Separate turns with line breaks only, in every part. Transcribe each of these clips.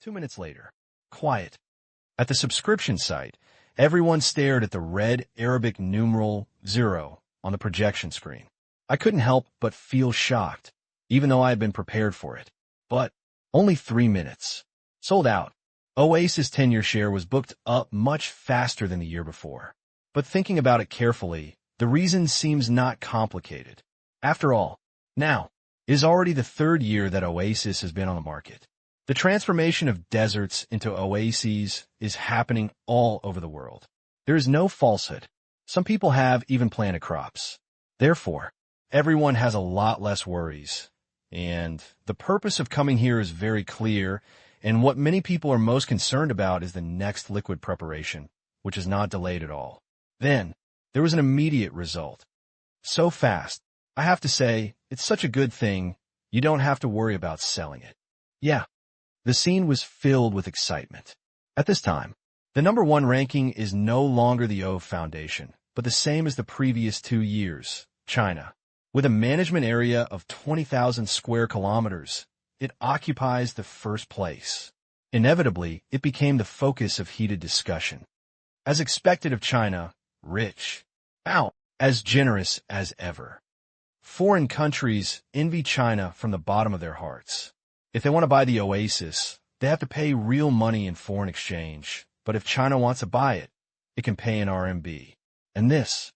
2 minutes later, quiet. At the subscription site, everyone stared at the red Arabic numeral 0 on the projection screen. I couldn't help but feel shocked, even though I had been prepared for it. But only 3 minutes. Sold out. Oasis 10-year share was booked up much faster than the year before. But thinking about it carefully, the reason seems not complicated. After all, now is already the 3rd year that Oasis has been on the market. The transformation of deserts into oases is happening all over the world. There is no falsehood. Some people have even planted crops. Therefore, everyone has a lot less worries. And the purpose of coming here is very clear, and what many people are most concerned about is the next liquid preparation, which is not delayed at all. Then, there was an immediate result. So fast, I have to say, it's such a good thing, you don't have to worry about selling it. Yeah. The scene was filled with excitement. At this time, the #1 ranking is no longer the O Foundation, but the same as the previous 2 years, China. With a management area of 20,000 square kilometers, it occupies the first place. Inevitably, it became the focus of heated discussion. As expected of China, rich, as generous as ever. Foreign countries envy China from the bottom of their hearts. If they want to buy the Oasis, they have to pay real money in foreign exchange, but if China wants to buy it, it can pay in RMB. And this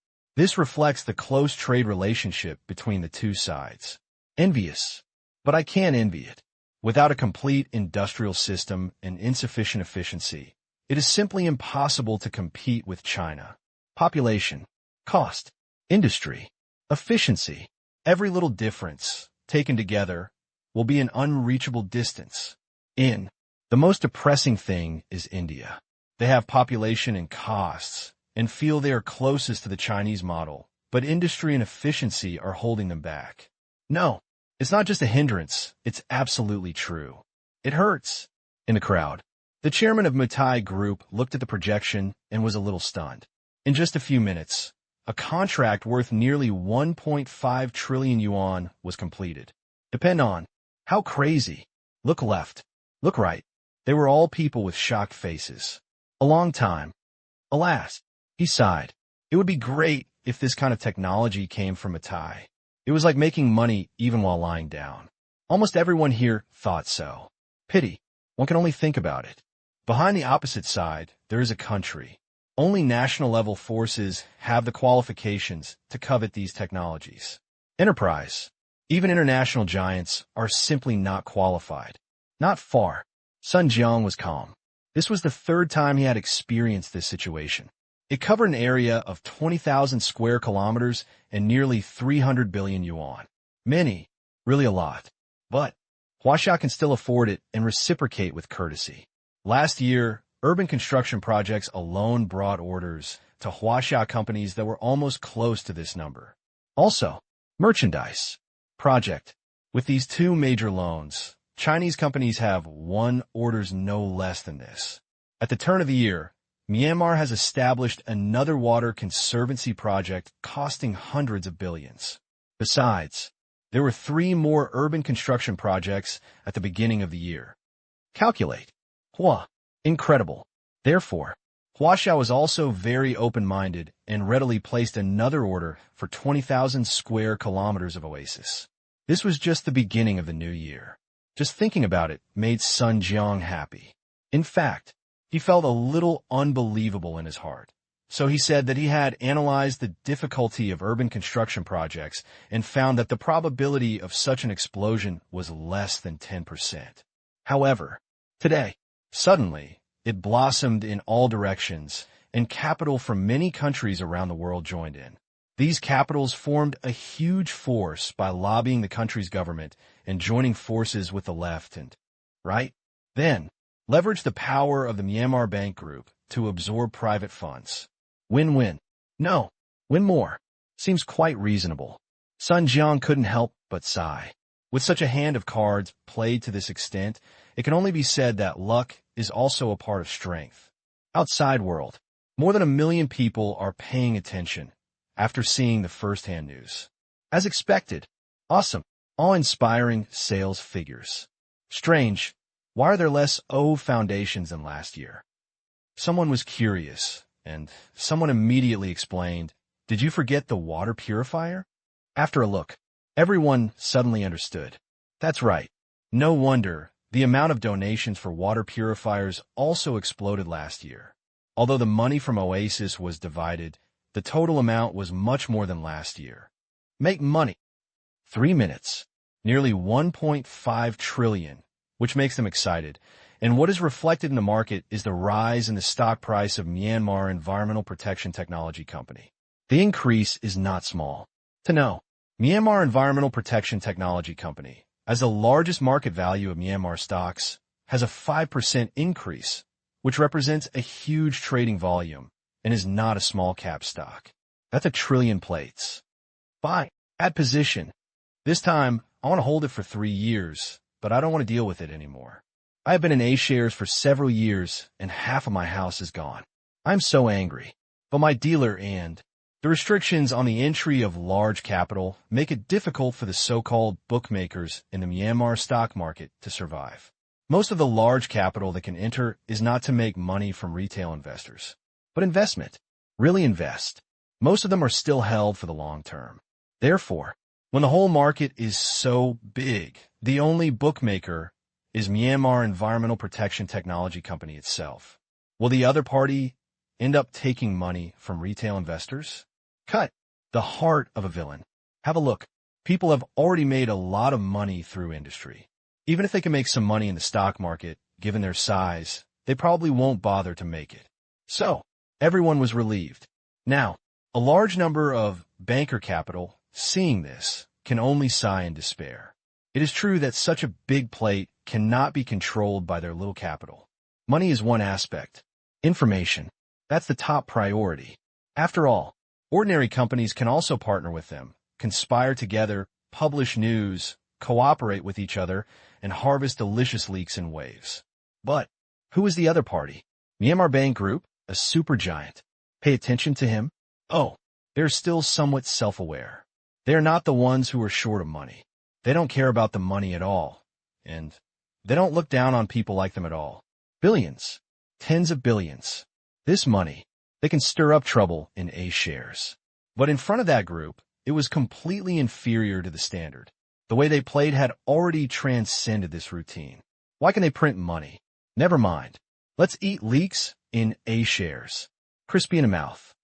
reflects the close trade relationship between the two sides. Envious. But I can't envy it. Without a complete industrial system and insufficient efficiency, it is simply impossible to compete with China. Population, cost, industry, efficiency, every little difference, taken together, will be an unreachable distance. The most depressing thing is India. They have population and costs, and feel they are closest to the Chinese model, but industry and efficiency are holding them back. No, it's not just a hindrance, it's absolutely true. It hurts. In the crowd, the chairman of Mutai Group looked at the projection and was a little stunned. In just a few minutes, a contract worth nearly 1.5 trillion yuan was completed. Depend on how crazy. Look left, look right. They were all people with shocked faces. A long time. Alas, he sighed. It would be great if this kind of technology came from Mutai. It was like making money even while lying down. Almost everyone here thought so. Pity. One can only think about it. Behind the opposite side, there is a country. Only national-level forces have the qualifications to covet these technologies. Enterprise. Even international giants are simply not qualified. Not far. Sun Jiang was calm. This was the 3rd time he had experienced this situation. It covered an area of 20,000 square kilometers and nearly 300 billion yuan. Many, really a lot. But Huaxia can still afford it and reciprocate with courtesy. Last year, urban construction projects alone brought orders to Huaxia companies that were almost close to this number. Also, merchandise. Project. With these 2 major loans, Chinese companies have won orders no less than this. At the turn of the year, Myanmar has established another water conservancy project costing hundreds of billions. Besides, there were 3 more urban construction projects at the beginning of the year. Calculate. Incredible. Therefore, Huaxia was also very open-minded and readily placed another order for 20,000 square kilometers of oasis. This was just the beginning of the new year. Just thinking about it made Sun Jiang happy. In fact, he felt a little unbelievable in his heart. So he said that he had analyzed the difficulty of urban construction projects and found that the probability of such an explosion was less than 10%. However, today, suddenly, it blossomed in all directions, and capital from many countries around the world joined in. These capitals formed a huge force by lobbying the country's government and joining forces with the left and right. Then, leveraged the power of the Myanmar Bank Group to absorb private funds. Win-win. No, win more. Seems quite reasonable. Sun Jiang couldn't help but sigh. With such a hand of cards played to this extent, it can only be said that luck is also a part of strength. Outside world, more than 1 million people are paying attention after seeing the first-hand news. As expected, awesome, awe-inspiring sales figures. Strange, Why are there less O foundations than last year? Someone was curious, and someone immediately explained, "Did you forget the water purifier?" After a look, everyone suddenly understood. That's right. No wonder the amount of donations for water purifiers also exploded last year. Although the money from Oasis was divided, the total amount was much more than last year. Make money. 3 minutes. Nearly 1.5 trillion, which makes them excited. And what is reflected in the market is the rise in the stock price of Myanmar Environmental Protection Technology Company. The increase is not small. To know, Myanmar Environmental Protection Technology Company, as the largest market value of Myanmar stocks, has a 5% increase, which represents a huge trading volume and is not a small cap stock. That's 1 trillion plates. Buy. Add position. This time, I want to hold it for 3 years, but I don't want to deal with it anymore. I have been in A shares for several years, and half of my house is gone. I'm so angry. But my dealer and the restrictions on the entry of large capital make it difficult for the so-called bookmakers in the Myanmar stock market to survive. Most of the large capital that can enter is not to make money from retail investors, but investment. Really invest. Most of them are still held for the long term. Therefore, when the whole market is so big, the only bookmaker is Myanmar Environmental Protection Technology Company itself. Will the other party end up taking money from retail investors? Cut. The heart of a villain. Have a look. People have already made a lot of money through industry. Even if they can make some money in the stock market, given their size, they probably won't bother to make it. So, everyone was relieved. Now, a large number of banker capital, seeing this, can only sigh in despair. It is true that such a big plate cannot be controlled by their little capital. Money is one aspect. Information. That's the top priority. After all, ordinary companies can also partner with them, conspire together, publish news, cooperate with each other, and harvest delicious leaks in waves. But who is the other party? Myanmar Bank Group, a supergiant. Pay attention to him. Oh, they're still somewhat self-aware. They are not the ones who are short of money. They don't care about the money at all, and they don't look down on people like them at all. Billions. Tens of billions. This money, they can stir up trouble in A shares. But in front of that group, it was completely inferior to the standard. The way they played had already transcended this routine. Why can they print money? Never mind. Let's eat leeks in A shares. Crispy in the mouth.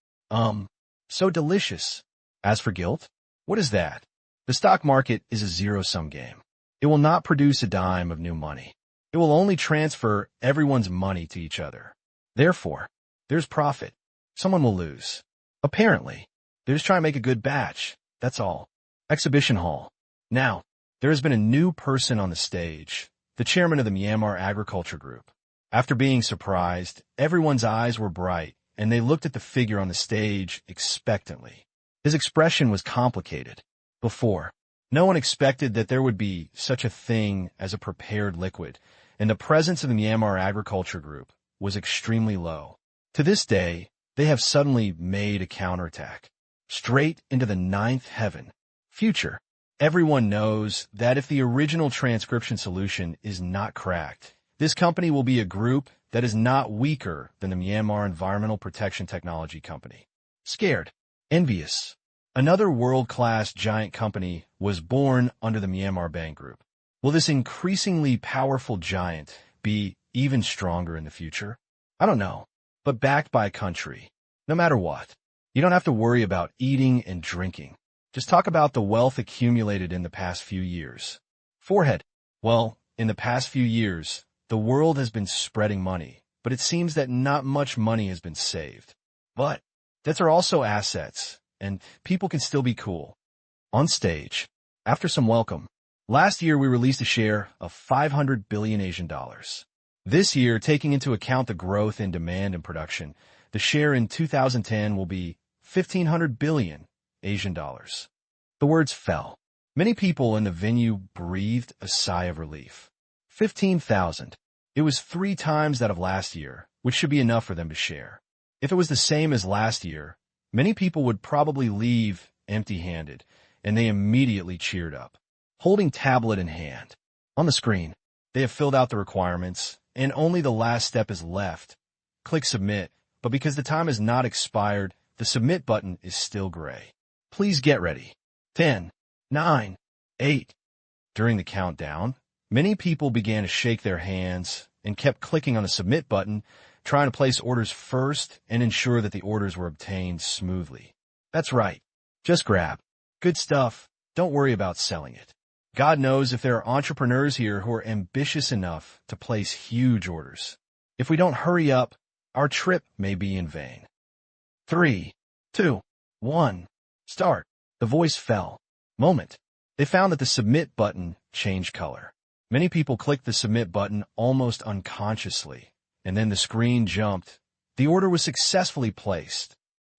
So delicious. As for guilt, what is that? The stock market is a zero-sum game. It will not produce a dime of new money. It will only transfer everyone's money to each other. Therefore, there's profit. Someone will lose. Apparently, they're just trying to make a good batch. That's all. Exhibition hall. Now, there has been a new person on the stage, the chairman of the Myanmar Agriculture Group. After being surprised, everyone's eyes were bright, and they looked at the figure on the stage expectantly. His expression was complicated. Before, no one expected that there would be such a thing as a prepared liquid, and the presence of the Myanmar Agriculture Group was extremely low. To this day, they have suddenly made a counterattack. Straight into the ninth heaven. Future. Everyone knows that if the original transcription solution is not cracked, this company will be a group that is not weaker than the Myanmar Environmental Protection Technology Company. Scared. Envious. Another world-class giant company was born under the Myanmar Bank Group. Will this increasingly powerful giant be even stronger in the future? I don't know, but backed by a country. No matter what, you don't have to worry about eating and drinking. Just talk about the wealth accumulated in the past few years. Forehead. Well, in the past few years, the world has been spreading money, but it seems that not much money has been saved. But debts are also assets, and people can still be cool. On stage, after some welcome, last year we released a share of 500 billion Asian dollars. This year, taking into account the growth in demand and production, the share in 2010 will be 1,500 billion Asian dollars. The words fell. Many people in the venue breathed a sigh of relief. 15,000. It was 3 times that of last year, which should be enough for them to share. If it was the same as last year, many people would probably leave empty-handed, and they immediately cheered up. Holding tablet in hand. On the screen, They have filled out the requirements, and only the last step is left. Click Submit, but because the time has not expired, the Submit button is still gray. Please get ready. 10, 9, 8. During the countdown, many people began to shake their hands and kept clicking on the Submit button, trying to place orders first and ensure that the orders were obtained smoothly. That's right. Just grab. Good stuff. Don't worry about selling it. God knows if there are entrepreneurs here who are ambitious enough to place huge orders. If we don't hurry up, our trip may be in vain. 3, 2, 1. Start. The voice fell. Moment. They found that the Submit button changed color. Many people clicked the Submit button almost unconsciously, and then the screen jumped. The order was successfully placed.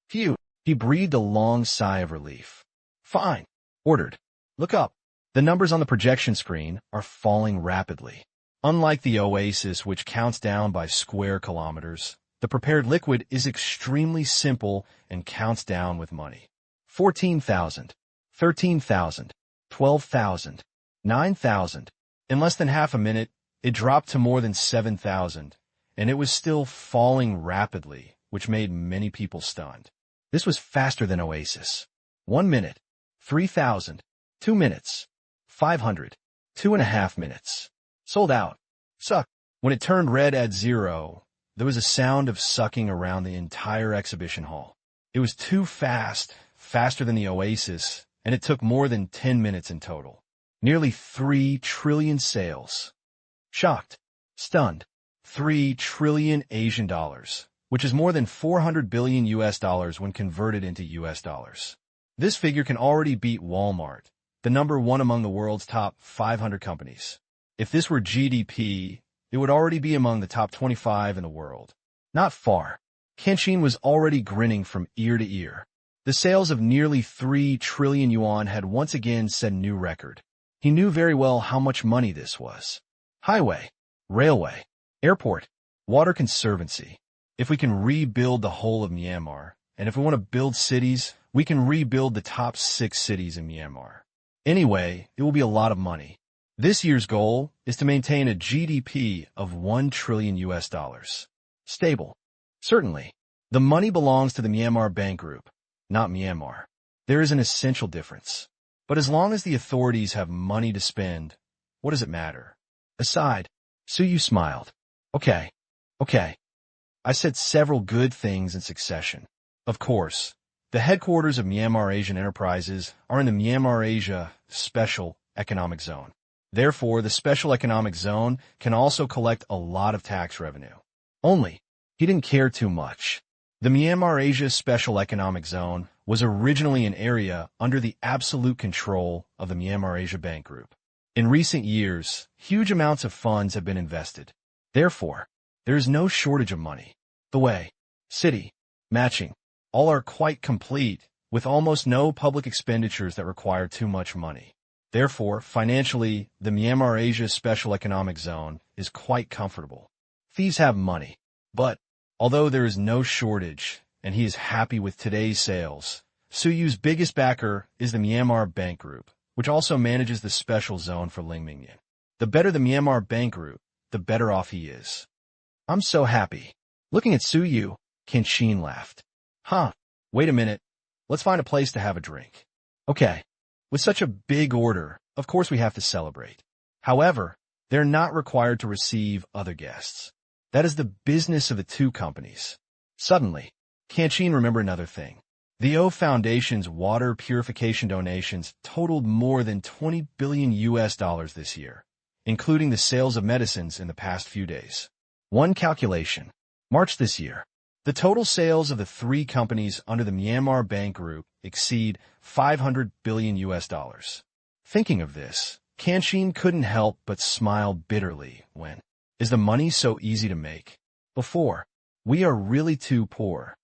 Phew. He breathed a long sigh of relief. Fine. Ordered. Look up. The numbers on the projection screen are falling rapidly. Unlike the Oasis, which counts down by square kilometers, the prepared liquid is extremely simple and counts down with money. 14,000, 13,000, 12,000, 9,000. In less than half a minute, it dropped to more than 7,000, and it was still falling rapidly, which made many people stunned. This was faster than Oasis. 1 minute, 3,000, 2 minutes, 500, 2.5 minutes. Sold out. Suck. When it turned red at 0, there was a sound of sucking around the entire exhibition hall. It was too fast, faster than the Oasis, and it took more than 10 minutes in total. Nearly 3 trillion sales. Shocked. Stunned. 3 trillion Asian dollars, which is more than 400 billion US dollars when converted into US dollars. This figure can already beat Walmart, the number 1 among the world's top 500 companies. If this were GDP, it would already be among the top 25 in the world. Not far. Tang Qing was already grinning from ear to ear. The sales of nearly 3 trillion yuan had once again set a new record. He knew very well how much money this was. Highway, railway, airport, water conservancy. If we can rebuild the whole of Myanmar, and if we want to build cities, we can rebuild the top 6 cities in Myanmar. Anyway, it will be a lot of money. This year's goal is to maintain a GDP of 1 trillion US dollars. Stable. Certainly. The money belongs to the Myanmar Bank Group, not Myanmar. There is an essential difference. But as long as the authorities have money to spend, what does it matter? Aside, Suyu smiled. Okay. I said several good things in succession. Of course, the headquarters of Myanmar Asian Enterprises are in the Myanmar Asia Special Economic Zone. Therefore, the Special Economic Zone can also collect a lot of tax revenue. Only, he didn't care too much. The Myanmar Asia Special Economic Zone was originally an area under the absolute control of the Myanmar Asia Bank Group. In recent years, huge amounts of funds have been invested. Therefore, there is no shortage of money. The way, city, matching, all are quite complete, with almost no public expenditures that require too much money. Therefore, financially, the Myanmar Asia Special Economic Zone is quite comfortable. Thieves have money, but although there is no shortage, and he is happy with today's sales, Suyu's biggest backer is the Myanmar Bank Group, which also manages the special zone for Lingmingyan. The better the Myanmar Bank Group, the better off he is. I'm so happy. Looking at Suyu, Tang Qing laughed. Wait a minute. Let's find a place to have a drink. Okay. With such a big order, of course we have to celebrate. However, they're not required to receive other guests. That is the business of the two companies. Suddenly, Tang Qing remembered another thing. The O Foundation's water purification donations totaled more than 20 billion US dollars this year, including the sales of medicines in the past few days. One calculation. March this year, the total sales of the 3 companies under the Myanmar Bank Group exceed 500 billion US dollars. Thinking of this, Tang Qing couldn't help but smile bitterly when, is the money so easy to make? Before, we are really too poor.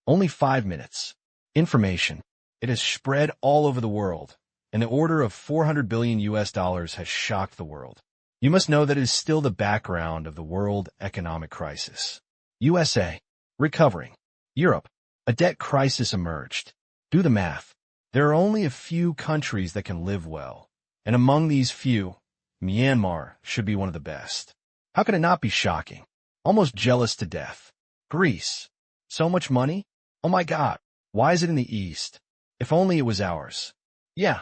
Only 5 minutes. Information. It has spread all over the world, and the order of 400 billion US dollars has shocked the world. You must know that it is still the background of the world economic crisis. USA. Recovering. Europe. A debt crisis emerged. Do the math. There are only a few countries that can live well, and among these few, Myanmar should be one of the best. How could it not be shocking? Almost jealous to death. Greece. So much money? Oh my God. Why is it in the East? If only it was ours. Yeah.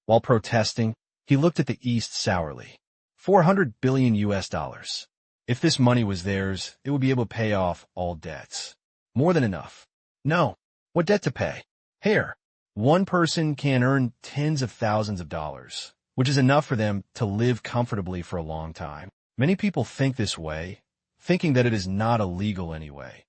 While protesting, he looked at the East sourly. 400 billion US dollars. If this money was theirs, it would be able to pay off all debts. More than enough. No. What debt to pay? Here. One person can earn tens of thousands of dollars, which is enough for them to live comfortably for a long time. Many people think this way, thinking that it is not illegal anyway.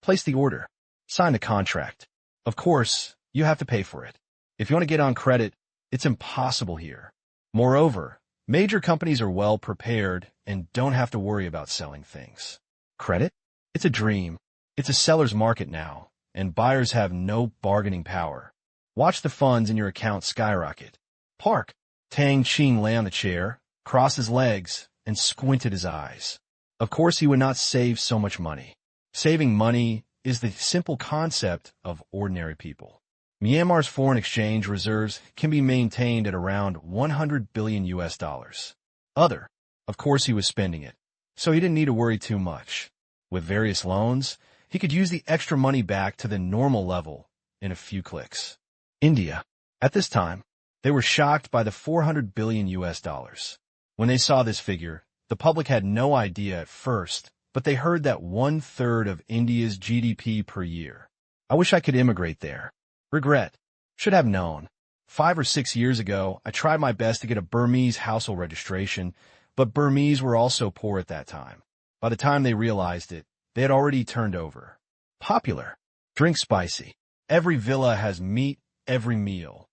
Place the order. Sign the contract. Of course, you have to pay for it. If you want to get on credit, it's impossible here. Moreover, major companies are well prepared and don't have to worry about selling things. Credit? It's a dream. It's a seller's market now, and buyers have no bargaining power. Watch the funds in your account skyrocket. Park. Tang Qing lay on the chair, crossed his legs, and squinted his eyes. Of course he would not save so much money. Saving money is the simple concept of ordinary people. Myanmar's foreign exchange reserves can be maintained at around 100 billion US dollars. Of course he was spending it, so he didn't need to worry too much. With various loans, he could use the extra money back to the normal level in a few clicks. India. At this time, they were shocked by the 400 billion US dollars. When they saw this figure, the public had no idea at first, but they heard that 1/3 of India's GDP per year. I wish I could immigrate there. Regret. Should have known. 5 or 6 years ago, I tried my best to get a Burmese household registration, but Burmese were also poor at that time. By the time they realized it, they had already turned over. Popular. Drink spicy. Every villa has meat every meal.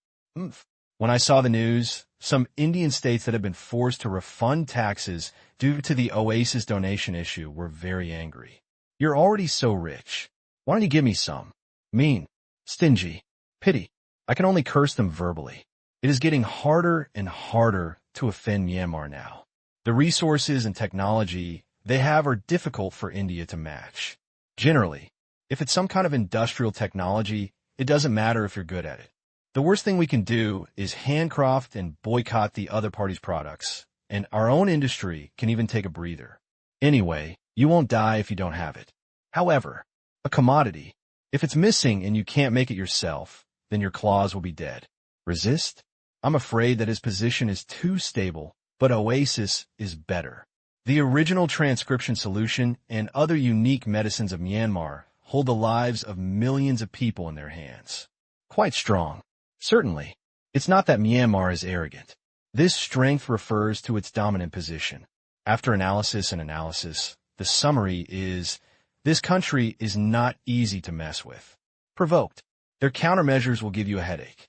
When I saw the news, some Indian states that had been forced to refund taxes due to the Oasis donation issue were very angry. You're already so rich. Why don't you give me some? Mean. Stingy. Pity. I can only curse them verbally. It is getting harder and harder to offend Myanmar now. The resources and technology they have are difficult for India to match. Generally, if it's some kind of industrial technology, it doesn't matter if you're good at it. The worst thing we can do is handcraft and boycott the other party's products, and our own industry can even take a breather. Anyway, you won't die if you don't have it. However, a commodity, if it's missing and you can't make it yourself, then your claws will be dead. Resist? I'm afraid that his position is too stable, but Oasis is better. The original transcription solution and other unique medicines of Myanmar hold the lives of millions of people in their hands. Quite strong. Certainly, it's not that Myanmar is arrogant. This strength refers to its dominant position. After analysis and analysis, the summary is, this country is not easy to mess with. Provoked. Their countermeasures will give you a headache.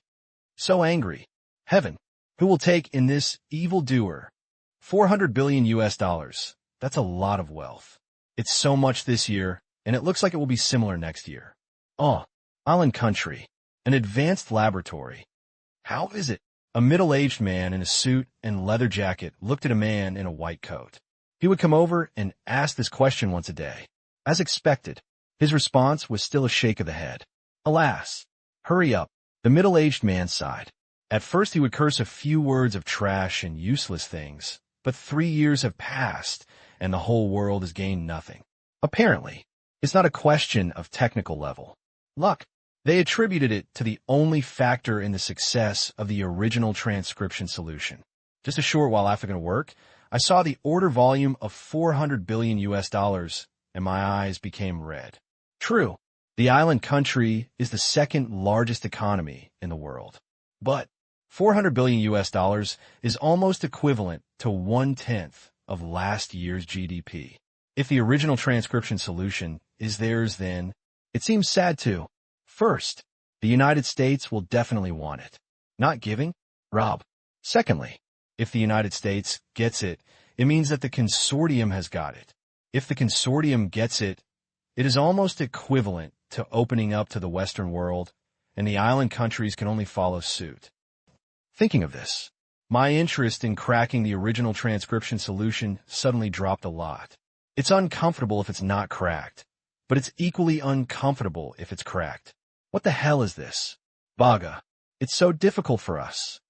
So angry. Heaven. Who will take in this evildoer? 400 billion US dollars. That's a lot of wealth. It's so much this year, and it looks like it will be similar next year. Oh, island country. An advanced laboratory. How is it? A middle-aged man in a suit and leather jacket looked at a man in a white coat. He would come over and ask this question once a day. As expected, his response was still a shake of the head. Alas. Hurry up. The middle-aged man sighed. At first he would curse a few words of trash and useless things, but 3 years have passed, and the whole world has gained nothing. Apparently, it's not a question of technical level. Luck. They attributed it to the only factor in the success of the original transcription solution. Just a short while after going to work, I saw the order volume of 400 billion US dollars, and my eyes became red. True, the island country is the second largest economy in the world. But 400 billion US dollars is almost equivalent to 1/10 of last year's GDP. If the original transcription solution is theirs, then it seems sad too. First, the United States will definitely want it. Not giving? Rob. Secondly, if the United States gets it, it means that the consortium has got it. If the consortium gets it, it is almost equivalent to opening up to the Western world, and the island countries can only follow suit. Thinking of this, my interest in cracking the original transcription solution suddenly dropped a lot. It's uncomfortable if it's not cracked, but it's equally uncomfortable if it's cracked. What the hell is this? Baga. It's so difficult for us.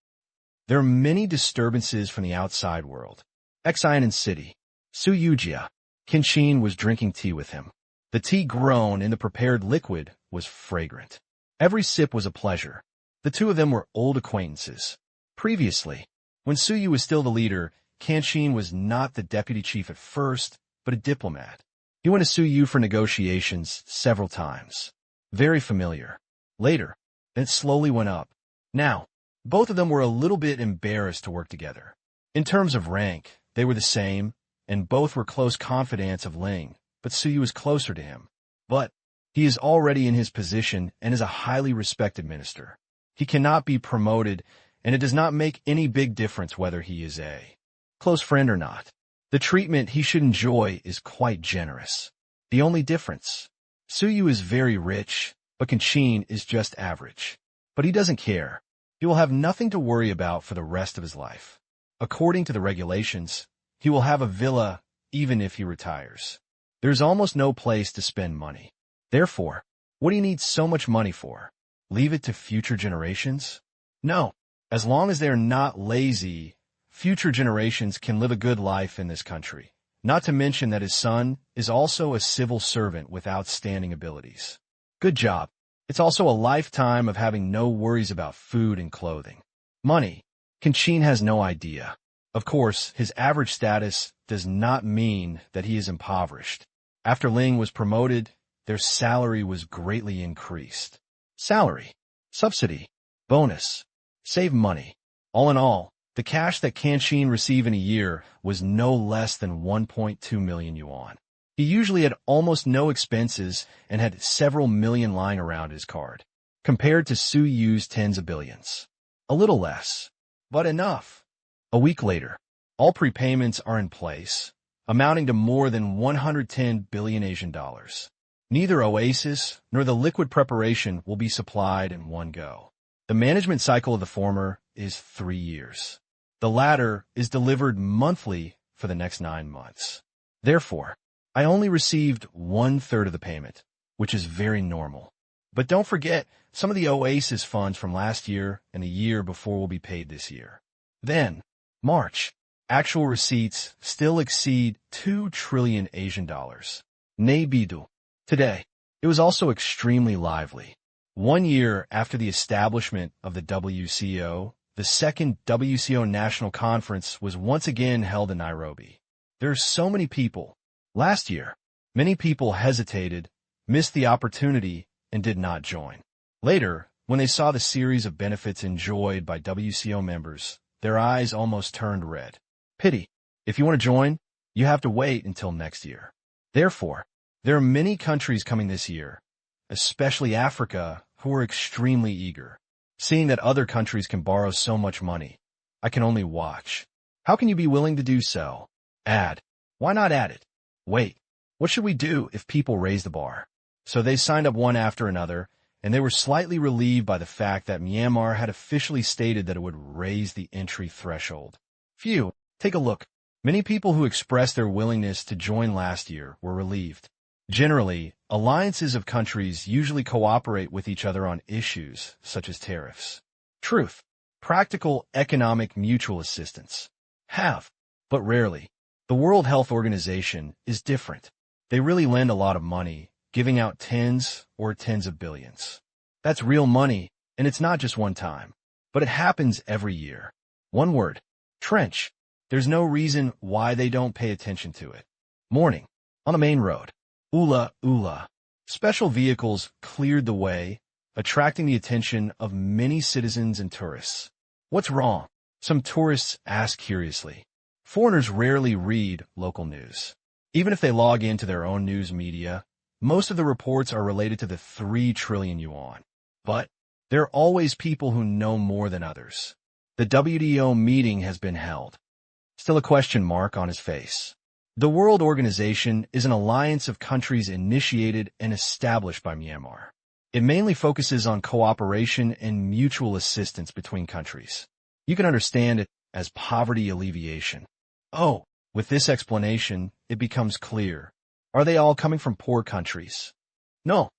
There are many disturbances from the outside world. Xianan City. Suyujia. Qin was drinking tea with him. The tea grown in the prepared liquid was fragrant. Every sip was a pleasure. The two of them were old acquaintances. Previously, when Suyu was still the leader, Qin was not the deputy chief at first, but a diplomat. He went to Suyu for negotiations several times. Very familiar. Later, it slowly went up. Now, both of them were a little bit embarrassed to work together. In terms of rank, they were the same, and both were close confidants of Ling, but Suyu was closer to him. But he is already in his position and is a highly respected minister. He cannot be promoted, and it does not make any big difference whether he is a close friend or not. The treatment he should enjoy is quite generous. The only difference: Suyu is very rich, but Qin is just average. But he doesn't care. He will have nothing to worry about for the rest of his life. According to the regulations, he will have a villa even if he retires. There's almost no place to spend money. Therefore, what do you need so much money for? Leave it to future generations? No. As long as they are not lazy, future generations can live a good life in this country. Not to mention that his son is also a civil servant with outstanding abilities. Good job. It's also a lifetime of having no worries about food and clothing. Money. Qin has no idea. Of course, his average status does not mean that he is impoverished. After Ling was promoted, their salary was greatly increased. Salary, subsidy, bonus, save money. All in all, the cash that Qin received in a year was no less than 1.2 million yuan. He usually had almost no expenses and had several million lying around his card, compared to Suyu's tens of billions. A little less, but enough. A week later, all prepayments are in place, amounting to more than 110 billion Asian dollars. Neither Oasis nor the liquid preparation will be supplied in one go. The management cycle of the former is 3 years. The latter is delivered monthly for the next 9 months. Therefore, I only received 1/3 of the payment, which is very normal. But don't forget, some of the Oasis funds from last year and the year before will be paid this year. Then, March. Actual receipts still exceed 2 trillion Asian dollars. Neibidu. Today, it was also extremely lively. 1 year after the establishment of the WCO, the second WCO National Conference was once again held in Nairobi. There are so many people. Last year, many people hesitated, missed the opportunity, and did not join. Later, when they saw the series of benefits enjoyed by WCO members, their eyes almost turned red. Pity. If you want to join, you have to wait until next year. Therefore, there are many countries coming this year, especially Africa, who are extremely eager. Seeing that other countries can borrow so much money, I can only watch. How can you be willing to do so? Add. Why not add it? Wait, what should we do if people raise the bar? So they signed up one after another, and they were slightly relieved by the fact that Myanmar had officially stated that it would raise the entry threshold. Phew, take a look. Many people who expressed their willingness to join last year were relieved. Generally, alliances of countries usually cooperate with each other on issues such as tariffs. Truth. Practical economic mutual assistance. Have, but rarely. The World Health Organization is different. They really lend a lot of money, giving out tens of billions. That's real money, and it's not just one time. But it happens every year. One word. Trench. There's no reason why they don't pay attention to it. Morning. On the main road. Ula Ula. Special vehicles cleared the way, attracting the attention of many citizens and tourists. What's wrong? Some tourists ask curiously. Foreigners rarely read local news. Even if they log into their own news media, most of the reports are related to the 3 trillion yuan. But there are always people who know more than others. The WTO meeting has been held. Still a question mark on his face. The World Organization is an alliance of countries initiated and established by Myanmar. It mainly focuses on cooperation and mutual assistance between countries. You can understand it as poverty alleviation. Oh, with this explanation, it becomes clear. Are they all coming from poor countries? No.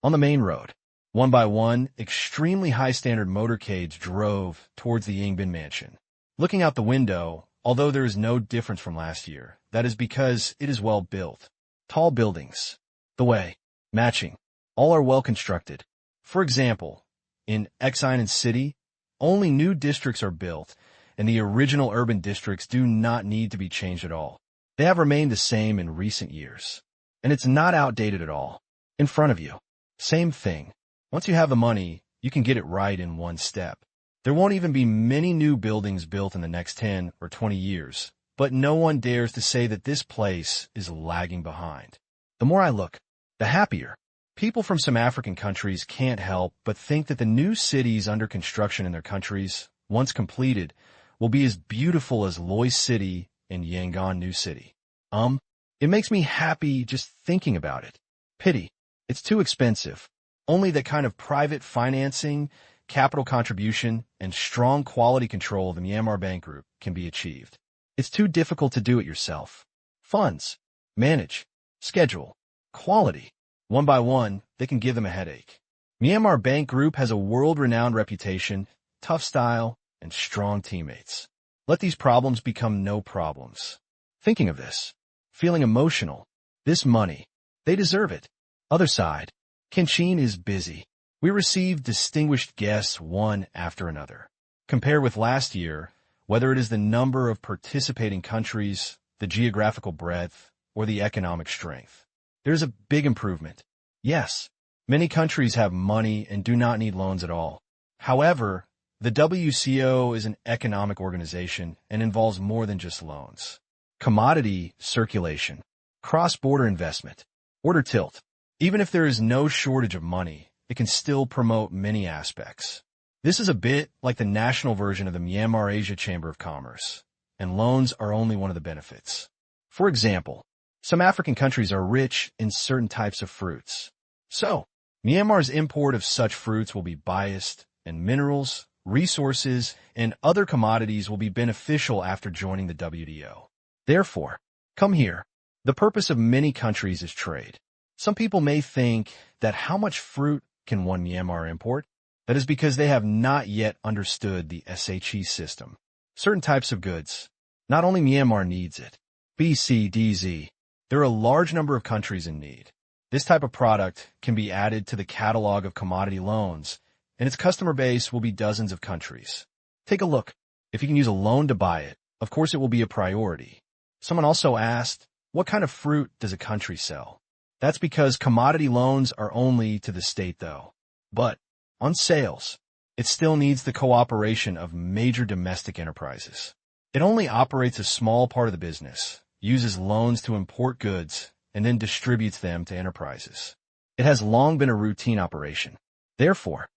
On the main road. One by one, extremely high-standard motorcades drove towards the Yingbin mansion. Looking out the window, although there is no difference from last year, that is because it is well built. Tall buildings, the way, matching, all are well constructed. For example, in Xinan City, only new districts are built, and the original urban districts do not need to be changed at all. They have remained the same in recent years. And it's not outdated at all. In front of you. Same thing. Once you have the money, you can get it right in one step. There won't even be many new buildings built in the next 10 or 20 years, but no one dares to say that this place is lagging behind. The more I look, the happier. People from some African countries can't help but think that the new cities under construction in their countries, once completed, will be as beautiful as Loy City and Yangon New City. It makes me happy just thinking about it. Pity. It's too expensive. Only the kind of private financing, capital contribution, and strong quality control of the Myanmar Bank Group can be achieved. It's too difficult to do it yourself. Funds, manage, schedule, quality. One by one, they can give them a headache. Myanmar Bank Group has a world-renowned reputation, tough style, and strong teammates. Let these problems become no problems. Thinking of this, feeling emotional, this money, they deserve it. Other side, Kenshin is busy. We received distinguished guests one after another. Compared with last year, whether it is the number of participating countries, the geographical breadth, or the economic strength, there's a big improvement. Yes, many countries have money and do not need loans at all. However, the WCO is an economic organization and involves more than just loans. Commodity circulation, cross-border investment, order tilt. Even if there is no shortage of money, it can still promote many aspects. This is a bit like the national version of the Myanmar Asia Chamber of Commerce, and loans are only one of the benefits. For example, some African countries are rich in certain types of fruits. So, Myanmar's import of such fruits will be biased, and minerals, resources, and other commodities will be beneficial after joining the WTO. Therefore, come here. The purpose of many countries is trade. Some people may think that how much fruit can one Myanmar import? That is because they have not yet understood the SHE system. Certain types of goods. Not only Myanmar needs it. BCDZ. There are a large number of countries in need. This type of product can be added to the catalog of commodity loans, and its customer base will be dozens of countries. Take a look. If you can use a loan to buy it, of course it will be a priority. Someone also asked, what kind of fruit does a country sell? That's because commodity loans are only to the state though. But, on sales, it still needs the cooperation of major domestic enterprises. It only operates a small part of the business, uses loans to import goods, and then distributes them to enterprises. It has long been a routine operation. Therefore,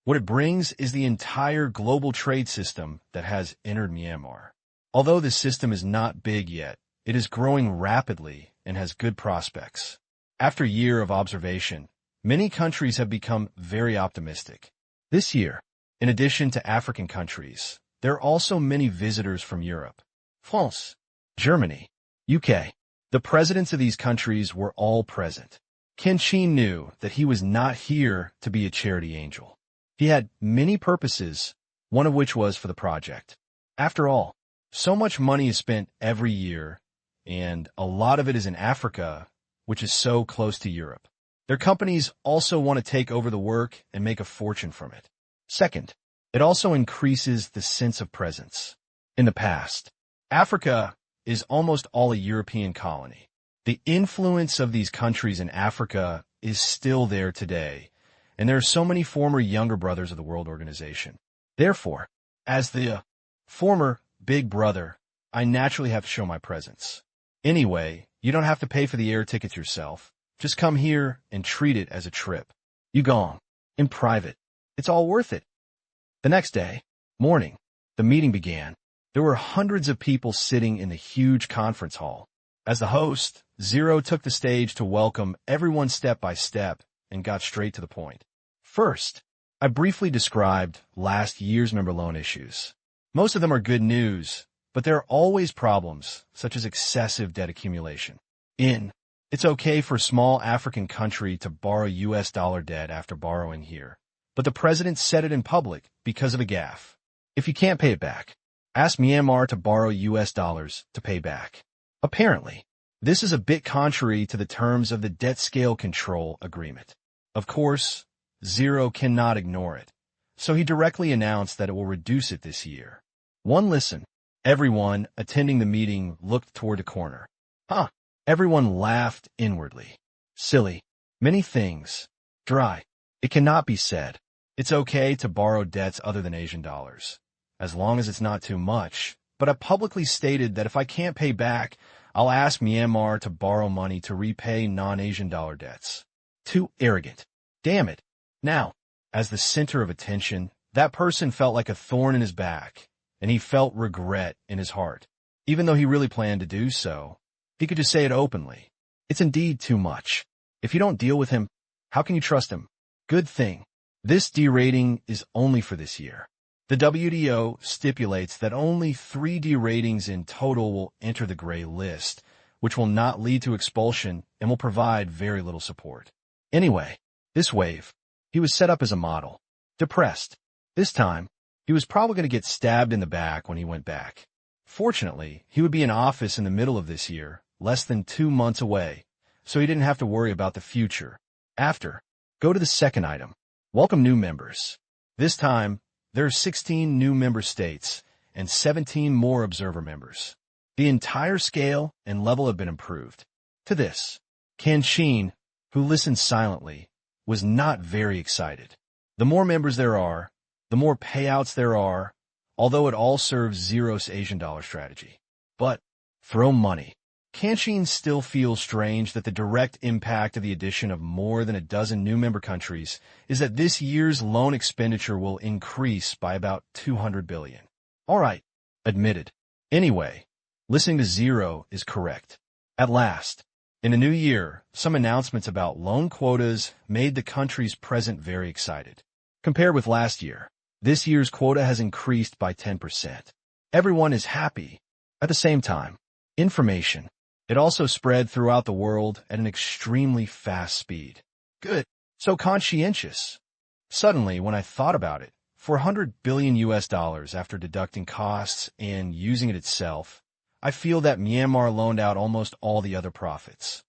what it brings is the entire global trade system that has entered Myanmar. Although this system is not big yet, it is growing rapidly and has good prospects. After a year of observation, many countries have become very optimistic. This year, in addition to African countries, there are also many visitors from Europe, France, Germany, UK. The presidents of these countries were all present. Kenshin knew that he was not here to be a charity angel. He had many purposes, one of which was for the project. After all, so much money is spent every year, and a lot of it is in Africa, which is so close to Europe. Their companies also want to take over the work and make a fortune from it. Second, it also increases the sense of presence. In the past, Africa is almost all a European colony. The influence of these countries in Africa is still there today, and there are so many former younger brothers of the World Organization. Therefore, as the former big brother, I naturally have to show my presence. Anyway, you don't have to pay for the air tickets yourself. Just come here and treat it as a trip. You gong. In private. It's all worth it. The next day, morning, the meeting began. There were hundreds of people sitting in the huge conference hall. As the host, Zero took the stage to welcome everyone step by step and got straight to the point. First, I briefly described last year's member loan issues. Most of them are good news, but there are always problems, such as excessive debt accumulation. It's It's okay for a small African country to borrow US dollar debt after borrowing here. But the president said it in public because of a gaffe. If you can't pay it back, ask Myanmar to borrow US dollars to pay back. Apparently, this is a bit contrary to the terms of the Debt Scale Control Agreement. Of course, Zero cannot ignore it, so he directly announced that it will reduce it this year. One listen. Everyone attending the meeting looked toward the corner. Huh. Everyone laughed inwardly. Silly. Many things. Dry. It cannot be said. It's okay to borrow debts other than Asian dollars, as long as it's not too much. But I publicly stated that if I can't pay back, I'll ask Myanmar to borrow money to repay non-Asian dollar debts. Too arrogant. Damn it. Now, as the center of attention, that person felt like a thorn in his back, and he felt regret in his heart. Even though he really planned to do so, he could just say it openly. It's indeed too much. If you don't deal with him, how can you trust him? Good thing. This derating is only for this year. The WTO stipulates that only 3 deratings in total will enter the gray list, which will not lead to expulsion and will provide very little support. Anyway, this wave, he was set up as a model. Depressed. This time, he was probably going to get stabbed in the back when he went back. Fortunately, he would be in office in the middle of this year, less than 2 months away, so he didn't have to worry about the future. After, go to the second item. Welcome new members. This time, there are 16 new member states and 17 more observer members. The entire scale and level have been improved. To this, Tang Qing, who listened silently, was not very excited. The more members there are, the more payouts there are, although it all serves Zero's Asian dollar strategy. But, throw money. Tang Qing still feels strange that the direct impact of the addition of more than a dozen new member countries is that this year's loan expenditure will increase by about 200 billion. All right, admitted. Anyway, listening to Zero is correct. At last, in the new year, some announcements about loan quotas made the country's president very excited. Compared with last year, this year's quota has increased by 10%. Everyone is happy. At the same time, information. It also spread throughout the world at an extremely fast speed. Good. So conscientious. Suddenly, when I thought about it, 400 billion US dollars after deducting costs and using it itself, I feel that Myanmar loaned out almost all the other profits.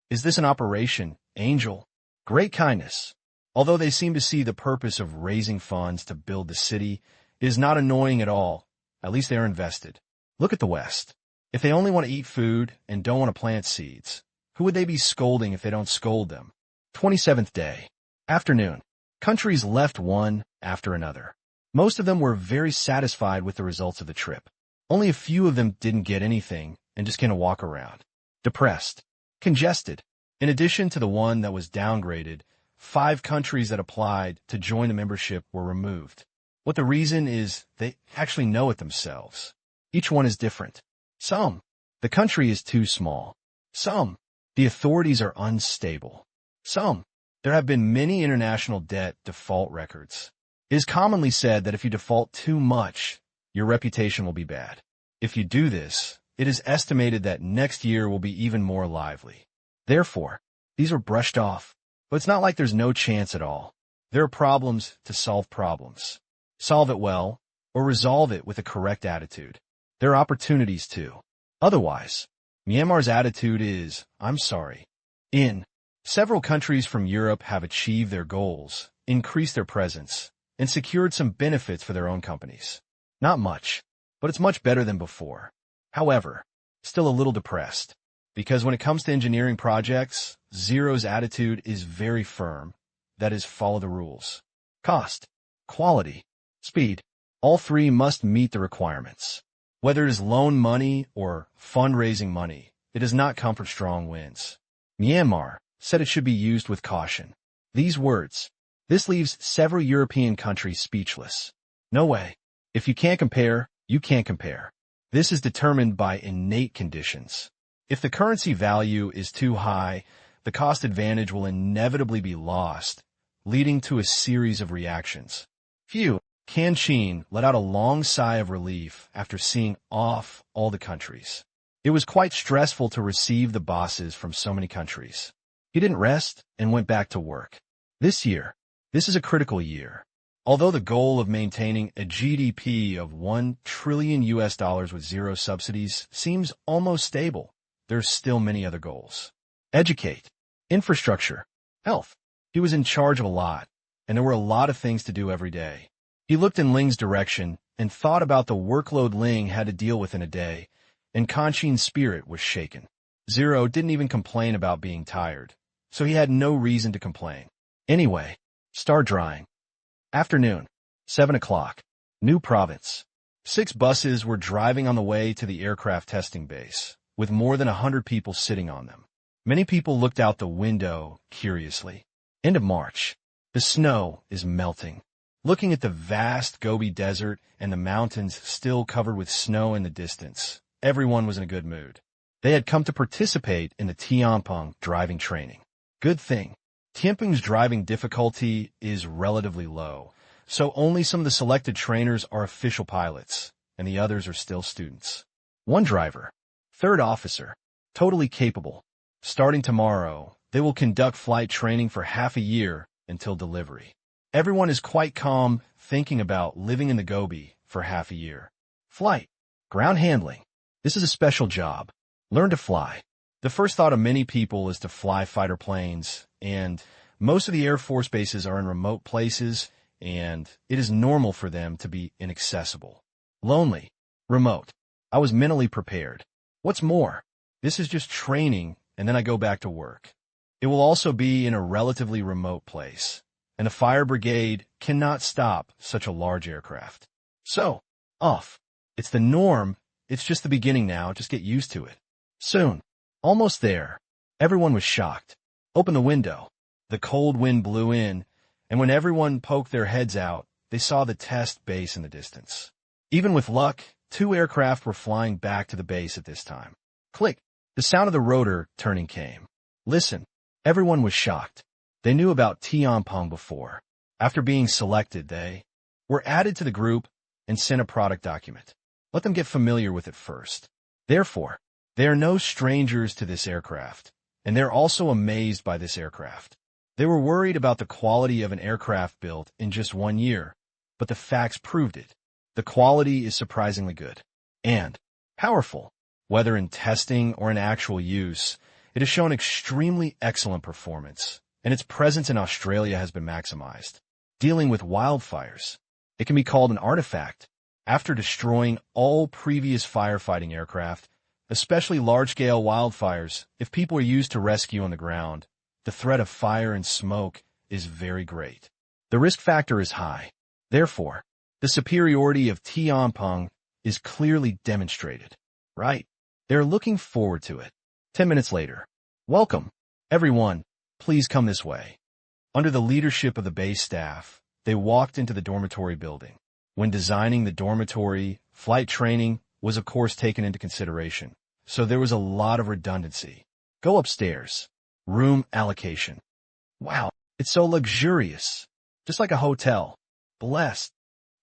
Is this an operation, Angel? Great kindness. Although they seem to see the purpose of raising funds to build the city, it is not annoying at all. At least they are invested. Look at the West. If they only want to eat food and don't want to plant seeds, who would they be scolding if they don't scold them? 27th day. Afternoon. Countries left one after another. Most of them were very satisfied with the results of the trip. Only a few of them didn't get anything and just kind of walk around. Depressed. Congested. In addition to the one that was downgraded, 5 countries that applied to join the membership were removed. What the reason is, they actually know it themselves. Each one is different. Some, the country is too small. Some, the authorities are unstable. Some, there have been many international debt default records. It is commonly said that if you default too much, your reputation will be bad. If you do this, it is estimated that next year will be even more lively. Therefore, these are brushed off. But it's not like there's no chance at all. There are problems to solve problems. Solve it well, or resolve it with a correct attitude. There are opportunities too. Otherwise, Myanmar's attitude is, I'm sorry. Several countries from Europe have achieved their goals, increased their presence, and secured some benefits for their own companies. Not much, but it's much better than before. However, still a little depressed. Because when it comes to engineering projects, Zero's attitude is very firm. That is, follow the rules. Cost, quality, speed. All 3 must meet the requirements. Whether it is loan money or fundraising money, it does not come from strong winds. Myanmar said it should be used with caution. These words. This leaves several European countries speechless. No way. If you can't compare, you can't compare. This is determined by innate conditions. If the currency value is too high, the cost advantage will inevitably be lost, leading to a series of reactions. Phew. Tang Qing let out a long sigh of relief after seeing off all the countries. It was quite stressful to receive the bosses from so many countries. He didn't rest and went back to work. This is a critical year. Although the goal of maintaining a GDP of $1 trillion with zero subsidies seems almost stable, there's still many other goals. Educate, infrastructure, health. He was in charge of a lot, and there were a lot of things to do every day. He looked in Ling's direction and thought about the workload Ling had to deal with in a day, and Tang Qing's spirit was shaken. Zero didn't even complain about being tired, so he had no reason to complain. Anyway, star drying. Afternoon, 7 o'clock. New province. 6 buses were driving on the way to the aircraft testing base, with more than 100 people sitting on them. Many people looked out the window curiously. End of March. The snow is melting. Looking at the vast Gobi Desert and the mountains still covered with snow in the distance, everyone was in a good mood. They had come to participate in the Tianping driving training. Good thing. Tianping's driving difficulty is relatively low, so only some of the selected trainers are official pilots, and the others are still students. One driver, third officer, totally capable. Starting tomorrow, they will conduct flight training for half a year until delivery. Everyone is quite calm, thinking about living in the Gobi for half a year. Flight, ground handling. This is a special job. Learn to fly. The first thought of many people is to fly fighter planes, and most of the Air Force bases are in remote places, and it is normal for them to be inaccessible. Lonely. Remote. I was mentally prepared. What's more, this is just training, and then I go back to work. It will also be in a relatively remote place, and a fire brigade cannot stop such a large aircraft. So, off. It's the norm. It's just the beginning now. Just get used to it. Soon. Almost there. Everyone was shocked. Open the window. The cold wind blew in, and when everyone poked their heads out, they saw the test base in the distance. Even with luck, 2 aircraft were flying back to the base at this time. Click. The sound of the rotor turning came. Listen. Everyone was shocked. They knew about Tianping before. After being selected, they were added to the group and sent a product document. Let them get familiar with it first. Therefore, they are no strangers to this aircraft, and they're also amazed by this aircraft. They were worried about the quality of an aircraft built in just 1 year, but the facts proved it. The quality is surprisingly good and powerful. Whether in testing or in actual use, it has shown extremely excellent performance, and its presence in Australia has been maximized. Dealing with wildfires, it can be called an artifact. After destroying all previous firefighting aircraft, especially large-scale wildfires, if people are used to rescue on the ground, the threat of fire and smoke is very great. The risk factor is high. Therefore, the superiority of Tianping is clearly demonstrated. Right? They're looking forward to it. 10 minutes later. Welcome, everyone. Please come this way. Under the leadership of the base staff, they walked into the dormitory building. When designing the dormitory, flight training was of course taken into consideration, so there was a lot of redundancy. Go upstairs. Room allocation. Wow, it's so luxurious. Just like a hotel. Blessed.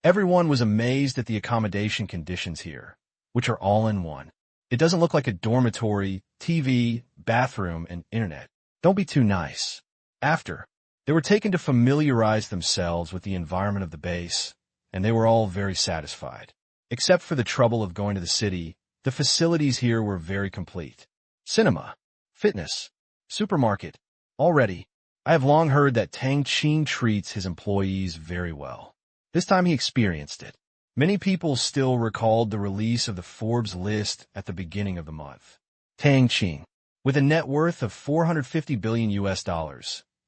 Everyone was amazed at the accommodation conditions here, which are all in one. It doesn't look like a dormitory, TV, bathroom, and internet. Don't be too nice. After, they were taken to familiarize themselves with the environment of the base, and they were all very satisfied. Except for the trouble of going to the city, the facilities here were very complete. Cinema, fitness, supermarket. Already, I have long heard that Tang Qing treats his employees very well. This time he experienced it. Many people still recalled the release of the Forbes list at the beginning of the month. Tang Qing, with a net worth of $450 billion,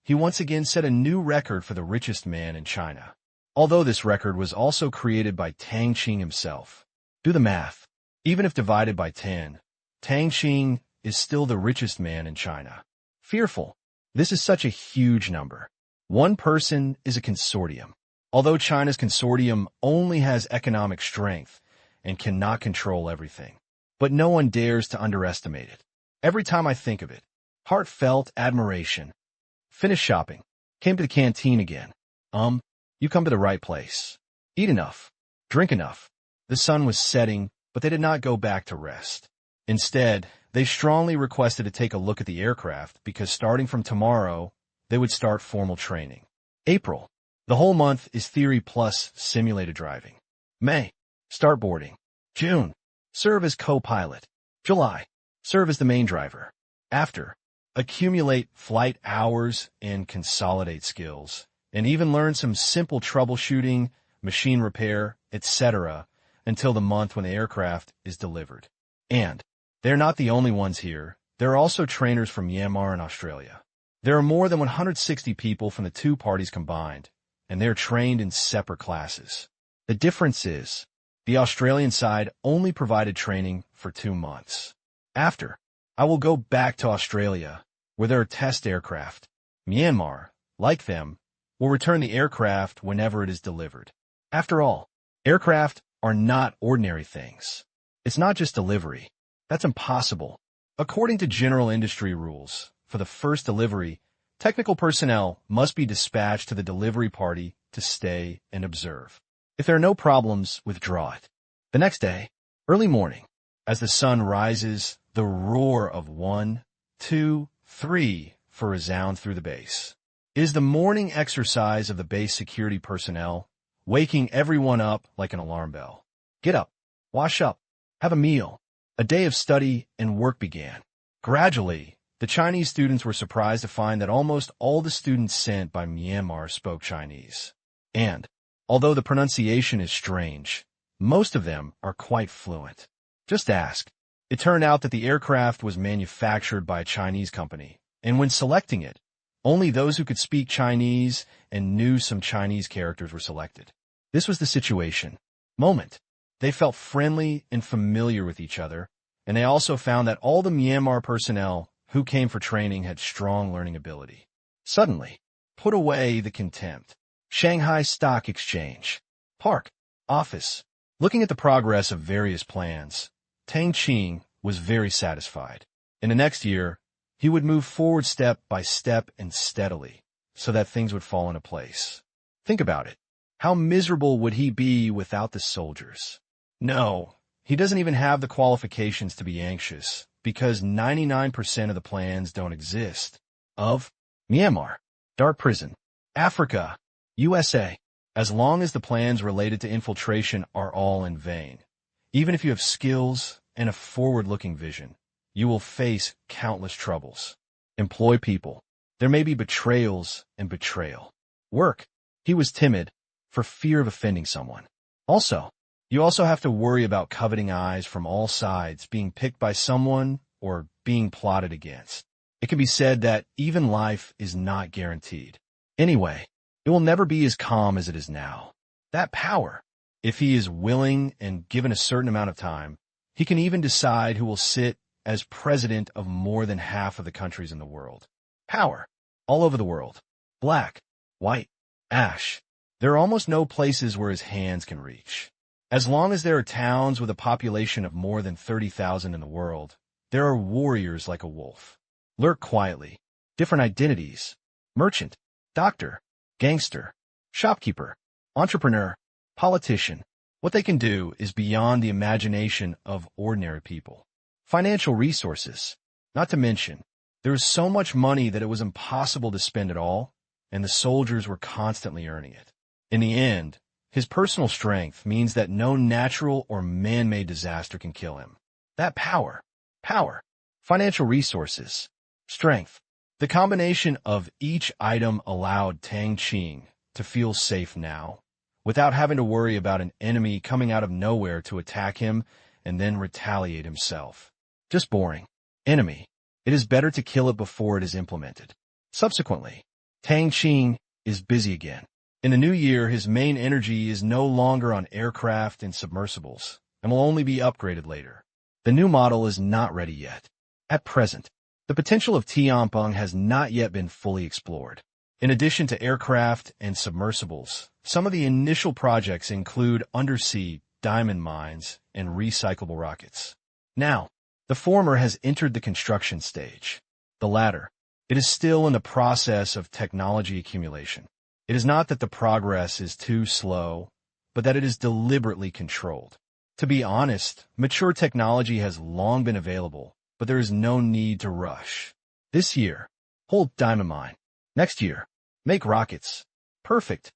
he once again set a new record for the richest man in China. Although this record was also created by Tang Qing himself. Do the math. Even if divided by 10, Tang Qing is still the richest man in China. Fearful. This is such a huge number. One person is a consortium. Although China's consortium only has economic strength and cannot control everything. But no one dares to underestimate it. Every time I think of it, heartfelt admiration. Finished shopping. Came to the canteen again. You come to the right place. Eat enough. Drink enough. The sun was setting, but they did not go back to rest. Instead, they strongly requested to take a look at the aircraft because starting from tomorrow, they would start formal training. April. The whole month is theory plus simulated driving. May. Start boarding. June. Serve as co-pilot. July. Serve as the main driver. After. Accumulate flight hours and consolidate skills, and even learn some simple troubleshooting, machine repair, etc. until the month when the aircraft is delivered. And they're not the only ones here. There are also trainers from Myanmar and Australia. There are more than 160 people from the two parties combined, and they're trained in separate classes. The difference is, the Australian side only provided training for 2 months. After, I will go back to Australia, where there are test aircraft. Myanmar, like them, will return the aircraft whenever it is delivered. After all, aircraft are not ordinary things. It's not just delivery. That's impossible. According to general industry rules, for the first delivery, technical personnel must be dispatched to the delivery party to stay and observe. If there are no problems, withdraw it. The next day, early morning, as the sun rises, the roar of 1, 2, 3 for resound through the base. It is the morning exercise of the base security personnel, waking everyone up like an alarm bell. Get up, wash up, have a meal. A day of study and work began. Gradually, the Chinese students were surprised to find that almost all the students sent by Myanmar spoke Chinese. And, although the pronunciation is strange, most of them are quite fluent. Just ask. It turned out that the aircraft was manufactured by a Chinese company, and when selecting it, only those who could speak Chinese and knew some Chinese characters were selected. This was the situation. Moment. They felt friendly and familiar with each other, and they also found that all the Myanmar personnel who came for training had strong learning ability. Suddenly, put away the contempt. Shanghai Stock Exchange. Park. Office. Looking at the progress of various plans, Tang Qing was very satisfied. In the next year, he would move forward step by step and steadily, so that things would fall into place. Think about it. How miserable would he be without the soldiers? No, he doesn't even have the qualifications to be anxious, because 99% of the plans don't exist. Of Myanmar, Dark Prison, Africa, USA. As long as the plans related to infiltration are all in vain. Even if you have skills and a forward-looking vision, you will face countless troubles. Employ people. There may be betrayals and betrayal. Work. He was timid for fear of offending someone. You also have to worry about coveting eyes from all sides being picked by someone or being plotted against. It can be said that even life is not guaranteed. Anyway, it will never be as calm as it is now. That power, if he is willing and given a certain amount of time, he can even decide who will sit as president of more than half of the countries in the world. Power, all over the world. Black, white, ash. There are almost no places where his hands can reach. As long as there are towns with a population of more than 30,000 in the world, there are warriors like a wolf. Lurk quietly. Different identities. Merchant, doctor, gangster, shopkeeper, entrepreneur, politician. What they can do is beyond the imagination of ordinary people. Financial resources. Not to mention, there was so much money that it was impossible to spend it all, and the soldiers were constantly earning it. In the end, his personal strength means that no natural or man-made disaster can kill him. That power, financial resources, strength. The combination of each item allowed Tang Qing to feel safe now, without having to worry about an enemy coming out of nowhere to attack him and then retaliate himself. Just boring. Enemy. It is better to kill it before it is implemented. Subsequently, Tang Qing is busy again. In the new year, his main energy is no longer on aircraft and submersibles, and will only be upgraded later. The new model is not ready yet. At present, the potential of Tianpeng has not yet been fully explored. In addition to aircraft and submersibles, some of the initial projects include undersea diamond mines and recyclable rockets. Now, the former has entered the construction stage. The latter, it is still in the process of technology accumulation. It is not that the progress is too slow, but that it is deliberately controlled. To be honest, mature technology has long been available, but there is no need to rush. This year, hold diamond mine. Next year, make rockets. Perfect.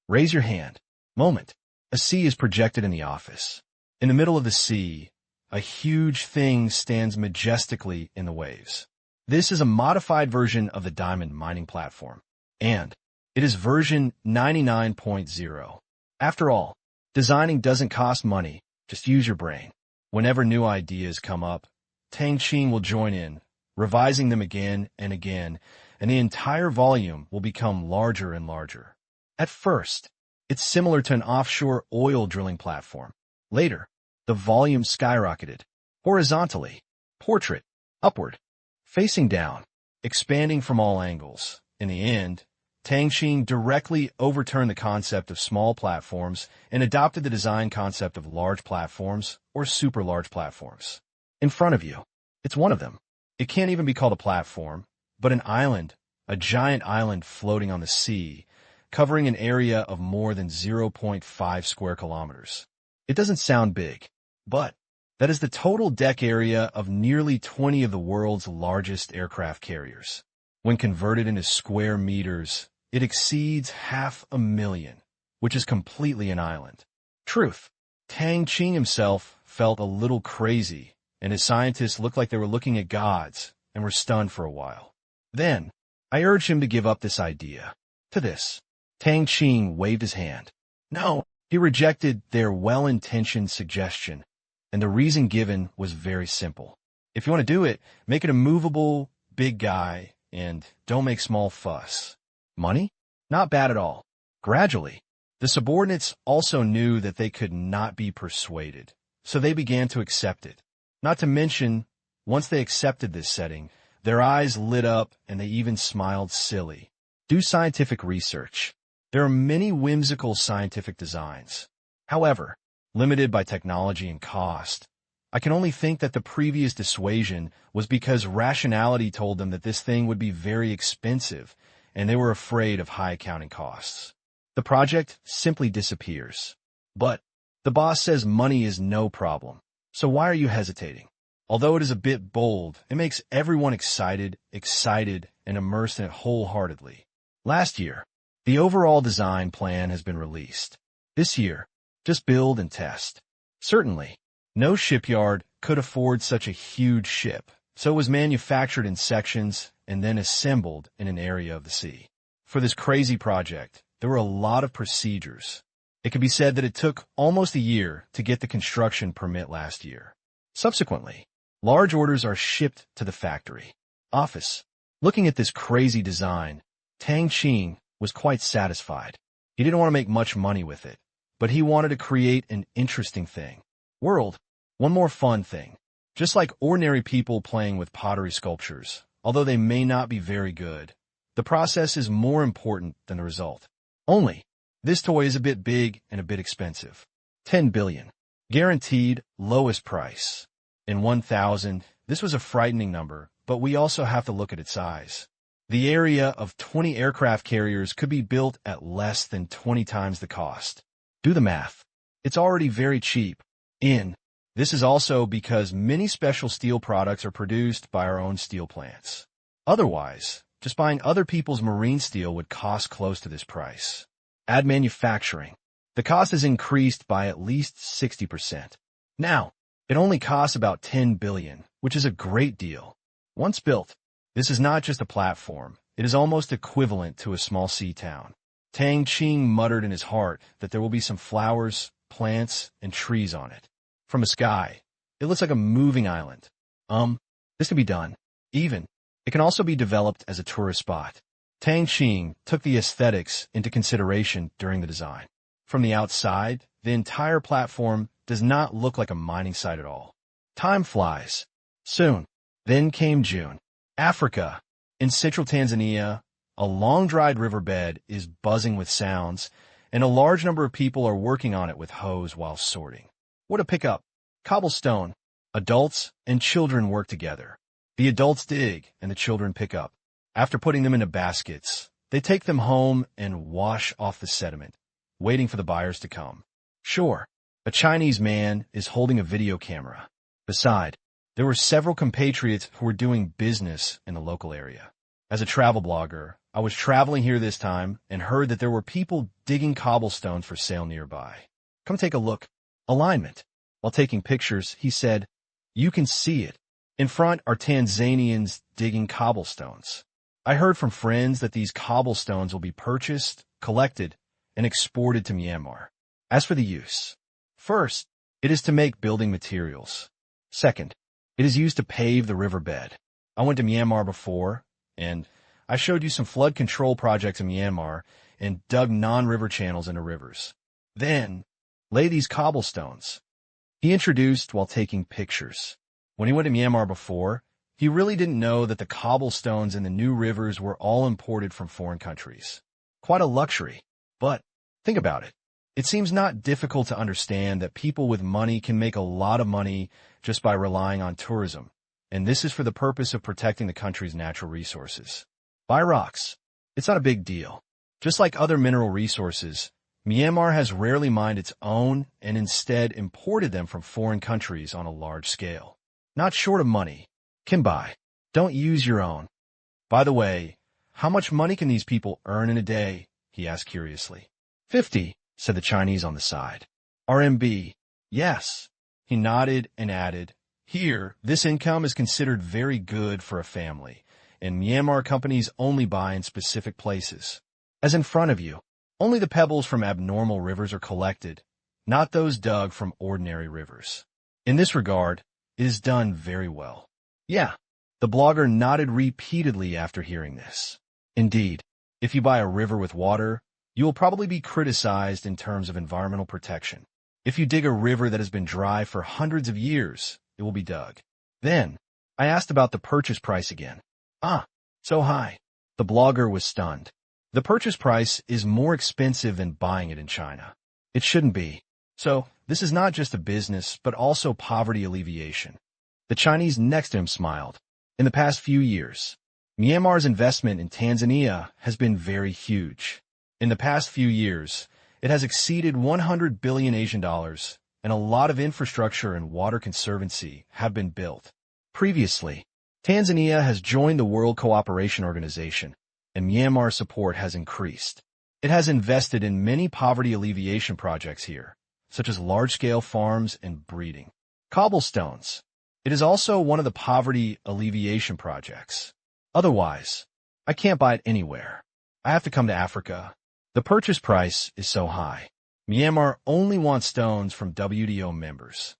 Raise your hand. Moment. A sea is projected in the office. In the middle of the sea, a huge thing stands majestically in the waves. This is a modified version of the diamond mining platform, and it is version 99.0. After all, designing doesn't cost money, just use your brain. Whenever new ideas come up, Tang Qing will join in, revising them again and again, and the entire volume will become larger and larger. At first, it's similar to an offshore oil drilling platform. Later, the volume skyrocketed, horizontally, portrait, upward, facing down, expanding from all angles. In the end, Tang Qing directly overturned the concept of small platforms and adopted the design concept of large platforms or super large platforms. In front of you, it's one of them. It can't even be called a platform, but an island, a giant island floating on the sea, covering an area of more than 0.5 square kilometers. It doesn't sound big, but that is the total deck area of nearly 20 of the world's largest aircraft carriers. When converted into square meters, it exceeds 500,000, which is completely an island. Truth, Tang Qing himself felt a little crazy, and his scientists looked like they were looking at gods and were stunned for a while. Then, I urged him to give up this idea. To this, Tang Qing waved his hand. No, he rejected their well-intentioned suggestion, and the reason given was very simple. If you want to do it, make it a movable, big guy, and don't make small fuss. Money? Not bad at all. Gradually, the subordinates also knew that they could not be persuaded, so they began to accept it. Not to mention, once they accepted this setting, their eyes lit up and they even smiled silly. Do scientific research. There are many whimsical scientific designs. However, limited by technology and cost, I can only think that the previous dissuasion was because rationality told them that this thing would be very expensive, and they were afraid of high accounting costs. The project simply disappears. But the boss says money is no problem, so why are you hesitating? Although it is a bit bold, it makes everyone excited, and immersed in it wholeheartedly. Last year, the overall design plan has been released. This year, just build and test. Certainly, no shipyard could afford such a huge ship, so it was manufactured in sections and then assembled in an area of the sea. For this crazy project, there were a lot of procedures. It can be said that it took almost a year to get the construction permit last year. Subsequently, large orders are shipped to the factory. Office. Looking at this crazy design, Tang Qing was quite satisfied. He didn't want to make much money with it, but he wanted to create an interesting thing. World. One more fun thing. Just like ordinary people playing with pottery sculptures, although they may not be very good, the process is more important than the result. Only, this toy is a bit big and a bit expensive. 10 billion. Guaranteed lowest price. In 1,000, this was a frightening number, but we also have to look at its size. The area of 20 aircraft carriers could be built at less than 20 times the cost. Do the math. It's already very cheap. This is also because many special steel products are produced by our own steel plants. Otherwise, just buying other people's marine steel would cost close to this price. Add manufacturing. The cost has increased by at least 60%. Now, it only costs about 10 billion, which is a great deal. Once built, this is not just a platform. It is almost equivalent to a small sea town. Tang Qing muttered in his heart that there will be some flowers, plants, and trees on it. From the sky, it looks like a moving island. This can be done. It can also be developed as a tourist spot. Tang Qing took the aesthetics into consideration during the design. From the outside, the entire platform does not look like a mining site at all. Time flies. Soon. Then came June. Africa. In central Tanzania, a long-dried riverbed is buzzing with sounds, and a large number of people are working on it with hoes while sorting. What a pickup. Cobblestone. Adults and children work together. The adults dig, and the children pick up. After putting them into baskets, they take them home and wash off the sediment, waiting for the buyers to come. Sure, a A Chinese man is holding a video camera. Beside, there were several compatriots who were doing business in the local area. As a travel blogger, I was traveling here this time and heard that there were people digging cobblestones for sale nearby. Come take a look. Alignment. While taking pictures, he said, "You can see it. In front are Tanzanians digging cobblestones. I heard from friends that these cobblestones will be purchased, collected, and exported to Myanmar. As for the use, first, it is to make building materials. Second, it is used to pave the riverbed. I went to Myanmar before, and I showed you some flood control projects in Myanmar and dug non-river channels into rivers. Then, lay these cobblestones." He introduced while taking pictures. When he went to Myanmar before, he really didn't know that the cobblestones in the new rivers were all imported from foreign countries. Quite a luxury. But think about it. It seems not difficult to understand that people with money can make a lot of money just by relying on tourism, and this is for the purpose of protecting the country's natural resources. Buy rocks. It's not a big deal. Just like other mineral resources, Myanmar has rarely mined its own and instead imported them from foreign countries on a large scale. Not short of money. Can buy. Don't use your own. By the way, how much money can these people earn in a day? He asked curiously. 50, said the Chinese on the side. RMB. Yes. He nodded and added, "Here, this income is considered very good for a family, and Myanmar companies only buy in specific places. As in front of you, only the pebbles from abnormal rivers are collected, not those dug from ordinary rivers. In this regard, it is done very well." Yeah, the blogger nodded repeatedly after hearing this. Indeed, if you buy a river with water, you will probably be criticized in terms of environmental protection. If you dig a river that has been dry for hundreds of years, it will be dug. Then, I asked about the purchase price again. Ah, so high. The blogger was stunned. The purchase price is more expensive than buying it in China. It shouldn't be. So, this is not just a business, but also poverty alleviation. The Chinese next to him smiled. In the past few years, Myanmar's investment in Tanzania has been very huge. In the past few years, it has exceeded 100 billion Asian dollars, and a lot of infrastructure and water conservancy have been built. Previously, Tanzania has joined the World Cooperation Organization, and Myanmar's support has increased. It has invested in many poverty alleviation projects here, such as large-scale farms and breeding. Cobblestones. It is also one of the poverty alleviation projects. Otherwise, I can't buy it anywhere. I have to come to Africa. The purchase price is so high. Myanmar only wants stones from WTO members.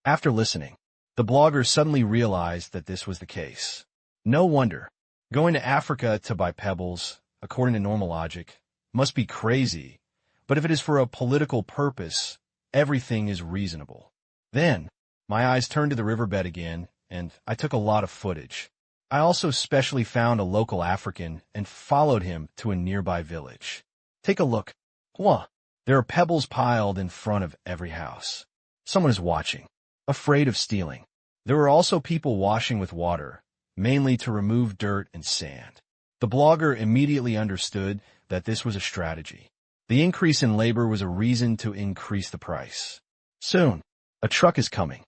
After listening, the blogger suddenly realized that this was the case. No wonder. Going to Africa to buy pebbles, according to normal logic, must be crazy, but if it is for a political purpose, everything is reasonable. Then, my eyes turned to the riverbed again, and I took a lot of footage. I also specially found a local African and followed him to a nearby village. Take a look. Whoa, there are pebbles piled in front of every house. Someone is watching, afraid of stealing. There were also people washing with water, mainly to remove dirt and sand. The blogger immediately understood that this was a strategy. The increase in labor was a reason to increase the price. Soon, a truck is coming.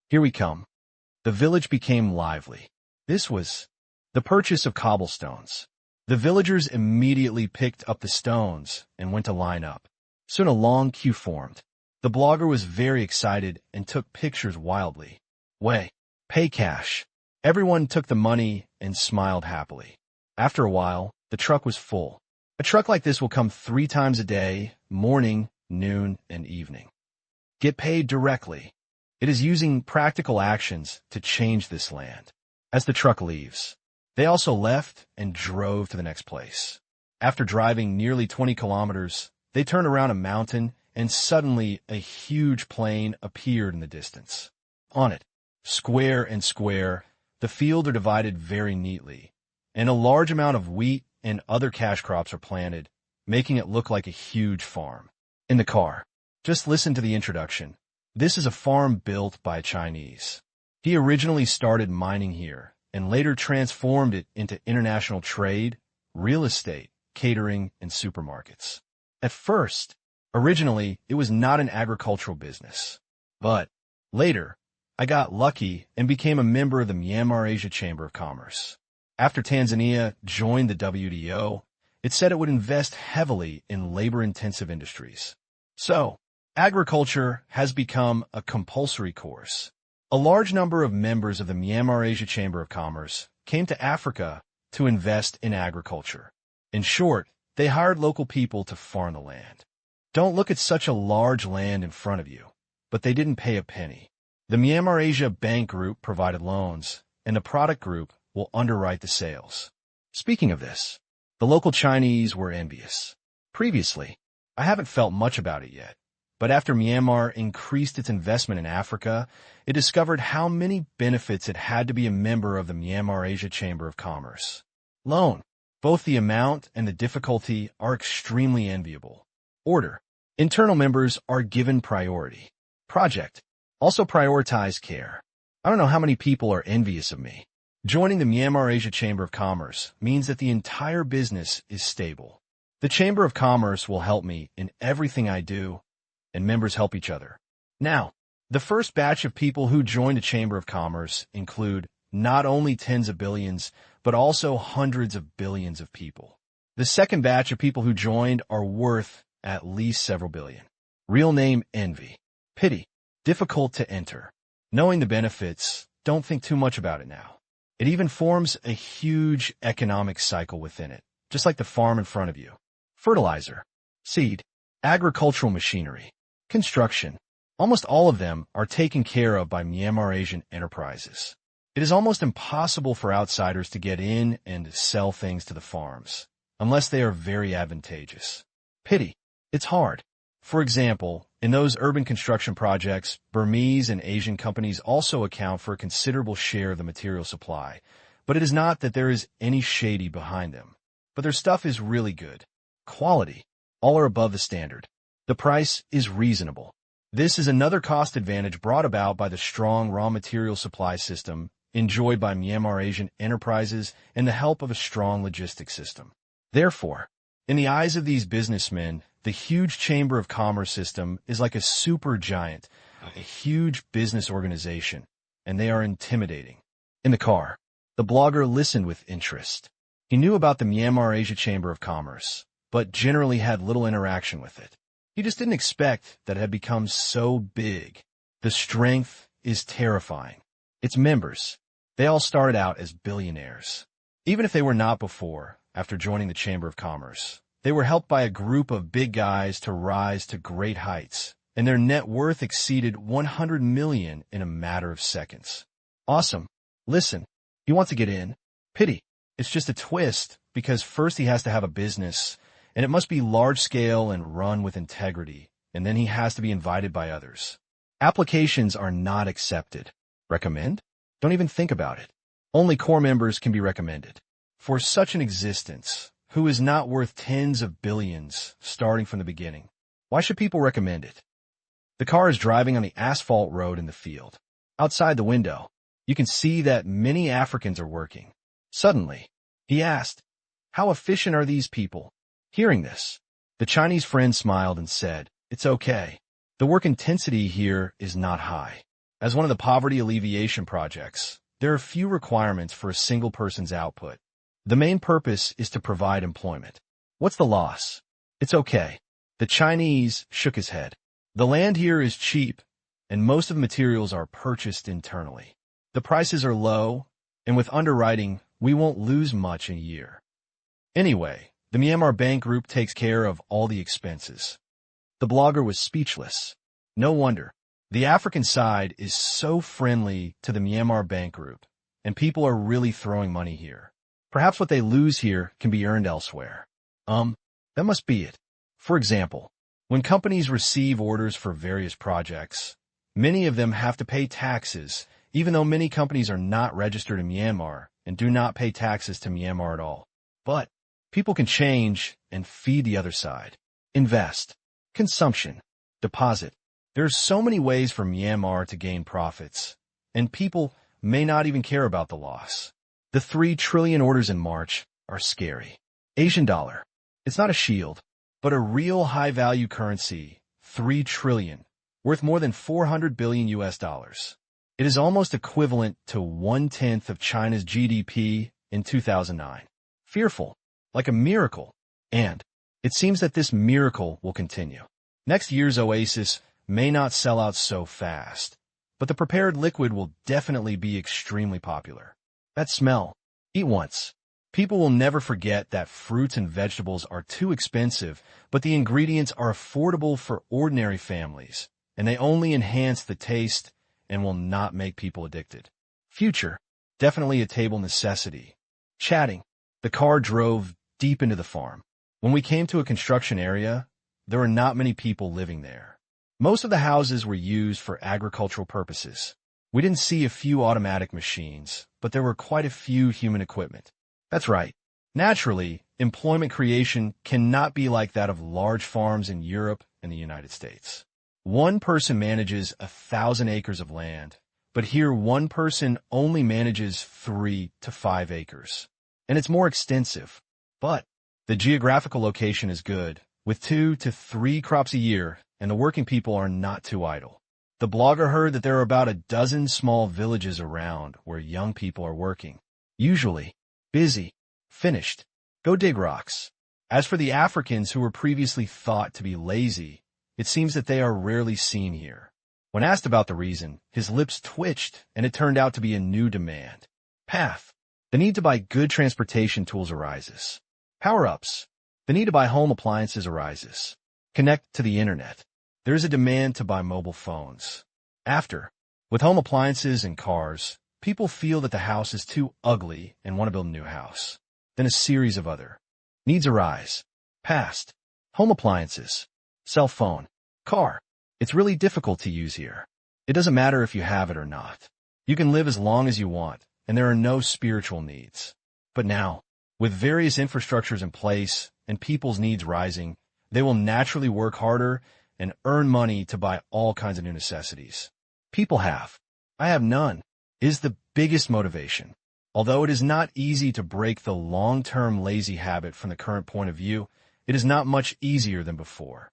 Here we come. The village became lively. This was the purchase of cobblestones. The villagers immediately picked up the stones and went to line up. Soon a long queue formed. The blogger was very excited and took pictures wildly. Pay cash. Everyone took the money and smiled happily. After a while, the truck was full. A truck like this will come 3 times a day, morning, noon, and evening. Get paid directly. It is using practical actions to change this land. As the truck leaves, they also left and drove to the next place. After driving nearly 20 kilometers, they turned around a mountain and suddenly a huge plain appeared in the distance. On it, square and square, the fields are divided very neatly, and a large amount of wheat and other cash crops are planted, making it look like a huge farm. In the car, just listen to the introduction. This is a farm built by a Chinese. He originally started mining here and later transformed it into international trade, real estate, catering, and supermarkets. At first, Originally, it was not an agricultural business. But later, I got lucky and became a member of the Myanmar Asia Chamber of Commerce. After Tanzania joined the WTO, it said it would invest heavily in labor-intensive industries. So, agriculture has become a compulsory course. A large number of members of the Myanmar Asia Chamber of Commerce came to Africa to invest in agriculture. In short, they hired local people to farm the land. Don't look at such a large land in front of you, but they didn't pay a penny. The Myanmar Asia Bank Group provided loans, and the product group will underwrite the sales. Speaking of this, the local Chinese were envious. Previously, I haven't felt much about it yet, but after Myanmar increased its investment in Africa, it discovered how many benefits it had to be a member of the Myanmar Asia Chamber of Commerce. Loan. Both the amount and the difficulty are extremely enviable. Order. Internal members are given priority. Project. Also prioritize care. I don't know how many people are envious of me. Joining the Myanmar Asia Chamber of Commerce means that the entire business is stable. The Chamber of Commerce will help me in everything I do, and members help each other. Now, the first batch of people who joined the Chamber of Commerce include not only tens of billions, but also hundreds of billions of people. The second batch of people who joined are worth at least several billion. Real name envy. Pity. Difficult to enter. Knowing the benefits, don't think too much about it now. It even forms a huge economic cycle within it, just like the farm in front of you. Fertilizer. Seed. Agricultural machinery. Construction. Almost all of them are taken care of by Myanmar Asian enterprises. It is almost impossible for outsiders to get in and sell things to the farms, unless they are very advantageous. Pity. It's hard. For example, in those urban construction projects, Burmese and Asian companies also account for a considerable share of the material supply, but it is not that there is any shady behind them. But their stuff is really good. Quality. All are above the standard. The price is reasonable. This is another cost advantage brought about by the strong raw material supply system enjoyed by Myanmar Asian enterprises and the help of a strong logistics system. Therefore, in the eyes of these businessmen, the huge Chamber of Commerce system is like a super giant, a huge business organization, and they are intimidating. In the car, the blogger listened with interest. He knew about the Myanmar Asia Chamber of Commerce, but generally had little interaction with it. He just didn't expect that it had become so big. The strength is terrifying. Its members, they all started out as billionaires. Even if they were not before, after joining the Chamber of Commerce, they were helped by a group of big guys to rise to great heights, and their net worth exceeded 100 million in a matter of seconds. Awesome. Listen, he wants to get in. Pity. It's just a twist, because first he has to have a business, and it must be large-scale and run with integrity, and then he has to be invited by others. Applications are not accepted. Recommend? Don't even think about it. Only core members can be recommended. For such an existence, who is not worth tens of billions starting from the beginning, why should people recommend it? The car is driving on the asphalt road in the field. Outside the window, you can see that many Africans are working. Suddenly, he asked, "How efficient are these people?" Hearing this, the Chinese friend smiled and said, "It's okay. The work intensity here is not high. As one of the poverty alleviation projects, there are few requirements for a single person's output. The main purpose is to provide employment. What's the loss? It's okay." The Chinese shook his head. The land here is cheap, and most of the materials are purchased internally. The prices are low, and with underwriting, we won't lose much in a year. Anyway, the Myanmar Bank Group takes care of all the expenses. The blogger was speechless. No wonder. The African side is so friendly to the Myanmar Bank Group, and people are really throwing money here. Perhaps what they lose here can be earned elsewhere. That must be it. For example, when companies receive orders for various projects, many of them have to pay taxes, even though many companies are not registered in Myanmar and do not pay taxes to Myanmar at all. But people can change and feed the other side. Invest. Consumption. Deposit. There are so many ways for Myanmar to gain profits, and people may not even care about the loss. The 3 trillion orders in March are scary. Asian dollar. It's not a shield. but a real high-value currency, 3 trillion, worth more than 400 billion US dollars. It is almost equivalent to 1/10 of China's GDP in 2009. Fearful, like a miracle, and it seems that this miracle will continue. Next year's oasis may not sell out so fast, but the prepared liquid will definitely be extremely popular. That smell. Eat once. People will never forget that fruits and vegetables are too expensive, but the ingredients are affordable for ordinary families, and they only enhance the taste and will not make people addicted. Future. Definitely a table necessity. Chatting. The car drove deep into the farm. When we came to a construction area, there were not many people living there. Most of the houses were used for agricultural purposes. We didn't see a few automatic machines, but there were quite a few human equipment. That's right. Naturally, employment creation cannot be like that of large farms in Europe and the United States. One person manages 1,000 acres of land, but here one person only manages 3 to 5 acres. And it's more extensive. But the geographical location is good, with 2 to 3 crops a year, and the working people are not too idle. The blogger heard that there are about a dozen small villages around where young people are working. Usually, busy, finished, go dig rocks. As for the Africans who were previously thought to be lazy, it seems that they are rarely seen here. When asked about the reason, his lips twitched, and it turned out to be a new demand. Path. The need to buy good transportation tools arises. Power-ups. The need to buy home appliances arises. Connect to the internet. There is a demand to buy mobile phones. After. With home appliances and cars, people feel that the house is too ugly and want to build a new house. Then a series of other needs arise. Past. Home appliances. Cell phone. Car. It's really difficult to use here. It doesn't matter if you have it or not. You can live as long as you want, and there are no spiritual needs. But now, with various infrastructures in place and people's needs rising, they will naturally work harder and earn money to buy all kinds of new necessities. People have. I have none. Is the biggest motivation. Although it is not easy to break the long-term lazy habit from the current point of view, it is not much easier than before.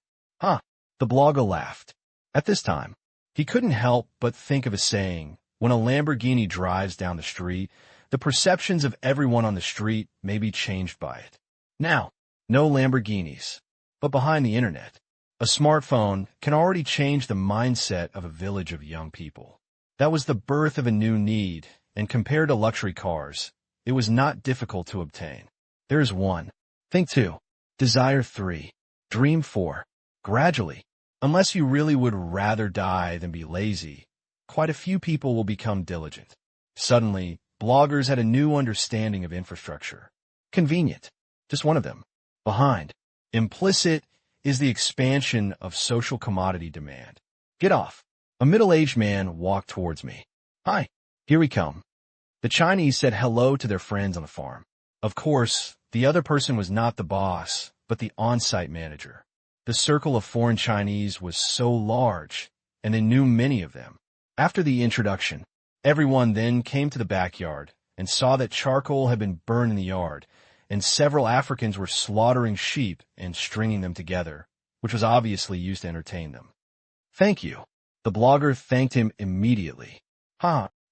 The blogger laughed. At this time, he couldn't help but think of a saying, when a Lamborghini drives down the street, the perceptions of everyone on the street may be changed by it. Now, no Lamborghinis, but behind the internet, a smartphone can already change the mindset of a village of young people. That was the birth of a new need, and compared to luxury cars, it was not difficult to obtain. There is 1. Think 2. Desire 3. Dream 4. Gradually, unless you really would rather die than be lazy, quite a few people will become diligent. Suddenly, bloggers had a new understanding of infrastructure. Convenient. Just one of them. Behind. Implicit is the expansion of social commodity demand. Get off. A middle-aged man walked towards me. Hi. Here we come. The Chinese said hello to their friends on the farm. Of course, the other person was not the boss, but the on-site manager. The circle of foreign Chinese was so large, and they knew many of them. After the introduction, everyone then came to the backyard and saw that charcoal had been burned in the yard, and several Africans were slaughtering sheep and stringing them together, which was obviously used to entertain them. Thank you. The blogger thanked him immediately.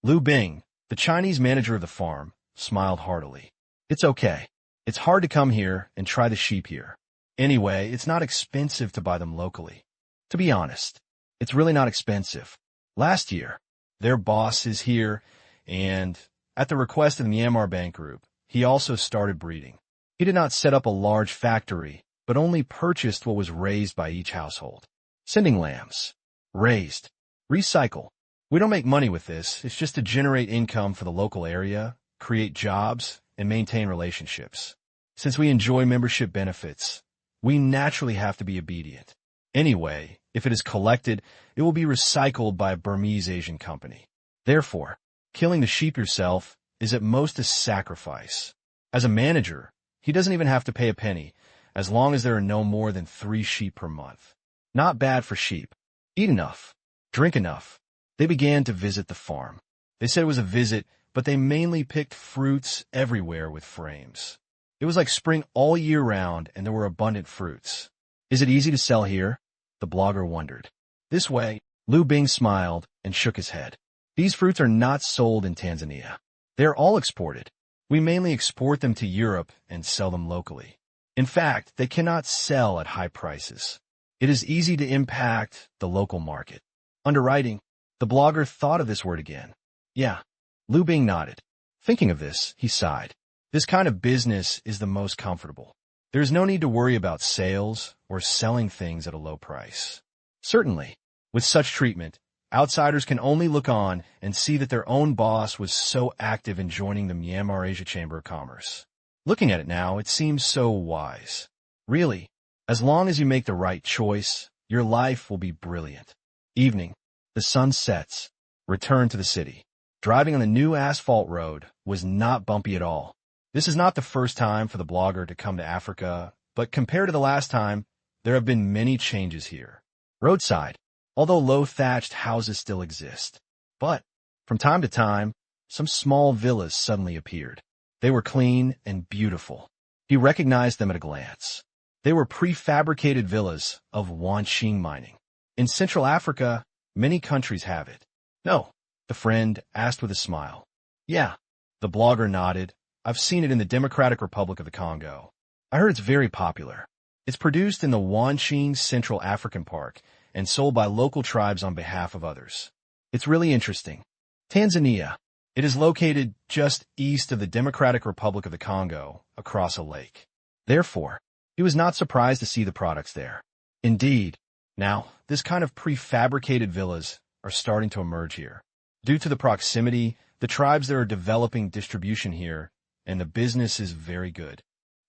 Lu Bing, the Chinese manager of the farm, smiled heartily. It's okay. It's hard to come here and try the sheep here. Anyway, it's not expensive to buy them locally. To be honest, it's really not expensive. Last year, their boss is here, and at the request of the Myanmar Bank Group, he also started breeding. He did not set up a large factory, but only purchased what was raised by each household. Sending lambs. Raised. Recycle. We don't make money with this. It's just to generate income for the local area, create jobs, and maintain relationships. Since we enjoy membership benefits, we naturally have to be obedient. Anyway, if it is collected, it will be recycled by a Burmese Asian company. Therefore, killing the sheep yourself is at most a sacrifice. As a manager, he doesn't even have to pay a penny, as long as there are no more than 3 sheep per month. Not bad for sheep. Eat enough. Drink enough. They began to visit the farm. They said it was a visit, but they mainly picked fruits everywhere with frames. It was like spring all year round, and there were abundant fruits. Is it easy to sell here? The blogger wondered. This way, Lu Bing smiled and shook his head. These fruits are not sold in Tanzania. They are all exported. We mainly export them to Europe and sell them locally. In fact, they cannot sell at high prices. It is easy to impact the local market. Underwriting. The blogger thought of this word again. Yeah. Lu Bing nodded. Thinking of this, he sighed. This kind of business is the most comfortable. There is no need to worry about sales or selling things at a low price. Certainly, with such treatment, outsiders can only look on and see that their own boss was so active in joining the Myanmar Asia Chamber of Commerce. Looking at it now, it seems so wise. Really, as long as you make the right choice, your life will be brilliant. Evening. The sun sets. Return to the city. Driving on the new asphalt road was not bumpy at all. This is not the first time for the blogger to come to Africa, but compared to the last time, there have been many changes here. Roadside, although low-thatched houses still exist. But, from time to time, some small villas suddenly appeared. They were clean and beautiful. He recognized them at a glance. They were prefabricated villas of Qing mining. In Central Africa, many countries have it. No, the friend asked with a smile. Yeah, the blogger nodded. I've seen it in the Democratic Republic of the Congo. I heard it's very popular. It's produced in the Qing Central African Park and sold by local tribes on behalf of others. It's really interesting. Tanzania. It is located just east of the Democratic Republic of the Congo, across a lake. Therefore, he was not surprised to see the products there. Indeed, now, this kind of prefabricated villas are starting to emerge here. Due to the proximity, the tribes there are developing distribution here, and the business is very good.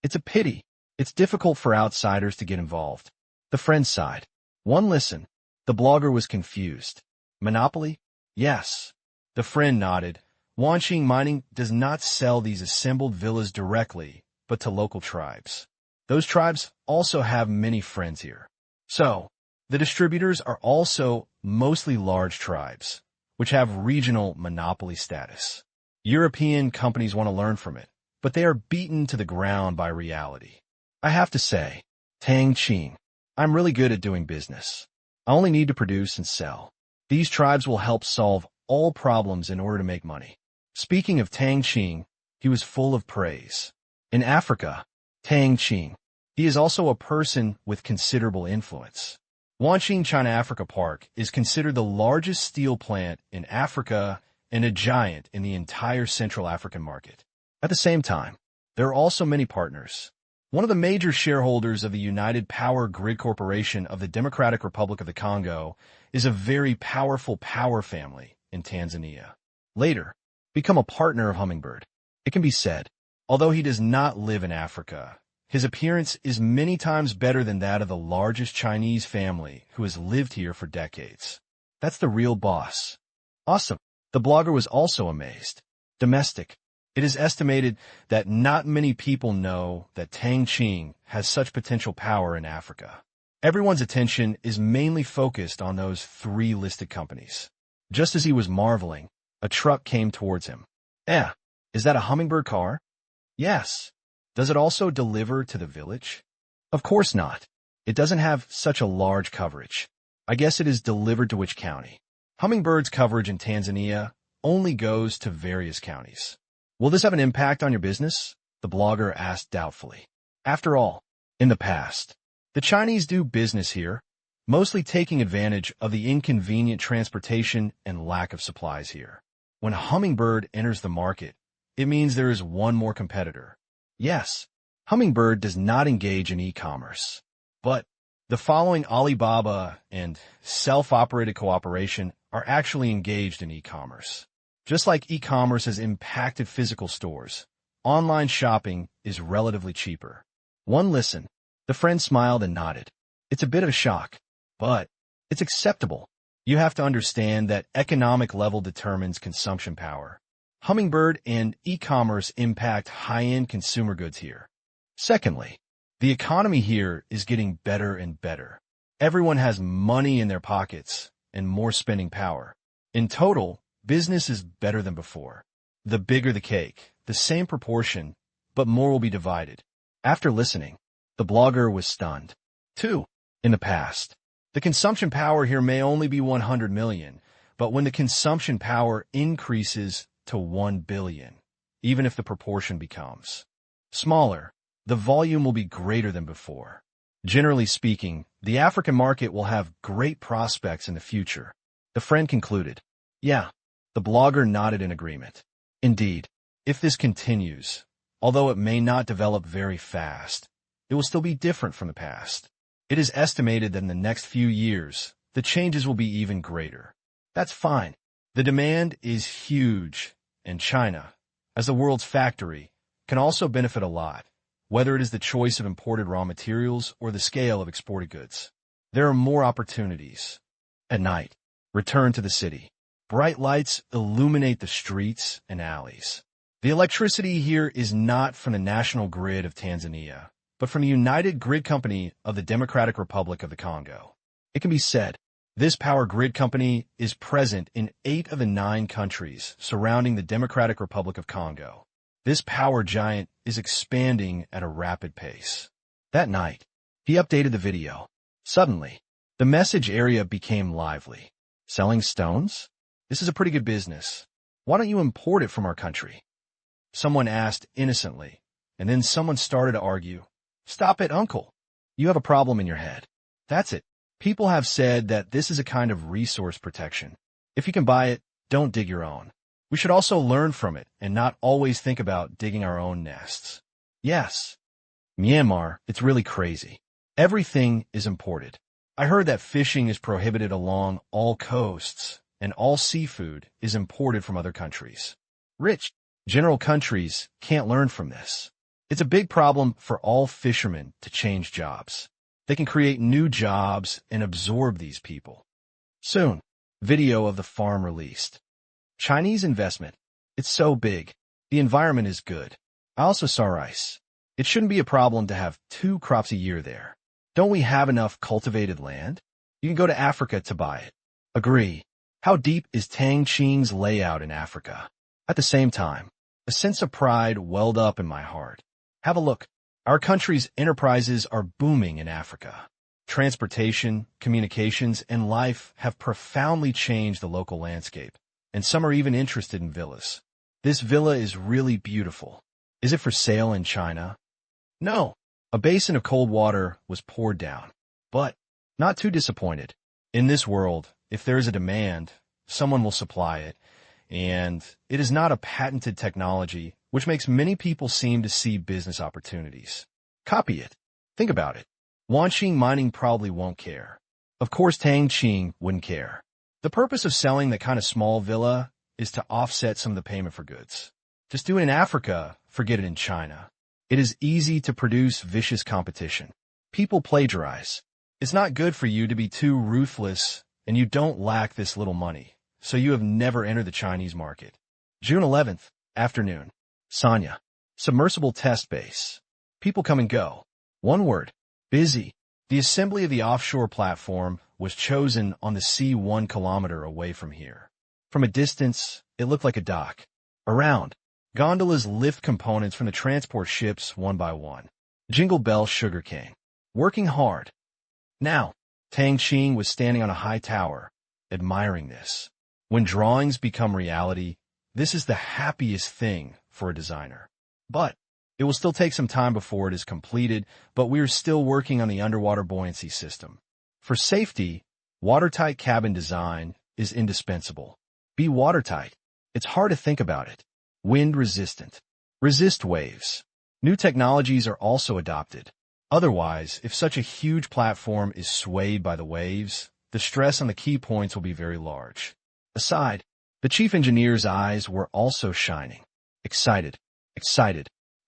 It's a pity. It's difficult for outsiders to get involved. The friend sighed. One listen. The blogger was confused. Monopoly? Yes. The friend nodded. Qing Mining does not sell these assembled villas directly, but to local tribes. Those tribes also have many friends here. So, the distributors are also mostly large tribes, which have regional monopoly status. European companies want to learn from it, but they are beaten to the ground by reality. I have to say, Tang Qing, I'm really good at doing business. I only need to produce and sell. These tribes will help solve all problems in order to make money. Speaking of Tang Qing, he was full of praise. In Africa, Tang Qing, he is also a person with considerable influence. Qing China Africa Park is considered the largest steel plant in Africa and a giant in the entire Central African market. At the same time, there are also many partners. One of the major shareholders of the United Power Grid Corporation of the Democratic Republic of the Congo is a very powerful power family in Tanzania. Later, become a partner of Hummingbird. It can be said, although he does not live in Africa, his appearance is many times better than that of the largest Chinese family who has lived here for decades. That's the real boss. Awesome. The blogger was also amazed. Domestic. It is estimated that not many people know that Tang Qing has such potential power in Africa. Everyone's attention is mainly focused on those 3 listed companies. Just as he was marveling, a truck came towards him. Is that a Hummingbird car? Yes. Does it also deliver to the village? Of course not. It doesn't have such a large coverage. I guess it is delivered to which county? Hummingbird's coverage in Tanzania only goes to various counties. Will this have an impact on your business? The blogger asked doubtfully. After all, in the past, the Chinese do business here, mostly taking advantage of the inconvenient transportation and lack of supplies here. When Hummingbird enters the market, it means there is one more competitor. Yes, Hummingbird does not engage in e-commerce, but the following Alibaba and self-operated cooperation are actually engaged in e-commerce. Just like e-commerce has impacted physical stores, online shopping is relatively cheaper. One listen. The friend smiled and nodded. It's a bit of a shock, but it's acceptable. You have to understand that economic level determines consumption power. Hummingbird and e-commerce impact high-end consumer goods here. Secondly, the economy here is getting better and better. Everyone has money in their pockets and more spending power. In total, business is better than before. The bigger the cake, the same proportion, but more will be divided. After listening, the blogger was stunned. 2. In the past, the consumption power here may only be 100 million, but when the consumption power increases to 1 billion, even if the proportion becomes smaller, the volume will be greater than before. Generally speaking, the African market will have great prospects in the future, the friend concluded. Yeah, the blogger nodded in agreement. Indeed, if this continues, although it may not develop very fast, it will still be different from the past. It is estimated that in the next few years, the changes will be even greater. That's fine. The demand is huge, and China, as the world's factory, can also benefit a lot, whether it is the choice of imported raw materials or the scale of exported goods. There are more opportunities. At night, return to the city. Bright lights illuminate the streets and alleys. The electricity here is not from the national grid of Tanzania, but from the United Grid Company of the Democratic Republic of the Congo. It can be said, this power grid company is present in 8 of the 9 countries surrounding the Democratic Republic of Congo. This power giant is expanding at a rapid pace. That night, he updated the video. Suddenly, the message area became lively. Selling stones? This is a pretty good business. Why don't you import it from our country? Someone asked innocently, and then someone started to argue. Stop it, uncle. You have a problem in your head. That's it. People have said that this is a kind of resource protection. If you can buy it, don't dig your own. We should also learn from it and not always think about digging our own nests. Yes. Myanmar, it's really crazy. Everything is imported. I heard that fishing is prohibited along all coasts, and all seafood is imported from other countries. Rich, general countries can't learn from this. It's a big problem for all fishermen to change jobs. They can create new jobs and absorb these people. Soon, video of the farm released. Chinese investment. It's so big. The environment is good. I also saw rice. It shouldn't be a problem to have 2 crops a year there. Don't we have enough cultivated land? You can go to Africa to buy it. Agree. How deep is Tang Qing's layout in Africa? At the same time, a sense of pride welled up in my heart. Have a look. Our country's enterprises are booming in Africa. Transportation, communications, and life have profoundly changed the local landscape, and some are even interested in villas. This villa is really beautiful. Is it for sale in China? No. A basin of cold water was poured down, but not too disappointed. In this world, if there is a demand, someone will supply it, and it is not a patented technology, which makes many people seem to see business opportunities. Copy it. Think about it. Wanqing Mining probably won't care. Of course, Tang Qing wouldn't care. The purpose of selling that kind of small villa is to offset some of the payment for goods. Just do it in Africa, forget it in China. It is easy to produce vicious competition. People plagiarize. It's not good for you to be too ruthless, and you don't lack this little money, so you have never entered the Chinese market. June 11th, afternoon. Sanya. Submersible test base. People come and go. One word. Busy. The assembly of the offshore platform was chosen on the sea 1 kilometer away from here. From a distance, it looked like a dock. Around, gondolas lift components from the transport ships one by one. Jingle Bell sugarcane. Working hard. Now, Tang Qing was standing on a high tower, admiring this. When drawings become reality, this is the happiest thing for a designer. But it will still take some time before it is completed, but we are still working on the underwater buoyancy system. For safety, watertight cabin design is indispensable. Be watertight. It's hard to think about it. Wind resistant. Resist waves. New technologies are also adopted. Otherwise, if such a huge platform is swayed by the waves, the stress on the key points will be very large. Aside, the chief engineer's eyes were also shining. Excited.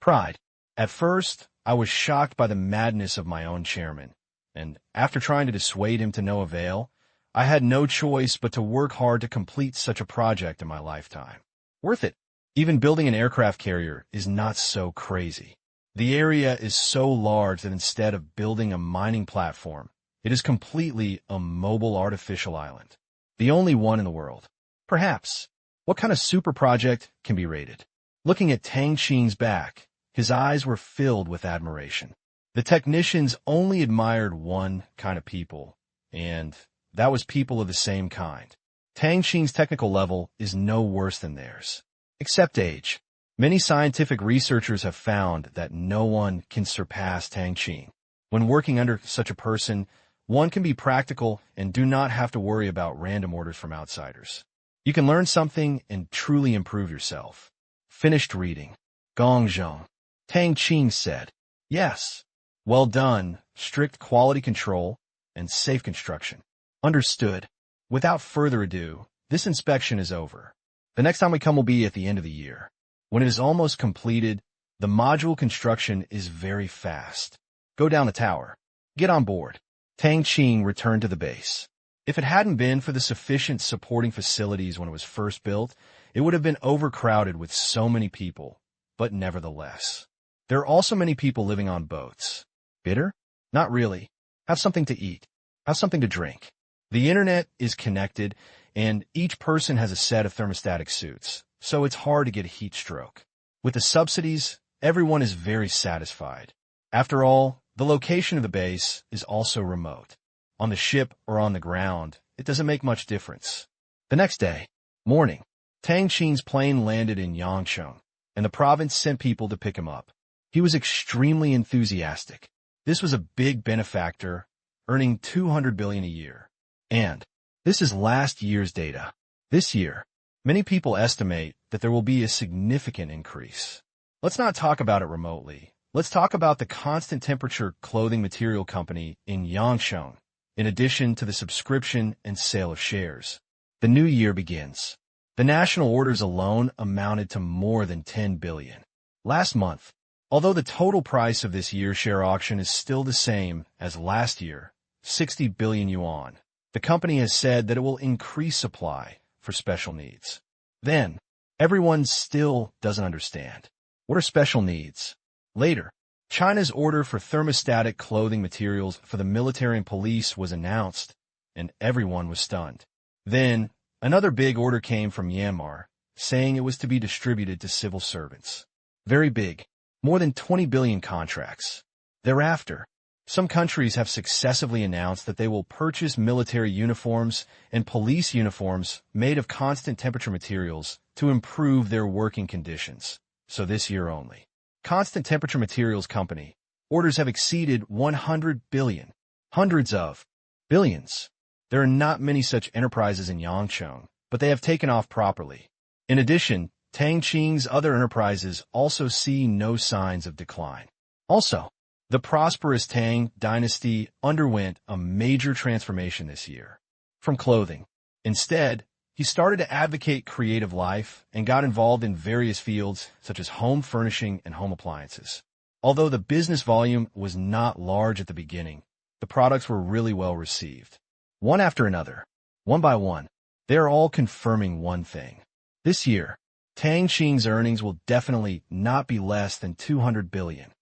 Pride. At first, I was shocked by the madness of my own chairman, and after trying to dissuade him to no avail, I had no choice but to work hard to complete such a project in my lifetime. Worth it. Even building an aircraft carrier is not so crazy. The area is so large that instead of building a mining platform, it is completely a mobile artificial island. The only one in the world. Perhaps. What kind of super project can be rated? Looking at Tang Qing's back, his eyes were filled with admiration. The technicians only admired one kind of people, and that was people of the same kind. Tang Qing's technical level is no worse than theirs. Except age. Many scientific researchers have found that no one can surpass Tang Qing. When working under such a person, one can be practical and do not have to worry about random orders from outsiders. You can learn something and truly improve yourself. Finished reading. Gongzhong. Tang Qing said, "Yes. Well done, strict quality control, and safe construction." Understood. Without further ado, this inspection is over. The next time we come will be at the end of the year. When it is almost completed, the module construction is very fast. Go down the tower. Get on board. Tang Qing returned to the base. If it hadn't been for the sufficient supporting facilities when it was first built, it would have been overcrowded with so many people. But nevertheless, there are also many people living on boats. Bitter? Not really. Have something to eat. Have something to drink. The internet is connected, and each person has a set of thermostatic suits, so it's hard to get a heat stroke. With the subsidies, everyone is very satisfied. After all, the location of the base is also remote. On the ship or on the ground, it doesn't make much difference. The next day, morning, Tang Qing's plane landed in Yangcheng, and the province sent people to pick him up. He was extremely enthusiastic. This was a big benefactor, earning 200 billion a year. And this is last year's data. This year, many people estimate that there will be a significant increase. Let's not talk about it remotely. Let's talk about the constant temperature clothing material company in Yangcheng, in addition to the subscription and sale of shares. The new year begins. The national orders alone amounted to more than 10 billion. Last month, although the total price of this year's share auction is still the same as last year, 60 billion yuan, the company has said that it will increase supply for special needs. Then, everyone still doesn't understand. What are special needs? Later, China's order for thermostatic clothing materials for the military and police was announced, and everyone was stunned. Then, another big order came from Myanmar, saying it was to be distributed to civil servants. Very big, more than 20 billion contracts. Thereafter, some countries have successively announced that they will purchase military uniforms and police uniforms made of constant temperature materials to improve their working conditions. So this year only, Constant Temperature Materials Company orders have exceeded 100 billion. Hundreds of billions. There are not many such enterprises in Yangcheng, but they have taken off properly. In addition, Tang Qing's other enterprises also see no signs of decline. Also, the prosperous Tang dynasty underwent a major transformation this year. From clothing. Instead, he started to advocate creative life and got involved in various fields such as home furnishing and home appliances. Although the business volume was not large at the beginning, the products were really well received. One after another, one by one, they are all confirming one thing. This year, Tang Qing's earnings will definitely not be less than 200 billion.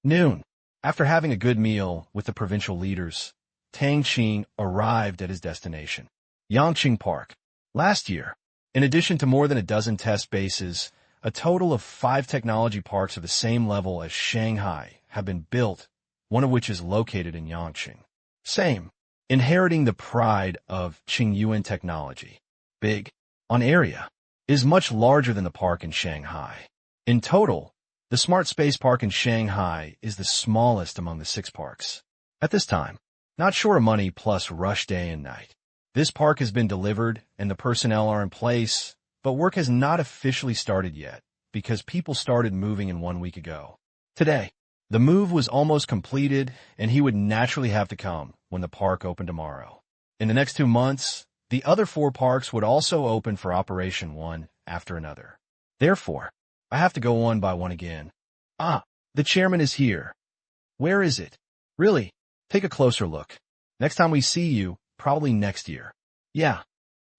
Noon. After having a good meal with the provincial leaders, Tang Qing arrived at his destination, Yangqing Park. Last year, in addition to more than a dozen test bases, a total of 5 technology parks of the same level as Shanghai have been built, one of which is located in Yangqing. Same, inheriting the pride of Qingyuan technology. Big, on area, is much larger than the park in Shanghai. In total, the Smart Space Park in Shanghai is the smallest among the 6 parks. At this time, not short of money plus rush day and night. This park has been delivered and the personnel are in place, but work has not officially started yet because people started moving in 1 week ago. Today, the move was almost completed and he would naturally have to come when the park opened tomorrow. In the next 2 months, the other 4 parks would also open for operation one after another. Therefore, I have to go one by one again. Ah, the chairman is here. Where is it? Really? Take a closer look. Next time we see you, probably next year. Yeah.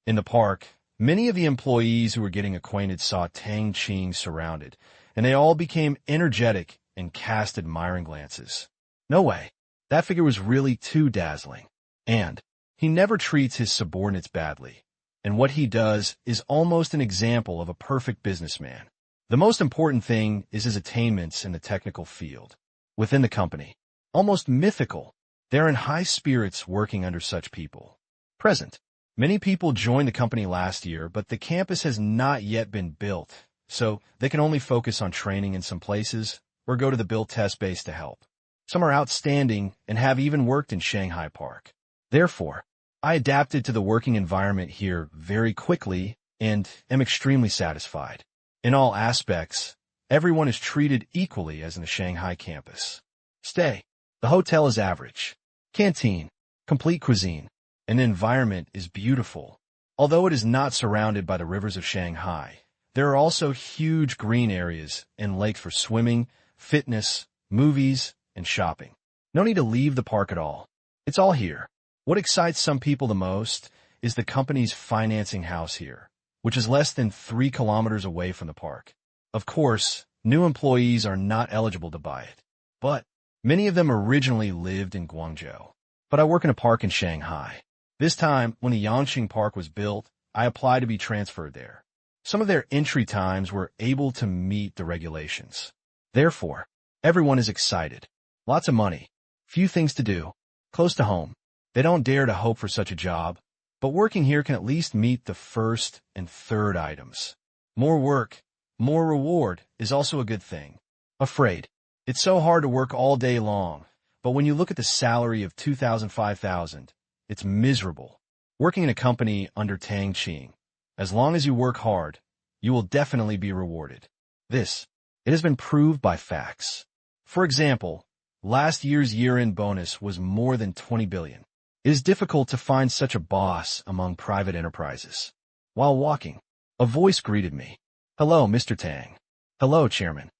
In the park, many of the employees who were getting acquainted saw Tang Qing surrounded, and they all became energetic and cast admiring glances. No way. That figure was really too dazzling. And he never treats his subordinates badly. And what he does is almost an example of a perfect businessman. The most important thing is his attainments in the technical field. Within the company, almost mythical. They're in high spirits working under such people. Present. Many people joined the company last year, but the campus has not yet been built, so they can only focus on training in some places or go to the built test base to help. Some are outstanding and have even worked in Shanghai Park. Therefore, I adapted to the working environment here very quickly and am extremely satisfied. In all aspects, everyone is treated equally as in the Shanghai campus. Stay. The hotel is average. Canteen. Complete cuisine. And the environment is beautiful. Although it is not surrounded by the rivers of Shanghai, there are also huge green areas and lakes for swimming, fitness, movies, and shopping. No need to leave the park at all. It's all here. What excites some people the most is the company's financing house here, which is less than 3 kilometers away from the park. Of course, new employees are not eligible to buy it, but many of them originally lived in Guangzhou. But I work in a park in Shanghai. This time, when the Yangqing Park was built, I applied to be transferred there. Some of their entry times were able to meet the regulations. Therefore, everyone is excited. Lots of money. Few things to do. Close to home. They don't dare to hope for such a job, but working here can at least meet the first and third items. More work, more reward is also a good thing. Afraid. It's so hard to work all day long, but when you look at the salary of 2,000, 5,000, it's miserable. Working in a company under Tang Qing, as long as you work hard, you will definitely be rewarded. It has been proved by facts. For example, last year's year-end bonus was more than 20 billion. It is difficult to find such a boss among private enterprises. While walking, a voice greeted me. Hello, Mr. Tang. Hello, Chairman.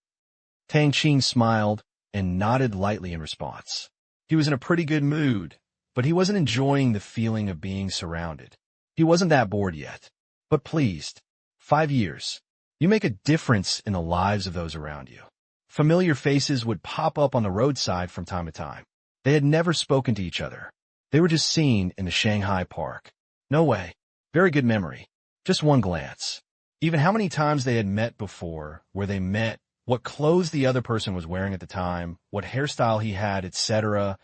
Tang Qing smiled and nodded lightly in response. He was in a pretty good mood, but he wasn't enjoying the feeling of being surrounded. He wasn't that bored yet, but pleased. 5 years. You make a difference in the lives of those around you. Familiar faces would pop up on the roadside from time to time. They had never spoken to each other. They were just seen in the Shanghai Park. No way. Very good memory. Just one glance. Even how many times they had met before, where they met, what clothes the other person was wearing at the time, what hairstyle he had, etc.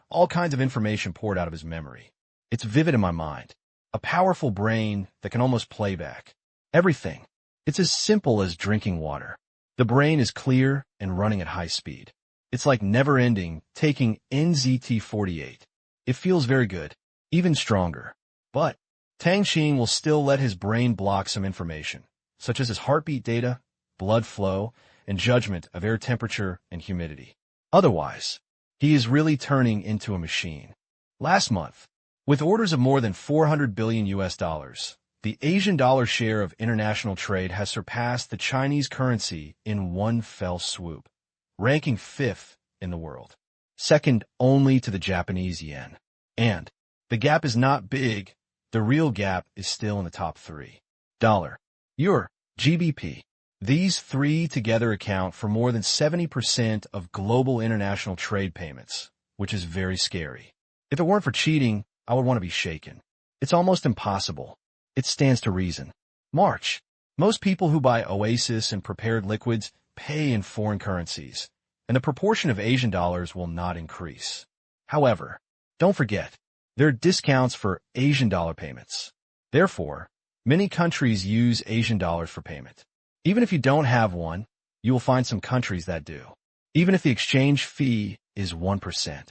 All kinds of information poured out of his memory. It's vivid in my mind. A powerful brain that can almost play back. Everything. It's as simple as drinking water. The brain is clear and running at high speed. It's like never-ending, taking NZT-48. It feels very good, even stronger. But Tang Qing will still let his brain block some information, such as his heartbeat data, blood flow, and judgment of air temperature and humidity. Otherwise, he is really turning into a machine. Last month, with orders of more than 400 billion US dollars, the Asian dollar share of international trade has surpassed the Chinese currency in one fell swoop, ranking 5th in the world, second only to the Japanese yen. And the gap is not big. The real gap is still in the top 3. Dollar, euro, GBP. These three together account for more than 70% of global international trade payments, which is very scary. If it weren't for cheating, I would want to be shaken. It's almost impossible. It stands to reason. March. Most people who buy Oasis and prepared liquids pay in foreign currencies, and the proportion of Asian dollars will not increase. However, don't forget, there are discounts for Asian dollar payments. Therefore, many countries use Asian dollars for payment. Even if you don't have one, you will find some countries that do. Even if the exchange fee is 1%.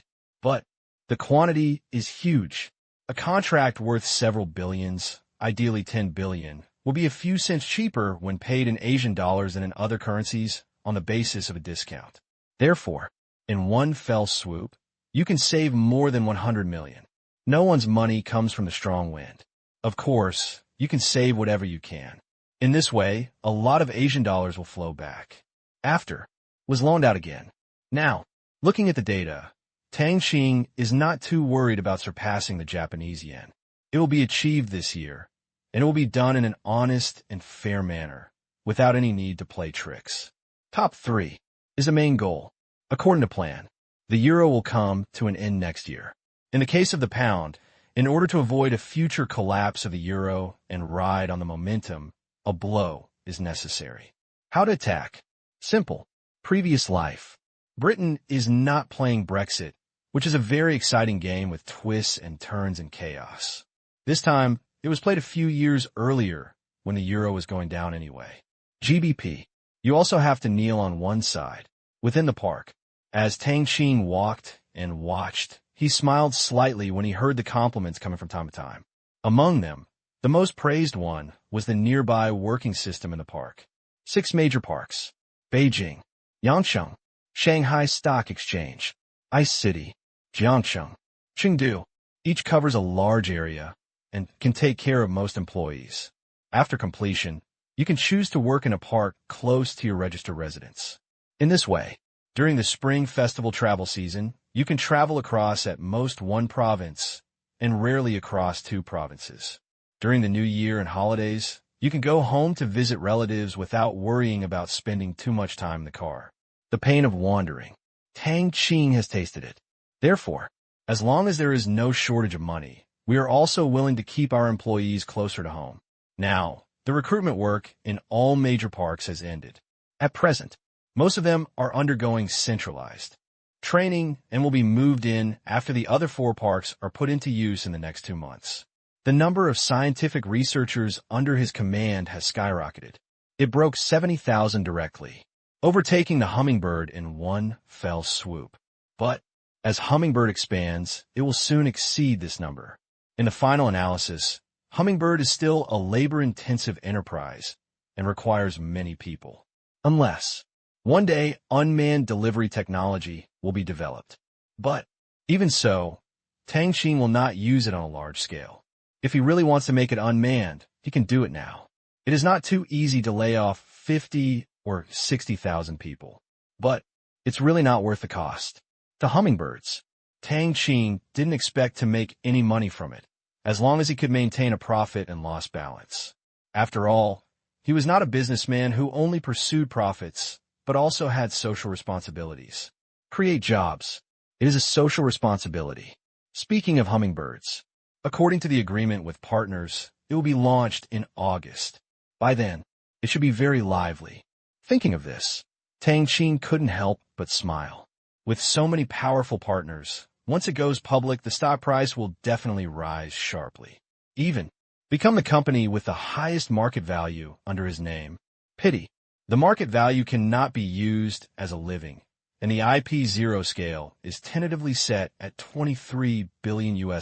But the quantity is huge. A contract worth several billions, ideally 10 billion, will be a few cents cheaper when paid in Asian dollars than in other currencies on the basis of a discount. Therefore, in one fell swoop, you can save more than 100 million. No one's money comes from the strong wind. Of course, you can save whatever you can. In this way, a lot of Asian dollars will flow back. After, was loaned out again. Now, looking at the data, Tang Qing is not too worried about surpassing the Japanese yen. It will be achieved this year, and it will be done in an honest and fair manner, without any need to play tricks. Top 3 is the main goal. According to plan, the euro will come to an end next year. In the case of the pound, in order to avoid a future collapse of the euro and ride on the momentum, a blow is necessary. How to attack? Simple. Previous life. Britain is not playing Brexit, which is a very exciting game with twists and turns and chaos. This time, it was played a few years earlier when the euro was going down anyway. GBP. You also have to kneel on one side, within the park. As Tang Qing walked and watched, he smiled slightly when he heard the compliments coming from time to time. Among them, the most praised one was the nearby working system in the park. 6 major parks: Beijing, Yangcheng, Shanghai Stock Exchange, Ice City, Jiangcheng, Chengdu. Each covers a large area and can take care of most employees. After completion, you can choose to work in a park close to your registered residence. In this way, during the spring festival travel season, you can travel across at most one province and rarely across 2 provinces. During the New Year and holidays, you can go home to visit relatives without worrying about spending too much time in the car. The pain of wandering. Tang Qing has tasted it. Therefore, as long as there is no shortage of money, we are also willing to keep our employees closer to home. Now, the recruitment work in all major parks has ended. At present, most of them are undergoing centralized training and will be moved in after the other 4 parks are put into use in the next 2 months. The number of scientific researchers under his command has skyrocketed. It broke 70,000 directly, overtaking the Hummingbird in one fell swoop. But as Hummingbird expands, it will soon exceed this number. In the final analysis, Hummingbird is still a labor-intensive enterprise and requires many people. Unless, one day, unmanned delivery technology will be developed. But, even so, Tang Qing will not use it on a large scale. If he really wants to make it unmanned, he can do it now. It is not too easy to lay off 50 or 60,000 people. But, it's really not worth the cost. The Hummingbirds. Tang Qing didn't expect to make any money from it, as long as he could maintain a profit and loss balance. After all, he was not a businessman who only pursued profits, but also had social responsibilities. Create jobs. It is a social responsibility. Speaking of Hummingbirds, according to the agreement with partners, it will be launched in August. By then, it should be very lively. Thinking of this, Tang Qing couldn't help but smile. With so many powerful partners, once it goes public, the stock price will definitely rise sharply. Even become the company with the highest market value under his name. Pity. The market value cannot be used as a living, and the IP0 scale is tentatively set at $23 billion.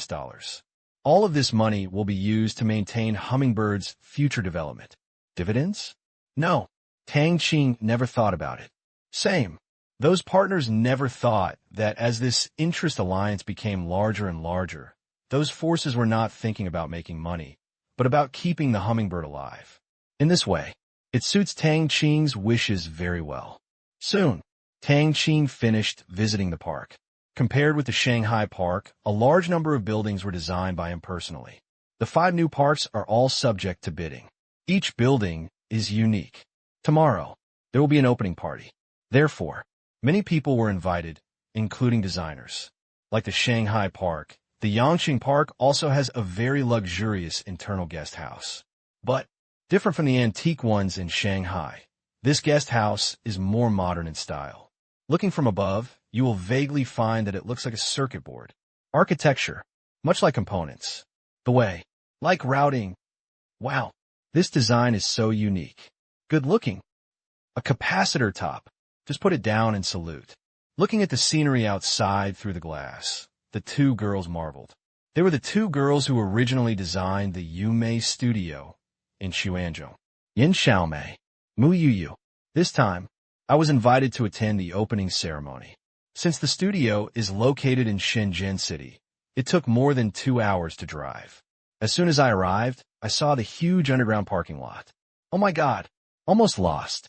All of this money will be used to maintain Hummingbird's future development. Dividends? No. Tang Qing never thought about it. Same. Those partners never thought that as this interest alliance became larger and larger, those forces were not thinking about making money, but about keeping the Hummingbird alive. In this way, it suits Tang Qing's wishes very well. Soon, Tang Qing finished visiting the park. Compared with the Shanghai park, a large number of buildings were designed by him personally. The 5 new parks are all subject to bidding. Each building is unique. Tomorrow, there will be an opening party. Therefore, many people were invited, including designers. Like the Shanghai park, the Yangqing park also has a very luxurious internal guest house. But, different from the antique ones in Shanghai, this guest house is more modern in style. Looking from above, you will vaguely find that it looks like a circuit board. Architecture, much like components. The way, like routing. Wow, this design is so unique. Good looking. A capacitor top. Just put it down and salute. Looking at the scenery outside through the glass, the 2 girls marveled. They were the 2 girls who originally designed the Yumei studio in Xuanzhou. Yin Xiaomei, Mu Yuyu. This time, I was invited to attend the opening ceremony. Since the studio is located in Shenzhen City, it took more than 2 hours to drive. As soon as I arrived, I saw the huge underground parking lot. Oh my God, almost lost.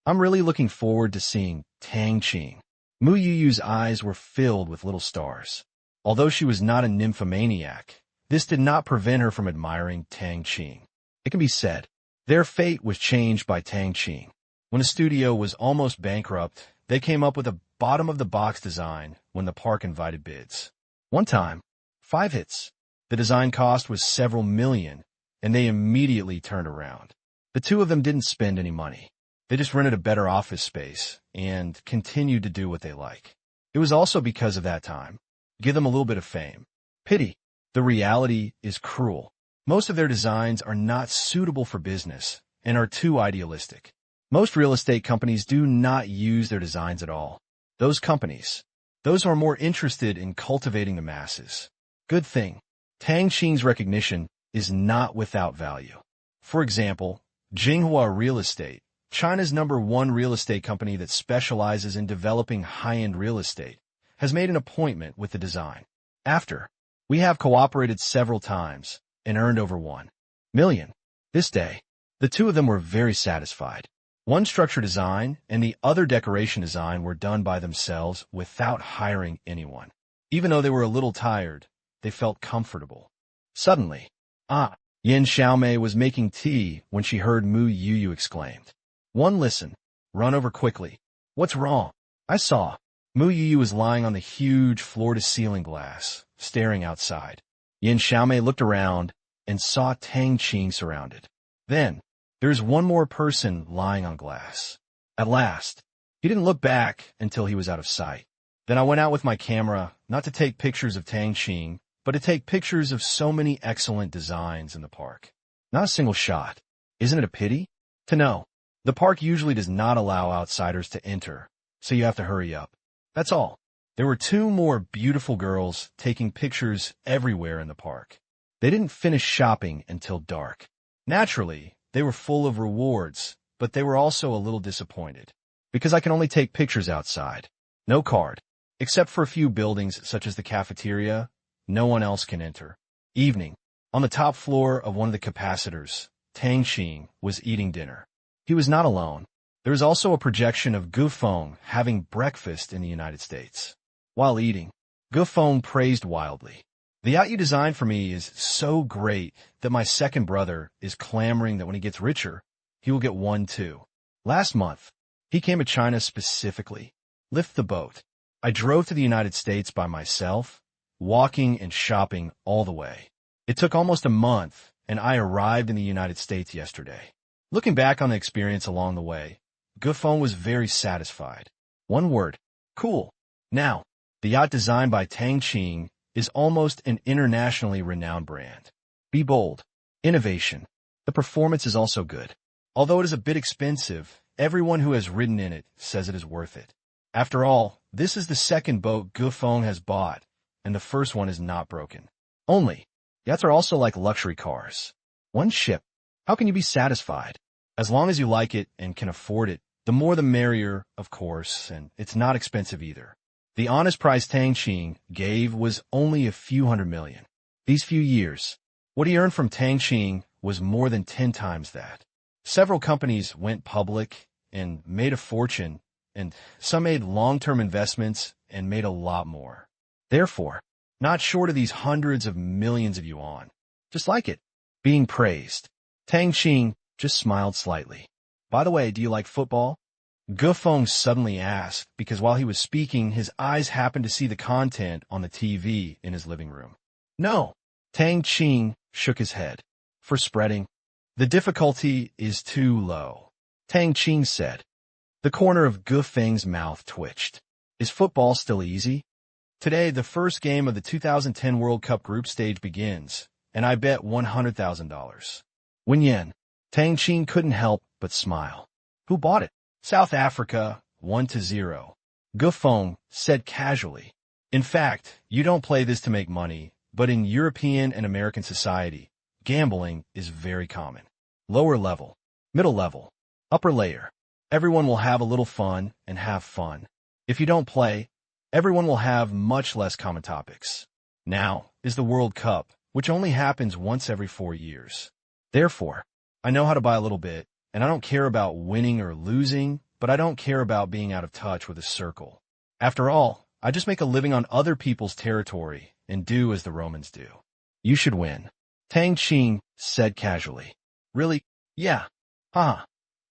I'm really looking forward to seeing Tang Qing. Mu Yuyu's eyes were filled with little stars. Although she was not a nymphomaniac, this did not prevent her from admiring Tang Qing. It can be said, their fate was changed by Tang Qing. When the studio was almost bankrupt, they came up with a bottom-of-the-box design when the park invited bids. One time, 5 hits. The design cost was several million, and they immediately turned around. The 2 of them didn't spend any money. They just rented a better office space and continued to do what they like. It was also because of that time. Give them a little bit of fame. Pity. The reality is cruel. Most of their designs are not suitable for business and are too idealistic. Most real estate companies do not use their designs at all. Those companies, those who are more interested in cultivating the masses. Good thing. Tang Qing's recognition is not without value. For example, Jinghua Real Estate, China's #1 real estate company that specializes in developing high-end real estate, has made an appointment with the design. After, we have cooperated several times and earned over $1 million. This day, the two of them were very satisfied. One structure design and the other decoration design were done by themselves without hiring anyone. Even though they were a little tired, they felt comfortable. Suddenly, Yin Xiaomei was making tea when she heard Mu Yuyu exclaimed. One listen, run over quickly. What's wrong? I saw. Mu Yuyu was lying on the huge floor-to-ceiling glass, staring outside. Yin Xiaomei looked around and saw Tang Qing surrounded. Then, there's one more person lying on glass. At last, he didn't look back until he was out of sight. Then I went out with my camera, not to take pictures of Tang Qing, but to take pictures of so many excellent designs in the park. Not a single shot. Isn't it a pity? To know. The park usually does not allow outsiders to enter, so you have to hurry up. That's all. There were two more beautiful girls taking pictures everywhere in the park. They didn't finish shopping until dark. Naturally, they were full of rewards, but they were also a little disappointed. Because I can only take pictures outside. No card. Except for a few buildings such as the cafeteria, no one else can enter. Evening. On the top floor of one of the capacitors, Tang Qing was eating dinner. He was not alone. There was also a projection of Gufeng having breakfast in the United States. While eating, Gufeng praised wildly. The yacht you designed for me is so great that my second brother is clamoring that when he gets richer, he will get one too. Last month, he came to China specifically. Lift the boat. I drove to the United States by myself, walking and shopping all the way. It took almost a month, and I arrived in the United States yesterday. Looking back on the experience along the way, Gufeng was very satisfied. One word, cool. Now, the yacht designed by Tang Qing is almost an internationally renowned brand. Be bold. Innovation. The performance is also good. Although it is a bit expensive, everyone who has ridden in it says it is worth it. After all, this is the second boat Gufeng has bought, and the first one is not broken. Only, yachts are also like luxury cars. One ship. How can you be satisfied? As long as you like it and can afford it, the more the merrier, of course, and it's not expensive either. The honest price Tang Qing gave was only a few $100 million. These few years, what he earned from Tang Qing was more than 10 times that. Several companies went public and made a fortune, and some made long-term investments and made a lot more. Therefore, not short of these hundreds of millions of yuan. Just like it. Being praised. Tang Qing just smiled slightly. By the way, do you like football? Gufeng suddenly asked, because while he was speaking, his eyes happened to see the content on the TV in his living room. No. Tang Qing shook his head. For spreading, the difficulty is too low. Tang Qing said. The corner of Gufeng's mouth twitched. Is football still easy? Today, the first game of the 2010 World Cup group stage begins, and I bet $100,000. Wen Yen. Tang Qing couldn't help but smile. Who bought it? South Africa, 1-0. Gufeng said casually. In fact, you don't play this to make money, but in European and American society, gambling is very common. Lower level, middle level, upper layer. Everyone will have a little fun and have fun. If you don't play, everyone will have much less common topics. Now is the World Cup, which only happens once every 4 years. Therefore, I know how to buy a little bit, and I don't care about winning or losing, but I don't care about being out of touch with a circle. After all, I just make a living on other people's territory and do as the Romans do. You should win. Tang Qing said casually. Really? Yeah. Haha.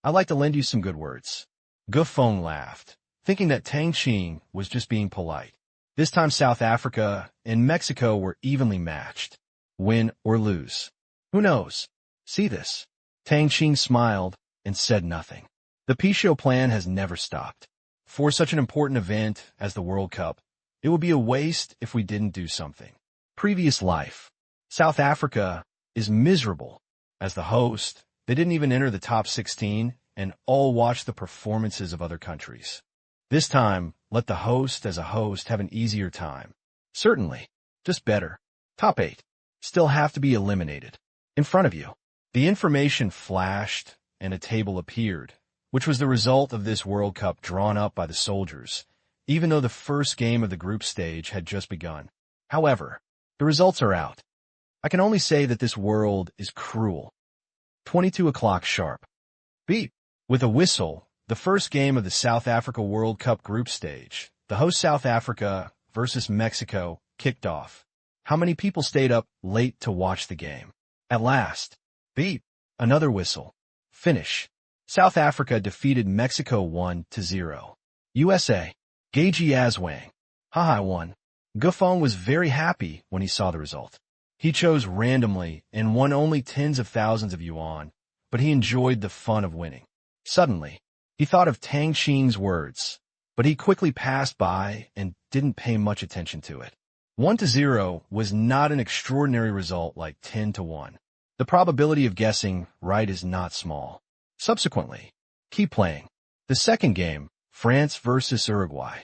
I'd like to lend you some good words. Gufeng laughed, thinking that Tang Qing was just being polite. This time South Africa and Mexico were evenly matched. Win or lose. Who knows? See this. Tang Qing smiled and said nothing. The Pichot plan has never stopped. For such an important event as the World Cup, it would be a waste if we didn't do something. Previous life. South Africa is miserable. As the host, they didn't even enter the top 16 and all watch the performances of other countries. This time, let the host as a host have an easier time. Certainly, just better. Top 8 still have to be eliminated. In front of you, the information flashed and a table appeared, which was the result of this World Cup drawn up by the soldiers, even though the first game of the group stage had just begun. However, the results are out. I can only say that this world is cruel. 22 o'clock sharp. Beep. With a whistle, the first game of the South Africa World Cup group stage, the host South Africa versus Mexico, kicked off. How many people stayed up late to watch the game? At last. Beep. Another whistle. Finish. South Africa defeated Mexico 1-0. USA. Gaji Aswang. Haha won. Gufong was very happy when he saw the result. He chose randomly and won only tens of thousands of yuan, but he enjoyed the fun of winning. Suddenly, he thought of Tang Qing's words, but he quickly passed by and didn't pay much attention to it. 1-0 was not an extraordinary result like 10-1. The probability of guessing right is not small. Subsequently, keep playing. The second game, France versus Uruguay.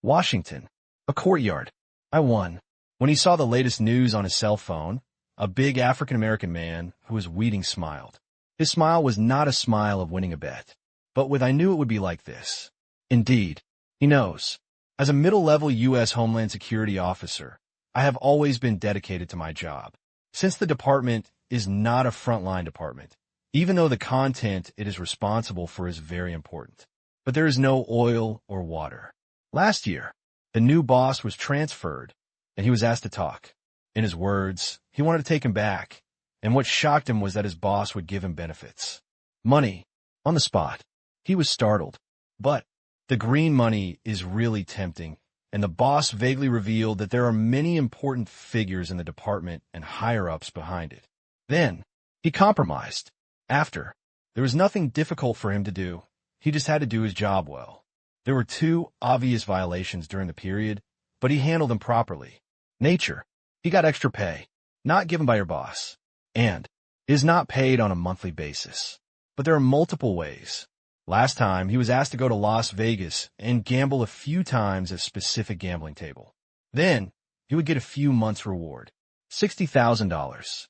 Washington. A courtyard. I won. When he saw the latest news on his cell phone, a big African-American man who was weeding smiled. His smile was not a smile of winning a bet, but with I knew it would be like this. Indeed, he knows. As a middle-level U.S. Homeland Security officer, I have always been dedicated to my job. Since the department is not a frontline department, even though the content it is responsible for is very important. But there is no oil or water. Last year, the new boss was transferred, and he was asked to talk. In his words, he wanted to take him back, and what shocked him was that his boss would give him benefits. Money. On the spot. He was startled. But the green money is really tempting, and the boss vaguely revealed that there are many important figures in the department and higher-ups behind it. Then, he compromised. After, there was nothing difficult for him to do. He just had to do his job well. There were 2 obvious violations during the period, but he handled them properly. Nature. He got extra pay, not given by your boss, and is not paid on a monthly basis. But there are multiple ways. Last time, he was asked to go to Las Vegas and gamble a few times at a specific gambling table. Then, he would get a few months' reward. $60,000.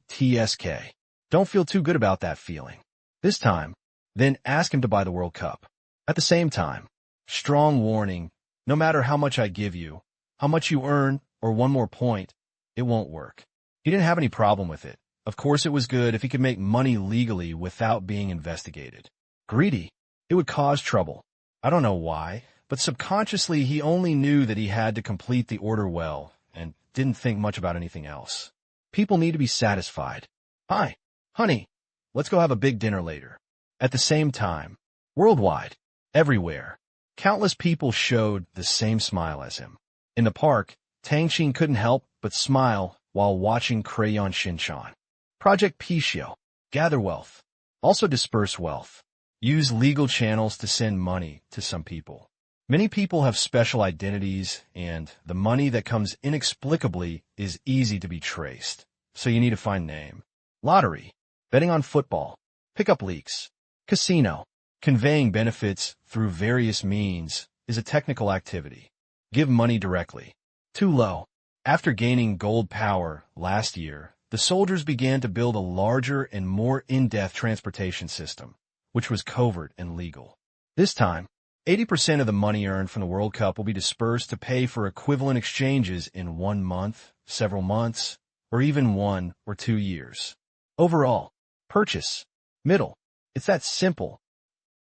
TSK. Don't feel too good about that feeling. This time, then ask him to buy the World Cup. At the same time, strong warning, no matter how much I give you, how much you earn, or one more point, it won't work. He didn't have any problem with it. Of course it was good if he could make money legally without being investigated. Greedy. It would cause trouble. I don't know why, but subconsciously he only knew that he had to complete the order well and didn't think much about anything else. People need to be satisfied. Hi, honey, let's go have a big dinner later. At the same time, worldwide, everywhere, countless people showed the same smile as him. In the park, Tang Qing couldn't help but smile while watching Crayon Shinchan. Project Pichot. Gather wealth. Also disperse wealth. Use legal channels to send money to some people. Many people have special identities, and the money that comes inexplicably is easy to be traced, so you need to find name. Lottery. Betting on football. Pickup leaks. Casino. Conveying benefits through various means is a technical activity. Give money directly. Too low. After gaining gold power last year, the soldiers began to build a larger and more in-depth transportation system, which was covert and legal. This time, 80% of the money earned from the World Cup will be dispersed to pay for equivalent exchanges in 1 month, several months, or even 1 or 2 years. Overall, purchase. Middle. It's that simple.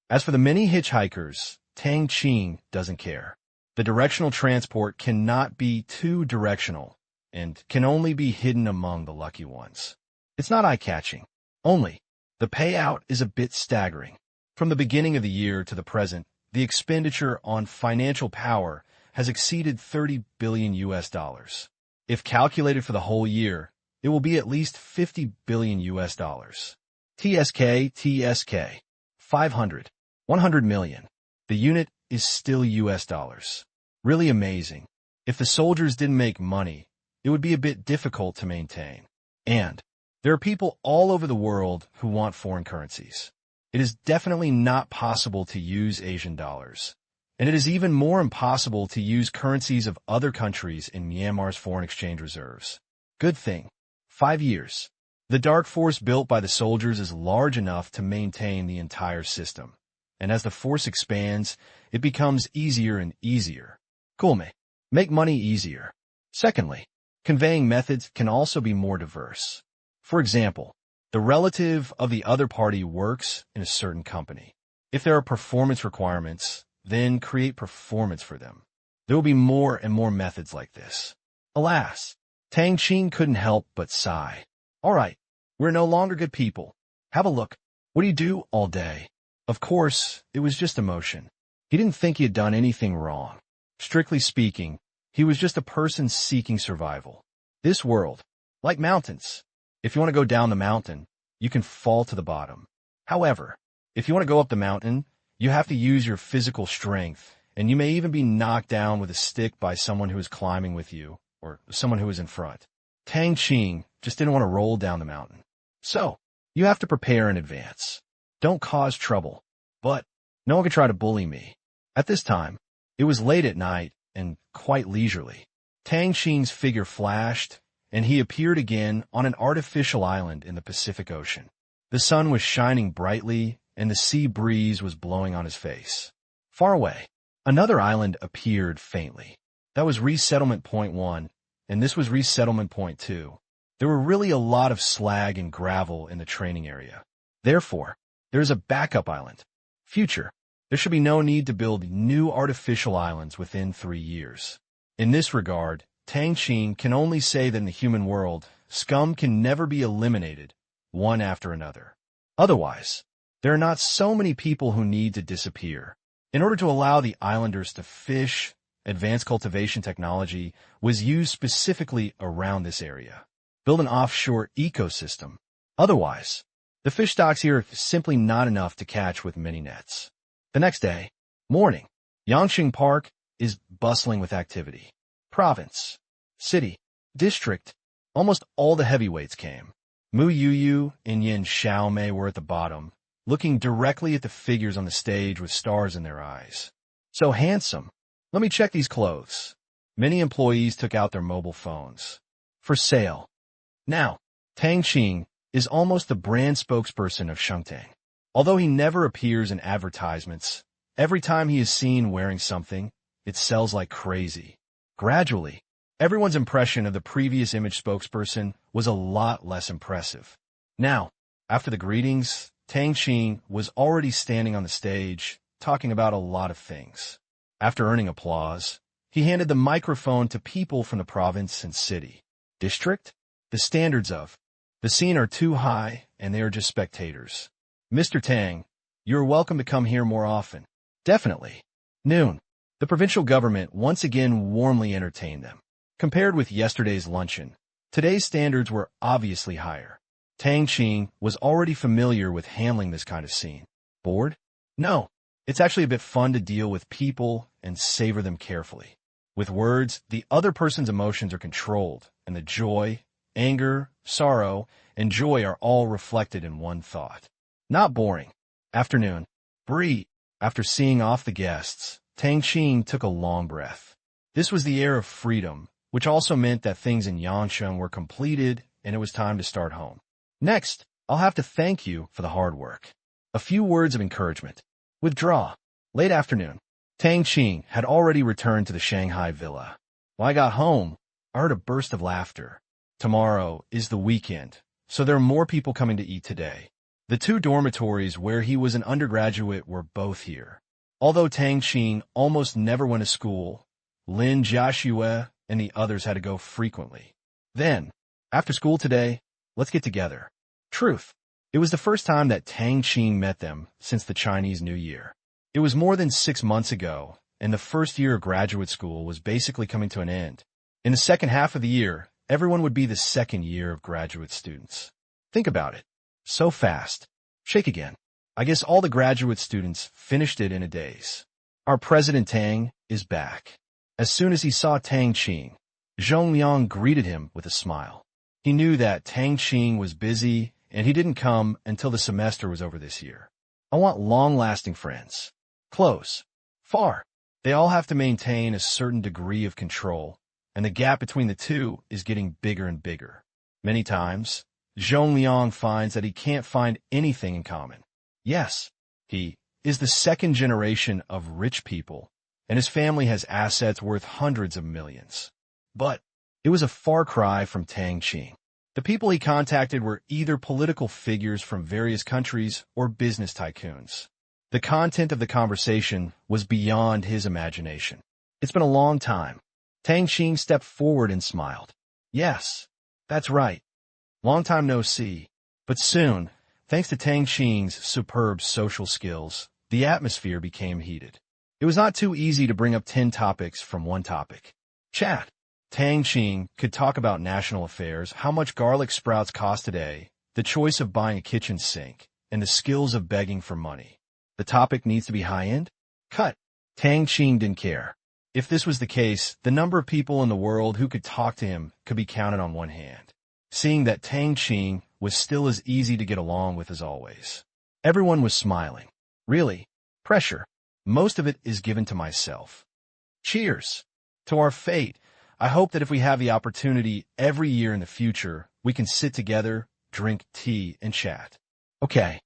As for the many hitchhikers, Tang Qing doesn't care. The directional transport cannot be too directional and can only be hidden among the lucky ones. It's not eye-catching. Only, the payout is a bit staggering. From the beginning of the year to the present, the expenditure on financial power has exceeded $30 billion. If calculated for the whole year, it will be at least $50 billion. TSK. 500, 100 million. The unit is still US dollars. Really amazing. If the soldiers didn't make money, it would be a bit difficult to maintain. And there are people all over the world who want foreign currencies. It is definitely not possible to use Asian dollars. And it is even more impossible to use currencies of other countries in Myanmar's foreign exchange reserves. Good thing. 5 years. The dark force built by the soldiers is large enough to maintain the entire system. And as the force expands, it becomes easier and easier. Cool, mate. Make money easier. Secondly, conveying methods can also be more diverse. For example, the relative of the other party works in a certain company. If there are performance requirements, then create performance for them. There will be more and more methods like this. Alas, Tang Qing couldn't help but sigh. All right, we're no longer good people. Have a look. What do you do all day? Of course, it was just emotion. He didn't think he had done anything wrong. Strictly speaking, he was just a person seeking survival. This world, like mountains. If you want to go down the mountain, you can fall to the bottom. However, if you want to go up the mountain, you have to use your physical strength, and you may even be knocked down with a stick by someone who is climbing with you, or someone who is in front. Tang Qing just didn't want to roll down the mountain. So, you have to prepare in advance. Don't cause trouble. But no one could try to bully me. At this time, it was late at night and quite leisurely. Tang Qing's figure flashed, and he appeared again on an artificial island in the Pacific Ocean. The sun was shining brightly, and the sea breeze was blowing on his face. Far away, another island appeared faintly. That was Resettlement Point 1, and this was Resettlement Point 2. There were really a lot of slag and gravel in the training area. Therefore, there is a backup island. Future. There should be no need to build new artificial islands within 3 years. In this regard, Tang Qing can only say that in the human world, scum can never be eliminated, one after another. Otherwise, there are not so many people who need to disappear. In order to allow the islanders to fish, advanced cultivation technology was used specifically around this area. Build an offshore ecosystem. Otherwise, the fish stocks here are simply not enough to catch with many nets. The next day, morning, Yangqing Park is bustling with activity. Province, city, district, almost all the heavyweights came. Mu Yuyu and Yin Xiaomei were at the bottom, looking directly at the figures on the stage with stars in their eyes. So handsome. Let me check these clothes. Many employees took out their mobile phones. For sale. Now, Tang Qing is almost the brand spokesperson of Shengtang. Although he never appears in advertisements, every time he is seen wearing something, it sells like crazy. Gradually, everyone's impression of the previous image spokesperson was a lot less impressive. Now, after the greetings, Tang Qing was already standing on the stage, talking about a lot of things. After earning applause, he handed the microphone to people from the province and city. District? The standards of the scene are too high, and they are just spectators. Mr. Tang, you're welcome to come here more often. Definitely. Noon. The provincial government once again warmly entertained them. Compared with yesterday's luncheon, today's standards were obviously higher. Tang Qing was already familiar with handling this kind of scene. Bored? No. It's actually a bit fun to deal with people and savor them carefully. With words, the other person's emotions are controlled, and the joy, anger, sorrow, and joy are all reflected in one thought. Not boring. Afternoon. Breathe. After seeing off the guests, Tang Qing took a long breath. This was the air of freedom, which also meant that things in Yangsheng were completed and it was time to start home. Next, I'll have to thank you for the hard work. A few words of encouragement. Withdraw. Late afternoon. Tang Qing had already returned to the Shanghai villa. When I got home, I heard a burst of laughter. Tomorrow is the weekend, so there are more people coming to eat today. The 2 dormitories where he was an undergraduate were both here. Although Tang Qing almost never went to school, Lin Jiaxue and the others had to go frequently. Then, after school today, let's get together. Truth. It was the first time that Tang Qing met them since the Chinese New Year. It was more than 6 months ago, and the first year of graduate school was basically coming to an end. In the second half of the year, everyone would be the second year of graduate students. Think about it. So fast. Shake again. I guess all the graduate students finished it in a daze. Our President Tang is back. As soon as he saw Tang Qing, Zhong Liang greeted him with a smile. He knew that Tang Qing was busy, and he didn't come until the semester was over this year. I want long-lasting friends. Close. Far. They all have to maintain a certain degree of control, and the gap between the two is getting bigger and bigger. Many times, Zhong Liang finds that he can't find anything in common. Yes, he is the second generation of rich people, and his family has assets worth hundreds of millions. But it was a far cry from Tang Qing. The people he contacted were either political figures from various countries or business tycoons. The content of the conversation was beyond his imagination. It's been a long time. Tang Qing stepped forward and smiled. Yes, that's right. Long time no see. But soon, thanks to Tang Qing's superb social skills, the atmosphere became heated. It was not too easy to bring up 10 topics from one topic. Chat. Tang Qing could talk about national affairs, how much garlic sprouts cost today, the choice of buying a kitchen sink, and the skills of begging for money. The topic needs to be high-end? Cut. Tang Qing didn't care. If this was the case, the number of people in the world who could talk to him could be counted on one hand. Seeing that Tang Qing was still as easy to get along with as always. Everyone was smiling. Really? Pressure. Most of it is given to myself. Cheers. To our fate. I hope that if we have the opportunity every year in the future, we can sit together, drink tea, and chat. Okay.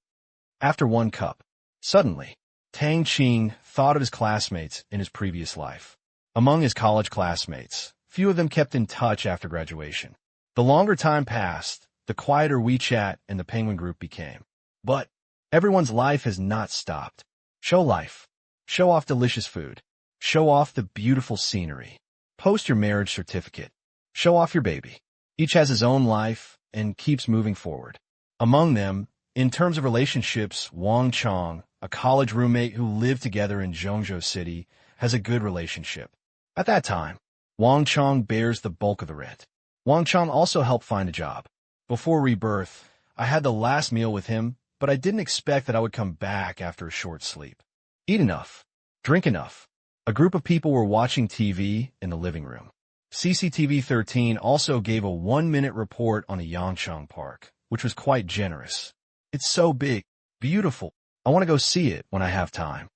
After one cup. Suddenly, Tang Qing thought of his classmates in his previous life. Among his college classmates, few of them kept in touch after graduation. The longer time passed, the quieter WeChat and the Penguin group became. But everyone's life has not stopped. Show life. Show off delicious food. Show off the beautiful scenery. Post your marriage certificate. Show off your baby. Each has his own life and keeps moving forward. Among them, in terms of relationships, Wang Chong, a college roommate who lived together in Zhongzhou City, has a good relationship. At that time, Wang Chong bears the bulk of the rent. Wang Chong also helped find a job. Before Rebirth, I had the last meal with him, but I didn't expect that I would come back after a short sleep. Eat enough. Drink enough. A group of people were watching TV in the living room. CCTV 13 also gave a 1-minute report on the Yangchang Park, which was quite generous. It's so big, beautiful. I want to go see it when I have time.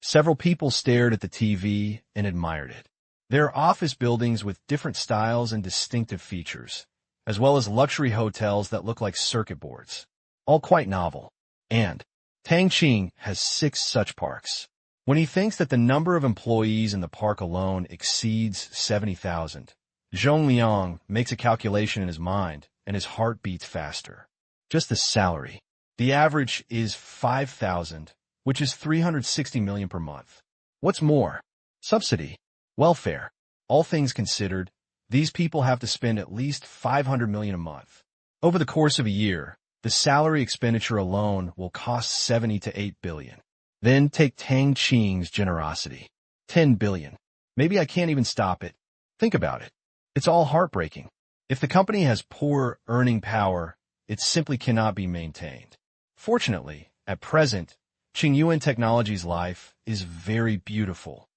Several people stared at the TV and admired it. There are office buildings with different styles and distinctive features, as well as luxury hotels that look like circuit boards. All quite novel. And Tang Qing has 6 such parks. When he thinks that the number of employees in the park alone exceeds 70,000, Zhong Liang makes a calculation in his mind, and his heart beats faster. Just the salary. The average is 5,000, which is 360 million per month. What's more? Subsidy. Welfare. All things considered, these people have to spend at least 500 million a month. Over the course of a year, the salary expenditure alone will cost 70 to 8 billion. Then take Tang Qing's generosity. 10 billion. Maybe I can't even stop it. Think about it. It's all heartbreaking. If the company has poor earning power, it simply cannot be maintained. Fortunately, at present, Qingyuan Technology's life is very beautiful.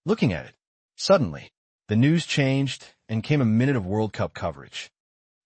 Looking at it, suddenly, the news changed and came a minute of World Cup coverage.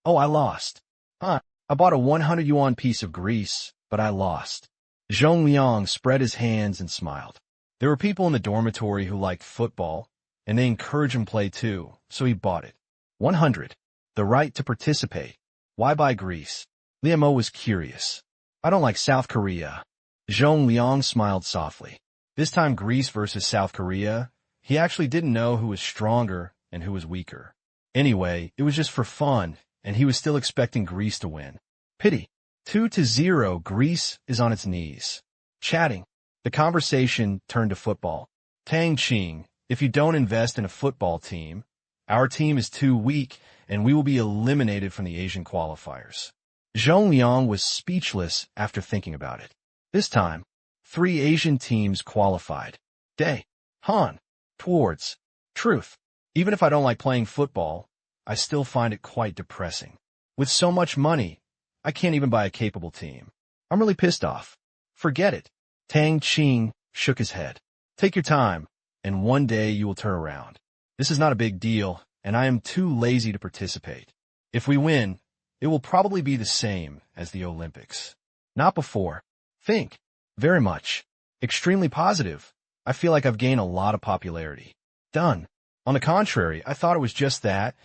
Oh, I lost. I bought a 100 yuan piece of grease, but I lost. Zhong Liang spread his hands and smiled. There were people in the dormitory who liked football, and they encouraged him to play too, so he bought it. 100. The right to participate. Why buy grease? Liam O was curious. I don't like South Korea. Zhong Liang smiled softly. This time Greece versus South Korea, he actually didn't know who was stronger and who was weaker. Anyway, it was just for fun, and he was still expecting Greece to win. Pity. 2-0, Greece is on its knees. Chatting. The conversation turned to football. Tang Qing, if you don't invest in a football team, our team is too weak, and we will be eliminated from the Asian qualifiers. Zhong Liang was speechless after thinking about it. This time, 3 Asian teams qualified. Day. Han. Towards. Truth. Even if I don't like playing football, I still find it quite depressing. With so much money, I can't even buy a capable team. I'm really pissed off. Forget it. Tang Qing shook his head. Take your time, and one day you will turn around. This is not a big deal, and I am too lazy to participate. If we win, it will probably be the same as the Olympics. Not before. Think. Very much. Extremely positive. I feel like I've gained a lot of popularity. Done. On the contrary, I thought it was just that,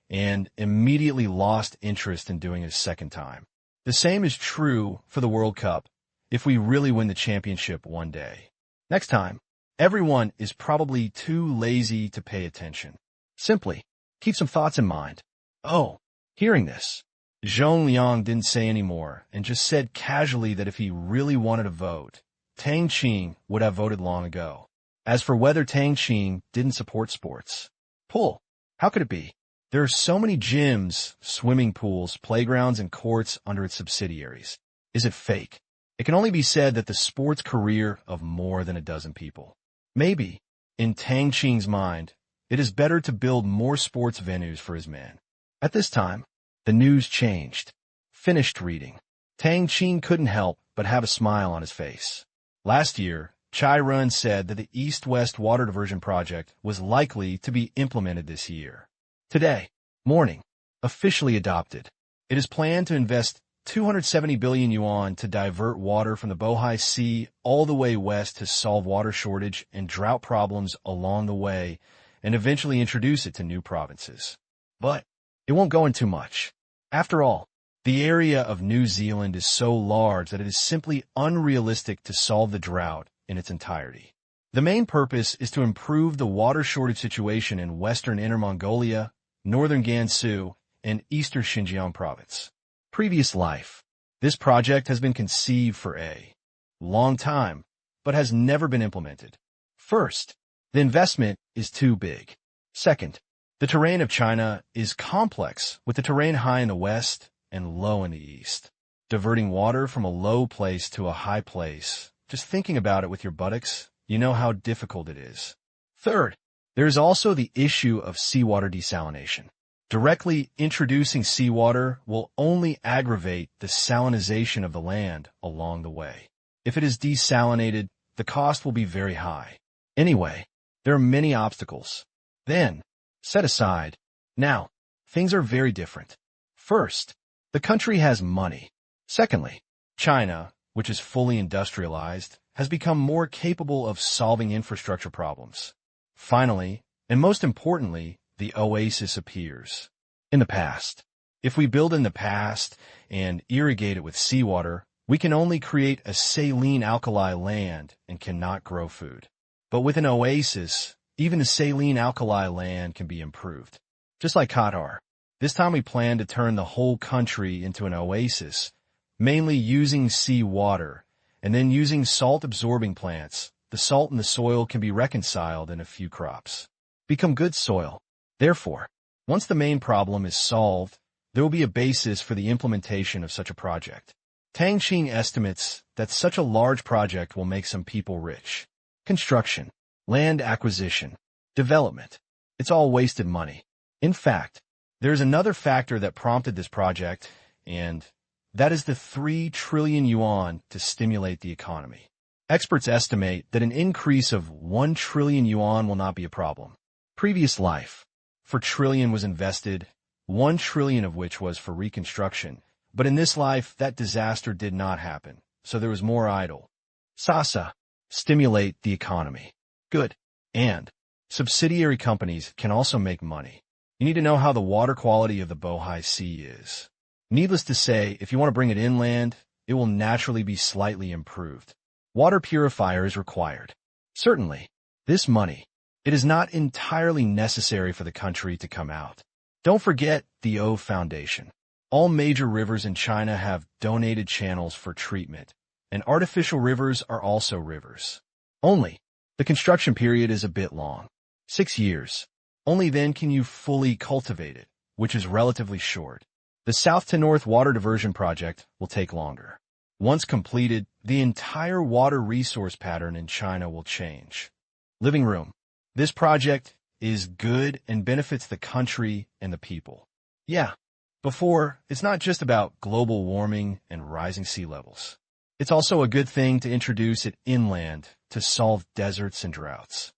and immediately lost interest in doing it a second time. The same is true for the World Cup, if we really win the championship one day. Next time, everyone is probably too lazy to pay attention. Simply, keep some thoughts in mind. Oh, hearing this, Zhong Liang didn't say any more and just said casually that if he really wanted to vote, Tang Qing would have voted long ago. As for whether Tang Qing didn't support sports, how could it be? There are so many gyms, swimming pools, playgrounds, and courts under its subsidiaries. Is it fake? It can only be said that the sports career of more than a dozen people. Maybe, in Tang Qing's mind, it is better to build more sports venues for his men. At this time, the news changed. Finished reading. Tang Qing couldn't help but have a smile on his face. Last year, Chai Run said that the East-West Water Diversion Project was likely to be implemented this year. Today, morning, officially adopted. It is planned to invest 270 billion yuan to divert water from the Bohai Sea all the way west to solve water shortage and drought problems along the way and eventually introduce it to new provinces. But it won't go into much. After all, the area of New Zealand is so large that it is simply unrealistic to solve the drought in its entirety. The main purpose is to improve the water shortage situation in western Inner Mongolia, northern Gansu, and eastern Xinjiang province. Previous life. This project has been conceived for a long time, but has never been implemented. First, the investment is too big. Second, the terrain of China is complex, with the terrain high in the west and low in the east. Diverting water from a low place to a high place, just thinking about it with your buttocks, you know how difficult it is. Third, there is also the issue of seawater desalination. Directly introducing seawater will only aggravate the salinization of the land along the way. If it is desalinated, the cost will be very high. Anyway, there are many obstacles. Then, set aside. Now, things are very different. First, the country has money. Secondly, China, which is fully industrialized, has become more capable of solving infrastructure problems. Finally, and most importantly, the oasis appears. In the past. If we build in the past and irrigate it with seawater, we can only create a saline alkali land and cannot grow food. But with an oasis, even the saline alkali land can be improved. Just like Qatar. This time we plan to turn the whole country into an oasis, mainly using seawater, and then using salt-absorbing plants. The salt in the soil can be reconciled in a few crops. Become good soil. Therefore, once the main problem is solved, there will be a basis for the implementation of such a project. Tang Qing estimates that such a large project will make some people rich. Construction, land acquisition, development. It's all wasted money. In fact, there is another factor that prompted this project, and that is the 3 trillion yuan to stimulate the economy. Experts estimate that an increase of 1 trillion yuan will not be a problem. Previous life. 4 trillion was invested, 1 trillion of which was for reconstruction. But in this life, that disaster did not happen, so there was more idle. Sasa. Stimulate the economy. Good. And subsidiary companies can also make money. You need to know how the water quality of the Bohai Sea is. Needless to say, if you want to bring it inland, it will naturally be slightly improved. Water purifier is required. Certainly. This money. It is not entirely necessary for the country to come out. Don't forget the O Foundation. All major rivers in China have donated channels for treatment, and artificial rivers are also rivers. Only, the construction period is a bit long. 6 years. Only then can you fully cultivate it, which is relatively short. The south to north water diversion project will take longer. Once completed, the entire water resource pattern in China will change. Living room. This project is good and benefits the country and the people. Yeah, before, it's not just about global warming and rising sea levels. It's also a good thing to introduce it inland to solve deserts and droughts.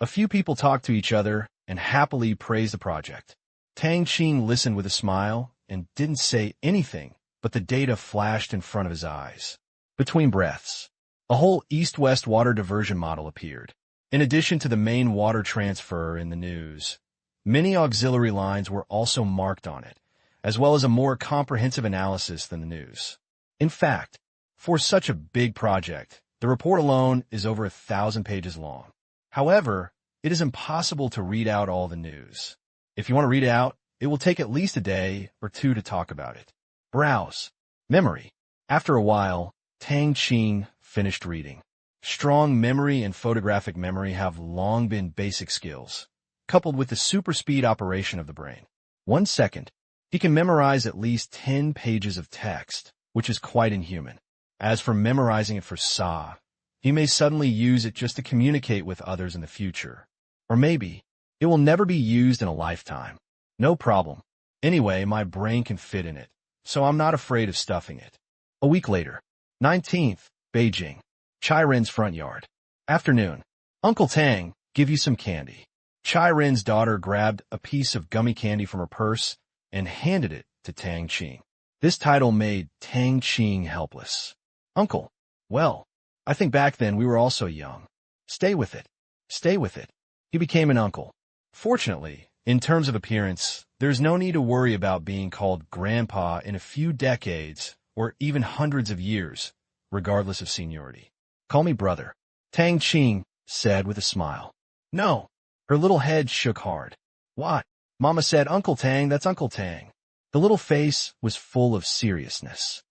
A few people talked to each other and happily praised the project. Tang Qing listened with a smile and didn't say anything, but the data flashed in front of his eyes. Between breaths, a whole east-west water diversion model appeared. In addition to the main water transfer in the news, many auxiliary lines were also marked on it, as well as a more comprehensive analysis than the news. In fact, for such a big project, the report alone is over 1,000 pages long. However, it is impossible to read out all the news. If you want to read it out, it will take at least a day or two to talk about it. Browse. Memory. After a while, Tang Qing finished reading. Strong memory and photographic memory have long been basic skills, coupled with the super speed operation of the brain. 1 second, he can memorize at least 10 pages of text, which is quite inhuman. As for memorizing it for Sa, he may suddenly use it just to communicate with others in the future. Or maybe it will never be used in a lifetime. No problem. Anyway, my brain can fit in it, so I'm not afraid of stuffing it. A week later, 19th, Beijing. Chai Ren's front yard. Afternoon. Uncle Tang, give you some candy. Chai Ren's daughter grabbed a piece of gummy candy from her purse and handed it to Tang Qing. This title made Tang Qing helpless. Uncle. Well, I think back then we were also young. Stay with it. Stay with it. He became an uncle. Fortunately, in terms of appearance, there's no need to worry about being called grandpa in a few decades or even hundreds of years, regardless of seniority. Call me brother, Tang Qing said with a smile. No. Her little head shook hard. What? Mama said, Uncle Tang, that's Uncle Tang. The little face was full of seriousness.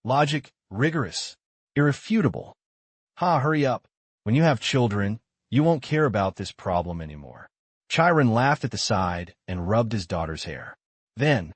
Logic, rigorous, irrefutable. Hurry up. When you have children, you won't care about this problem anymore. Chai Ren laughed at the side and rubbed his daughter's hair. Then,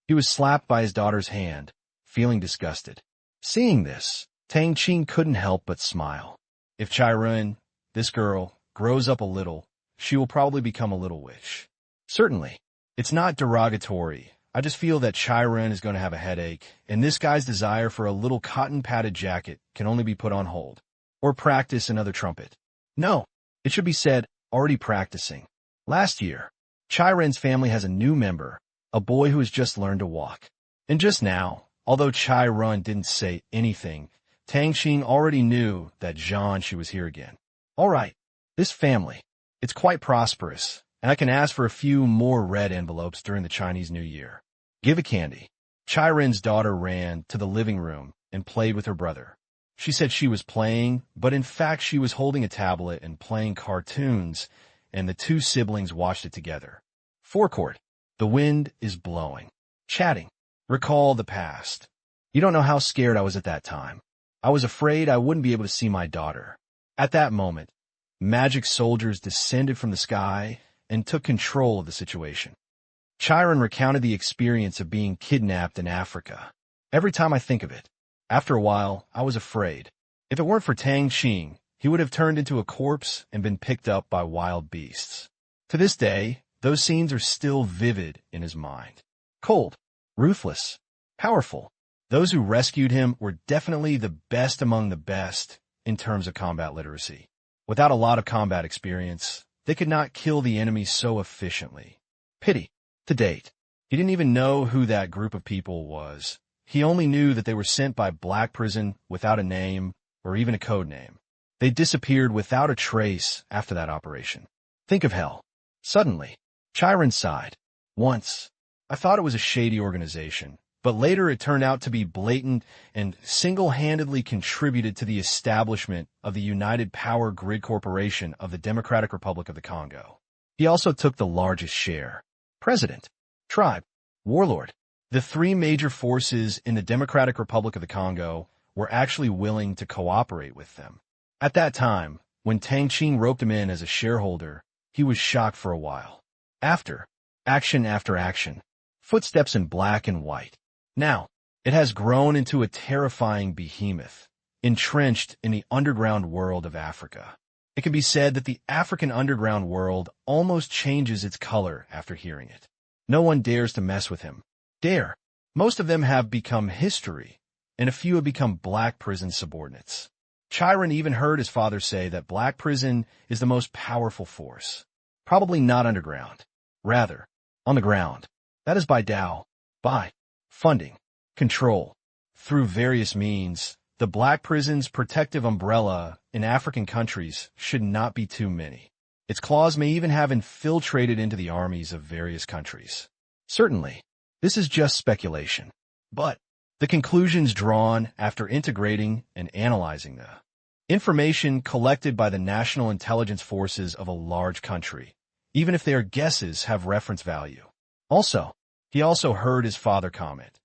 he was slapped by his daughter's hand, feeling disgusted. Seeing this, Tang Qing couldn't help but smile. If Chai Ren, this girl, grows up a little, she will probably become a little witch. Certainly, it's not derogatory. I just feel that Chai Ren is going to have a headache, and this guy's desire for a little cotton-padded jacket can only be put on hold. Or practice another trumpet. No, it should be said, already practicing. Last year, Chai Ren's family has a new member, a boy who has just learned to walk. And just now, although Chai Ren didn't say anything, Tang Qing already knew that she was here again. All right, this family, it's quite prosperous, and I can ask for a few more red envelopes during the Chinese New Year. Give a candy. Chai Ren's daughter ran to the living room and played with her brother. She said she was playing, but in fact she was holding a tablet and playing cartoons, and the two siblings watched it together. Forecourt. The wind is blowing. Chatting. Recall the past. You don't know how scared I was at that time. I was afraid I wouldn't be able to see my daughter. At that moment, magic soldiers descended from the sky and took control of the situation. Chai Ren recounted the experience of being kidnapped in Africa. Every time I think of it, after a while, I was afraid. If it weren't for Tang Qing, he would have turned into a corpse and been picked up by wild beasts. To this day, those scenes are still vivid in his mind. Cold, ruthless, powerful. Those who rescued him were definitely the best among the best in terms of combat literacy. Without a lot of combat experience, they could not kill the enemy so efficiently. Pity. To date, he didn't even know who that group of people was. He only knew that they were sent by Black Prison without a name or even a code name. They disappeared without a trace after that operation. Think of hell. Suddenly, Chai Ren sighed. Once, I thought it was a shady organization, but later it turned out to be blatant and single-handedly contributed to the establishment of the United Power Grid Corporation of the Democratic Republic of the Congo. He also took the largest share. President, tribe, warlord. The three major forces in the Democratic Republic of the Congo were actually willing to cooperate with them. At that time, when Tang Qing roped him in as a shareholder, he was shocked for a while. After action, footsteps in black and white. Now, it has grown into a terrifying behemoth, entrenched in the underground world of Africa. It can be said that the African underground world almost changes its color after hearing it. No one dares to mess with him. Most of them have become history, and a few have become black prison subordinates. Chiron even heard his father say that black prison is the most powerful force. Probably not underground. Rather, on the ground. That is by Tao, by funding, control. Through various means, the black prison's protective umbrella in African countries should not be too many. Its claws may even have infiltrated into the armies of various countries. Certainly, this is just speculation. But the conclusions drawn after integrating and analyzing the information collected by the national intelligence forces of a large country, even if their guesses have reference value. He also heard his father comment.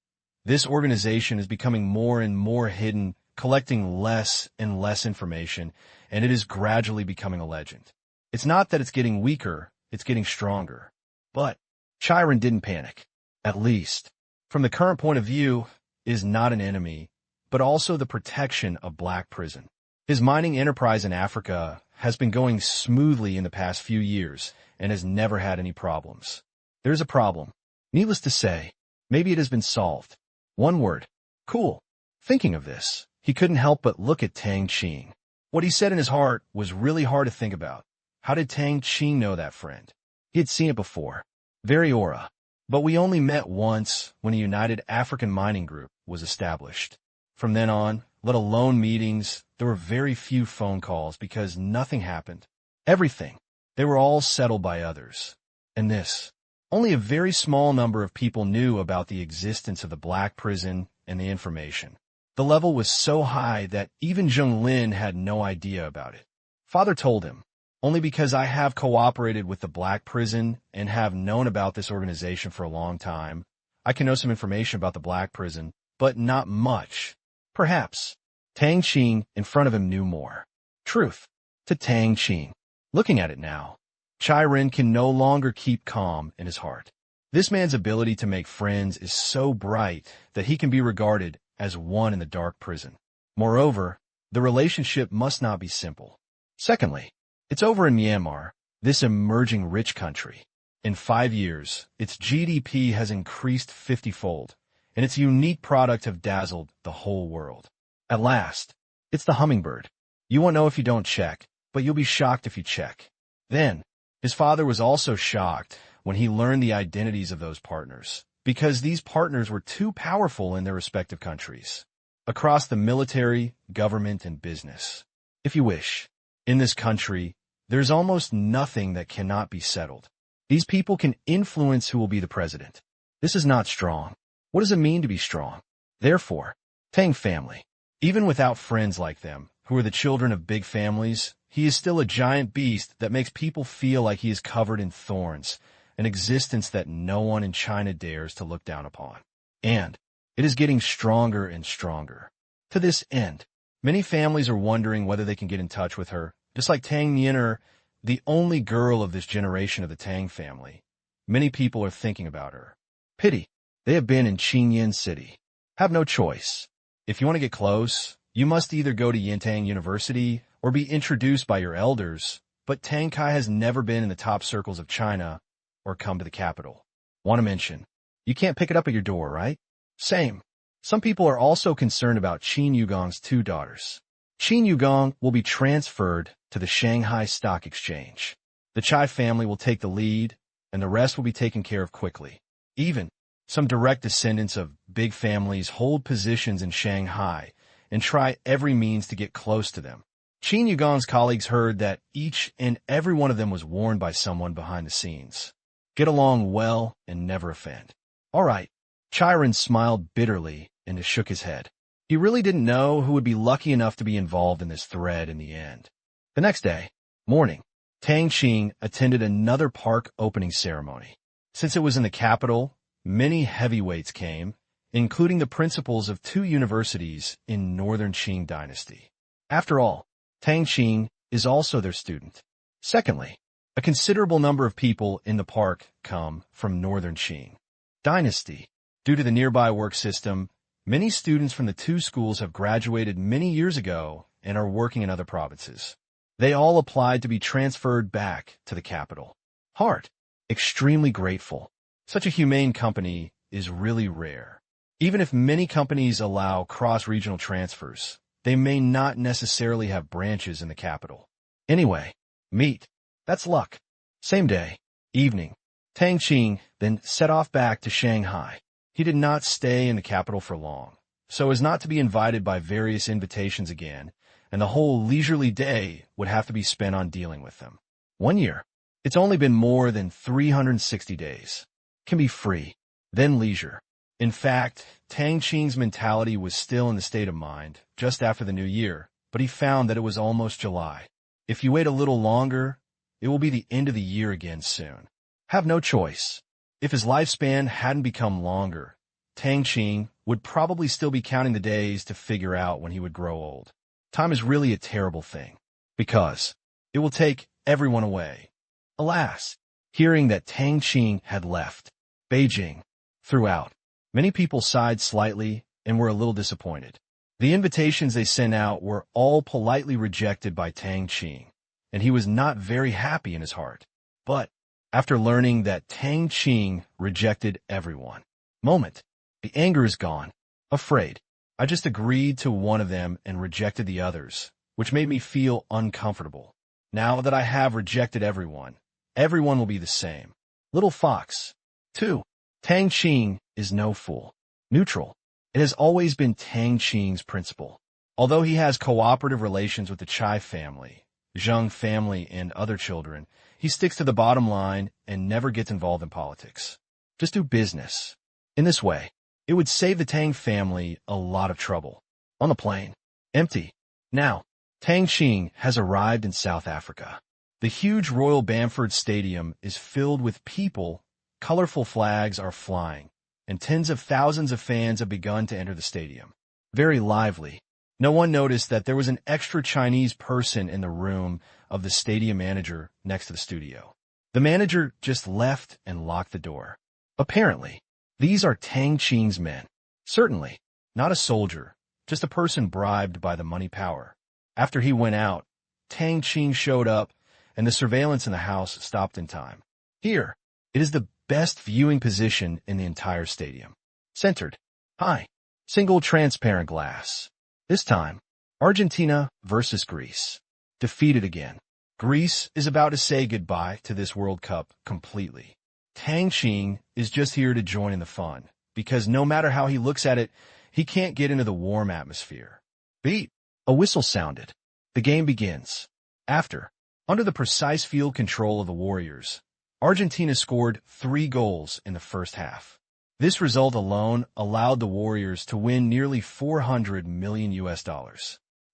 This organization is becoming more and more hidden, collecting less and less information, and it is gradually becoming a legend. It's not that it's getting weaker, it's getting stronger. But Chiron didn't panic. At least, from the current point of view, is not an enemy, but also the protection of black prison. His mining enterprise in Africa has been going smoothly in the past few years and has never had any problems. There's a problem. Needless to say, maybe it has been solved. One word. Cool. Thinking of this, he couldn't help but look at Tang Qing. What he said in his heart was really hard to think about. How did Tang Qing know that friend? He had seen it before. Very aura. But we only met once when a United African Mining Group was established. From then on, let alone meetings, there were very few phone calls because nothing happened. Everything. They were all settled by others. And this. Only a very small number of people knew about the existence of the black prison and the information. The level was so high that even Zheng Lin had no idea about it. Father told him, only because I have cooperated with the black prison and have known about this organization for a long time, I can know some information about the black prison, but not much. Perhaps. Tang Qing in front of him knew more. Truth. To Tang Qing. Looking at it now, Chiron can no longer keep calm in his heart. This man's ability to make friends is so bright that he can be regarded as one in the dark prison. Moreover, the relationship must not be simple. Secondly, it's over in Myanmar, this emerging rich country. In 5 years, its GDP has increased 50-fold, and its unique product have dazzled the whole world. At last, it's the hummingbird. You won't know if you don't check, but you'll be shocked if you check. Then, his father was also shocked when he learned the identities of those partners, because these partners were too powerful in their respective countries. Across the military, government, and business. If you wish, in this country, there's almost nothing that cannot be settled. These people can influence who will be the president. This is not strong. What does it mean to be strong? Therefore, Tang family. Even without friends like them, who are the children of big families, he is still a giant beast that makes people feel like he is covered in thorns, an existence that no one in China dares to look down upon. And it is getting stronger and stronger. To this end, many families are wondering whether they can get in touch with her, just like Tang Niner, the only girl of this generation of the Tang family. Many people are thinking about her. Pity. They have been in Qingyun City. Have no choice. If you want to get close, you must either go to Yintang University or be introduced by your elders, but Tang Kai has never been in the top circles of China or come to the capital. Want to mention, you can't pick it up at your door, right? Same. Some people are also concerned about Qin Yugong's 2 daughters. Qin Yugong will be transferred to the Shanghai Stock Exchange. The Chai family will take the lead, and the rest will be taken care of quickly. Even some direct descendants of big families hold positions in Shanghai and try every means to get close to them. Qin Yugong's colleagues heard that each and every one of them was warned by someone behind the scenes. Get along well and never offend. All right. Chiron smiled bitterly and shook his head. He really didn't know who would be lucky enough to be involved in this thread in the end. The next day, morning, Tang Qing attended another park opening ceremony. Since it was in the capital, many heavyweights came, including the principals of 2 universities in northern Qing dynasty. After all, Tang Qing is also their student. Secondly, a considerable number of people in the park come from northern Qing dynasty. Due to the nearby work system, many students from the 2 schools have graduated many years ago and are working in other provinces. They all applied to be transferred back to the capital. Heart, extremely grateful. Such a humane company is really rare. Even if many companies allow cross-regional transfers, they may not necessarily have branches in the capital. Anyway, meet. That's luck. Same day, evening, Tang Qing then set off back to Shanghai. He did not stay in the capital for long, so as not to be invited by various invitations again, and the whole leisurely day would have to be spent on dealing with them. 1 year. It's only been more than 360 days. Can be free, then leisure. In fact, Tang Qing's mentality was still in the state of mind just after the new year, but he found that it was almost July. If you wait a little longer, it will be the end of the year again soon. Have no choice. If his lifespan hadn't become longer, Tang Qing would probably still be counting the days to figure out when he would grow old. Time is really a terrible thing, because it will take everyone away. Alas, hearing that Tang Qing had left Beijing throughout, many people sighed slightly and were a little disappointed. The invitations they sent out were all politely rejected by Tang Qing, and he was not very happy in his heart. But after learning that Tang Qing rejected everyone, the anger is gone. Afraid, I just agreed to one of them and rejected the others, which made me feel uncomfortable. Now that I have rejected everyone will be the same. Little Fox. 2. Tang Qing is no fool. Neutral. It has always been Tang Qing's principle. Although he has cooperative relations with the Chai family, Zheng family, and other children, he sticks to the bottom line and never gets involved in politics. Just do business. In this way, it would save the Tang family a lot of trouble. On the plane. Empty. Now, Tang Qing has arrived in South Africa. The huge Royal Bamford Stadium is filled with people, colorful flags are flying, and tens of thousands of fans have begun to enter the stadium. Very lively. No one noticed that there was an extra Chinese person in the room of the stadium manager next to the studio. The manager just left and locked the door. Apparently, these are Tang Qing's men. Certainly, not a soldier, just a person bribed by the money power. After he went out, Tang Qing showed up, and the surveillance in the house stopped in time. Here, it is the best viewing position in the entire stadium. Centered. High. Single transparent glass. This time, Argentina versus Greece. Defeated again. Greece is about to say goodbye to this World Cup completely. Tang Qing is just here to join in the fun, because no matter how he looks at it, he can't get into the warm atmosphere. Beat. A whistle sounded. The game begins. Under the precise field control of the Warriors, Argentina scored 3 goals in the first half. This result alone allowed the Warriors to win nearly $400 million.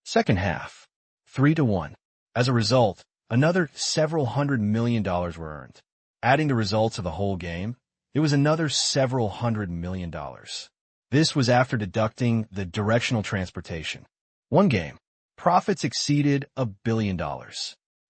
Second half, 3-1. As a result, another several $100 million were earned. Adding the results of the whole game, it was another several $100 million. This was after deducting the directional transportation. One game. Profits exceeded $1 billion.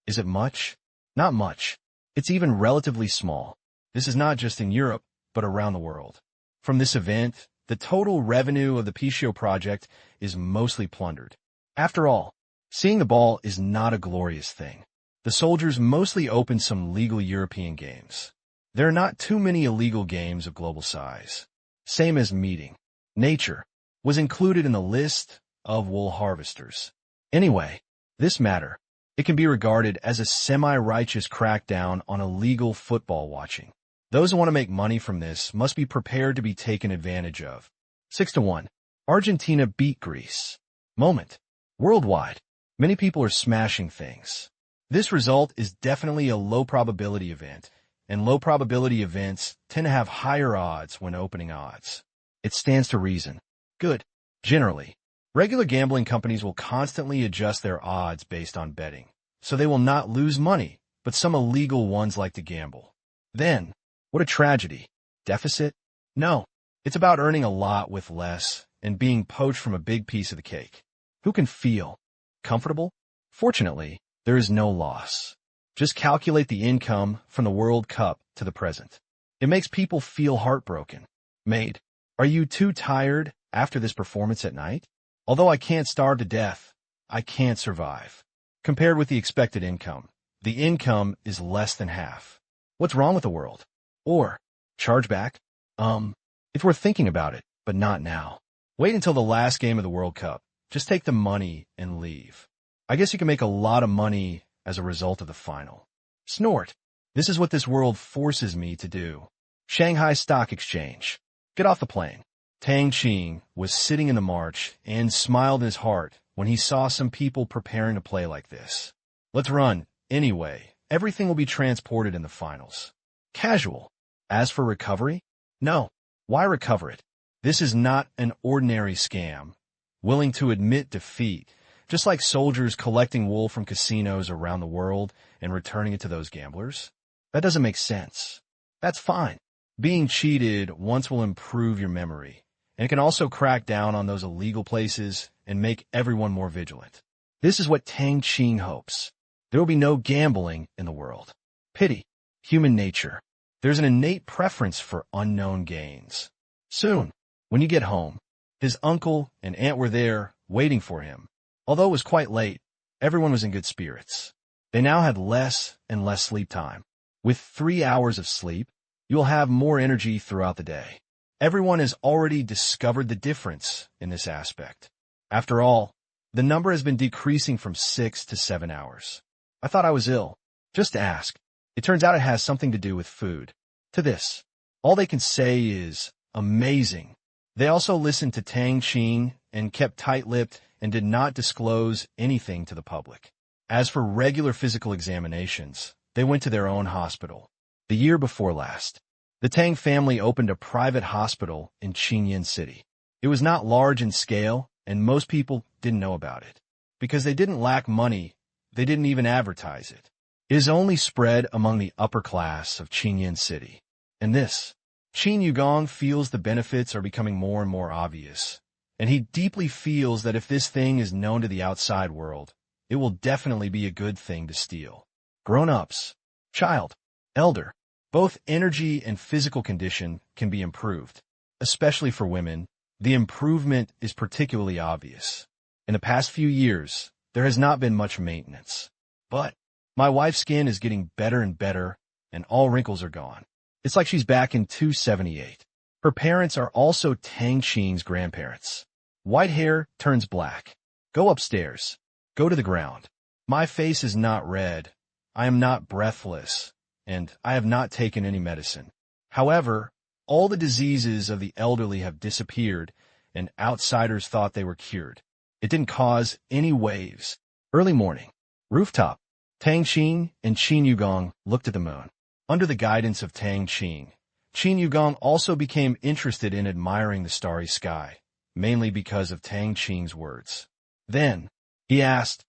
Is it much? Not much. It's even relatively small. This is not just in Europe, but around the world. From this event, the total revenue of the PCO project is mostly plundered. After all, seeing the ball is not a glorious thing. The soldiers mostly opened some legal European games. There are not too many illegal games of global size. Same as meeting. Nature was included in the list of wool harvesters. Anyway, this matter, it can be regarded as a semi-righteous crackdown on illegal football watching. Those who want to make money from this must be prepared to be taken advantage of. 6-1. Argentina beat Greece. Worldwide, many people are smashing things. This result is definitely a low-probability event, and low-probability events tend to have higher odds when opening odds. It stands to reason. Good. Generally, regular gambling companies will constantly adjust their odds based on betting, so they will not lose money, but some illegal ones like to gamble. Then, what a tragedy. Deficit? No. It's about earning a lot with less and being poached from a big piece of the cake. Who can feel comfortable? Fortunately, there is no loss. Just calculate the income from the World Cup to the present. It makes people feel heartbroken. Maid, are you too tired after this performance at night? Although I can't starve to death, I can't survive. Compared with the expected income, the income is less than half. What's wrong with the world? Or, chargeback? It's worth thinking about it. but not now. Wait until the last game of the World Cup. Just take the money and leave. I guess you can make a lot of money as a result of the final. Snort. This is what this world forces me to do. Shanghai Stock Exchange. Get off the plane. Tang Qing was sitting in the march and smiled in his heart when he saw some people preparing to play like this. Let's run. Anyway, everything will be transported in the finals. Casual. As for recovery? No. Why recover it? This is not an ordinary scam. Willing to admit defeat, just like soldiers collecting wool from casinos around the world and returning it to those gamblers. That doesn't make sense. That's fine. Being cheated once will improve your memory, and it can also crack down on those illegal places and make everyone more vigilant. This is what Tang Qing hopes. There will be no gambling in the world. Pity. Human nature. There's an innate preference for unknown gains. Soon, when you get home, his uncle and aunt were there, waiting for him. Although it was quite late, everyone was in good spirits. They now had less and less sleep time. With 3 hours of sleep, you will have more energy throughout the day. Everyone has already discovered the difference in this aspect. After all, the number has been decreasing from 6 to 7 hours. I thought I was ill. Just ask. It turns out it has something to do with food. To this, all they can say is, amazing. They also listened to Tang Qing and kept tight-lipped and did not disclose anything to the public. As for regular physical examinations, they went to their own hospital. The year before last, the Tang family opened a private hospital in Qingyuan City. It was not large in scale, and most people didn't know about it. Because they didn't lack money, they didn't even advertise it. It is only spread among the upper class of Qingyuan City. And this, Qin Yugong feels the benefits are becoming more and more obvious. And he deeply feels that if this thing is known to the outside world, it will definitely be a good thing to steal. Grown-ups, child, elder, both energy and physical condition can be improved. Especially for women, the improvement is particularly obvious. In the past few years, there has not been much maintenance. But my wife's skin is getting better and better, and all wrinkles are gone. It's like she's back in 278. Her parents are also Tang Qing's grandparents. White hair turns black. Go upstairs. Go to the ground. My face is not red. I am not breathless, and I have not taken any medicine. However, all the diseases of the elderly have disappeared, and outsiders thought they were cured. It didn't cause any waves. Early morning. Rooftop. Tang Qing and Qin Yugong looked at the moon. Under the guidance of Tang Qing, Qin Yugong also became interested in admiring the starry sky, mainly because of Tang Qing's words. Then, he asked,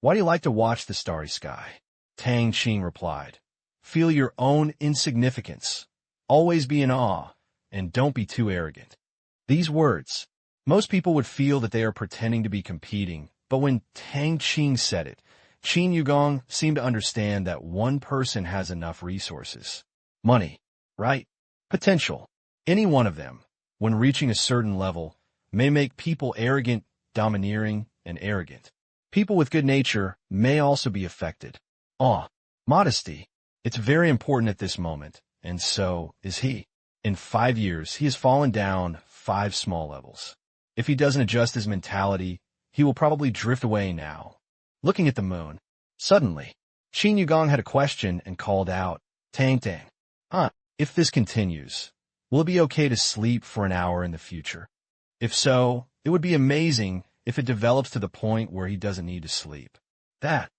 "Why do you like to watch the starry sky?" Tang Qing replied, "Feel your own insignificance. Always be in awe, and don't be too arrogant." These words, most people would feel that they are pretending to be competing, but when Tang Qing said it, Qin Yugong seemed to understand that one person has enough resources. Money, right? Potential. Any one of them, when reaching a certain level, may make people arrogant, domineering, and arrogant. People with good nature may also be affected. Awe, modesty. It's very important at this moment, and so is he. In 5 years, he has fallen down 5 small levels. If he doesn't adjust his mentality, he will probably drift away now. Looking at the moon. Suddenly, Qin Yugong had a question and called out, "Tang Tang. If this continues, will it be okay to sleep for an hour in the future? If so, it would be amazing if it develops to the point where he doesn't need to sleep." That.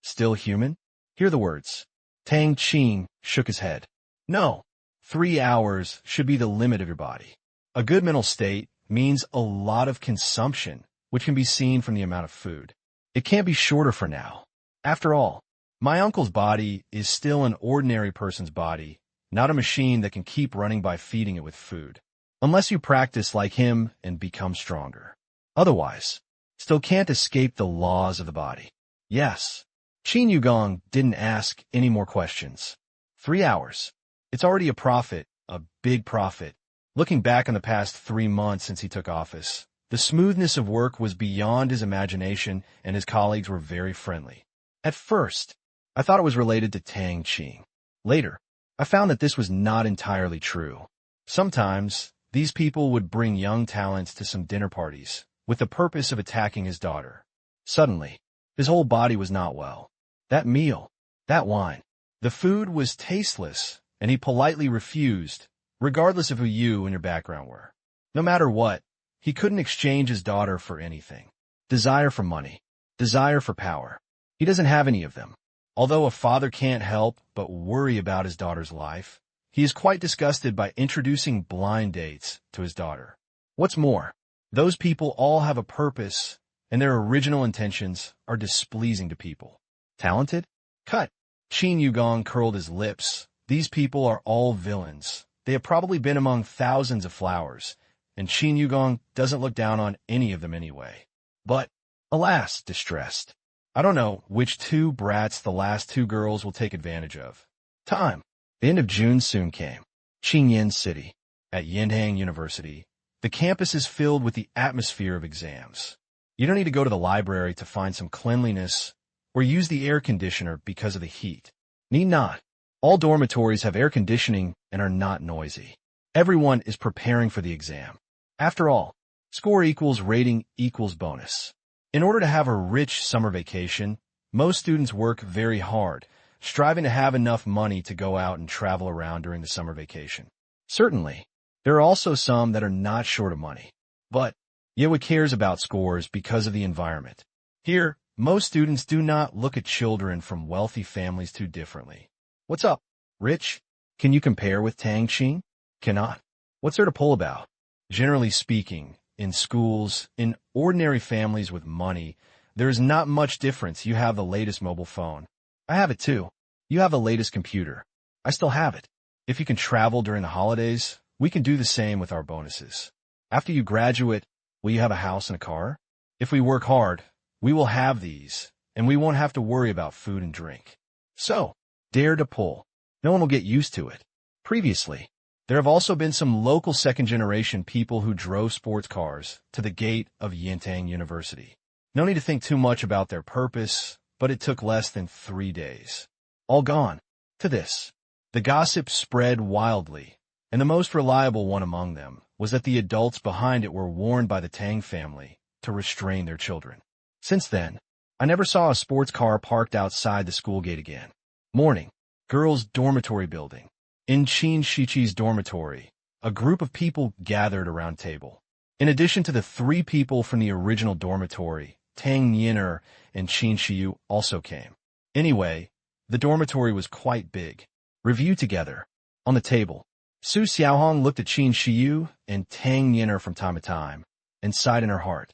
Still human? Hear the words. Tang Qing shook his head. No. 3 hours should be the limit of your body. A good mental state means a lot of consumption, which can be seen from the amount of food. It can't be shorter for now. After all, my uncle's body is still an ordinary person's body, not a machine that can keep running by feeding it with food. Unless you practice like him and become stronger. Otherwise, still can't escape the laws of the body. Yes. Qin Yugong didn't ask any more questions. 3 hours. It's already a profit, a big profit. Looking back on the past 3 months since he took office, the smoothness of work was beyond his imagination, and his colleagues were very friendly. At first, I thought it was related to Tang Qing. Later, I found that this was not entirely true. Sometimes, These people would bring young talents to some dinner parties with the purpose of attacking his daughter. Suddenly, his whole body was not well. That meal, that wine, the food was tasteless, and he politely refused, regardless of who you and your background were. No matter what, he couldn't exchange his daughter for anything. Desire for money, desire for power. He doesn't have any of them. Although a father can't help but worry about his daughter's life, he is quite disgusted by introducing blind dates to his daughter. What's more, those people all have a purpose, and their original intentions are displeasing to people. Talented? Cut. Qin Yugong curled his lips. These people are all villains. They have probably been among thousands of flowers, and Qin Yugong doesn't look down on any of them anyway. But, alas, distressed. I don't know which two brats the last two girls will take advantage of. Time. The end of June soon came. Qingyan City. At Yintang University, the campus is filled with the atmosphere of exams. You don't need to go to the library to find some cleanliness or use the air conditioner because of the heat. Need not. All dormitories have air conditioning and are not noisy. Everyone is preparing for the exam. After all, score equals rating equals bonus. In order to have a rich summer vacation, most students work very hard, striving to have enough money to go out and travel around during the summer vacation. Certainly, there are also some that are not short of money. But Yewa cares about scores because of the environment. Here, most students do not look at children from wealthy families too differently. What's up, rich? Can you compare with Tang Qing? Cannot. What's there to pull about? Generally speaking, in schools, in ordinary families with money, there is not much difference. You have the latest mobile phone. I have it too. You have the latest computer. I still have it. If you can travel during the holidays, we can do the same with our bonuses. After you graduate, will you have a house and a car? If we work hard, we will have these, and we won't have to worry about food and drink. So, dare to pull. No one will get used to it. Previously, there have also been some local second-generation people who drove sports cars to the gate of Yintang University. No need to think too much about their purpose, but it took less than 3 days. All gone. To this. The gossip spread wildly, and the most reliable one among them was that the adults behind it were warned by the Tang family to restrain their children. Since then, I never saw a sports car parked outside the school gate again. Morning. Girls' dormitory building. In Qin Shiqi's dormitory, a group of people gathered around table. In addition to the 3 people from the original dormitory, Tang Qing and Qin Shiyu also came. Anyway, the dormitory was quite big. Review together. On the table, Su Xiaohong looked at Qin Shiyu and Tang Qing from time to time and sighed in her heart.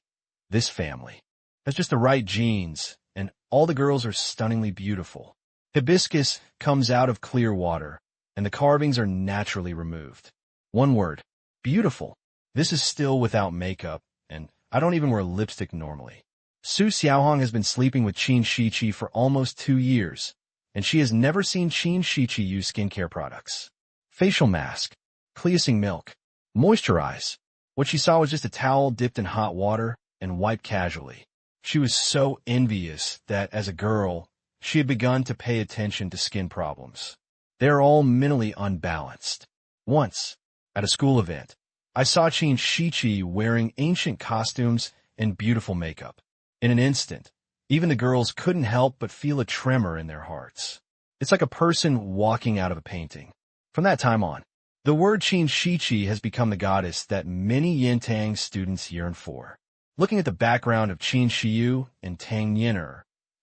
This family has just the right genes, and all the girls are stunningly beautiful. Hibiscus comes out of clear water, and the carvings are naturally removed. One word. Beautiful. This is still without makeup, and I don't even wear lipstick normally. Su Xiaohong has been sleeping with Qin Shiqi for almost 2 years, and she has never seen Qin Shiqi use skincare products. Facial mask. Cleansing milk. Moisturize. What she saw was just a towel dipped in hot water and wiped casually. She was so envious that, as a girl, she had begun to pay attention to skin problems. They are all mentally unbalanced. Once, at a school event, I saw Qin Shiqi wearing ancient costumes and beautiful makeup. In an instant, even the girls couldn't help but feel a tremor in their hearts. It's like a person walking out of a painting. From that time on, the word Qin Shiqi has become the goddess that many Yintang students yearn for. Looking at the background of Qin Shiyu and Tang Qing,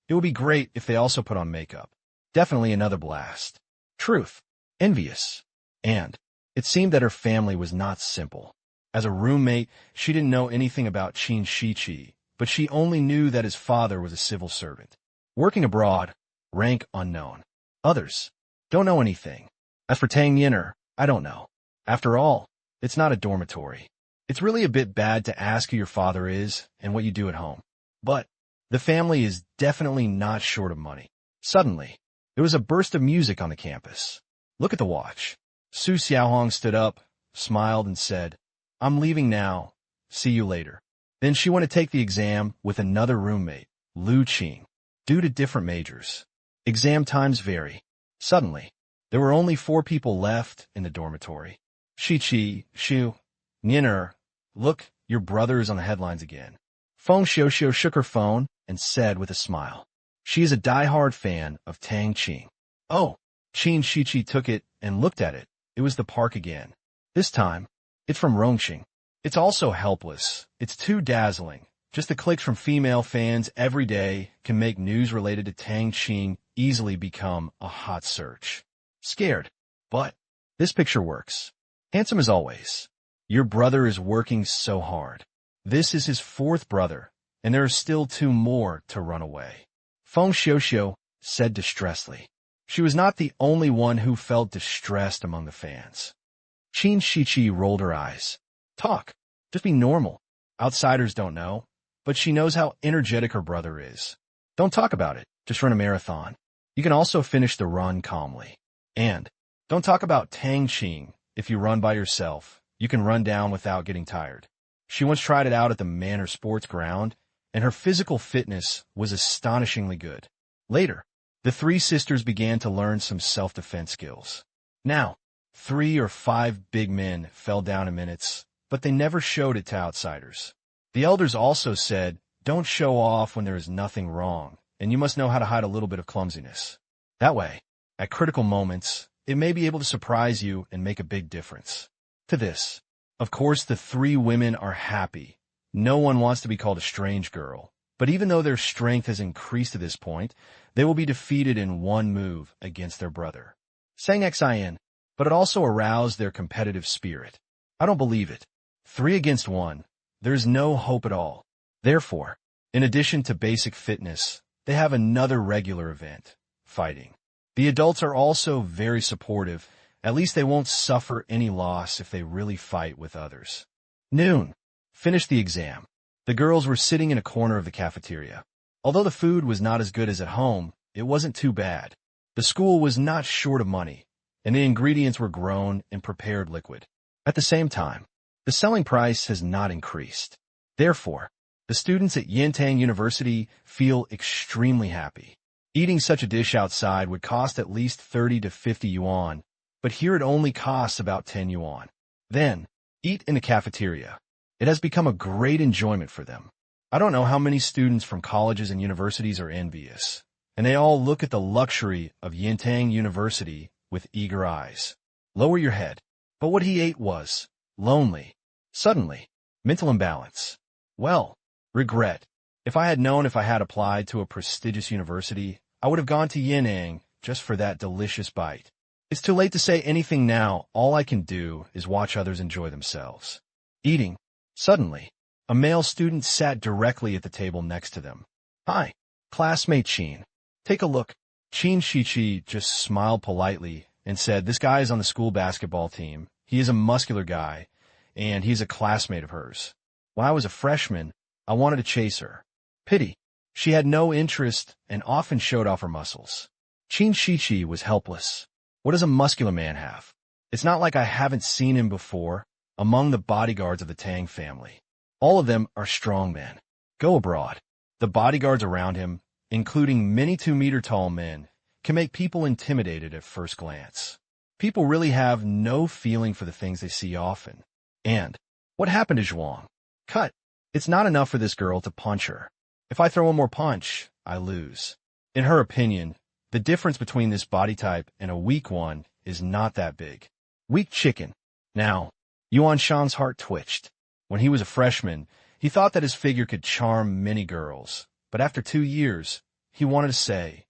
it would be great if they also put on makeup. Definitely another blast. Truth. Envious. And it seemed that her family was not simple. As a roommate, she didn't know anything about Qin Shiqi, but she only knew that his father was a civil servant. Working abroad, rank unknown. Others don't know anything. As for Tang Qing, I don't know. After all, it's not a dormitory. It's really a bit bad to ask who your father is and what you do at home. But the family is definitely not short of money. Suddenly, there was a burst of music on the campus. Look at the watch. Su Xiaohong stood up, smiled, and said, "I'm leaving now. See you later." Then she went to take the exam with another roommate, Lu Qing, due to different majors. Exam times vary. Suddenly, there were only 4 people left in the dormitory. Shiqi, Shu, Niner, look, your brother is on the headlines again. Feng Xiuxiu shook her phone and said with a smile. She is a die-hard fan of Tang Qing. Oh, Qin Shichi took it and looked at it. It was the park again. This time, it's from Rongqing. It's also helpless. It's too dazzling. Just the clicks from female fans every day can make news related to Tang Qing easily become a hot search. Scared. But this picture works. Handsome as always. Your brother is working so hard. This is his fourth brother, and there are still two more to run away. Feng Xiuxiu said distressedly. She was not the only one who felt distressed among the fans. Qin Shichi rolled her eyes. Talk. Just be normal. Outsiders don't know, but she knows how energetic her brother is. Don't talk about it. Just run a marathon. You can also finish the run calmly. And don't talk about Tang Qing. If you run by yourself, you can run down without getting tired. She once tried it out at the Manor Sports Ground, and her physical fitness was astonishingly good. Later, the three sisters began to learn some self-defense skills. Now, 3 or 5 big men fell down in minutes, but they never showed it to outsiders. The elders also said, don't show off when there is nothing wrong, and you must know how to hide a little bit of clumsiness. That way, at critical moments, it may be able to surprise you and make a big difference. To this, of course, the 3 women are happy. No one wants to be called a strange girl, but even though their strength has increased to this point, they will be defeated in one move against their brother. Sang Xin, but it also aroused their competitive spirit. I don't believe it. 3 against 1. There's no hope at all. Therefore, in addition to basic fitness, they have another regular event, fighting. The adults are also very supportive. At least they won't suffer any loss if they really fight with others. Noon. Finished the exam. The girls were sitting in a corner of the cafeteria. Although the food was not as good as at home, it wasn't too bad. The school was not short of money, and the ingredients were grown and prepared liquid. At the same time, the selling price has not increased. Therefore, the students at Yintang University feel extremely happy. Eating such a dish outside would cost at least 30 to 50 yuan, but here it only costs about 10 yuan. Then, eat in the cafeteria. It has become a great enjoyment for them. I don't know how many students from colleges and universities are envious, and they all look at the luxury of Yintang University with eager eyes. Lower your head. But what he ate was lonely. Suddenly, mental imbalance. Well, regret. If I had known if I had applied to a prestigious university, I would have gone to Yin'an just for that delicious bite. It's too late to say anything now. All I can do is watch others enjoy themselves. Eating. Suddenly, a male student sat directly at the table next to them. Hi, classmate Qin. Take a look. Qin Shichi just smiled politely and said, this guy is on the school basketball team. He is a muscular guy, and he's a classmate of hers. When I was a freshman, I wanted to chase her. Pity. She had no interest and often showed off her muscles. Qin Shichi was helpless. What does a muscular man have? It's not like I haven't seen him before among the bodyguards of the Tang family. All of them are strong men. Go abroad. The bodyguards around him, including many 2-meter-tall men, can make people intimidated at first glance. People really have no feeling for the things they see often. And what happened to Zhuang? Cut. It's not enough for this girl to punch her. If I throw one more punch, I lose. In her opinion, the difference between this body type and a weak one is not that big. Weak chicken. Now, Yuan Shan's heart twitched. When he was a freshman, he thought that his figure could charm many girls. But after 2 years, he wanted to say,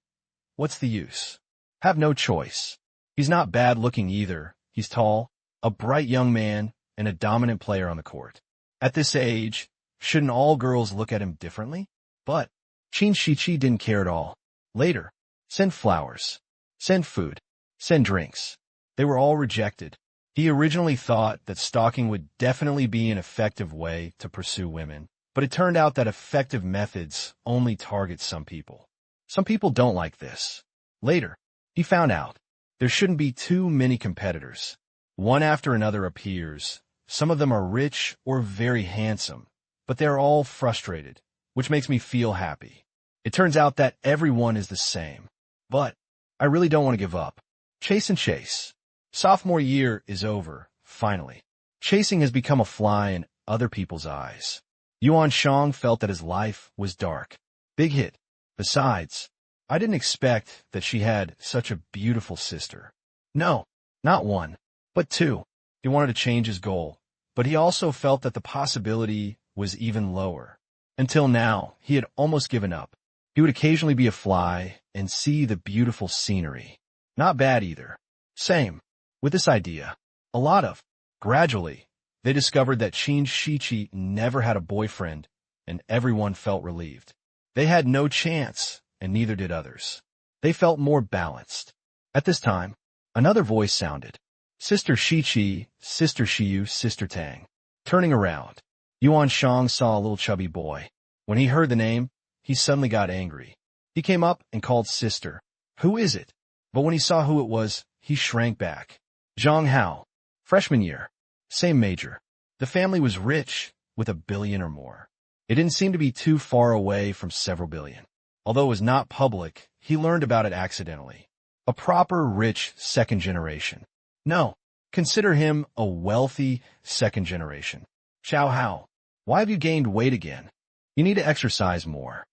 what's the use? Have no choice. He's not bad-looking either. He's tall, a bright young man, and a dominant player on the court. At this age, shouldn't all girls look at him differently? But Qin Shichi didn't care at all. Later, send flowers, send food, send drinks. They were all rejected. He originally thought that stalking would definitely be an effective way to pursue women, but it turned out that effective methods only target some people. Some people don't like this. Later, he found out there shouldn't be too many competitors. One after another appears. Some of them are rich or very handsome, but they're all frustrated, which makes me feel happy. It turns out that everyone is the same. But I really don't want to give up. Chase and chase. Sophomore year is over, finally. Chasing has become a fly in other people's eyes. Yuan Shang felt that his life was dark. Big hit. Besides, I didn't expect that she had such a beautiful sister. No, not one, but two. He wanted to change his goal, but he also felt that the possibility was even lower. Until now, he had almost given up. He would occasionally be a fly and see the beautiful scenery. Not bad either. Same. With this idea. A lot of. Gradually, they discovered that Qin Shiqi never had a boyfriend, and everyone felt relieved. They had no chance, and neither did others. They felt more balanced. At this time, another voice sounded. Sister Shiqi, Sister Shiyu, Sister Tang. Turning around, Yuan Shang saw a little chubby boy. When he heard the name, he suddenly got angry. He came up and called Sister. Who is it? But when he saw who it was, he shrank back. Zhang Hao. Freshman year. Same major. The family was rich, with $1 billion or more. It didn't seem to be too far away from several billion. Although it was not public, he learned about it accidentally. A proper rich second generation. No, consider him a wealthy second generation. Xiao Hao, why have you gained weight again? You need to exercise more.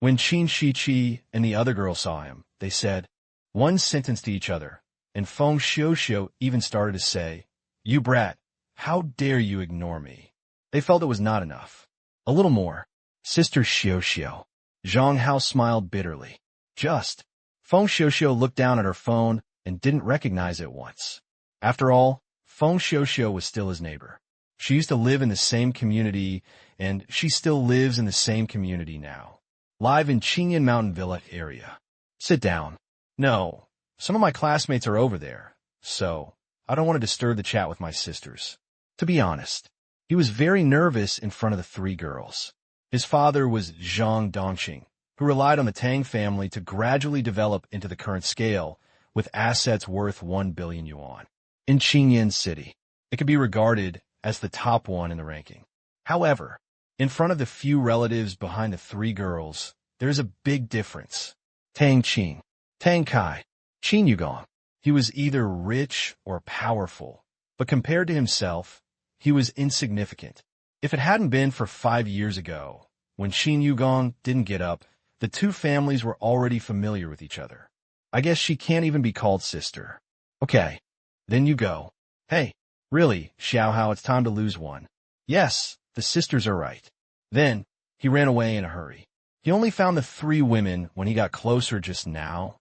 When Qin Shiqi and the other girl saw him, they said one sentence to each other, and Feng Xiuxiu even started to say, "You brat, how dare you ignore me?" They felt it was not enough. A little more. Sister Xiuxiu. Zhang Hao smiled bitterly. Just. Feng Xiuxiu looked down at her phone and didn't recognize it once. After all, Feng Xiuxiu was still his neighbor. She used to live in the same community, and she still lives in the same community now. Live in Qingyan Mountain Villa area. Sit down. No, some of my classmates are over there, so I don't want to disturb the chat with my sisters. To be honest, he was very nervous in front of the three girls. His father was Tang Qing, who relied on the Tang family to gradually develop into the current scale, with assets worth 1 billion yuan. In Qingyan City, it could be regarded as the top one in the ranking. However, in front of the few relatives behind the three girls, there is a big difference. Tang Qing, Tang Kai, Qin Yugong. He was either rich or powerful, but compared to himself, he was insignificant. If it hadn't been for 5 years ago, when Qin Yugong didn't get up, the two families were already familiar with each other. I guess she can't even be called sister. Okay, then you go. Hey, really, Xiao Hao, it's time to lose one. Yes, the sisters are right. Then, he ran away in a hurry. He only found the three women when he got closer just now,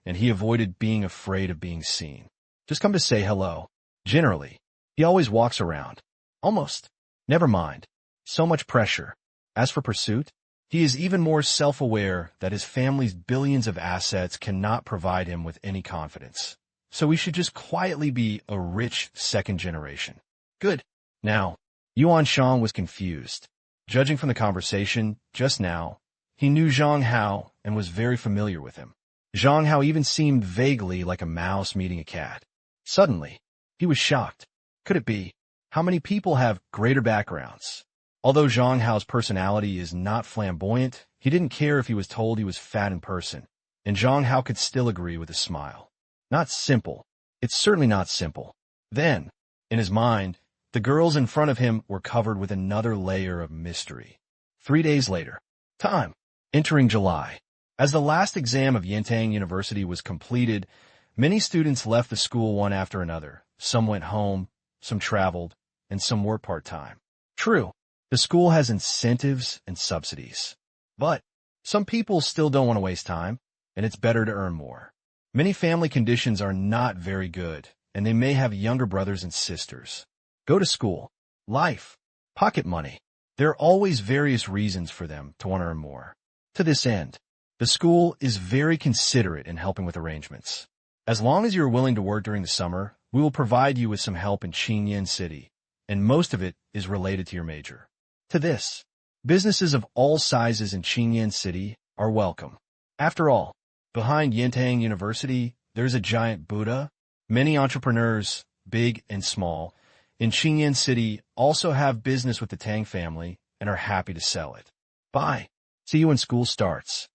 and he avoided being afraid of being seen. Just come to say hello. Generally, he always walks around. Almost. Never mind. So much pressure. As for pursuit, he is even more self-aware that his family's billions of assets cannot provide him with any confidence. So he should just quietly be a rich second generation. Good. Now, Yuan Shang was confused. Judging from the conversation just now, he knew Zhang Hao and was very familiar with him. Zhang Hao even seemed vaguely like a mouse meeting a cat. Suddenly, he was shocked. Could it be? How many people have greater backgrounds? Although Zhang Hao's personality is not flamboyant, he didn't care if he was told he was fat in person, and Zhang Hao could still agree with a smile. Not simple. It's certainly not simple. Then, in his mind, the girls in front of him were covered with another layer of mystery. 3 days later. Time. Entering July. As the last exam of Yintang University was completed, many students left the school one after another. Some went home, some traveled, and some worked part-time. True, the school has incentives and subsidies. But some people still don't want to waste time, and it's better to earn more. Many family conditions are not very good, and they may have younger brothers and sisters. Go to school, life, pocket money. There are always various reasons for them to want to earn more. To this end, the school is very considerate in helping with arrangements. As long as you are willing to work during the summer, we will provide you with some help in Qingyan City, and most of it is related to your major. To this, businesses of all sizes in Qingyan City are welcome. After all, behind Yintang University, there's a giant Buddha. Many entrepreneurs, big and small, in Qingyan City also have business with the Tang family and are happy to sell it. Bye. See you when school starts.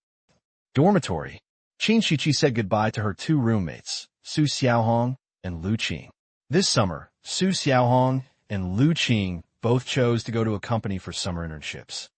Dormitory. Qin Shiqi said goodbye to her two roommates, Su Xiaohong and Lu Qing. This summer, Su Xiaohong and Lu Qing both chose to go to a company for summer internships.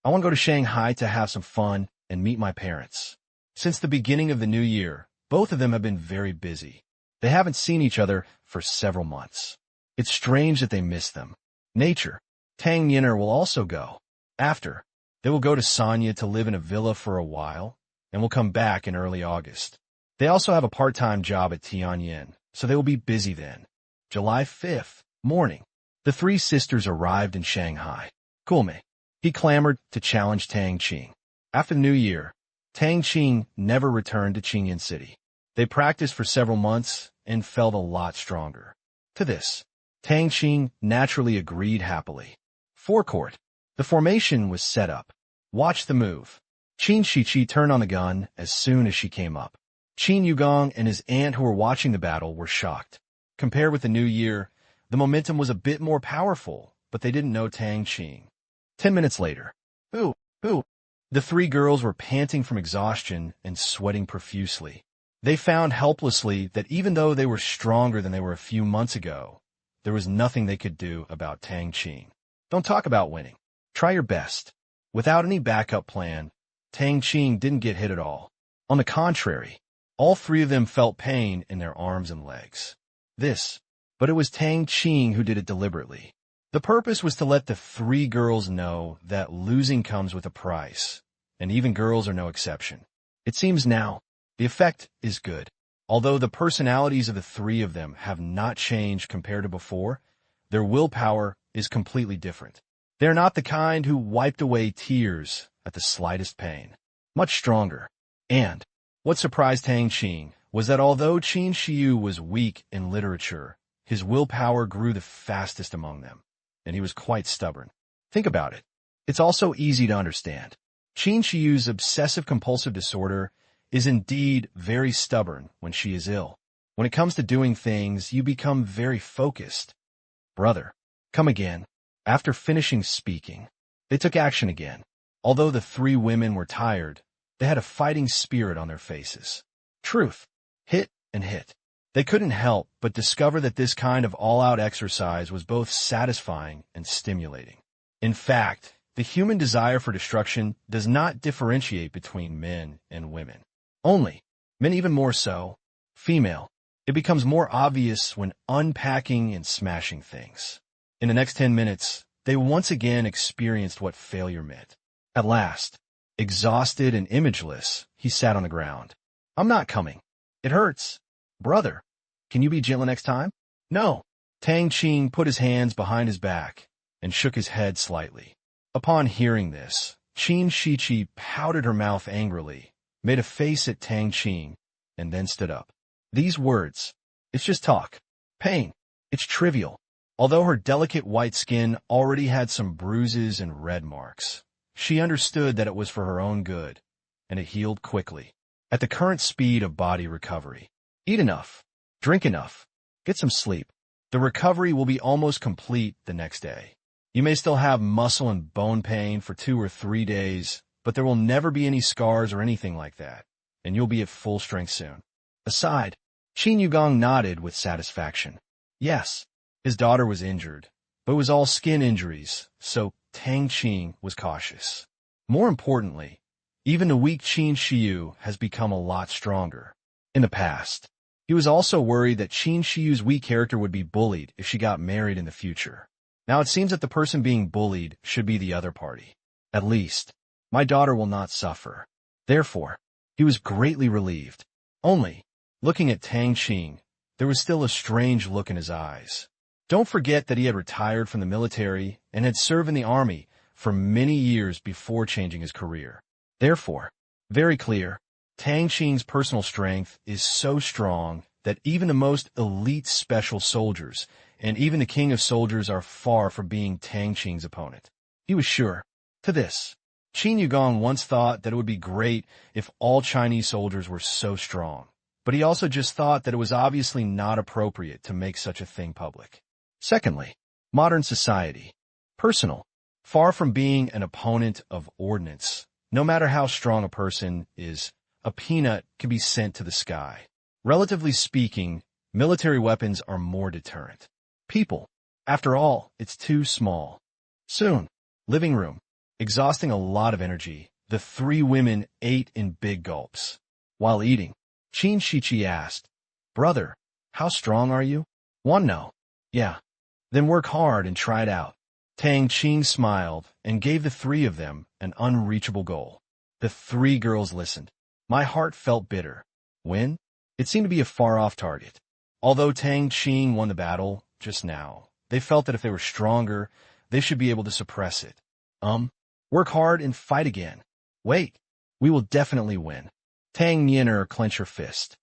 I want to go to Shanghai to have some fun and meet my parents. Since the beginning of the new year, both of them have been very busy. They haven't seen each other for several months. It's strange that they miss them. Nature. Tang Yinner will also go. After, they will go to Sanya to live in a villa for a while, and will come back in early August. They also have a part-time job at Tianjin, so they will be busy then. July 5th, morning. The three sisters arrived in Shanghai. Kulme. He clamored to challenge Tang Qing. After the New Year, Tang Qing never returned to Qingyan City. They practiced for several months and felt a lot stronger. To this, Tang Qing naturally agreed happily. Forecourt. The formation was set up. Watch the move. Qin Shiqi turned on the gun as soon as she came up. Qin Yugong and his aunt who were watching the battle were shocked. Compared with the New Year, the momentum was a bit more powerful, but they didn't know Tang Qing. 10 minutes later. Ooh. The three girls were panting from exhaustion and sweating profusely. They found helplessly that even though they were stronger than they were a few months ago, there was nothing they could do about Tang Qing. Don't talk about winning. Try your best. Without any backup plan, Tang Qing didn't get hit at all. On the contrary, all three of them felt pain in their arms and legs. But it was Tang Qing who did it deliberately. The purpose was to let the three girls know that losing comes with a price, and even girls are no exception. It seems now, the effect is good. Although the personalities of the three of them have not changed compared to before, their willpower is completely different. They are not the kind who wiped away tears at the slightest pain. Much stronger. And what surprised Tang Qing was that although Qin Shiyu was weak in literature, his willpower grew the fastest among them, and he was quite stubborn. Think about it. It's also easy to understand. Qin Shiyu's obsessive-compulsive disorder is indeed very stubborn when she is ill. When it comes to doing things, you become very focused. Brother, come again. After finishing speaking, they took action again. Although the three women were tired, they had a fighting spirit on their faces. Truth. Hit and hit. They couldn't help but discover that this kind of all-out exercise was both satisfying and stimulating. In fact, the human desire for destruction does not differentiate between men and women. Only, men even more so, female. It becomes more obvious when unpacking and smashing things. In the next 10 minutes, they once again experienced what failure meant. At last, exhausted and imageless, he sat on the ground. I'm not coming. It hurts. Brother, can you be gentle next time? No. Tang Qing put his hands behind his back and shook his head slightly. Upon hearing this, Qin Shiqi pouted her mouth angrily, made a face at Tang Qing, and then stood up. These words, it's just talk. Pain. It's trivial. Although her delicate white skin already had some bruises and red marks, she understood that it was for her own good, and it healed quickly. At the current speed of body recovery, eat enough, drink enough, get some sleep. The recovery will be almost complete the next day. You may still have muscle and bone pain for 2 or 3 days, but there will never be any scars or anything like that, and you'll be at full strength soon. Aside, Qin Yugong nodded with satisfaction. Yes, his daughter was injured, but it was all skin injuries, so Tang Qing was cautious. More importantly, even the weak Qin Shiyu has become a lot stronger. In the past, he was also worried that Qin Shiyu's weak character would be bullied if she got married in the future. Now it seems that the person being bullied should be the other party. At least, my daughter will not suffer. Therefore, he was greatly relieved. Only, looking at Tang Qing, there was still a strange look in his eyes. Don't forget that he had retired from the military and had served in the army for many years before changing his career. Therefore, very clear, Tang Qing's personal strength is so strong that even the most elite special soldiers and even the king of soldiers are far from being Tang Qing's opponent. He was sure. To this, Qin Yugong once thought that it would be great if all Chinese soldiers were so strong, but he also just thought that it was obviously not appropriate to make such a thing public. Secondly, modern society. Personal. Far from being an opponent of ordnance, no matter how strong a person is, a peanut can be sent to the sky. Relatively speaking, military weapons are more deterrent. People. After all, it's too small. Soon, living room. Exhausting a lot of energy, the three women ate in big gulps. While eating, Qin Shichi asked, "Brother, how strong are you?" "One, no." "Yeah. Then work hard and try it out." Tang Qing smiled and gave the three of them an unreachable goal. The three girls listened. My heart felt bitter. Win? It seemed to be a far-off target. Although Tang Qing won the battle just now, they felt that if they were stronger, they should be able to suppress it. Work hard and fight again. Wait, we will definitely win. Tang Niner clenched her fist.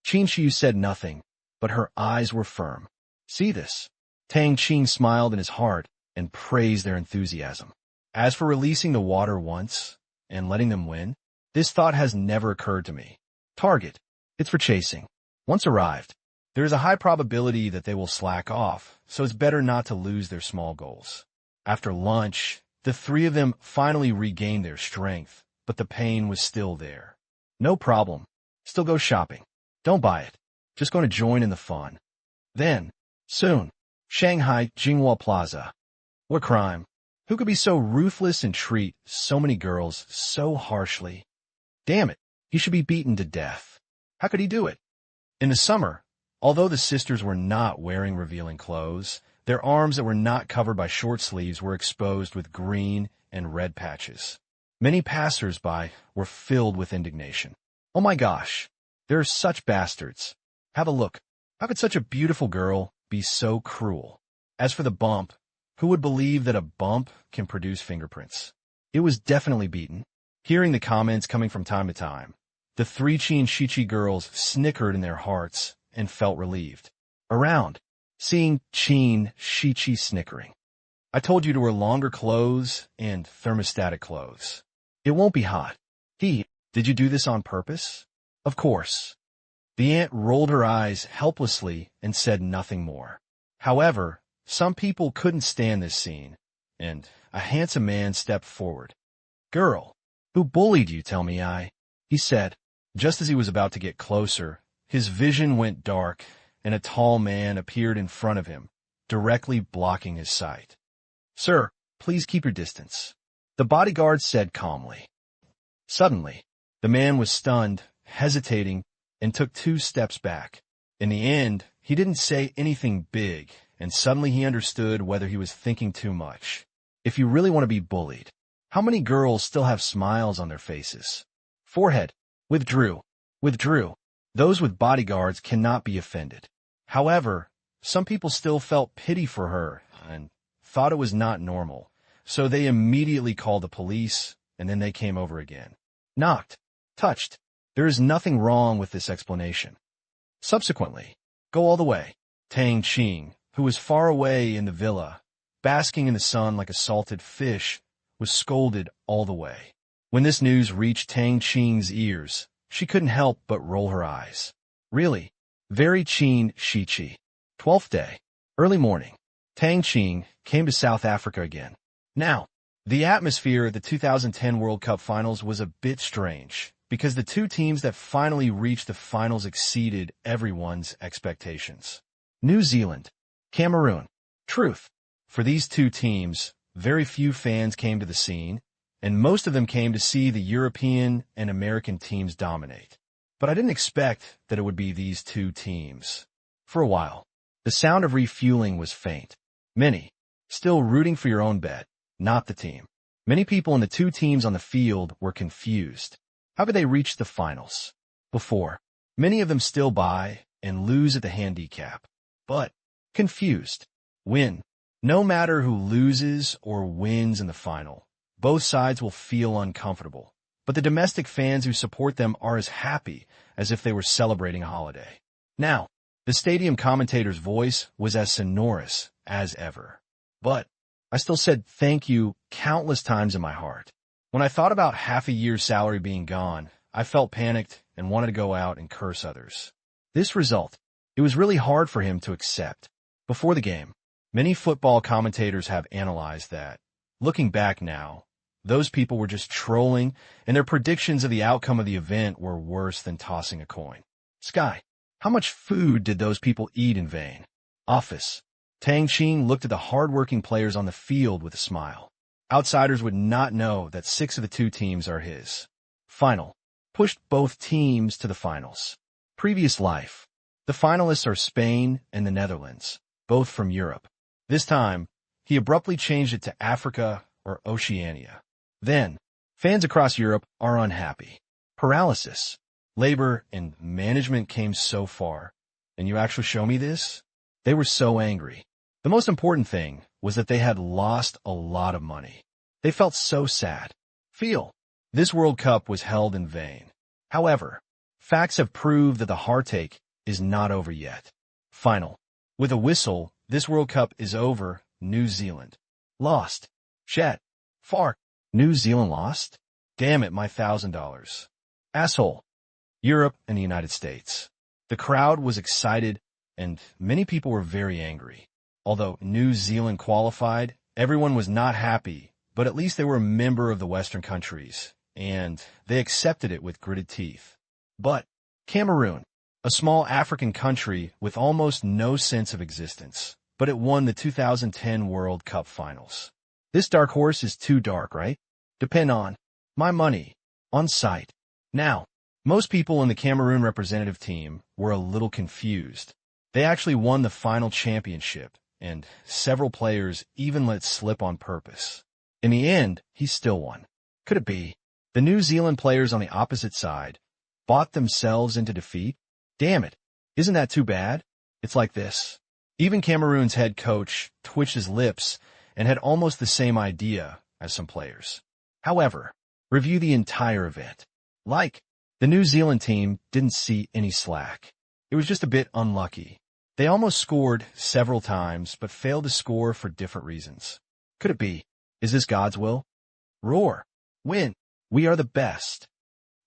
Qin Shiu said nothing, but her eyes were firm. See this? Tang Qing smiled in his heart and praised their enthusiasm. As for releasing the water once and letting them win, this thought has never occurred to me. Target. It's for chasing. Once arrived, there is a high probability that they will slack off, so it's better not to lose their small goals. After lunch, the three of them finally regained their strength, but the pain was still there. No problem. Still go shopping. Don't buy it. Just going to join in the fun. Then, soon, Shanghai Jinghua Plaza. What crime? Who could be so ruthless and treat so many girls so harshly? Damn it, he should be beaten to death. How could he do it? In the summer, although the sisters were not wearing revealing clothes, their arms that were not covered by short sleeves were exposed with green and red patches. Many passers-by were filled with indignation. Oh my gosh, there are such bastards. Have a look. How could such a beautiful girl be so cruel? As for the bump, who would believe that a bump can produce fingerprints? It was definitely beaten. Hearing the comments coming from time to time, the three Qin Shichi girls snickered in their hearts and felt relieved. Around, seeing Qin Shichi snickering. I told you to wear longer clothes and thermostatic clothes. It won't be hot. Did you do this on purpose? Of course. The aunt rolled her eyes helplessly and said nothing more. However, some people couldn't stand this scene, and a handsome man stepped forward. "Girl, who bullied you, tell me he said. Just as he was about to get closer, his vision went dark, and a tall man appeared in front of him, directly blocking his sight. "Sir, please keep your distance," the bodyguard said calmly. Suddenly, the man was stunned, hesitating, and took 2 steps back. In the end, he didn't say anything big, and suddenly he understood whether he was thinking too much. If you really want to be bullied, how many girls still have smiles on their faces? Forehead. Withdrew. Those with bodyguards cannot be offended. However, some people still felt pity for her and thought it was not normal, so they immediately called the police, and then they came over again. Knocked. Touched. There is nothing wrong with this explanation. Subsequently, go all the way. Tang Qing, who was far away in the villa, basking in the sun like a salted fish, was scolded all the way. When this news reached Tang Qing's ears, she couldn't help but roll her eyes. Really? Very Qin Shichi. 12th day. Early morning. Tang Qing came to South Africa again. Now, the atmosphere at the 2010 World Cup Finals was a bit strange, because the 2 teams that finally reached the finals exceeded everyone's expectations. New Zealand. Cameroon. Truth. For these 2 teams, very few fans came to the scene, and most of them came to see the European and American teams dominate. But I didn't expect that it would be these 2 teams. For a while, the sound of refueling was faint. Many, still rooting for your own bet, not the team. Many people in the 2 teams on the field were confused. How could they reach the finals? Before, many of them still buy and lose at the handicap. But, confused. Win. No matter who loses or wins in the final, both sides will feel uncomfortable. But the domestic fans who support them are as happy as if they were celebrating a holiday. Now, the stadium commentator's voice was as sonorous as ever. But I still said thank you countless times in my heart. When I thought about half a year's salary being gone, I felt panicked and wanted to go out and curse others. This result, it was really hard for him to accept. Before the game, many football commentators have analyzed that. Looking back now, those people were just trolling, and their predictions of the outcome of the event were worse than tossing a coin. Sky, how much food did those people eat in vain? Office. Tang Qing looked at the hard-working players on the field with a smile. Outsiders would not know that 6 of the 2 teams are his. Final. Pushed both teams to the finals. Previous life. The finalists are Spain and the Netherlands, both from Europe. This time, he abruptly changed it to Africa or Oceania. Then, fans across Europe are unhappy. Paralysis. Labor and management came so far. And you actually show me this? They were so angry. The most important thing was that they had lost a lot of money. They felt so sad. This World Cup was held in vain. However, facts have proved that the heartache is not over yet. Final. With a whistle, this World Cup is over. New Zealand lost. Chet. Fart. New Zealand lost? Damn it, my $1,000. Asshole. Europe and the United States. The crowd was excited, and many people were very angry. Although New Zealand qualified, everyone was not happy, but at least they were a member of the Western countries, and they accepted it with gritted teeth. But Cameroon, a small African country with almost no sense of existence, but it won the 2010 World Cup Finals. This dark horse is too dark, right? Depend on my money, on site. Now, most people in the Cameroon representative team were a little confused. They actually won the final championship, and several players even let it slip on purpose. In the end, he still won. Could it be? The New Zealand players on the opposite side bought themselves into defeat? Damn it. Isn't that too bad? It's like this. Even Cameroon's head coach twitched his lips and had almost the same idea as some players. However, review the entire event. The New Zealand team didn't see any slack. It was just a bit unlucky. They almost scored several times, but failed to score for different reasons. Could it be? Is this God's will? Roar. Win. We are the best.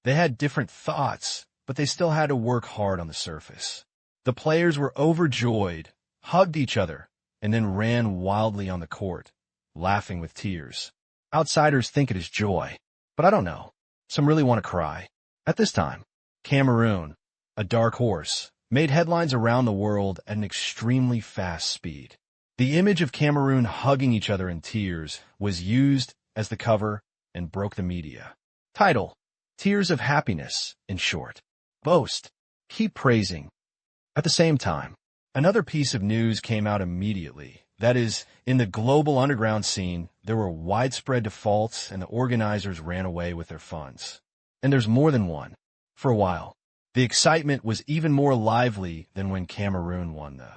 They had different thoughts, but they still had to work hard on the surface. The players were overjoyed, hugged each other, and then ran wildly on the court, laughing with tears. Outsiders think it is joy, but I don't know. Some really want to cry. At this time, Cameroon, a dark horse, made headlines around the world at an extremely fast speed. The image of Cameroon hugging each other in tears was used as the cover and broke the media. Title: Tears of Happiness, in short. Boast. Keep praising. At the same time, another piece of news came out immediately. That is, in the global underground scene, there were widespread defaults and the organizers ran away with their funds. And there's more than one. For a while, the excitement was even more lively than when Cameroon won the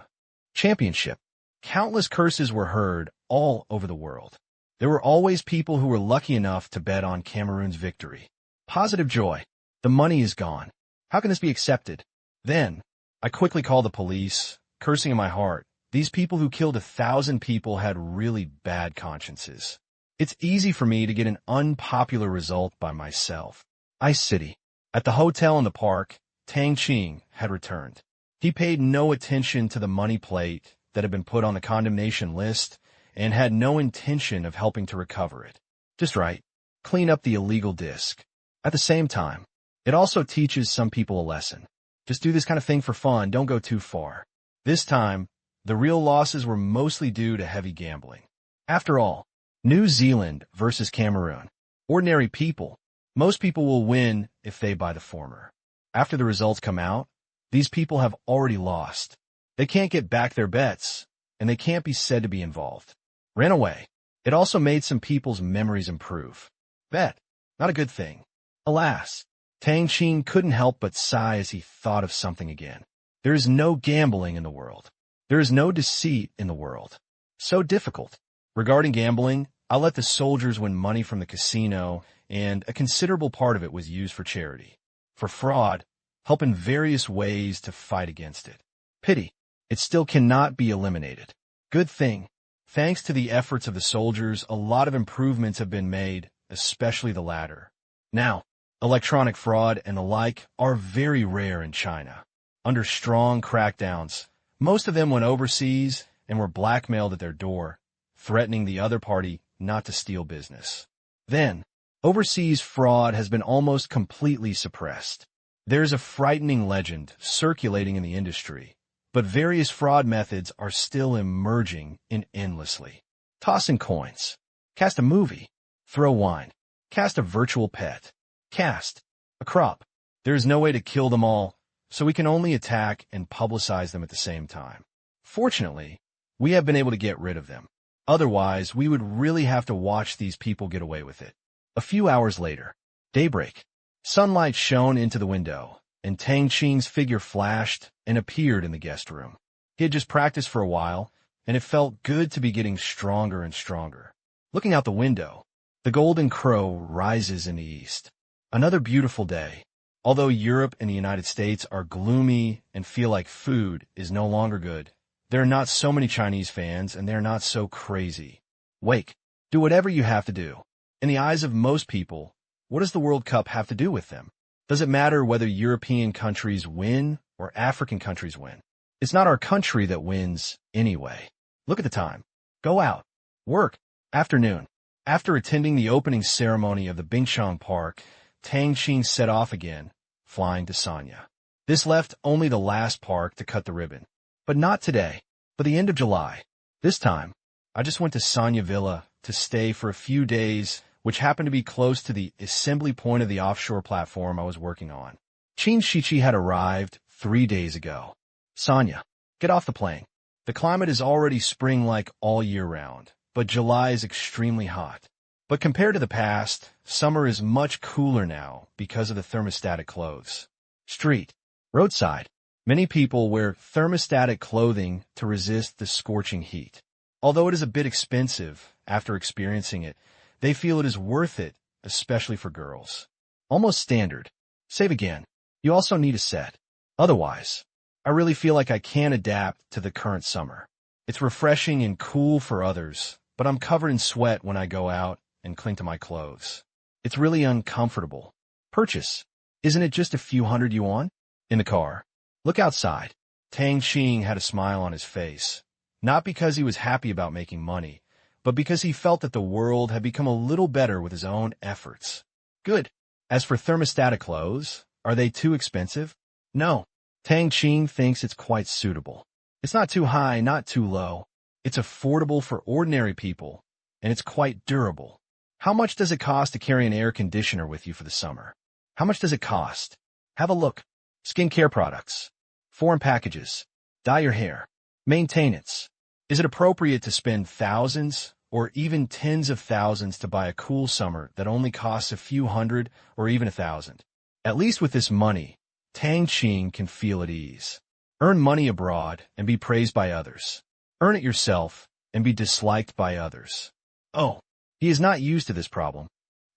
championship. Countless curses were heard all over the world. There were always people who were lucky enough to bet on Cameroon's victory. Positive joy. The money is gone. How can this be accepted? Then, I quickly called the police, cursing in my heart. These people who killed 1,000 people had really bad consciences. It's easy for me to get an unpopular result by myself. Ice City. At the hotel in the park, Tang Qing had returned. He paid no attention to the money plate that had been put on the condemnation list and had no intention of helping to recover it. Just right. Clean up the illegal disc. At the same time, it also teaches some people a lesson. Just do this kind of thing for fun, don't go too far. This time, the real losses were mostly due to heavy gambling. After all, New Zealand versus Cameroon. Ordinary people. Most people will win if they buy the former. After the results come out, these people have already lost. They can't get back their bets, and they can't be said to be involved. Ran away. It also made some people's memories improve. Bet. Not a good thing. Alas, Tang Qing couldn't help but sigh as he thought of something again. There is no gambling in the world. There is no deceit in the world. So difficult. Regarding gambling, I'll let the soldiers win money from the casino, and a considerable part of it was used for charity. For fraud, help in various ways to fight against it. Pity. It still cannot be eliminated. Good thing. Thanks to the efforts of the soldiers, a lot of improvements have been made, especially the latter. Now, electronic fraud and the like are very rare in China. Under strong crackdowns, most of them went overseas and were blackmailed at their door, threatening the other party not to steal business. Then, overseas fraud has been almost completely suppressed. There's a frightening legend circulating in the industry but various fraud methods are still emerging endlessly. Toss in coins. Cast a movie. Throw wine. Cast a virtual pet. Cast a crop. There is no way to kill them all, so we can only attack and publicize them at the same time. Fortunately, we have been able to get rid of them. Otherwise, we would really have to watch these people get away with it. A few hours later, daybreak. Sunlight shone into the window, and Tang Qing's figure flashed and appeared in the guest room. He had just practiced for a while, and it felt good to be getting stronger and stronger. Looking out the window, the golden crow rises in the east. Another beautiful day. Although Europe and the United States are gloomy and feel like food is no longer good, there are not so many Chinese fans and they're not so crazy. Wake. Do whatever you have to do. In the eyes of most people, what does the World Cup have to do with them? Does it matter whether European countries win or African countries win? It's not our country that wins anyway. Look at the time. Go out. Work. Afternoon. After attending the opening ceremony of the Bingchang Park, Tang Qing set off again, flying to Sanya. This left only the last park to cut the ribbon. But not today, but the end of July. This time, I just went to Sanya Villa to stay for a few days, which happened to be close to the assembly point of the offshore platform I was working on. Qin Shichi had arrived 3 days ago. Sanya, get off the plane. The climate is already spring-like all year round, but July is extremely hot. But compared to the past, summer is much cooler now because of the thermostatic clothes. Street. Roadside. Many people wear thermostatic clothing to resist the scorching heat. Although it is a bit expensive, after experiencing it, they feel it is worth it, especially for girls. Almost standard. Save again. You also need a set. Otherwise, I really feel like I can't adapt to the current summer. It's refreshing and cool for others, but I'm covered in sweat when I go out and cling to my clothes. It's really uncomfortable. Purchase. Isn't it just a few hundred yuan? In the car. Look outside. Tang Qing had a smile on his face, not because he was happy about making money, but because he felt that the world had become a little better with his own efforts. Good. As for thermostatic clothes, are they too expensive? No. Tang Qing thinks it's quite suitable. It's not too high, not too low. It's affordable for ordinary people, and it's quite durable. How much does it cost to carry an air conditioner with you for the summer? How much does it cost? Have a look. Skincare products. Foreign packages. Dye your hair. Maintenance. Is it appropriate to spend thousands or even tens of thousands to buy a cool summer that only costs a few hundred or even 1,000? At least with this money, Tang Qing can feel at ease. Earn money abroad and be praised by others. Earn it yourself and be disliked by others. Oh, he is not used to this problem.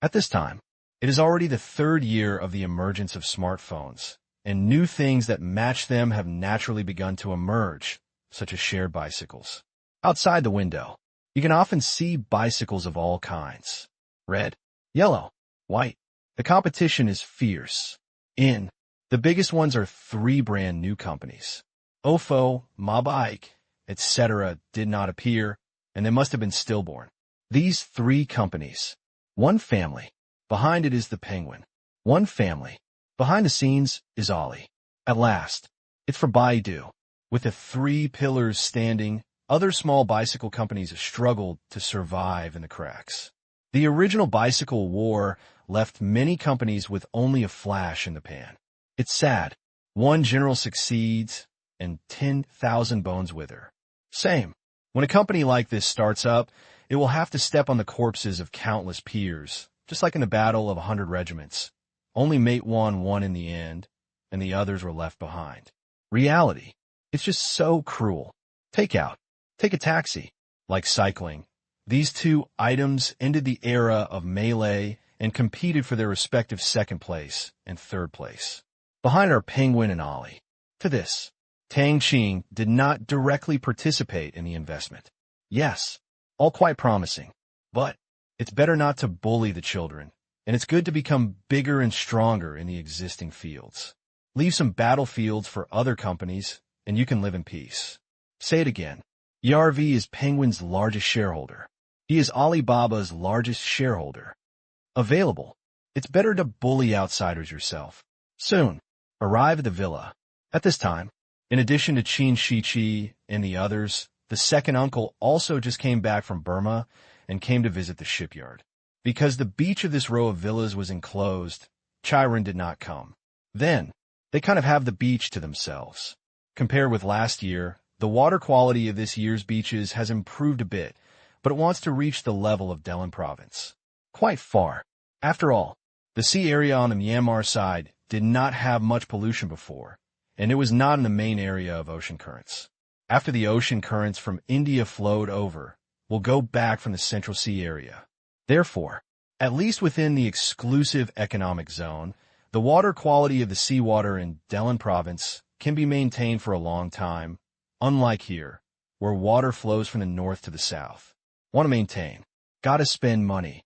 At this time, it is already the 3rd year of the emergence of smartphones, and new things that match them have naturally begun to emerge, such as shared bicycles. Outside the window, you can often see bicycles of all kinds. Red, yellow, white. The competition is fierce. The biggest ones are 3 brand new companies. Ofo, Mobike, etc. did not appear, and they must have been stillborn. These 3 companies. One family. Behind it is the penguin. One family. Behind the scenes is Ollie. At last, it's for Baidu. With the 3 pillars standing, other small bicycle companies struggled to survive in the cracks. The original bicycle war left many companies with only a flash in the pan. It's sad. One general succeeds, and 10,000 bones wither. Same. When a company like this starts up, it will have to step on the corpses of countless peers, just like in the battle of 100 regiments. Only mate one won in the end, and the others were left behind. Reality. It's just so cruel. Takeout. Take a taxi. Like cycling. These 2 items ended the era of melee and competed for their respective 2nd place and 3rd place. Behind are Penguin and Ollie. To this, Tang Qing did not directly participate in the investment. Yes, all quite promising, but it's better not to bully the children, and it's good to become bigger and stronger in the existing fields. Leave some battlefields for other companies, and you can live in peace. Say it again. ERV is Penguin's largest shareholder. He is Alibaba's largest shareholder. Available. It's better to bully outsiders yourself. Soon. Arrive at the villa. At this time, In addition to Qin Shiqi and the others, the second uncle also just came back from Burma and came to visit the shipyard. Because the beach of this row of villas was enclosed, Chiron did not come. Then, they kind of have the beach to themselves. Compared with last year, the water quality of this year's beaches has improved a bit, but it wants to reach the level of Delhi province. Quite far. After all, the sea area on the Myanmar side did not have much pollution before, and it was not in the main area of ocean currents. After the ocean currents from India flowed over, will go back from the Central Sea area. Therefore, at least within the exclusive economic zone, the water quality of the seawater in Delhi province can be maintained for a long time, unlike here, where water flows from the north to the south. Want to maintain. Gotta spend money.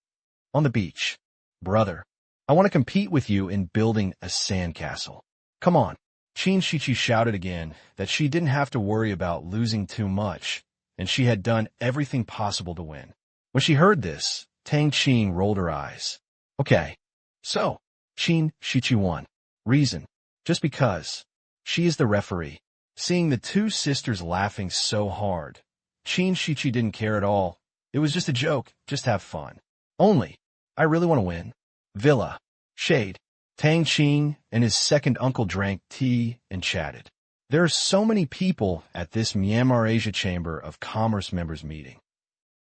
On the beach. Brother, I want to compete with you in building a sandcastle. Come on. Qin Shiqi shouted again that she didn't have to worry about losing too much, and she had done everything possible to win. When she heard this, Tang Qing rolled her eyes. Okay. So, Qin Shiqi won. Reason. Just because. She is the referee. Seeing the two sisters laughing so hard, Qin Shiqi didn't care at all. It was just a joke. Just have fun. Only, I really want to win. Villa. Shade. Tang Qing and his second uncle drank tea and chatted. There are so many people at this Myanmar Asia Chamber of Commerce members meeting.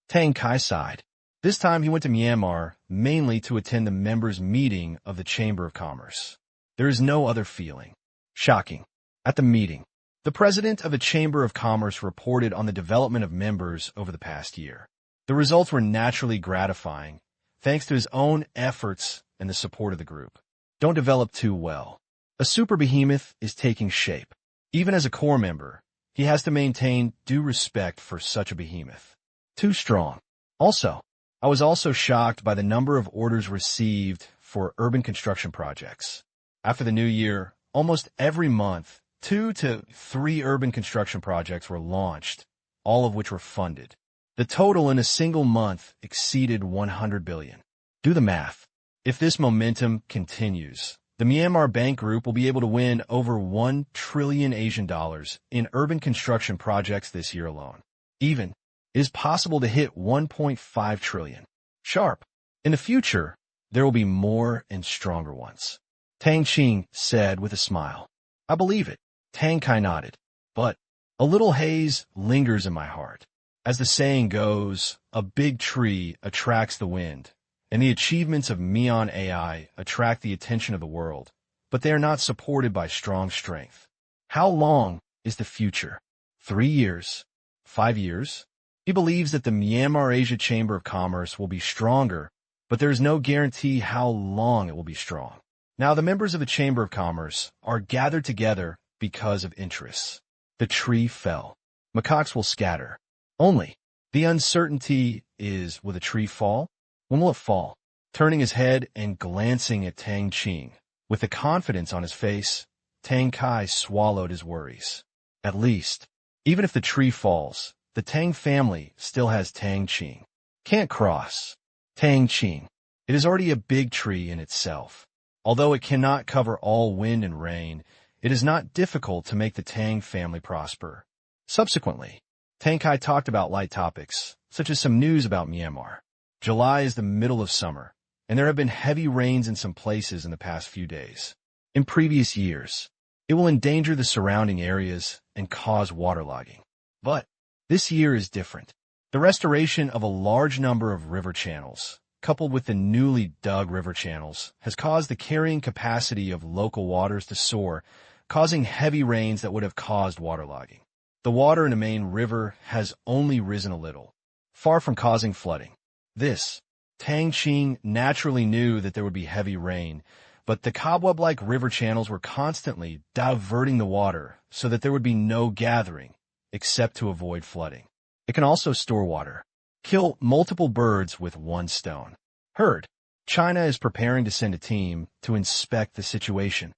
Tang Kai sighed. This time he went to Myanmar mainly to attend the members' meeting of the Chamber of Commerce. There is no other feeling. Shocking. At the meeting, the president of the Chamber of Commerce reported on the development of members over the past year. The results were naturally gratifying, thanks to his own efforts and the support of the group. Don't develop too well. A super behemoth is taking shape. Even as a core member, he has to maintain due respect for such a behemoth. Too strong. Also, I was also shocked by the number of orders received for urban construction projects. After the new year, almost every month, 2 to 3 urban construction projects were launched, all of which were funded. The total in a single month exceeded 100 billion. Do the math. If this momentum continues, the Myanmar Bank Group will be able to win over 1 trillion Asian dollars in urban construction projects this year alone. Even, it is possible to hit 1.5 trillion. Sharp. In the future, there will be more and stronger ones. Tang Qing said with a smile. I believe it. Tang Kai nodded. But a little haze lingers in my heart. As the saying goes, a big tree attracts the wind, and the achievements of Mian AI attract the attention of the world, but they are not supported by strong strength. How long is the future? 3 years? 5 years? He believes that the Myanmar Asia Chamber of Commerce will be stronger, but there is no guarantee how long it will be strong. Now, the members of the Chamber of Commerce are gathered together because of interests. The tree fell. Macaques will scatter. Only, the uncertainty is, will the tree fall? When will it fall? Turning his head and glancing at Tang Qing, with the confidence on his face, Tang Kai swallowed his worries. At least, even if the tree falls, the Tang family still has Tang Qing. Can't cross. Tang Qing. It is already a big tree in itself. Although it cannot cover all wind and rain, it is not difficult to make the Tang family prosper. Subsequently, Tang Kai talked about light topics, such as some news about Myanmar. July is the middle of summer, and there have been heavy rains in some places in the past few days. In previous years, it will endanger the surrounding areas and cause waterlogging. But this year is different. The restoration of a large number of river channels, coupled with the newly dug river channels, has caused the carrying capacity of local waters to soar, causing heavy rains that would have caused waterlogging. The water in the main river has only risen a little, far from causing flooding. This, Tang Qing naturally knew that there would be heavy rain, but the cobweb-like river channels were constantly diverting the water so that there would be no gathering, except to avoid flooding. It can also store water. Kill multiple birds with one stone. Heard. China is preparing to send a team to inspect the situation.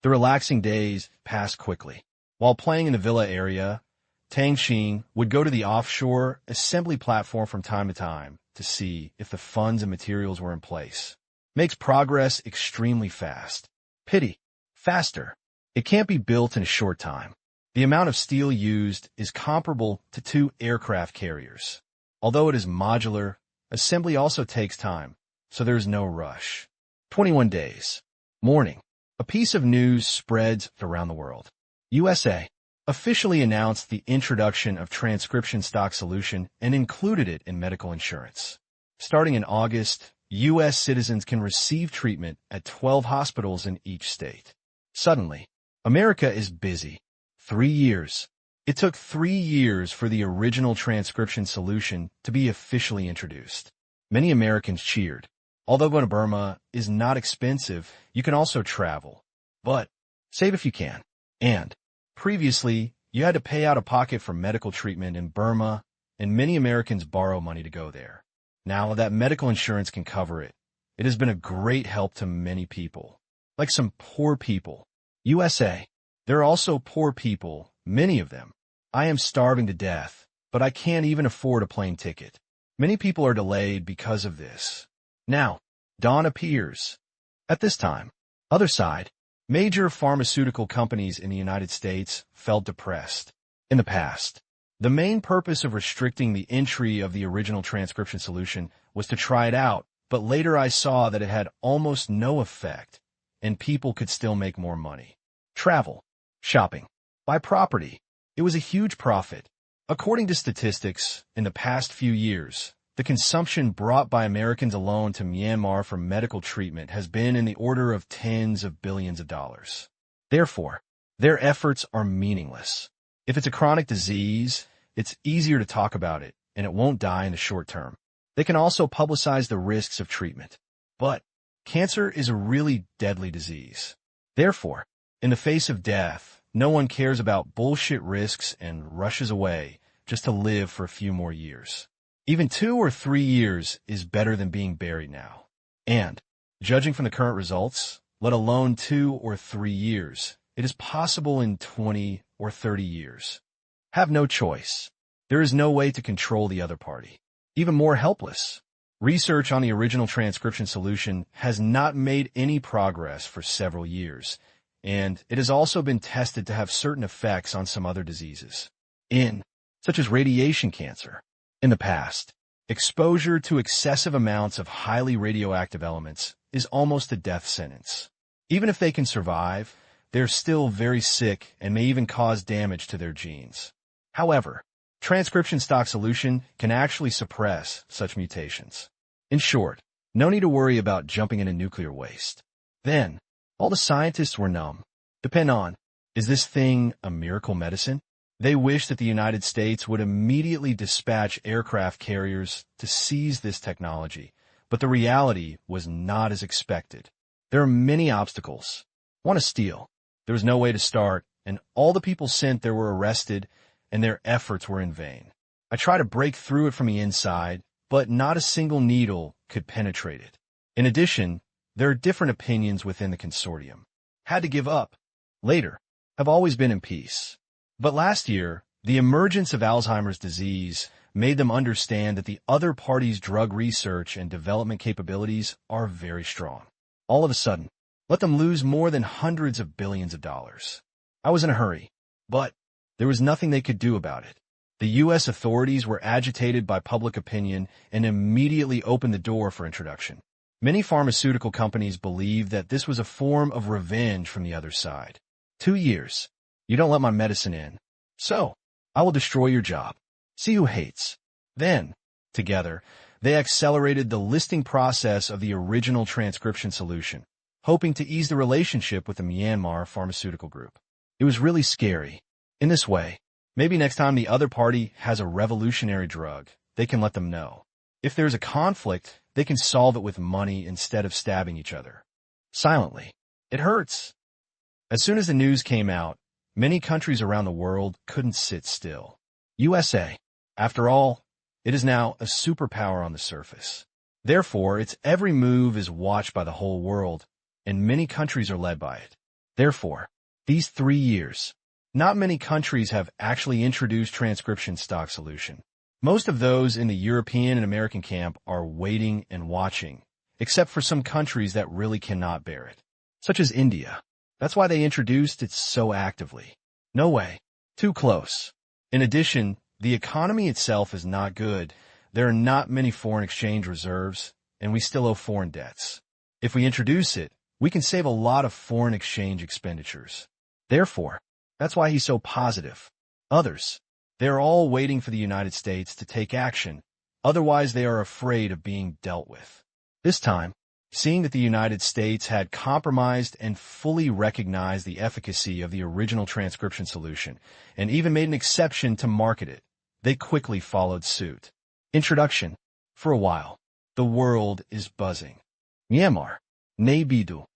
The relaxing days passed quickly. While playing in the villa area, Tang Qing would go to the offshore assembly platform from time to time to see if the funds and materials were in place. Makes progress extremely fast. Pity. Faster. It can't be built in a short time. The amount of steel used is comparable to 2 aircraft carriers. Although it is modular, assembly also takes time, so there is no rush. 21 days. Morning. A piece of news spreads around the world. USA officially announced the introduction of transcription stock solution and included it in medical insurance. Starting in August, U.S. citizens can receive treatment at 12 hospitals in each state. Suddenly, America is busy. 3 years. It took 3 years for the original transcription solution to be officially introduced. Many Americans cheered. Although going to Burma is not expensive, you can also travel. But save if you can. And previously, you had to pay out of pocket for medical treatment in Burma, and many Americans borrow money to go there. Now that medical insurance can cover it, it has been a great help to many people. Like some poor people. USA. There are also poor people, many of them. I am starving to death, but I can't even afford a plane ticket. Many people are delayed because of this. Now, dawn appears. At this time, other side, major pharmaceutical companies in the United States felt depressed. In the past, the main purpose of restricting the entry of the original transcription solution was to try it out, but later I saw that it had almost no effect, and people could still make more money. Travel, shopping, buy property. It was a huge profit. According to statistics, in the past few years, the consumption brought by Americans alone to Myanmar for medical treatment has been in the order of tens of billions of dollars. Therefore, their efforts are meaningless. If it's a chronic disease, it's easier to talk about it, and it won't die in the short term. They can also publicize the risks of treatment. But cancer is a really deadly disease. Therefore, in the face of death, no one cares about bullshit risks and rushes away just to live for a few more years. Even 2 or 3 years is better than being buried now. And, judging from the current results, let alone 2 or 3 years, it is possible in 20 or 30 years. Have no choice. There is no way to control the other party. Even more helpless. Research on the original transcription solution has not made any progress for several years, and it has also been tested to have certain effects on some other diseases, such as radiation cancer. In the past, exposure to excessive amounts of highly radioactive elements is almost a death sentence. Even if they can survive, they're still very sick and may even cause damage to their genes. However, transcription stock solution can actually suppress such mutations. In short, no need to worry about jumping into nuclear waste. Then, all the scientists were numb. Depend on, is this thing a miracle medicine? They wished that the United States would immediately dispatch aircraft carriers to seize this technology, but the reality was not as expected. There are many obstacles. Want to steal. There was no way to start, and all the people sent there were arrested, and their efforts were in vain. I tried to break through it from the inside, but not a single needle could penetrate it. In addition, there are different opinions within the consortium. Had to give up. Later, have always been in peace. But last year, the emergence of Alzheimer's disease made them understand that the other party's drug research and development capabilities are very strong. All of a sudden, let them lose more than hundreds of billions of dollars. I was in a hurry, but there was nothing they could do about it. The U.S. authorities were agitated by public opinion and immediately opened the door for introduction. Many pharmaceutical companies believed that this was a form of revenge from the other side. 2 years. You don't let my medicine in. So, I will destroy your job. See who hates. Then, together, they accelerated the listing process of the original transcription solution, hoping to ease the relationship with the Myanmar pharmaceutical group. It was really scary. In this way, maybe next time the other party has a revolutionary drug, they can let them know. If there's a conflict, they can solve it with money instead of stabbing each other. Silently. It hurts. As soon as the news came out, many countries around the world couldn't sit still. USA, after all, it is now a superpower on the surface. Therefore, its every move is watched by the whole world, and many countries are led by it. Therefore, these 3 years, not many countries have actually introduced transcription stock solution. Most of those in the European and American camp are waiting and watching, except for some countries that really cannot bear it, such as India. That's why they introduced it so actively. No way. Too close. In addition, the economy itself is not good. There are not many foreign exchange reserves, and we still owe foreign debts. If we introduce it, we can save a lot of foreign exchange expenditures. Therefore, that's why he's so positive. Others, they're all waiting for the United States to take action. Otherwise, they are afraid of being dealt with. This time, seeing that the United States had compromised and fully recognized the efficacy of the original transcription solution, and even made an exception to market it, they quickly followed suit. Introduction. For a while, the world is buzzing. Myanmar. Ne bidu.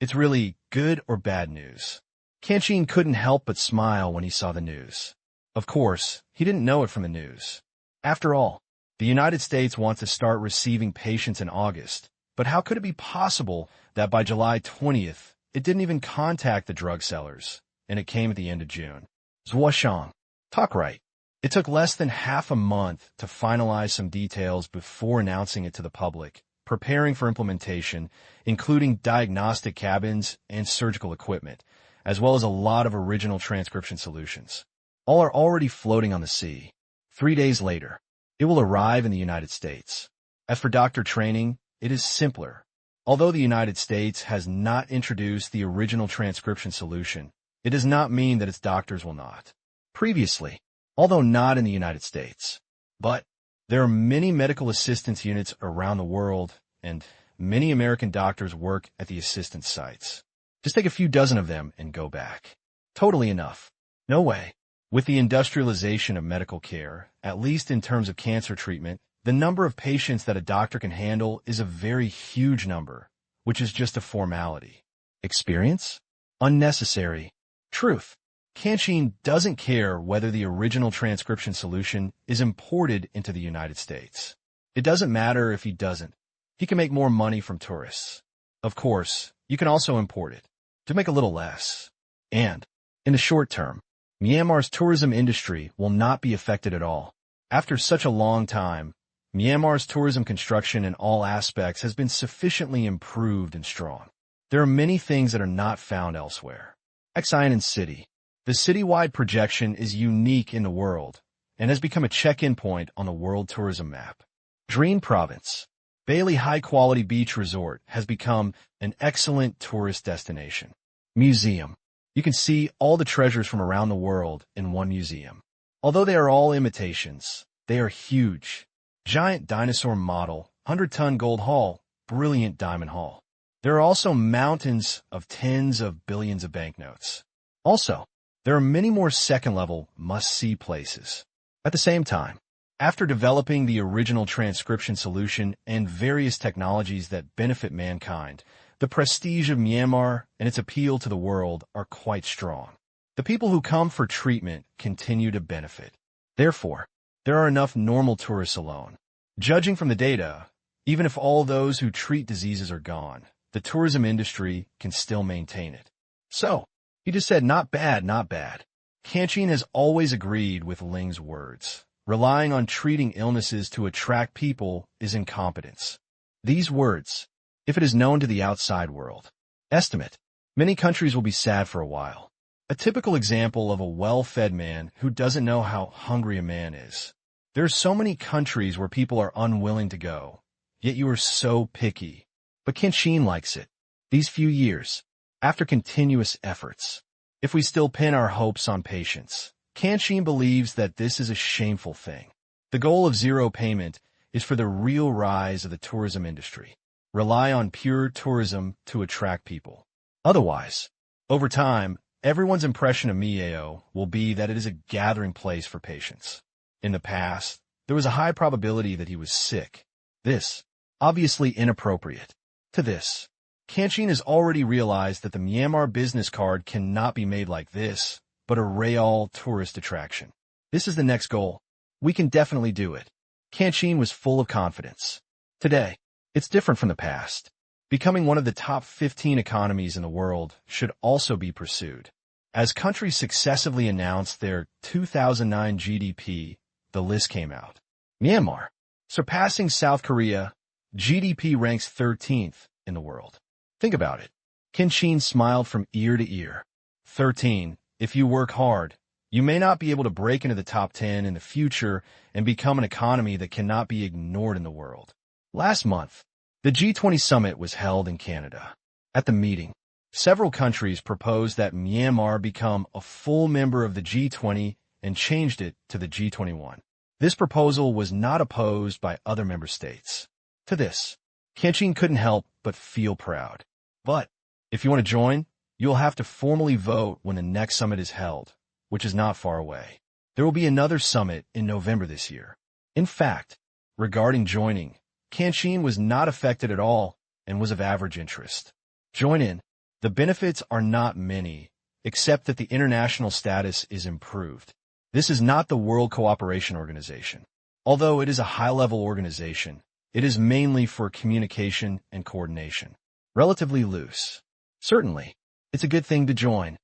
It's really good or bad news. Tang Qing couldn't help but smile when he saw the news. Of course, he didn't know it from the news. After all, the United States wants to start receiving patients in August, but how could it be possible that by July 20th, it didn't even contact the drug sellers, and it came at the end of June? Zhuoshang. Talk right. It took less than half a month to finalize some details before announcing it to the public, preparing for implementation, including diagnostic cabins and surgical equipment, as well as a lot of original transcription solutions. All are already floating on the sea. 3 days later, it will arrive in the United States. As for doctor training, it is simpler. Although the United States has not introduced the original transcription solution, it does not mean that its doctors will not. Previously, although not in the United States, but there are many medical assistance units around the world, and many American doctors work at the assistance sites. Just take a few dozen of them and go back. Totally enough. No way. With the industrialization of medical care, at least in terms of cancer treatment, the number of patients that a doctor can handle is a very huge number, which is just a formality. Experience? Unnecessary. Truth. Tang Qing doesn't care whether the original transcription solution is imported into the United States. It doesn't matter if he doesn't. He can make more money from tourists. Of course, you can also import it, to make a little less. And, in the short term, Myanmar's tourism industry will not be affected at all. After such a long time, Myanmar's tourism construction in all aspects has been sufficiently improved and strong. There are many things that are not found elsewhere. Xiamen City. The citywide projection is unique in the world and has become a check-in point on the world tourism map. Dream Province. Bailey high-quality beach resort has become an excellent tourist destination. Museum. You can see all the treasures from around the world in one museum. Although they are all imitations, they are huge. Giant dinosaur model, 100-ton gold hall, brilliant diamond hall. There are also mountains of tens of billions of banknotes. Also, there are many more second-level must-see places. At the same time, after developing the original transcription solution and various technologies that benefit mankind, the prestige of Myanmar and its appeal to the world are quite strong. The people who come for treatment continue to benefit. Therefore, there are enough normal tourists alone. Judging from the data, even if all those who treat diseases are gone, the tourism industry can still maintain it. So, he just said, not bad, not bad. Tang Qing has always agreed with Ling's words. Relying on treating illnesses to attract people is incompetence. These words, if it is known to the outside world, estimate, many countries will be sad for a while. A typical example of a well-fed man who doesn't know how hungry a man is. There are so many countries where people are unwilling to go, yet you are so picky. But Tang Qing likes it. These few years, after continuous efforts, if we still pin our hopes on patience, Tang Qing believes that this is a shameful thing. The goal of zero payment is for the real rise of the tourism industry. Rely on pure tourism to attract people. Otherwise, over time, everyone's impression of Miao will be that it is a gathering place for patients. In the past, there was a high probability that he was sick. This, obviously inappropriate. To this, Tang Qing has already realized that the Myanmar business card cannot be made like this, but a real tourist attraction. This is the next goal. We can definitely do it. Tang Qing was full of confidence. Today, it's different from the past. Becoming one of the top 15 economies in the world should also be pursued. As countries successively announced their 2009 GDP, the list came out. Myanmar, surpassing South Korea, GDP ranks 13th in the world. Think about it. Tang Qing smiled from ear to ear. 13, if you work hard, You may not be able to break into the top 10 in the future and become an economy that cannot be ignored in the world. Last month, the G20 summit was held in Canada. At the meeting, several countries proposed that Myanmar become a full member of the G20 and changed it to the G21. This proposal was not opposed by other member states. To this, Tang Qing couldn't help but feel proud. But if you want to join, you'll have to formally vote when the next summit is held, which is not far away. There will be another summit in November this year. In fact, regarding joining, Tang Qing was not affected at all and was of average interest. Join in. The benefits are not many, except that the international status is improved. This is not the World Cooperation Organization. Although it is a high-level organization, it is mainly for communication and coordination. Relatively loose. Certainly, it's a good thing to join.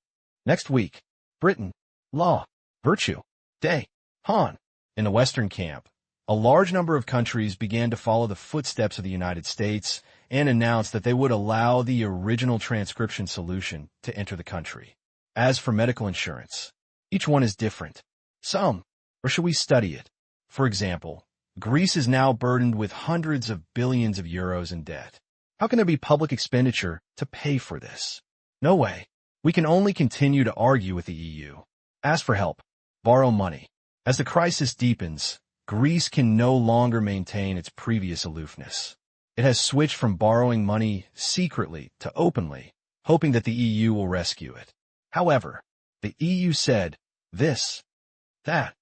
Next week, Britain, Law, Virtue, Day, Han. In the Western camp, a large number of countries began to follow the footsteps of the United States and announced that they would allow the original transcription solution to enter the country. As for medical insurance, each one is different. Some, or should we study it? For example, Greece is now burdened with hundreds of billions of euros in debt. How can there be public expenditure to pay for this? No way. We can only continue to argue with the EU. Ask for help. Borrow money. As the crisis deepens, Greece can no longer maintain its previous aloofness. It has switched from borrowing money secretly to openly, hoping that the EU will rescue it. However, the EU said this, that.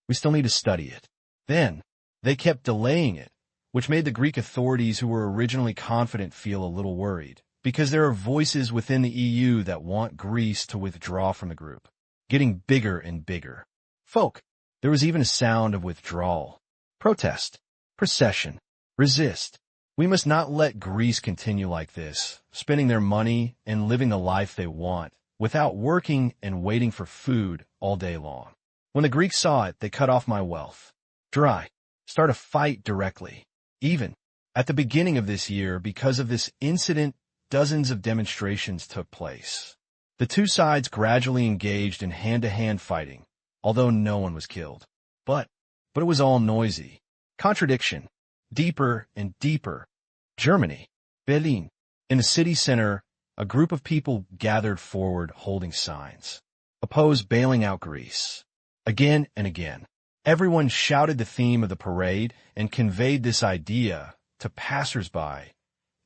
We still need to study it. Then, they kept delaying it, which made the Greek authorities who were originally confident feel a little worried, because there are voices within the EU that want Greece to withdraw from the group, getting bigger and bigger. Folk, there was even a sound of withdrawal. Protest, procession, resist. We must not let Greece continue like this, spending their money and living the life they want, without working and waiting for food all day long. When the Greeks saw it, they cut off my wealth. Dry. Start a fight directly. Even at the beginning of this year, because of this incident, dozens of demonstrations took place. The two sides gradually engaged in hand-to-hand fighting, although no one was killed. But it was all noisy. Contradiction. Deeper and deeper. Germany. Berlin. In the city center, a group of people gathered forward holding signs. Oppose bailing out Greece. Again and again. Everyone shouted the theme of the parade and conveyed this idea to passers-by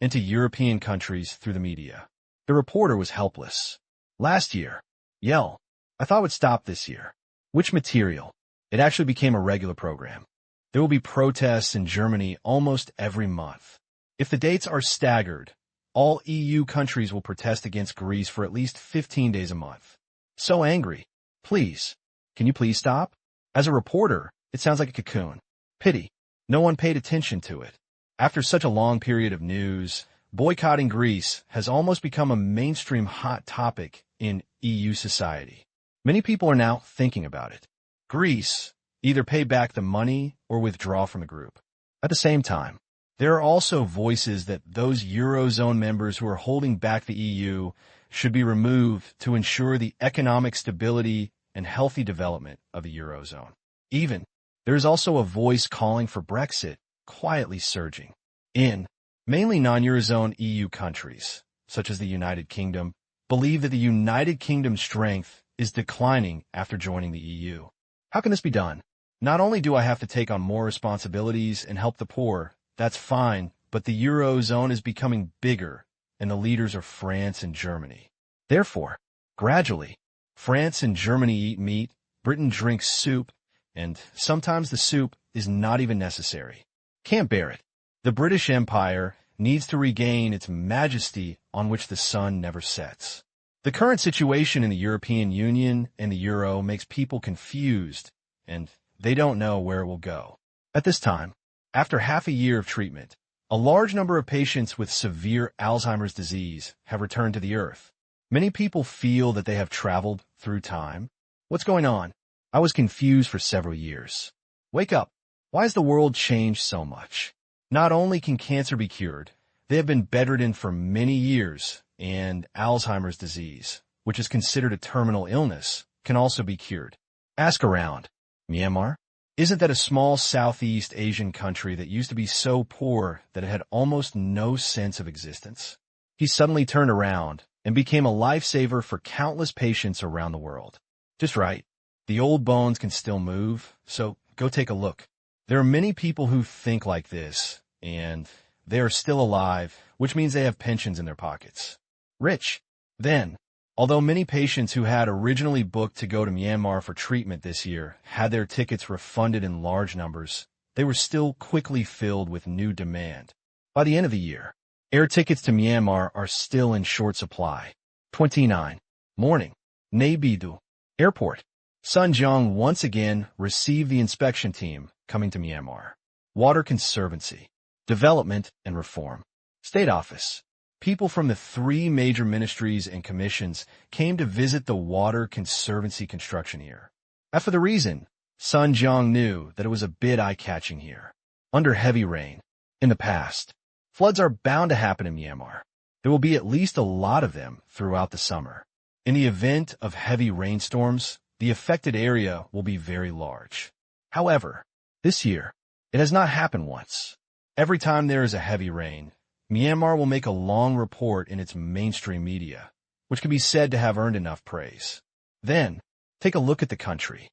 into European countries through the media. The reporter was helpless. Last year, yell. I thought it would stop this year. Which material? It actually became a regular program. There will be protests in Germany almost every month. If the dates are staggered, all EU countries will protest against Greece for at least 15 days a month. So angry. Please. Can you please stop? As a reporter, it sounds like a cocoon. Pity. No one paid attention to it. After such a long period of news, boycotting Greece has almost become a mainstream hot topic in EU society. Many people are now thinking about it. Greece, either pay back the money or withdraw from the group. At the same time, there are also voices that those Eurozone members who are holding back the EU should be removed to ensure the economic stability and healthy development of the Eurozone. Even, there is also a voice calling for Brexit, quietly surging. In mainly non-Eurozone EU countries, such as the United Kingdom, believe that the United Kingdom's strength is declining after joining the EU. How can this be done? Not only do I have to take on more responsibilities and help the poor, that's fine, but the Eurozone is becoming bigger, and the leaders are France and Germany. Therefore, gradually, France and Germany eat meat, Britain drinks soup, and sometimes the soup is not even necessary. Can't bear it. The British Empire needs to regain its majesty on which the sun never sets. The current situation in the European Union and the Euro makes people confused, and they don't know where it will go. At this time, after half a year of treatment, a large number of patients with severe Alzheimer's disease have returned to the earth. Many people feel that they have traveled through time. What's going on? I was confused for several years. Wake up. Why has the world changed so much? Not only can cancer be cured, they have been bedridden for many years, and Alzheimer's disease, which is considered a terminal illness, can also be cured. Ask around. Myanmar? Isn't that a small Southeast Asian country that used to be so poor that it had almost no sense of existence? He suddenly turned around and became a lifesaver for countless patients around the world. Just right. The old bones can still move, so go take a look. There are many people who think like this, and they are still alive, which means they have pensions in their pockets. Rich. Then, although many patients who had originally booked to go to Myanmar for treatment this year had their tickets refunded in large numbers, they were still quickly filled with new demand. By the end of the year, air tickets to Myanmar are still in short supply. 29. Morning. Naypyidaw Airport. Sun Jiang once again received the inspection team coming to Myanmar. Water Conservancy. Development and Reform. State Office. People from the 3 major ministries and commissions came to visit the Water Conservancy construction here. And for the reason, Sun Jiang knew that it was a bit eye-catching here. Under heavy rain. In the past, floods are bound to happen in Myanmar. There will be at least a lot of them throughout the summer. In the event of heavy rainstorms, the affected area will be very large. However, this year, it has not happened once. Every time there is a heavy rain, Myanmar will make a long report in its mainstream media, which can be said to have earned enough praise. Then, take a look at the country.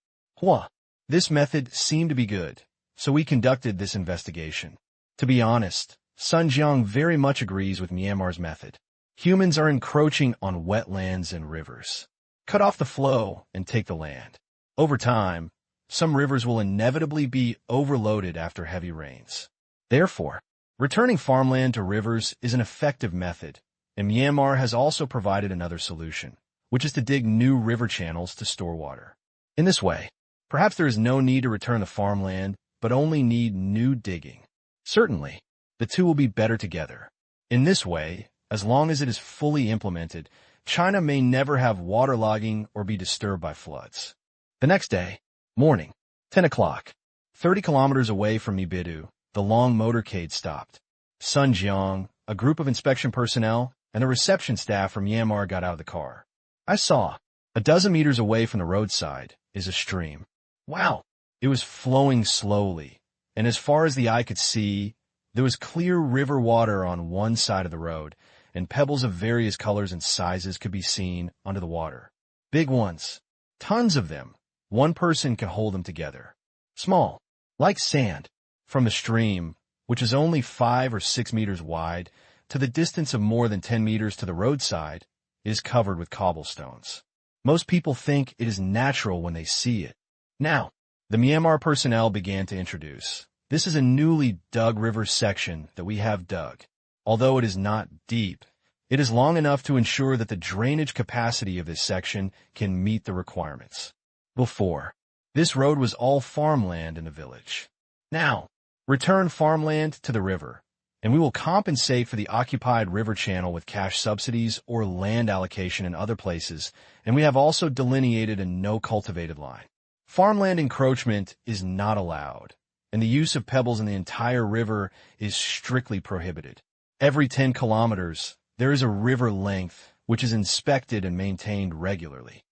This method seemed to be good, so we conducted this investigation. To be honest, Sun Jiang very much agrees with Myanmar's method. Humans are encroaching on wetlands and rivers. Cut off the flow and take the land. Over time, some rivers will inevitably be overloaded after heavy rains. Therefore, returning farmland to rivers is an effective method, and Myanmar has also provided another solution, which is to dig new river channels to store water. In this way, perhaps there is no need to return the farmland, but only need new digging. Certainly, the two will be better together. In this way, as long as it is fully implemented, China may never have waterlogging or be disturbed by floods. The next day, morning, 10 o'clock, 30 kilometers away from Naypyidaw, the long motorcade stopped. Sun Jiang, a group of inspection personnel, and the reception staff from Myanmar got out of the car. I saw, a dozen meters away from the roadside, is a stream. Wow! It was flowing slowly, and as far as the eye could see, there was clear river water on one side of the road, and pebbles of various colors and sizes could be seen under the water. Big ones. Tons of them. One person could hold them together. Small, like sand. From the stream, which is only 5 or 6 meters wide, to the distance of more than 10 meters to the roadside, it is covered with cobblestones. Most people think it is natural when they see it. Now, the Myanmar personnel began to introduce. This is a newly dug river section that we have dug. Although it is not deep, it is long enough to ensure that the drainage capacity of this section can meet the requirements. Before, this road was all farmland in the village. Now, return farmland to the river, and we will compensate for the occupied river channel with cash subsidies or land allocation in other places, and we have also delineated a no-cultivated line. Farmland encroachment is not allowed, and the use of pebbles in the entire river is strictly prohibited. Every 10 kilometers, there is a river length which is inspected and maintained regularly.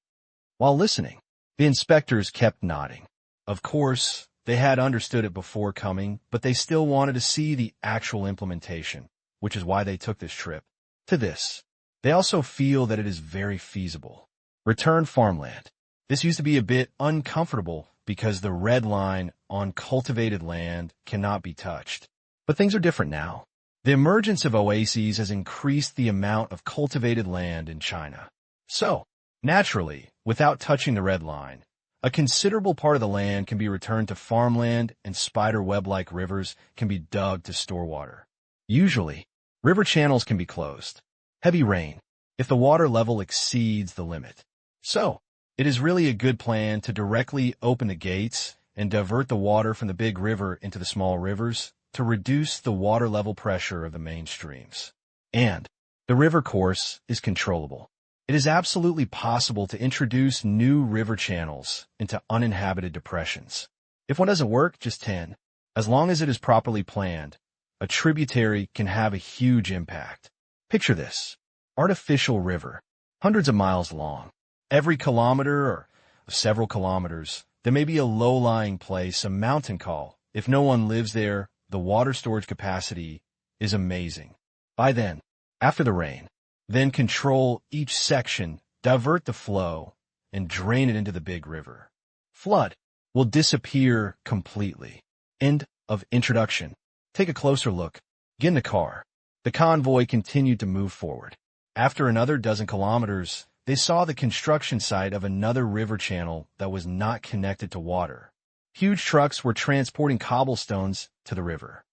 While listening, the inspectors kept nodding. Of course, they had understood it before coming, but they still wanted to see the actual implementation, which is why they took this trip. To this, they also feel that it is very feasible. Return farmland. This used to be a bit uncomfortable because the red line on cultivated land cannot be touched. But things are different now. The emergence of oases has increased the amount of cultivated land in China. So, naturally, without touching the red line, a considerable part of the land can be returned to farmland and spider web-like rivers can be dug to store water. Usually, river channels can be closed. Heavy rain, if the water level exceeds the limit. So, it is really a good plan to directly open the gates and divert the water from the big river into the small rivers to reduce the water level pressure of the main streams. And the river course is controllable. It is absolutely possible to introduce new river channels into uninhabited depressions. If one doesn't work, just 10. As long as it is properly planned, a tributary can have a huge impact. Picture this. Artificial river, hundreds of miles long. Every kilometer or of several kilometers, there may be a low-lying place, a mountain call. If no one lives there, the water storage capacity is amazing. By then, after the rain, then control each section, divert the flow, and drain it into the big river. Flood will disappear completely. End of introduction. Take a closer look. Get in the car. The convoy continued to move forward. After another dozen kilometers, they saw the construction site of another river channel that was not connected to water. Huge trucks were transporting cobblestones to the river.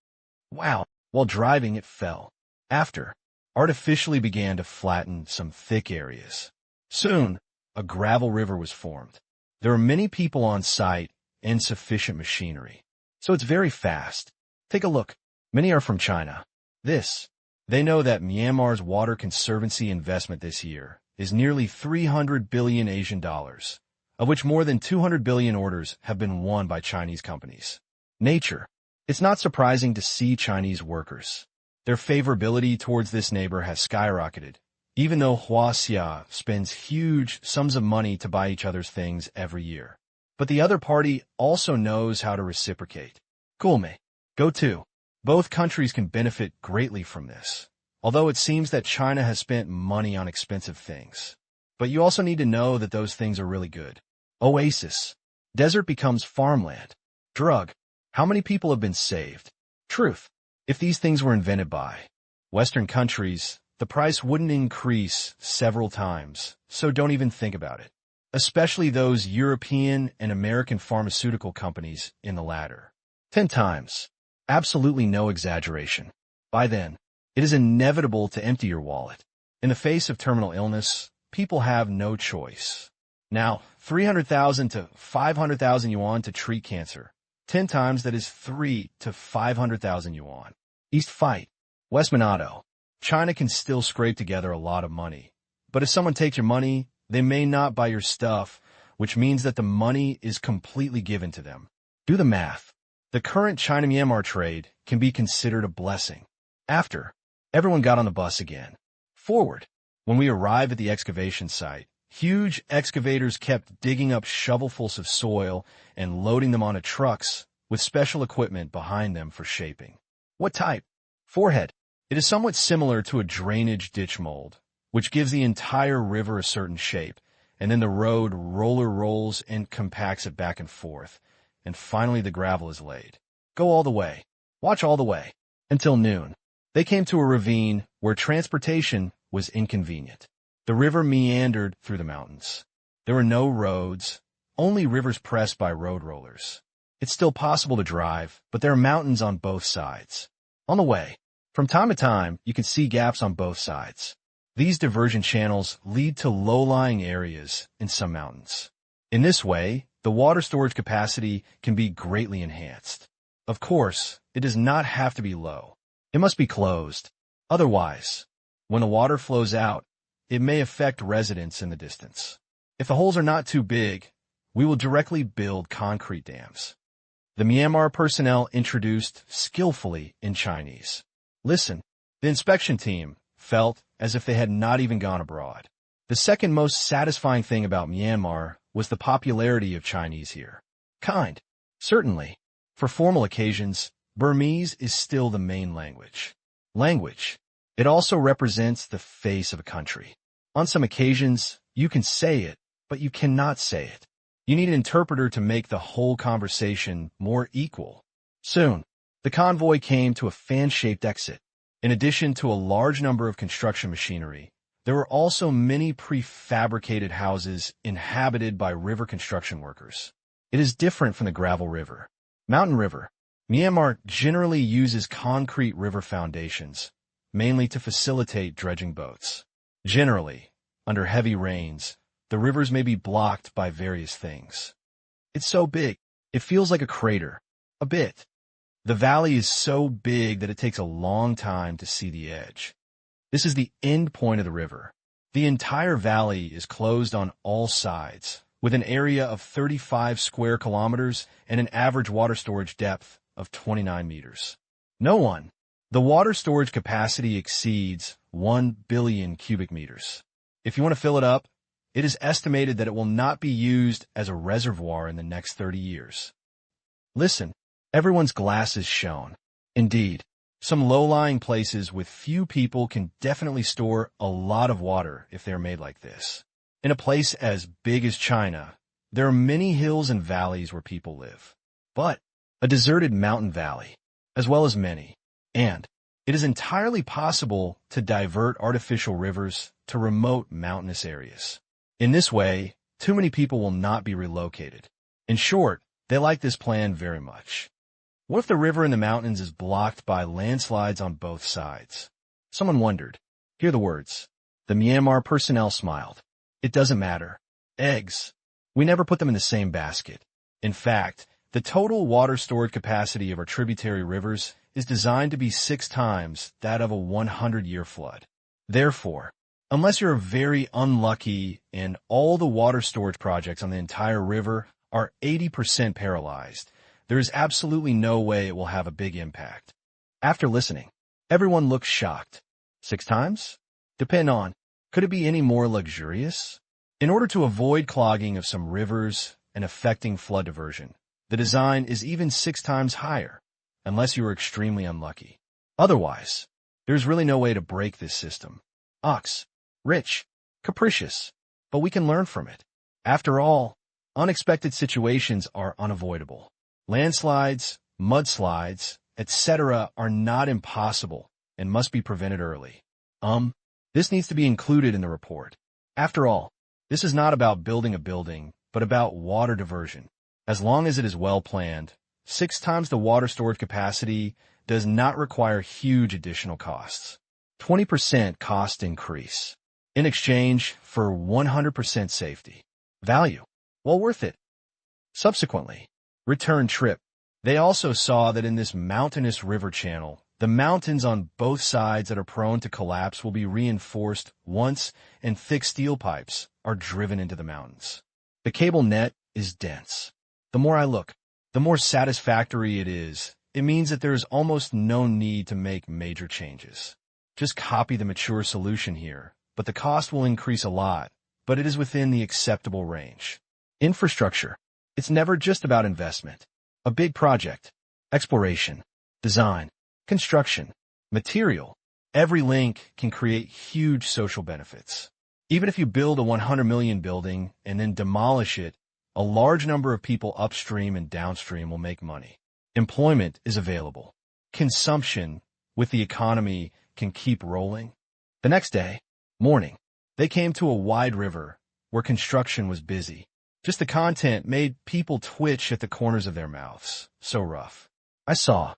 Wow! While driving, it fell. After, artificially began to flatten some thick areas. Soon, a gravel river was formed. There are many people on site and sufficient machinery. So it's very fast. Take a look. Many are from China. They know that Myanmar's Water Conservancy investment this year is nearly 300 billion Asian dollars, of which more than 200 billion orders have been won by Chinese companies. Nature. It's not surprising to see Chinese workers. Their favorability towards this neighbor has skyrocketed, even though Huaxia spends huge sums of money to buy each other's things every year. But the other party also knows how to reciprocate. Gulme. Go to. Both countries can benefit greatly from this, although it seems that China has spent money on expensive things. But you also need to know that those things are really good. Oasis. Desert becomes farmland. Drug. How many people have been saved? Truth. If these things were invented by Western countries, the price wouldn't increase several times, so don't even think about it. Especially those European and American pharmaceutical companies in the latter. 10 times. Absolutely no exaggeration. By then, it is inevitable to empty your wallet. In the face of terminal illness, people have no choice. Now, 300,000 to 500,000 yuan to treat cancer. 10 times that is 3 to 500,000 yuan. East fight. West Monado. China can still scrape together a lot of money. But if someone takes your money, they may not buy your stuff, which means that the money is completely given to them. Do the math. The current China-Myanmar trade can be considered a blessing. After, everyone got on the bus again. Forward. When we arrived at the excavation site, huge excavators kept digging up shovelfuls of soil and loading them onto trucks with special equipment behind them for shaping. What type? Forehead. It is somewhat similar to a drainage ditch mold, which gives the entire river a certain shape, and then the road roller rolls and compacts it back and forth, and finally the gravel is laid. Go all the way. Watch all the way. Until noon. They came to a ravine where transportation was inconvenient. The river meandered through the mountains. There were no roads, only rivers pressed by road rollers. It's still possible to drive, but there are mountains on both sides. On the way, from time to time, you can see gaps on both sides. These diversion channels lead to low-lying areas in some mountains. In this way, the water storage capacity can be greatly enhanced. Of course, it does not have to be low. It must be closed. Otherwise, when the water flows out, it may affect residents in the distance. If the holes are not too big, we will directly build concrete dams. The Myanmar personnel introduced skillfully in Chinese. Listen, the inspection team felt as if they had not even gone abroad. The second most satisfying thing about Myanmar was the popularity of Chinese here. Kind. Certainly. For formal occasions, Burmese is still the main language. It also represents the face of a country. On some occasions, you can say it, but you cannot say it. You need an interpreter to make the whole conversation more equal. Soon, the convoy came to a fan-shaped exit. In addition to a large number of construction machinery, there were also many prefabricated houses inhabited by river construction workers. It is different from the gravel river. Mountain river. Myanmar generally uses concrete river foundations, mainly to facilitate dredging boats. Generally, under heavy rains, the rivers may be blocked by various things. It's so big, it feels like a crater. A bit. The valley is so big that it takes a long time to see the edge. This is the end point of the river. The entire valley is closed on all sides, with an area of 35 square kilometers and an average water storage depth of 29 meters. The water storage capacity exceeds 1 billion cubic meters. If you want to fill it up, it is estimated that it will not be used as a reservoir in the next 30 years. Listen, everyone's glass is shone. Indeed, some low-lying places with few people can definitely store a lot of water if they're made like this. In a place as big as China, there are many hills and valleys where people live. But a deserted mountain valley, as well as many. And it is entirely possible to divert artificial rivers to remote mountainous areas. In this way, too many people will not be relocated. In short, they like this plan very much. What if the river in the mountains is blocked by landslides on both sides? Someone wondered. Hear the words. The Myanmar personnel smiled. It doesn't matter. Eggs. We never put them in the same basket. In fact, the total water storage capacity of our tributary rivers is designed to be 6 times that of a 100-year flood. Therefore, unless you're very unlucky and all the water storage projects on the entire river are 80% paralyzed, there is absolutely no way it will have a big impact. After listening, everyone looks shocked. 6 times? Depend on, could it be any more luxurious? In order to avoid clogging of some rivers and affecting flood diversion, the design is even 6 times higher, unless you are extremely unlucky. Otherwise, there's really no way to break this system. Rich, capricious, but we can learn from it. After all, unexpected situations are unavoidable. Landslides, mudslides, etc. are not impossible and must be prevented early. This needs to be included in the report. After all, this is not about building a building, but about water diversion. As long as it is well planned, 6 times the water storage capacity does not require huge additional costs. 20% cost increase in exchange for 100% safety. Value, well worth it. Subsequently, return trip. They also saw that in this mountainous river channel, the mountains on both sides that are prone to collapse will be reinforced once and thick steel pipes are driven into the mountains. The cable net is dense. The more I look, the more satisfactory it is. It means that there is almost no need to make major changes. Just copy the mature solution here, but the cost will increase a lot, but it is within the acceptable range. Infrastructure. It's never just about investment. A big project, exploration, design, construction, material. Every link can create huge social benefits. Even if you build a 100 million building and then demolish it, a large number of people upstream and downstream will make money. Employment is available. Consumption, with the economy, can keep rolling. The next day, morning, they came to a wide river where construction was busy. Just the content made people twitch at the corners of their mouths. So rough. I saw,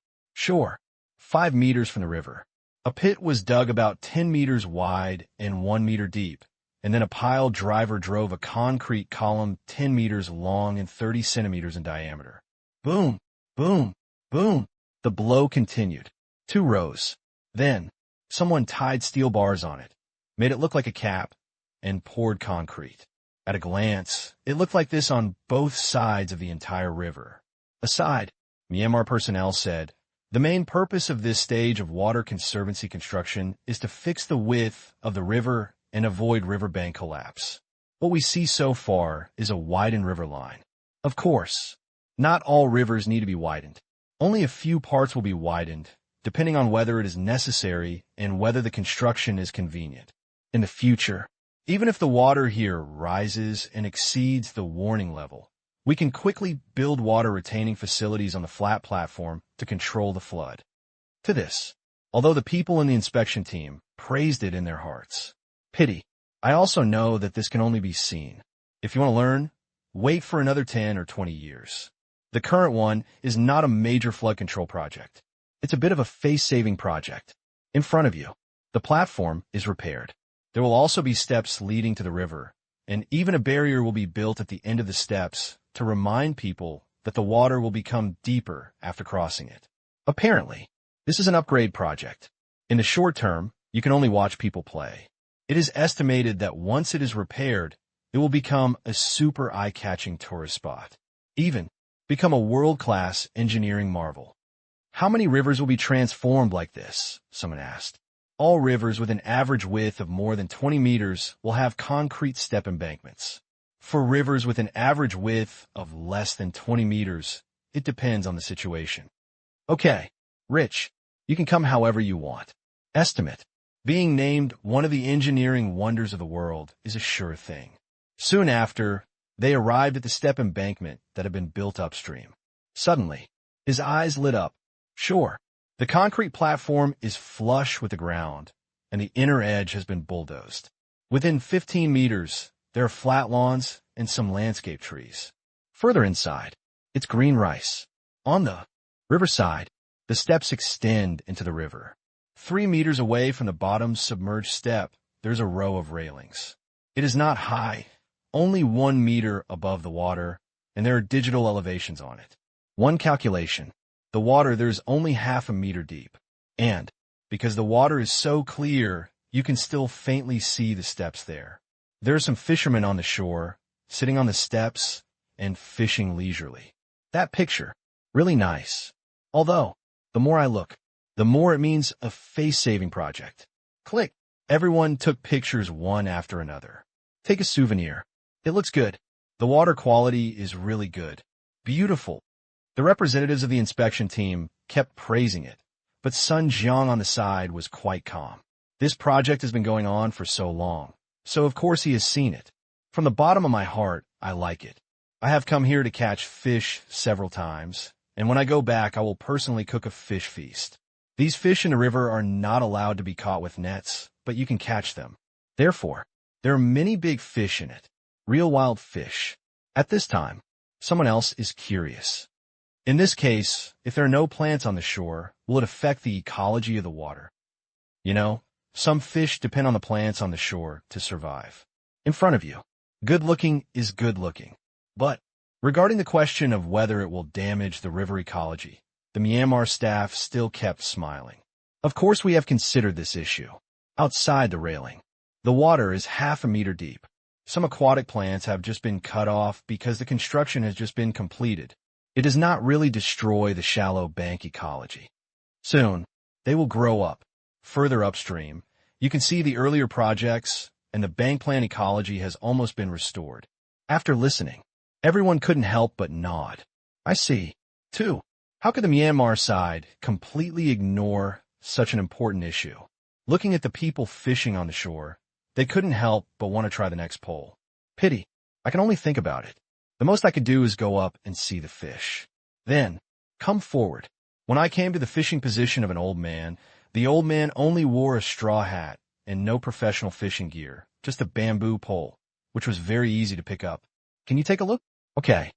5 meters from the river. A pit was dug about 10 meters wide and 1 meter deep, and then a pile driver drove a concrete column 10 meters long and 30 centimeters in diameter. Boom, boom, boom. The blow continued. 2 rows. Then, someone tied steel bars on it, made it look like a cap, and poured concrete. At a glance, it looked like this on both sides of the entire river. Aside, Myanmar personnel said, the main purpose of this stage of water conservancy construction is to fix the width of the river and avoid riverbank collapse. What we see so far is a widened river line. Of course, not all rivers need to be widened. Only a few parts will be widened, depending on whether it is necessary and whether the construction is convenient. In the future, even if the water here rises and exceeds the warning level, we can quickly build water retaining facilities on the flat platform to control the flood. To this, although the people in the inspection team praised it in their hearts. Pity. I also know that this can only be seen. If you want to learn, wait for another 10 or 20 years. The current one is not a major flood control project. It's a bit of a face-saving project. In front of you, the platform is repaired. There will also be steps leading to the river, and even a barrier will be built at the end of the steps to remind people that the water will become deeper after crossing it. Apparently, this is an upgrade project. In the short term, you can only watch people play. It is estimated that once it is repaired, it will become a super eye-catching tourist spot. Even become a world-class engineering marvel. How many rivers will be transformed like this? Someone asked. All rivers with an average width of more than 20 meters will have concrete step embankments. For rivers with an average width of less than 20 meters, it depends on the situation. Okay, Rich, you can come however you want. Estimate. Being named one of the engineering wonders of the world is a sure thing. Soon after, they arrived at the step embankment that had been built upstream. Suddenly, his eyes lit up. Sure, the concrete platform is flush with the ground, and the inner edge has been bulldozed. Within 15 meters, there are flat lawns and some landscape trees. Further inside, it's green rice. On the riverside, the steps extend into the river. 3 meters away from the bottom submerged step, there's a row of railings. It is not high, only 1 meter above the water, and there are digital elevations on it. One calculation, the water there's only half a meter deep. And, because the water is so clear, you can still faintly see the steps there. There are some fishermen on the shore, sitting on the steps, and fishing leisurely. That picture, really nice. Although, the more I look, the more it means a face-saving project. Click. Everyone took pictures one after another. Take a souvenir. It looks good. The water quality is really good. Beautiful. The representatives of the inspection team kept praising it, but Sun Jiang on the side was quite calm. This project has been going on for so long, so of course he has seen it. From the bottom of my heart, I like it. I have come here to catch fish several times, and when I go back, I will personally cook a fish feast. These fish in the river are not allowed to be caught with nets, but you can catch them. Therefore, there are many big fish in it. Real wild fish. At this time, someone else is curious. In this case, if there are no plants on the shore, will it affect the ecology of the water? You know, some fish depend on the plants on the shore to survive. In front of you, good-looking is good-looking. But, regarding the question of whether it will damage the river ecology, the Myanmar staff still kept smiling. Of course we have considered this issue. Outside the railing, the water is half a meter deep. Some aquatic plants have just been cut off because the construction has just been completed. It does not really destroy the shallow bank ecology. Soon, they will grow up. Further upstream, you can see the earlier projects, and the bank plan ecology has almost been restored. After listening, everyone couldn't help but nod. I see. Too. How could the Myanmar side completely ignore such an important issue? Looking at the people fishing on the shore, they couldn't help but want to try the next pole. Pity. I can only think about it. The most I could do is go up and see the fish. Then, come forward. When I came to the fishing position of an old man, the old man only wore a straw hat and no professional fishing gear, just a bamboo pole, which was very easy to pick up. Can you take a look? Okay.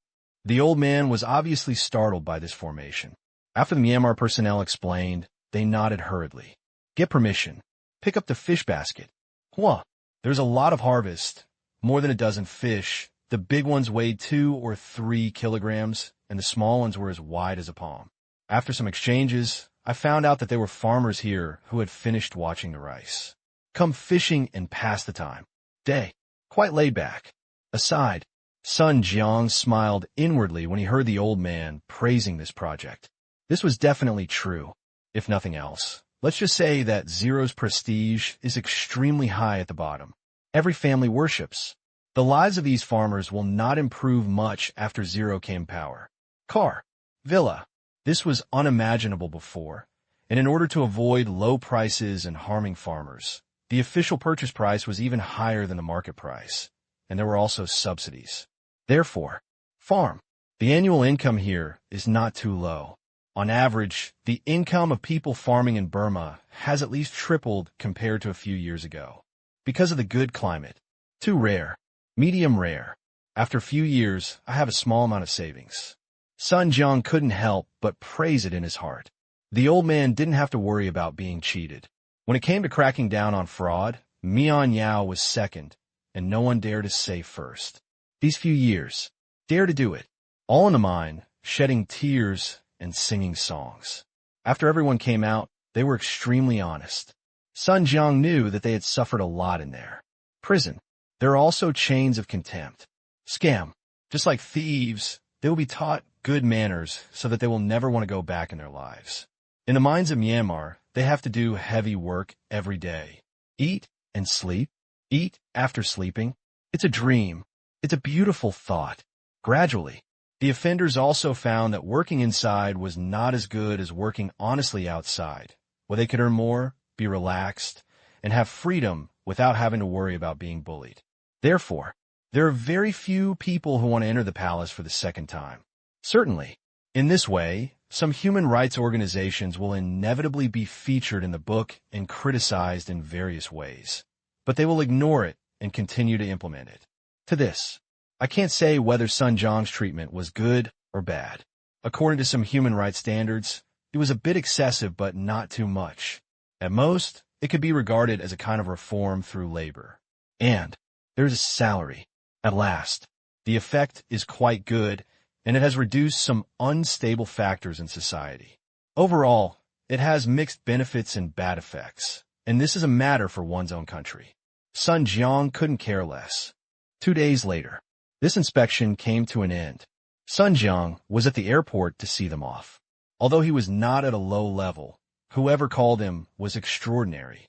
The old man was obviously startled by this formation. After the Myanmar personnel explained, they nodded hurriedly. Get permission. Pick up the fish basket. Hua. There's a lot of harvest. More than a dozen fish. The big ones weighed 2 or 3 kilograms, and the small ones were as wide as a palm. After some exchanges, I found out that there were farmers here who had finished watching the rice. Come fishing and pass the time. Day. Quite laid back. Aside, Sun Jiang smiled inwardly when he heard the old man praising this project. This was definitely true, if nothing else. Let's just say that Zero's prestige is extremely high at the bottom. Every family worships. The lives of these farmers will not improve much after Zero came power. Car. Villa. This was unimaginable before, and in order to avoid low prices and harming farmers, the official purchase price was even higher than the market price, and there were also subsidies. Therefore, farm. The annual income here is not too low. On average, the income of people farming in Burma has at least tripled compared to a few years ago. Because of the good climate. Too rare. Medium rare. After a few years, I have a small amount of savings. Sun Jiang couldn't help but praise it in his heart. The old man didn't have to worry about being cheated. When it came to cracking down on fraud, Mian Yao was second, and no one dared to say first. These few years, dare to do it. All in the mine, shedding tears and singing songs. After everyone came out, they were extremely honest. Sun Jiang knew that they had suffered a lot in there. Prison. There are also chains of contempt. Scam. Just like thieves, they will be taught good manners so that they will never want to go back in their lives. In the mines of Myanmar, they have to do heavy work every day. Eat and sleep. Eat after sleeping. It's a dream. It's a beautiful thought. Gradually, the offenders also found that working inside was not as good as working honestly outside, where they could earn more, be relaxed, and have freedom without having to worry about being bullied. Therefore, there are very few people who want to enter the palace for the second time. Certainly, in this way, some human rights organizations will inevitably be featured in the book and criticized in various ways, but they will ignore it and continue to implement it. To this, I can't say whether Sun Jiang's treatment was good or bad. According to some human rights standards, it was a bit excessive but not too much. At most, it could be regarded as a kind of reform through labor. And there's a salary. At last, the effect is quite good, and it has reduced some unstable factors in society. Overall, it has mixed benefits and bad effects, and this is a matter for one's own country. Sun Jiang couldn't care less. 2 days later, this inspection came to an end. Sun Jiang was at the airport to see them off. Although he was not at a low level, whoever called him was extraordinary.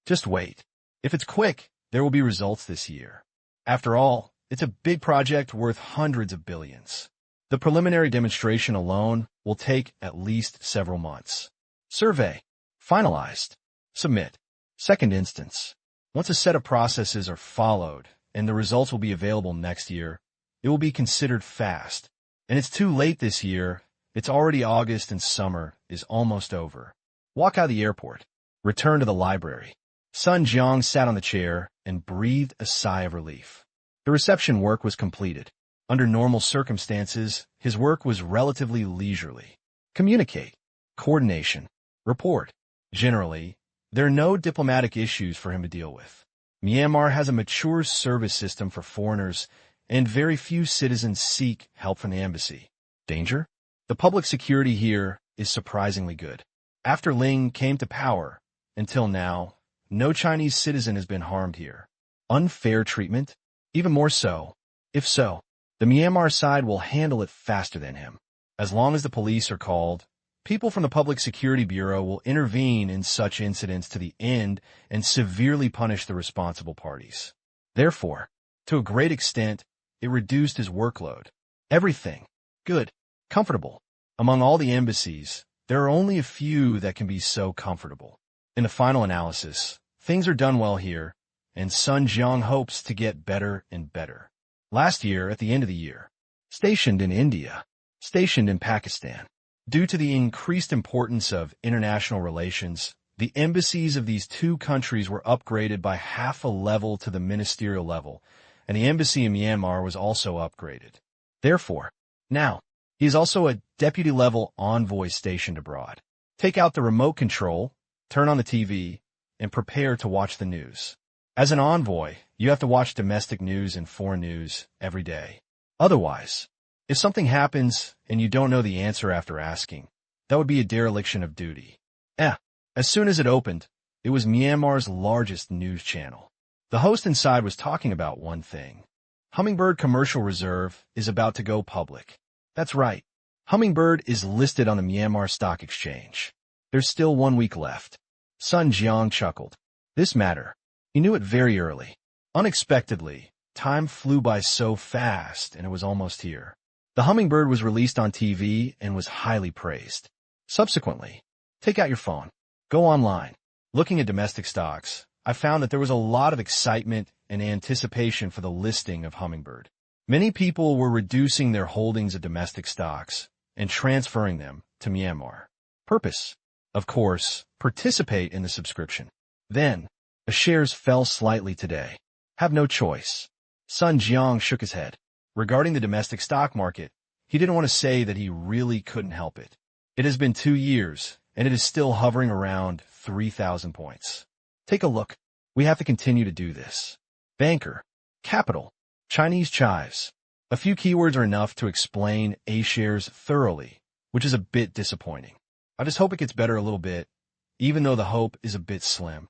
Just wait. If it's quick, there will be results this year. After all, it's a big project worth hundreds of billions. The preliminary demonstration alone will take at least several months. Survey. Finalized. Submit. Second instance. Once a set of processes are followed, and the results will be available next year, it will be considered fast. And it's too late this year. It's already August and summer is almost over. Walk out of the airport. Return to the library. Sun Jiang sat on the chair and breathed a sigh of relief. The reception work was completed. Under normal circumstances, his work was relatively leisurely. Communicate. Coordination. Report. Generally, there are no diplomatic issues for him to deal with. Myanmar has a mature service system for foreigners, and very few citizens seek help from the embassy. Danger? The public security here is surprisingly good. After Ling came to power, until now, no Chinese citizen has been harmed here. Unfair treatment? Even more so. If so, the Myanmar side will handle it faster than him. As long as the police are called, people from the Public Security Bureau will intervene in such incidents to the end and severely punish the responsible parties. Therefore, to a great extent, it reduced his workload. Everything. Good. Comfortable. Among all the embassies, there are only a few that can be so comfortable. In the final analysis, things are done well here, and Sun Jiang hopes to get better and better. Last year, at the end of the year, stationed in India, stationed in Pakistan. Due to the increased importance of international relations, the embassies of these two countries were upgraded by half a level to the ministerial level, and the embassy in Myanmar was also upgraded. Therefore, now, he is also a deputy-level envoy stationed abroad. Take out the remote control, turn on the TV, and prepare to watch the news. As an envoy, you have to watch domestic news and foreign news every day. Otherwise, if something happens and you don't know the answer after asking, that would be a dereliction of duty. As soon as it opened, it was Myanmar's largest news channel. The host inside was talking about one thing. Hummingbird Commercial Reserve is about to go public. That's right. Hummingbird is listed on the Myanmar Stock Exchange. There's still 1 week left. Sun Jiang chuckled. This matter. He knew it very early. Unexpectedly, time flew by so fast and it was almost here. The Hummingbird was released on TV and was highly praised. Subsequently, take out your phone. Go online. Looking at domestic stocks, I found that there was a lot of excitement and anticipation for the listing of Hummingbird. Many people were reducing their holdings of domestic stocks and transferring them to Myanmar. Purpose? Of course, participate in the subscription. Then, the shares fell slightly today. Have no choice. Sun Jiang shook his head. Regarding the domestic stock market, he didn't want to say that he really couldn't help it. It has been 2 years, and it is still hovering around 3,000 points. Take a look. We have to continue to do this. Banker. Capital. Chinese chives. A few keywords are enough to explain A-shares thoroughly, which is a bit disappointing. I just hope it gets better a little bit, even though the hope is a bit slim.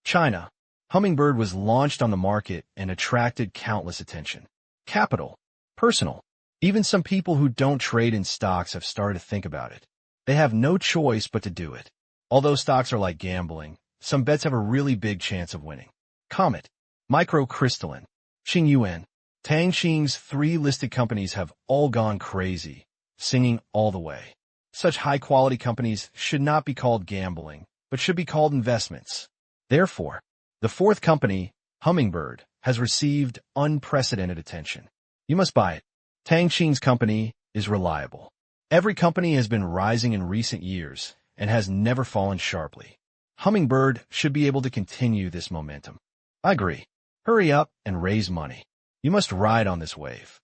China. Hummingbird was launched on the market and attracted countless attention. Capital. Personal. Even some people who don't trade in stocks have started to think about it. They have no choice but to do it. Although stocks are like gambling, some bets have a really big chance of winning. Comet, Microcrystalline, Qing Tang Qing's 3 listed companies have all gone crazy, singing all the way. Such high-quality companies should not be called gambling, but should be called investments. Therefore, the 4th company, Hummingbird, has received unprecedented attention. You must buy it. Tang Qing's company is reliable. Every company has been rising in recent years and has never fallen sharply. Hummingbird should be able to continue this momentum. I agree. Hurry up and raise money. You must ride on this wave.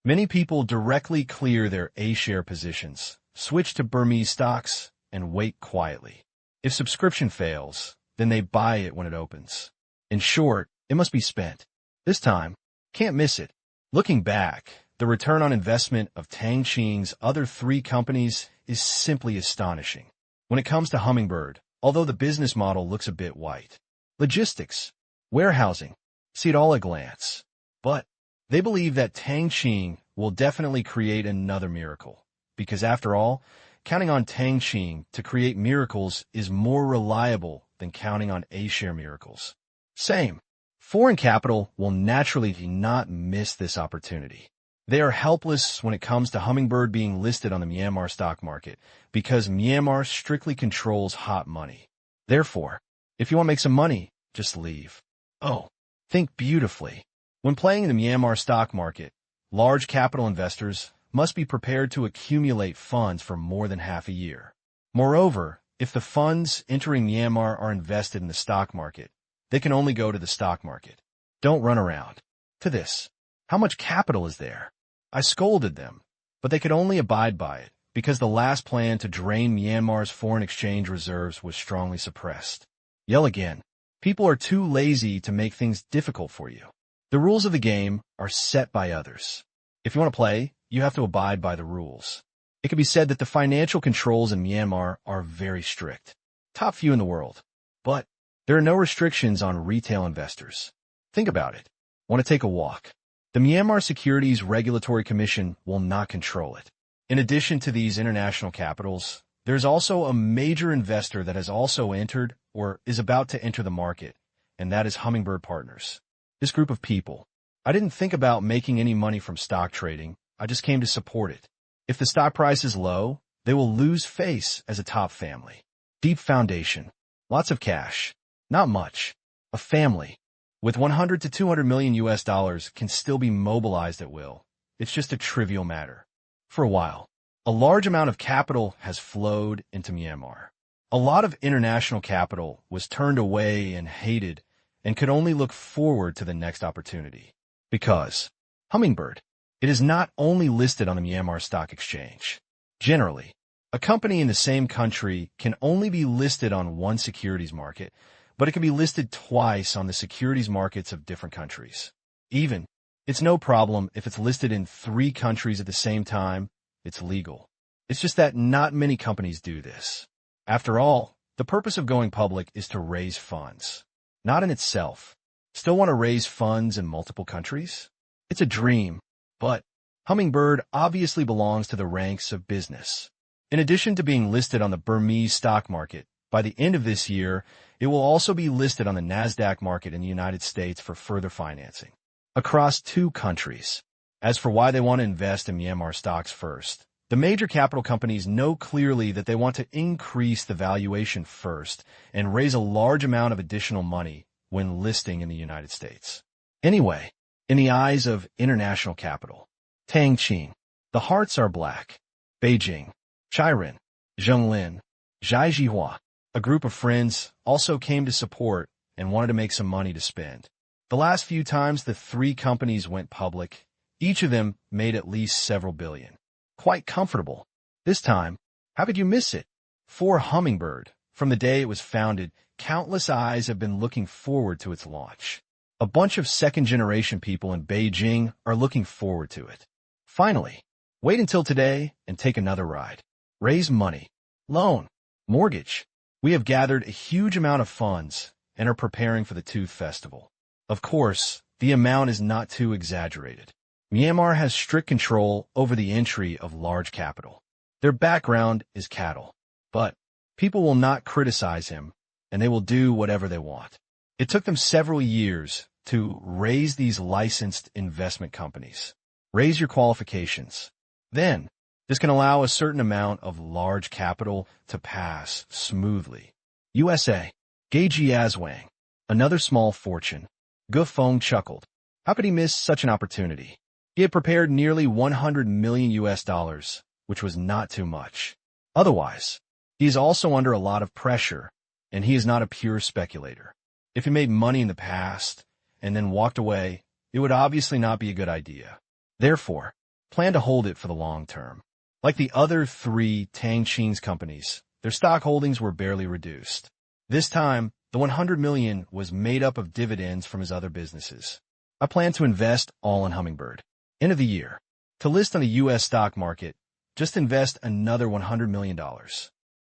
Many people directly clear their A-share positions, switch to Burmese stocks, and wait quietly. If subscription fails, then they buy it when it opens. In short, it must be spent. This time, can't miss it. Looking back, the return on investment of Tang Qing's other 3 companies is simply astonishing. When it comes to Hummingbird, although the business model looks a bit white, logistics, warehousing, see it all at a glance. But they believe that Tang Qing will definitely create another miracle, because after all, counting on Tang Qing to create miracles is more reliable than counting on A-share miracles. Same. Foreign capital will naturally not miss this opportunity. They are helpless when it comes to Hummingbird being listed on the Myanmar stock market because Myanmar strictly controls hot money. Therefore, if you want to make some money, just leave. Oh, think beautifully. When playing in the Myanmar stock market, large capital investors must be prepared to accumulate funds for more than half a year. Moreover, if the funds entering Myanmar are invested in the stock market, they can only go to the stock market. Don't run around. To this. How much capital is there? I scolded them, but they could only abide by it because the last plan to drain Myanmar's foreign exchange reserves was strongly suppressed. Yell again. People are too lazy to make things difficult for you. The rules of the game are set by others. If you want to play, you have to abide by the rules. It can be said that the financial controls in Myanmar are very strict. Top few in the world. But there are no restrictions on retail investors. Think about it. Want to take a walk? The Myanmar Securities Regulatory Commission will not control it. In addition to these international capitals, there's also a major investor that has also entered or is about to enter the market, and that is Hummingbird Partners. This group of people, I didn't think about making any money from stock trading. I just came to support it. If the stock price is low, they will lose face as a top family. Deep foundation. Lots of cash. Not much. A family with 100 to 200 million US dollars can still be mobilized at will. It's just a trivial matter. For a while, a large amount of capital has flowed into Myanmar. A lot of international capital was turned away and hated and could only look forward to the next opportunity. Because Hummingbird, it is not only listed on the Myanmar Stock Exchange. Generally, a company in the same country can only be listed on one securities market, but it can be listed twice on the securities markets of different countries. Even, it's no problem if it's listed in 3 countries at the same time, it's legal. It's just that not many companies do this. After all, the purpose of going public is to raise funds. Not in itself. Still want to raise funds in multiple countries? It's a dream, but Hummingbird obviously belongs to the ranks of business. In addition to being listed on the Burmese stock market, by the end of this year, it will also be listed on the NASDAQ market in the United States for further financing. Across 2 countries. As for why they want to invest in Myanmar stocks first, the major capital companies know clearly that they want to increase the valuation first and raise a large amount of additional money when listing in the United States. Anyway, in the eyes of international capital, Tang Qing, the hearts are black. Beijing, Chiren, Zhenglin, Zhaijihua, a group of friends, also came to support and wanted to make some money to spend. The last few times the 3 companies went public, each of them made at least several billion. Quite comfortable. This time, how could you miss it? For Hummingbird, from the day it was founded, countless eyes have been looking forward to its launch. A bunch of second-generation people in Beijing are looking forward to it. Finally, wait until today and take another ride. Raise money. Loan. Mortgage. We have gathered a huge amount of funds and are preparing for the Tooth Festival. Of course, the amount is not too exaggerated. Myanmar has strict control over the entry of large capital. Their background is cattle. But people will not criticize him, and they will do whatever they want. It took them several years to raise these licensed investment companies. Raise your qualifications. Then, this can allow a certain amount of large capital to pass smoothly. USA. Geiji Yazwang. Another small fortune. Gu Feng chuckled. How could he miss such an opportunity? He had prepared nearly 100 million US dollars, which was not too much. Otherwise, he is also under a lot of pressure, and he is not a pure speculator. If he made money in the past and then walked away, it would obviously not be a good idea. Therefore, plan to hold it for the long term. Like the other three Tang Qing's companies, their stock holdings were barely reduced. This time, the 100 million was made up of dividends from his other businesses. I plan to invest all in Hummingbird. End of the year. To list on the U.S. stock market, just invest another $100 million.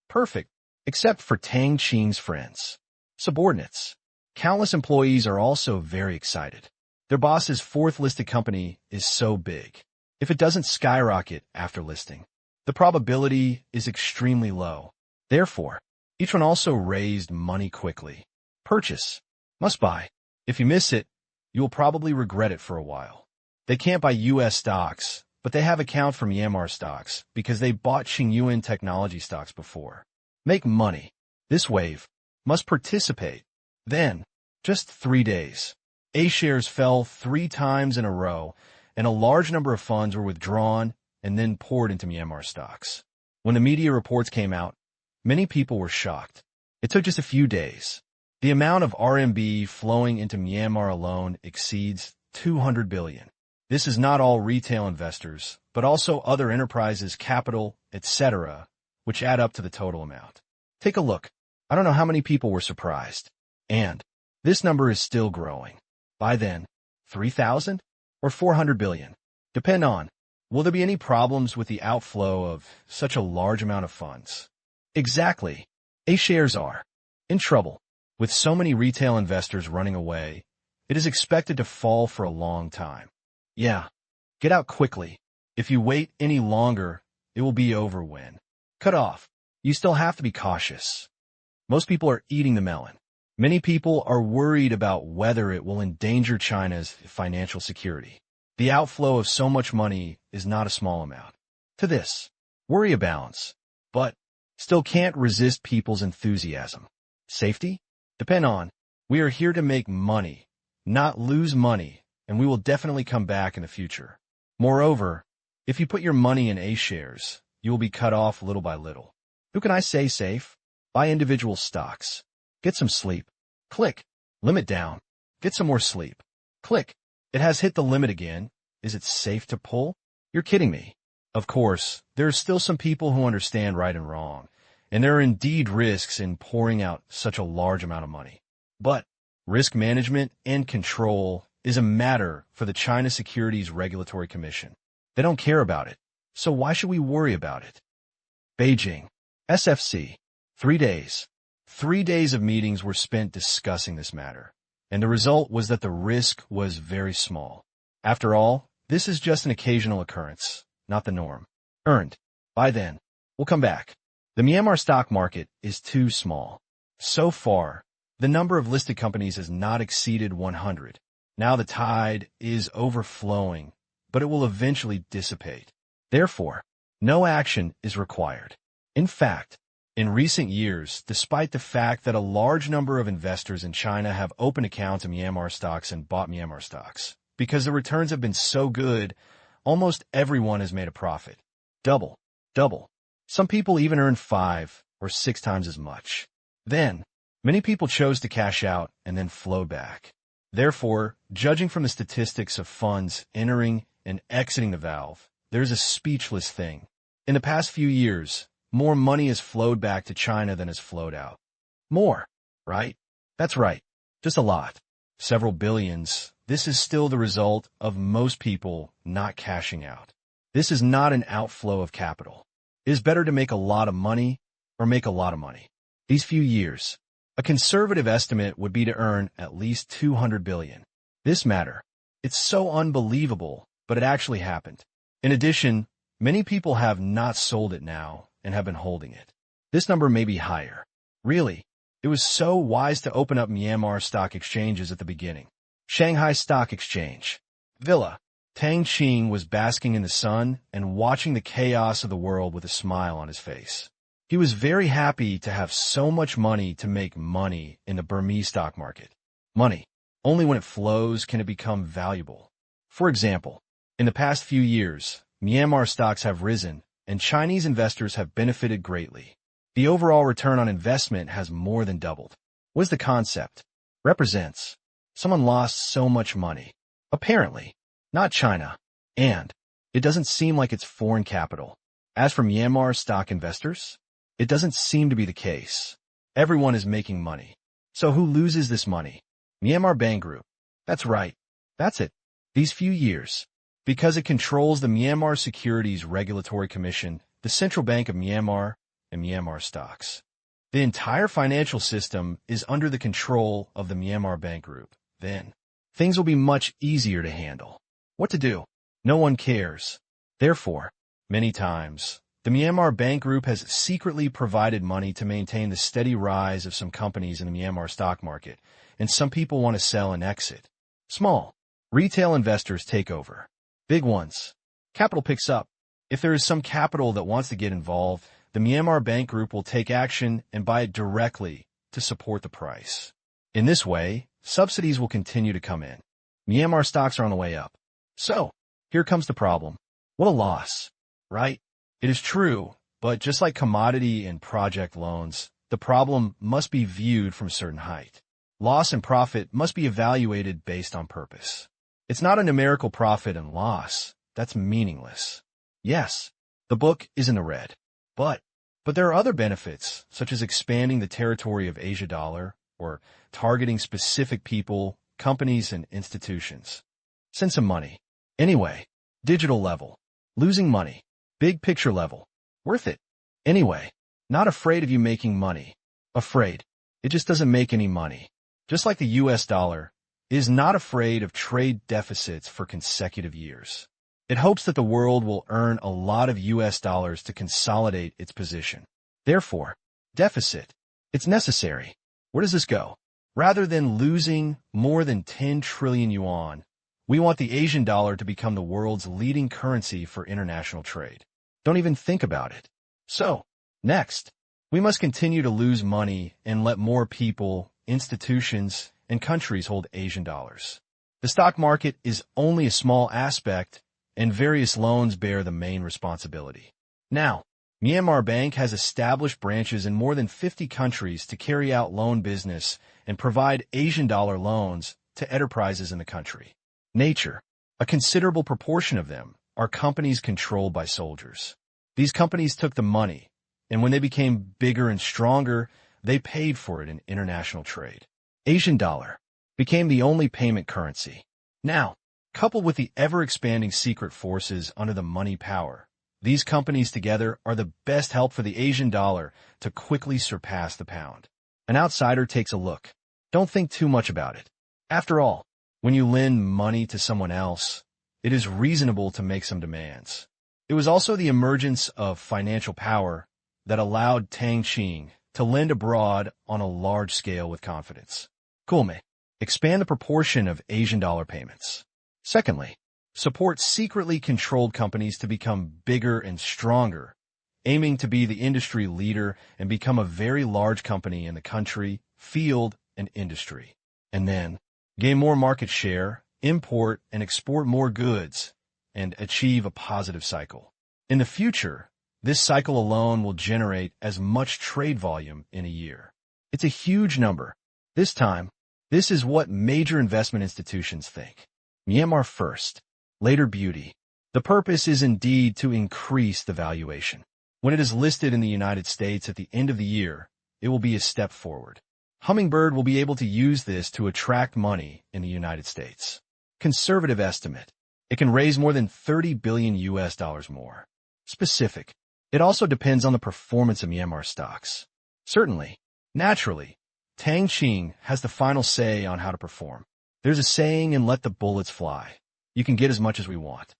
Perfect, except for Tang Qing's friends. Subordinates. Countless employees are also very excited. Their boss's fourth listed company is so big. If it doesn't skyrocket after listing, the probability is extremely low. Therefore, each one also raised money quickly. Purchase. Must buy. If you miss it, you will probably regret it for a while. They can't buy U.S. stocks, but they have account for Myanmar stocks because they bought Qingyuan technology stocks before. Make money. This wave must participate. Then, just 3 days. A shares fell 3 times in a row, and a large number of funds were withdrawn and then poured into Myanmar stocks. When the media reports came out, many people were shocked. It took just a few days. The amount of RMB flowing into Myanmar alone exceeds 200 billion. This is not all retail investors, but also other enterprises, capital, etc., which add up to the total amount. Take a look. I don't know how many people were surprised. And this number is still growing. By then, 3,000 or 400 billion. Depend on, will there be any problems with the outflow of such a large amount of funds? Exactly. A shares are in trouble. With so many retail investors running away, it is expected to fall for a long time. Yeah, get out quickly. If you wait any longer, it will be over when. Cut off. You still have to be cautious. Most people are eating the melon. Many people are worried about whether it will endanger China's financial security. The outflow of so much money is not a small amount. To this, worry a balance, but still can't resist people's enthusiasm. Safety? Depend on, we are here to make money, not lose money, and we will definitely come back in the future. Moreover, if you put your money in A shares, you will be cut off little by little. Who can I say safe? Buy individual stocks. Get some sleep. Click. Limit down. Get some more sleep. Click. It has hit the limit again. Is it safe to pull? You're kidding me. Of course, there are still some people who understand right and wrong, and there are indeed risks in pouring out such a large amount of money. But risk management and control is a matter for the China Securities Regulatory Commission. They don't care about it, so why should we worry about it? Beijing. SFC. 3 days. 3 days of meetings were spent discussing this matter, and the result was that the risk was very small. After all, this is just an occasional occurrence, not the norm. Earned. By then, we'll come back. The Myanmar stock market is too small. So far, the number of listed companies has not exceeded 100. Now the tide is overflowing, but it will eventually dissipate. Therefore, no action is required. In fact, in recent years, despite the fact that a large number of investors in China have opened accounts in Myanmar stocks and bought Myanmar stocks, because the returns have been so good, almost everyone has made a profit. Double. Some people even earn 5 or 6 times as much. Then, many people chose to cash out and then flow back. Therefore, judging from the statistics of funds entering and exiting the valve, there's a speechless thing. In the past few years, more money has flowed back to China than has flowed out. More, right? That's right. Just a lot. Several billions. This is still the result of most people not cashing out. This is not an outflow of capital. It is better to make a lot of money or make a lot of money. These few years, a conservative estimate would be to earn at least 200 billion. This matter, it's so unbelievable, but it actually happened. In addition, Many people have not sold it now and have been holding it. This number may be higher. Really, it was so wise to open up Myanmar stock exchanges at the beginning. Shanghai Stock Exchange. Villa. Tang Qing was basking in the sun and watching the chaos of the world with a smile on his face. He was very happy to have so much money to make money in the Burmese stock market. Money. Only when it flows can it become valuable. For example, in the past few years, Myanmar stocks have risen, and Chinese investors have benefited greatly. The overall return on investment has more than doubled. What is the concept? Represents. Someone lost so much money. Apparently. Not China. And it doesn't seem like it's foreign capital. As for Myanmar stock investors, it doesn't seem to be the case. Everyone is making money. So who loses this money? Myanmar Bank Group. That's right. That's it. These few years. Because it controls the Myanmar Securities Regulatory Commission, the Central Bank of Myanmar, and Myanmar stocks. The entire financial system is under the control of the Myanmar Bank Group. Then, things will be much easier to handle. What to do? No one cares. Therefore, many times, the Myanmar Bank Group has secretly provided money to maintain the steady rise of some companies in the Myanmar stock market, and some people want to sell and exit. Small. Retail investors take over. Big ones. Capital picks up. If there is some capital that wants to get involved, the Myanmar Bank Group will take action and buy it directly to support the price. In this way, subsidies will continue to come in. Myanmar stocks are on the way up. So, here comes the problem. What a loss, right? It is true, but just like commodity and project loans, the problem must be viewed from a certain height. Loss and profit must be evaluated based on purpose. It's not a numerical profit and loss. That's meaningless. Yes, the book is in the red. But there are other benefits, such as expanding the territory of Asia dollar or targeting specific people, companies, and institutions. Send some money. Anyway, digital level. Losing money. Big picture level. Worth it. Anyway, not afraid of you making money. Afraid. It just doesn't make any money. Just like the US dollar is not afraid of trade deficits for consecutive years. It hopes that the world will earn a lot of US dollars to consolidate its position. Therefore, deficit. It's necessary. Where does this go? Rather than losing more than 10 trillion yuan, we want the Asian dollar to become the world's leading currency for international trade. Don't even think about it. So, next, we must continue to lose money and let more people, institutions, and countries hold Asian dollars. The stock market is only a small aspect, and various loans bear the main responsibility. Now, Myanmar Bank has established branches in more than 50 countries to carry out loan business and provide Asian dollar loans to enterprises in the country. Nature. A considerable proportion of them are companies controlled by soldiers. These companies took the money, and when they became bigger and stronger, they paid for it in international trade. Asian dollar became the only payment currency. Now, coupled with the ever-expanding secret forces under the money power, these companies together are the best help for the Asian dollar to quickly surpass the pound. An outsider takes a look. Don't think too much about it. After all, when you lend money to someone else, it is reasonable to make some demands. It was also the emergence of financial power that allowed Tang Qing to lend abroad on a large scale with confidence. Kulme. Expand the proportion of Asian dollar payments. Secondly, support secretly controlled companies to become bigger and stronger, aiming to be the industry leader and become a very large company in the country, field, and industry. And then, gain more market share, import and export more goods, and achieve a positive cycle. In the future, this cycle alone will generate as much trade volume in a year. It's a huge number. This time, this is what major investment institutions think. Myanmar first, later beauty. The purpose is indeed to increase the valuation. When it is listed in the United States at the end of the year, it will be a step forward. Hummingbird will be able to use this to attract money in the United States. Conservative estimate. It can raise more than 30 billion US dollars more. Specific. It also depends on the performance of Myanmar stocks. Certainly, naturally, Tang Qing has the final say on how to perform. There's a saying in Let the Bullets Fly. You can get as much as we want.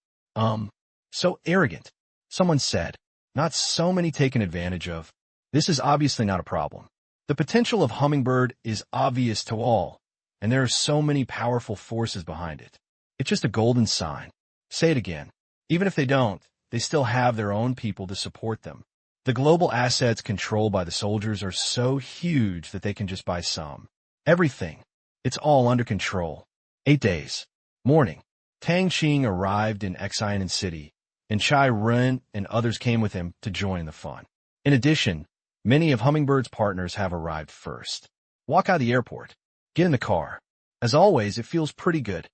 So arrogant. Someone said, not so many taken advantage of. This is obviously not a problem. The potential of Hummingbird is obvious to all, and there are so many powerful forces behind it. It's just a golden sign. Say it again. Even if they don't, they still have their own people to support them. The global assets controlled by the soldiers are so huge that they can just buy some. Everything. It's all under control. 8 days. Morning. Tang Qing arrived in Xianan City, and Chai Run and others came with him to join the fun. In addition, many of Hummingbird's partners have arrived first. Walk out of the airport. Get in the car. As always, it feels pretty good.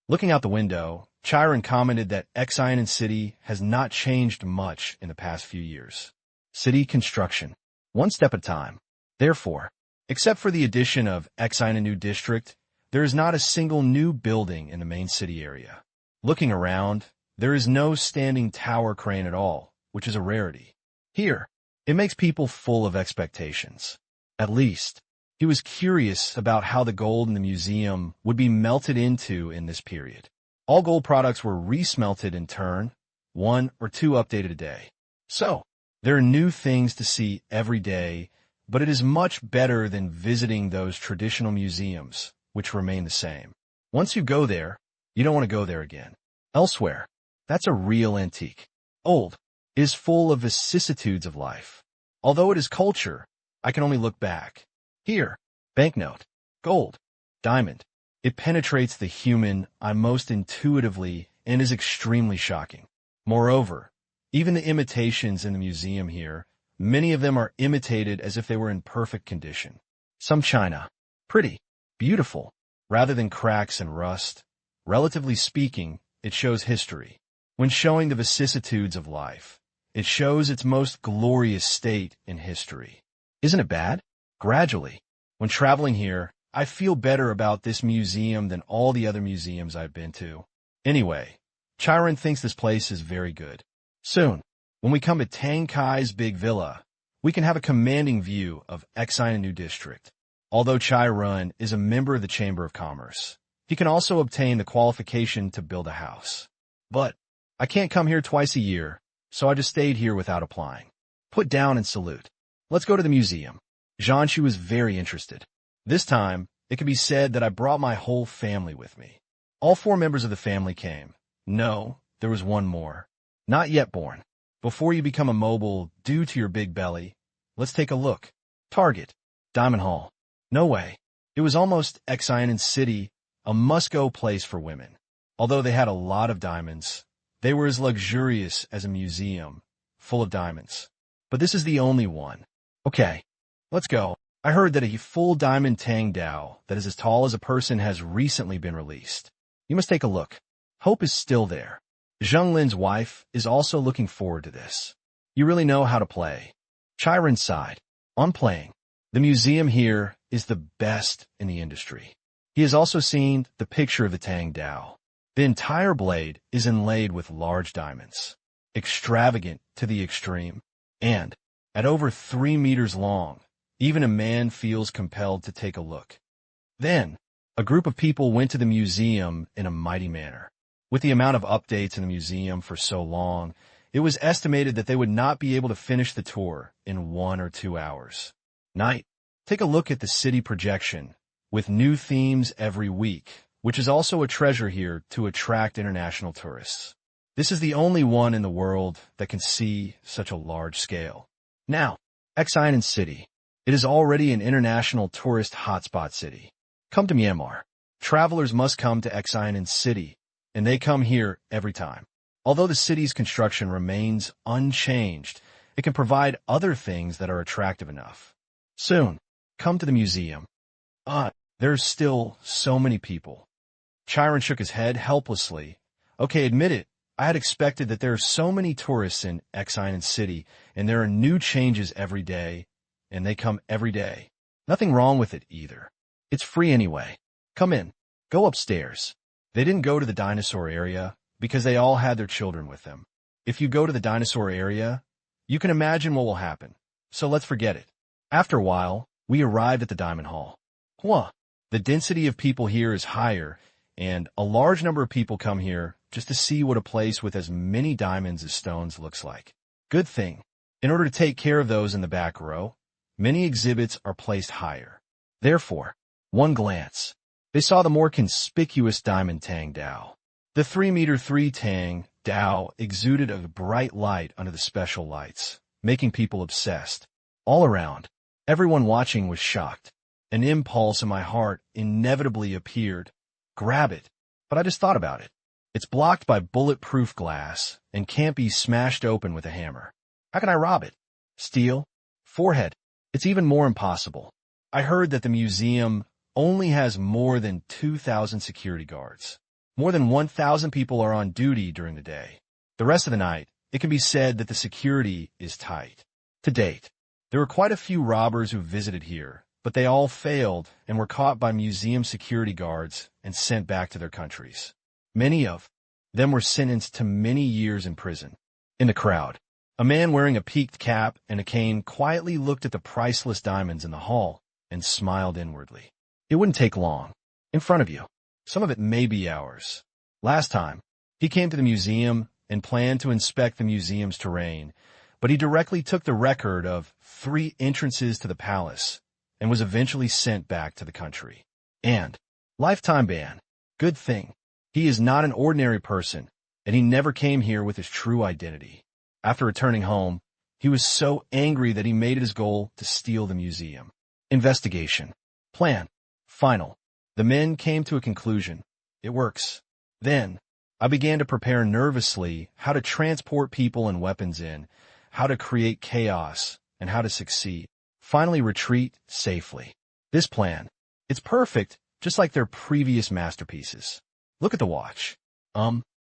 Looking out the window, Chiron commented that Xianan City has not changed much in the past few years. City construction. One step at a time. Therefore, except for the addition of Xianan New District, there is not a single new building in the main city area. Looking around, there is no standing tower crane at all, which is a rarity. Here, it makes people full of expectations. At least, he was curious about how the gold in the museum would be melted into in this period. All gold products were resmelted in turn, 1 or 2 updated a day. So, there are new things to see every day, but it is much better than visiting those traditional museums, which remain the same. Once you go there, you don't want to go there again. Elsewhere, that's a real antique. Old is full of vicissitudes of life. Although it is culture, I can only look back. Here, banknote, gold, diamond. It penetrates the human eye most intuitively and is extremely shocking. Moreover, even the imitations in the museum here, many of them are imitated as if they were in perfect condition. Some china, pretty, beautiful, rather than cracks and rust. Relatively speaking, it shows history. When showing the vicissitudes of life, it shows its most glorious state in history. Isn't it bad? Gradually, when traveling here, I feel better about this museum than all the other museums I've been to. Anyway, Chiron thinks this place is very good. Soon, when we come to Tang Kai's big villa, we can have a commanding view of Xianan New District. Although Chai Run is a member of the Chamber of Commerce, he can also obtain the qualification to build a house. But I can't come here twice a year, so I just stayed here without applying. Put down and salute. Let's go to the museum. Zhanshu was very interested. This time, it can be said that I brought my whole family with me. All 4 members of the family came. No, there was one more. Not yet born. Before you become immobile due to your big belly, let's take a look. Target. Diamond Hall. No way. It was almost Xianan City, a must-go place for women. Although they had a lot of diamonds, they were as luxurious as a museum, full of diamonds. But this is the only one. Okay, let's go. I heard that a full diamond Tang Dao that is as tall as a person has recently been released. You must take a look. Hope is still there. Zheng Lin's wife is also looking forward to this. You really know how to play. Chiron sighed. On playing. The museum here is the best in the industry. He has also seen the picture of the Tang Dao. The entire blade is inlaid with large diamonds. Extravagant to the extreme. And, at over 3 meters long, even a man feels compelled to take a look. Then, a group of people went to the museum in a mighty manner. With the amount of updates in the museum for so long, it was estimated that they would not be able to finish the tour in 1 or 2 hours. Night. Take a look at the city projection, with new themes every week, which is also a treasure here to attract international tourists. This is the only one in the world that can see such a large scale. Now, Xianan City. It is already an international tourist hotspot city. Come to Myanmar. Travelers must come to Xianan City, and they come here every time. Although the city's construction remains unchanged, it can provide other things that are attractive enough. Soon, come to the museum. There's still so many people. Chiron shook his head helplessly. Okay, admit it. I had expected that there are so many tourists in Xianan City, and there are new changes every day, and they come every day. Nothing wrong with it either. It's free anyway. Come in. Go upstairs. They didn't go to the dinosaur area because they all had their children with them. If you go to the dinosaur area, you can imagine what will happen. So let's forget it. After a while, we arrived at the Diamond Hall. The density of people here is higher, and a large number of people come here just to see what a place with as many diamonds as stones looks like. Good thing. In order to take care of those in the back row, many exhibits are placed higher. Therefore, one glance, they saw the more conspicuous diamond Tang Dao. The 3-meter 3 Tang Dao exuded a bright light under the special lights, making people obsessed. All around, everyone watching was shocked. An impulse in my heart inevitably appeared. Grab it. But I just thought about it. It's blocked by bulletproof glass and can't be smashed open with a hammer. How can I rob it? Steal? Forehead. It's even more impossible. I heard that the museum only has more than 2,000 security guards. More than 1,000 people are on duty during the day. The rest of the night, it can be said that the security is tight. To date, there were quite a few robbers who visited here, but they all failed and were caught by museum security guards and sent back to their countries. Many of them were sentenced to many years in prison. In the crowd, a man wearing a peaked cap and a cane quietly looked at the priceless diamonds in the hall and smiled inwardly. It wouldn't take long. In front of you. Some of it may be ours. Last time, he came to the museum and planned to inspect the museum's terrain, but he directly took the record of 3 entrances to the palace and was eventually sent back to the country. And lifetime ban. Good thing. He is not an ordinary person, and he never came here with his true identity. After returning home, he was so angry that he made it his goal to steal the museum. Investigation. Plan. Final. The men came to a conclusion. It works. Then, I began to prepare nervously how to transport people and weapons in, how to create chaos, and how to succeed. Finally retreat safely. This plan, it's perfect, just like their previous masterpieces. Look at the watch.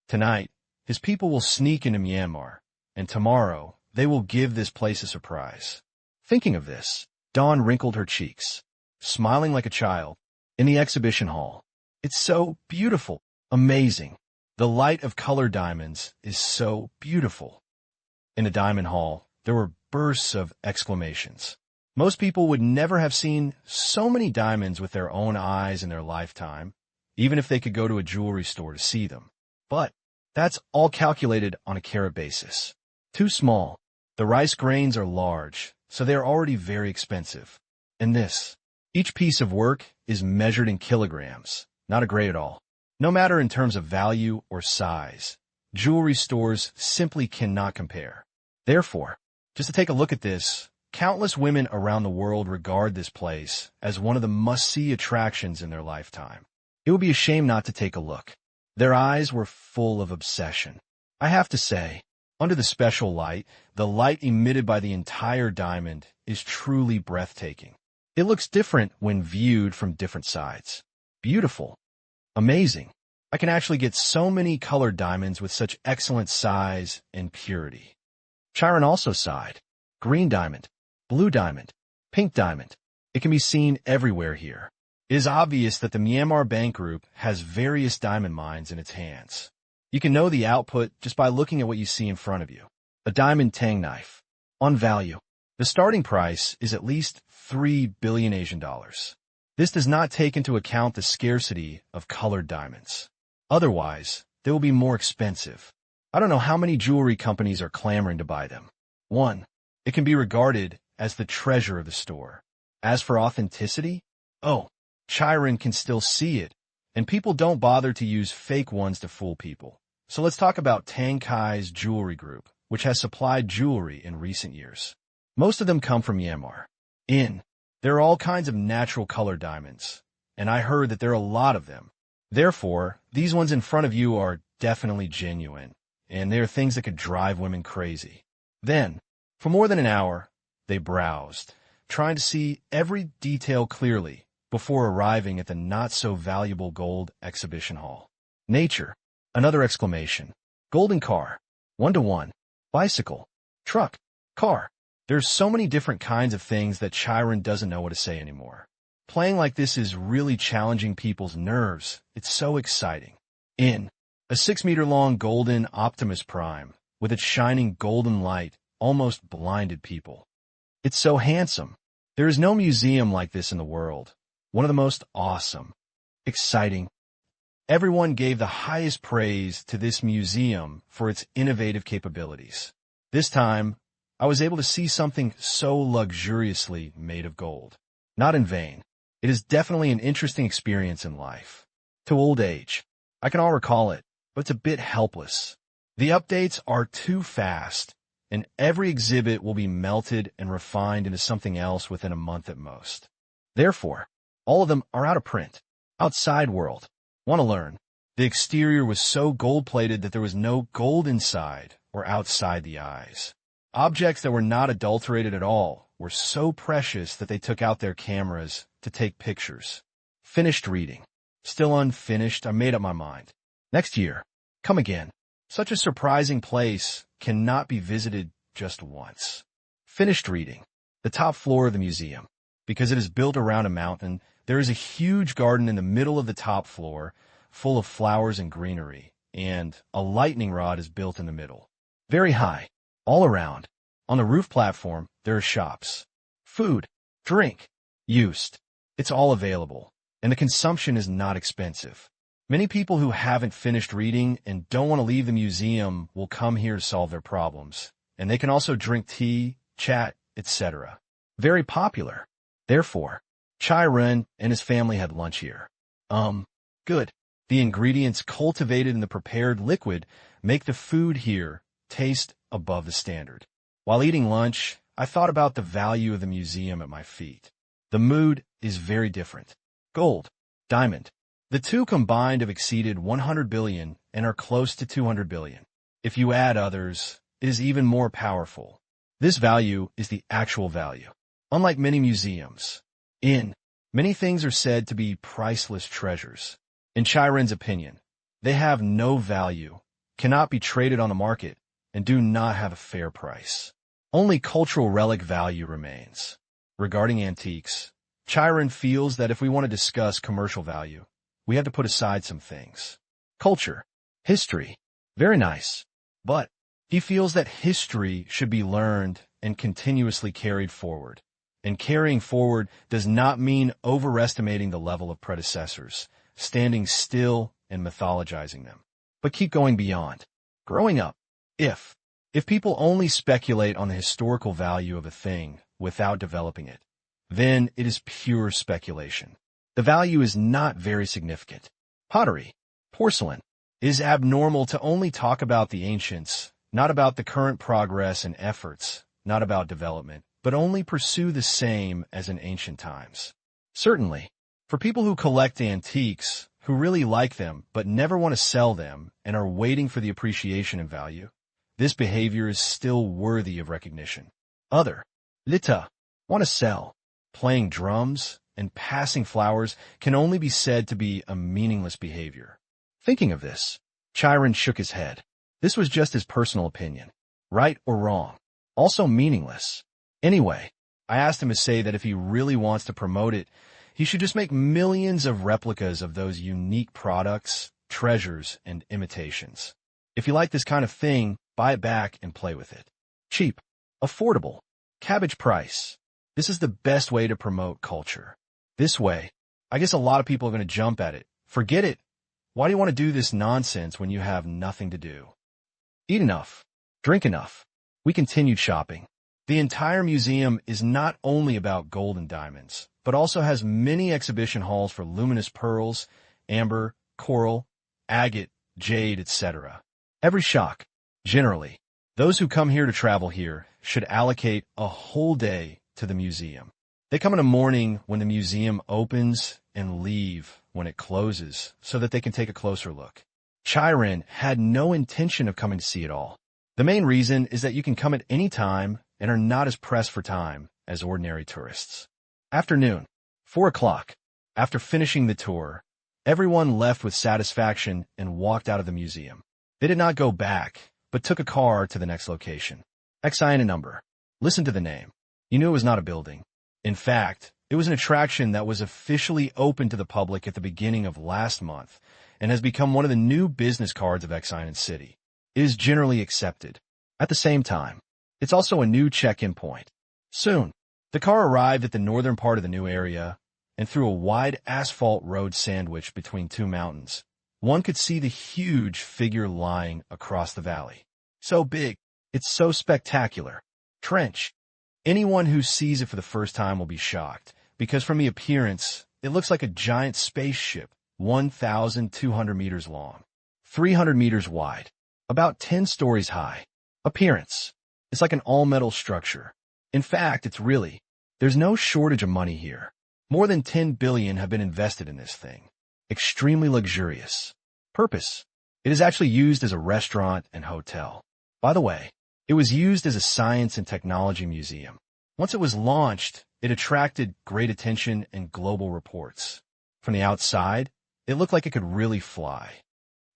Tonight, his people will sneak into Myanmar, and tomorrow, they will give this place a surprise. Thinking of this, Dawn wrinkled her cheeks, smiling like a child. In the exhibition hall, it's so beautiful, amazing. The light of colored diamonds is so beautiful. In the diamond hall, there were bursts of exclamations. Most people would never have seen so many diamonds with their own eyes in their lifetime, even if they could go to a jewelry store to see them. But that's all calculated on a carat basis. Too small. The rice grains are large, so they are already very expensive. And this, each piece of work is measured in kilograms, not a grade at all. No matter in terms of value or size, jewelry stores simply cannot compare. Therefore, just to take a look at this, countless women around the world regard this place as one of the must-see attractions in their lifetime. It would be a shame not to take a look. Their eyes were full of obsession. I have to say, under the special light, the light emitted by the entire diamond is truly breathtaking. It looks different when viewed from different sides. Beautiful. Amazing. I can actually get so many colored diamonds with such excellent size and purity. Chiron also sighed. Green diamond, blue diamond, pink diamond. It can be seen everywhere here. It is obvious that the Myanmar Bank Group has various diamond mines in its hands. You can know the output just by looking at what you see in front of you. A diamond tang knife. On value, the starting price is at least 3 billion Asian dollars. This does not take into account the scarcity of colored diamonds. Otherwise, they will be more expensive. I don't know how many jewelry companies are clamoring to buy them. 1. It can be regarded as the treasure of the store. As for authenticity, Chiron can still see it, and people don't bother to use fake ones to fool people. So let's talk about Tang Kai's jewelry group, which has supplied jewelry in recent years. Most of them come from Myanmar. There are all kinds of natural color diamonds, and I heard that there are a lot of them. Therefore, these ones in front of you are definitely genuine, and they are things that could drive women crazy. Then, for more than an hour, they browsed, trying to see every detail clearly before arriving at the not-so-valuable gold exhibition hall. Nature, another exclamation. Golden car, 1-to-1, bicycle, truck, car. There's so many different kinds of things that Chiron doesn't know what to say anymore. Playing like this is really challenging people's nerves. It's so exciting. A 6-meter-long golden Optimus Prime, with its shining golden light, almost blinded people. It's so handsome. There is no museum like this in the world. One of the most awesome, exciting, Everyone gave the highest praise to this museum for its innovative capabilities. This time, I was able to see something so luxuriously made of gold. Not in vain. It is definitely an interesting experience in life. To old age. I can all recall it, but it's a bit helpless. The updates are too fast, and every exhibit will be melted and refined into something else within a month at most. Therefore, all of them are out of print. Outside world. Want to learn. The exterior was so gold-plated that there was no gold inside or outside the eyes. Objects that were not adulterated at all were so precious that they took out their cameras to take pictures. Finished reading. Still unfinished, I made up my mind. Next year. Come again. Such a surprising place cannot be visited just once. Finished reading. The top floor of the museum. Because it is built around a mountain, there is a huge garden in the middle of the top floor, full of flowers and greenery, and a lightning rod is built in the middle. Very high. All around. On the roof platform, there are shops. Food, drink, used. It's all available, and the consumption is not expensive. Many people who haven't finished reading and don't want to leave the museum will come here to solve their problems, and they can also drink tea, chat, etc. Very popular. Therefore, Chai Ren and his family had lunch here. Good. The ingredients cultivated in the prepared liquid make the food here taste above the standard. While eating lunch, I thought about the value of the museum at my feet. The mood is very different. Gold, diamond. The two combined have exceeded 100 billion and are close to 200 billion. If you add others, it is even more powerful. This value is the actual value. Unlike many museums, many things are said to be priceless treasures. In Chiren's opinion, they have no value, cannot be traded on the market, and do not have a fair price. Only cultural relic value remains. Regarding antiques, Chiren feels that if we want to discuss commercial value, we have to put aside some things. Culture, history, very nice. But he feels that history should be learned and continuously carried forward. And carrying forward does not mean overestimating the level of predecessors, standing still and mythologizing them, but keep going beyond. Growing up, if people only speculate on the historical value of a thing without developing it, then it is pure speculation. The value is not very significant. Pottery, porcelain, it is abnormal to only talk about the ancients, not about the current progress and efforts, not about development, but only pursue the same as in ancient times. Certainly, for people who collect antiques, who really like them but never want to sell them and are waiting for the appreciation and value, this behavior is still worthy of recognition. Other, Lita, want to sell. Playing drums and passing flowers can only be said to be a meaningless behavior. Thinking of this, Chiren shook his head. This was just his personal opinion. Right or wrong. Also meaningless. Anyway, I asked him to say that if he really wants to promote it, he should just make millions of replicas of those unique products, treasures, and imitations. If you like this kind of thing, buy it back and play with it. Cheap. Affordable. Cabbage price. This is the best way to promote culture. This way, I guess a lot of people are going to jump at it. Forget it. Why do you want to do this nonsense when you have nothing to do? Eat enough. Drink enough. We continued shopping. The entire museum is not only about gold and diamonds, but also has many exhibition halls for luminous pearls, amber, coral, agate, jade, etc. Every shock, generally, those who come here to travel here should allocate a whole day to the museum. They come in the morning when the museum opens and leave when it closes so that they can take a closer look. Chiren had no intention of coming to see it all. The main reason is that you can come at any time and are not as pressed for time as ordinary tourists. Afternoon, 4 o'clock. After finishing the tour, everyone left with satisfaction and walked out of the museum. They did not go back, but took a car to the next location. Excited number. Listen to the name. You knew it was not a building. In fact, it was an attraction that was officially open to the public at the beginning of last month and has become one of the new business cards of Exinen City. It is generally accepted. At the same time, it's also a new check-in point. Soon, the car arrived at the northern part of the new area and through a wide asphalt road sandwiched between two mountains. one could see the huge figure lying across the valley. So big, it's so spectacular. Trench. Anyone who sees it for the first time will be shocked, because from the appearance, it looks like a giant spaceship, 1,200 meters long, 300 meters wide, about 10 stories high. Appearance. It's like an all-metal structure. In fact, there's no shortage of money here. More than 10 billion have been invested in this thing. Extremely luxurious. Purpose. It is actually used as a restaurant and hotel. By the way, it was used as a science and technology museum. Once it was launched, it attracted great attention and global reports. From the outside, it looked like it could really fly.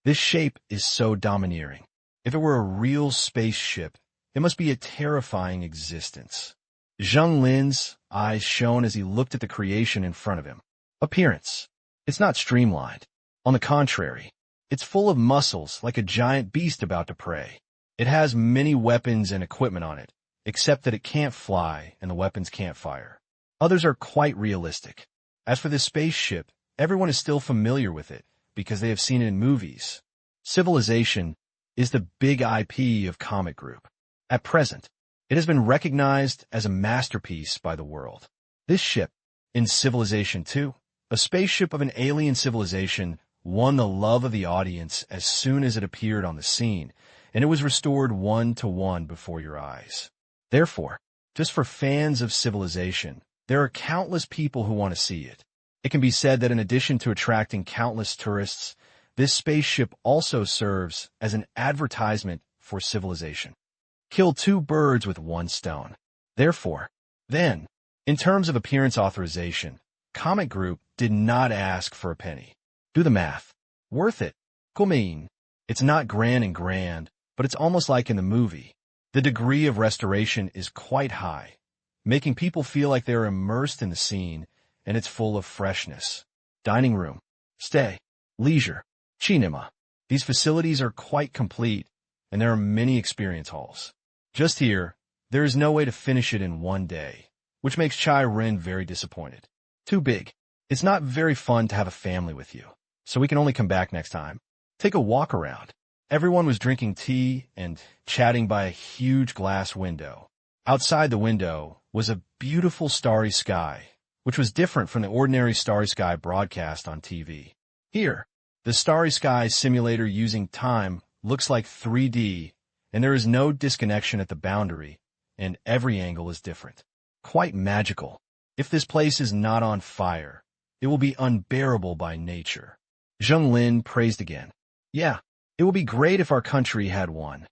This shape is so domineering. If it were a real spaceship, it must be a terrifying existence. Zheng Lin's eyes shone as he looked at the creation in front of him. Appearance. It's not streamlined. On the contrary, it's full of muscles like a giant beast about to prey. It has many weapons and equipment on it, except that it can't fly and the weapons can't fire. Others are quite realistic. As for this spaceship, everyone is still familiar with it because they have seen it in movies. Civilization is the big IP of Comic Group. At present, it has been recognized as a masterpiece by the world. This ship, in Civilization 2, a spaceship of an alien civilization, won the love of the audience as soon as it appeared on the scene, and it was restored 1-to-1 before your eyes. Therefore, just for fans of Civilization, there are countless people who want to see it. It can be said that in addition to attracting countless tourists, this spaceship also serves as an advertisement for Civilization. Kill two birds with one stone. Therefore, then, in terms of appearance authorization, Comic Group did not ask for a penny. Do the math. Worth it. Mean. It's not grand, but it's almost like in the movie. The degree of restoration is quite high, making people feel like they're immersed in the scene, and it's full of freshness. Dining room, stay, leisure, cinema. These facilities are quite complete, and there are many experience halls. Just here, there is no way to finish it in one day, which makes Chai Ren very disappointed. Too big. It's not very fun to have a family with you, so we can only come back next time. Take a walk around. Everyone was drinking tea and chatting by a huge glass window. Outside the window was a beautiful starry sky, which was different from the ordinary starry sky broadcast on TV. Here, the starry sky simulator using time looks like 3D, and there is no disconnection at the boundary, and every angle is different. Quite magical. If this place is not on fire, it will be unbearable by nature. Zheng Lin praised again. Yeah, it would be great if our country had one.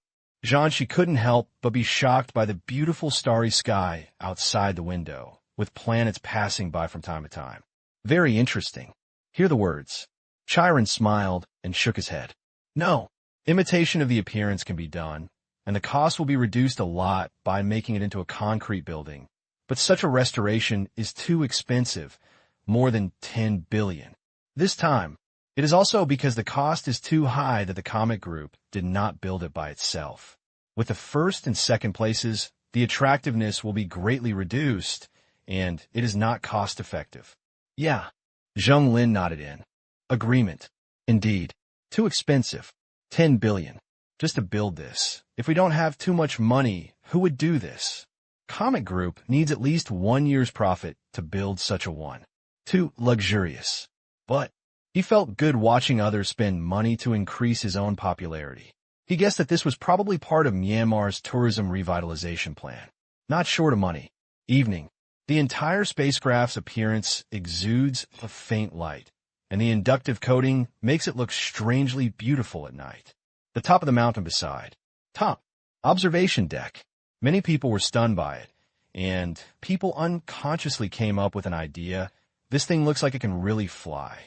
She couldn't help but be shocked by the beautiful starry sky outside the window, with planets passing by from time to time. Very interesting. Hear the words. Chiron smiled and shook his head. No, imitation of the appearance can be done, and the cost will be reduced a lot by making it into a concrete building. But such a restoration is too expensive, more than 10 billion. This time, it is also because the cost is too high that the Comic Group did not build it by itself. With the first and second places, the attractiveness will be greatly reduced, and it is not cost-effective. Yeah, Zheng Lin nodded in. Agreement. Indeed. Too expensive. 10 billion. Just to build this. If we don't have too much money, who would do this? Comic Group needs at least 1 year's profit to build such a one. Too luxurious. But he felt good watching others spend money to increase his own popularity. He guessed that this was probably part of Myanmar's tourism revitalization plan. Not short of money. Evening. The entire spacecraft's appearance exudes a faint light, and the inductive coating makes it look strangely beautiful at night. The top of the mountain beside. Top. Observation deck. Many people were stunned by it, and people unconsciously came up with an idea. This thing looks like it can really fly.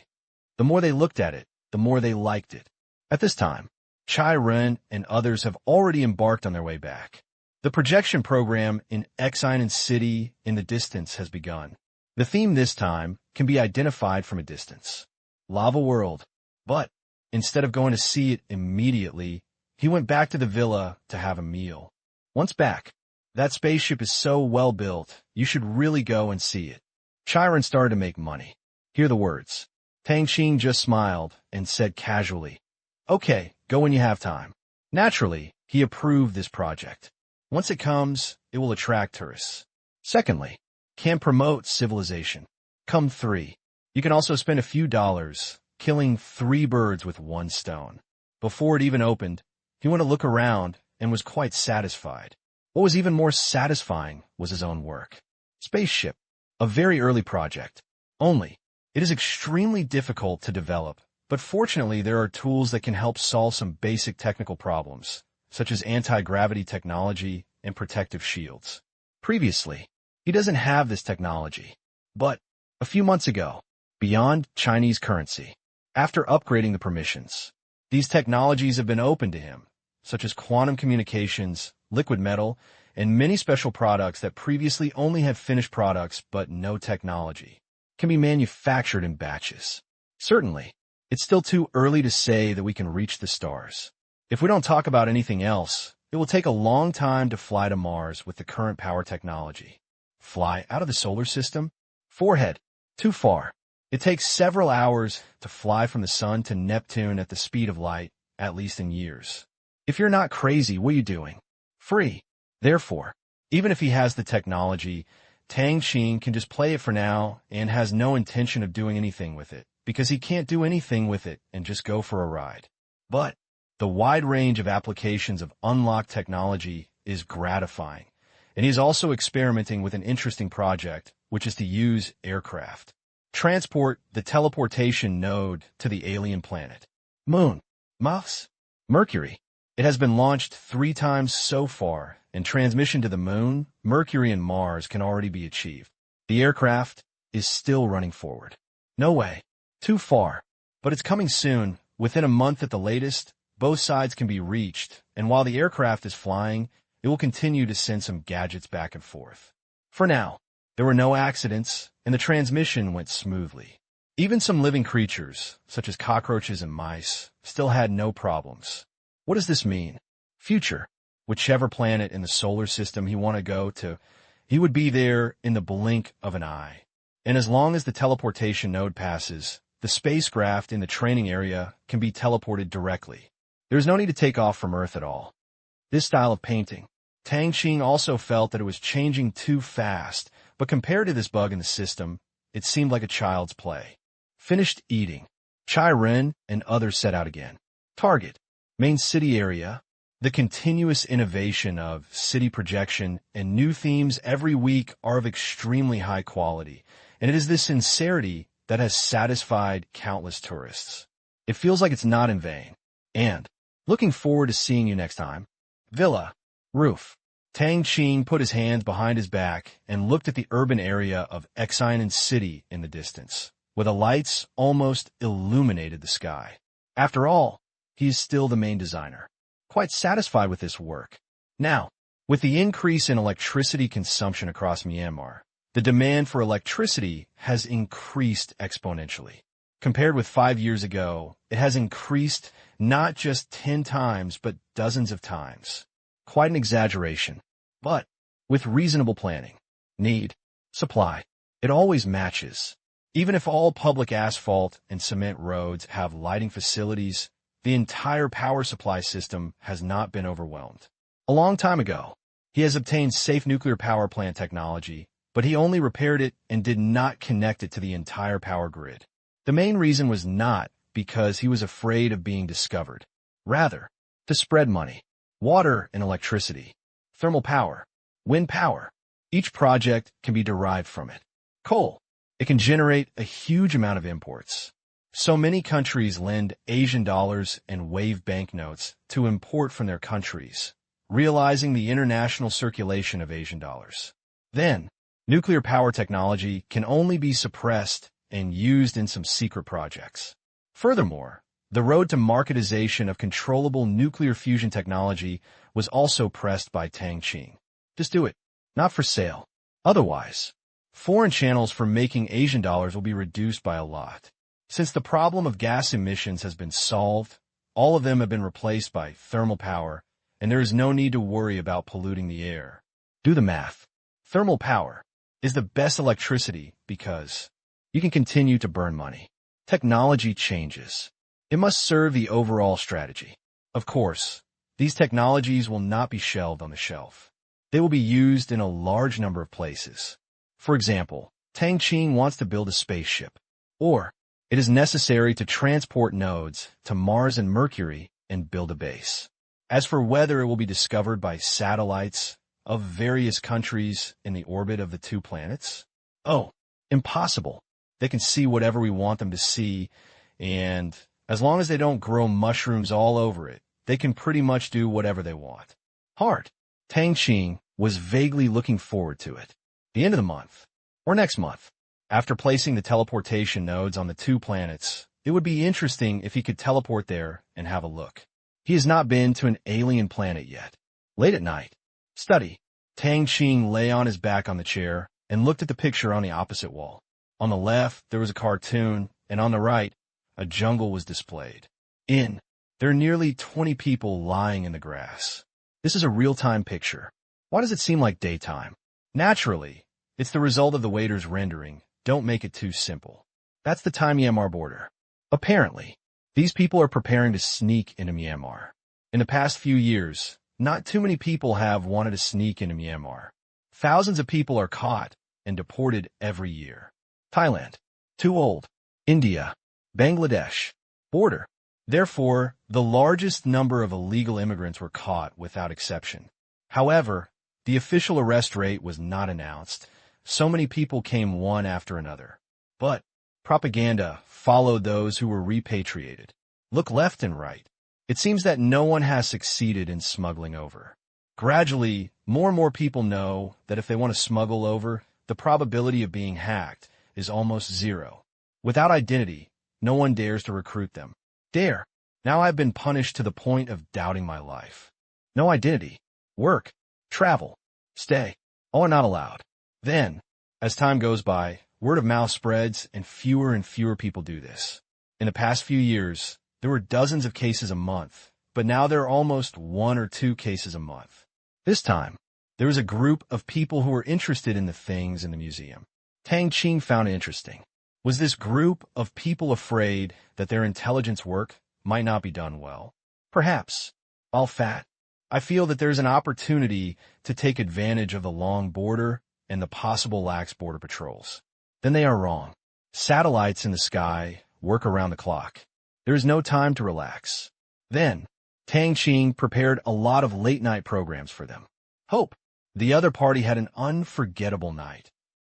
The more they looked at it, the more they liked it. At this time, Chai Ren and others have already embarked on their way back. The projection program in Exinen City in the distance has begun. The theme this time can be identified from a distance. Lava World. But instead of going to see it immediately, he went back to the villa to have a meal. Once back, that spaceship is so well built, you should really go and see it. Chiron started to make money. Hear the words. Tang Qing just smiled and said casually, "Okay, go when you have time." Naturally, he approved this project. Once it comes, it will attract tourists. Secondly, can promote civilization. Come 3. You can also spend a few dollars, killing 3 birds with 1 stone. Before it even opened, he went to look around and was quite satisfied. What was even more satisfying was his own work. Spaceship, a very early project. Only, it is extremely difficult to develop, but fortunately there are tools that can help solve some basic technical problems, such as anti-gravity technology and protective shields. Previously, he doesn't have this technology. But a few months ago, beyond Chinese currency, after upgrading the permissions, these technologies have been opened to him, such as quantum communications, liquid metal, and many special products that previously only had finished products but no technology, can be manufactured in batches. Certainly, it's still too early to say that we can reach the stars. If we don't talk about anything else, it will take a long time to fly to Mars with the current power technology. Fly out of the solar system? Forehead. Too far. It takes several hours to fly from the sun to Neptune at the speed of light, at least in years. If you're not crazy, what are you doing? Free. Therefore, even if he has the technology, Tang Qing can just play it for now and has no intention of doing anything with it, because he can't do anything with it and just go for a ride. But the wide range of applications of unlocked technology is gratifying, and he is also experimenting with an interesting project, which is to use aircraft. Transport the teleportation node to the alien planet. Moon. Mars. Mercury. It has been launched 3 times so far, and transmission to the Moon, Mercury, and Mars can already be achieved. The aircraft is still running forward. No way. Too far. But it's coming soon. Within a month at the latest, both sides can be reached, and while the aircraft is flying, it will continue to send some gadgets back and forth. For now, there were no accidents, and the transmission went smoothly. Even some living creatures, such as cockroaches and mice, still had no problems. What does this mean? Future. Whichever planet in the solar system he want to go to, he would be there in the blink of an eye. And as long as the teleportation node passes, the spacecraft in the training area can be teleported directly. There's no need to take off from Earth at all. This style of painting. Tang Qing also felt that it was changing too fast, but compared to this bug in the system, it seemed like a child's play. Finished eating. Chai Ren and others set out again. Target. Main city area. The continuous innovation of city projection and new themes every week are of extremely high quality, and it is this sincerity that has satisfied countless tourists. It feels like it's not in vain. And, looking forward to seeing you next time. Villa. Roof. Tang Qing put his hands behind his back and looked at the urban area of Xinan City in the distance, where the lights almost illuminated the sky. After all, he is still the main designer. Quite satisfied with this work. Now, with the increase in electricity consumption across Myanmar, the demand for electricity has increased exponentially. Compared with 5 years ago, it has increased not just 10 times, but dozens of times. Quite an exaggeration. But, with reasonable planning, need, supply, it always matches. Even if all public asphalt and cement roads have lighting facilities, the entire power supply system has not been overwhelmed. A long time ago, he has obtained safe nuclear power plant technology, but he only repaired it and did not connect it to the entire power grid. The main reason was not because he was afraid of being discovered. Rather, to spread money, water and electricity, thermal power, wind power. Each project can be derived from it. Coal. It can generate a huge amount of imports. So many countries lend Asian dollars and wave banknotes to import from their countries, realizing the international circulation of Asian dollars. Then, nuclear power technology can only be suppressed and used in some secret projects. Furthermore, the road to marketization of controllable nuclear fusion technology was also pressed by Tang Qing. Just do it. Not for sale. Otherwise, foreign channels for making Asian dollars will be reduced by a lot. Since the problem of gas emissions has been solved, all of them have been replaced by thermal power, and there is no need to worry about polluting the air. Do the math. Thermal power is the best electricity because you can continue to burn money. Technology changes. It must serve the overall strategy. Of course, these technologies will not be shelved on the shelf. They will be used in a large number of places. For example, Tang Qing wants to build a spaceship. Or, it is necessary to transport nodes to Mars and Mercury and build a base. As for whether it will be discovered by satellites of various countries in the orbit of the two planets, oh, impossible. They can see whatever we want them to see, and as long as they don't grow mushrooms all over it, they can pretty much do whatever they want. Hard. Tang Qing was vaguely looking forward to it. The end of the month, or next month. After placing the teleportation nodes on the two planets, it would be interesting if he could teleport there and have a look. He has not been to an alien planet yet. Late at night. Study. Tang Qing lay on his back on the chair and looked at the picture on the opposite wall. On the left, there was a cartoon, and on the right, a jungle was displayed. There are nearly 20 people lying in the grass. This is a real-time picture. Why does it seem like daytime? Naturally, it's the result of the waiter's rendering. Don't make it too simple. That's the Thai Myanmar border. Apparently, these people are preparing to sneak into Myanmar. In the past few years, not too many people have wanted to sneak into Myanmar. Thousands of people are caught and deported every year. Thailand. Too old. India. Bangladesh. Border. Therefore, the largest number of illegal immigrants were caught without exception. However, the official arrest rate was not announced. So many people came one after another. But propaganda followed those who were repatriated. Look left and right. It seems that no one has succeeded in smuggling over. Gradually, more and more people know that if they want to smuggle over, the probability of being hacked is almost zero. Without identity, no one dares to recruit them. Dare. Now I've been punished to the point of doubting my life. No identity. Work. Travel. Stay. All are not allowed. Then, as time goes by, word of mouth spreads and fewer people do this. In the past few years, there were dozens of cases a month, but now there are almost 1 or 2 cases a month. This time, there was a group of people who were interested in the things in the museum. Tang Qing found it interesting. Was this group of people afraid that their intelligence work might not be done well? Perhaps. While fat, I feel that there's an opportunity to take advantage of the long border and the possible lax border patrols. Then they are wrong. Satellites in the sky work around the clock. There is no time to relax. Then, Tang Qing prepared a lot of late-night programs for them. Hope. The other party had an unforgettable night.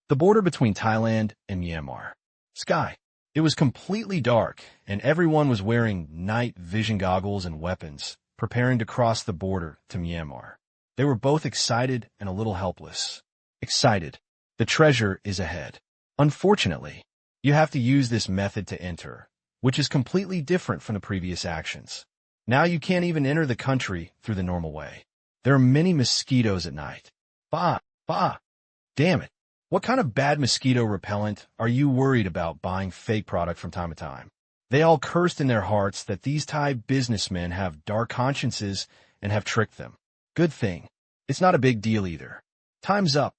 The border between Thailand and Myanmar. Sky. It was completely dark, and everyone was wearing night vision goggles and weapons, preparing to cross the border to Myanmar. They were both excited and a little helpless. Excited. The treasure is ahead. Unfortunately, you have to use this method to enter, which is completely different from the previous actions. Now you can't even enter the country through the normal way. There are many mosquitoes at night. Bah! Damn it. What kind of bad mosquito repellent are you worried about buying fake product from time to time? They all cursed in their hearts that these Thai businessmen have dark consciences and have tricked them. Good thing. It's not a big deal either. Time's up.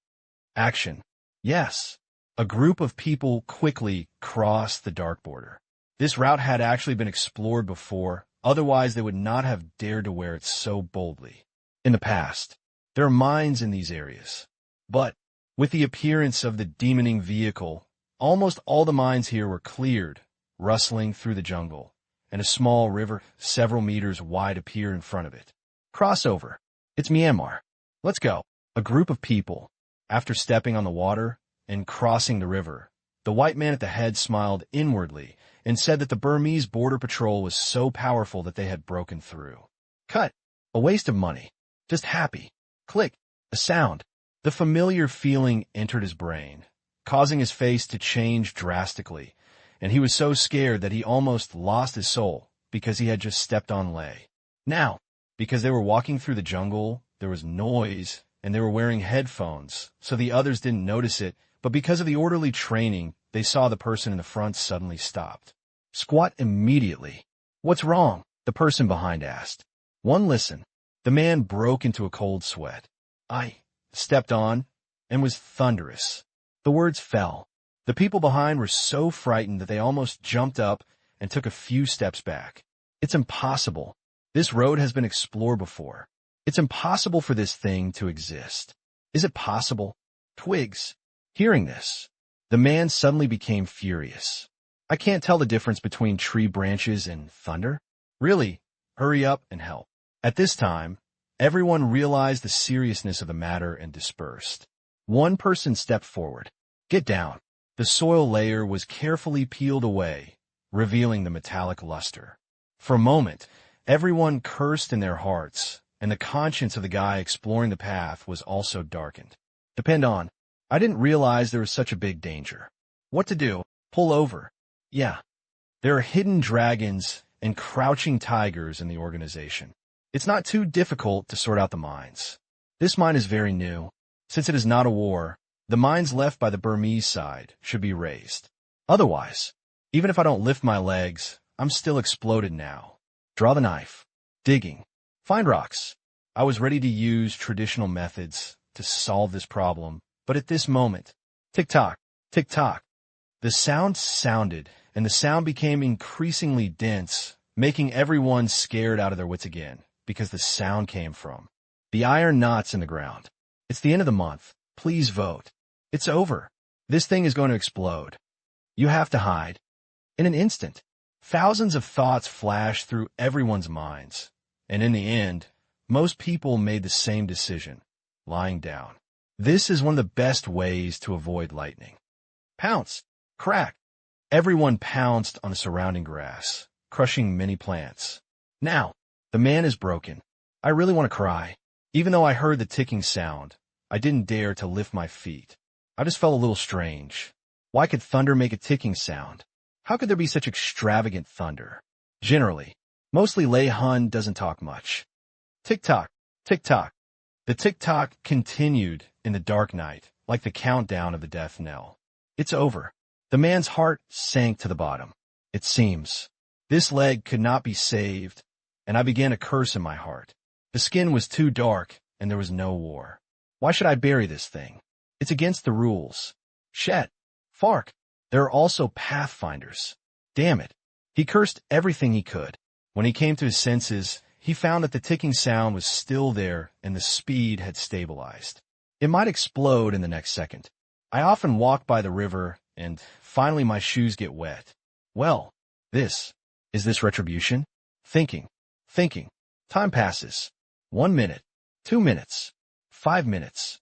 Action. Yes. A group of people quickly crossed the dark border. This route had actually been explored before, otherwise they would not have dared to wear it so boldly. In the past, there are mines in these areas. But, with the appearance of the demoning vehicle, almost all the mines here were cleared, rustling through the jungle, and a small river several meters wide appeared in front of it. Crossover. It's Myanmar. Let's go. A group of people, after stepping on the water and crossing the river, the white man at the head smiled inwardly and said that the Burmese border patrol was so powerful that they had broken through. Cut. A waste of money. Just happy. Click. A sound. The familiar feeling entered his brain, causing his face to change drastically, and he was so scared that he almost lost his soul because he had just stepped on lay. Now, because they were walking through the jungle, there was noise, and they were wearing headphones, so the others didn't notice it, but because of the orderly training, they saw the person in the front suddenly stopped. Squat immediately. What's wrong? The person behind asked. One listen. The man broke into a cold sweat. I stepped on and was thunderous. The words fell. The people behind were so frightened that they almost jumped up and took a few steps back. It's impossible. This road has been explored before. It's impossible for this thing to exist. Is it possible? Twigs. Hearing this, the man suddenly became furious. I can't tell the difference between tree branches and thunder. Really, hurry up and help. At this time, everyone realized the seriousness of the matter and dispersed. One person stepped forward. Get down. The soil layer was carefully peeled away, revealing the metallic luster. For a moment, everyone cursed in their hearts, and the conscience of the guy exploring the path was also darkened. Depend on. I didn't realize there was such a big danger. What to do? Pull over. Yeah. There are hidden dragons and crouching tigers in the organization. It's not too difficult to sort out the mines. This mine is very new. Since it is not a war, the mines left by the Burmese side should be razed. Otherwise, even if I don't lift my legs, I'm still exploded now. Draw the knife. Digging. Find rocks. I was ready to use traditional methods to solve this problem, but at this moment, tick-tock, tick-tock. The sound sounded, and the sound became increasingly dense, making everyone scared out of their wits again, because the sound came from the iron knots in the ground. It's the end of the month. Please vote. It's over. This thing is going to explode. You have to hide. In an instant, thousands of thoughts flashed through everyone's minds, and in the end, most people made the same decision, lying down. This is one of the best ways to avoid lightning. Pounce! Crack! Everyone pounced on the surrounding grass, crushing many plants. Now, the man is broken. I really want to cry. Even though I heard the ticking sound, I didn't dare to lift my feet. I just felt a little strange. Why could thunder make a ticking sound? How could there be such extravagant thunder? Generally, mostly Lei Hun doesn't talk much. Tick-tock, tick-tock. The tick-tock continued in the dark night, like the countdown of the death knell. It's over. The man's heart sank to the bottom. It seems. This leg could not be saved, and I began a curse in my heart. The skin was too dark, and there was no war. Why should I bury this thing? It's against the rules. Shet. Fark. There are also pathfinders. Damn it. He cursed everything he could. When he came to his senses, he found that the ticking sound was still there and the speed had stabilized. It might explode in the next second. I often walk by the river, and finally my shoes get wet. Well, is this retribution? Thinking. Time passes. 1 minute. 2 minutes. 5 minutes.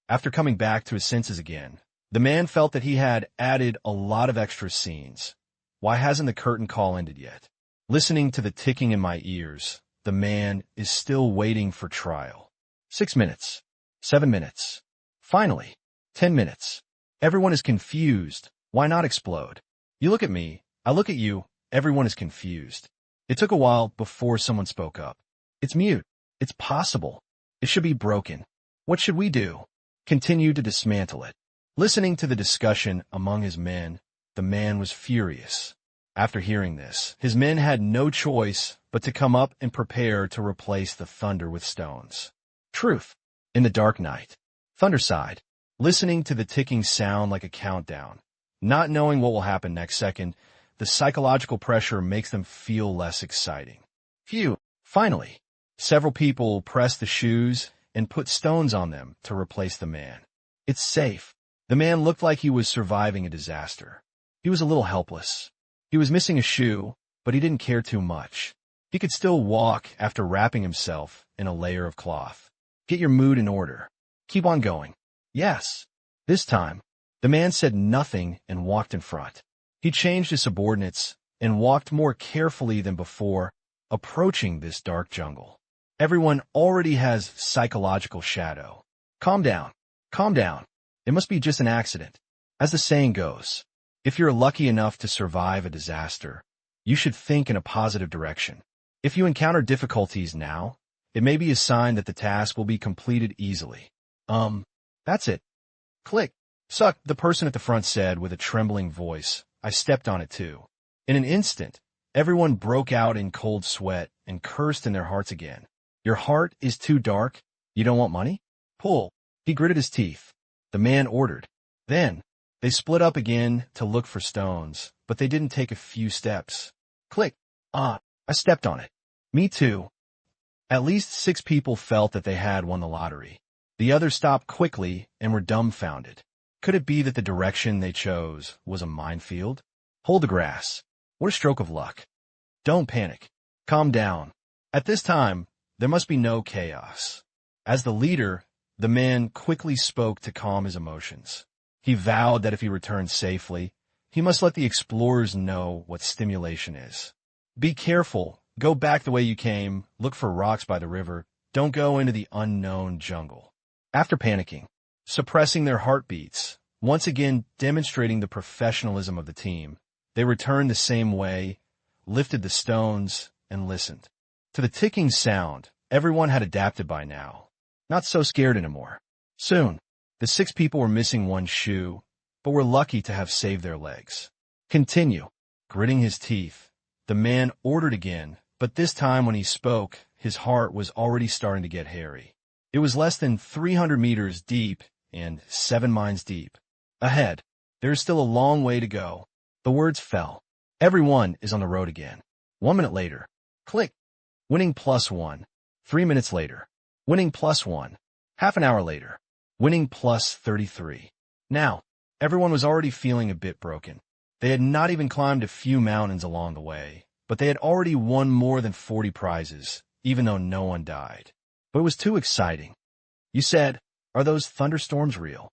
After coming back to his senses again, the man felt that he had added a lot of extra scenes. Why hasn't the curtain call ended yet? Listening to the ticking in my ears, the man is still waiting for trial. 6 minutes. 7 minutes. Finally, 10 minutes. Everyone is confused. Why not explode? You look at me, I look at you, everyone is confused. It took a while before someone spoke up. It's mute. It's possible. It should be broken. What should we do? Continue to dismantle it. Listening to the discussion among his men, the man was furious. After hearing this, his men had no choice but to come up and prepare to replace the thunder with stones. Truth. In the dark night. Thunder sighed, listening to the ticking sound like a countdown. Not knowing what will happen next second, the psychological pressure makes them feel less exciting. Phew. Finally, several people pressed the shoes and put stones on them to replace the man. It's safe. The man looked like he was surviving a disaster. He was a little helpless. He was missing a shoe, but he didn't care too much. He could still walk after wrapping himself in a layer of cloth. Get your mood in order. Keep on going. Yes. This time, the man said nothing and walked in front. He changed his subordinates and walked more carefully than before, approaching this dark jungle. Everyone already has psychological shadow. Calm down. Calm down. It must be just an accident. As the saying goes, if you're lucky enough to survive a disaster, you should think in a positive direction. If you encounter difficulties now, it may be a sign that the task will be completed easily. That's it. Click. Suck, the person at the front said with a trembling voice. I stepped on it too. In an instant, everyone broke out in cold sweat and cursed in their hearts again. Your heart is too dark? You don't want money? Pull. He gritted his teeth. The man ordered. Then, They split up again to look for stones, but they didn't take a few steps. Click. Ah, I stepped on it. Me too. At least 6 people felt that they had won the lottery. The others stopped quickly and were dumbfounded. Could it be that the direction they chose was a minefield? Hold the grass. What a stroke of luck. Don't panic. Calm down. At this time, there must be no chaos. As the leader, the man quickly spoke to calm his emotions. He vowed that if he returned safely, he must let the explorers know what stimulation is. Be careful. Go back the way you came. Look for rocks by the river. Don't go into the unknown jungle. After panicking, suppressing their heartbeats, once again demonstrating the professionalism of the team, they returned the same way, lifted the stones, and listened. To the ticking sound, everyone had adapted by now. Not so scared anymore. Soon, the 6 people were missing one shoe, but were lucky to have saved their legs. Continue. Gritting his teeth, the man ordered again, but this time when he spoke, his heart was already starting to get hairy. It was less than 300 meters deep and 7 miles deep. Ahead, there is still a long way to go. The words fell. Everyone is on the road again. 1 minute later. Click. Winning +1. 3 minutes later. Winning +1. Half an hour later. Winning +33. Now, everyone was already feeling a bit broken. They had not even climbed a few mountains along the way, but they had already won more than 40 prizes, even though no one died. But it was too exciting. You said, are those thunderstorms real?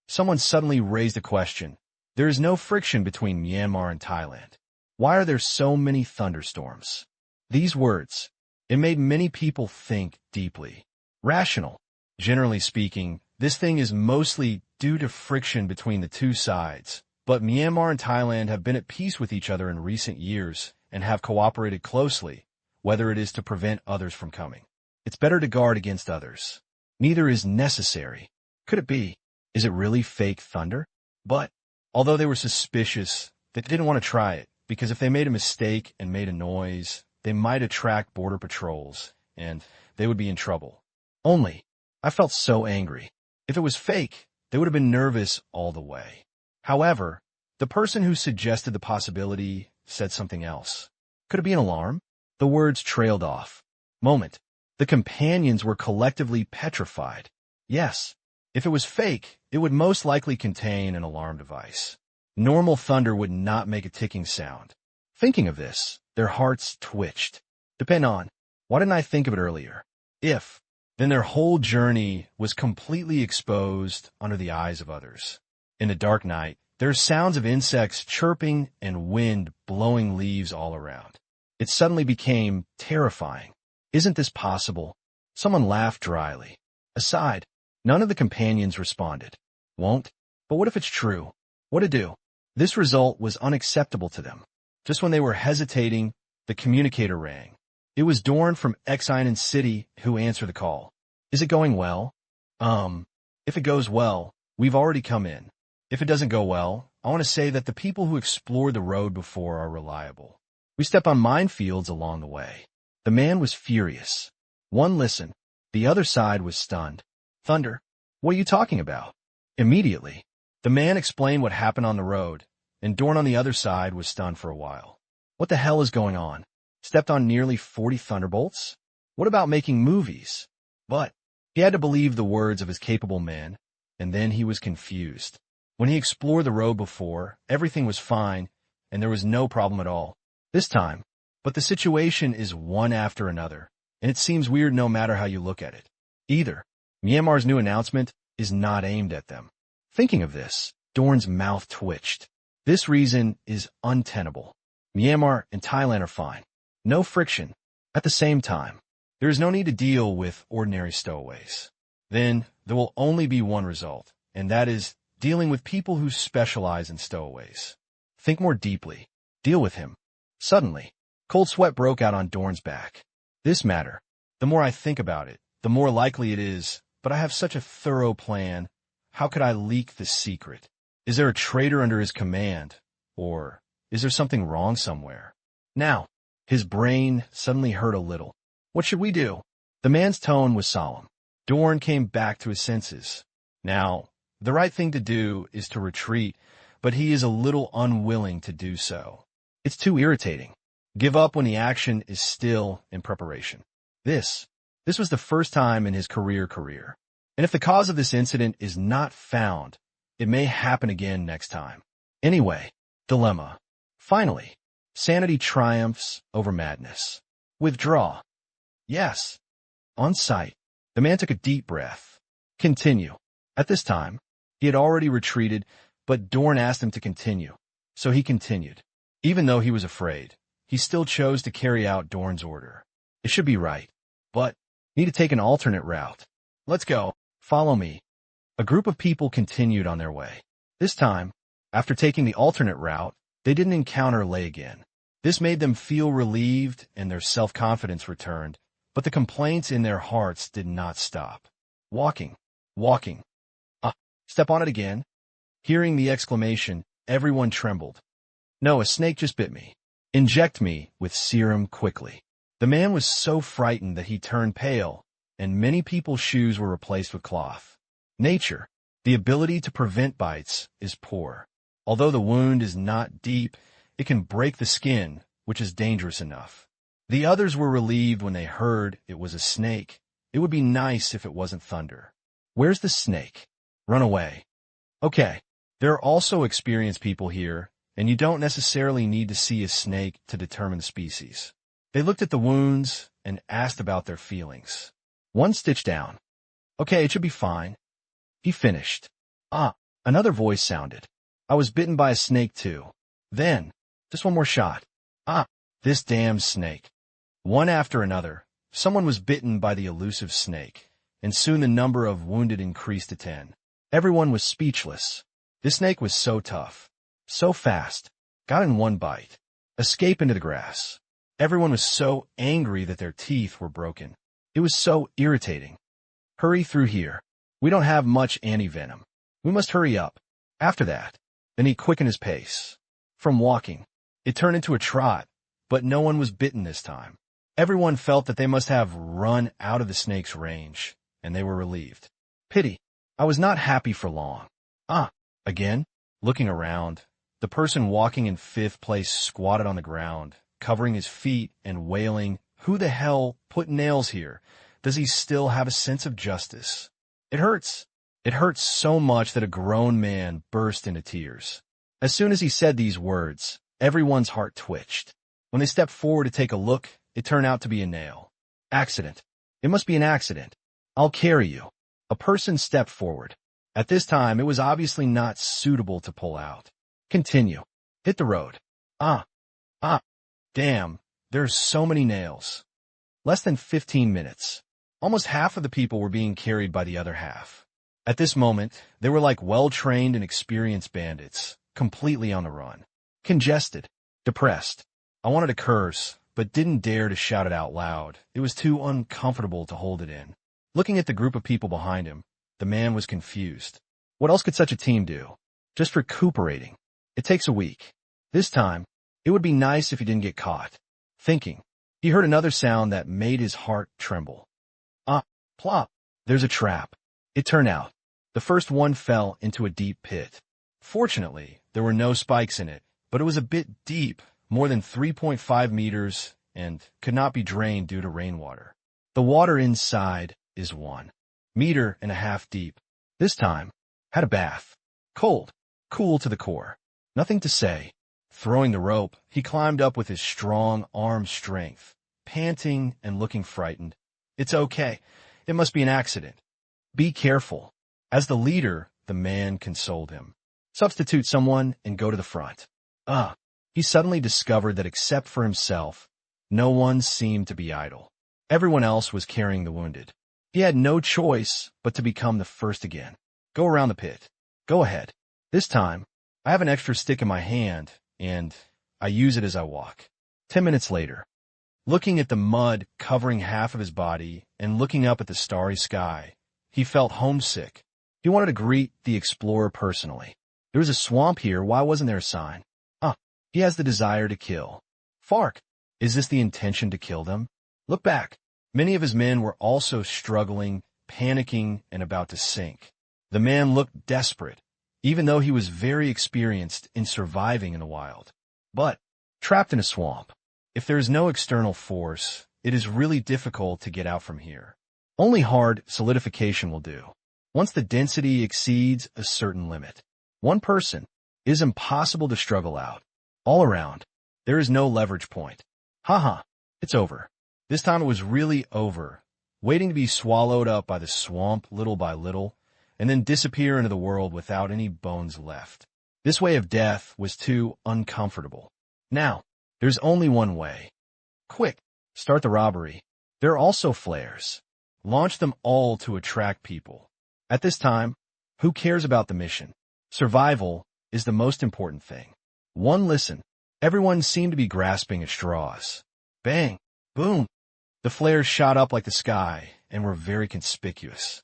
Someone suddenly raised a question. There is no friction between Myanmar and Thailand. Why are there so many thunderstorms? These words, it made many people think deeply. Rational. Generally speaking, this thing is mostly due to friction between the two sides, but Myanmar and Thailand have been at peace with each other in recent years and have cooperated closely, whether it is to prevent others from coming. It's better to guard against others. Neither is necessary. Could it be? Is it really fake thunder? But, although they were suspicious, they didn't want to try it, because if they made a mistake and made a noise, they might attract border patrols, and they would be in trouble. Only, I felt so angry. If it was fake, they would have been nervous all the way. However, the person who suggested the possibility said something else. Could it be an alarm? The words trailed off. Moment. The companions were collectively petrified. Yes, if it was fake, it would most likely contain an alarm device. Normal thunder would not make a ticking sound. Thinking of this, their hearts twitched. Depend on, why didn't I think of it earlier? If, then their whole journey was completely exposed under the eyes of others. In the dark night, there are sounds of insects chirping and wind blowing leaves all around. It suddenly became terrifying. Isn't this possible? Someone laughed dryly. Aside, none of the companions responded. Won't? But what if it's true? What to do? This result was unacceptable to them. Just when they were hesitating, the communicator rang. It was Dorn from Exinen City who answered the call. Is it going well? If it goes well, we've already come in. If it doesn't go well, I want to say that the people who explored the road before are reliable. We stepped on minefields along the way. The man was furious. One listened. The other side was stunned. Thunder? What are you talking about? Immediately, the man explained what happened on the road, and Dorn on the other side was stunned for a while. What the hell is going on? Stepped on nearly 40 thunderbolts? What about making movies? But he had to believe the words of his capable men, and then he was confused. When he explored the road before, everything was fine, and there was no problem at all. This time, but the situation is one after another, and it seems weird no matter how you look at it. Either, Myanmar's new announcement is not aimed at them. Thinking of this, Dorn's mouth twitched. This reason is untenable. Myanmar and Thailand are fine. No friction. At the same time, there is no need to deal with ordinary stowaways. Then, there will only be one result, and that is dealing with people who specialize in stowaways. Think more deeply. Deal with him. Suddenly, cold sweat broke out on Dorn's back. This matter, the more I think about it, the more likely it is, but I have such a thorough plan. How could I leak the secret? Is there a traitor under his command? Or is there something wrong somewhere? Now, his brain suddenly hurt a little. What should we do? The man's tone was solemn. Dorn came back to his senses. Now, The right thing to do is to retreat, but he is a little unwilling to do so. It's too irritating. Give up when the action is still in preparation. This was the first time in his career. And if the cause of this incident is not found, it may happen again next time. Anyway, dilemma. Finally, sanity triumphs over madness. Withdraw. Yes. On sight, the man took a deep breath. Continue. At this time, he had already retreated, but Dorn asked him to continue. So he continued. Even though he was afraid, he still chose to carry out Dorn's order. It should be right, but need to take an alternate route. Let's go. Follow me. A group of people continued on their way. This time, after taking the alternate route, they didn't encounter Lei again. This made them feel relieved and their self-confidence returned, but the complaints in their hearts did not stop. Walking. Step on it again. Hearing the exclamation, everyone trembled. No, a snake just bit me. Inject me with serum quickly. The man was so frightened that he turned pale, and many people's shoes were replaced with cloth. Nature, the ability to prevent bites, is poor. Although the wound is not deep, it can break the skin, which is dangerous enough. The others were relieved when they heard it was a snake. It would be nice if it wasn't thunder. Where's the snake? Run away. Okay, there are also experienced people here, and you don't necessarily need to see a snake to determine the species. They looked at the wounds and asked about their feelings. One stitch down. Okay, it should be fine. He finished. Another voice sounded. I was bitten by a snake too. Then, just one more shot. This damn snake. One after another, someone was bitten by the elusive snake, and soon the number of wounded increased to 10. Everyone was speechless. This snake was so tough, so fast, got in one bite. Escape into the grass. Everyone was so angry that their teeth were broken. It was so irritating. Hurry through here. We don't have much anti-venom. We must hurry up. After that, then he quickened his pace. From walking, it turned into a trot, but no one was bitten this time. Everyone felt that they must have run out of the snake's range, and they were relieved. Pity. I was not happy for long. Again, looking around, the person walking in 5th place squatted on the ground, covering his feet and wailing, "Who the hell put nails here? Does he still have a sense of justice?" It hurts. It hurts so much that a grown man burst into tears. As soon as he said these words, everyone's heart twitched. When they stepped forward to take a look, it turned out to be a nail. Accident. It must be an accident. I'll carry you. A person stepped forward. At this time, it was obviously not suitable to pull out. Continue. Hit the road. Damn, there's so many nails. Less than 15 minutes. Almost half of the people were being carried by the other half. At this moment, they were like well-trained and experienced bandits, completely on the run. Congested. Depressed. I wanted to curse, but didn't dare to shout it out loud. It was too uncomfortable to hold it in. Looking at the group of people behind him, the man was confused. What else could such a team do? Just recuperating. It takes a week. This time, it would be nice if he didn't get caught. Thinking, he heard another sound that made his heart tremble. Plop. There's a trap. It turned out, the first one fell into a deep pit. Fortunately, there were no spikes in it, but it was a bit deep, more than 3.5 meters, and could not be drained due to rainwater. The water inside is 1.5 meters deep. This time, had a bath. Cold, cool to the core. Nothing to say. Throwing the rope, he climbed up with his strong arm strength, panting and looking frightened. It's okay. It must be an accident. Be careful. As the leader, the man consoled him. Substitute someone and go to the front. He suddenly discovered that except for himself, no one seemed to be idle. Everyone else was carrying the wounded. He had no choice but to become the first again. Go around the pit. Go ahead. This time, I have an extra stick in my hand, and I use it as I walk. 10 minutes later, looking at the mud covering half of his body and looking up at the starry sky, he felt homesick. He wanted to greet the explorer personally. There was a swamp here. Why wasn't there a sign? He has the desire to kill. Fark. Is this the intention to kill them? Look back. Many of his men were also struggling, panicking, and about to sink. The man looked desperate, even though he was very experienced in surviving in the wild. But, trapped in a swamp, if there is no external force, it is really difficult to get out from here. Only hard solidification will do. Once the density exceeds a certain limit, one person is impossible to struggle out. All around, there is no leverage point. Haha, it's over. This time it was really over, waiting to be swallowed up by the swamp little by little, and then disappear into the world without any bones left. This way of death was too uncomfortable. Now, there's only one way. Quick, start the robbery. There are also flares. Launch them all to attract people. At this time, who cares about the mission? Survival is the most important thing. One listen. Everyone seemed to be grasping at straws. Bang! Boom! The flares shot up like the sky and were very conspicuous.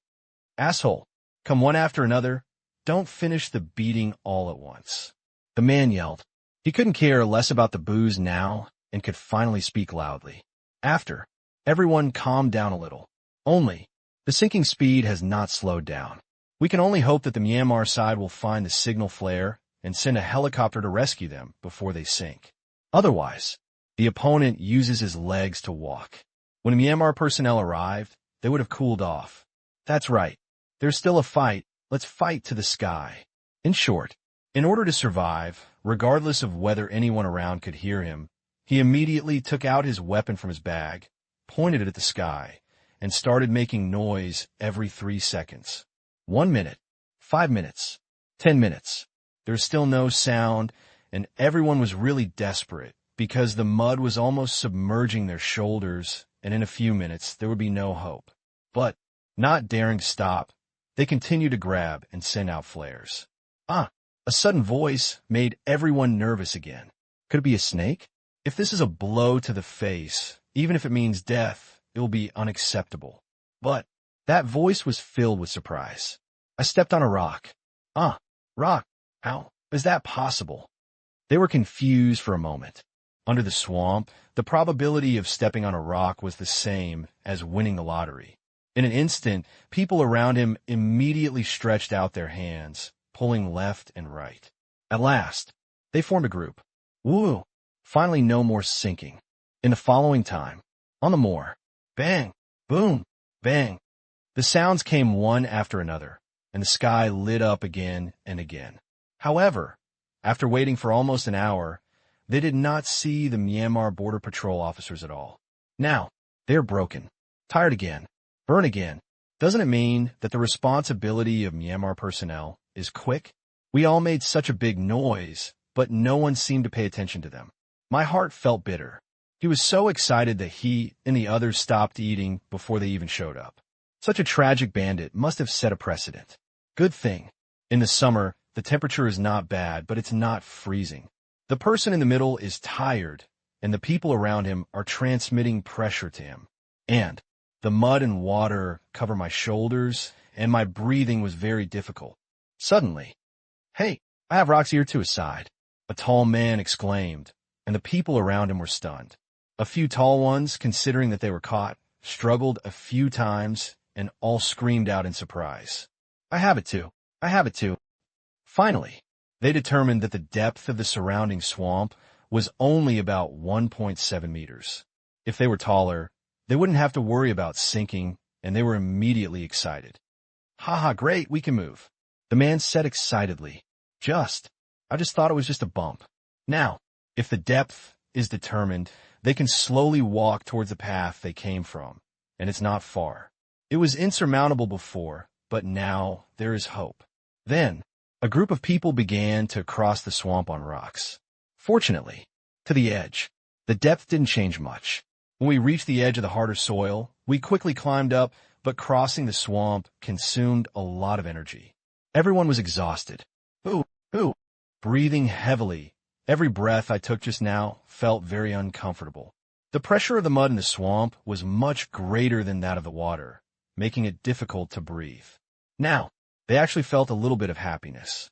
Asshole! Come one after another. Don't finish the beating all at once. The man yelled. He couldn't care less about the booze now and could finally speak loudly. After, everyone calmed down a little. Only, the sinking speed has not slowed down. We can only hope that the Myanmar side will find the signal flare and send a helicopter to rescue them before they sink. Otherwise, the opponent uses his legs to walk. When Myanmar personnel arrived, they would have cooled off. That's right. There's still a fight. Let's fight to the sky. In short, in order to survive, regardless of whether anyone around could hear him, he immediately took out his weapon from his bag, pointed it at the sky, and started making noise every 3 seconds. 1 minute, 5 minutes, 10 minutes. There's still no sound, and everyone was really desperate because the mud was almost submerging their shoulders, and in a few minutes there would be no hope. But, not daring to stop, they continued to grab and send out flares. A sudden voice made everyone nervous again. Could it be a snake? If this is a blow to the face, even if it means death, it will be unacceptable. But that voice was filled with surprise. I stepped on a rock. Rock. How is that possible? They were confused for a moment. Under the swamp, the probability of stepping on a rock was the same as winning the lottery. In an instant, people around him immediately stretched out their hands, pulling left and right. At last, they formed a group. Woo! Finally no more sinking. In the following time, on the moor, bang, boom, bang. The sounds came one after another, and the sky lit up again and again. However, after waiting for almost an hour, they did not see the Myanmar Border Patrol officers at all. Now, they're broken, tired again, burn again. Doesn't it mean that the responsibility of Myanmar personnel is quick? We all made such a big noise, but no one seemed to pay attention to them. My heart felt bitter. He was so excited that he and the others stopped eating before they even showed up. Such a tragic bandit must have set a precedent. Good thing. In the summer, the temperature is not bad, but it's not freezing. The person in the middle is tired, and the people around him are transmitting pressure to him. And the mud and water cover my shoulders, and my breathing was very difficult. Suddenly, "Hey, I have rocks here to his side," a tall man exclaimed, and the people around him were stunned. A few tall ones, considering that they were caught, struggled a few times, and all screamed out in surprise. "I have it too. I have it too." Finally, they determined that the depth of the surrounding swamp was only about 1.7 meters. If they were taller, they wouldn't have to worry about sinking, and they were immediately excited. "Haha, great, we can move," the man said excitedly. I just thought it was just a bump. Now, if the depth is determined, they can slowly walk towards the path they came from, and it's not far. It was insurmountable before, but now there is hope. Then, a group of people began to cross the swamp on rocks. Fortunately, to the edge. The depth didn't change much. When we reached the edge of the harder soil, we quickly climbed up, but crossing the swamp consumed a lot of energy. Everyone was exhausted. Breathing heavily. Every breath I took just now felt very uncomfortable. The pressure of the mud in the swamp was much greater than that of the water, making it difficult to breathe. Now, they actually felt a little bit of happiness.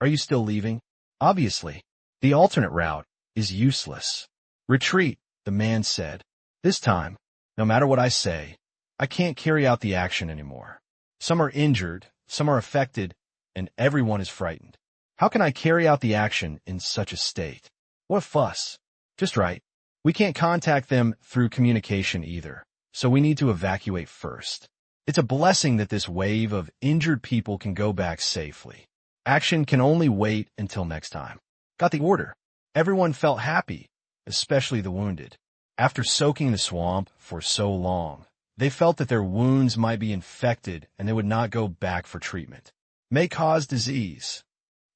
"Are you still leaving?" "Obviously. The alternate route is useless." "Retreat," the man said. "This time, no matter what I say, I can't carry out the action anymore. Some are injured, some are affected, and everyone is frightened. How can I carry out the action in such a state? What a fuss. Just right. We can't contact them through communication either, so we need to evacuate first. It's a blessing that this wave of injured people can go back safely. Action can only wait until next time. Got the order. Everyone felt happy, especially the wounded. After soaking in the swamp for so long, they felt that their wounds might be infected and they would not go back for treatment. May cause disease.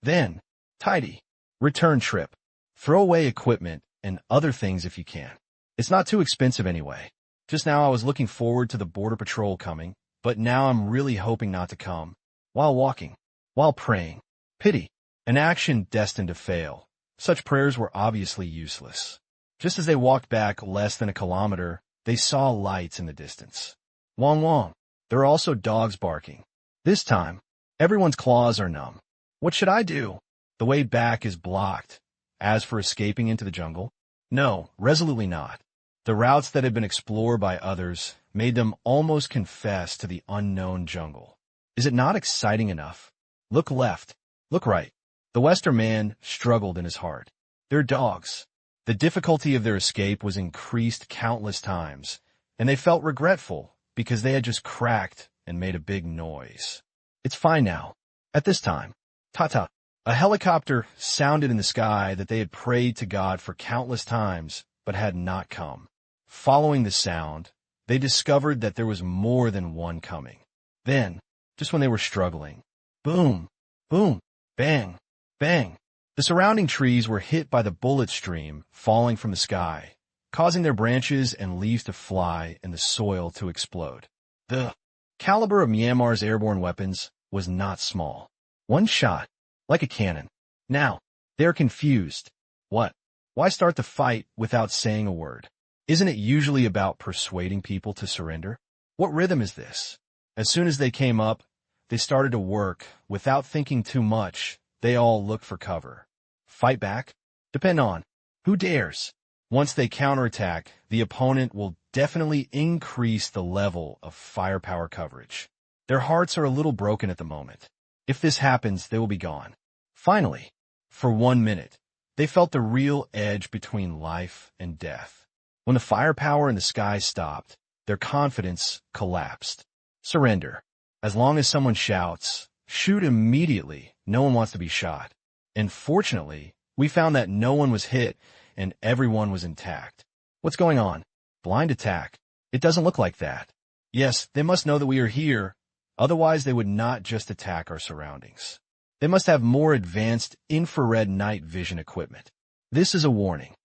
Then, tidy. Return trip. Throw away equipment and other things if you can. It's not too expensive anyway. Just now I was looking forward to the border patrol coming, but now I'm really hoping not to come. While walking. While praying. Pity. An action destined to fail. Such prayers were obviously useless. Just as they walked back less than a kilometer, they saw lights in the distance. Wong wong. There are also dogs barking. This time, everyone's claws are numb. What should I do? The way back is blocked. As for escaping into the jungle, no, resolutely not. The routes that had been explored by others made them almost confess to the unknown jungle. Is it not exciting enough? Look left. Look right. The Western man struggled in his heart. They're dogs. The difficulty of their escape was increased countless times, and they felt regretful because they had just cracked and made a big noise. It's fine now. At this time, ta-ta. A helicopter sounded in the sky that they had prayed to God for countless times, but had not come. Following the sound, they discovered that there was more than one coming. Then, just when they were struggling, boom, boom, bang, bang. The surrounding trees were hit by the bullet stream falling from the sky, causing their branches and leaves to fly and the soil to explode. The caliber of Myanmar's airborne weapons was not small. One shot, like a cannon. Now, they are confused. What? Why start the fight without saying a word? Isn't it usually about persuading people to surrender? What rhythm is this? As soon as they came up, they started to work. Without thinking too much, they all looked for cover. Fight back? Depend on who dares. Once they counterattack, the opponent will definitely increase the level of firepower coverage. Their hearts are a little broken at the moment. If this happens, they will be gone. Finally, for 1 minute, they felt the real edge between life and death. When the firepower in the sky stopped, their confidence collapsed. Surrender. As long as someone shouts, shoot immediately. No one wants to be shot. And fortunately, we found that no one was hit and everyone was intact. What's going on? Blind attack. It doesn't look like that. Yes, they must know that we are here. Otherwise, they would not just attack our surroundings. They must have more advanced infrared night vision equipment. This is a warning.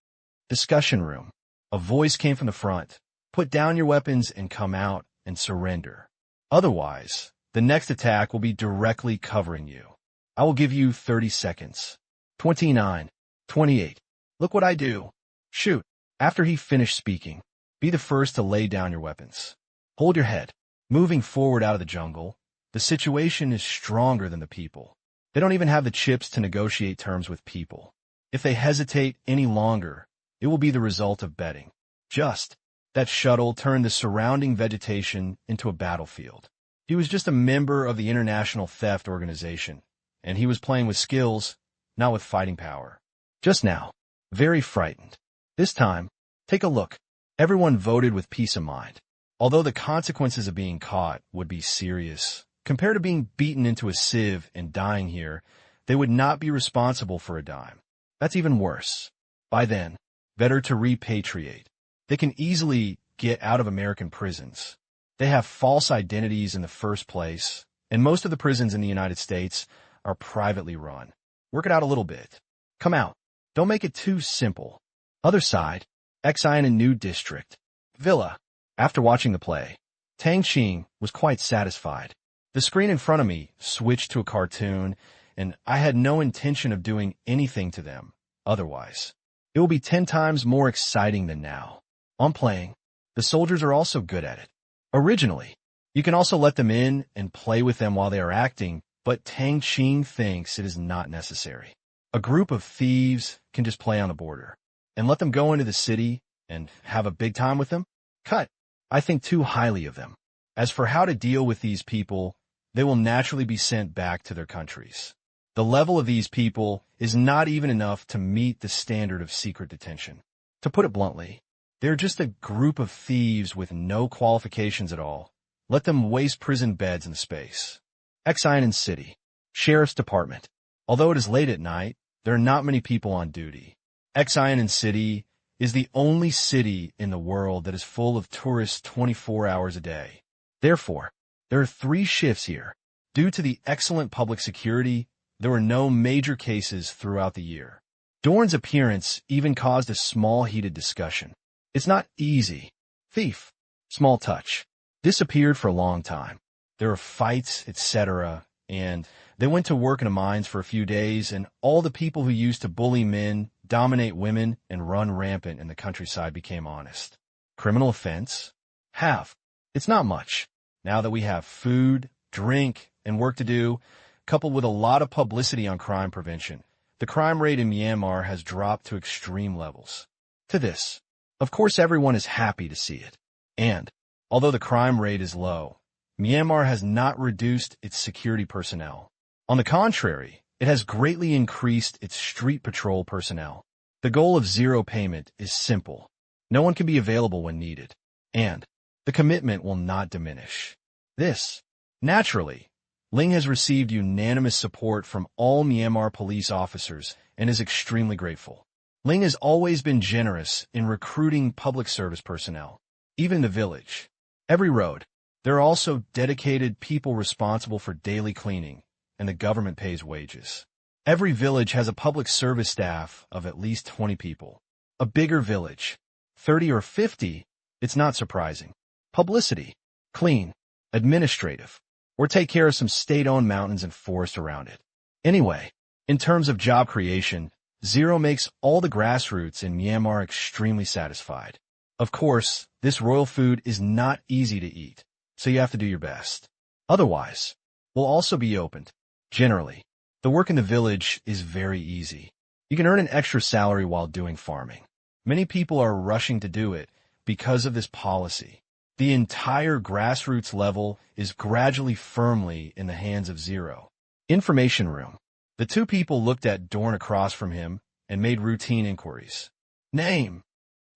Discussion room. A voice came from the front. Put down your weapons and come out and surrender. Otherwise, the next attack will be directly covering you. I will give you 30 seconds. 29. 28. Look what I do. Shoot. After he finished speaking, be the first to lay down your weapons. Hold your head. Moving forward out of the jungle, the situation is stronger than the people. They don't even have the chips to negotiate terms with people. If they hesitate any longer, it will be the result of betting. Just, that shuttle turned the surrounding vegetation into a battlefield. He was just a member of the International Theft Organization, and he was playing with skills, not with fighting power. Just now, very frightened. This time, take a look. Everyone voted with peace of mind. Although the consequences of being caught would be serious, compared to being beaten into a sieve and dying here, they would not be responsible for a dime. That's even worse. By then, better to repatriate. They can easily get out of American prisons. They have false identities in the first place, and most of the prisons in the United States are privately run. Work it out a little bit. Come out. Don't make it too simple. Other side, Xi in a new district. Villa. After watching the play, Tang Qing was quite satisfied. The screen in front of me switched to a cartoon, and I had no intention of doing anything to them otherwise. It will be 10 times more exciting than now. On playing, the soldiers are also good at it. Originally, you can also let them in and play with them while they are acting, but Tang Qing thinks it is not necessary. A group of thieves can just play on the border, and let them go into the city and have a big time with them? Cut. I think too highly of them. As for how to deal with these people, they will naturally be sent back to their countries. The level of these people is not even enough to meet the standard of secret detention. To put it bluntly, they're just a group of thieves with no qualifications at all. Let them waste prison beds in space. Xianan City. Sheriff's Department. Although it is late at night, there are not many people on duty. Xianan City is the only city in the world that is full of tourists 24 hours a day. Therefore, there are 3 shifts here. Due to the excellent public security, there were no major cases throughout the year. Dorn's appearance even caused a small heated discussion. It's not easy. Thief. Small touch. Disappeared for a long time. There were fights, etc., and they went to work in the mines for a few days, and all the people who used to bully men, dominate women, and run rampant in the countryside became honest. Criminal offense? Have. It's not much. Now that we have food, drink, and work to do, coupled with a lot of publicity on crime prevention, the crime rate in Myanmar has dropped to extreme levels. To this, of course, everyone is happy to see it. And, although the crime rate is low, Myanmar has not reduced its security personnel. On the contrary, it has greatly increased its street patrol personnel. The goal of zero payment is simple. No one can be available when needed. And the commitment will not diminish. This, naturally, Ling has received unanimous support from all Myanmar police officers and is extremely grateful. Ling has always been generous in recruiting public service personnel, even in the village. Every road. There are also dedicated people responsible for daily cleaning, and the government pays wages. Every village has a public service staff of at least 20 people. A bigger village, 30 or 50, it's not surprising. Publicity, clean, administrative, or take care of some state-owned mountains and forest around it. Anyway, in terms of job creation, Zero makes all the grassroots in Myanmar extremely satisfied. Of course, this royal food is not easy to eat, so you have to do your best. Otherwise, will also be opened. Generally, the work in the village is very easy. You can earn an extra salary while doing farming. Many people are rushing to do it because of this policy. The entire grassroots level is gradually firmly in the hands of Zero. Information room. The 2 people looked at Dorn across from him and made routine inquiries. Name.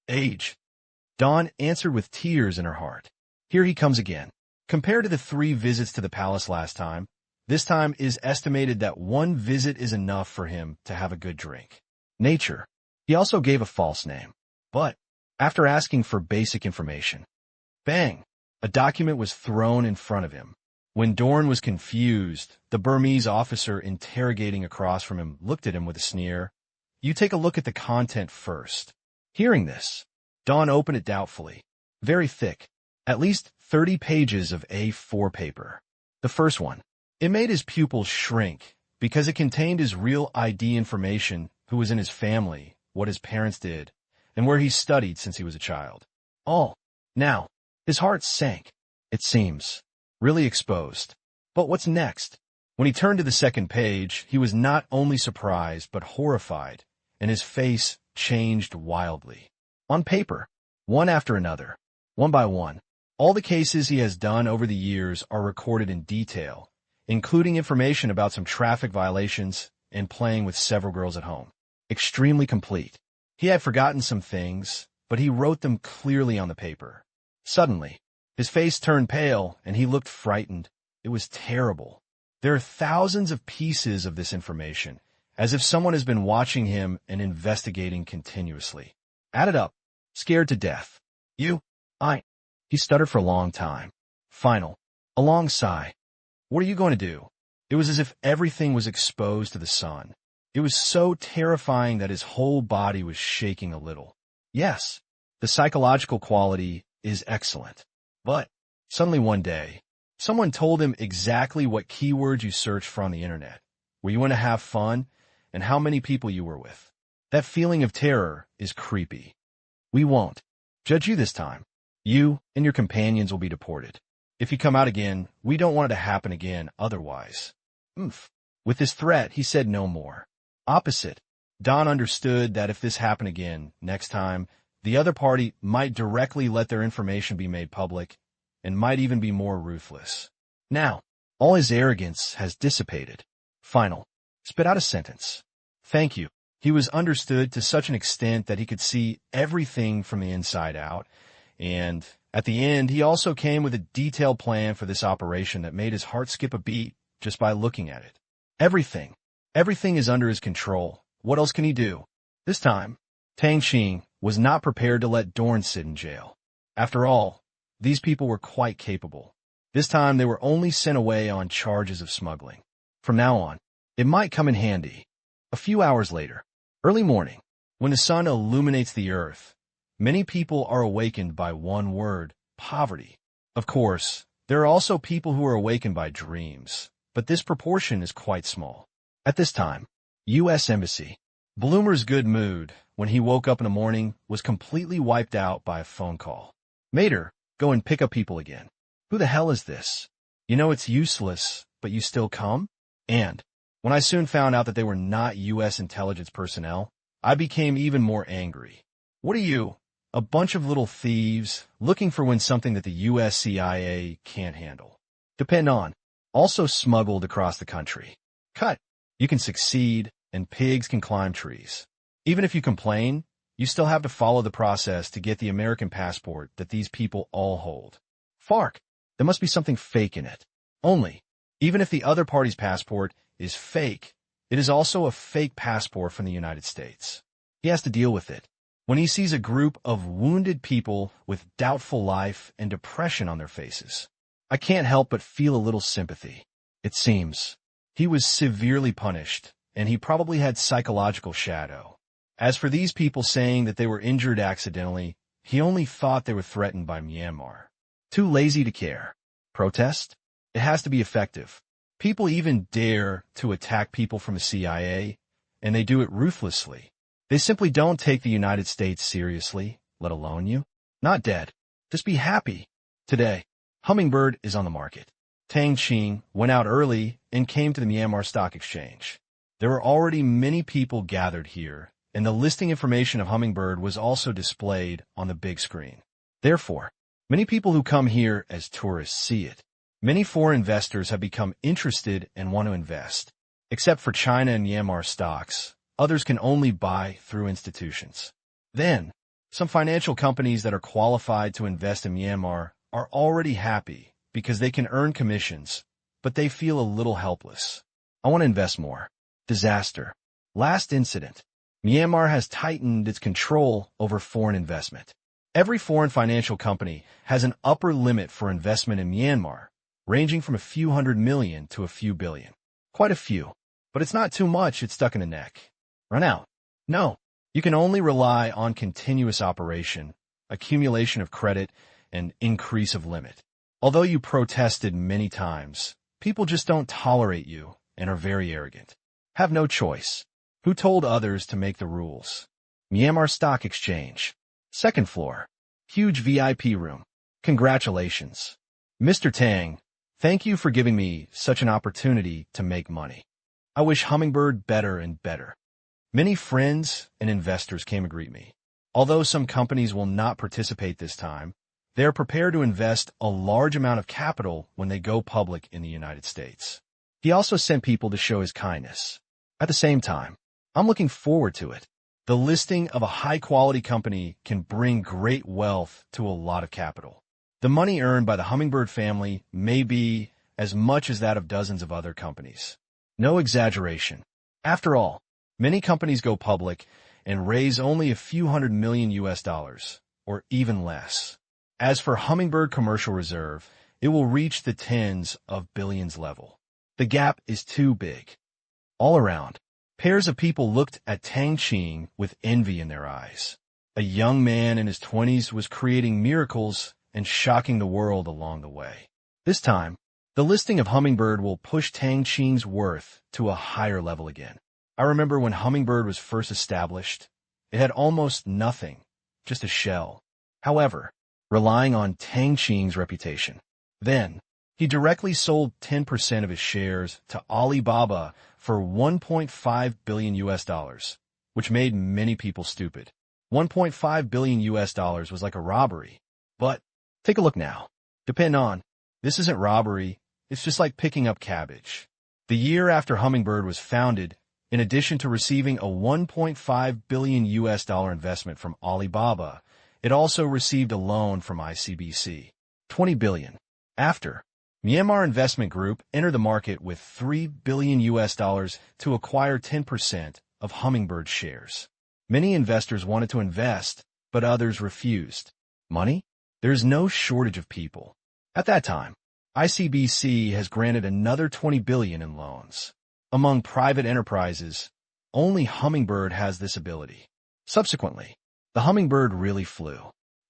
Age. Dawn answered with tears in her heart. Here he comes again. Compared to the 3 visits to the palace last time, this time is estimated that 1 visit is enough for him to have a good drink. Nature. He also gave a false name. But, after asking for basic information, bang! A document was thrown in front of him. When Dorn was confused, the Burmese officer interrogating across from him looked at him with a sneer. You take a look at the content first. Hearing this, Dawn opened it doubtfully. Very thick. At least 30 pages of A4 paper. The first one. It made his pupils shrink because it contained his real ID information, who was in his family, what his parents did, and where he studied since he was a child. All. Now, his heart sank. It seems. Really exposed. But what's next? When he turned to the second page, he was not only surprised but horrified, and his face changed wildly. On paper, one after another, one by one, all the cases he has done over the years are recorded in detail, including information about some traffic violations and playing with several girls at home. Extremely complete. He had forgotten some things, but he wrote them clearly on the paper. Suddenly, his face turned pale and he looked frightened. It was terrible. There are thousands of pieces of this information, as if someone has been watching him and investigating continuously. Added up, scared to death. He stuttered for a long time. Final, a long sigh. What are you going to do? It was as if everything was exposed to the sun. It was so terrifying that his whole body was shaking a little. Yes, the psychological quality is excellent. But suddenly one day, someone told him exactly what keywords you searched for on the internet, where you want to have fun, and how many people you were with. That feeling of terror is creepy. We won't judge you this time. You and your companions will be deported. If you come out again, we don't want it to happen again otherwise. With this threat, he said no more. Opposite, Don understood that if this happened again, next time, the other party might directly let their information be made public and might even be more ruthless. Now, All his arrogance has dissipated. Final. Spit out a sentence. Thank you. He was understood to such an extent that he could see everything from the inside out, and at the end, he also came with a detailed plan for this operation that made his heart skip a beat just by looking at it. Everything. Everything is under his control. What else can he do? This time, Tang Qing was not prepared to let Dorn sit in jail. After all, these people were quite capable. This time, they were only sent away on charges of smuggling. From now on, it might come in handy. A few hours later, early morning, when the sun illuminates the earth, many people are awakened by one word, poverty. Of course, there are also people who are awakened by dreams, but this proportion is quite small. At this time, U.S. Embassy. Bloomer's good mood, when he woke up in the morning, was completely wiped out by a phone call. Mater, go and pick up people again. Who the hell is this? You know it's useless, but you still come? And when I soon found out that they were not U.S. intelligence personnel, I became even more angry. What are you? A bunch of little thieves, looking for when something that the U.S. CIA can't handle. Depend on. Also smuggled across the country. Cut. You can succeed, and pigs can climb trees. Even if you complain, you still have to follow the process to get the American passport that these people all hold. Fark. There must be something fake in it. Only, even if the other party's passport is fake, it is also a fake passport from the United States. He has to deal with it. When he sees a group of wounded people with doubtful life and depression on their faces, I can't help but feel a little sympathy. It seems he was severely punished, and he probably had psychological shadow. As for these people saying that they were injured accidentally, he only thought they were threatened by Myanmar. Too lazy to care. Protest? It has to be effective. People even dare to attack people from the CIA, and they do it ruthlessly. They simply don't take the United States seriously, let alone you. Not dead. Just be happy. Today, Hummingbird is on the market. Tang Qing went out early and came to the Myanmar Stock Exchange. There were already many people gathered here, and the listing information of Hummingbird was also displayed on the big screen. Therefore, many people who come here as tourists see it. Many foreign investors have become interested and want to invest. Except for China and Myanmar stocks, others can only buy through institutions. Then, some financial companies that are qualified to invest in Myanmar are already happy because they can earn commissions, but they feel a little helpless. I want to invest more. Disaster. Last incident. Myanmar has tightened its control over foreign investment. Every foreign financial company has an upper limit for investment in Myanmar, ranging from a few $100 million to a few billion. Quite a few. But it's not too much, it's stuck in the neck. Run out. No. You can only rely on continuous operation, accumulation of credit, and increase of limit. Although you protested many times, people just don't tolerate you and are very arrogant. Have no choice. Who told others to make the rules? Myanmar Stock Exchange. Second floor. Huge VIP room. Congratulations. Mr. Tang, thank you for giving me such an opportunity to make money. I wish Hummingbird better and better. Many friends and investors came to greet me. Although some companies will not participate this time, they are prepared to invest a large amount of capital when they go public in the United States. He also sent people to show his kindness. At the same time, I'm looking forward to it. The listing of a high-quality company can bring great wealth to a lot of capital. The money earned by the Hummingbird family may be as much as that of dozens of other companies. No exaggeration. After all, many companies go public and raise only a few $100 million US, or even less. As for Hummingbird Commercial Reserve, it will reach the tens of billions level. The gap is too big. All around, pairs of people looked at Tang Qing with envy in their eyes. A young man in his 20s was creating miracles and shocking the world along the way. This time, the listing of Hummingbird will push Tang Qing's worth to a higher level again. I remember when Hummingbird was first established, it had almost nothing, just a shell. However, relying on Tang Qing's reputation. Then, he directly sold 10% of his shares to Alibaba for $1.5 billion US, which made many people stupid. $1.5 billion US was like a robbery. But take a look now. Depend on, this isn't robbery, it's just like picking up cabbage. The year after Hummingbird was founded, in addition to receiving a 1.5 billion US dollar investment from Alibaba, it also received a loan from ICBC, 20 billion. After, Myanmar Investment Group entered the market with 3 billion US dollars to acquire 10% of Hummingbird shares. Many investors wanted to invest, but others refused. Money? There's no shortage of people. At that time, ICBC has granted another 20 billion in loans. Among private enterprises, only Hummingbird has this ability. Subsequently, the Hummingbird really flew.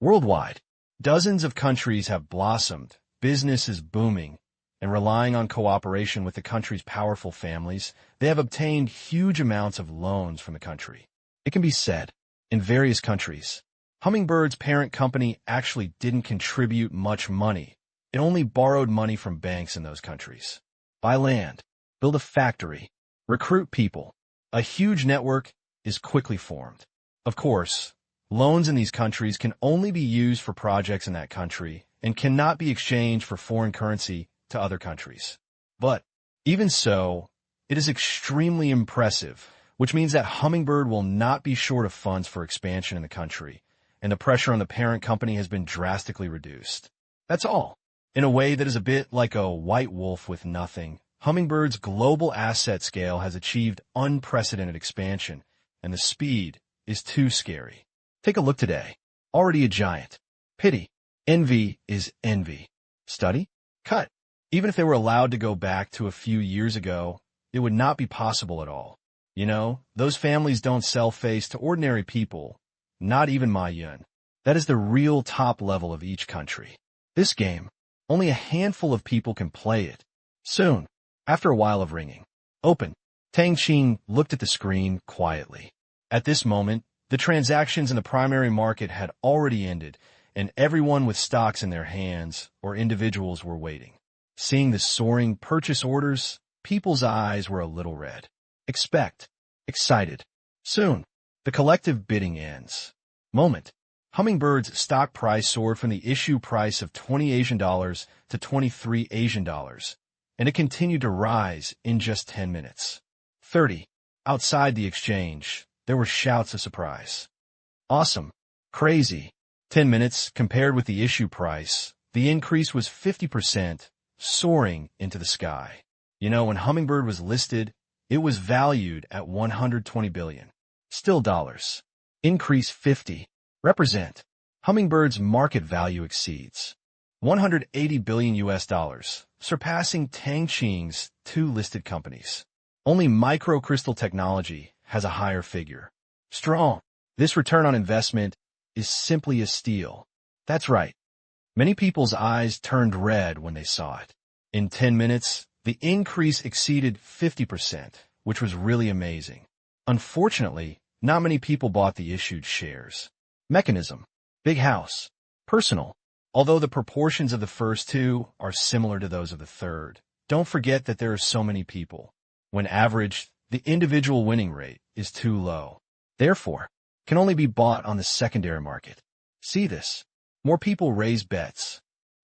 Worldwide, dozens of countries have blossomed, business is booming, and relying on cooperation with the country's powerful families, they have obtained huge amounts of loans from the country. It can be said, in various countries, Hummingbird's parent company actually didn't contribute much money. It only borrowed money from banks in those countries. Buy land, build a factory, recruit people. A huge network is quickly formed. Of course, loans in these countries can only be used for projects in that country and cannot be exchanged for foreign currency to other countries. But, even so, it is extremely impressive, which means that Hummingbird will not be short of funds for expansion in the country, and the pressure on the parent company has been drastically reduced. That's all. In a way that is a bit like a white wolf with nothing, Hummingbird's global asset scale has achieved unprecedented expansion, and the speed is too scary. Take a look today. Already a giant. Pity. Envy is envy. Study? Cut. Even if they were allowed to go back to a few years ago, it would not be possible at all. You know, those families don't sell face to ordinary people, not even Ma Yun. That is the real top level of each country. This game, only a handful of people can play it. Soon, after a while of ringing, open. Tang Qing looked at the screen quietly. At this moment, the transactions in the primary market had already ended, and everyone with stocks in their hands or individuals were waiting. Seeing the soaring purchase orders, people's eyes were a little red. Excited. Soon, the collective bidding ends. Moment. Hummingbird's stock price soared from the issue price of 20 Asian dollars to 23 Asian dollars, and it continued to rise in just 10 minutes. 30. Outside the exchange, there were shouts of surprise. Awesome. Crazy. 10 minutes compared with the issue price, the increase was 50%, soaring into the sky. You know, when Hummingbird was listed, it was valued at 120 billion. Still dollars. Increase 50. Represent. Hummingbird's market value exceeds 180 billion US dollars, surpassing Tang Qing's 2 listed companies. Only microcrystal technology has a higher figure. Strong. This return on investment is simply a steal. That's right. Many people's eyes turned red when they saw it. In 10 minutes, the increase exceeded 50%, which was really amazing. Unfortunately, not many people bought the issued shares. Mechanism. Big house. Personal. Although the proportions of the first two are similar to those of the third, don't forget that there are so many people. When averaged, the individual winning rate is too low. Therefore, can only be bought on the secondary market. See this. More people raise bets.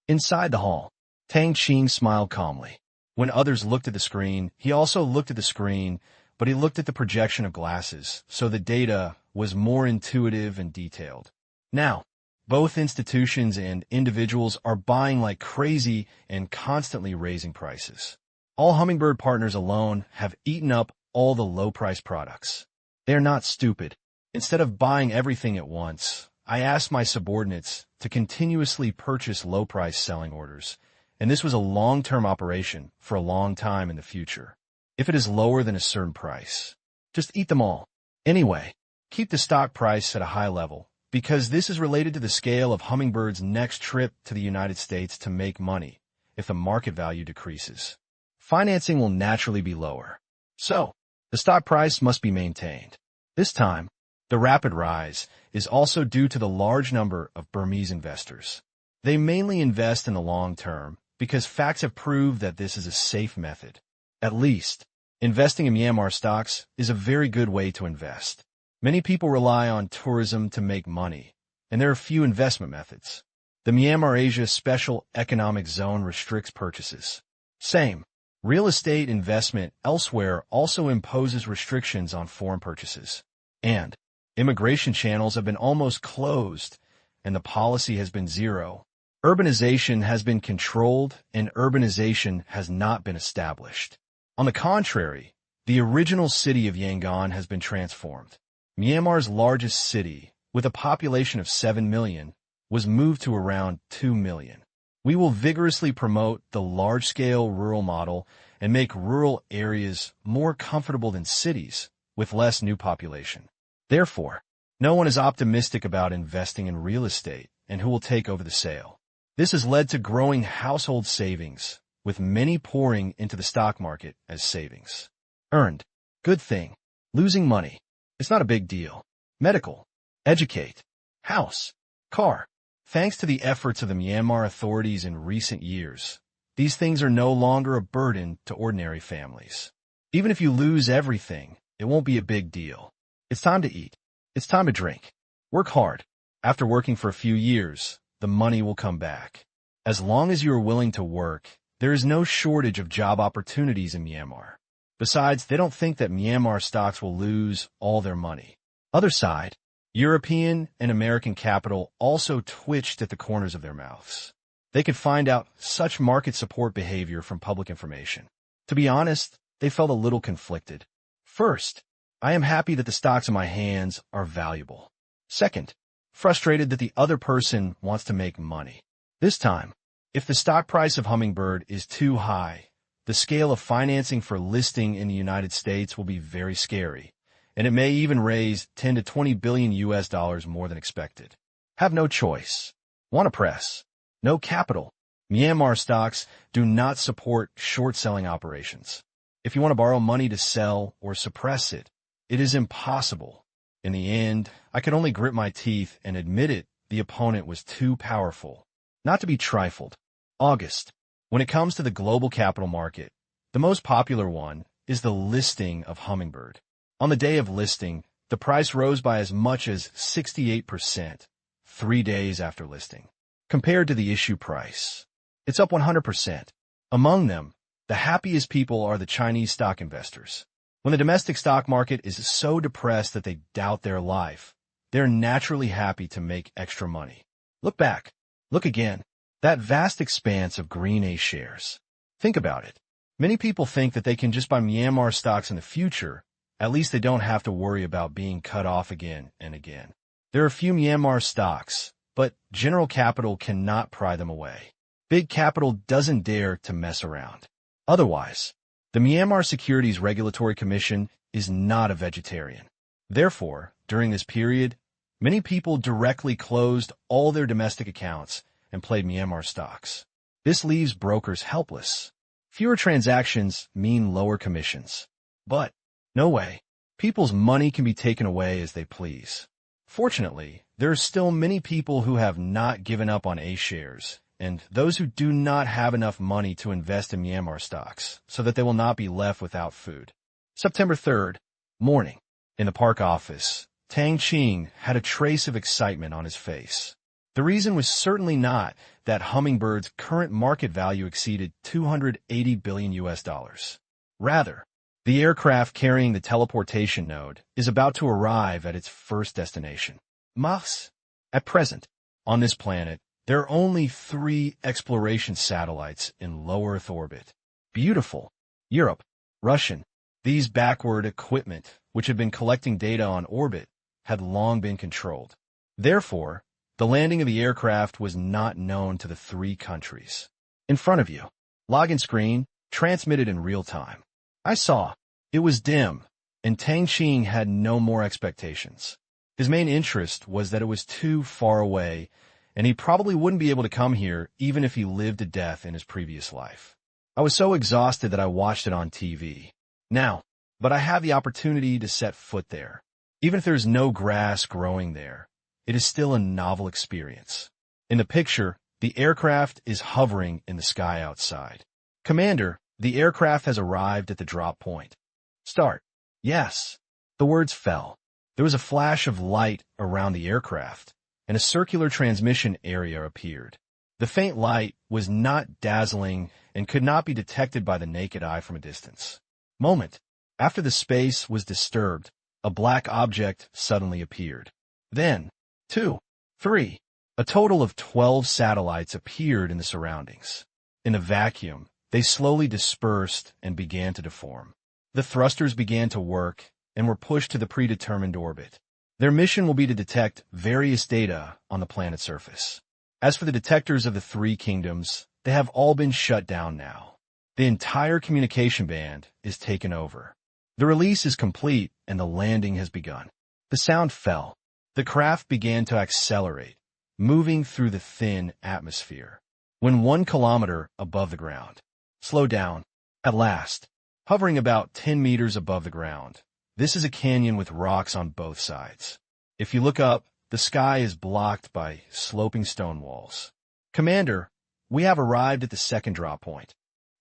Inside the hall, Tang Qing smiled calmly. When others looked at the screen, he also looked at the screen, but he looked at the projection of glasses, so the data was more intuitive and detailed. Now, both institutions and individuals are buying like crazy and constantly raising prices. All Hummingbird partners alone have eaten up all the low-price products. They are not stupid. Instead of buying everything at once, I asked my subordinates to continuously purchase low-price selling orders, and this was a long-term operation for a long time in the future. If it is lower than a certain price, just eat them all. Anyway, keep the stock price at a high level, because this is related to the scale of Hummingbird's next trip to the United States to make money if the market value decreases. Financing will naturally be lower. So, the stock price must be maintained. This time, the rapid rise is also due to the large number of Burmese investors. They mainly invest in the long term because facts have proved that this is a safe method. At least, investing in Myanmar stocks is a very good way to invest. Many people rely on tourism to make money, and there are few investment methods. The Myanmar Asia Special Economic Zone restricts purchases. Same. Real estate investment elsewhere also imposes restrictions on foreign purchases. And immigration channels have been almost closed, and the policy has been zero. Urbanization has been controlled, and urbanization has not been established. On the contrary, the original city of Yangon has been transformed. Myanmar's largest city, with a population of 7 million, was moved to around 2 million. We will vigorously promote the large-scale rural model and make rural areas more comfortable than cities with less new population. Therefore, no one is optimistic about investing in real estate and who will take over the sale. This has led to growing household savings, with many pouring into the stock market as savings. Earned. Good thing. Losing money. It's not a big deal. Medical. Educate. House. Car. Thanks to the efforts of the Myanmar authorities in recent years, these things are no longer a burden to ordinary families. Even if you lose everything, it won't be a big deal. It's time to eat. It's time to drink. Work hard. After working for a few years, the money will come back. As long as you are willing to work, there is no shortage of job opportunities in Myanmar. Besides, they don't think that Myanmar stocks will lose all their money. Other side, European and American capital also twitched at the corners of their mouths. They could find out such market support behavior from public information. To be honest, they felt a little conflicted. First, I am happy that the stocks in my hands are valuable. Second, frustrated that the other person wants to make money. This time, if the stock price of Hummingbird is too high, the scale of financing for listing in the United States will be very scary, and it may even raise 10 to 20 billion US dollars more than expected. Have no choice. Want to press. No capital. Myanmar stocks do not support short-selling operations. If you want to borrow money to sell or suppress it, it is impossible. In the end, I could only grit my teeth and admit it, the opponent was too powerful. Not to be trifled. August. When it comes to the global capital market, the most popular one is the listing of Hummingbird. On the day of listing, the price rose by as much as 68%, 3 days after listing. Compared to the issue price, it's up 100%. Among them, the happiest people are the Chinese stock investors. When the domestic stock market is so depressed that they doubt their life, they're naturally happy to make extra money. Look back. Look again. That vast expanse of green A shares. Think about it. Many people think that they can just buy Myanmar stocks in the future. At least they don't have to worry about being cut off again and again. There are few Myanmar stocks, but general capital cannot pry them away. Big capital doesn't dare to mess around. Otherwise, the Myanmar Securities Regulatory Commission is not a vegetarian. Therefore, during this period, many people directly closed all their domestic accounts and played Myanmar stocks. This leaves brokers helpless. Fewer transactions mean lower commissions. But no way. People's money can be taken away as they please. Fortunately, there are still many people who have not given up on A shares, and those who do not have enough money to invest in Myanmar stocks so that they will not be left without food. September 3rd, morning. In the park office, Tang Qing had a trace of excitement on his face. The reason was certainly not that Hummingbird's current market value exceeded 280 billion US dollars. Rather, the aircraft carrying the teleportation node is about to arrive at its first destination, Mars. At present, on this planet, there are only 3 exploration satellites in low Earth orbit. Beautiful. Europe. Russian. These backward equipment, which had been collecting data on orbit, had long been controlled. Therefore, the landing of the aircraft was not known to the 3 countries. In front of you. Login screen, transmitted in real time. I saw. It was dim, and Tang Qing had no more expectations. His main interest was that it was too far away, and he probably wouldn't be able to come here even if he lived to death in his previous life. I was so exhausted that I watched it on TV. Now, but I have the opportunity to set foot there. Even if there's no grass growing there, it is still a novel experience. In the picture, the aircraft is hovering in the sky outside. Commander, the aircraft has arrived at the drop point. Start. Yes. The words fell. There was a flash of light around the aircraft, and a circular transmission area appeared. The faint light was not dazzling and could not be detected by the naked eye from a distance. Moment. After the space was disturbed, a black object suddenly appeared. Then, 2, 3, a total of 12 satellites appeared in the surroundings. In a vacuum, they slowly dispersed and began to deform. The thrusters began to work and were pushed to the predetermined orbit. Their mission will be to detect various data on the planet's surface. As for the detectors of the 3 kingdoms, they have all been shut down now. The entire communication band is taken over. The release is complete and the landing has begun. The sound fell. The craft began to accelerate, moving through the thin atmosphere. When 1 kilometer above the ground, slow down. At last, hovering about 10 meters above the ground. This is a canyon with rocks on both sides. If you look up, the sky is blocked by sloping stone walls. Commander, we have arrived at the second drop point.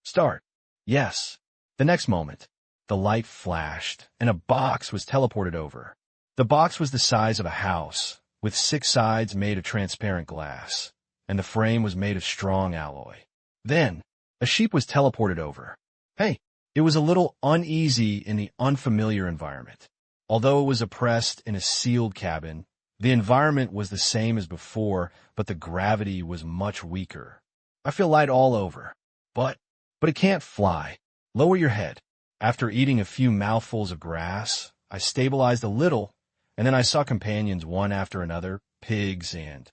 Start. Yes. The next moment, the light flashed and a box was teleported over. The box was the size of a house, with 6 sides made of transparent glass, and the frame was made of strong alloy. Then, a sheep was teleported over. Hey, it was a little uneasy in the unfamiliar environment. Although it was oppressed in a sealed cabin, the environment was the same as before, but the gravity was much weaker. I feel light all over. But it can't fly. Lower your head. After eating a few mouthfuls of grass, I stabilized a little, and then I saw companions one after another, pigs and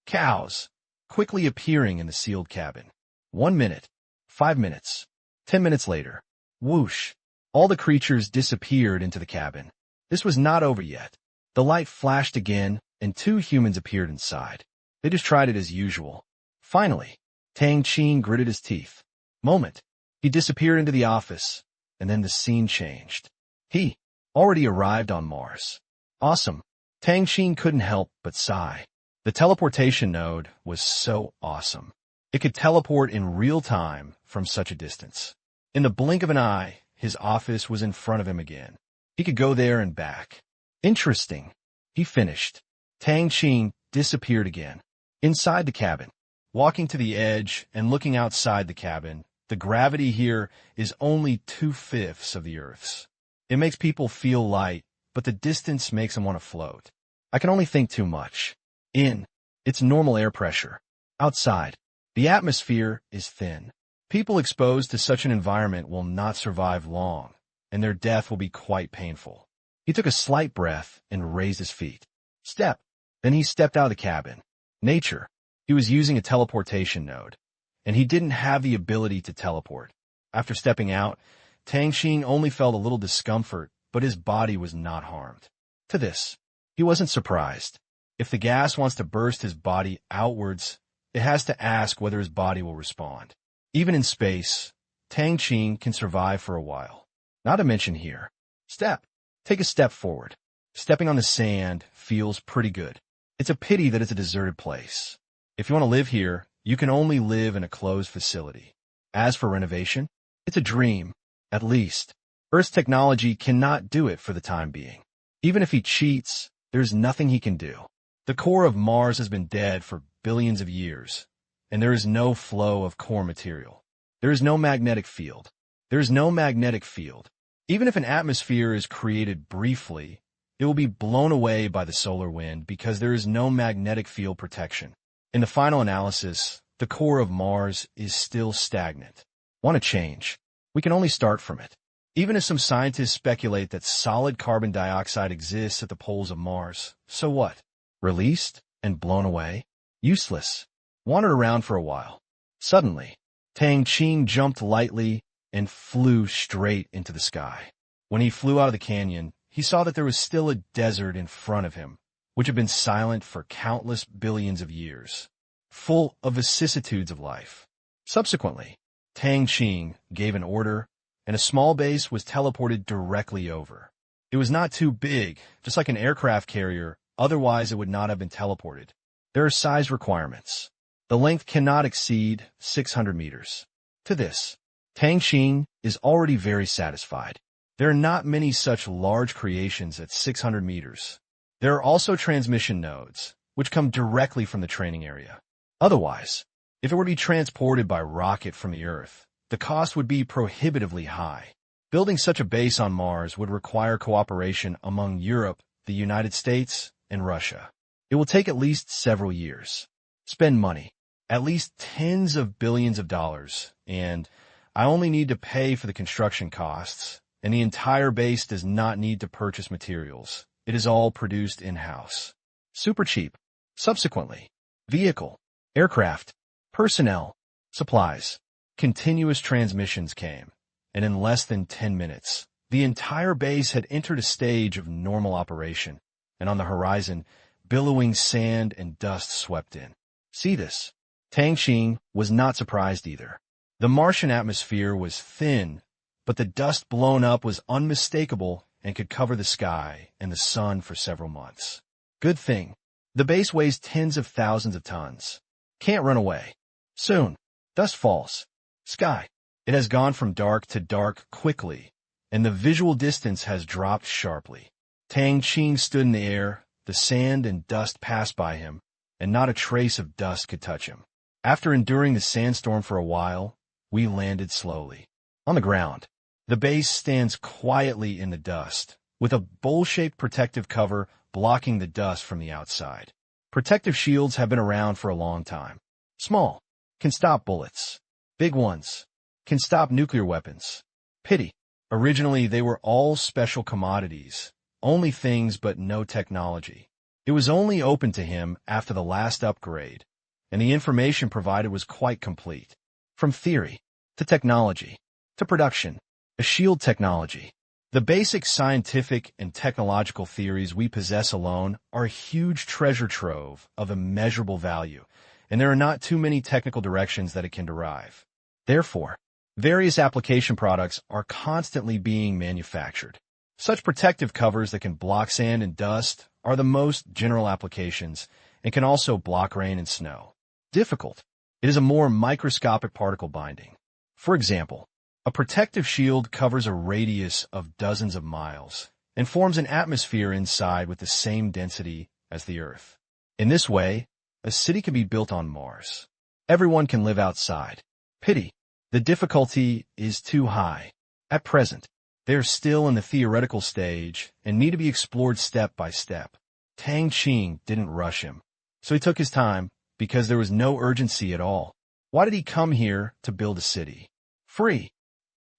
cows, quickly appearing in the sealed cabin. 1 minute, 5 minutes, 10 minutes later, whoosh, all the creatures disappeared into the cabin. This was not over yet. The light flashed again, and 2 humans appeared inside. They just tried it as usual. Finally, Tang Qing gritted his teeth. Moment. He disappeared into the office, and then the scene changed. He already arrived on Mars. Awesome. Tang Qing couldn't help but sigh. The teleportation node was so awesome. It could teleport in real time from such a distance. In the blink of an eye, his office was in front of him again. He could go there and back. Interesting. He finished. Tang Qing disappeared again. Inside the cabin. Walking to the edge and looking outside the cabin, the gravity here is only 2/5 of the Earth's. It makes people feel light, but the distance makes them want to float. I can only think too much. In, it's normal air pressure. Outside, the atmosphere is thin. People exposed to such an environment will not survive long, and their death will be quite painful. He took a slight breath and raised his feet. Step. Then he stepped out of the cabin. Nature. He was using a teleportation node, and he didn't have the ability to teleport. After stepping out, Tang Qing only felt a little discomfort, but his body was not harmed. To this, he wasn't surprised. If the gas wants to burst his body outwards, it has to ask whether his body will respond. Even in space, Tang Qing can survive for a while. Not to mention here. Step. Take a step forward. Stepping on the sand feels pretty good. It's a pity that it's a deserted place. If you want to live here, you can only live in a closed facility. As for renovation, it's a dream, at least. Earth's technology cannot do it for the time being. Even if he cheats, there's nothing he can do. The core of Mars has been dead for billions of years, and there is no flow of core material. There is no magnetic field. There is no magnetic field. Even if an atmosphere is created briefly, it will be blown away by the solar wind because there is no magnetic field protection. In the final analysis, the core of Mars is still stagnant. Want to change? We can only start from it. Even if some scientists speculate that solid carbon dioxide exists at the poles of Mars, so what? Released and blown away? Useless. Wandered around for a while. Suddenly, Tang Qing jumped lightly and flew straight into the sky. When he flew out of the canyon, he saw that there was still a desert in front of him, which had been silent for countless billions of years, full of vicissitudes of life. Subsequently, Tang Qing gave an order, and a small base was teleported directly over. It was not too big, just like an aircraft carrier, otherwise it would not have been teleported. There are size requirements. The length cannot exceed 600 meters. To this, Tang Qing is already very satisfied. There are not many such large creations at 600 meters. There are also transmission nodes, which come directly from the training area. Otherwise, If it were to be transported by rocket from the Earth, the cost would be prohibitively high. Building such a base on Mars would require cooperation among Europe, the United States, and Russia. It will take at least several years. Spend money, at least tens of billions of dollars, and I only need to pay for the construction costs, and the entire base does not need to purchase materials. It is all produced in-house. Super cheap. Subsequently, vehicle, aircraft, personnel, supplies, continuous transmissions came, and in less than 10 minutes, the entire base had entered a stage of normal operation, and on the horizon, billowing sand and dust swept in. See this? Tang Qing was not surprised either. The Martian atmosphere was thin, but the dust blown up was unmistakable and could cover the sky and the sun for several months. Good thing. The base weighs tens of thousands of tons. Can't run away. Soon, dust falls. Sky. It has gone from dark to dark quickly, and the visual distance has dropped sharply. Tang Qing stood in the air, the sand and dust passed by him, and not a trace of dust could touch him. After enduring the sandstorm for a while, we landed slowly. On the ground, the base stands quietly in the dust, with a bowl-shaped protective cover blocking the dust from the outside. Protective shields have been around for a long time. Small, can stop bullets. Big ones, can stop nuclear weapons. Pity. Originally, they were all special commodities, only things but no technology. It was only open to him after the last upgrade, and the information provided was quite complete. From theory, to technology, to production, a shield technology. The basic scientific and technological theories we possess alone are a huge treasure trove of immeasurable value, and there are not too many technical directions that it can derive. Therefore, various application products are constantly being manufactured. Such protective covers that can block sand and dust are the most general applications and can also block rain and snow. Difficult. It is a more microscopic particle binding. For example, a protective shield covers a radius of dozens of miles and forms an atmosphere inside with the same density as the Earth. In this way, a city can be built on Mars. Everyone can live outside. Pity. The difficulty is too high. At present, they are still in the theoretical stage and need to be explored step by step. Tang Qing didn't rush him, so he took his time because there was no urgency at all. Why did he come here to build a city? Free.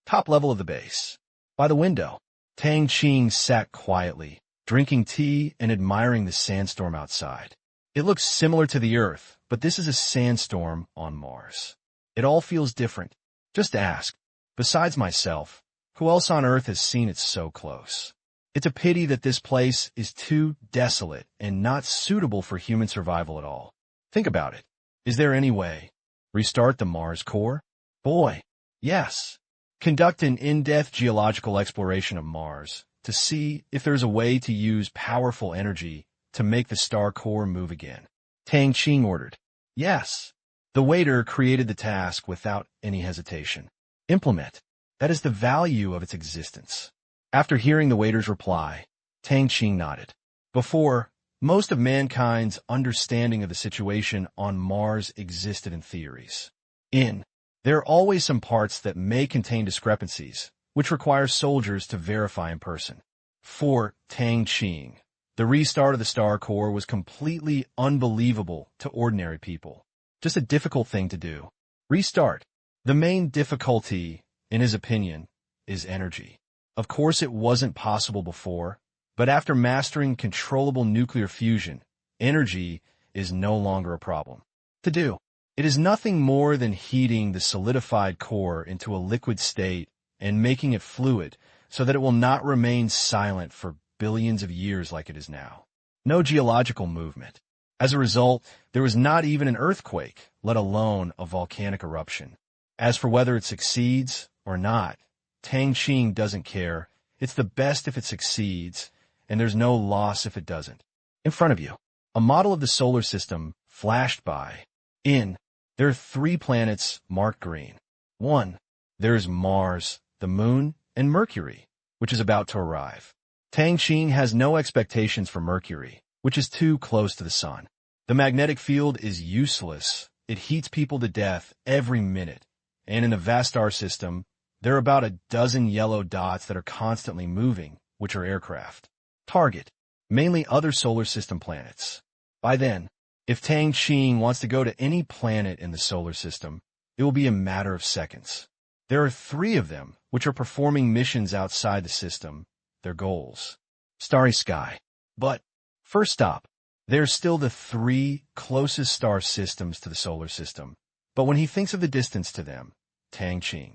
Top level of the base. By the window, Tang Qing sat quietly, drinking tea and admiring the sandstorm outside. It looks similar to the Earth, but this is a sandstorm on Mars. It all feels different. Just ask. Besides myself, who else on Earth has seen it so close? It's a pity that this place is too desolate and not suitable for human survival at all. Think about it. Is there any way? Restart the Mars core? Boy, yes. Conduct an in-depth geological exploration of Mars to see if there's a way to use powerful energy to make the star core move again. Tang Qing ordered. Yes. The waiter created the task without any hesitation. Implement. That is the value of its existence. After hearing the waiter's reply, Tang Qing nodded. Before, most of mankind's understanding of the situation on Mars existed in theories. There are always some parts that may contain discrepancies, which require soldiers to verify in person. For Tang Qing, the restart of the star core was completely unbelievable to ordinary people. Just a difficult thing to do. Restart. The main difficulty, in his opinion, is energy. Of course, it wasn't possible before, but after mastering controllable nuclear fusion, energy is no longer a problem. To do. It is nothing more than heating the solidified core into a liquid state and making it fluid so that it will not remain silent for billions of years like it is now. No geological movement. As a result, there was not even an earthquake, let alone a volcanic eruption. As for whether it succeeds or not, Tang Qing doesn't care. It's the best if it succeeds, and there's no loss if it doesn't. In front of you, a model of the solar system flashed by. There are 3 planets marked green. 1. There is Mars, the Moon, and Mercury, which is about to arrive. Tang Qing has no expectations for Mercury, which is too close to the Sun. The magnetic field is useless it heats people to death every minute, and in the vast star system, there are about a dozen yellow dots that are constantly moving, which are aircraft. Target, mainly other solar system planets. By then, if Tang Qing wants to go to any planet in the solar system, it will be a matter of seconds. There are 3 of them, which are performing missions outside the system, their goals. Starry sky. But, first stop, there's still the 3 closest star systems to the solar system. But when he thinks of the distance to them, Tang Qing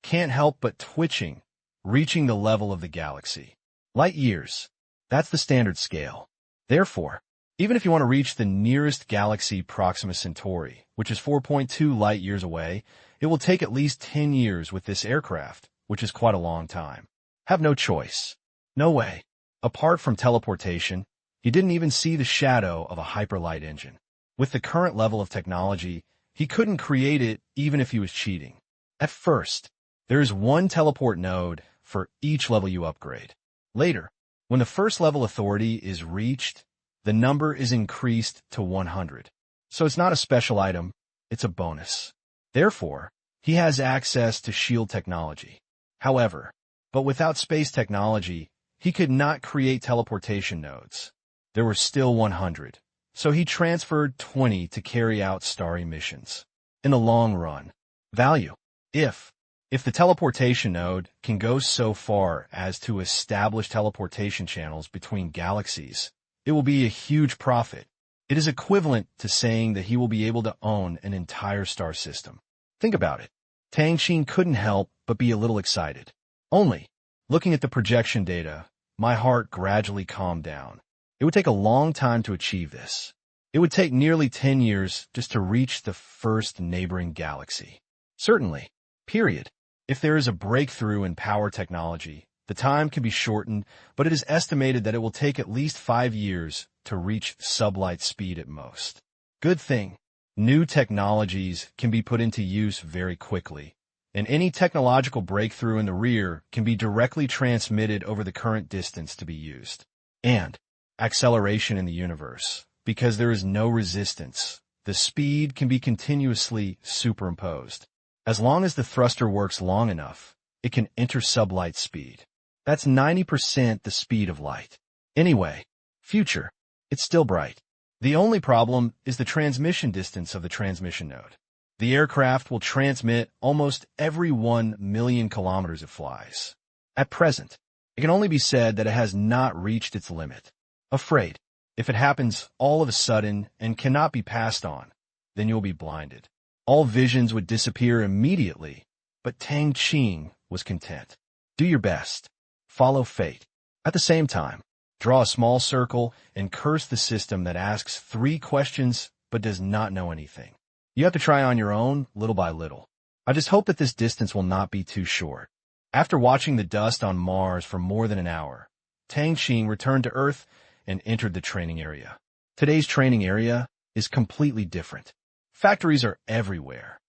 can't help but twitching, reaching the level of the galaxy. Light years. That's the standard scale. Therefore, even if you want to reach the nearest galaxy Proxima Centauri, which is 4.2 light years away, it will take at least 10 years with this aircraft, which is quite a long time. Have no choice. No way. Apart from teleportation, he didn't even see the shadow of a hyperlight engine. With the current level of technology, he couldn't create it even if he was cheating. At first, there is 1 teleport node for each level you upgrade. Later, when the first level authority is reached, the number is increased to 100. So it's not a special item, it's a bonus. Therefore, he has access to shield technology. However, but without space technology, he could not create teleportation nodes. There were still 100, so he transferred 20 to carry out starry missions. In the long run, value. If the teleportation node can go so far as to establish teleportation channels between galaxies, it will be a huge profit. It is equivalent to saying that he will be able to own an entire star system. Think about it. Tang Qing couldn't help but be a little excited. Only, looking at the projection data, my heart gradually calmed down. It would take a long time to achieve this. It would take nearly 10 years just to reach the first neighboring galaxy. Certainly. Period. If there is a breakthrough in power technology, the time can be shortened, but it is estimated that it will take at least 5 years to reach sublight speed at most. Good thing. New technologies can be put into use very quickly, and any technological breakthrough in the rear can be directly transmitted over the current distance to be used. And acceleration in the universe. Because there is no resistance, the speed can be continuously superimposed. As long as the thruster works long enough, it can enter sublight speed. That's 90% the speed of light. Anyway, future, it's still bright. The only problem is the transmission distance of the transmission node. The aircraft will transmit almost every 1 million kilometers it flies. At present, it can only be said that it has not reached its limit. Afraid, if it happens all of a sudden and cannot be passed on, then you'll be blinded. All visions would disappear immediately, but Tang Qing was content. Do your best. Follow fate. At the same time, draw a small circle and curse the system that asks 3 questions but does not know anything. You have to try on your own, little by little. I just hope that this distance will not be too short. After watching the dust on Mars for more than an hour, Tang Qing returned to Earth and entered the training area. Today's training area is completely different. Factories are everywhere.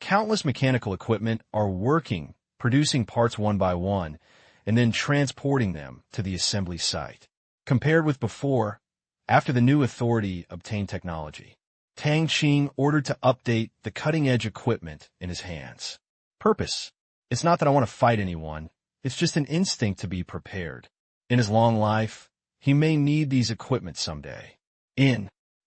Countless mechanical equipment are working, producing parts one by one, and then transporting them to the assembly site. Compared with before, after the new authority obtained technology, Tang Qing ordered to update the cutting-edge equipment in his hands. Purpose. It's not that I want to fight anyone, it's just an instinct to be prepared. In his long life, he may need these equipment someday.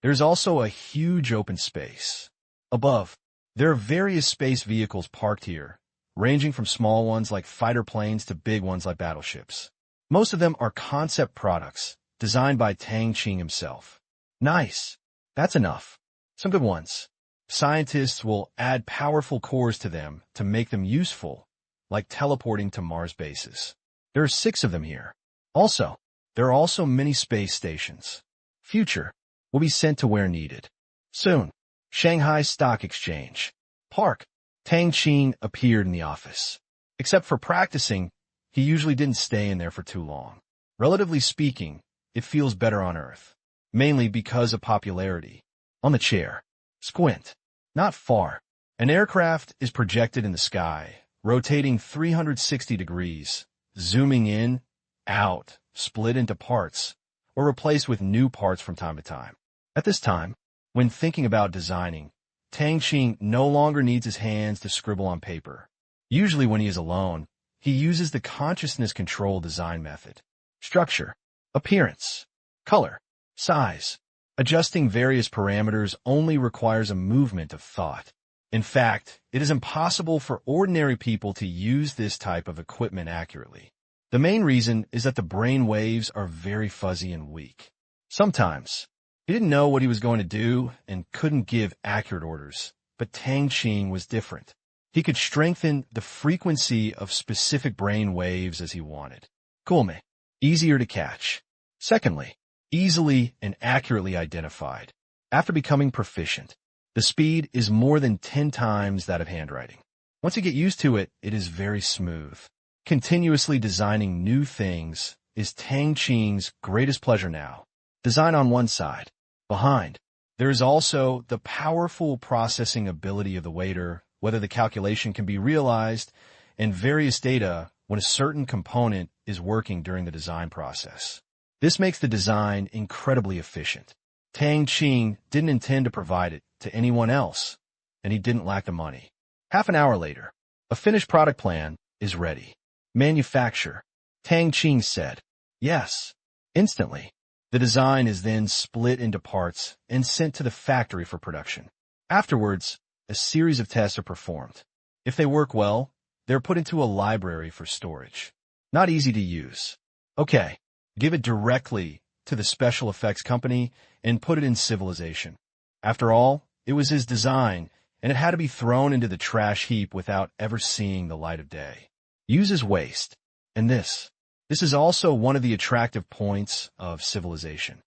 There's also a huge open space. Above, there are various space vehicles parked here, ranging from small ones like fighter planes to big ones like battleships. Most of them are concept products, designed by Tang Qing himself. Nice. That's enough. Some good ones. Scientists will add powerful cores to them to make them useful, like teleporting to Mars bases. There are 6 of them here. Also, there are also many space stations. Future will be sent to where needed. Soon, Shanghai Stock Exchange. Park. Tang Qing appeared in the office. Except for practicing, he usually didn't stay in there for too long. Relatively speaking, it feels better on Earth, mainly because of popularity. On the chair. Squint. Not far. An aircraft is projected in the sky, rotating 360 degrees, zooming in, out, split into parts, or replaced with new parts from time to time. At this time, when thinking about designing, Tang Qing no longer needs his hands to scribble on paper. Usually when he is alone, he uses the consciousness control design method. Structure, appearance, color, size. Adjusting various parameters only requires a movement of thought. In fact, it is impossible for ordinary people to use this type of equipment accurately. The main reason is that the brain waves are very fuzzy and weak. Sometimes, he didn't know what he was going to do and couldn't give accurate orders, but Tang Qing was different. He could strengthen the frequency of specific brain waves as he wanted. Coolme, easier to catch. Secondly, easily and accurately identified. After becoming proficient, the speed is more than 10 times that of handwriting. Once you get used to it, it is very smooth. Continuously designing new things is Tang Qing's greatest pleasure now. Design on one side. Behind, there is also the powerful processing ability of the waiter, whether the calculation can be realized, and various data when a certain component is working during the design process. This makes the design incredibly efficient. Tang Qing didn't intend to provide it to anyone else, and he didn't lack the money. Half an hour later, a finished product plan is ready. Manufacture, Tang Qing said. Yes. Instantly. The design is then split into parts and sent to the factory for production. Afterwards, a series of tests are performed. If they work well, they're put into a library for storage. Not easy to use. Okay, give it directly to the special effects company and put it in civilization. After all, it was his design, and it had to be thrown into the trash heap without ever seeing the light of day. Use as waste. And this is also one of the attractive points of civilization.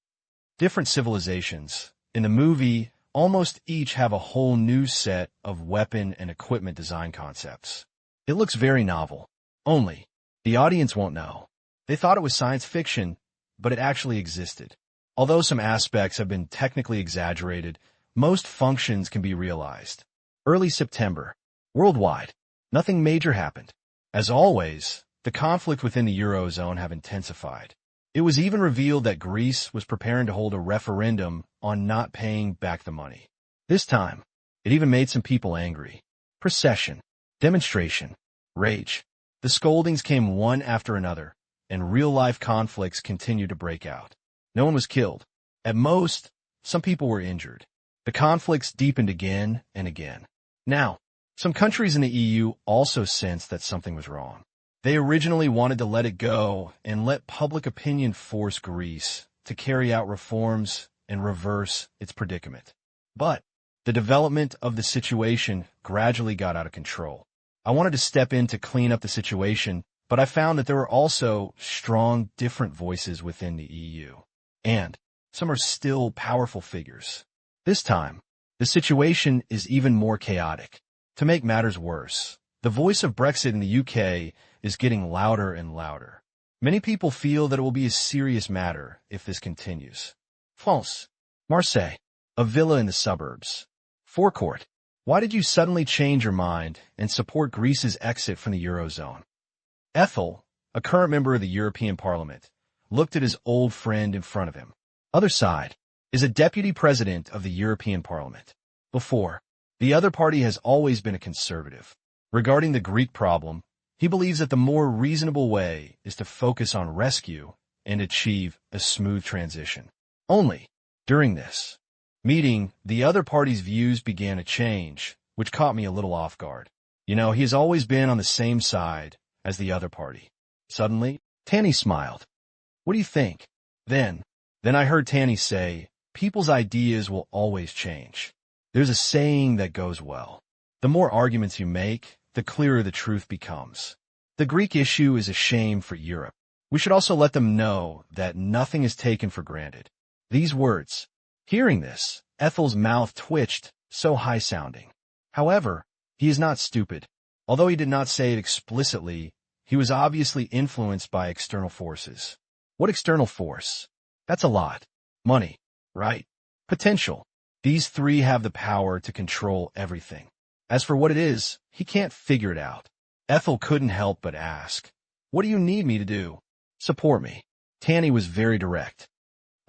Different civilizations, in the movie, almost each have a whole new set of weapon and equipment design concepts. It looks very novel. Only, the audience won't know. They thought it was science fiction, but it actually existed. Although some aspects have been technically exaggerated, most functions can be realized. Early September. Worldwide. Nothing major happened. As always, the conflict within the Eurozone have intensified. It was even revealed that Greece was preparing to hold a referendum on not paying back the money. This time, it even made some people angry. Procession, demonstration, rage. The scoldings came one after another, and real-life conflicts continued to break out. No one was killed. At most, some people were injured. The conflicts deepened again and again. Now, some countries in the EU also sensed that something was wrong. They originally wanted to let it go and let public opinion force Greece to carry out reforms and reverse its predicament. But the development of the situation gradually got out of control. I wanted to step in to clean up the situation, but I found that there were also strong, different voices within the EU. And some are still powerful figures. This time, the situation is even more chaotic. To make matters worse, the voice of Brexit in the UK is getting louder and louder. Many people feel that it will be a serious matter if this continues. France, Marseille, a villa in the suburbs. Forecourt, why did you suddenly change your mind and support Greece's exit from the Eurozone? Ethel, a current member of the European Parliament, looked at his old friend in front of him. Other side is a deputy president of the European Parliament. Before, the other party has always been a conservative. Regarding the Greek problem, he believes that the more reasonable way is to focus on rescue and achieve a smooth transition. Only, during this meeting, the other party's views began to change, which caught me a little off guard. He has always been on the same side as the other party. Suddenly, Tanny smiled. What do you think? Then I heard Tanny say, people's ideas will always change. There's a saying that goes well. The more arguments you make, the clearer the truth becomes. The Greek issue is a shame for Europe. We should also let them know that nothing is taken for granted. These words. Hearing this, Ethel's mouth twitched, so high-sounding. However, he is not stupid. Although he did not say it explicitly, he was obviously influenced by external forces. What external force? That's a lot. Money, right? Potential. These three have the power to control everything. As for what it is, he can't figure it out. Ethel couldn't help but ask, what do you need me to do? Support me. Tanny was very direct.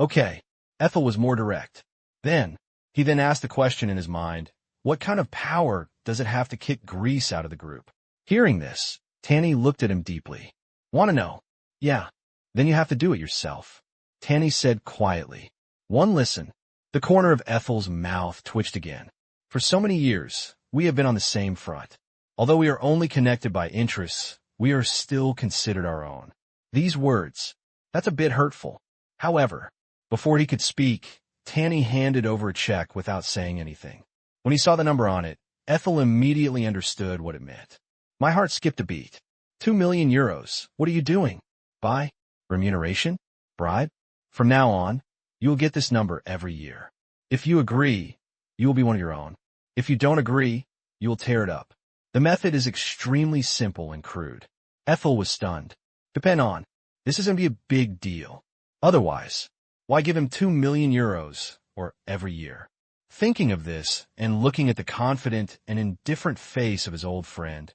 Okay, Ethel was more direct. He then asked the question in his mind, What kind of power does it have to kick Greece out of the group? Hearing this, Tanny looked at him deeply. Want to know? Yeah. Then you have to do it yourself. Tanny said quietly. One listen. The corner of Ethel's mouth twitched again. For so many years, we have been on the same front. Although we are only connected by interests, we are still considered our own. These words, that's a bit hurtful. However, before he could speak, Tanny handed over a check without saying anything. When he saw the number on it, Ethel immediately understood what it meant. My heart skipped a beat. 2 million euros. What are you doing? Buy? Remuneration? Bribe? From now on, you will get this number every year. If you agree, you will be one of your own. If you don't agree, you will tear it up. The method is extremely simple and crude. Ethel was stunned. Depend on. This is going to be a big deal. Otherwise, why give him 2 million euros, or every year? Thinking of this, and looking at the confident and indifferent face of his old friend,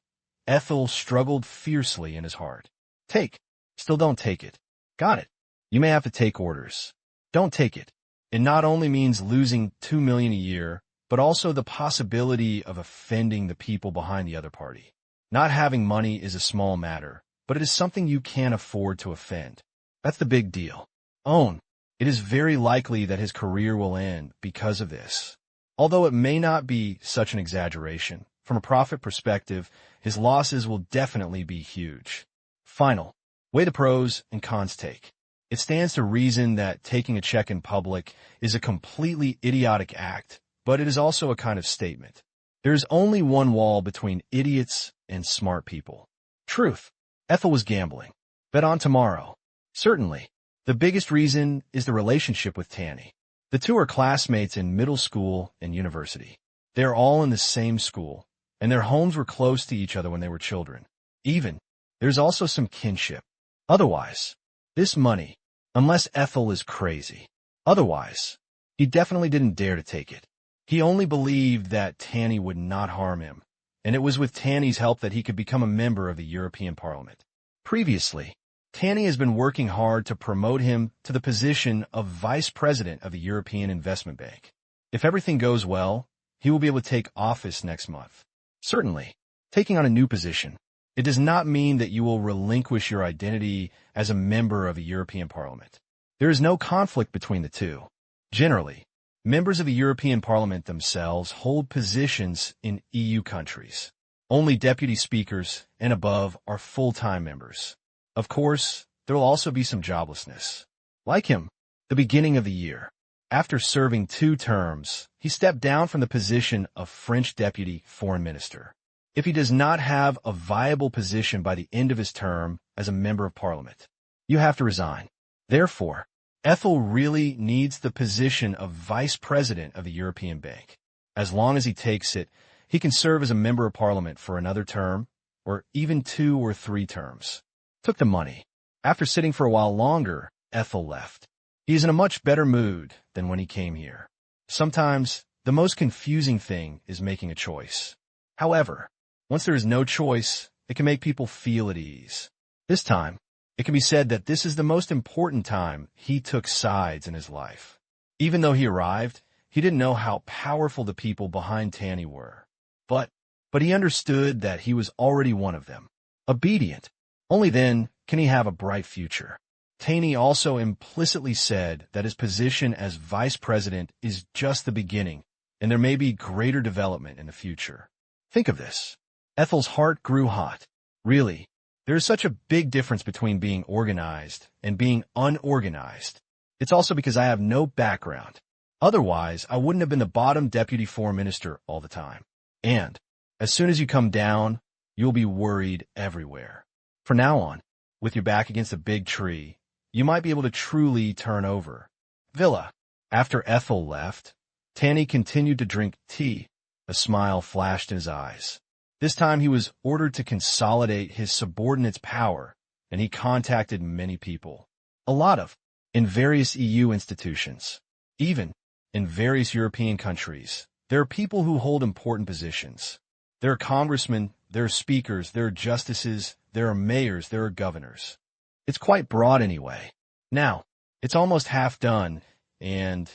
Ethel struggled fiercely in his heart. Take. Still don't take it. Got it. You may have to take orders. Don't take it. It not only means losing 2 million a year, but also the possibility of offending the people behind the other party. Not having money is a small matter, but it is something you can't afford to offend. That's the big deal. Own. It is very likely that his career will end because of this. Although it may not be such an exaggeration, from a profit perspective, his losses will definitely be huge. Final. Weigh the pros and cons take. It stands to reason that taking a check in public is a completely idiotic act, but it is also a kind of statement. There is only one wall between idiots and smart people. Truth. Ethel was gambling. Bet on tomorrow. Certainly. The biggest reason is the relationship with Tanny. The two are classmates in middle school and university. They are all in the same school, and their homes were close to each other when they were children. There's also some kinship. Otherwise, this money, unless Ethel is crazy. Otherwise, he definitely didn't dare to take it. He only believed that Tanny would not harm him, and it was with Tanny's help that he could become a member of the European Parliament. Previously, Tanny has been working hard to promote him to the position of Vice President of the European Investment Bank. If everything goes well, he will be able to take office next month. Certainly, taking on a new position, it does not mean that you will relinquish your identity as a member of the European Parliament. There is no conflict between the two. Generally, members of the European Parliament themselves hold positions in EU countries. Only deputy speakers and above are full-time members. Of course, there will also be some joblessness. Like him, the beginning of the year. After serving 2 terms, he stepped down from the position of French Deputy Foreign Minister. If he does not have a viable position by the end of his term as a member of Parliament, you have to resign. Therefore, Ethel really needs the position of Vice President of the European Bank. As long as he takes it, he can serve as a member of Parliament for another term, or even 2 or 3 terms. Took the money. After sitting for a while longer, Ethel left. He is in a much better mood than when he came here. Sometimes, the most confusing thing is making a choice. However, once there is no choice, it can make people feel at ease. This time, it can be said that this is the most important time he took sides in his life. Even though he arrived, he didn't know how powerful the people behind Tanny were. But he understood that he was already one of them. Obedient. Only then can he have a bright future. Tanny also implicitly said that his position as vice president is just the beginning, and there may be greater development in the future. Think of this. Ethel's heart grew hot. Really, there is such a big difference between being organized and being unorganized. It's also because I have no background. Otherwise, I wouldn't have been the bottom deputy foreign minister all the time. And as soon as you come down, you'll be worried everywhere. From now on, with your back against a big tree, you might be able to truly turn over. Villa. After Ethel left, Tanny continued to drink tea. A smile flashed in his eyes. This time he was ordered to consolidate his subordinates' power, and he contacted many people. A lot of, in various EU institutions. Even, in various European countries, there are people who hold important positions. There are congressmen, there are speakers, there are justices, there are mayors, there are governors. It's quite broad anyway. Now, it's almost half done, and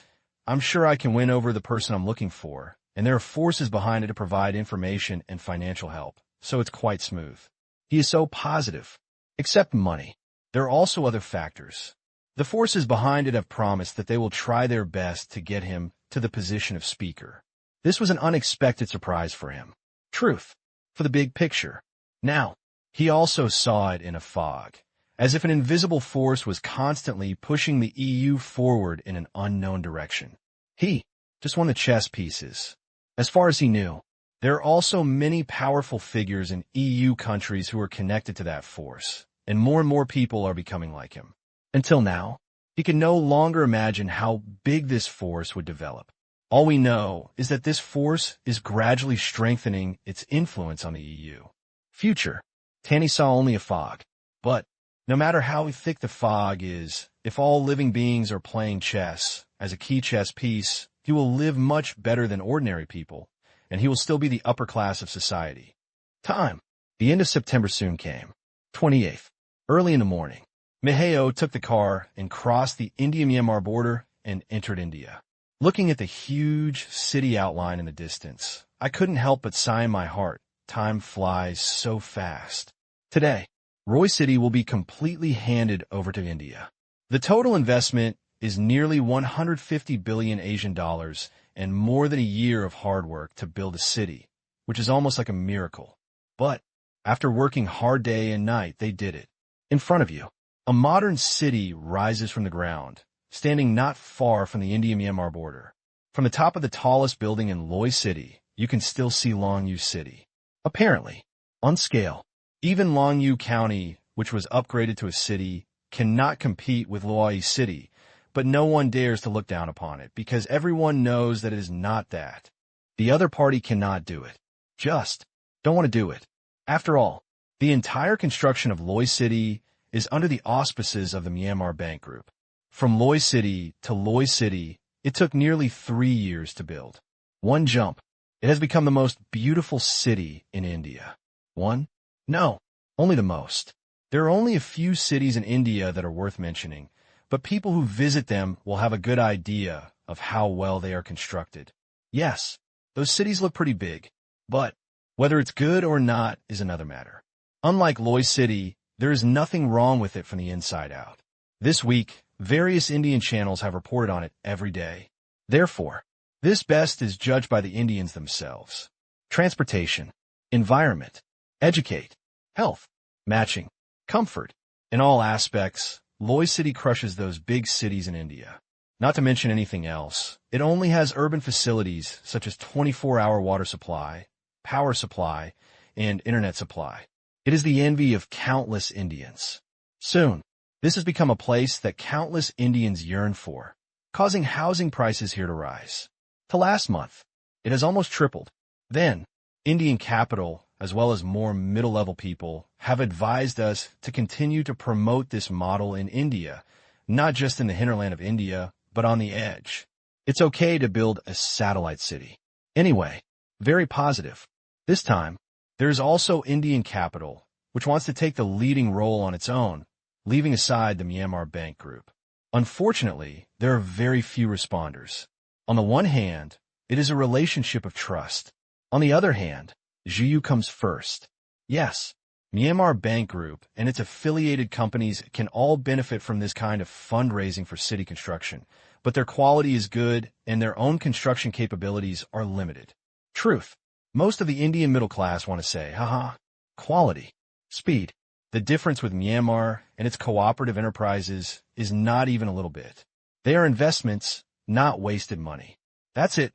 I'm sure I can win over the person I'm looking for, and there are forces behind it to provide information and financial help, so it's quite smooth. He is so positive. Except money. There are also other factors. The forces behind it have promised that they will try their best to get him to the position of speaker. This was an unexpected surprise for him. Truth. For the big picture. Now, he also saw it in a fog, as if an invisible force was constantly pushing the EU forward in an unknown direction. He just won the chess pieces. As far as he knew, there are also many powerful figures in EU countries who are connected to that force, and more people are becoming like him. Until now, he can no longer imagine how big this force would develop. All we know is that this force is gradually strengthening its influence on the EU. Future. Tanny saw only a fog. But no matter how thick the fog is, if all living beings are playing chess as a key chess piece, he will live much better than ordinary people, and he will still be the upper class of society. Time. The end of September soon came. 28th. Early in the morning, Mihao took the car and crossed the India-Myanmar border and entered India. Looking at the huge city outline in the distance, I couldn't help but sigh in my heart. Time flies so fast. Today, Roy City will be completely handed over to India. The total investment is nearly 150 billion Asian dollars and more than a year of hard work to build a city, which is almost like a miracle. But after working hard day and night, they did it. In front of you, a modern city rises from the ground, standing not far from the India-Myanmar border. From the top of the tallest building in Loy City, you can still see Longyu City. Apparently, on scale, even Longyu County, which was upgraded to a city, cannot compete with Loy City, but no one dares to look down upon it because everyone knows that it is not that. The other party cannot do it. Just don't want to do it. After all, the entire construction of Loy City is under the auspices of the Myanmar Bank Group. From Loy City to Loy City, it took nearly 3 years to build. One jump. It has become the most beautiful city in India. One? No, only the most. There are only a few cities in India that are worth mentioning, but people who visit them will have a good idea of how well they are constructed. Yes, those cities look pretty big, but whether it's good or not is another matter. Unlike Loy City, there is nothing wrong with it from the inside out. This week, various Indian channels have reported on it every day. Therefore, this best is judged by the Indians themselves. Transportation, environment, educate, health, matching, comfort. In all aspects, Loy City crushes those big cities in India. Not to mention anything else, it only has urban facilities such as 24-hour water supply, power supply, and internet supply. It is the envy of countless Indians. Soon, this has become a place that countless Indians yearn for, causing housing prices here to rise. To last month, it has almost tripled. Then, Indian capital, as well as more middle-level people, have advised us to continue to promote this model in India, not just in the hinterland of India, but on the edge. It's okay to build a satellite city. Anyway, very positive. This time, there is also Indian capital, which wants to take the leading role on its own, leaving aside the Myanmar Bank Group. Unfortunately, there are very few responders. On the one hand, it is a relationship of trust. On the other hand, Zhiyu comes first. Yes, Myanmar Bank Group and its affiliated companies can all benefit from this kind of fundraising for city construction, but their quality is good and their own construction capabilities are limited. Truth. Most of the Indian middle class want to say, haha, quality, speed. The difference with Myanmar and its cooperative enterprises is not even a little bit. They are investments, not wasted money. That's it.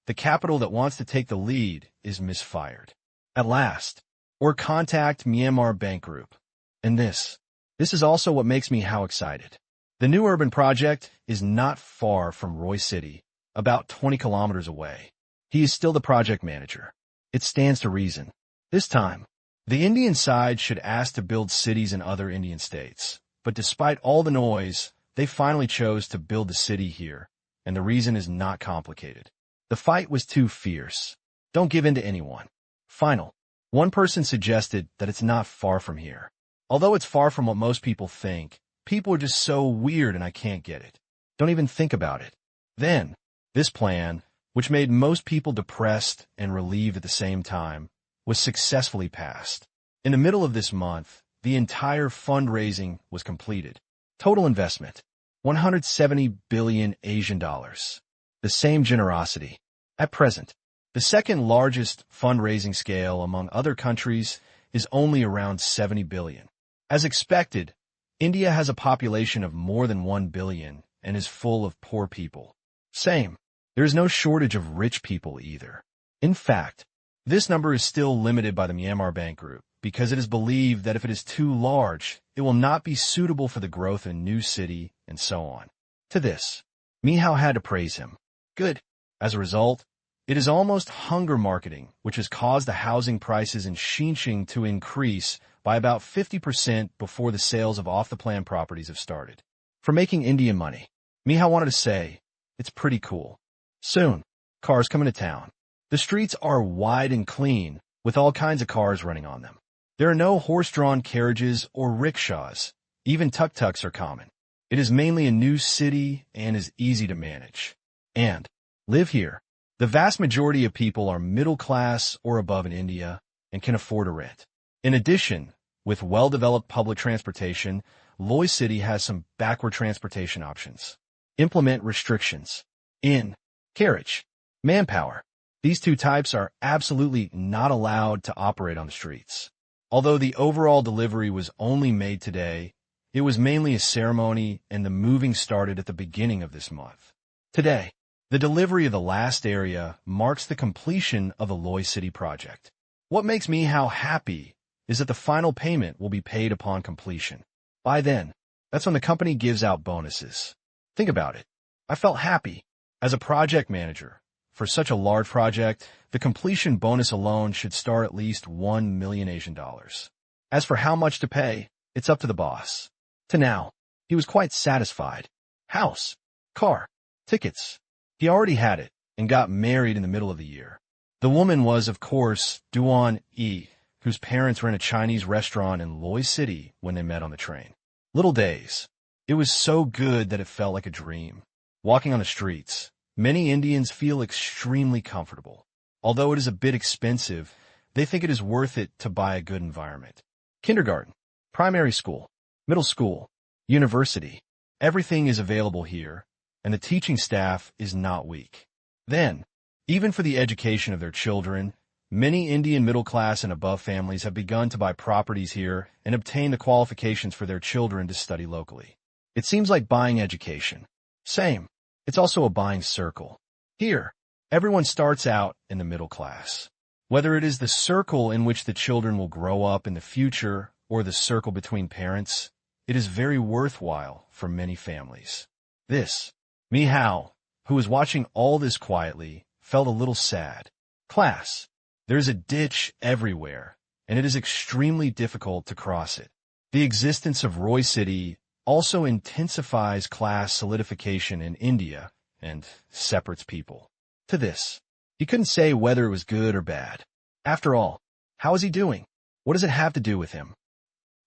The capital that wants to take the lead is misfired. At last, or contact Myanmar Bank Group. And this is also what makes me how excited. The new urban project is not far from Roy City, about 20 kilometers away. He is still the project manager. It stands to reason. This time, the Indian side should ask to build cities in other Indian states. But despite all the noise, they finally chose to build the city here, and the reason is not complicated. The fight was too fierce. Don't give in to anyone. Final. One person suggested that it's not far from here. Although it's far from what most people think, people are just so weird and I can't get it. Don't even think about it. Then, this plan, which made most people depressed and relieved at the same time, was successfully passed. In the middle of this month, the entire fundraising was completed. Total investment, 170 billion Asian dollars. The same generosity. At present, the second largest fundraising scale among other countries is only around 70 billion. As expected, India has a population of more than 1 billion and is full of poor people. Same. There is no shortage of rich people either. In fact, this number is still limited by the Myanmar Bank Group because it is believed that if it is too large, it will not be suitable for the growth in new city and so on. To this, Mihao had to praise him. Good. As a result, it is almost hunger marketing, which has caused the housing prices in Xinjiang to increase by about 50% before the sales of off-the-plan properties have started. For making Indian money, Mihao wanted to say, it's pretty cool. Soon, cars come into town. The streets are wide and clean, with all kinds of cars running on them. There are no horse-drawn carriages or rickshaws. Even tuk-tuks are common. It is mainly a new city and is easy to manage. And live here. The vast majority of people are middle class or above in India and can afford a rent. In addition, with well-developed public transportation, Loy City has some backward transportation options. Implement restrictions. In carriage, manpower. These two types are absolutely not allowed to operate on the streets. Although the overall delivery was only made today, it was mainly a ceremony and the moving started at the beginning of this month. Today, the delivery of the last area marks the completion of the Loy City project. What makes Mihao happy is that the final payment will be paid upon completion. By then, that's when the company gives out bonuses. Think about it. I felt happy. As a project manager, for such a large project, the completion bonus alone should start at least 1 million Asian dollars. As for how much to pay, it's up to the boss. To now, he was quite satisfied. House, car, tickets. He already had it and got married in the middle of the year. The woman was, of course, Duan Yi, whose parents ran a Chinese restaurant in Loy City when they met on the train. Little days. It was so good that it felt like a dream. Walking on the streets, many Indians feel extremely comfortable. Although it is a bit expensive, they think it is worth it to buy a good environment. Kindergarten, primary school, middle school, university. Everything is available here, and the teaching staff is not weak. Then, even for the education of their children, many Indian middle-class and above families have begun to buy properties here and obtain the qualifications for their children to study locally. It seems like buying education. Same. It's also a buying circle. Here, everyone starts out in the middle class. Whether it is the circle in which the children will grow up in the future or the circle between parents, it is very worthwhile for many families. This, Mihao, who was watching all this quietly, felt a little sad. Class. There is a ditch everywhere, and it is extremely difficult to cross it. The existence of Roy City also intensifies class solidification in India and separates people. To this, he couldn't say whether it was good or bad. After all, how is he doing? What does it have to do with him?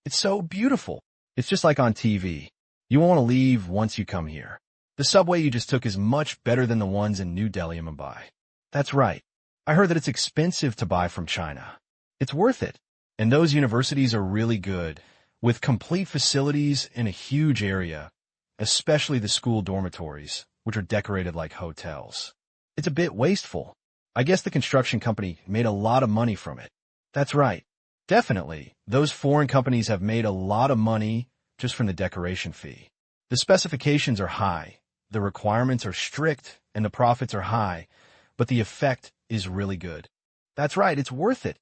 It's so beautiful. It's just like on TV. You won't want to leave once you come here. The subway you just took is much better than the ones in New Delhi and Mumbai. That's right. I heard that it's expensive to buy from China. It's worth it. And those universities are really good, with complete facilities in a huge area, especially the school dormitories, which are decorated like hotels. It's a bit wasteful. I guess the construction company made a lot of money from it. That's right. Definitely, those foreign companies have made a lot of money just from the decoration fee. The specifications are high, the requirements are strict, and the profits are high, but the effect is really good. That's right, it's worth it.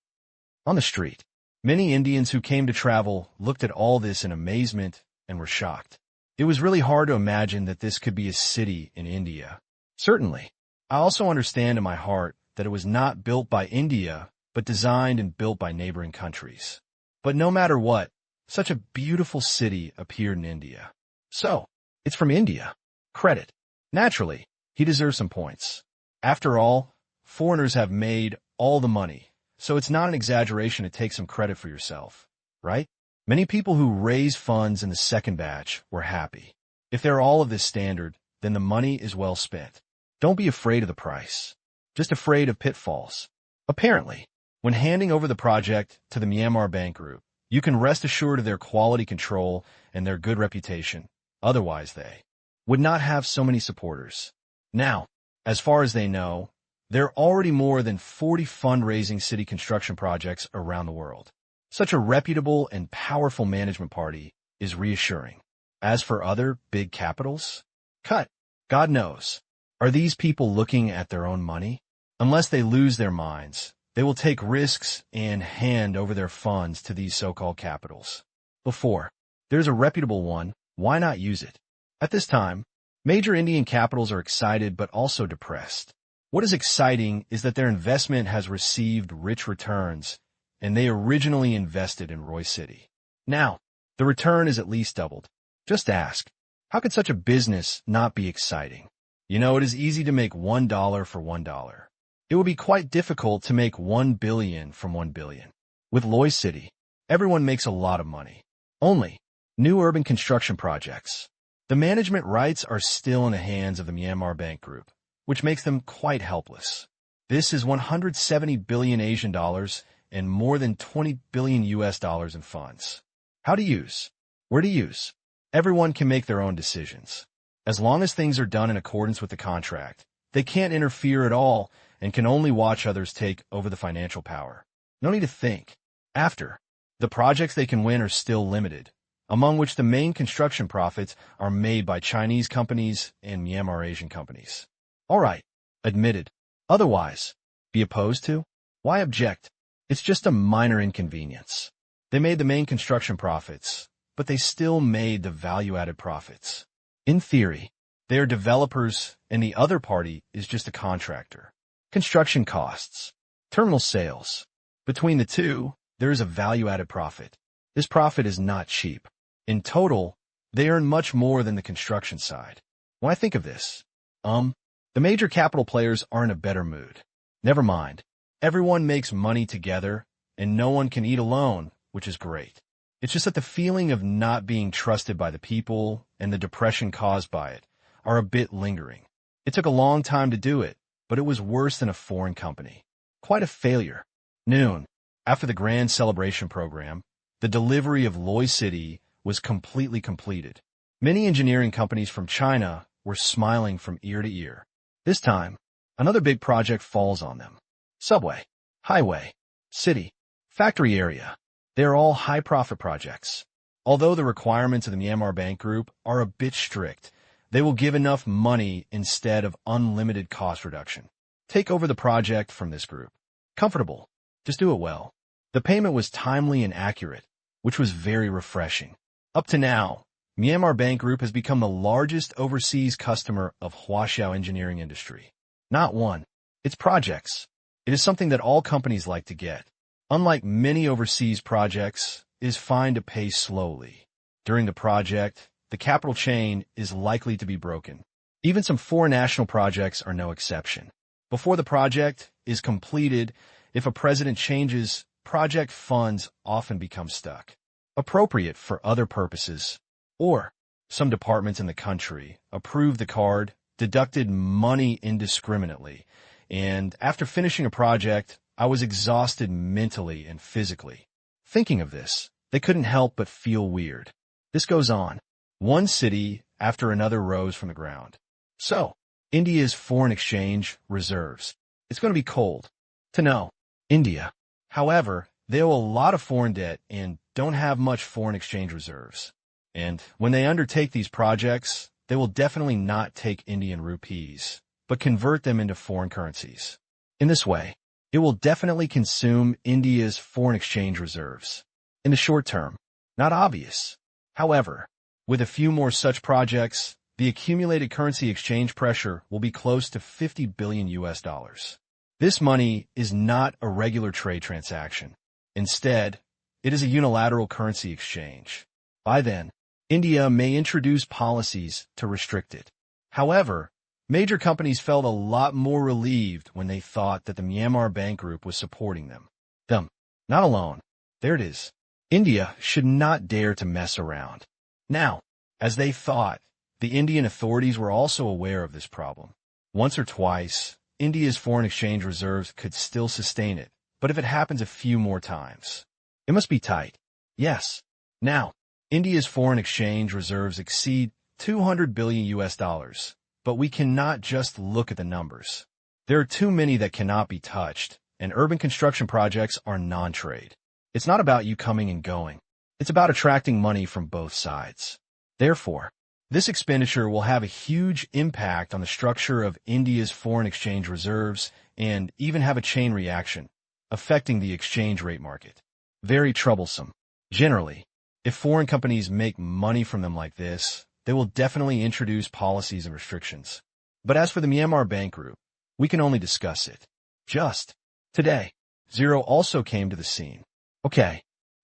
On the street, many Indians who came to travel looked at all this in amazement and were shocked. It was really hard to imagine that this could be a city in India. Certainly, I also understand in my heart that it was not built by India, but designed and built by neighboring countries. But no matter what, such a beautiful city appeared in India. So, it's from India. Credit. Naturally, he deserves some points. After all, foreigners have made all the money, so it's not an exaggeration to take some credit for yourself, right? Many people who raised funds in the second batch were happy. If they're all of this standard, then the money is well spent. Don't be afraid of the price. just afraid of pitfalls. Apparently, when handing over the project to the Myanmar Bank Group, you can rest assured of their quality control and their good reputation. Otherwise, they would not have so many supporters. Now, as far as they know, there are already more than 40 fundraising city construction projects around the world. Such a reputable and powerful management party is reassuring. As for other big capitals, God knows. Are these people looking at their own money? Unless they lose their minds, they will take risks and hand over their funds to these so-called capitals. Before there's a reputable one, why not use it? At this time, major Indian capitals are excited but also depressed. What is exciting is that their investment has received rich returns, and they originally invested in Roy City. Now, the return is at least doubled. Just ask, how could such a business not be exciting? You know, it is easy to make $1 for $1. It would be quite difficult to make 1 billion from 1 billion. With Loy City, everyone makes a lot of money. Only new urban construction projects. The management rights are still in the hands of the Myanmar Bank Group, which makes them quite helpless. This is 170 billion Asian dollars and more than 20 billion US dollars in funds. How to use? Where to use? Everyone can make their own decisions. As long as things are done in accordance with the contract, they can't interfere at all and can only watch others take over the financial power. No need to think. After, the projects they can win are still limited, among which the main construction profits are made by Chinese companies and Myanmar Asian companies. All right, admitted. Otherwise, be opposed to? Why object? It's just a minor inconvenience. They made the main construction profits, but they still made the value-added profits. In theory, they are developers and the other party is just a contractor. Construction costs, terminal sales. Between the two, there is a value-added profit. This profit is not cheap. In total, they earn much more than the construction side. When I think of this, the major capital players are in a better mood. Never mind. Everyone makes money together, and no one can eat alone, which is great. It's just that the feeling of not being trusted by the people and the depression caused by it are a bit lingering. It took a long time to do it, but it was worse than a foreign company. Quite a failure. Noon, after the grand celebration program, the delivery of Loy City was completely completed. Many engineering companies from China were smiling from ear to ear. This time, another big project falls on them. Subway, highway, city, factory area. They are all high-profit projects. Although the requirements of the Myanmar Bank Group are a bit strict, they will give enough money instead of unlimited cost reduction. Take over the project from this group. Comfortable. Just do it well. The payment was timely and accurate, which was very refreshing. Up to now, Myanmar Bank Group has become the largest overseas customer of Huaxiao engineering industry. Not one. It's projects. It is something that all companies like to get. Unlike many overseas projects, it is fine to pay slowly. During the project, the capital chain is likely to be broken. Even some foreign national projects are no exception. Before the project is completed, if a president changes, project funds often become stuck. Appropriate for other purposes. Or, some departments in the country approved the card, deducted money indiscriminately, and after finishing a project, I was exhausted mentally and physically. Thinking of this, they couldn't help but feel weird. This goes on. One city after another rose from the ground. So, India's foreign exchange reserves. It's going to be cold. To know. India. However, they owe a lot of foreign debt and don't have much foreign exchange reserves. And when they undertake these projects, they will definitely not take Indian rupees, but convert them into foreign currencies. In this way, it will definitely consume India's foreign exchange reserves. In the short term, not obvious. However, with a few more such projects, the accumulated currency exchange pressure will be close to 50 billion US dollars. This money is not a regular trade transaction. Instead, it is a unilateral currency exchange. By then, India may introduce policies to restrict it. However, major companies felt a lot more relieved when they thought that the Myanmar Bank Group was supporting them. Not alone. There it is. India should not dare to mess around. Now, as they thought, the Indian authorities were also aware of this problem. Once or twice, India's foreign exchange reserves could still sustain it, but if it happens a few more times, it must be tight. Yes. Now, India's foreign exchange reserves exceed 200 billion US dollars, but we cannot just look at the numbers. There are too many that cannot be touched, and urban construction projects are non-trade. It's not about you coming and going. It's about attracting money from both sides. Therefore, this expenditure will have a huge impact on the structure of India's foreign exchange reserves and even have a chain reaction, affecting the exchange rate market. Very troublesome. Generally, if foreign companies make money from them like this, they will definitely introduce policies and restrictions. But as for the Myanmar Bank Group, we can only discuss it. Just today, Zero also came to the scene. Okay,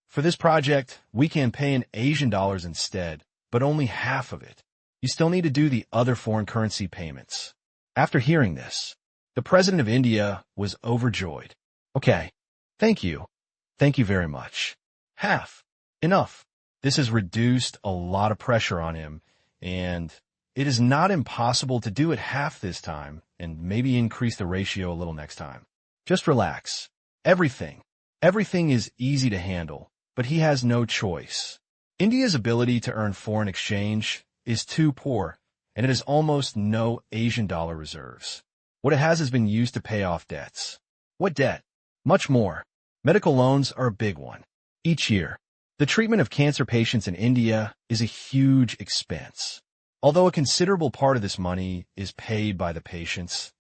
for this project, we can pay in Asian dollars instead, but only half of it. You still need to do the other foreign currency payments. After hearing this, the President of India was overjoyed. Okay, thank you. Thank you very much. Half. Enough. This has reduced a lot of pressure on him, and it is not impossible to do it half this time and maybe increase the ratio a little next time. Just relax. Everything is easy to handle, but he has no choice. India's ability to earn foreign exchange is too poor, and it has almost no Asian dollar reserves. What it has been used to pay off debts. What debt? Much more. Medical loans are a big one. Each year, the treatment of cancer patients in India is a huge expense. Although a considerable part of this money is paid by the patients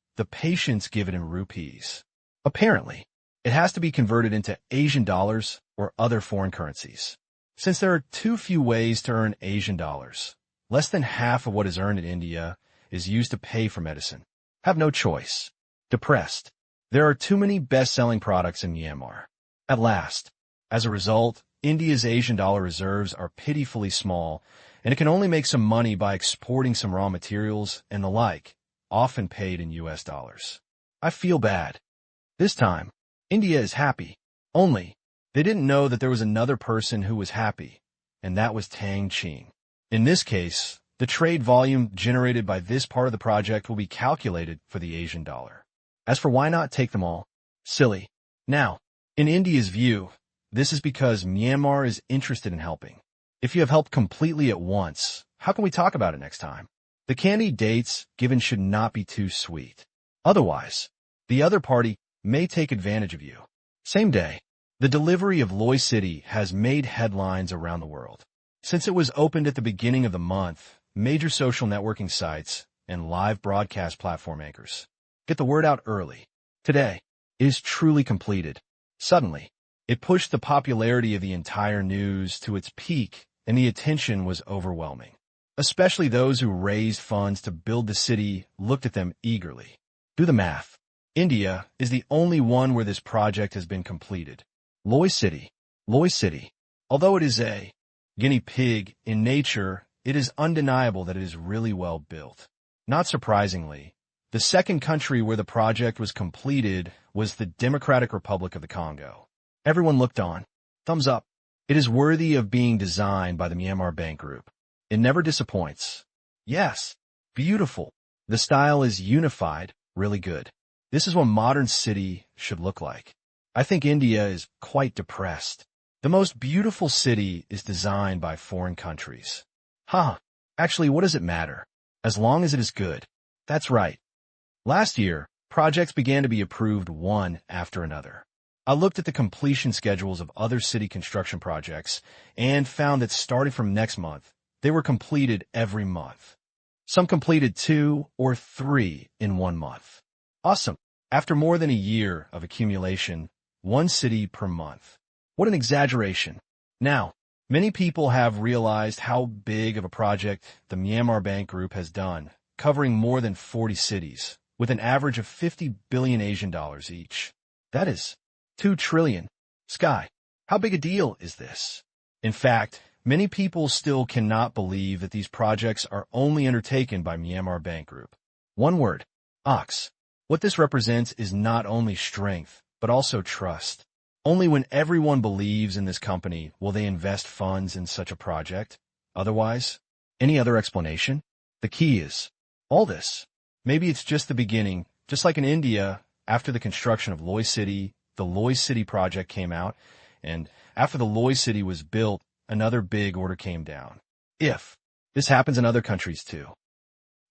give it in rupees. Apparently, it has to be converted into Asian dollars or other foreign currencies. Since there are too few ways to earn Asian dollars, less than half of what is earned in India is used to pay for medicine. Have no choice. Depressed. There are too many best-selling products in Myanmar. At last, as a result, India's Asian dollar reserves are pitifully small, and it can only make some money by exporting some raw materials and the like, often paid in US dollars. I feel bad. This time, India is happy. Only, they didn't know that there was another person who was happy, and that was Tang Qing. In this case, the trade volume generated by this part of the project will be calculated for the Asian dollar. As for why not take them all? Silly. Now, in India's view, this is because Myanmar is interested in helping. If you have helped completely at once, how can we talk about it next time? The candy dates given should not be too sweet. Otherwise, the other party may take advantage of you. Same day, the delivery of Loy City has made headlines around the world. Since it was opened at the beginning of the month, major social networking sites and live broadcast platform anchors get the word out early. Today, it is truly completed. Suddenly, it pushed the popularity of the entire news to its peak, and the attention was overwhelming. Especially those who raised funds to build the city looked at them eagerly. Do the math. India is the only one where this project has been completed. Loy City. Although it is a guinea pig in nature, it is undeniable that it is really well built. Not surprisingly, the second country where the project was completed was the Democratic Republic of the Congo. Everyone looked on. Thumbs up. It is worthy of being designed by the Myanmar Bank Group. It never disappoints. Yes, beautiful. The style is unified, really good. This is what a modern city should look like. I think India is quite depressed. The most beautiful city is designed by foreign countries. Actually, what does it matter? As long as it is good. That's right. Last year, projects began to be approved one after another. I looked at the completion schedules of other city construction projects and found that starting from next month, they were completed every month. Some completed 2 or 3 in 1 month. Awesome. After more than a year of accumulation, 1 city per month. What an exaggeration. Now, many people have realized how big of a project the Myanmar Bank Group has done, covering more than 40 cities, with an average of 50 billion Asian dollars each. That is 2 trillion. Sky. How big a deal is this? In fact, many people still cannot believe that these projects are only undertaken by Myanmar Bank Group. One word. Ox. What this represents is not only strength, but also trust. Only when everyone believes in this company will they invest funds in such a project. Otherwise, any other explanation? The key is all this. Maybe it's just the beginning, Just like in India, after the construction of Loy City, the Loy City project came out, and after the Loy City was built, another big order came down. If this happens in other countries too.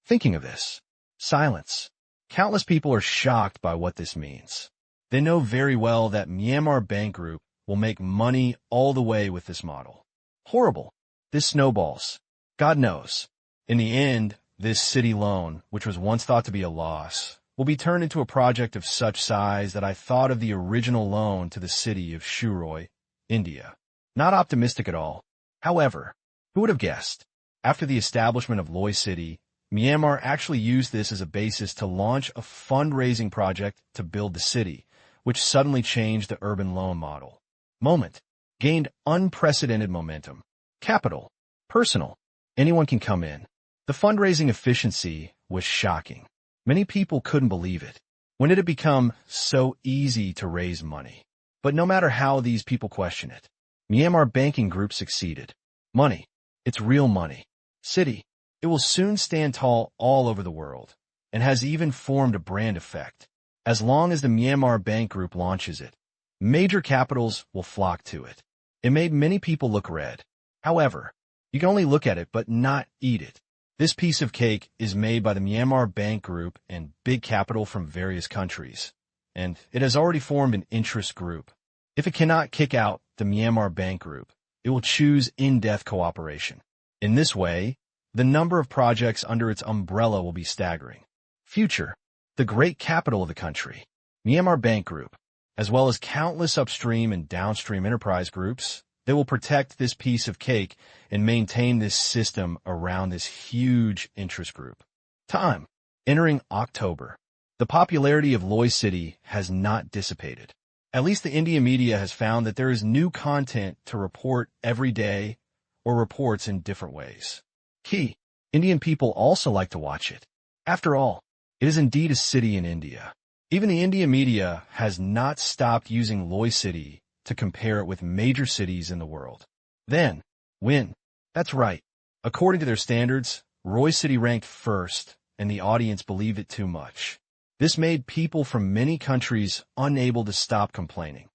Thinking of this, silence. Countless people are shocked by what this means. They know very well that Myanmar Bank Group will make money all the way with this model. Horrible. This snowballs. God knows. In the end, this city loan, which was once thought to be a loss, will be turned into a project of such size that I thought of the original loan to the city of Shuroi, India. Not optimistic at all. However, who would have guessed? After the establishment of Loy City, Myanmar actually used this as a basis to launch a fundraising project to build the city, which suddenly changed the urban loan model. Moment. Gained unprecedented momentum. Capital. Personal. Anyone can come in. The fundraising efficiency was shocking. Many people couldn't believe it. When did it become so easy to raise money? But no matter how these people question it, Myanmar Banking Group succeeded. Money. It's real money. City. It will soon stand tall all over the world, and has even formed a brand effect. As long as the Myanmar Bank Group launches it, major capitals will flock to it. It made many people look red. However, you can only look at it but not eat it. This piece of cake is made by the Myanmar Bank Group and big capital from various countries, and it has already formed an interest group. If it cannot kick out the Myanmar Bank Group, it will choose in-depth cooperation. In this way, the number of projects under its umbrella will be staggering. Future. The great capital of the country, Myanmar Bank Group, as well as countless upstream and downstream enterprise groups, they will protect this piece of cake and maintain this system around this huge interest group. Time. Entering October. The popularity of Loy City has not dissipated. At least the India media has found that there is new content to report every day or reports in different ways. Key. Indian people also like to watch it. After all, it is indeed a city in India. Even the India media has not stopped using Loy City to compare it with major cities in the world. Then, win. That's right. According to their standards, Loy City ranked first, and the audience believed it too much. This made people from many countries unable to stop complaining.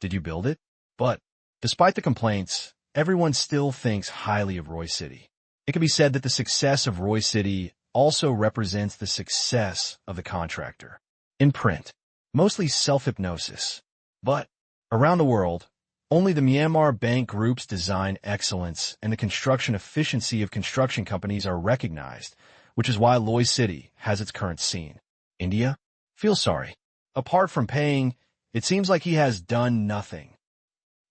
Did you build it? But, despite the complaints, everyone still thinks highly of Loy City. It can be said that the success of Loy City also represents the success of the contractor. In print, mostly self-hypnosis. But, around the world, only the Myanmar Bank Group's design excellence and the construction efficiency of construction companies are recognized, which is why Loy City has its current scene. India? Feel sorry. Apart from paying, it seems like he has done nothing.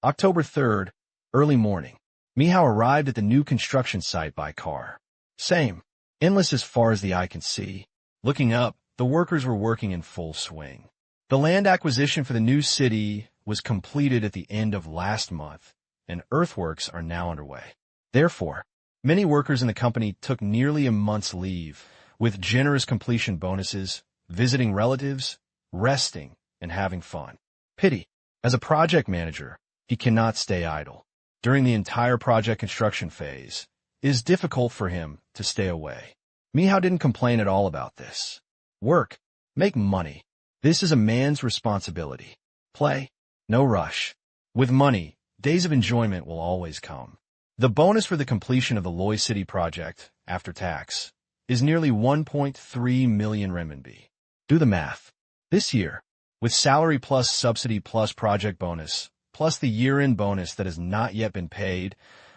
October 3rd, early morning. Mihao arrived at the new construction site by car. Same. Endless as far as the eye can see. Looking up, the workers were working in full swing. The land acquisition for the new city was completed at the end of last month, and earthworks are now underway. Therefore, many workers in the company took nearly a month's leave, with generous completion bonuses, visiting relatives, resting, and having fun. Pity. As a project manager, he cannot stay idle. During the entire project construction phase, it is difficult for him to stay away. Mihao didn't complain at all about this. Work. Make money. This is a man's responsibility. Play. No rush. With money, days of enjoyment will always come. The bonus for the completion of the Loy City project, after tax, is nearly 1.3 million renminbi. Do the math. This year, with salary plus subsidy plus project bonus, plus the year-end bonus that has not yet been paid,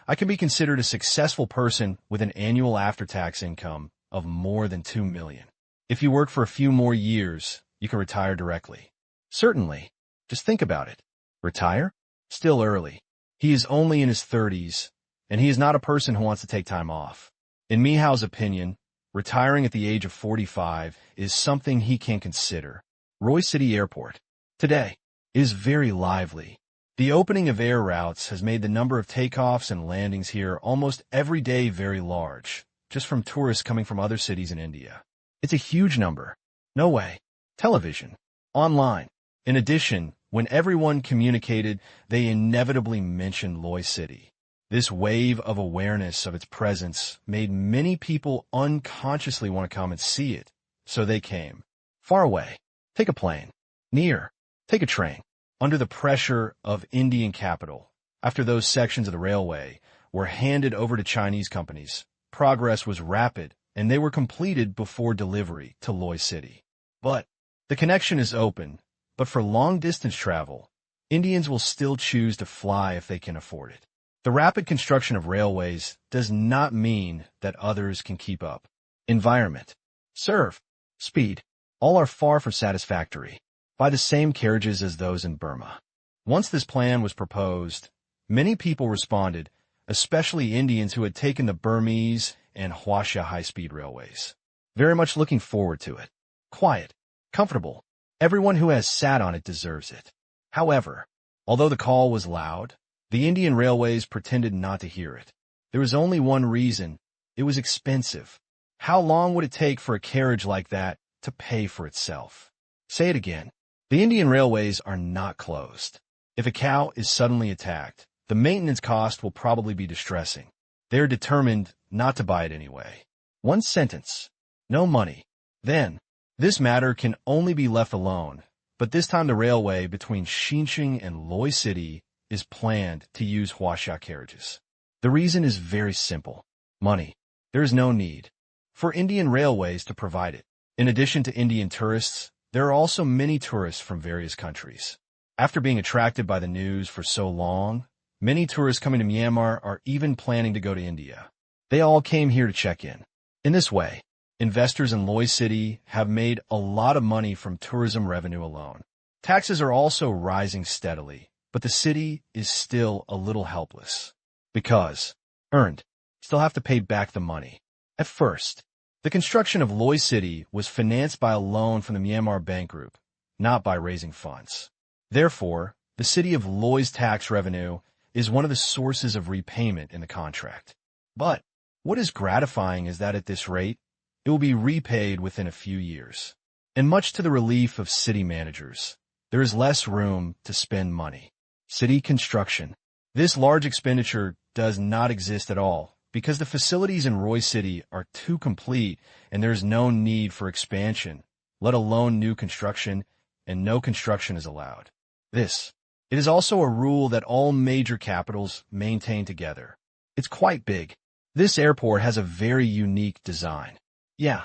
I can be considered a successful person with an annual after-tax income of more than 2 million. If you work for a few more years, you can retire directly. Certainly. Just think about it. Retire? Still early. He is only in his 30s, and he is not a person who wants to take time off. In Mihao's opinion, retiring at the age of 45 is something he can consider. Loy City Airport. Today is very lively. The opening of air routes has made the number of takeoffs and landings here almost every day very large, just from tourists coming from other cities in India. It's a huge number. No way. Television. Online. In addition, when everyone communicated, they inevitably mentioned Loy City. This wave of awareness of its presence made many people unconsciously want to come and see it, so they came. Far away, take a plane. Near, take a train. Under the pressure of Indian capital, after those sections of the railway were handed over to Chinese companies, progress was rapid and they were completed before delivery to Loy City. But the connection is open, but for long-distance travel, Indians will still choose to fly if they can afford it. The rapid construction of railways does not mean that others can keep up. Environment, serve, speed, all are far from satisfactory by the same carriages as those in Burma. Once this plan was proposed, many people responded, especially Indians who had taken the Burmese and Huaxia high-speed railways. Very much looking forward to it. Quiet, comfortable. Everyone who has sat on it deserves it. However, although the call was loud, the Indian railways pretended not to hear it. There was only one reason. It was expensive. How long would it take for a carriage like that to pay for itself? Say it again. The Indian railways are not closed. If a cow is suddenly attacked, the maintenance cost will probably be distressing. They are determined not to buy it anyway. One sentence. No money. Then, this matter can only be left alone, but this time the railway between Xinjiang and Loy City is planned to use Huaxia carriages. The reason is very simple. Money. There is no need for Indian railways to provide it. In addition to Indian tourists, there are also many tourists from various countries. After being attracted by the news for so long, many tourists coming to Myanmar are even planning to go to India. They all came here to check in. In this way, investors in Loy City have made a lot of money from tourism revenue alone. Taxes are also rising steadily, but the city is still a little helpless. Because, earned, still have to pay back the money. At first, the construction of Loy City was financed by a loan from the Myanmar Bank Group, not by raising funds. Therefore, the city of Loy's tax revenue is one of the sources of repayment in the contract. But what is gratifying is that at this rate, it will be repaid within a few years. And much to the relief of city managers, there is less room to spend money. City construction. This large expenditure does not exist at all because the facilities in Roy City are too complete and there is no need for expansion, let alone new construction, and no construction is allowed. It is also a rule that all major capitals maintain together. It's quite big. This airport has a very unique design. Yeah,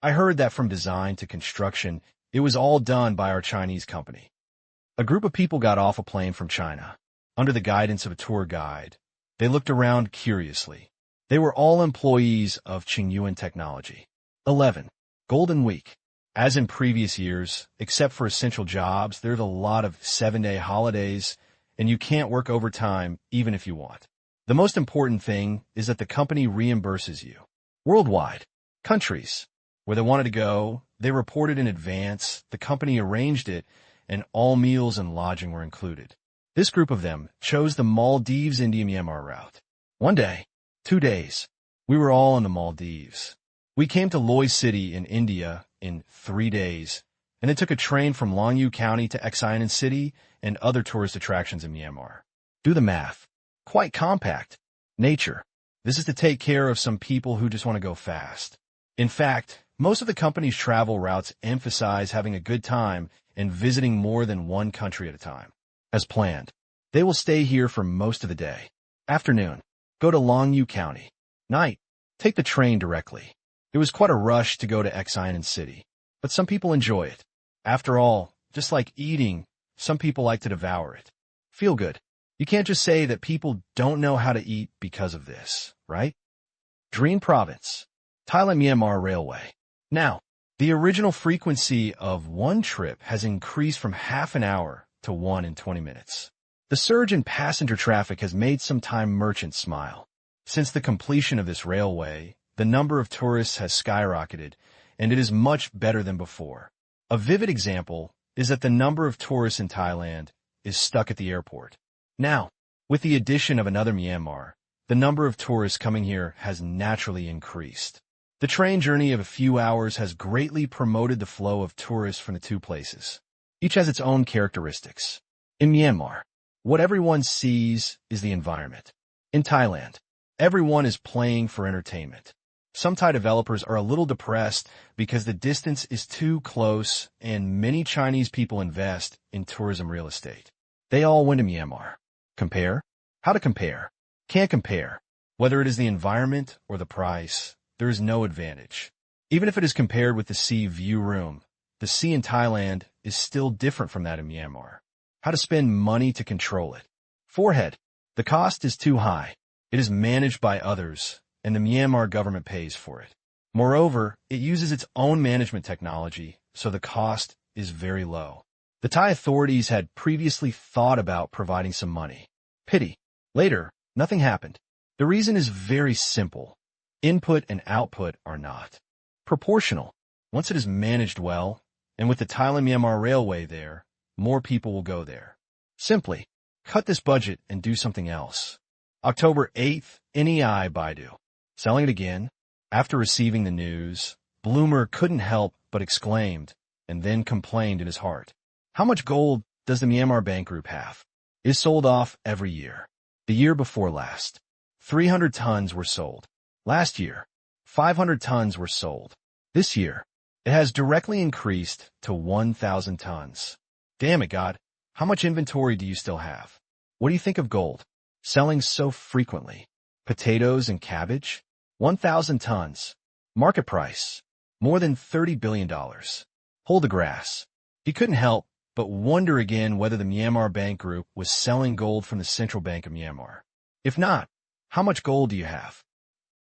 I heard that from design to construction, it was all done by our Chinese company. A group of people got off a plane from China. Under the guidance of a tour guide, they looked around curiously. They were all employees of Qingyuan Technology. 11. Golden Week. As in previous years, except for essential jobs, there's a lot of 7-day holidays, and you can't work overtime even if you want. The most important thing is that the company reimburses you. Worldwide. Countries. Where they wanted to go, they reported in advance, the company arranged it, and all meals and lodging were included. This group of them chose the Maldives India-Myanmar route. 1 day, 2 days. We were all in the Maldives. We came to Loy City in India in 3 days, and then took a train from Longyu County to Xiamen City and other tourist attractions in Myanmar. Do the math. Quite compact. Nature. This is to take care of some people who just want to go fast. In fact, most of the company's travel routes emphasize having a good time and visiting more than one country at a time. As planned, they will stay here for most of the day. Afternoon, go to Longyu County. Night, take the train directly. It was quite a rush to go to Xiamen City, but some people enjoy it. After all, just like eating, some people like to devour it. Feel good. You can't just say that people don't know how to eat because of this, right? Dream Province. Thailand-Myanmar Railway. Now, the original frequency of one trip has increased from half an hour to 1 in 20 minutes. The surge in passenger traffic has made some Thai merchants smile. Since the completion of this railway, the number of tourists has skyrocketed, and it is much better than before. A vivid example is that the number of tourists in Thailand is stuck at the airport. Now, with the addition of another Myanmar, the number of tourists coming here has naturally increased. The train journey of a few hours has greatly promoted the flow of tourists from the two places. Each has its own characteristics. In Myanmar, what everyone sees is the environment. In Thailand, everyone is playing for entertainment. Some Thai developers are a little depressed because the distance is too close and many Chinese people invest in tourism real estate. They all went to Myanmar. Compare? How to compare? Can't compare. Whether it is the environment or the price, there is no advantage. Even if it is compared with the sea view room, the sea in Thailand is still different from that in Myanmar. How to spend money to control it. Forehead. The cost is too high. It is managed by others, and the Myanmar government pays for it. Moreover, it uses its own management technology, so the cost is very low. The Thai authorities had previously thought about providing some money. Pity. Later, nothing happened. The reason is very simple. Input and output are not proportional. Once it is managed well, and with the Thailand-Myanmar Railway there, more people will go there. Simply, cut this budget and do something else. October 8th, NEI Baidu. Selling it again? After receiving the news, Bloomer couldn't help but exclaimed, and then complained in his heart. How much gold does the Myanmar Bank Group have? It is sold off every year. The year before last, 300 tons were sold. Last year, 500 tons were sold. This year, it has directly increased to 1,000 tons. Damn it, God. How much inventory do you still have? What do you think of gold? Selling so frequently. Potatoes and cabbage? 1,000 tons. Market price. More than $30 billion. Hold the grass. He couldn't help but wonder again whether the Myanmar Bank Group was selling gold from the Central Bank of Myanmar. If not, how much gold do you have?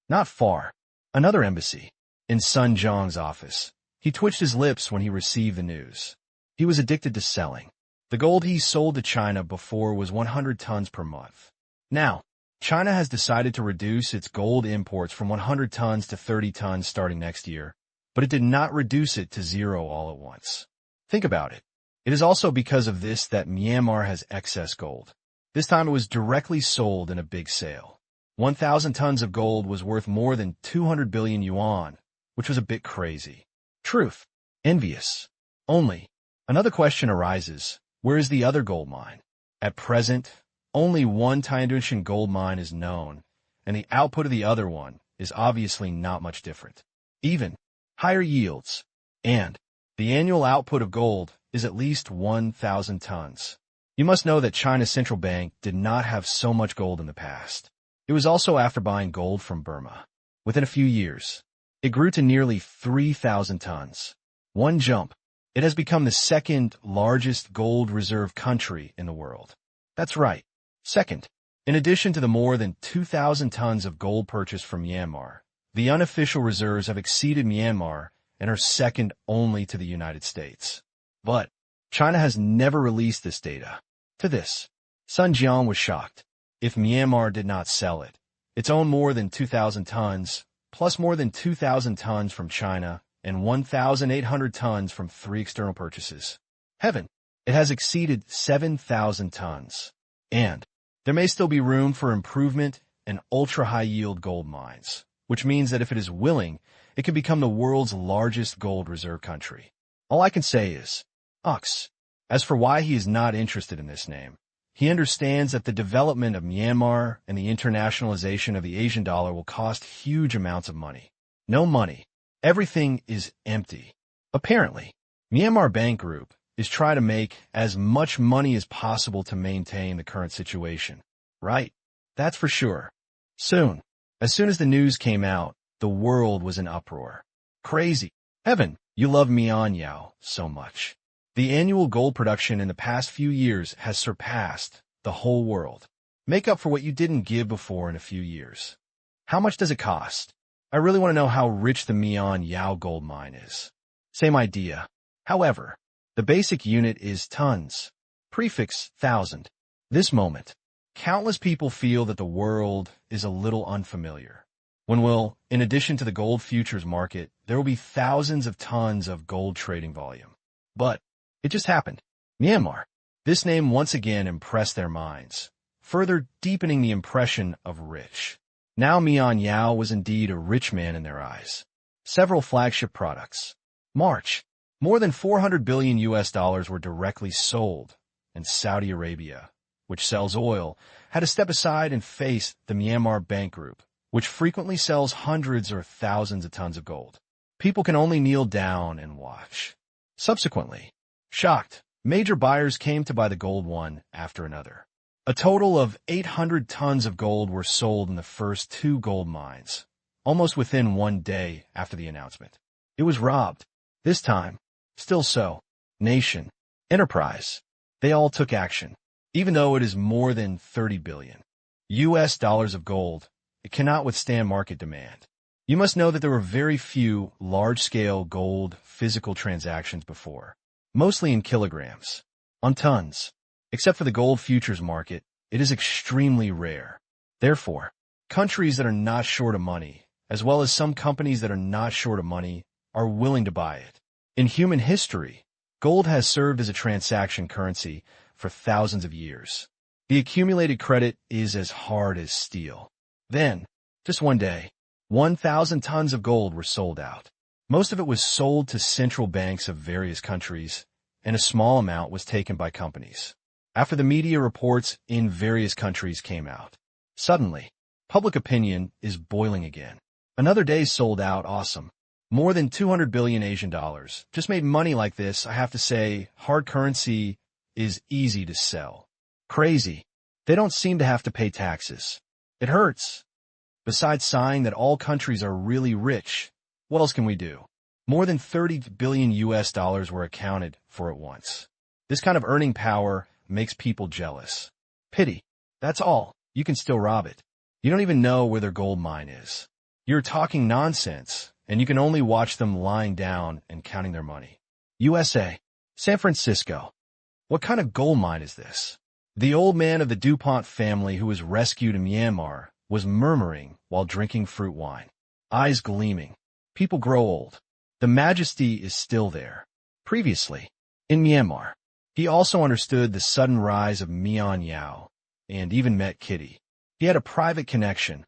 Not far. Another embassy. In Sun Jiang's office. He twitched his lips when he received the news. He was addicted to selling. The gold he sold to China before was 100 tons per month. Now, China has decided to reduce its gold imports from 100 tons to 30 tons starting next year, but it did not reduce it to zero all at once. Think about it. It is also because of this that Myanmar has excess gold. This time it was directly sold in a big sale. 1,000 tons of gold was worth more than 200 billion yuan, which was a bit crazy. Truth. Envious. Only. Another question arises. Where is the other gold mine? At present, only one Tiandunshan gold mine is known, and the output of the other one is obviously not much different. Even higher yields, and the annual output of gold is at least 1,000 tons. You must know that China's central bank did not have so much gold in the past. It was also after buying gold from Burma. Within a few years, it grew to nearly 3,000 tons. One jump. It has become the second largest gold reserve country in the world. That's right. Second. In addition to the more than 2,000 tons of gold purchased from Myanmar, the unofficial reserves have exceeded Myanmar and are second only to the United States. But China has never released this data. To this, Sun Jiang was shocked. If Myanmar did not sell it, its own more than 2,000 tons, plus more than 2,000 tons from China, and 1,800 tons from 3 external purchases. Heaven, it has exceeded 7,000 tons. And there may still be room for improvement in ultra-high-yield gold mines, which means that if it is willing, it can become the world's largest gold reserve country. All I can say is, Ox. As for why he is not interested in this name, he understands that the development of Myanmar and the internationalization of the Asian dollar will cost huge amounts of money. No money. Everything is empty. Apparently, Myanmar Bank Group is trying to make as much money as possible to maintain the current situation. Right? That's for sure. Soon. As soon as the news came out, the world was in uproar. Crazy. Heaven, you love Myanmar so much. The annual gold production in the past few years has surpassed the whole world. Make up for what you didn't give before in a few years. How much does it cost? I really want to know how rich the Myanmar gold mine is. Same idea. However, the basic unit is tons. Prefix 1,000. This moment, countless people feel that the world is a little unfamiliar. When will, in addition to the gold futures market, there will be thousands of tons of gold trading volume. But it just happened. Myanmar. This name once again impressed their minds, further deepening the impression of rich. Now Myanmar was indeed a rich man in their eyes. Several flagship products. March. More than 400 billion US dollars were directly sold, and Saudi Arabia, which sells oil, had to step aside and face the Myanmar Bank Group, which frequently sells hundreds or thousands of tons of gold. People can only kneel down and watch. Subsequently, shocked, major buyers came to buy the gold one after another. A total of 800 tons of gold were sold in the first 2 gold mines, almost within 1 day after the announcement. It was robbed. This time, still so. Nation, enterprise, they all took action. Even though it is more than 30 billion US dollars of gold, it cannot withstand market demand. You must know that there were very few large-scale gold physical transactions before, mostly in kilograms, on tons. Except for the gold futures market, it is extremely rare. Therefore, countries that are not short of money, as well as some companies that are not short of money, are willing to buy it. In human history, gold has served as a transaction currency for thousands of years. The accumulated credit is as hard as steel. Then, just one day, 1,000 tons of gold were sold out. Most of it was sold to central banks of various countries, and a small amount was taken by companies. After the media reports in various countries came out, suddenly, public opinion is boiling again. Another day sold out, awesome. More than 200 billion Asian dollars. Just made money like this, I have to say, hard currency is easy to sell. Crazy. They don't seem to have to pay taxes. It hurts. Besides sighing that all countries are really rich, what else can we do? More than 30 billion US dollars were accounted for at once. This kind of earning power makes people jealous. Pity. That's all. You can still rob it. You don't even know where their gold mine is. You're talking nonsense, and you can only watch them lying down and counting their money. USA. San Francisco. What kind of gold mine is this? The old man of the DuPont family who was rescued in Myanmar was murmuring while drinking fruit wine. Eyes gleaming. People grow old. The majesty is still there. Previously, in Myanmar, he also understood the sudden rise of Mian Yao, and even met Kitty. He had a private connection,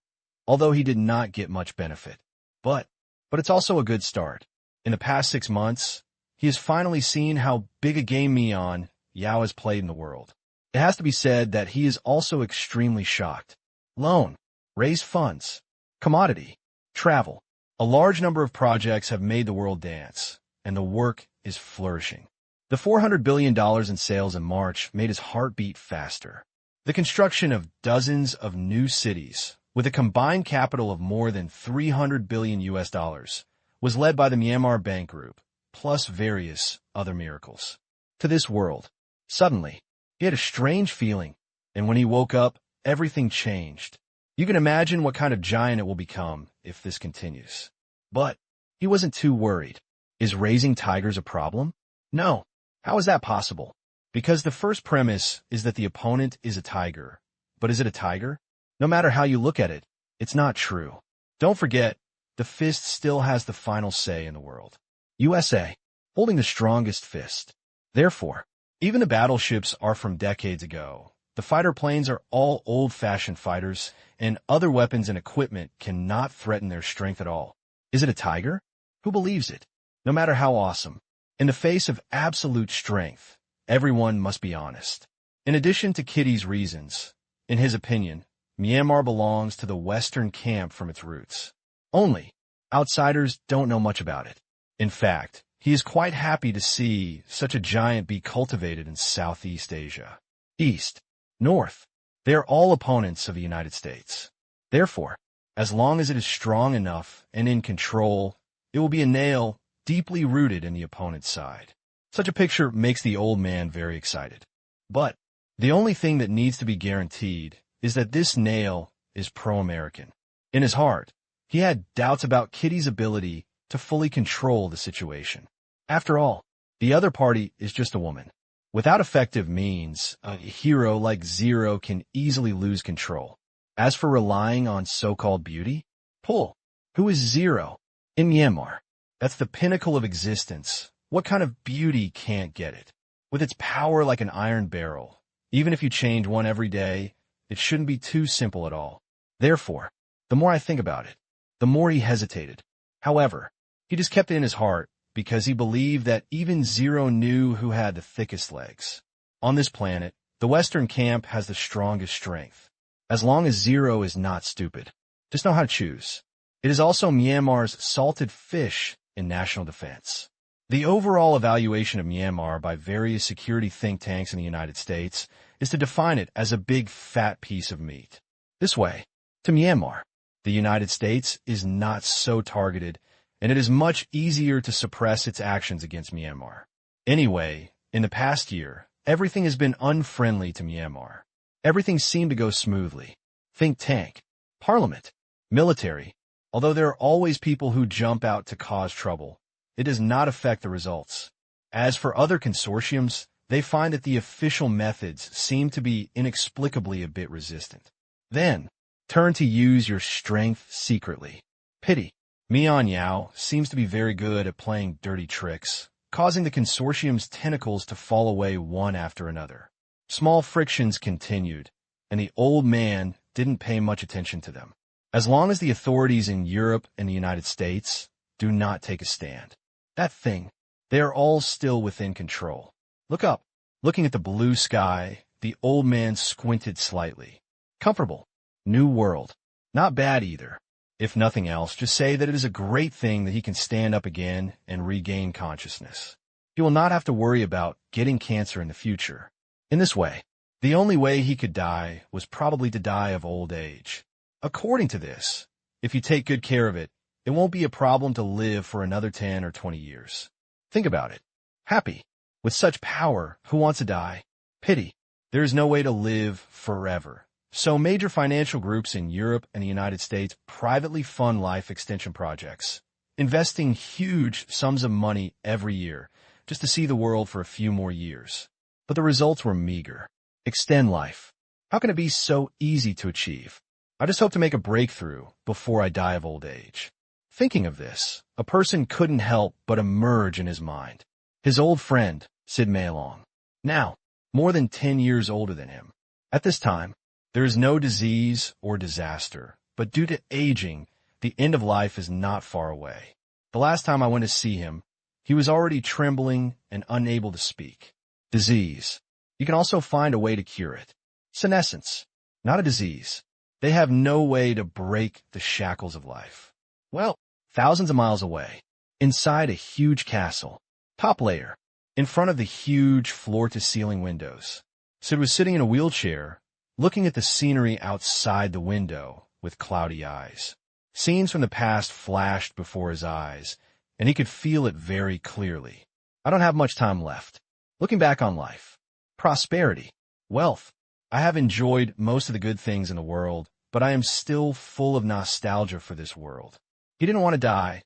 although he did not get much benefit. But it's also a good start. In the past 6 months, he has finally seen how big a game Mian Yao has played in the world. It has to be said that he is also extremely shocked. Loan, raise funds, commodity, travel. A large number of projects have made the world dance, and the work is flourishing. The $400 billion in sales in March made his heart beat faster. The construction of dozens of new cities, with a combined capital of more than 300 billion US dollars, was led by the Myanmar Bank Group, plus various other miracles. To this world, suddenly, he had a strange feeling, and when he woke up, everything changed. You can imagine what kind of giant it will become if this continues. But he wasn't too worried. Is raising tigers a problem? No. How is that possible? Because the first premise is that the opponent is a tiger. But is it a tiger? No matter how you look at it, it's not true. Don't forget, the fist still has the final say in the world. USA, holding the strongest fist. Therefore, even the battleships are from decades ago. The fighter planes are all old-fashioned fighters, and other weapons and equipment cannot threaten their strength at all. Is it a tiger? Who believes it? No matter how awesome. In the face of absolute strength, everyone must be honest. In addition to Kitty's reasons, in his opinion, Myanmar belongs to the Western camp from its roots. Only, outsiders don't know much about it. In fact, he is quite happy to see such a giant be cultivated in Southeast Asia. East, North, they are all opponents of the United States. Therefore, as long as it is strong enough and in control, it will be a nail deeply rooted in the opponent's side. Such a picture makes the old man very excited. But the only thing that needs to be guaranteed is that this nail is pro-American. In his heart, he had doubts about Kitty's ability to fully control the situation. After all, the other party is just a woman. Without effective means, a hero like Zero can easily lose control. As for relying on so-called beauty, Pull, who is Zero? In Myanmar, that's the pinnacle of existence. What kind of beauty can't get it? With its power like an iron barrel, even if you change one every day, it shouldn't be too simple at all. Therefore, the more I think about it, the more he hesitated. However, he just kept it in his heart because he believed that even Zero knew who had the thickest legs. On this planet, the Western camp has the strongest strength. As long as Zero is not stupid. Just know how to choose. It is also Myanmar's salted fish in national defense. The overall evaluation of Myanmar by various security think tanks in the United States is to define it as a big fat piece of meat. This way, to Myanmar, the United States is not so targeted, and it is much easier to suppress its actions against Myanmar. Anyway, in the past year, everything has been unfriendly to Myanmar. Everything seemed to go smoothly. Think tank, parliament, military. Although there are always people who jump out to cause trouble, it does not affect the results. As for other consortiums, they find that the official methods seem to be inexplicably a bit resistant. Then, turn to use your strength secretly. Pity. Mian Yao seems to be very good at playing dirty tricks, causing the consortium's tentacles to fall away one after another. Small frictions continued, and the old man didn't pay much attention to them. As long as the authorities in Europe and the United States do not take a stand. That thing, they are all still within control. Look up. Looking at the blue sky, the old man squinted slightly. Comfortable. New world. Not bad either. If nothing else, just say that it is a great thing that he can stand up again and regain consciousness. He will not have to worry about getting cancer in the future. In this way, the only way he could die was probably to die of old age. According to this, if you take good care of it, it won't be a problem to live for another 10 or 20 years. Think about it. Happy. With such power, who wants to die? Pity. There is no way to live forever. So major financial groups in Europe and the United States privately fund life extension projects, investing huge sums of money every year just to see the world for a few more years. But the results were meager. Extend life. How can it be so easy to achieve? I just hope to make a breakthrough before I die of old age. Thinking of this, a person couldn't help but emerge in his mind. His old friend, Sid Mailong, now more than 10 years older than him. At this time, there is no disease or disaster, but due to aging, the end of life is not far away. The last time I went to see him, he was already trembling and unable to speak. Disease. You can also find a way to cure it. Senescence. Not a disease. They have no way to break the shackles of life. Well, thousands of miles away, inside a huge castle, top layer, in front of the huge floor-to-ceiling windows, Sid was sitting in a wheelchair, looking at the scenery outside the window with cloudy eyes. Scenes from the past flashed before his eyes, and he could feel it very clearly. I don't have much time left. Looking back on life, prosperity, wealth. I have enjoyed most of the good things in the world, but I am still full of nostalgia for this world. He didn't want to die,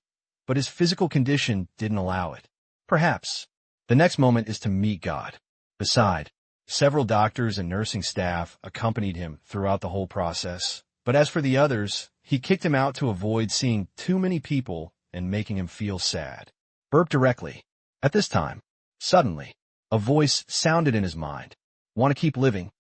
but his physical condition didn't allow it. Perhaps the next moment is to meet God. Besides, several doctors and nursing staff accompanied him throughout the whole process, but as for the others, he kicked him out to avoid seeing too many people and making him feel sad. Burp directly. At this time, suddenly, a voice sounded in his mind. Want to keep living?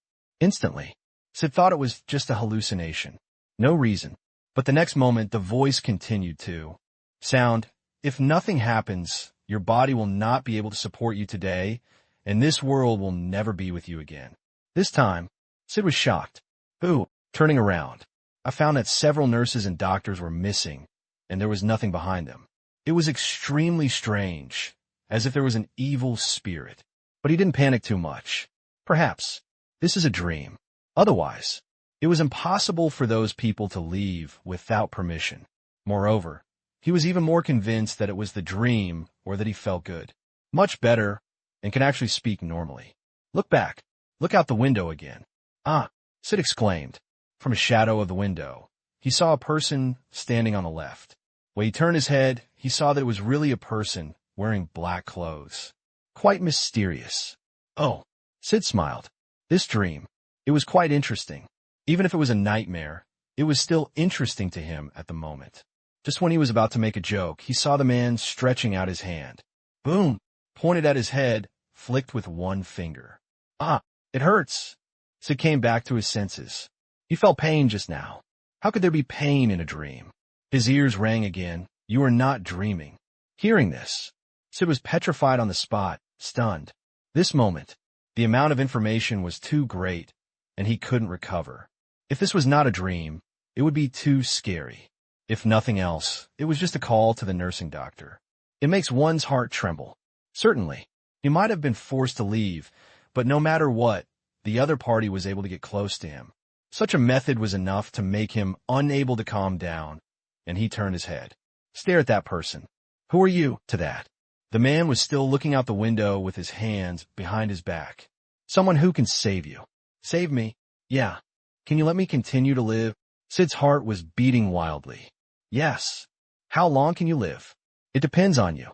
Instantly, Sid thought it was just a hallucination. No reason. But the next moment, the voice continued to sound, if nothing happens, your body will not be able to support you today, and this world will never be with you again. This time, Sid was shocked. Ooh, turning around, I found that several nurses and doctors were missing, and there was nothing behind them. It was extremely strange, as if there was an evil spirit. But he didn't panic too much. Perhaps this is a dream. Otherwise, it was impossible for those people to leave without permission. Moreover, he was even more convinced that it was the dream or that he felt good. Much better, and can actually speak normally. Look back. Look out the window again. Ah, Sid exclaimed. From a shadow of the window, he saw a person standing on the left. When he turned his head, he saw that it was really a person wearing black clothes. Quite mysterious. Oh, Sid smiled. This dream, it was quite interesting. Even if it was a nightmare, it was still interesting to him at the moment. Just when he was about to make a joke, he saw the man stretching out his hand. Boom! Pointed at his head, flicked with one finger. Ah, it hurts. Sid came back to his senses. He felt pain just now. How could there be pain in a dream? His ears rang again. You are not dreaming. Hearing this, Sid was petrified on the spot, stunned. This moment, the amount of information was too great, and he couldn't recover. If this was not a dream, It would be too scary. If nothing else, it was just a call to the nursing doctor. It makes one's heart tremble. Certainly, he might have been forced to leave, but no matter what, the other party was able to get close to him. Such a method was enough to make him unable to calm down, and he turned his head. Stare at that person. Who are you? To that. The man was still looking out the window with his hands behind his back. Someone who can save you. Save me? Yeah. Can you let me continue to live? Sid's heart was beating wildly. Yes. How long can you live? It depends on you.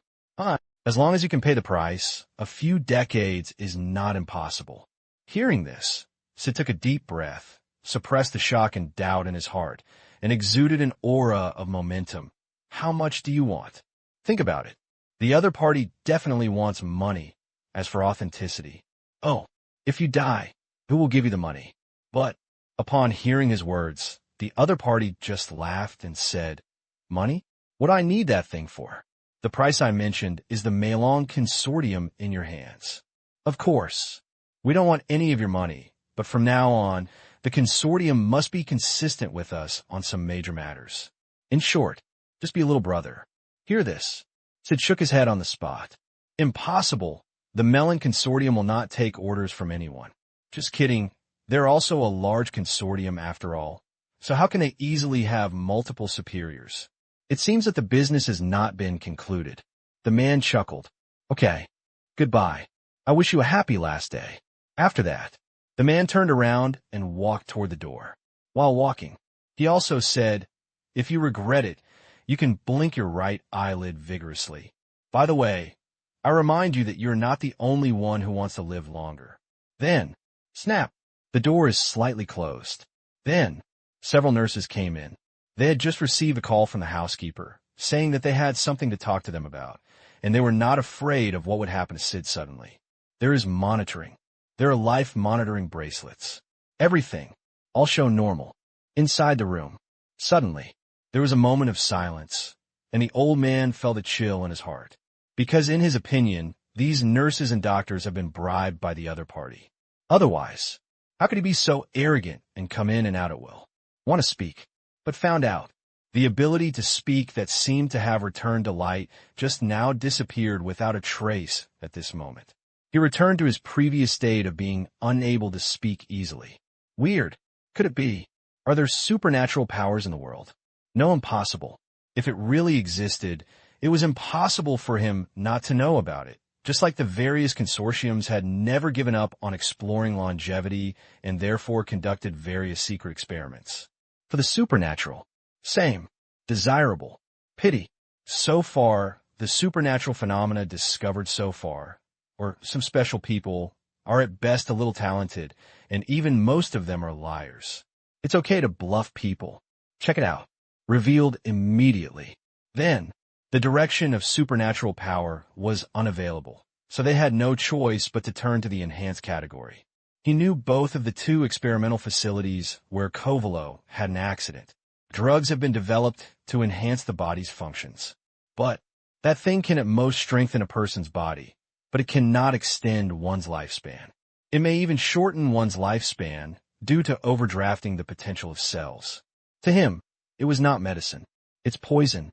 As long as you can pay the price, a few decades is not impossible. Hearing this, Sid took a deep breath, suppressed the shock and doubt in his heart, and exuded an aura of momentum. How much do you want? Think about it. The other party definitely wants money. As for authenticity, oh, if you die, who will give you the money? But, upon hearing his words, the other party just laughed and said, money? What do I need that thing for? The price I mentioned is the Melon Consortium in your hands. Of course, we don't want any of your money, but from now on, the consortium must be consistent with us on some major matters. In short, just be a little brother. Hear this. Sid shook his head on the spot. Impossible. The Melon Consortium will not take orders from anyone. Just kidding. They're also a large consortium after all. So how can they easily have multiple superiors? It seems that the business has not been concluded. The man chuckled. Okay. Goodbye. I wish you a happy last day. After that, the man turned around and walked toward the door. While walking, he also said, if you regret it, you can blink your right eyelid vigorously. By the way, I remind you that you're not the only one who wants to live longer. Then, snap, the door is slightly closed. Then, several nurses came in. They had just received a call from the housekeeper, saying that they had something to talk to them about, and they were not afraid of what would happen to Sid suddenly. There is monitoring. There are life monitoring bracelets. Everything. All show normal. Inside the room. Suddenly, there was a moment of silence, and the old man felt a chill in his heart. Because in his opinion, these nurses and doctors have been bribed by the other party. Otherwise, how could he be so arrogant and come in and out at will? Want to speak, but found out. The ability to speak that seemed to have returned to light just now disappeared without a trace at this moment. He returned to his previous state of being unable to speak easily. Weird. Could it be? Are there supernatural powers in the world? No, impossible. If it really existed, it was impossible for him not to know about it. Just like the various consortiums had never given up on exploring longevity and therefore conducted various secret experiments. For the supernatural, same. Desirable. Pity. So far, the supernatural phenomena discovered so far, or some special people, are at best a little talented, and even most of them are liars. It's okay to bluff people. Check it out. Revealed immediately. Then, the direction of supernatural power was unavailable, so they had no choice but to turn to the enhanced category. He knew both of the two experimental facilities where Kovalo had an accident. Drugs have been developed to enhance the body's functions. But that thing can at most strengthen a person's body, but it cannot extend one's lifespan. It may even shorten one's lifespan due to overdrafting the potential of cells. To him, it was not medicine. It's poison.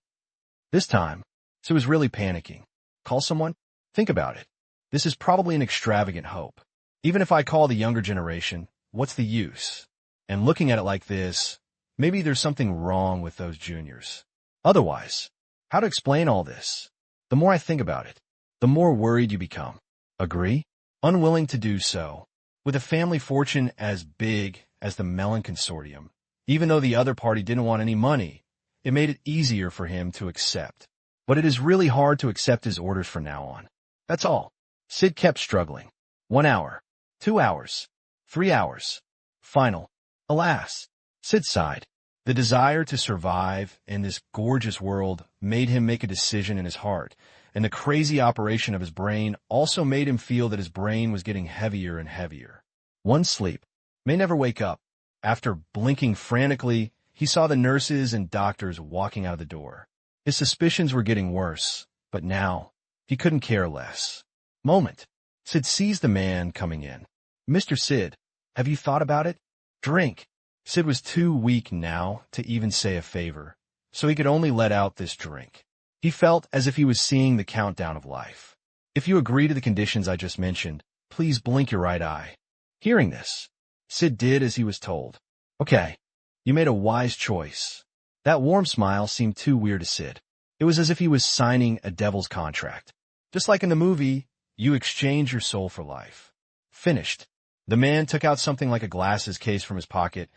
This time, Sid was really panicking. Call someone? Think about it. This is probably an extravagant hope. Even if I call the younger generation, what's the use? And looking at it like this, maybe there's something wrong with those juniors. Otherwise, how to explain all this? The more I think about it, the more worried you become. Agree? Unwilling to do so. With a family fortune as big as the Melon Consortium, even though the other party didn't want any money, it made it easier for him to accept. But it is really hard to accept his orders from now on. That's all. Sid kept struggling. 1 hour. 2 hours. 3 hours. Final. Alas. Sid sighed. The desire to survive in this gorgeous world made him make a decision in his heart, and the crazy operation of his brain also made him feel that his brain was getting heavier and heavier. One sleep. May never wake up. After blinking frantically, he saw the nurses and doctors walking out of the door. His suspicions were getting worse, but now he couldn't care less. Moment. Sid sees the man coming in. Mr. Sid, have you thought about it? Drink. Sid was too weak now to even say a favor, so he could only let out this drink. He felt as if he was seeing the countdown of life. If you agree to the conditions I just mentioned, please blink your right eye. Hearing this, Sid did as he was told. Okay, you made a wise choice. That warm smile seemed too weird to Sid. It was as if he was signing a devil's contract. Just like in the movie, you exchange your soul for life. Finished. The man took out something like a glasses case from his pocket,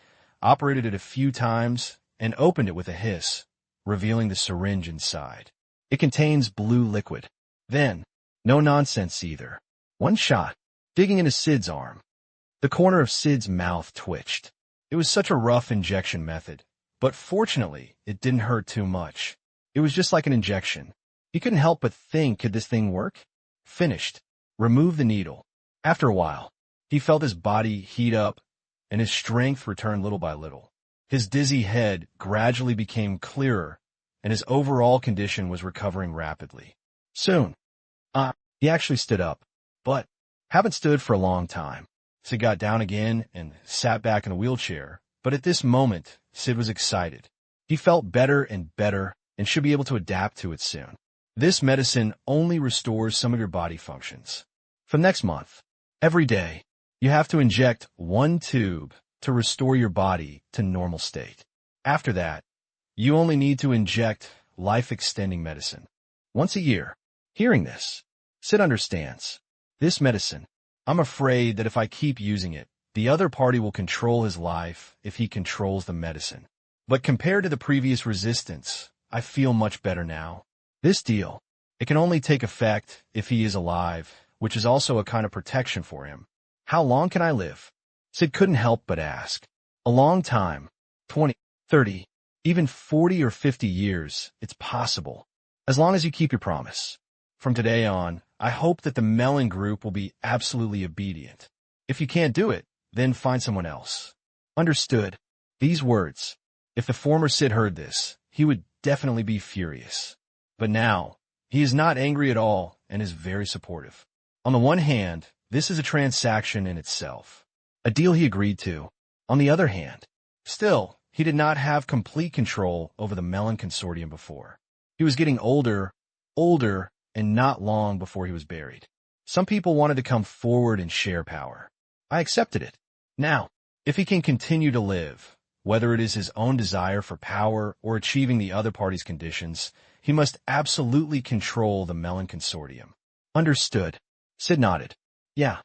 operated it a few times, and opened it with a hiss, revealing the syringe inside. It contains blue liquid. Then, no nonsense either. One shot, digging into Sid's arm. The corner of Sid's mouth twitched. It was such a rough injection method, but fortunately, it didn't hurt too much. It was just like an injection. He couldn't help but think, could this thing work? Finished. Remove the needle. After a while, he felt his body heat up, and his strength returned little by little. His dizzy head gradually became clearer, and his overall condition was recovering rapidly. Soon, he actually stood up, but haven't stood for a long time. Sid got down again and sat back in the wheelchair, but at this moment, Sid was excited. He felt better and better and should be able to adapt to it soon. This medicine only restores some of your body functions. For next month, every day, you have to inject 1 tube to restore your body to normal state. After that, you only need to inject life-extending medicine once a year. Hearing this, Sid understands. This medicine, I'm afraid that if I keep using it, the other party will control his life if he controls the medicine. But compared to the previous resistance, I feel much better now. This deal, it can only take effect if he is alive, which is also a kind of protection for him. How long can I live? Sid couldn't help but ask. A long time. 20, 30, even 40 or 50 years, it's possible. As long as you keep your promise. From today on, I hope that the Mellon Group will be absolutely obedient. If you can't do it, then find someone else. Understood. These words. If the former Sid heard this, he would definitely be furious. But now, he is not angry at all and is very supportive. On the one hand, this is a transaction in itself, a deal he agreed to. On the other hand, still, he did not have complete control over the Mellon Consortium before. He was getting older, and not long before he was buried. Some people wanted to come forward and share power. I accepted it. Now, if he can continue to live, whether it is his own desire for power or achieving the other party's conditions, he must absolutely control the Mellon Consortium. Understood. Sid nodded. Yeah.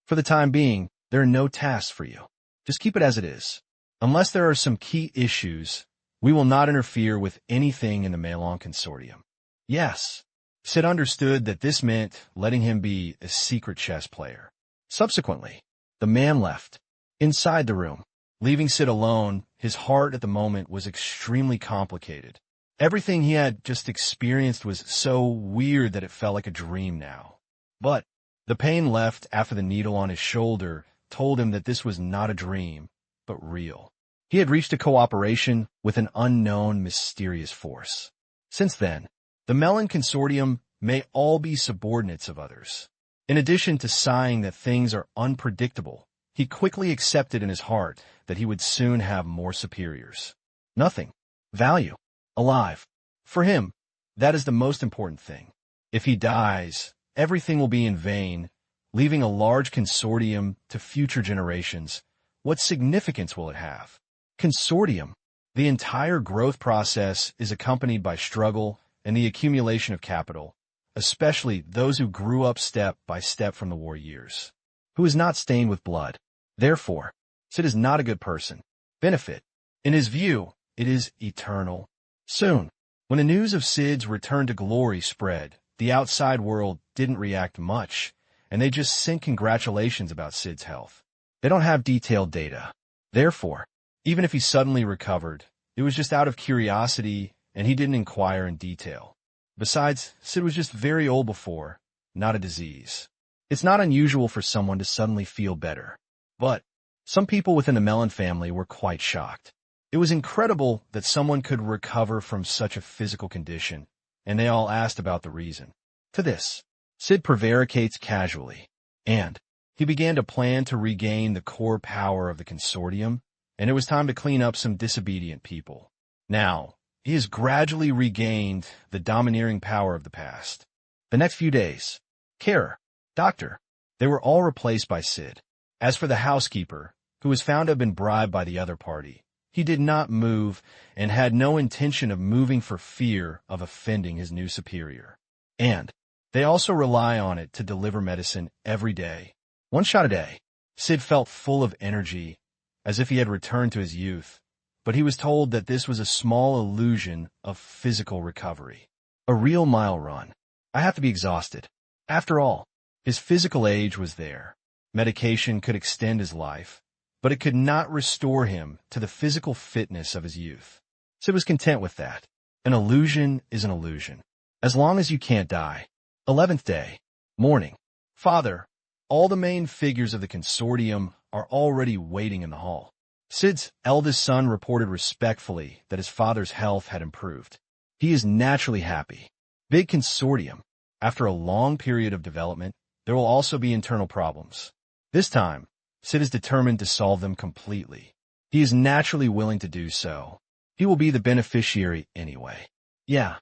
For the time being, there are no tasks for you. Just keep it as it is. Unless there are some key issues, we will not interfere with anything in the Mellon Consortium. Yes. Sid understood that this meant letting him be a secret chess player. Subsequently, the man left. Inside the room, leaving Sid alone, his heart at the moment was extremely complicated. Everything he had just experienced was so weird that it felt like a dream now. But the pain left after the needle on his shoulder told him that this was not a dream, but real. He had reached a cooperation with an unknown, mysterious force. Since then, the Mellon Consortium may all be subordinates of others. In addition to sighing that things are unpredictable, he quickly accepted in his heart that he would soon have more superiors. Nothing. Value. Alive. For him, that is the most important thing. If he dies, everything will be in vain, leaving a large consortium to future generations. What significance will it have? Consortium. The entire growth process is accompanied by struggle and the accumulation of capital, especially those who grew up step by step from the war years. Who is not stained with blood. Therefore, Sid is not a good person. Benefit. In his view, it is eternal. Soon, when the news of Sid's return to glory spread, the outside world didn't react much, and they just sent congratulations about Sid's health. They don't have detailed data. Therefore, even if he suddenly recovered, it was just out of curiosity, and he didn't inquire in detail. Besides, Sid was just very old before, not a disease. It's not unusual for someone to suddenly feel better. But some people within the Mellon family were quite shocked. It was incredible that someone could recover from such a physical condition, and they all asked about the reason. To this, Sid prevaricates casually, and he began to plan to regain the core power of the consortium and it was time to clean up some disobedient people. Now, he has gradually regained the domineering power of the past. The next few days, carer, doctor, they were all replaced by Sid. As for the housekeeper, who was found to have been bribed by the other party, he did not move and had no intention of moving for fear of offending his new superior. And they also rely on it to deliver medicine every day. One shot a day. Sid felt full of energy, as if he had returned to his youth, but he was told that this was a small illusion of physical recovery. A real mile run. I have to be exhausted. After all, his physical age was there. Medication could extend his life, but it could not restore him to the physical fitness of his youth. Sid was content with that. An illusion is an illusion, as long as you can't die. 11th day. Morning. Father, all the main figures of the consortium are already waiting in the hall. Sid's eldest son reported respectfully that his father's health had improved. He is naturally happy. Big consortium. After a long period of development, there will also be internal problems. This time, Sid is determined to solve them completely. He is naturally willing to do so. He will be the beneficiary anyway. Yeah,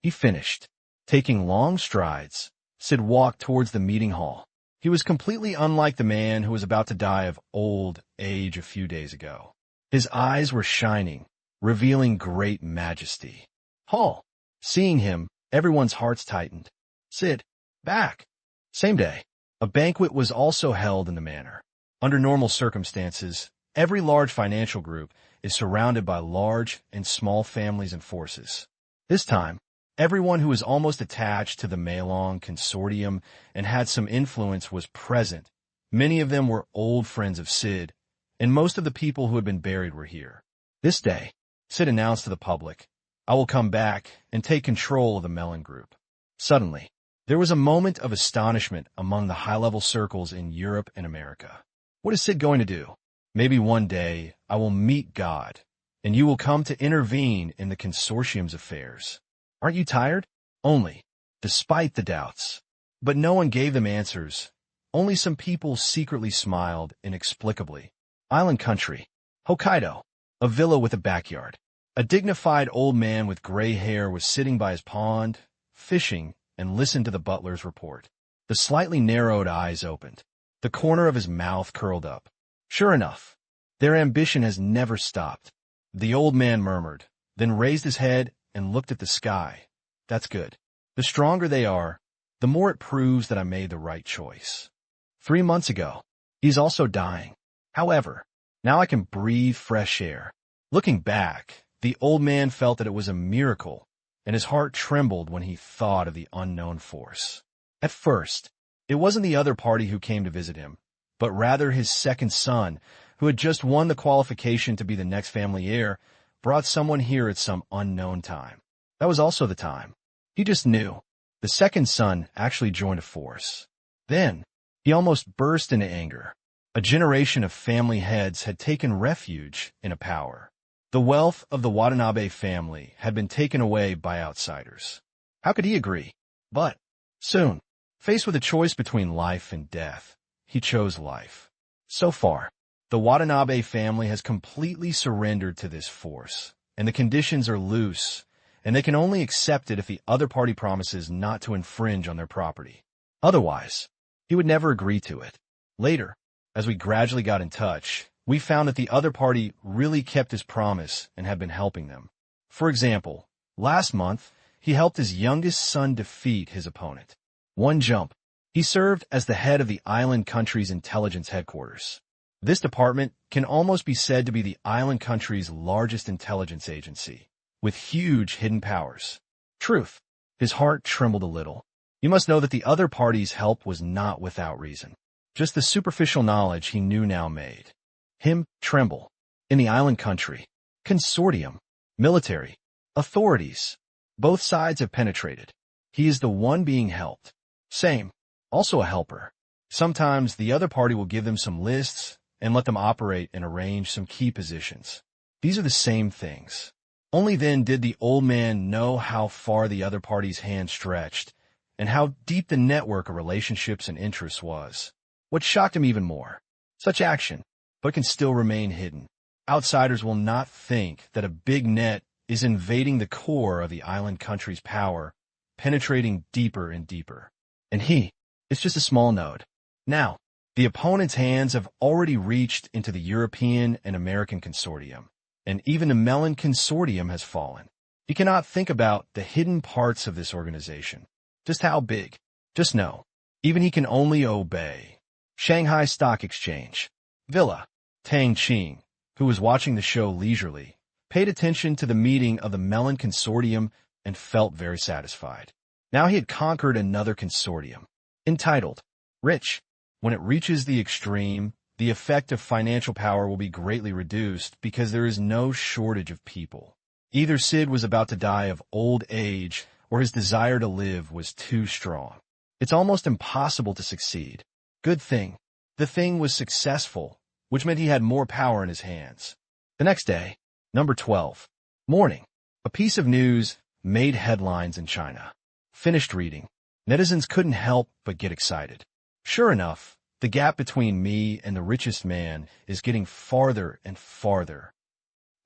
he finished. Taking long strides, Sid walked towards the meeting hall. He was completely unlike the man who was about to die of old age a few days ago. His eyes were shining, revealing great majesty. Hall. Seeing him, everyone's hearts tightened. Sid, back. Same day, a banquet was also held in the manor. Under normal circumstances, every large financial group is surrounded by large and small families and forces. This time, everyone who was almost attached to the Maelong consortium and had some influence was present. Many of them were old friends of Sid, and most of the people who had been buried were here. This day, Sid announced to the public, "I will come back and take control of the Melon Group." Suddenly, there was a moment of astonishment among the high-level circles in Europe and America. What is Sid going to do? Maybe one day I will meet God, and you will come to intervene in the consortium's affairs. Aren't you tired? Only, despite the doubts. But no one gave them answers. Only some people secretly smiled inexplicably. Island country. Hokkaido. A villa with a backyard. A dignified old man with gray hair was sitting by his pond, fishing, and listened to the butler's report. The slightly narrowed eyes opened. The corner of his mouth curled up. Sure enough, their ambition has never stopped. The old man murmured, then raised his head and looked at the sky. That's good. The stronger they are, the more it proves that I made the right choice. 3 months ago, he's also dying. However, now I can breathe fresh air. Looking back, the old man felt that it was a miracle, and his heart trembled when he thought of the unknown force. At first, it wasn't the other party who came to visit him, but rather his second son, who had just won the qualification to be the next family heir, brought someone here at some unknown time. That was also the time. He just knew. The second son actually joined a force. Then, he almost burst into anger. A generation of family heads had taken refuge in a power. The wealth of the Watanabe family had been taken away by outsiders. How could he agree? But, soon, faced with a choice between life and death, he chose life. So far, the Watanabe family has completely surrendered to this force, and the conditions are loose, and they can only accept it if the other party promises not to infringe on their property. Otherwise, he would never agree to it. Later, as we gradually got in touch, we found that the other party really kept his promise and had been helping them. For example, last month, he helped his youngest son defeat his opponent. One jump. He served as the head of the island country's intelligence headquarters. This department can almost be said to be the island country's largest intelligence agency, with huge hidden powers. Truth. His heart trembled a little. You must know that the other party's help was not without reason. Just the superficial knowledge he knew now made him tremble. In the island country, consortium, military, authorities, both sides have penetrated. He is the one being helped. Same, also a helper. Sometimes the other party will give them some lists and let them operate and arrange some key positions. These are the same things. Only then did the old man know how far the other party's hand stretched and how deep the network of relationships and interests was. What shocked him even more, such action, but can still remain hidden. outsiders will not think that a big net is invading the core of the island country's power, penetrating deeper and deeper. And he is just a small node. Now, the opponent's hands have already reached into the European and American consortium, and even the Mellon consortium has fallen. You cannot think about the hidden parts of this organization. Just how big. Just know, even he can only obey. Shanghai Stock Exchange. Villa. Tang Qing, who was watching the show leisurely, paid attention to the meeting of the Mellon consortium and felt very satisfied. Now he had conquered another consortium, entitled Rich. When it reaches the extreme, the effect of financial power will be greatly reduced because there is no shortage of people. Either Sid was about to die of old age or his desire to live was too strong. It's almost impossible to succeed. Good thing. The thing was successful, which meant he had more power in his hands. The next day, number 12. Morning. A piece of news made headlines in China. Finished reading. Netizens couldn't help but get excited. Sure enough, the gap between me and the richest man is getting farther and farther.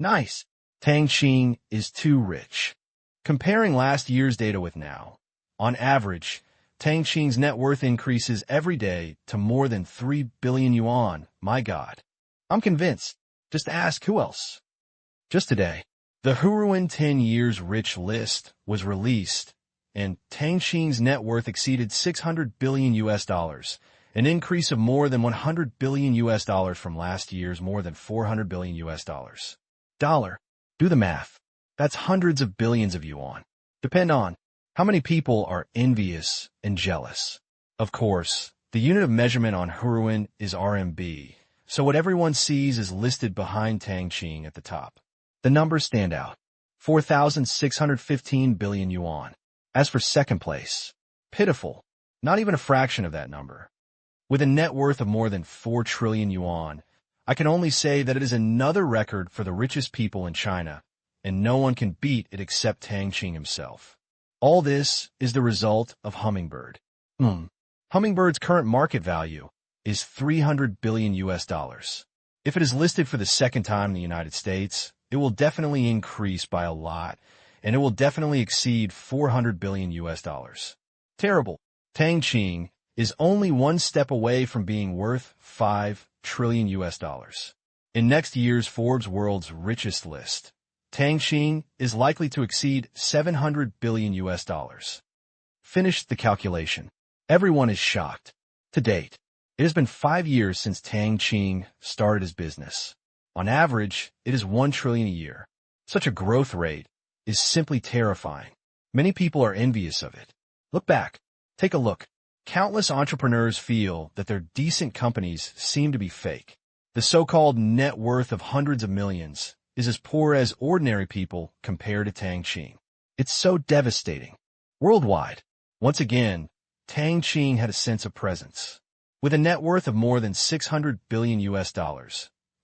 Nice. Tang Qing is too rich. Comparing last year's data with now, on average, Tang Qing's net worth increases every day to more than 3 billion yuan. My God. I'm convinced. Just ask who else. Just today, the Huruan 10 years rich list was released, and Tang Qing's net worth exceeded $600 billion, an increase of more than $100 billion from last year's more than $400 billion. Dollar. Do the math. That's hundreds of billions of yuan. Depend on how many people are envious and jealous. Of course, the unit of measurement on Huruan is RMB, so what everyone sees is listed behind Tang Qing at the top. The numbers stand out. 4,615 billion yuan. As for second place, pitiful, not even a fraction of that number. With a net worth of more than 4 trillion yuan, I can only say that it is another record for the richest people in China, and no one can beat it except Tang Qing himself. All this is the result of Hummingbird. Hummingbird's current market value is $300 billion. If it is listed for the second time in the United States, it will definitely increase by a lot, and it will definitely exceed $400 billion. Terrible. Tang Qing is only one step away from being worth $5 trillion. In next year's Forbes World's Richest list, Tang Qing is likely to exceed $700 billion. Finished the calculation. Everyone is shocked. To date, it has been 5 years since Tang Qing started his business. On average, it is 1 trillion a year. Such a growth rate is simply terrifying. Many people are envious of it. Look back. Take a look. Countless entrepreneurs feel that their decent companies seem to be fake. The so-called net worth of hundreds of millions is as poor as ordinary people compared to Tang Qing. It's so devastating. Worldwide, once again, Tang Qing had a sense of presence. With a net worth of more than $600 billion,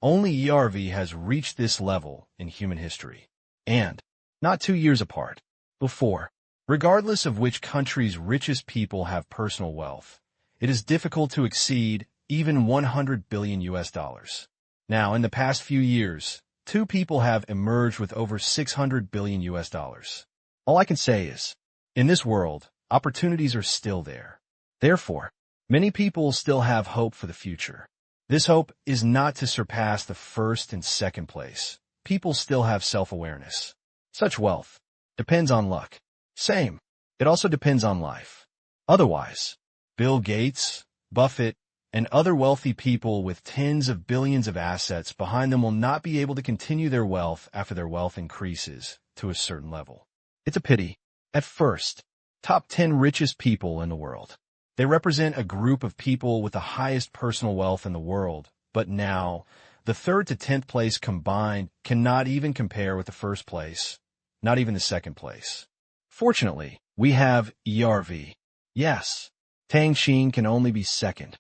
only ERV has reached this level in human history. And, not 2 years apart, before. Regardless of which country's richest people have personal wealth, it is difficult to exceed even $100 billion. Now, in the past few years, 2 people have emerged with over $600 billion. All I can say is, in this world, opportunities are still there. Therefore, many people still have hope for the future. This hope is not to surpass the first and second place. People still have self-awareness. Such wealth depends on luck. Same. It also depends on life. Otherwise, Bill Gates, Buffett, and other wealthy people with tens of billions of assets behind them will not be able to continue their wealth after their wealth increases to a certain level. It's a pity. At first, top 10 richest people in the world. They represent a group of people with the highest personal wealth in the world, but now, the 3rd to 10th place combined cannot even compare with the 1st place, not even the 2nd place. Fortunately, we have ERV. Yes, Tang Qing can only be 2nd.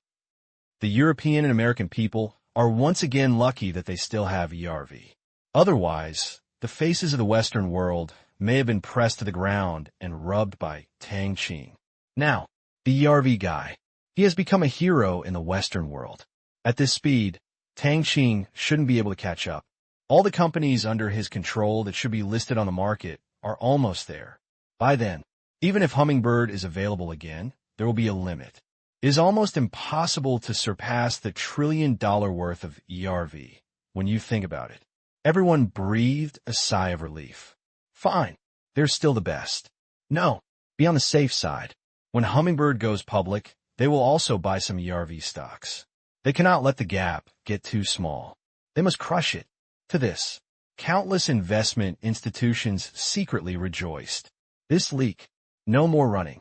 The European and American people are once again lucky that they still have ERV. Otherwise, the faces of the Western world may have been pressed to the ground and rubbed by Tang Qing. Now, the ERV guy. He has become a hero in the Western world. At this speed, Tang Qing shouldn't be able to catch up. All the companies under his control that should be listed on the market are almost there. By then, even if Hummingbird is available again, there will be a limit. It is almost impossible to surpass the $1 trillion worth of ERV when you think about it. Everyone breathed a sigh of relief. Fine, they're still the best. No, be on the safe side. When Hummingbird goes public, they will also buy some ERV stocks. They cannot let the gap get too small. They must crush it. To this, countless investment institutions secretly rejoiced. This leak, no more running.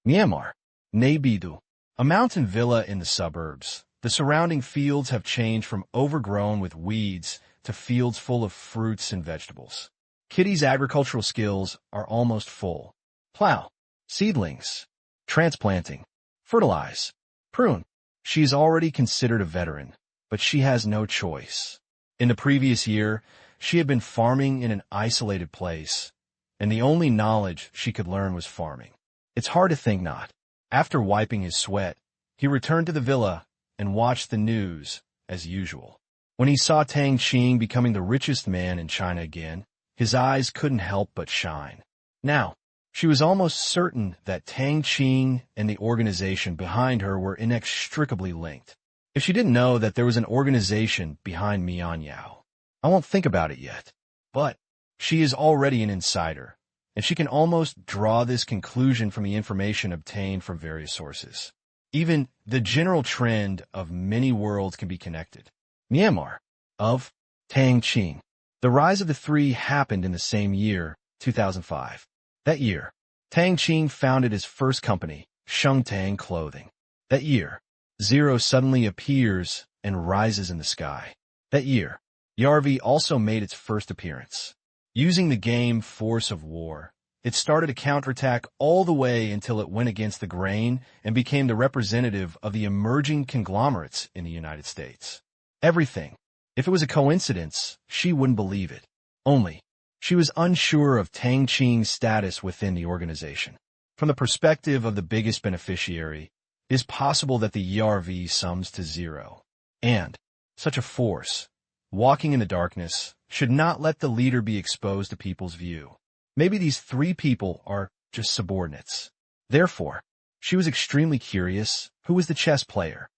Myanmar, Naypyidaw, a mountain villa in the suburbs. The surrounding fields have changed from overgrown with weeds to fields full of fruits and vegetables. Kitty's agricultural skills are almost full. Plow, seedlings, transplanting, fertilize, prune. She is already considered a veteran, but she has no choice. In the previous year, she had been farming in an isolated place, and the only knowledge she could learn was farming. It's hard to think not. After wiping his sweat, he returned to the villa and watched the news as usual. When he saw Tang Qing becoming the richest man in China again, his eyes couldn't help but shine. Now, she was almost certain that Tang Qing and the organization behind her were inextricably linked. If she didn't know that there was an organization behind Mian Yao, I won't think about it yet. But she is already an insider, and she can almost draw this conclusion from the information obtained from various sources. Even the general trend of many worlds can be connected. Myanmar, of Tang Qing. The rise of the three happened in the same year, 2005. That year, Tang Qing founded his first company, Shengtang Clothing. That year, Zero suddenly appears and rises in the sky. That year, Yarvi also made its first appearance. Using the game Force of War, it started a counterattack all the way until it went against the grain and became the representative of the emerging conglomerates in the United States. Everything. If it was a coincidence, she wouldn't believe it. Only, she was unsure of Tang Qing's status within the organization. From the perspective of the biggest beneficiary, it is possible that the ERV sums to zero. And such a force, walking in the darkness, should not let the leader be exposed to people's view. Maybe these three people are just subordinates. Therefore, she was extremely curious who was the chess player.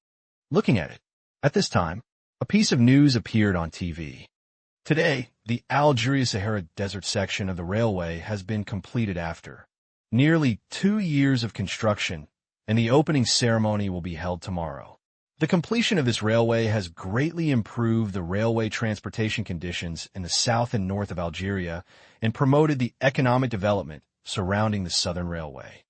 Looking at it, at this time, a piece of news appeared on TV. Today, the Algeria-Sahara Desert section of the railway has been completed after nearly 2 years of construction, and the opening ceremony will be held tomorrow. The completion of this railway has greatly improved the railway transportation conditions in the south and north of Algeria and promoted the economic development surrounding the Southern Railway.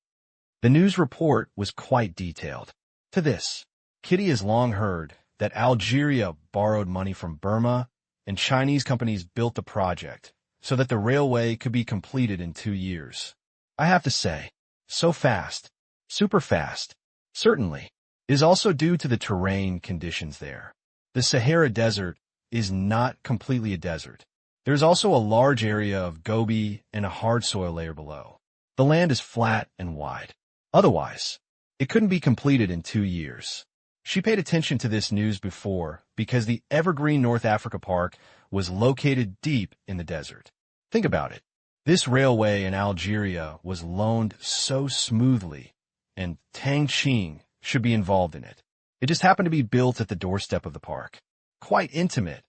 The news report was quite detailed. To this, Kitty has long heard that Algeria borrowed money from Burma and Chinese companies built the project so that the railway could be completed in 2 years. I have to say, so fast, super fast, certainly, is also due to the terrain conditions there. The Sahara Desert is not completely a desert. There is also a large area of Gobi and a hard soil layer below. The land is flat and wide. Otherwise, it couldn't be completed in 2 years. She paid attention to this news before because the evergreen North Africa Park was located deep in the desert. Think about it. This railway in Algeria was loaned so smoothly, and Tang Qing should be involved in it. It just happened to be built at the doorstep of the park. Quite intimate.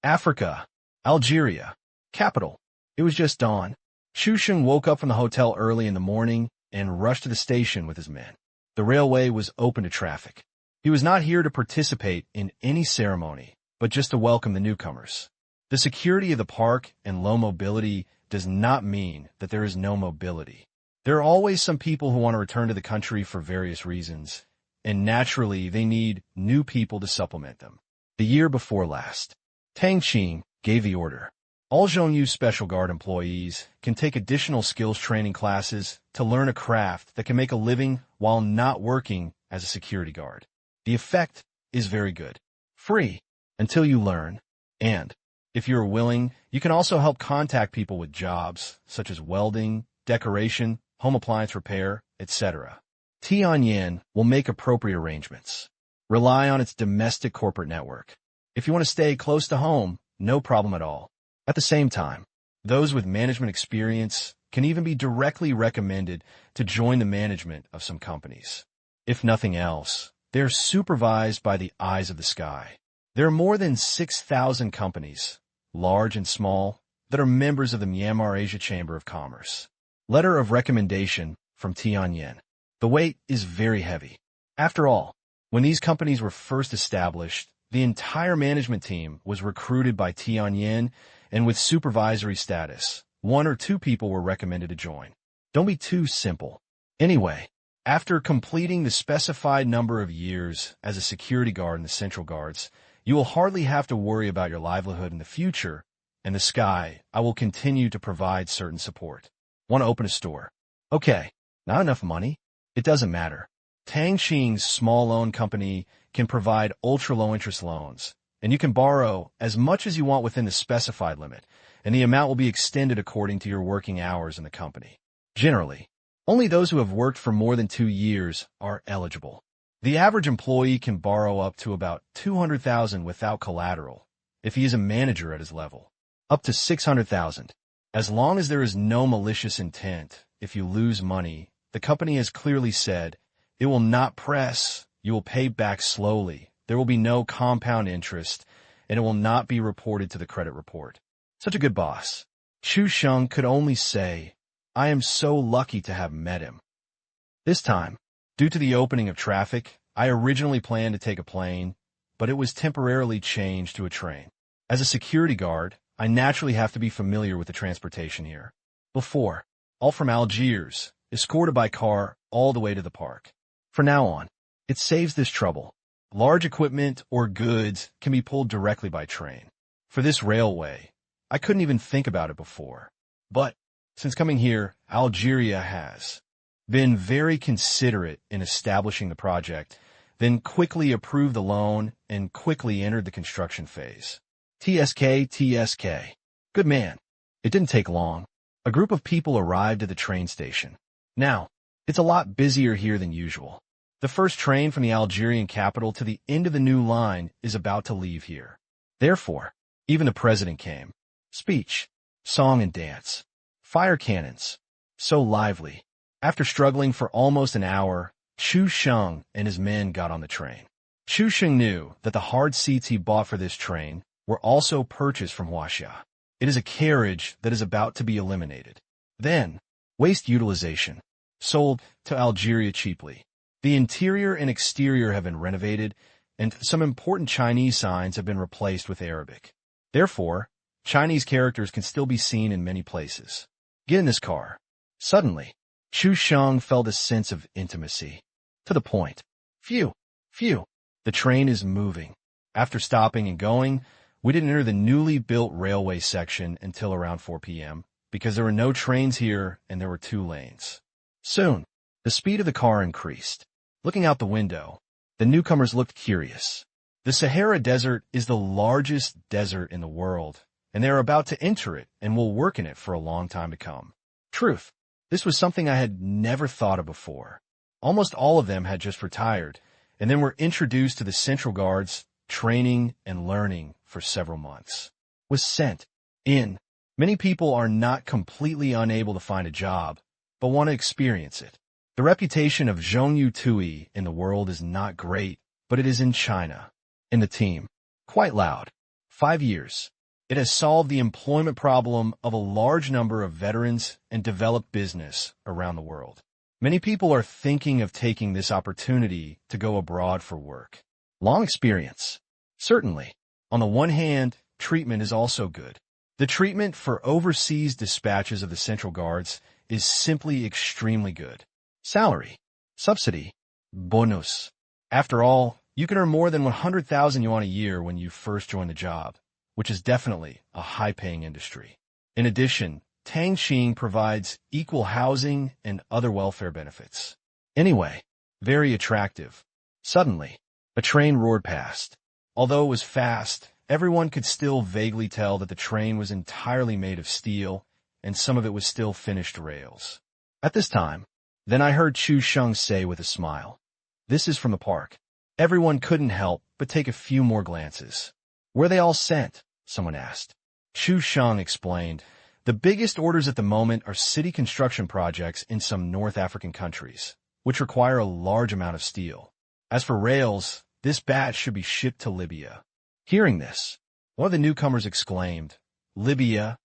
Africa, Algeria, capital. It was just dawn. Xu Sheng woke up from the hotel early in the morning and rushed to the station with his men. The railway was open to traffic. He was not here to participate in any ceremony, but just to welcome the newcomers. The security of the park and low mobility does not mean that there is no mobility. There are always some people who want to return to the country for various reasons, and naturally they need new people to supplement them. The year before last, Tang Qing gave the order. All Zhongyu Special Guard employees can take additional skills training classes to learn a craft that can make a living while not working as a security guard. The effect is very good. Free until you learn, and if you're willing, you can also help contact people with jobs such as welding, decoration, home appliance repair, etc. Tianyan will make appropriate arrangements. Rely on its domestic corporate network. If you want to stay close to home, no problem at all. At the same time, those with management experience can even be directly recommended to join the management of some companies. If nothing else, they're supervised by the eyes of the sky. There are more than 6,000 companies, large and small, that are members of the Myanmar Asia Chamber of Commerce. Letter of recommendation from Tianyin. The weight is very heavy. After all, when these companies were first established, the entire management team was recruited by Tianyin, and with supervisory status, 1 or 2 people were recommended to join. Don't be too simple. Anyway, after completing the specified number of years as a security guard in the Central Guards, you will hardly have to worry about your livelihood in the future. In the sky, I will continue to provide certain support. Want to open a store? Okay, not enough money? It doesn't matter. Tang Qing's small loan company can provide ultra-low interest loans, and you can borrow as much as you want within the specified limit, and the amount will be extended according to your working hours in the company. Generally, only those who have worked for more than 2 years are eligible. The average employee can borrow up to about 200,000 without collateral, if he is a manager at his level, up to 600,000. As long as there is no malicious intent, if you lose money, the company has clearly said, it will not press, you will pay back slowly, there will be no compound interest, and it will not be reported to the credit report. Such a good boss. Chu Sheng could only say, I am so lucky to have met him. This time, due to the opening of traffic, I originally planned to take a plane, but it was temporarily changed to a train. As a security guard, I naturally have to be familiar with the transportation here. Before, all from Algiers, escorted by car all the way to the park. From now on, it saves this trouble. Large equipment or goods can be pulled directly by train. For this railway, I couldn't even think about it before. But, since coming here, Algeria has been very considerate in establishing the project, then quickly approved the loan and quickly entered the construction phase. TSK. Good man. It didn't take long. A group of people arrived at the train station. Now, it's a lot busier here than usual. The first train from the Algerian capital to the end of the new line is about to leave here. Therefore, even the president came. Speech, song and dance, fire cannons. So lively. After struggling for almost an hour, Chu Sheng and his men got on the train. Chu Sheng knew that the hard seats he bought for this train were also purchased from Huaxia. It is a carriage that is about to be eliminated. Then, waste utilization. Sold to Algeria cheaply. The interior and exterior have been renovated, and some important Chinese signs have been replaced with Arabic. Therefore, Chinese characters can still be seen in many places. Get in this car. Suddenly, Chu Sheng felt a sense of intimacy. To the point. Phew. The train is moving. After stopping and going, we didn't enter the newly built railway section until around 4 p.m. because there were no trains here and there were 2 lanes. Soon, the speed of the car increased. Looking out the window, the newcomers looked curious. The Sahara Desert is the largest desert in the world, and they are about to enter it and will work in it for a long time to come. Truth, this was something I had never thought of before. Almost all of them had just retired, and then were introduced to the Central Guards, training and learning for several months. Was sent in. Many people are not completely unable to find a job, but want to experience it. The reputation of Zhongyu Tui in the world is not great, but it is in China. In the team. Quite loud. 5 years. It has solved the employment problem of a large number of veterans and developed business around the world. Many people are thinking of taking this opportunity to go abroad for work. Long experience. Certainly. On the one hand, treatment is also good. The treatment for overseas dispatches of the Central Guards is simply extremely good. Salary, subsidy, bonus. After all, you can earn more than 100,000 yuan a year when you first join the job, which is definitely a high-paying industry. In addition, Tang Qing provides equal housing and other welfare benefits. Anyway, very attractive. Suddenly, a train roared past. Although it was fast, everyone could still vaguely tell that the train was entirely made of steel, and some of it was still finished rails. At this time, then I heard Chu Sheng say with a smile, "This is from the park." Everyone couldn't help but take a few more glances. Were they all sent? someone asked. Chu Sheng explained, the biggest orders at the moment are city construction projects in some North African countries, which require a large amount of steel. As for rails, this batch should be shipped to Libya. Hearing this, one of the newcomers exclaimed, Libya?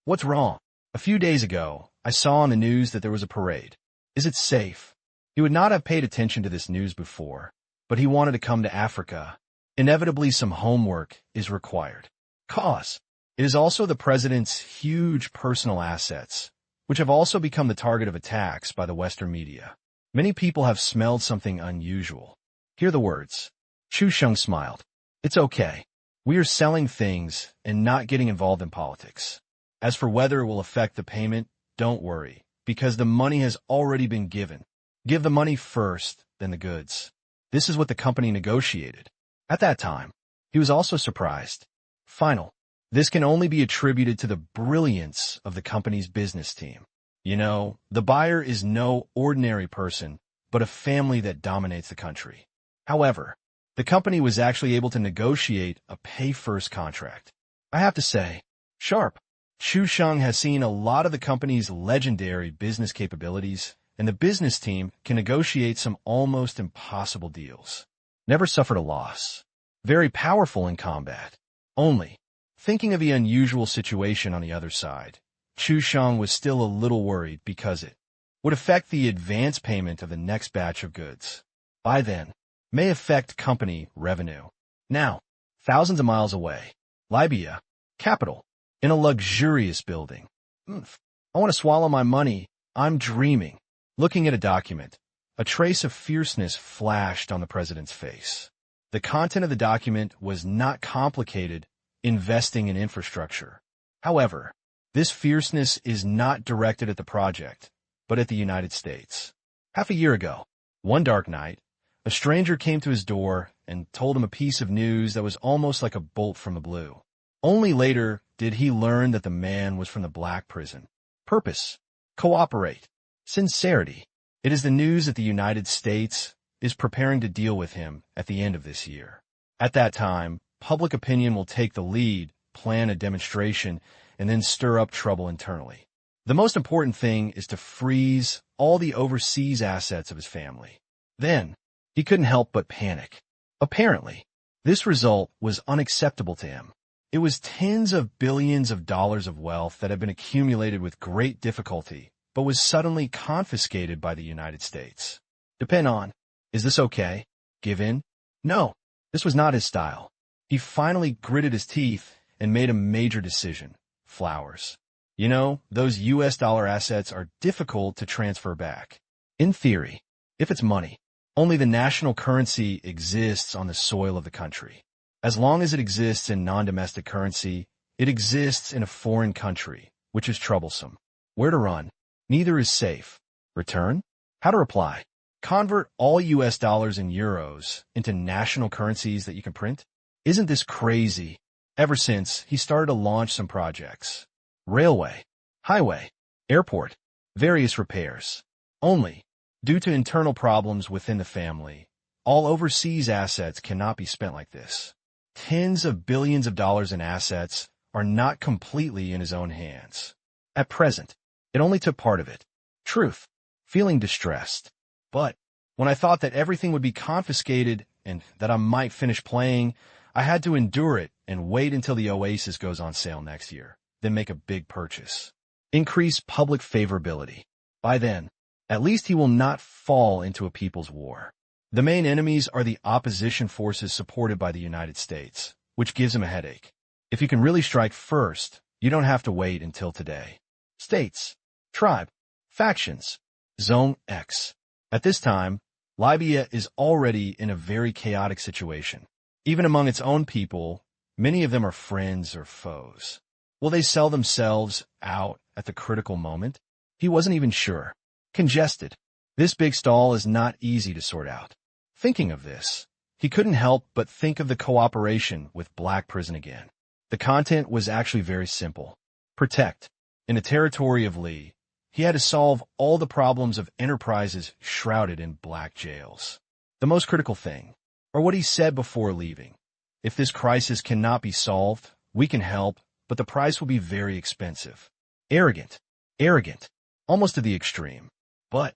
What's wrong? A few days ago, I saw on the news that there was a parade. Is it safe? He would not have paid attention to this news before, but he wanted to come to Africa. Inevitably, some homework is required. Cause. It is also the president's huge personal assets, which have also become the target of attacks by the Western media. Many people have smelled something unusual. Hear the words. Chu Sheng smiled. It's okay. We are selling things and not getting involved in politics. As for whether it will affect the payment, don't worry, because the money has already been given. Give the money first, then the goods. This is what the company negotiated. At that time, he was also surprised. Final. This can only be attributed to the brilliance of the company's business team. You know, the buyer is no ordinary person, but a family that dominates the country. However, the company was actually able to negotiate a pay-first contract. I have to say, sharp. Chu Sheng has seen a lot of the company's legendary business capabilities, and the business team can negotiate some almost impossible deals. Never suffered a loss. Very powerful in combat. Only, thinking of the unusual situation on the other side, Chu Sheng was still a little worried because it would affect the advance payment of the next batch of goods. By then, may affect company revenue. Now, thousands of miles away, Libya, capital, in a luxurious building. I want to swallow my money. I'm dreaming. Looking at a document, a trace of fierceness flashed on the president's face. The content of the document was not complicated, investing in infrastructure. However, this fierceness is not directed at the project, but at the United States. Half a year ago, one dark night, a stranger came to his door and told him a piece of news that was almost like a bolt from the blue. Only later did he learn that the man was from the black prison. Purpose. Cooperate. Sincerity. It is the news that the United States is preparing to deal with him at the end of this year. At that time, public opinion will take the lead, plan a demonstration, and then stir up trouble internally. The most important thing is to freeze all the overseas assets of his family. Then, he couldn't help but panic. Apparently, this result was unacceptable to him. It was tens of billions of dollars of wealth that had been accumulated with great difficulty, but was suddenly confiscated by the United States. Depend on, is this okay? Give in? No, this was not his style. He finally gritted his teeth and made a major decision. Flowers. You know, those US dollar assets are difficult to transfer back. In theory, if it's money, only the national currency exists on the soil of the country. As long as it exists in non-domestic currency, it exists in a foreign country, which is troublesome. Where to run? Neither is safe. Return? How to reply? Convert all US dollars and euros into national currencies that you can print? Isn't this crazy? Ever since, he started to launch some projects. Railway, highway, airport, various repairs. Only, due to internal problems within the family, all overseas assets cannot be spent like this. Tens of billions of dollars in assets are not completely in his own hands. At present, it only took part of it. Truth. Feeling distressed. But, when I thought that everything would be confiscated and that I might finish playing, I had to endure it and wait until the Oasis goes on sale next year, then make a big purchase. Increase public favorability. By then, at least he will not fall into a people's war. The main enemies are the opposition forces supported by the United States, which gives him a headache. If you can really strike first, you don't have to wait until today. States, tribe, factions, Zone X. At this time, Libya is already in a very chaotic situation. Even among its own people, many of them are friends or foes. Will they sell themselves out at the critical moment? He wasn't even sure. Congested. This big stall is not easy to sort out. Thinking of this, he couldn't help but think of the cooperation with Black Prison again. The content was actually very simple. Protect. In the territory of Lee, he had to solve all the problems of enterprises shrouded in black jails. The most critical thing, or what he said before leaving, if this crisis cannot be solved, We can help, but the price will be very expensive. Arrogant. Arrogant. Almost to the extreme. But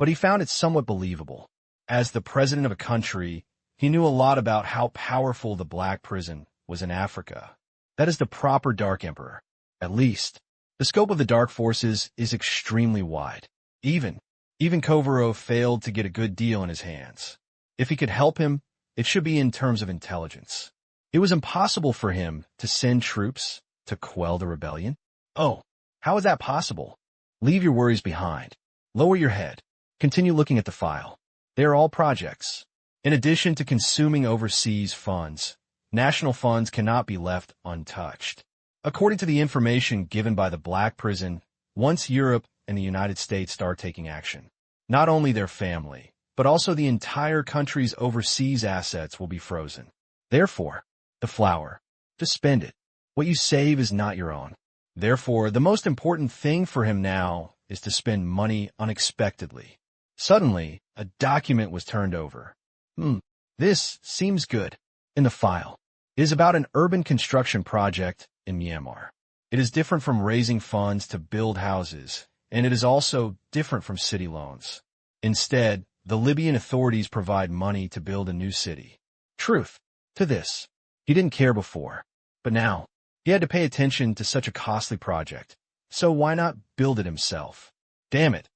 he found it somewhat believable. As the president of a country, he knew a lot about how powerful the black prison was in Africa. That is the proper Dark Emperor. At least, the scope of the dark forces is extremely wide. Even Kovarov failed to get a good deal in his hands. If he could help him, it should be in terms of intelligence. It was impossible for him to send troops to quell the rebellion. Oh, how is that possible? Leave your worries behind. Lower your head. Continue looking at the file. They are all projects. In addition to consuming overseas funds, national funds cannot be left untouched. According to the information given by the Black Prison, once Europe and the United States start taking action, not only their family, but also the entire country's overseas assets will be frozen. Therefore, the flour, just spend it. What you save is not your own. Therefore, the most important thing for him now is to spend money unexpectedly. Suddenly, a document was turned over. This seems good. In the file, it is about an urban construction project in Myanmar. It is different from raising funds to build houses, and it is also different from city loans. Instead, the Libyan authorities provide money to build a new city. Truth to this, he didn't care before, but now he had to pay attention to such a costly project, so why not build it himself? Damn it.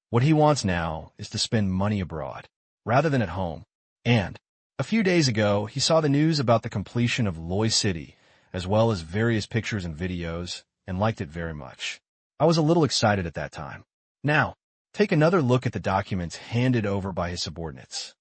What he wants now is to spend money abroad, rather than at home. And a few days ago, he saw the news about the completion of Loy City, as well as various pictures and videos, and liked it very much. I was a little excited at that time. Now, take another look at the documents handed over by his subordinates.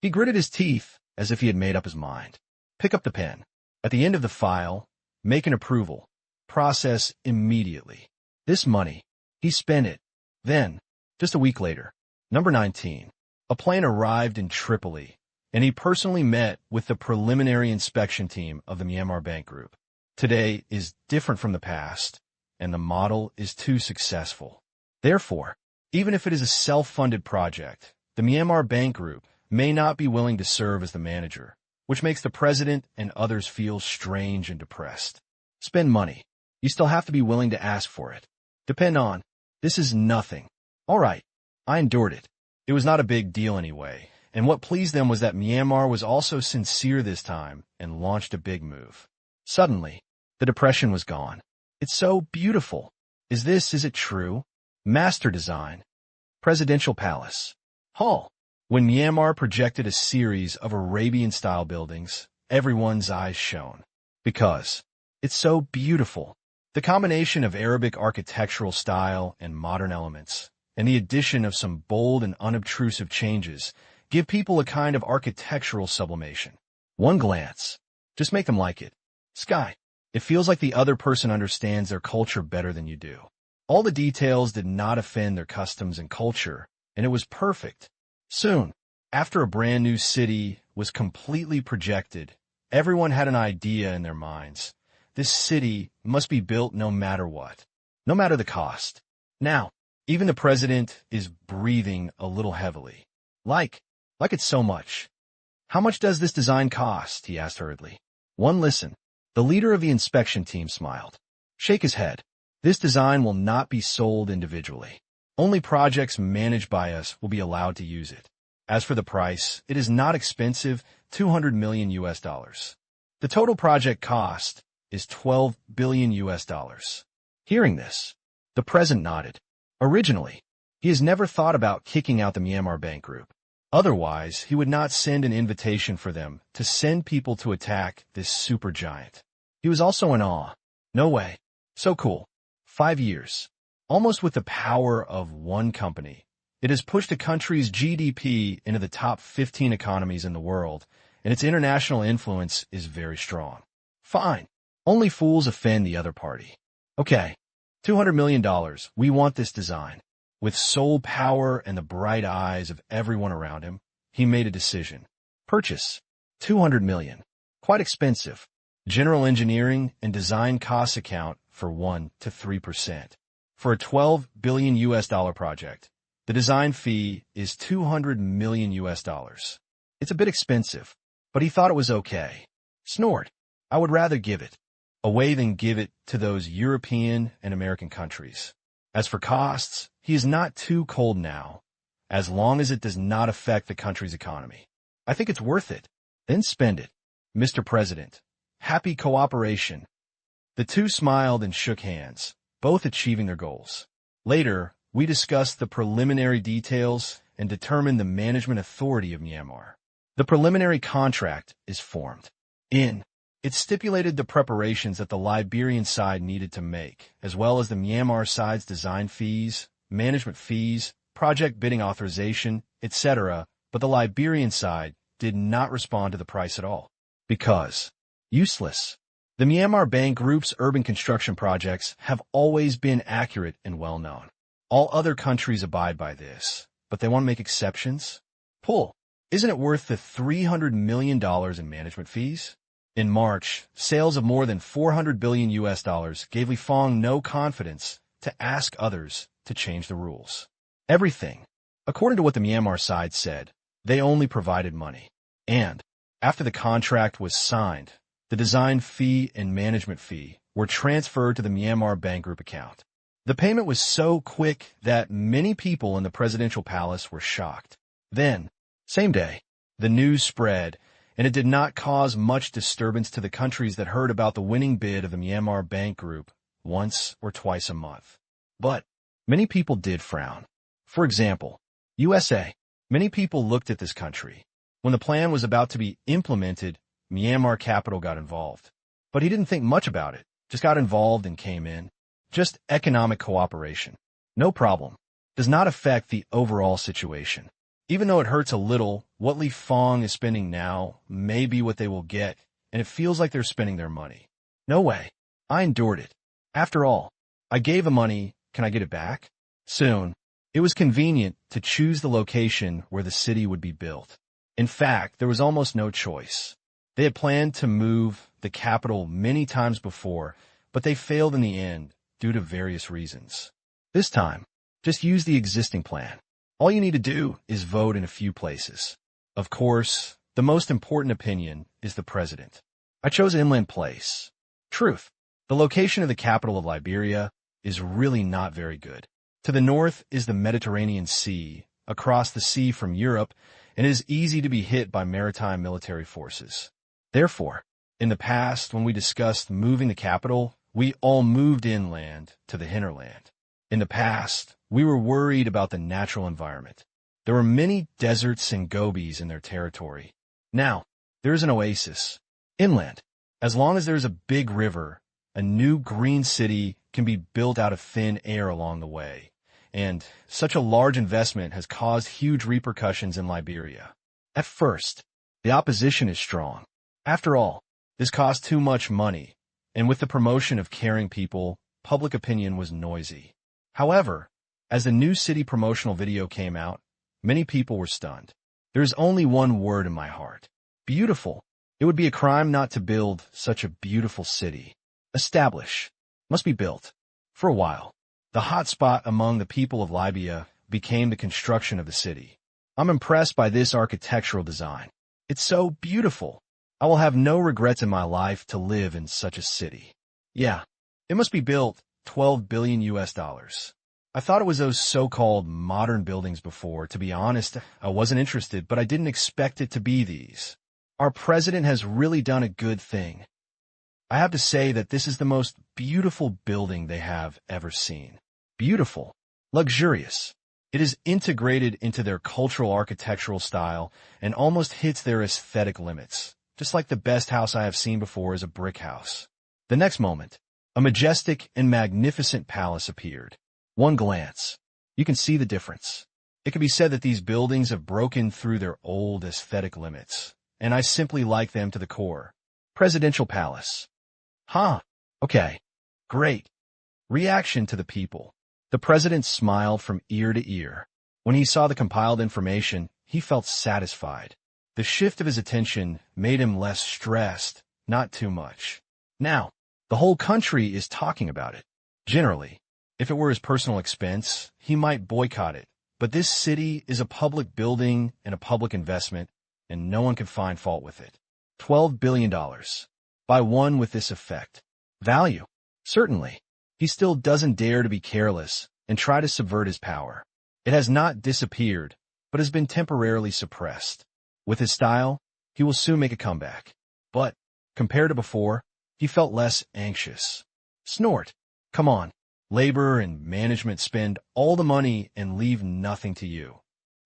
He gritted his teeth as if he had made up his mind. Pick up the pen. At the end of the file, make an approval. Process immediately. This money, he spent it. Then, just a week later, number 19, a plane arrived in Tripoli, and he personally met with the preliminary inspection team of the Myanmar Bank Group. Today is different from the past, and the model is too successful. Therefore, even if it is a self-funded project, the Myanmar Bank Group may not be willing to serve as the manager, which makes the president and others feel strange and depressed. Spend money. You still have to be willing to ask for it. Depend on. This is nothing. All right, I endured it. It was not a big deal anyway, and what pleased them was that Myanmar was also sincere this time and launched a big move. Suddenly, the depression was gone. It's so beautiful. Is it true? Master design. Presidential palace. Hall. When Myanmar projected a series of Arabian-style buildings, everyone's eyes shone. Because it's so beautiful. The combination of Arabic architectural style and modern elements, and the addition of some bold and unobtrusive changes, give people a kind of architectural sublimation. One glance. Just make them like it. Sky. It feels like the other person understands their culture better than you do. All the details did not offend their customs and culture, and it was perfect. Soon, after a brand new city was completely projected, everyone had an idea in their minds. This city must be built no matter what, no matter the cost. Now, even the president is breathing a little heavily. Like it's so much. How much does this design cost? He asked hurriedly. One listen. The leader of the inspection team smiled. Shake his head. This design will not be sold individually. Only projects managed by us will be allowed to use it. As for the price, it is not expensive, $200 million. The total project cost is $12 billion. Hearing this, the president nodded. Originally, he has never thought about kicking out the Myanmar Bank Group. Otherwise, he would not send an invitation for them to send people to attack this supergiant. He was also in awe. No way. So cool. 5 years. Almost with the power of one company, it has pushed a country's GDP into the top 15 economies in the world, and its international influence is very strong. Fine. Only fools offend the other party. Okay. $200 million. We want this design. With sole power and the bright eyes of everyone around him, he made a decision. Purchase. $200 million. Quite expensive. General engineering and design costs account for 1 to 3%. For a $12 billion project, the design fee is $200 million. It's a bit expensive, but he thought it was okay. Snored. I would rather give it. away than give it to those European and American countries. As for costs, he is not too cold now, as long as it does not affect the country's economy. I think it's worth it. Then spend it. Mr. President, happy cooperation. The two smiled and shook hands, both achieving their goals. Later, we discussed the preliminary details and determined the management authority of Myanmar. The preliminary contract is formed. It stipulated the preparations that the Liberian side needed to make, as well as the Myanmar side's design fees, management fees, project bidding authorization, etc., but the Liberian side did not respond to the price at all. Because useless. The Myanmar Bank Group's urban construction projects have always been accurate and well-known. All other countries abide by this, but they want to make exceptions? Pull. Isn't it worth the $300 million in management fees? In March, sales of more than $400 billion gave Li Fong no confidence to ask others to change the rules. Everything. According to what the Myanmar side said, they only provided money. And, after the contract was signed, the design fee and management fee were transferred to the Myanmar Bank Group account. The payment was so quick that many people in the presidential palace were shocked. Then, same day, the news spread, and it did not cause much disturbance to the countries that heard about the winning bid of the Myanmar Bank Group once or twice a month. But many people did frown. For example, USA. Many people looked at this country. When the plan was about to be implemented, Myanmar capital got involved. But he didn't think much about it, just got involved and came in. Just economic cooperation. No problem. Does not affect the overall situation. Even though it hurts a little, what Li Fong is spending now may be what they will get, and it feels like they're spending their money. No way. I endured it. After all, I gave the money, can I get it back? Soon. It was convenient to choose the location where the city would be built. In fact, there was almost no choice. They had planned to move the capital many times before, but they failed in the end due to various reasons. This time, just use the existing plan. All you need to do is vote in a few places. Of course, the most important opinion is the president. I chose Inland Place. Truth. The location of the capital of Liberia is really not very good. To the north is the Mediterranean Sea, across the sea from Europe, and it is easy to be hit by maritime military forces. Therefore, in the past, when we discussed moving the capital, we all moved inland to the hinterland. In the past, we were worried about the natural environment. There were many deserts and gobies in their territory. Now, there is an oasis. Inland. As long as there is a big river, a new green city can be built out of thin air along the way. And such a large investment has caused huge repercussions in Liberia. At first, the opposition is strong. After all, this cost too much money, and with the promotion of caring people, public opinion was noisy. However, as the new city promotional video came out, many people were stunned. There is only one word in my heart. Beautiful. It would be a crime not to build such a beautiful city. Establish. Must be built. For a while, the hot spot among the people of Libya became the construction of the city. I'm impressed by this architectural design. It's so beautiful. I will have no regrets in my life to live in such a city. Yeah, it must be built. $12 billion. I thought it was those so-called modern buildings before. To be honest, I wasn't interested, but I didn't expect it to be these. Our president has really done a good thing. I have to say that this is the most beautiful building they have ever seen. Beautiful. Luxurious. It is integrated into their cultural architectural style and almost hits their aesthetic limits. Just like the best house I have seen before is a brick house. The next moment, a majestic and magnificent palace appeared. One glance, you can see the difference. It can be said that these buildings have broken through their old aesthetic limits, and I simply like them to the core. Presidential Palace. Huh. Okay. Great. Reaction to the people. The president smiled from ear to ear. When he saw the compiled information, he felt satisfied. The shift of his attention made him less stressed, not too much. Now, the whole country is talking about it. Generally, if it were his personal expense, he might boycott it. But this city is a public building and a public investment, and no one can find fault with it. $12 billion. By one with this effect. Value. Certainly. He still doesn't dare to be careless and try to subvert his power. It has not disappeared, but has been temporarily suppressed. With his style, he will soon make a comeback. But, compared to before, he felt less anxious. Snort. Come on. Labor and management spend all the money and leave nothing to you.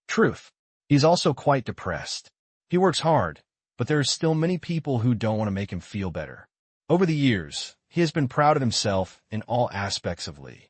Truth. He's also quite depressed. He works hard, but there are still many people who don't want to make him feel better. Over the years, he has been proud of himself in all aspects of Li.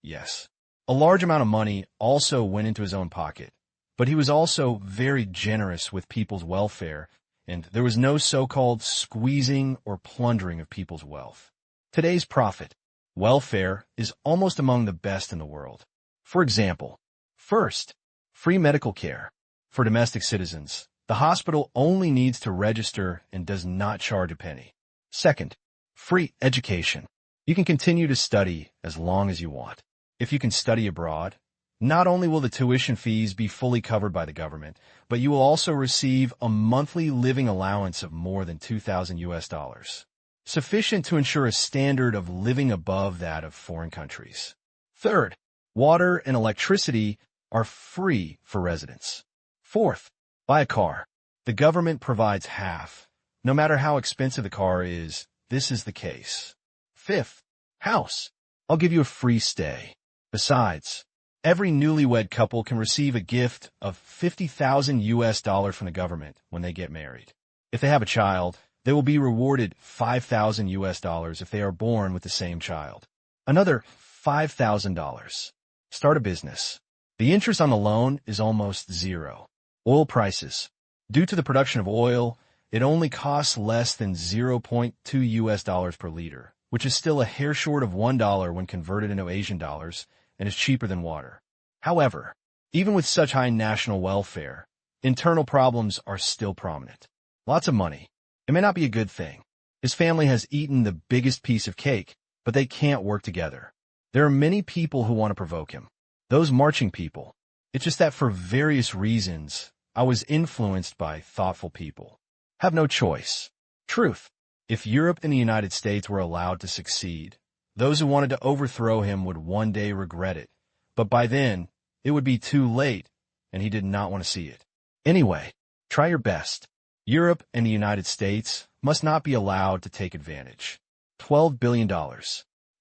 Yes. A large amount of money also went into his own pocket, but he was also very generous with people's welfare, and there was no so-called squeezing or plundering of people's wealth. Today's prophet, welfare, is almost among the best in the world. For example, first, free medical care. For domestic citizens, the hospital only needs to register and does not charge a penny. Second, free education. You can continue to study as long as you want. If you can study abroad, not only will the tuition fees be fully covered by the government, but you will also receive a monthly living allowance of more than $2,000, sufficient to ensure a standard of living above that of foreign countries. Third, water and electricity are free for residents. Fourth, buy a car. The government provides half. No matter how expensive the car is, this is the case. Fifth, house. I'll give you a free stay. Besides, every newlywed couple can receive a gift of $50,000 from the government when they get married. If they have a child, they will be rewarded $5,000 if they are born with the same child. Another $5,000. Start a business. The interest on the loan is almost zero. Oil prices. Due to the production of oil, it only costs less than $0.2 per liter, which is still a hair short of $1 when converted into Asian dollars, and is cheaper than water. However, even with such high national welfare, internal problems are still prominent. Lots of money. It may not be a good thing. His family has eaten the biggest piece of cake, but they can't work together. There are many people who want to provoke him. Those marching people. It's just that for various reasons, I was influenced by thoughtful people. Have no choice. Truth. If Europe and the United States were allowed to succeed, those who wanted to overthrow him would one day regret it. But by then, it would be too late, and he did not want to see it. Anyway, try your best. Europe and the United States must not be allowed to take advantage. $12 billion.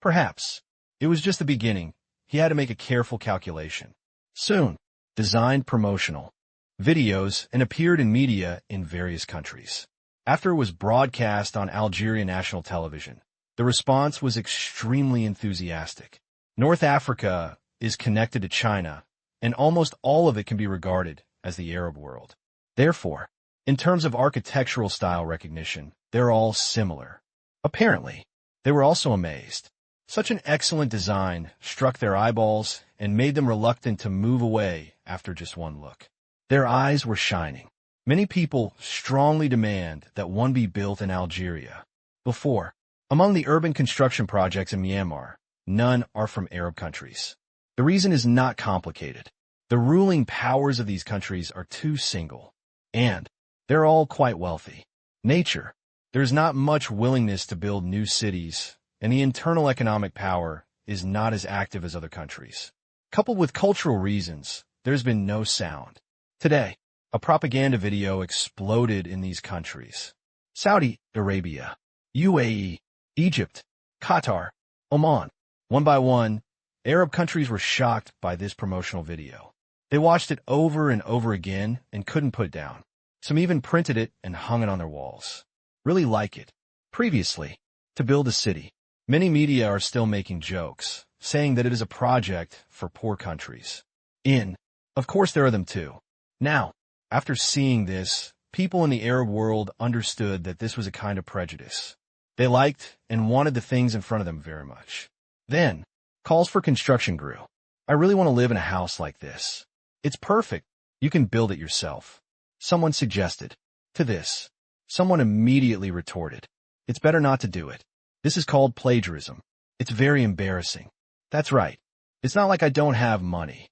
Perhaps. It was just the beginning. He had to make a careful calculation. Soon, designed promotional videos and appeared in media in various countries. After it was broadcast on Algeria national television, the response was extremely enthusiastic. North Africa is connected to China, and almost all of it can be regarded as the Arab world. Therefore, in terms of architectural style recognition, they're all similar. Apparently, they were also amazed. Such an excellent design struck their eyeballs and made them reluctant to move away after just one look. Their eyes were shining. Many people strongly demand that one be built in Algeria. Before, among the urban construction projects in Myanmar, none are from Arab countries. The reason is not complicated. The ruling powers of these countries are too single, and they're all quite wealthy. Nature. There's not much willingness to build new cities, and the internal economic power is not as active as other countries. Coupled with cultural reasons, there's been no sound. Today, a propaganda video exploded in these countries. Saudi Arabia, UAE, Egypt, Qatar, Oman. One by one, Arab countries were shocked by this promotional video. They watched it over and over again and couldn't put it down. Some even printed it and hung it on their walls. Really like it. Previously, to build a city, many media are still making jokes, saying that it is a project for poor countries. Of course there are them too. Now, after seeing this, people in the Arab world understood that this was a kind of prejudice. They liked and wanted the things in front of them very much. Then, calls for construction grew. I really want to live in a house like this. It's perfect. You can build it yourself. Someone suggested. To this, someone immediately retorted. It's better not to do it. This is called plagiarism. It's very embarrassing. That's right. It's not like I don't have money.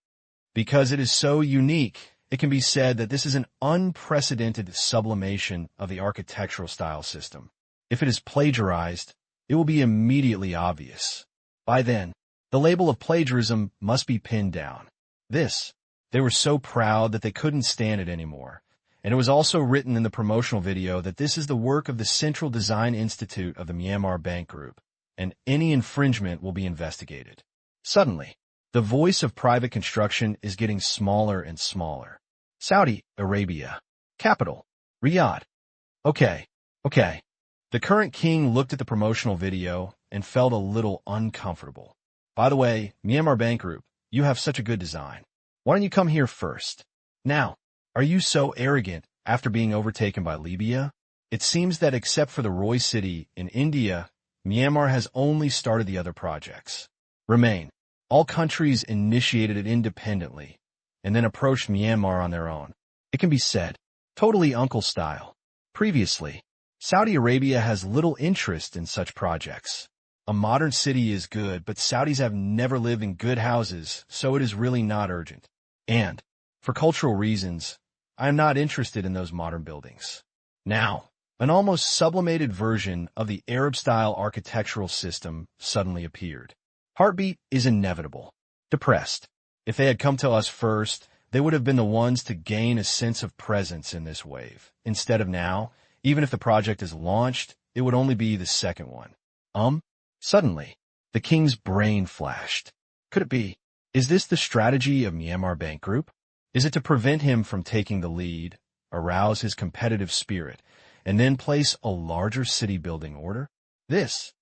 Because it is so unique, it can be said that this is an unprecedented sublimation of the architectural style system. If it is plagiarized, it will be immediately obvious. By then, the label of plagiarism must be pinned down. They were so proud that they couldn't stand it anymore. And it was also written in the promotional video that this is the work of the Central Design Institute of the Myanmar Bank Group, and any infringement will be investigated. Suddenly, the voice of private construction is getting smaller and smaller. Saudi Arabia. Capital. Riyadh. Okay. The current king looked at the promotional video and felt a little uncomfortable. By the way, Myanmar Bank Group, you have such a good design. Why don't you come here first? Now, are you so arrogant after being overtaken by Libya? It seems that except for the Roy City in India, Myanmar has only started the other projects. Remain. All countries initiated it independently and then approached Myanmar on their own. It can be said, totally uncle style. Previously, Saudi Arabia has little interest in such projects. A modern city is good, but Saudis have never lived in good houses, so it is really not urgent. And, for cultural reasons, I am not interested in those modern buildings. Now, an almost sublimated version of the Arab-style architectural system suddenly appeared. Heartbeat is inevitable. Depressed. If they had come to us first, they would have been the ones to gain a sense of presence in this wave. Instead of now, even if the project is launched, it would only be the second one. Suddenly, the king's brain flashed. Could it be? Is this the strategy of Myanmar Bank Group? Is it to prevent him from taking the lead, arouse his competitive spirit, and then place a larger city-building order? It's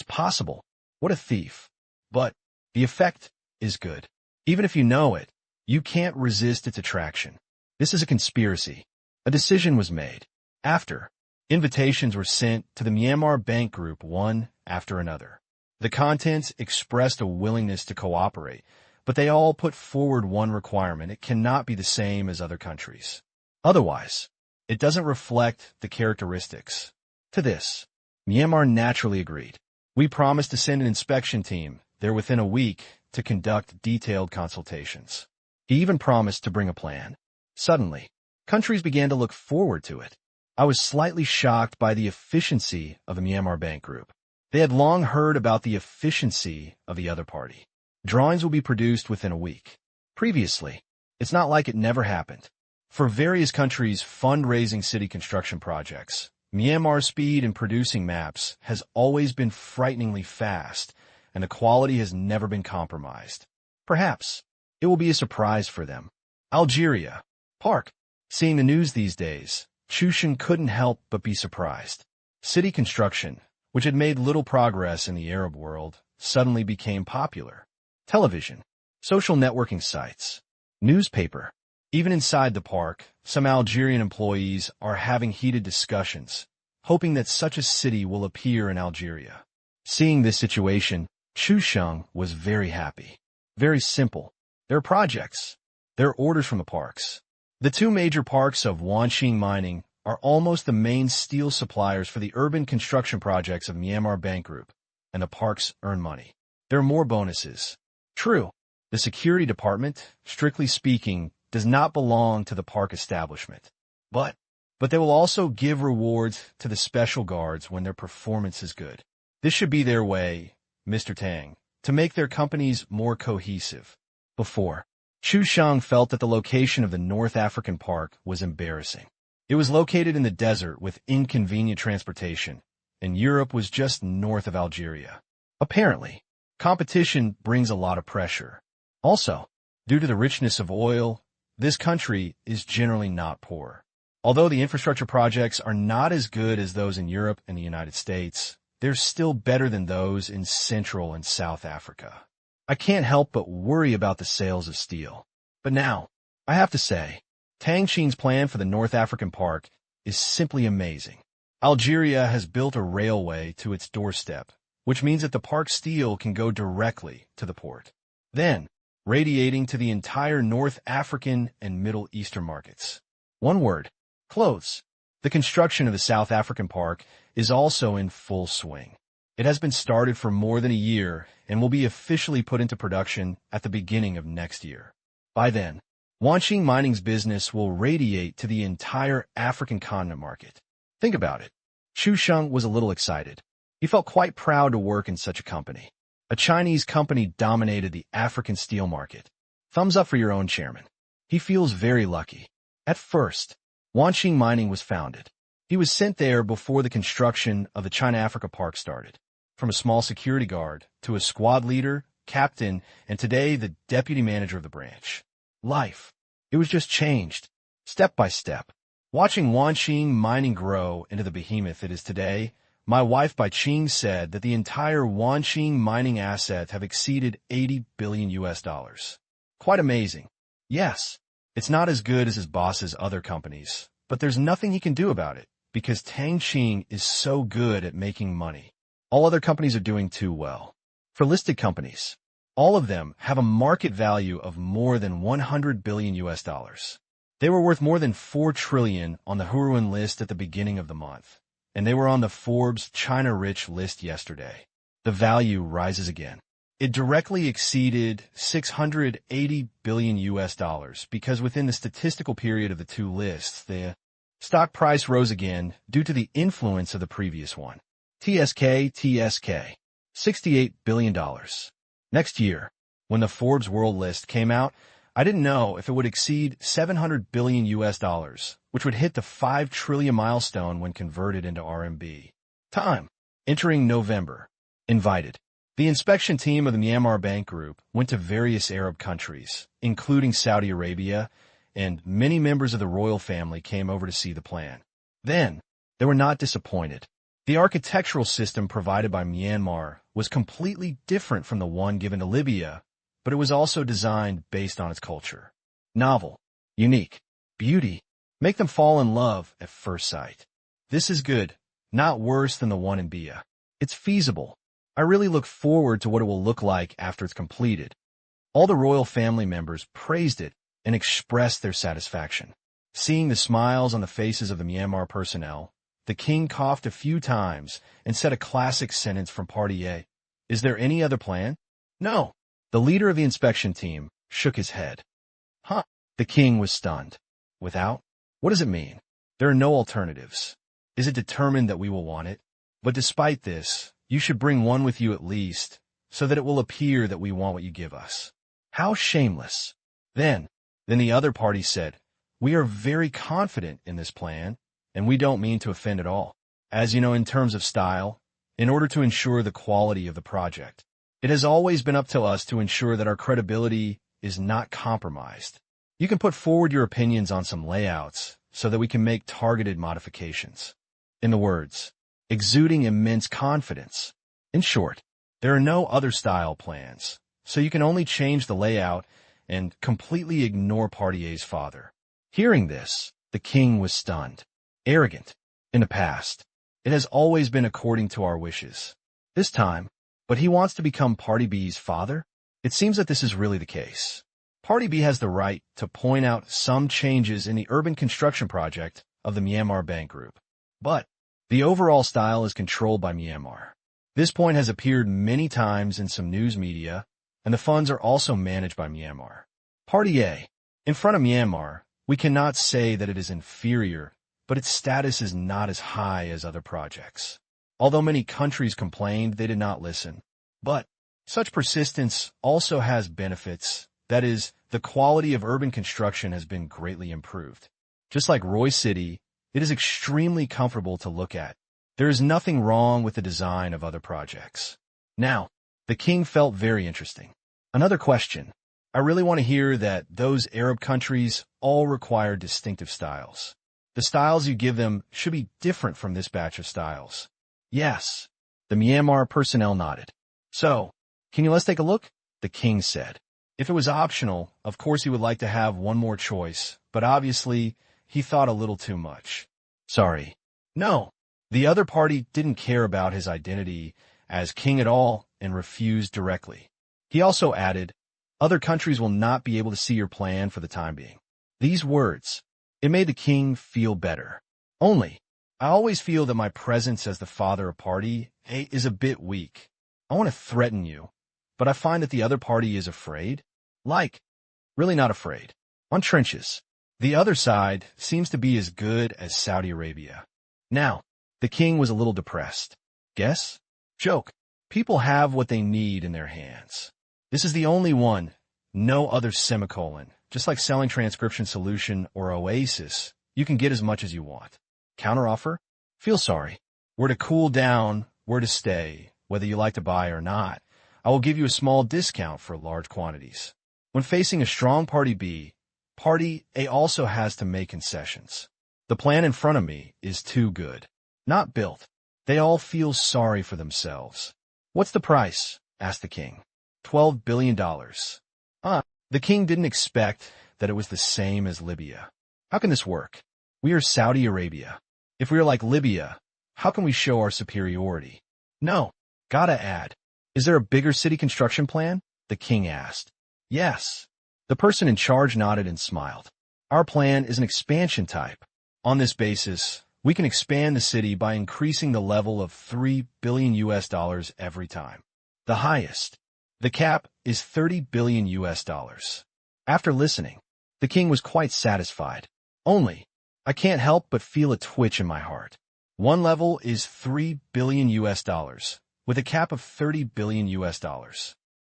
possible. What a thief. But the effect is good. Even if you know it, you can't resist its attraction. This is a conspiracy. A decision was made. After, invitations were sent to the Myanmar Bank Group one after another. The contents expressed a willingness to cooperate, but they all put forward one requirement: it cannot be the same as other countries. Otherwise, it doesn't reflect the characteristics. To this, Myanmar naturally agreed. We promised to send an inspection team there within a week to conduct detailed consultations. He even promised to bring a plan. Suddenly, countries began to look forward to it. I was slightly shocked by the efficiency of the Myanmar Bank Group. They had long heard about the efficiency of the other party. Drawings will be produced within a week. Previously, it's not like it never happened. For various countries fundraising city construction projects, Myanmar's speed in producing maps has always been frighteningly fast, and the quality has never been compromised. Perhaps it will be a surprise for them. Algeria. Park. Seeing the news these days, Chushan couldn't help but be surprised. City construction, which had made little progress in the Arab world, suddenly became popular. Television, social networking sites, newspaper. Even inside the park, some Algerian employees are having heated discussions, hoping that such a city will appear in Algeria. Seeing this situation, Chu Sheng was very happy. Very simple. Their projects. Their orders from the parks. The two major parks of Wanqing Mining are almost the main steel suppliers for the urban construction projects of Myanmar Bank Group, and the parks earn money. There are more bonuses. True, the security department, strictly speaking, does not belong to the park establishment. But they will also give rewards to the special guards when their performance is good. This should be their way, Mr. Tang, to make their companies more cohesive. Before, Chu Sheng felt that the location of the North African park was embarrassing. It was located in the desert with inconvenient transportation, and Europe was just north of Algeria. Apparently, competition brings a lot of pressure. Also, due to the richness of oil, this country is generally not poor. Although the infrastructure projects are not as good as those in Europe and the United States, they're still better than those in Central and South Africa. I can't help but worry about the sales of steel. But now, I have to say, Tang Qing's plan for the North African park is simply amazing. Algeria has built a railway to its doorstep, which means that the park steel can go directly to the port, then radiating to the entire North African and Middle Eastern markets. One word: clothes. The construction of the South African park is also in full swing. It has been started for more than a year and will be officially put into production at the beginning of next year. By then, Wanqing Mining's business will radiate to the entire African continent market. Think about it. Chu Sheng was a little excited. He felt quite proud to work in such a company. A Chinese company dominated the African steel market. Thumbs up for your own chairman. He feels very lucky. At first, Wanqing Mining was founded. He was sent there before the construction of the China-Africa Park started. From a small security guard to a squad leader, captain, and today the deputy manager of the branch. Life. It was just changed, step by step. Watching Wanqing Mining grow into the behemoth it is today, my wife Bai Qing said that the entire Wanqing Mining assets have exceeded $80 billion US. Quite amazing. Yes, it's not as good as his boss's other companies, but there's nothing he can do about it, because Tang Qing is so good at making money. All other companies are doing too well. For listed companies, all of them have a market value of more than $100 billion US. They were worth more than $4 trillion on the Huruan list at the beginning of the month, and they were on the Forbes China Rich list yesterday. The value rises again. It directly exceeded $680 billion US because within the statistical period of the two lists, the stock price rose again due to the influence of the previous one. TSK, $68 billion. Next year, when the Forbes World List came out, I didn't know if it would exceed $700 billion US, which would hit the 5 trillion milestone when converted into RMB. Time. Entering November. Invited. The inspection team of the Myanmar Bank Group went to various Arab countries, including Saudi Arabia, and many members of the royal family came over to see the plan. Then, they were not disappointed. The architectural system provided by Myanmar was completely different from the one given to Libya, but it was also designed based on its culture. Novel, unique, beauty, make them fall in love at first sight. This is good, not worse than the one in Bia. It's feasible. I really look forward to what it will look like after it's completed. All the royal family members praised it and expressed their satisfaction. Seeing the smiles on the faces of the Myanmar personnel, the king coughed a few times and said a classic sentence from Party A. Is there any other plan? No. The leader of the inspection team shook his head. Huh. The king was stunned. Without? What does it mean? There are no alternatives. Is it determined that we will want it? But despite this, you should bring one with you at least, so that it will appear that we want what you give us. How shameless. Then the other party said, we are very confident in this plan, and we don't mean to offend at all. As you know, in terms of style, in order to ensure the quality of the project, it has always been up to us to ensure that our credibility is not compromised. You can put forward your opinions on some layouts so that we can make targeted modifications. In the words, exuding immense confidence. In short, there are no other style plans, so you can only change the layout and completely ignore Party A's father. Hearing this, the king was stunned. Arrogant. In the past, it has always been according to our wishes. This time, but he wants to become Party B's father? It seems that this is really the case. Party B has the right to point out some changes in the urban construction project of the Myanmar Bank Group. But the overall style is controlled by Myanmar. This point has appeared many times in some news media, and the funds are also managed by Myanmar. Party A. In front of Myanmar, we cannot say that it is inferior, but its status is not as high as other projects. Although many countries complained, they did not listen. But such persistence also has benefits. That is, the quality of urban construction has been greatly improved. Just like Roy City, it is extremely comfortable to look at. There is nothing wrong with the design of other projects. Now, the king felt very interesting. Another question. I really want to hear that those Arab countries all require distinctive styles. The styles you give them should be different from this batch of styles. Yes. The Myanmar personnel nodded. So, let's take a look? The king said. If it was optional, of course he would like to have one more choice, but obviously, he thought a little too much. Sorry. No. The other party didn't care about his identity as king at all and refused directly. He also added, other countries will not be able to see your plan for the time being. These words, it made the king feel better. Only, I always feel that my presence as the father of Party A is a bit weak. I want to threaten you, but I find that the other party is afraid. Really not afraid. On trenches. The other side seems to be as good as Saudi Arabia. Now, the king was a little depressed. Guess? Joke. People have what they need in their hands. This is the only one. No other semicolon. Just like selling transcription solution or Oasis, you can get as much as you want. Counteroffer? Feel sorry. We're to cool down, we're to stay, whether you like to buy or not. I will give you a small discount for large quantities. When facing a strong Party B, Party A also has to make concessions. The plan in front of me is too good. Not built. They all feel sorry for themselves. What's the price? Asked the king. $12 billion. The king didn't expect that it was the same as Libya. How can this work? We are Saudi Arabia. If we are like Libya, how can we show our superiority? No. Gotta add. Is there a bigger city construction plan? The king asked. Yes. The person in charge nodded and smiled. Our plan is an expansion type. On this basis, we can expand the city by increasing the level of $3 billion every time. The highest. The cap is $30 billion. After listening, the king was quite satisfied. Only, I can't help but feel a twitch in my heart. One level is $3 billion, with a cap of $30 billion.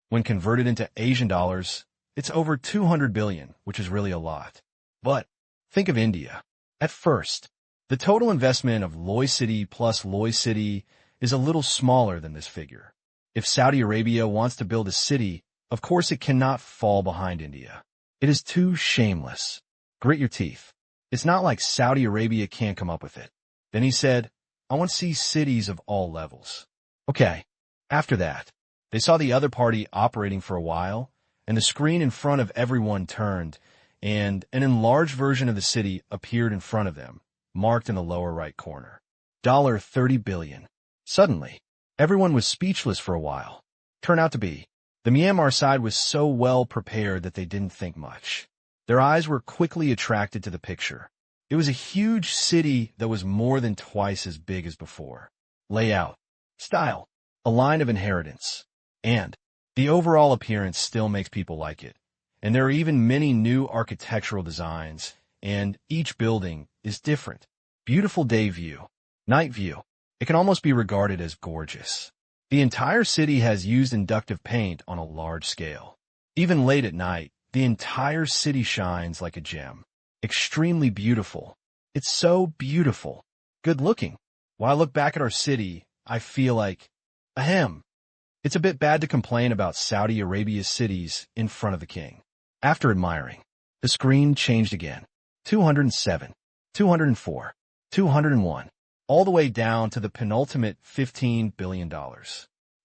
When converted into Asian dollars, it's over 200 billion, which is really a lot. But think of India. At first, the total investment of Loy City plus Loy City is a little smaller than this figure. If Saudi Arabia wants to build a city, of course it cannot fall behind India. It is too shameless. Grit your teeth. It's not like Saudi Arabia can't come up with it. Then he said, I want to see cities of all levels. Okay. After that, they saw the other party operating for a while, and the screen in front of everyone turned, and an enlarged version of the city appeared in front of them, marked in the lower right corner. $30 billion. Suddenly, everyone was speechless for a while. Turned out to be, the Myanmar side was so well prepared that they didn't think much. Their eyes were quickly attracted to the picture. It was a huge city that was more than twice as big as before. Layout, style, a line of inheritance, and the overall appearance still makes people like it. And there are even many new architectural designs, and each building is different. Beautiful day view, night view. It can almost be regarded as gorgeous. The entire city has used inductive paint on a large scale. Even late at night, the entire city shines like a gem. Extremely beautiful. It's so beautiful. Good looking. When I look back at our city, I feel like, ahem. It's a bit bad to complain about Saudi Arabia's cities in front of the king. After admiring, the screen changed again. 207, 204, 201, all the way down to the penultimate $15 billion.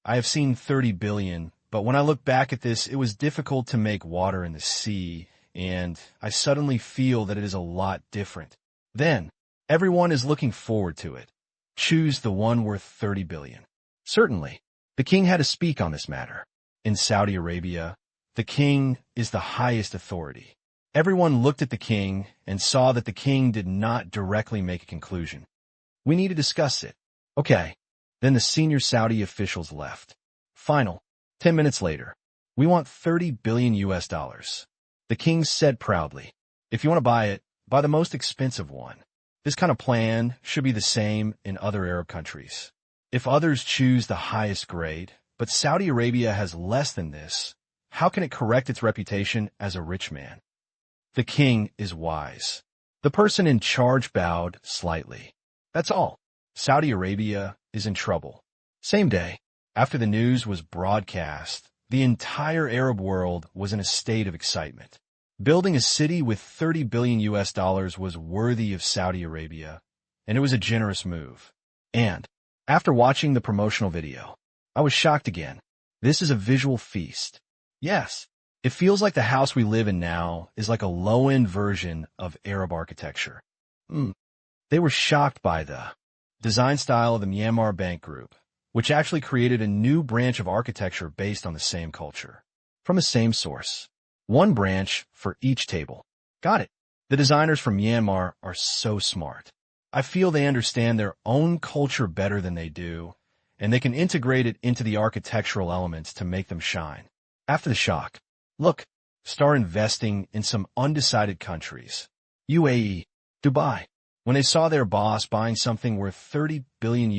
I have seen 30 billion, but when I look back at this, it was difficult to make water in the sea, and I suddenly feel that it is a lot different. Then, everyone is looking forward to it. Choose the one worth 30 billion. Certainly, the king had to speak on this matter. In Saudi Arabia, the king is the highest authority. Everyone looked at the king and saw that the king did not directly make a conclusion. We need to discuss it. Okay. Then the senior Saudi officials left. Final. 10 minutes later. We want $30 billion. The king said proudly, if you want to buy it, buy the most expensive one. This kind of plan should be the same in other Arab countries. If others choose the highest grade, but Saudi Arabia has less than this, how can it correct its reputation as a rich man? The king is wise. The person in charge bowed slightly. That's all. Saudi Arabia is in trouble. Same day, after the news was broadcast, the entire Arab world was in a state of excitement. Building a city with $30 billion was worthy of Saudi Arabia, and it was a generous move. And, after watching the promotional video, I was shocked again. This is a visual feast. Yes, it feels like the house we live in now is like a low-end version of Arab architecture. They were shocked by the design style of the Myanmar Bank Group, which actually created a new branch of architecture based on the same culture. From the same source. One branch for each table. Got it. The designers from Myanmar are so smart. I feel they understand their own culture better than they do, and they can integrate it into the architectural elements to make them shine. After the shock, look, start investing in some undecided countries. UAE, Dubai. When they saw their boss buying something worth $30 billion,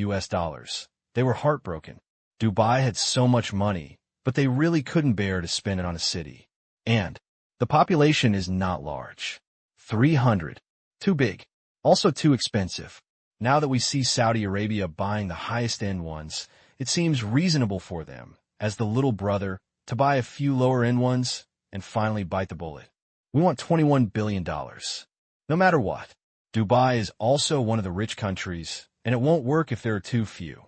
they were heartbroken. Dubai had so much money, but they really couldn't bear to spend it on a city. And the population is not large. 300. Too big. Also too expensive. Now that we see Saudi Arabia buying the highest-end ones, it seems reasonable for them, as the little brother, to buy a few lower-end ones and finally bite the bullet. We want $21 billion. No matter what, Dubai is also one of the rich countries, and it won't work if there are too few.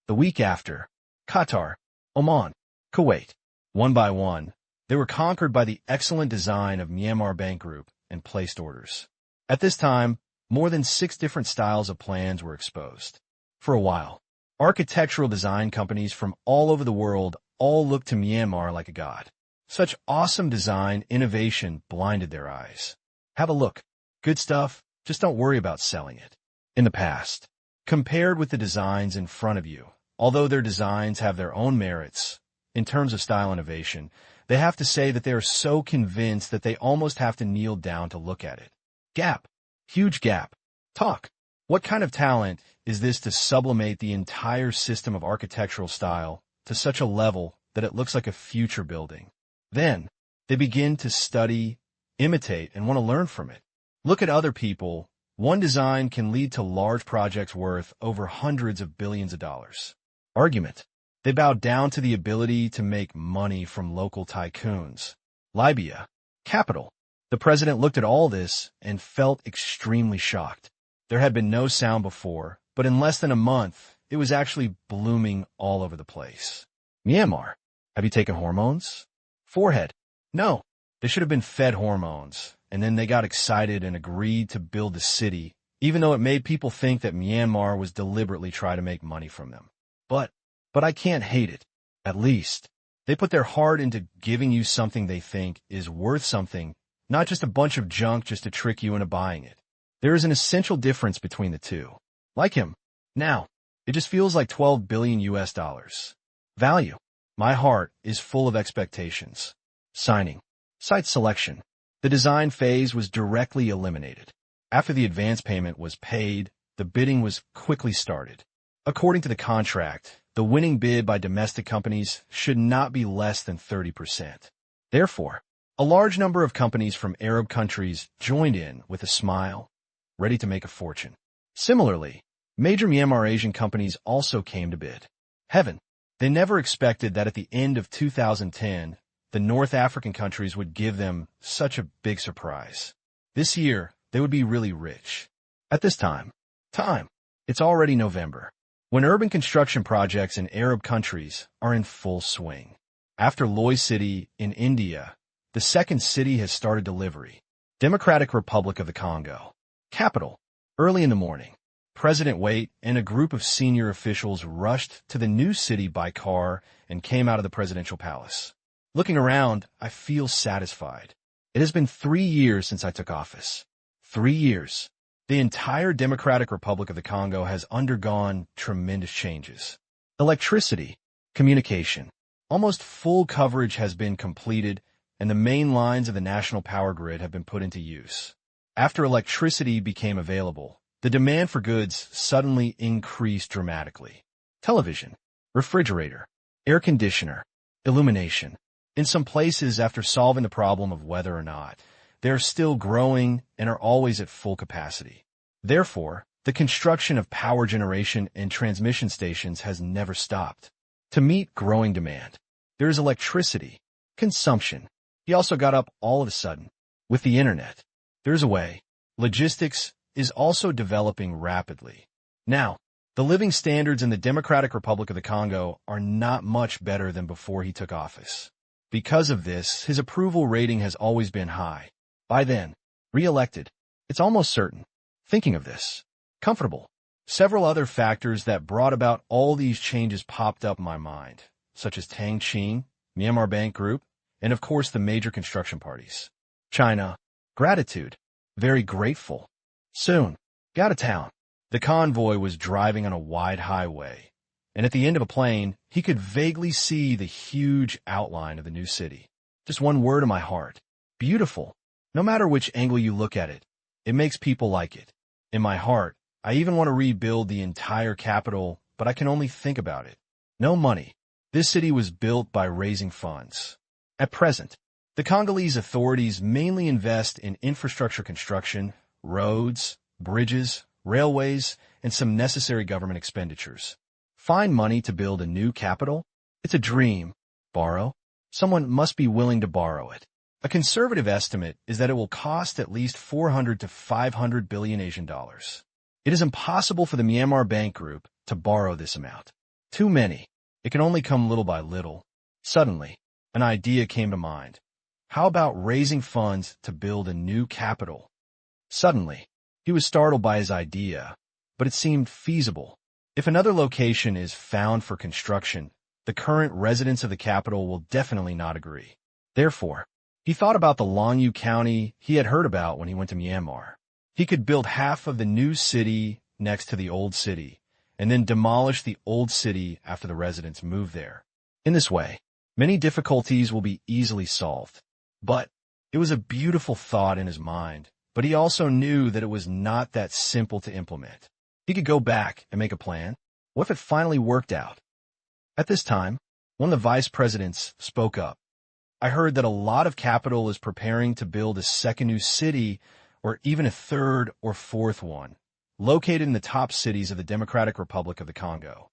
The week after, Qatar, Oman, Kuwait, one by one, they were conquered by the excellent design of Myanmar Bank Group and placed orders. At this time, more than 6 different styles of plans were exposed. For a while, architectural design companies from all over the world all looked to Myanmar like a god. Such awesome design innovation blinded their eyes. Have a look. Good stuff, just don't worry about selling it. In the past, compared with the designs in front of you, although their designs have their own merits, in terms of style innovation, they have to say that they are so convinced that they almost have to kneel down to look at it. Gap. Huge gap. Talk. What kind of talent is this to sublimate the entire system of architectural style to such a level that it looks like a future building? Then, they begin to study, imitate, and want to learn from it. Look at other people. One design can lead to large projects worth over hundreds of billions of dollars. Argument. They bowed down to the ability to make money from local tycoons. Libya. Capital. The president looked at all this and felt extremely shocked. There had been no sound before, but in less than a month, it was actually blooming all over the place. Myanmar. Have you taken hormones? Forehead. No. They should have been fed hormones, and then they got excited and agreed to build the city, even though it made people think that Myanmar was deliberately trying to make money from them. But I can't hate it. At least, they put their heart into giving you something they think is worth something, not just a bunch of junk just to trick you into buying it. There is an essential difference between the two. Like him. Now, it just feels like $12 billion US. Value. My heart is full of expectations. Signing. Site selection. The design phase was directly eliminated. After the advance payment was paid, the bidding was quickly started. According to the contract, the winning bid by domestic companies should not be less than 30%. Therefore, a large number of companies from Arab countries joined in with a smile, ready to make a fortune. Similarly, major Myanmar Asian companies also came to bid. Heaven. They never expected that at the end of 2010, the North African countries would give them such a big surprise. This year, they would be really rich. At this time, it's already November, when urban construction projects in Arab countries are in full swing. After Loy City in India, the second city has started delivery. Democratic Republic of the Congo. Capital. Early in the morning, President Wait and a group of senior officials rushed to the new city by car and came out of the presidential palace. Looking around, I feel satisfied. It has been 3 years since I took office. 3 years. The entire Democratic Republic of the Congo has undergone tremendous changes. Electricity, communication. Almost full coverage has been completed, and the main lines of the national power grid have been put into use. After electricity became available, the demand for goods suddenly increased dramatically. Television, refrigerator, air conditioner, illumination. In some places, after solving the problem of whether or not, they are still growing and are always at full capacity. Therefore, the construction of power generation and transmission stations has never stopped. To meet growing demand, there is electricity, consumption. He also got up all of a sudden. With the internet, there's a way. Logistics is also developing rapidly. Now, the living standards in the Democratic Republic of the Congo are not much better than before he took office. Because of this, his approval rating has always been high. By then, re-elected, it's almost certain. Thinking of this, comfortable. Several other factors that brought about all these changes popped up in my mind, such as Tang Qing, Myanmar Bank Group, and of course the major construction parties. China, gratitude, very grateful. Soon, got a town. The convoy was driving on a wide highway, and at the end of a plain, he could vaguely see the huge outline of the new city. Just one word in my heart. Beautiful. No matter which angle you look at it, it makes people like it. In my heart, I even want to rebuild the entire capital, but I can only think about it. No money, This city was built by raising funds. At present, the Congolese authorities mainly invest in infrastructure construction, roads, bridges, railways, and some necessary government expenditures. Find money to build a new capital? It's a dream. Borrow? Someone must be willing to borrow it. A conservative estimate is that it will cost at least 400 to 500 billion Asian dollars. It is impossible for the Myanmar Bank Group to borrow this amount. Too many. It can only come little by little. Suddenly, an idea came to mind. How about raising funds to build a new capital? Suddenly, he was startled by his idea, but it seemed feasible. If another location is found for construction, the current residents of the capital will definitely not agree. Therefore, he thought about the Longyu County he had heard about when he went to Myanmar. He could build half of the new city next to the old city, and then demolish the old city after the residents move there. In this way, many difficulties will be easily solved. But it was a beautiful thought in his mind, but he also knew that it was not that simple to implement. He could go back and make a plan. What if it finally worked out? At this time, one of the vice presidents spoke up. I heard that a lot of capital is preparing to build a second new city or even a third or fourth one, located in the top cities of the Democratic Republic of the Congo.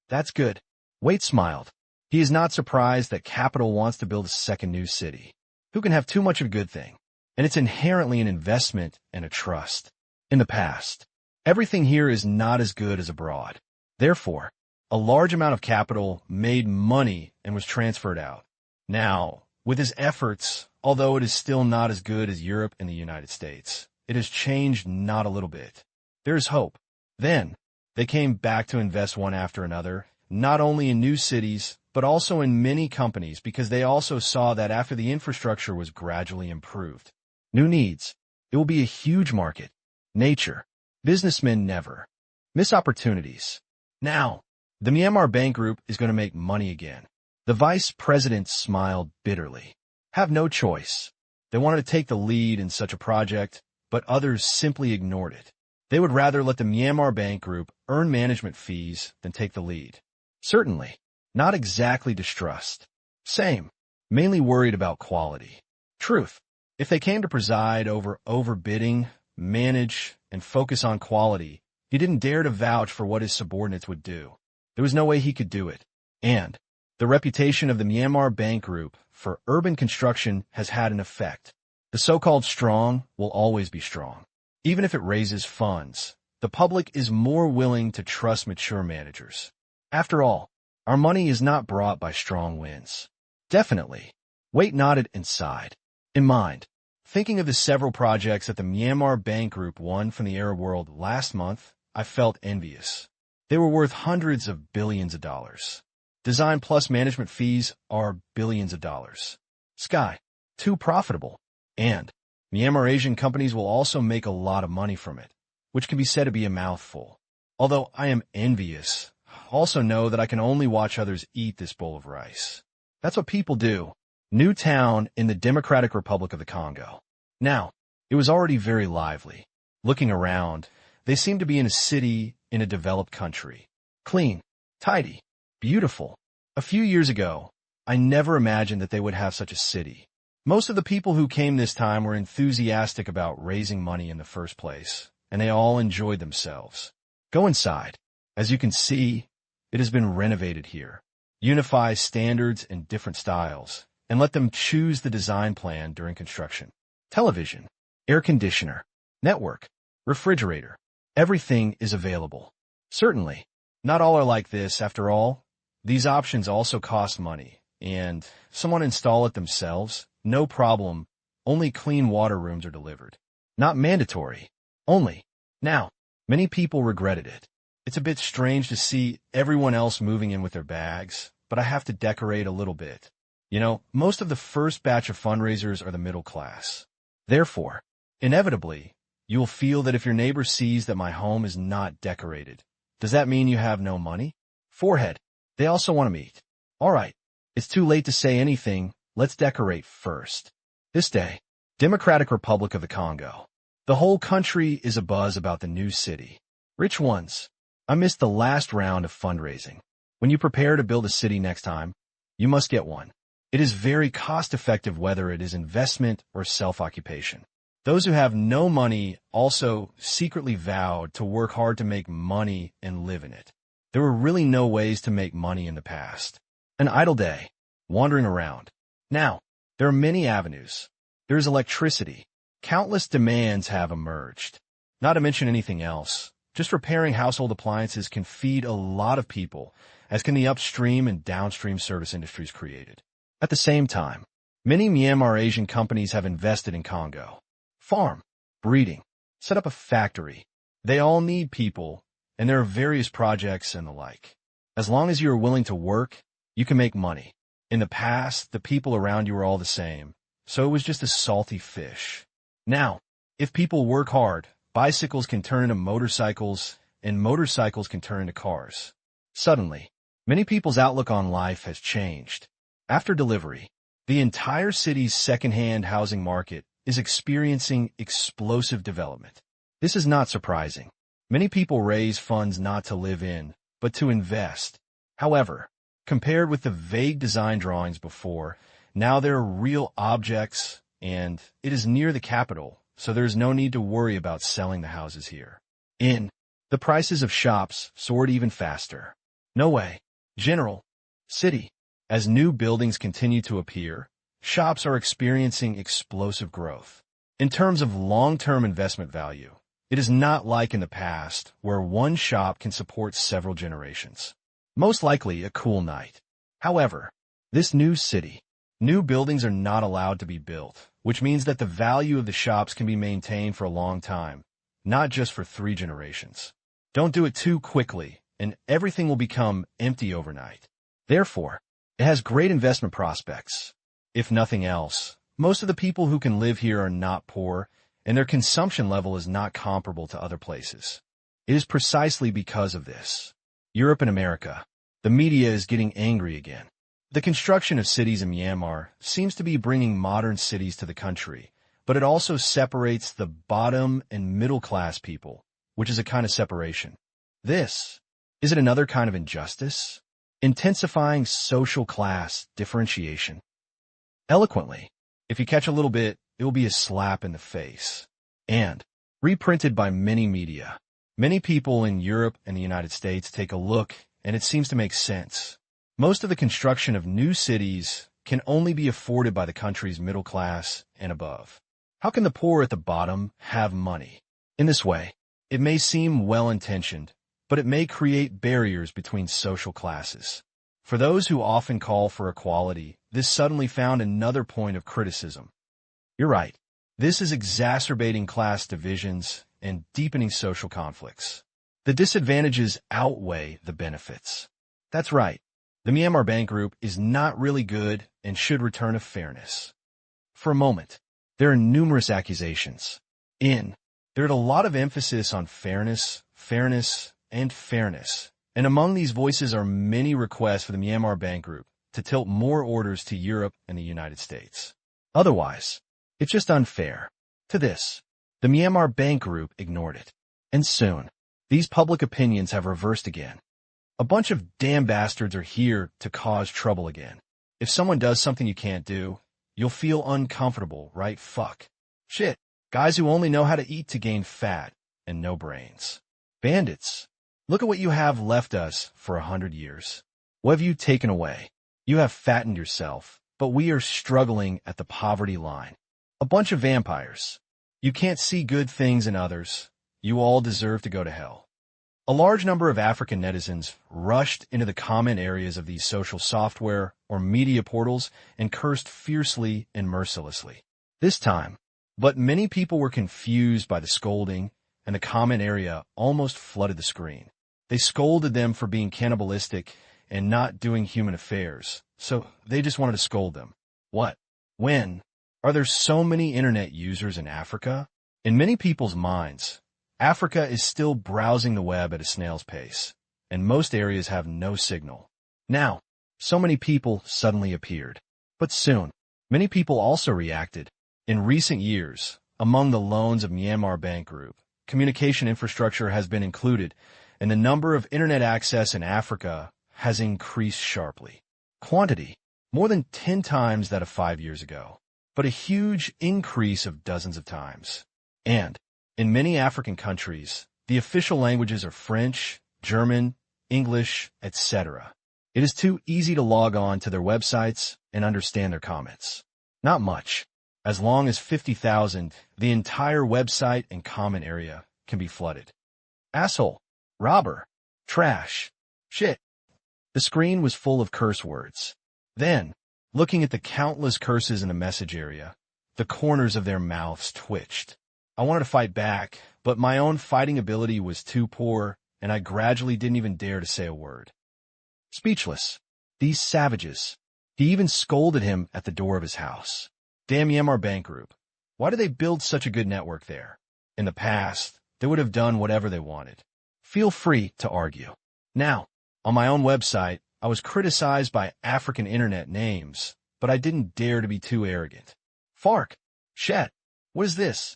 That's good. Wade smiled. He is not surprised that capital wants to build a second new city. Who can have too much of a good thing? And it's inherently an investment and a trust. In the past, everything here is not as good as abroad. Therefore, a large amount of capital made money and was transferred out. Now, with his efforts, although it is still not as good as Europe and the United States, it has changed not a little bit. There is hope. Then, they came back to invest one after another, not only in new cities, but also in many companies because they also saw that after the infrastructure was gradually improved. New needs. It will be a huge market. Nature. Businessmen never. Miss opportunities. Now, the Myanmar Bank Group is going to make money again. The vice president smiled bitterly. Have no choice. They wanted to take the lead in such a project, but others simply ignored it. They would rather let the Myanmar Bank Group earn management fees than take the lead. Certainly. Not exactly distrust. Same. Mainly worried about quality. Truth. If they came to preside over overbidding, manage, and focus on quality, he didn't dare to vouch for what his subordinates would do. There was no way he could do it. And the reputation of the Myanmar Bank Group for urban construction has had an effect. The so-called strong will always be strong. Even if it raises funds, the public is more willing to trust mature managers. After all, our money is not brought by strong winds. Definitely. Wade nodded and sighed. In mind, thinking of the several projects that the Myanmar Bank Group won from the Arab world last month, I felt envious. They were worth hundreds of billions of dollars. Design plus management fees are billions of dollars. Sky. Too profitable. And Myanmar Asian companies will also make a lot of money from it, which can be said to be a mouthful. Although I am envious, also know that I can only watch others eat this bowl of rice. That's what people do. New town in the Democratic Republic of the Congo. Now, it was already very lively. Looking around, they seemed to be in a city in a developed country. Clean, tidy, beautiful. A few years ago, I never imagined that they would have such a city. Most of the people who came this time were enthusiastic about raising money in the first place, and they all enjoyed themselves. Go inside. As you can see, it has been renovated here. Unify standards and different styles, and let them choose the design plan during construction. Television, air conditioner, network, refrigerator. Everything is available. Certainly, not all are like this after all. These options also cost money, and someone install it themselves, no problem. Only clean water rooms are delivered. Not mandatory. Only. Now, many people regretted it. It's a bit strange to see everyone else moving in with their bags, but I have to decorate a little bit. You know, most of the first batch of fundraisers are the middle class. Therefore, inevitably, you will feel that if your neighbor sees that my home is not decorated, does that mean you have no money? Forehead. They also want to meet. All right. It's too late to say anything. Let's decorate first. This day, Democratic Republic of the Congo. The whole country is abuzz about the new city. Rich ones. I missed the last round of fundraising. When you prepare to build a city next time, you must get one. It is very cost-effective whether it is investment or self-occupation. Those who have no money also secretly vowed to work hard to make money and live in it. There were really no ways to make money in the past. An idle day, wandering around. Now, there are many avenues. There is electricity. Countless demands have emerged. Not to mention anything else. Just repairing household appliances can feed a lot of people, as can the upstream and downstream service industries created. At the same time, many Myanmar Asian companies have invested in Congo. Farm, breeding, set up a factory. They all need people, and there are various projects and the like. As long as you are willing to work, you can make money. In the past, the people around you were all the same, so it was just a salty fish. Now, if people work hard, bicycles can turn into motorcycles, and motorcycles can turn into cars. Suddenly, many people's outlook on life has changed. After delivery, the entire city's second-hand housing market is experiencing explosive development. This is not surprising. Many people raise funds not to live in, but to invest. However, compared with the vague design drawings before, now there are real objects, and it is near the capital, so there is no need to worry about selling the houses here. The prices of shops soared even faster. No way. General. City. As new buildings continue to appear, shops are experiencing explosive growth. In terms of long-term investment value, it is not like in the past, where one shop can support several generations. Most likely a cool night. However, this new city, new buildings are not allowed to be built, which means that the value of the shops can be maintained for a long time, not just for 3 generations. Don't do it too quickly, and everything will become empty overnight. Therefore, it has great investment prospects. If nothing else, most of the people who can live here are not poor, and their consumption level is not comparable to other places. It is precisely because of this. Europe and America. The media is getting angry again. The construction of cities in Myanmar seems to be bringing modern cities to the country, but it also separates the bottom and middle-class people, which is a kind of separation. Is it another kind of injustice? Intensifying social class differentiation. Eloquently, if you catch a little bit, it will be a slap in the face. And, reprinted by many media, many people in Europe and the United States take a look, and it seems to make sense. Most of the construction of new cities can only be afforded by the country's middle class and above. How can the poor at the bottom have money? In this way, it may seem well-intentioned, but it may create barriers between social classes. For those who often call for equality, this suddenly found another point of criticism. You're right. This is exacerbating class divisions and deepening social conflicts. The disadvantages outweigh the benefits. That's right. The Myanmar Bank Group is not really good and should return to fairness. For a moment, there are numerous accusations. There is a lot of emphasis on fairness, and fairness. And among these voices are many requests for the Myanmar Bank Group to tilt more orders to Europe and the United States. Otherwise, it's just unfair. To this, the Myanmar Bank Group ignored it. And soon, these public opinions have reversed again. A bunch of damn bastards are here to cause trouble again. If someone does something you can't do, you'll feel uncomfortable, right? Fuck. Shit. Guys who only know how to eat to gain fat and no brains. Bandits. Look at what you have left us for 100 years. What have you taken away? You have fattened yourself, but we are struggling at the poverty line. A bunch of vampires. You can't see good things in others. You all deserve to go to hell. A large number of African netizens rushed into the comment areas of these social software or media portals and cursed fiercely and mercilessly. This time, but many people were confused by the scolding, and the comment area almost flooded the screen. They scolded them for being cannibalistic and not doing human affairs, so they just wanted to scold them. What? When? Are there so many internet users in Africa? In many people's minds, Africa is still browsing the web at a snail's pace, and most areas have no signal. Now, so many people suddenly appeared. But soon, many people also reacted. In recent years, among the loans of Myanmar Bank Group, communication infrastructure has been included, and the number of internet access in Africa has increased sharply. Quantity, more than 10 times that of 5 years ago, but a huge increase of dozens of times. And, in many African countries, the official languages are French, German, English, etc. It is too easy to log on to their websites and understand their comments. Not much. As long as 50,000, the entire website and comment area can be flooded. Asshole, robber, trash, shit. The screen was full of curse words. Then, looking at the countless curses in the message area, the corners of their mouths twitched. I wanted to fight back, but my own fighting ability was too poor, and I gradually didn't even dare to say a word. Speechless. These savages. He even scolded him at the door of his house. Damn Myanmar Bank Group. Why do they build such a good network there? In the past, they would have done whatever they wanted. Feel free to argue. Now, on my own website, I was criticized by African internet names, but I didn't dare to be too arrogant. Fark. Shet. What is this?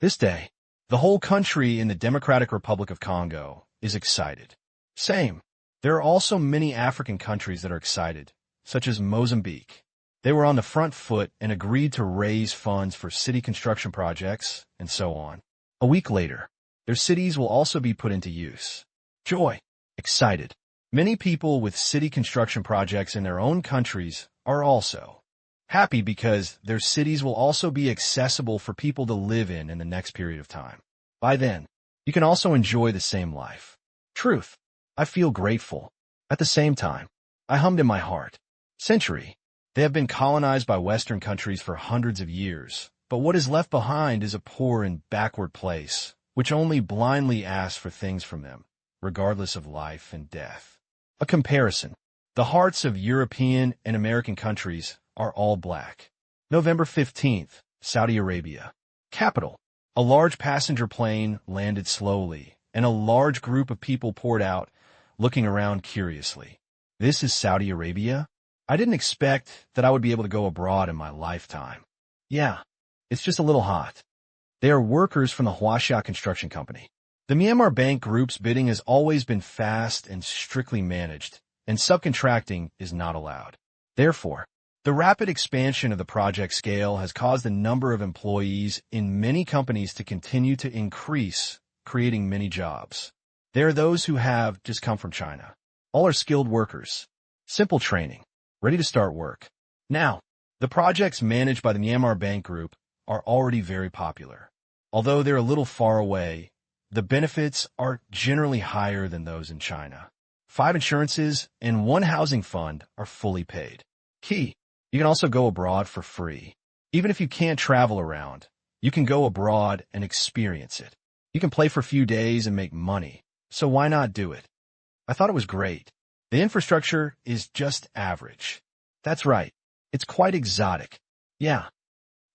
This day, the whole country in the Democratic Republic of Congo is excited. Same. There are also many African countries that are excited, such as Mozambique. They were on the front foot and agreed to raise funds for city construction projects, and so on. A week later, their cities will also be put into use. Joy. Excited. Many people with city construction projects in their own countries are also happy because their cities will also be accessible for people to live in the next period of time. By then, you can also enjoy the same life. Truth. I feel grateful. At the same time, I hummed in my heart. Century. They have been colonized by Western countries for hundreds of years, but what is left behind is a poor and backward place, which only blindly asks for things from them, regardless of life and death. A comparison. The hearts of European and American countries are all black. November 15th, Saudi Arabia. Capital. A large passenger plane landed slowly, and a large group of people poured out, looking around curiously. This is Saudi Arabia? I didn't expect that I would be able to go abroad in my lifetime. Yeah, it's just a little hot. They are workers from the Huaxia Construction Company. The Myanmar Bank Group's bidding has always been fast and strictly managed, and subcontracting is not allowed. Therefore, the rapid expansion of the project scale has caused the number of employees in many companies to continue to increase, creating many jobs. There are those who have just come from China. All are skilled workers. Simple training. Ready to start work. Now, the projects managed by the Myanmar Bank Group are already very popular. Although they're a little far away, the benefits are generally higher than those in China. 5 insurances and 1 housing fund are fully paid. Key. You can also go abroad for free. Even if you can't travel around, you can go abroad and experience it. You can play for a few days and make money, so why not do it? I thought it was great. The infrastructure is just average. That's right. It's quite exotic. Yeah.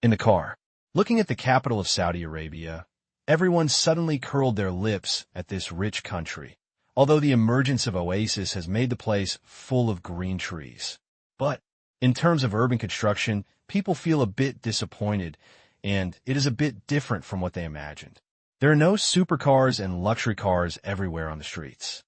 In the car, looking at the capital of Saudi Arabia, everyone suddenly curled their lips at this rich country, although the emergence of Oasis has made the place full of green trees. But, in terms of urban construction, people feel a bit disappointed, and it is a bit different from what they imagined. There are no supercars and luxury cars everywhere on the streets.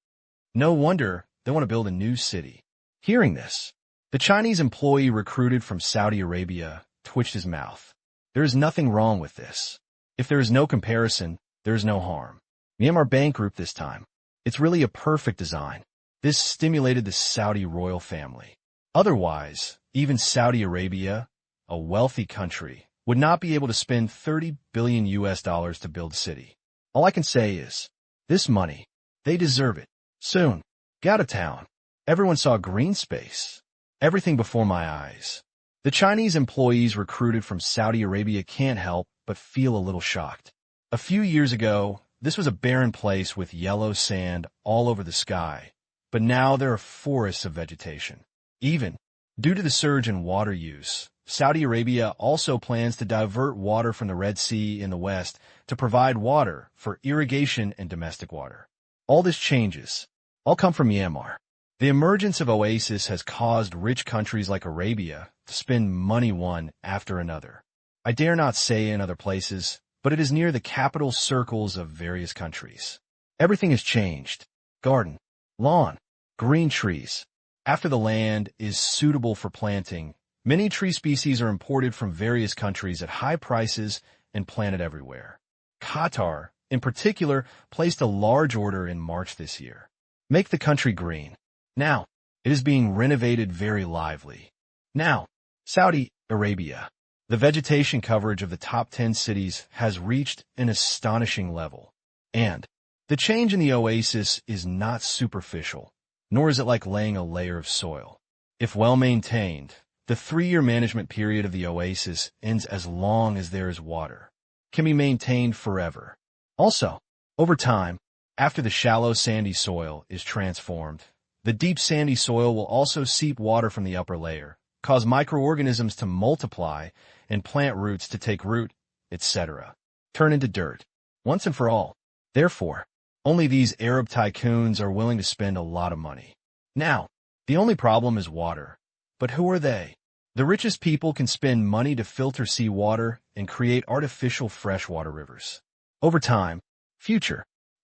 No wonder they want to build a new city. Hearing this, the Chinese employee recruited from Saudi Arabia twitched his mouth. There is nothing wrong with this. If there is no comparison, there is no harm. Myanmar Bank Group this time. It's really a perfect design. This stimulated the Saudi royal family. Otherwise, even Saudi Arabia, a wealthy country, would not be able to spend $30 billion to build a city. All I can say is, this money, they deserve it. Soon. Get out of town. Everyone saw green space. Everything before my eyes. The Chinese employees recruited from Saudi Arabia can't help but feel a little shocked. A few years ago, this was a barren place with yellow sand all over the sky, but now there are forests of vegetation. Even, due to the surge in water use, Saudi Arabia also plans to divert water from the Red Sea in the west to provide water for irrigation and domestic water. All this changes. All come from Myanmar. The emergence of Oasis has caused rich countries like Arabia to spend money one after another. I dare not say in other places, but it is near the capital circles of various countries. Everything has changed. Garden, lawn, Green trees. After the land is suitable for planting, many tree species are imported from various countries at high prices and planted everywhere. Qatar, in particular, placed a large order in March this year. Make the country green. Now, it is being renovated very lively. Now, Saudi Arabia. The vegetation coverage of the top 10 cities has reached an astonishing level. And the change in the oasis is not superficial, nor is it like laying a layer of soil. If well maintained, the 3-year management period of the oasis ends as long as there is water. Can be maintained forever. Also, over time, after the shallow sandy soil is transformed, the deep sandy soil will also seep water from the upper layer, cause microorganisms to multiply and plant roots to take root, etc. Turn into dirt, once and for all. Therefore, only these Arab tycoons are willing to spend a lot of money. Now, the only problem is water. But who are they? The richest people can spend money to filter seawater and create artificial freshwater rivers. Over time,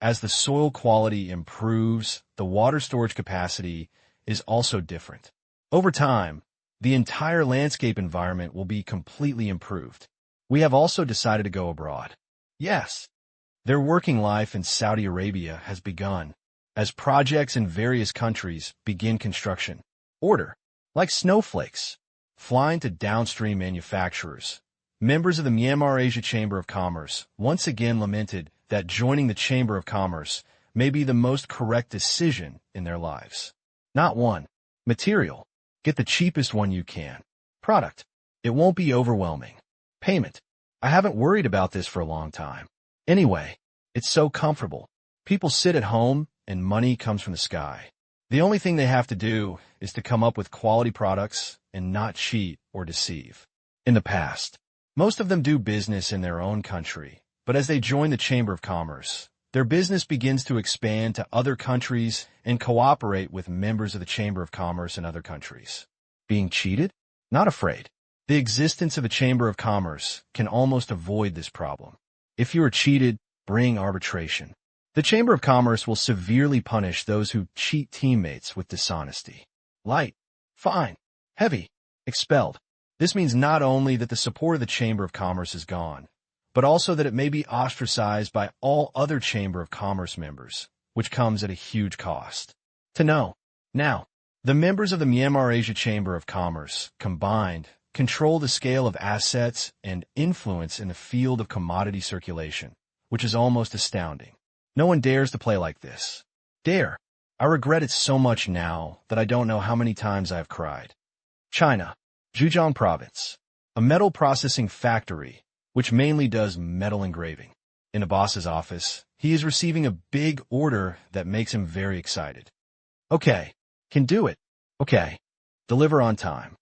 as the soil quality improves, the water storage capacity is also different. Over time, the entire landscape environment will be completely improved. We have also decided to go abroad. Yes, their working life in Saudi Arabia has begun, as projects in various countries begin construction. Order, like snowflakes, flying to downstream manufacturers. Members of the Myanmar Asia Chamber of Commerce once again lamented that joining the Chamber of Commerce may be the most correct decision in their lives. Not one. Material. Get the cheapest one you can. Product. It won't be overwhelming. Payment. I haven't worried about this for a long time. Anyway, it's so comfortable. People sit at home and money comes from the sky. The only thing they have to do is to come up with quality products and not cheat or deceive. In the past, most of them do business in their own country, but as they join the Chamber of Commerce, their business begins to expand to other countries and cooperate with members of the Chamber of Commerce in other countries. Being cheated? Not afraid. The existence of a Chamber of Commerce can almost avoid this problem. If you are cheated, bring arbitration. The Chamber of Commerce will severely punish those who cheat teammates with dishonesty. Light, fine, heavy, expelled. This means not only that the support of the Chamber of Commerce is gone, but also that it may be ostracized by all other Chamber of Commerce members, which comes at a huge cost. To know. Now, the members of the Myanmar Asia Chamber of Commerce, combined, control the scale of assets and influence in the field of commodity circulation, which is almost astounding. No one dares to play like this. Dare. I regret it so much now that I don't know how many times I've cried. China. Zhejiang Province. A metal processing factory, which mainly does metal engraving. In a boss's office, he is receiving a big order that makes him very excited. Okay. Can do it. Okay. Deliver on time.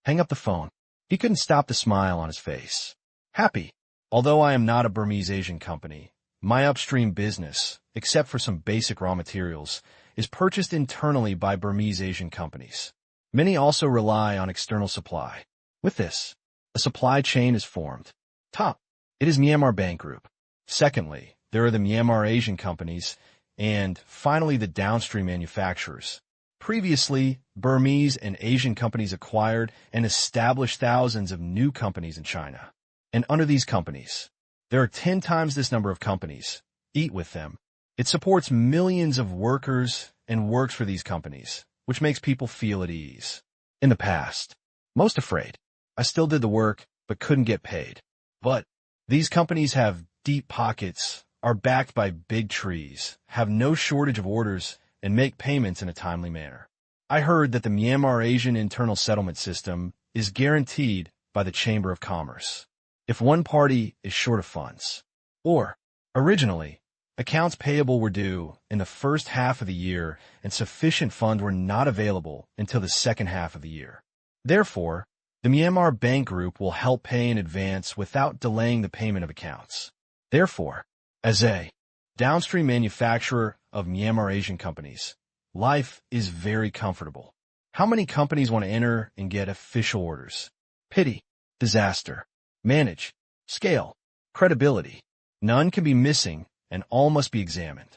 Hang up the phone. He couldn't stop the smile on his face. Happy. Although I am not a Burmese Asian company, my upstream business, except for some basic raw materials, is purchased internally by Burmese Asian companies. Many also rely on external supply. With this, a supply chain is formed. Top. It is Myanmar Bank Group. Secondly, there are the Myanmar Asian companies, and finally the downstream manufacturers. Previously, Burmese and Asian companies acquired and established thousands of new companies in China. And under these companies, there are 10 times this number of companies. Eat with them. It supports millions of workers and works for these companies, which makes people feel at ease. In the past, most afraid, I still did the work but couldn't get paid. But these companies have deep pockets, are backed by big trees, have no shortage of orders, and make payments in a timely manner. I heard that the Myanmar Asian internal settlement system is guaranteed by the Chamber of Commerce. If one party is short of funds, or, originally, accounts payable were due in the first half of the year and sufficient funds were not available until the second half of the year. Therefore, the Myanmar Bank Group will help pay in advance without delaying the payment of accounts. Therefore, as a downstream manufacturer of Myanmar Asian companies, life is very comfortable. How many companies want to enter and get official orders? Pity, disaster, manage, scale, credibility. None can be missing and all must be examined.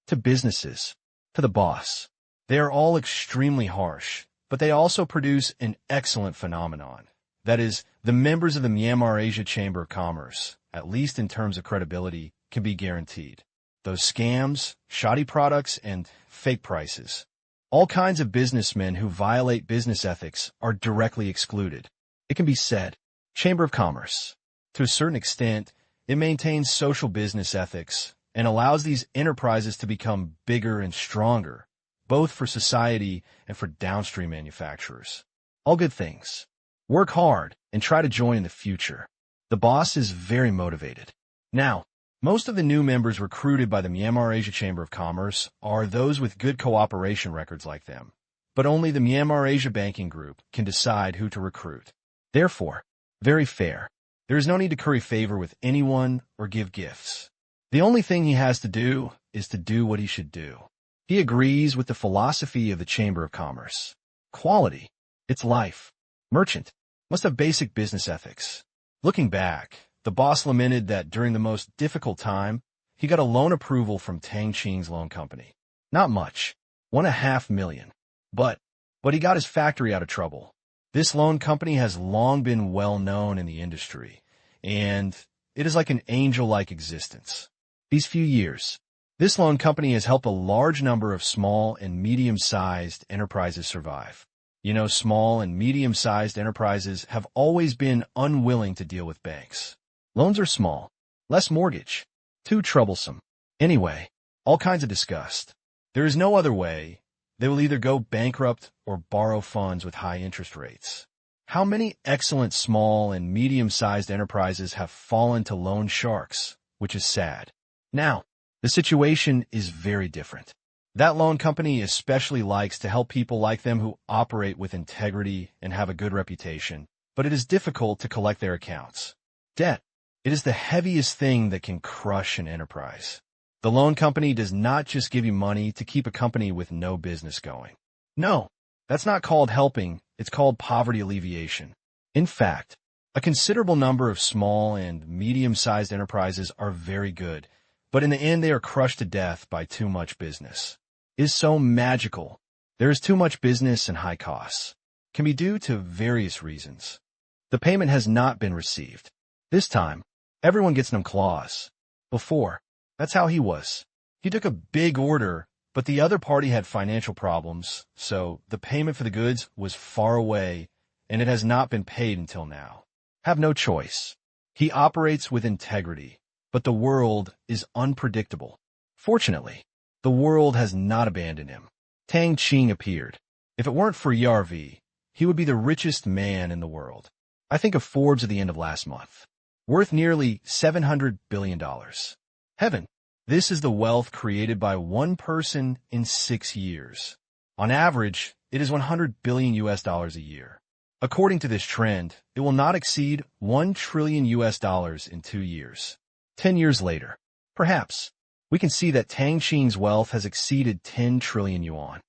To businesses, to the boss. They are all extremely harsh, but they also produce an excellent phenomenon. That is, the members of the Myanmar Asia Chamber of Commerce, at least in terms of credibility, can be guaranteed. Those scams, shoddy products, and fake prices. All kinds of businessmen who violate business ethics are directly excluded. It can be said, Chamber of Commerce. To a certain extent, it maintains social business ethics and allows these enterprises to become bigger and stronger, both for society and for downstream manufacturers. All good things. Work hard and try to join in the future. The boss is very motivated. Now, most of the new members recruited by the Myanmar Asia Chamber of Commerce are those with good cooperation records like them. But only the Myanmar Asia Banking Group can decide who to recruit. Therefore, very fair. There is no need to curry favor with anyone or give gifts. The only thing he has to do is to do what he should do. He agrees with the philosophy of the Chamber of Commerce. Quality, it's life. Merchant must have basic business ethics. Looking back, the boss lamented that during the most difficult time, he got a loan approval from Tang Qing's loan company. Not much, $1.5 million. But he got his factory out of trouble. This loan company has long been well known in the industry, and it is like an angel-like existence. These few years, this loan company has helped a large number of small and medium-sized enterprises survive. You know, small and medium-sized enterprises have always been unwilling to deal with banks. Loans are small, less mortgage, too troublesome. Anyway, all kinds of disgust. There is no other way. They will either go bankrupt or borrow funds with high interest rates. How many excellent small and medium-sized enterprises have fallen to loan sharks, which is sad. Now, the situation is very different. That loan company especially likes to help people like them who operate with integrity and have a good reputation, but it is difficult to collect their accounts. Debt. It is the heaviest thing that can crush an enterprise. The loan company does not just give you money to keep a company with no business going. No, that's not called helping, it's called poverty alleviation. In fact, a considerable number of small and medium-sized enterprises are very good, but in the end they are crushed to death by too much business. It is so magical. There is too much business and high costs. It can be due to various reasons. The payment has not been received. This time, everyone gets no clause. Before, that's how he was. He took a big order, but the other party had financial problems, so the payment for the goods was far away, and it has not been paid until now. Have no choice. He operates with integrity, but the world is unpredictable. Fortunately, the world has not abandoned him. Tang Qing appeared. If it weren't for ERV, he would be the richest man in the world. I think of Forbes at the end of last month. Worth nearly $700 billion. Heaven, this is the wealth created by one person in 6 years. On average, it is $100 billion a year. According to this trend, it will not exceed $1 trillion in 2 years. 10 years later, perhaps, we can see that Tang Qing's wealth has exceeded 10 trillion yuan.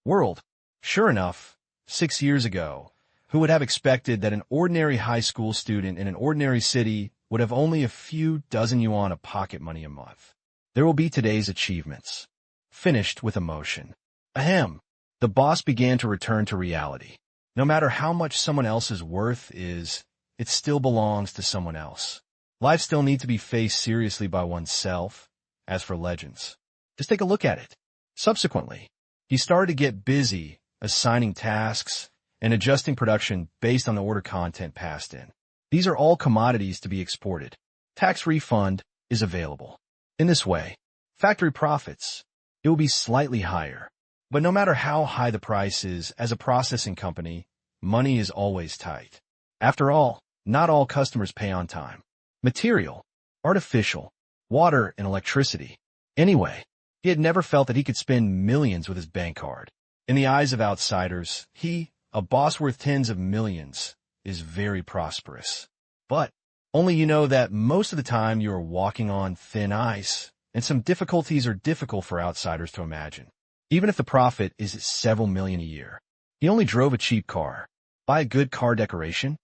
World, sure enough, 6 years ago, who would have expected that an ordinary high school student in an ordinary city would have only a few dozen yuan of pocket money a month? There will be today's achievements. Finished with emotion. Ahem. The boss began to return to reality. No matter how much someone else's worth is, it still belongs to someone else. Life still needs to be faced seriously by oneself. As for legends, just take a look at it. Subsequently, he started to get busy assigning tasks and adjusting production based on the order content passed in. These are all commodities to be exported. Tax refund is available. In this way, factory profits, it will be slightly higher. But no matter how high the price is, as a processing company, money is always tight. After all, not all customers pay on time. Material, artificial, water, and electricity. Anyway, he had never felt that he could spend millions with his bank card. In the eyes of outsiders, he, a boss worth tens of millions, is very prosperous. But only you know that most of the time you are walking on thin ice, and some difficulties are difficult for outsiders to imagine. Even if the profit is several million a year. He only drove a cheap car. Buy a good car decoration?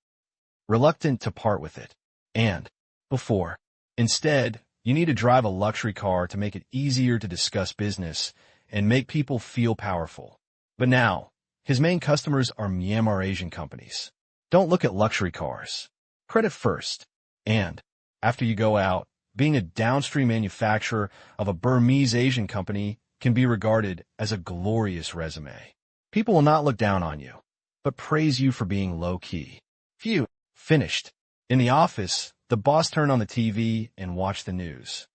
Reluctant to part with it. And, before, instead, you need to drive a luxury car to make it easier to discuss business and make people feel powerful. But now, his main customers are Myanmar Asian companies. Don't look at luxury cars. Credit first. And, after you go out, being a downstream manufacturer of a Burmese Asian company can be regarded as a glorious resume. People will not look down on you, but praise you for being low-key. Phew, finished. In the office, the boss turned on the TV and watched the news.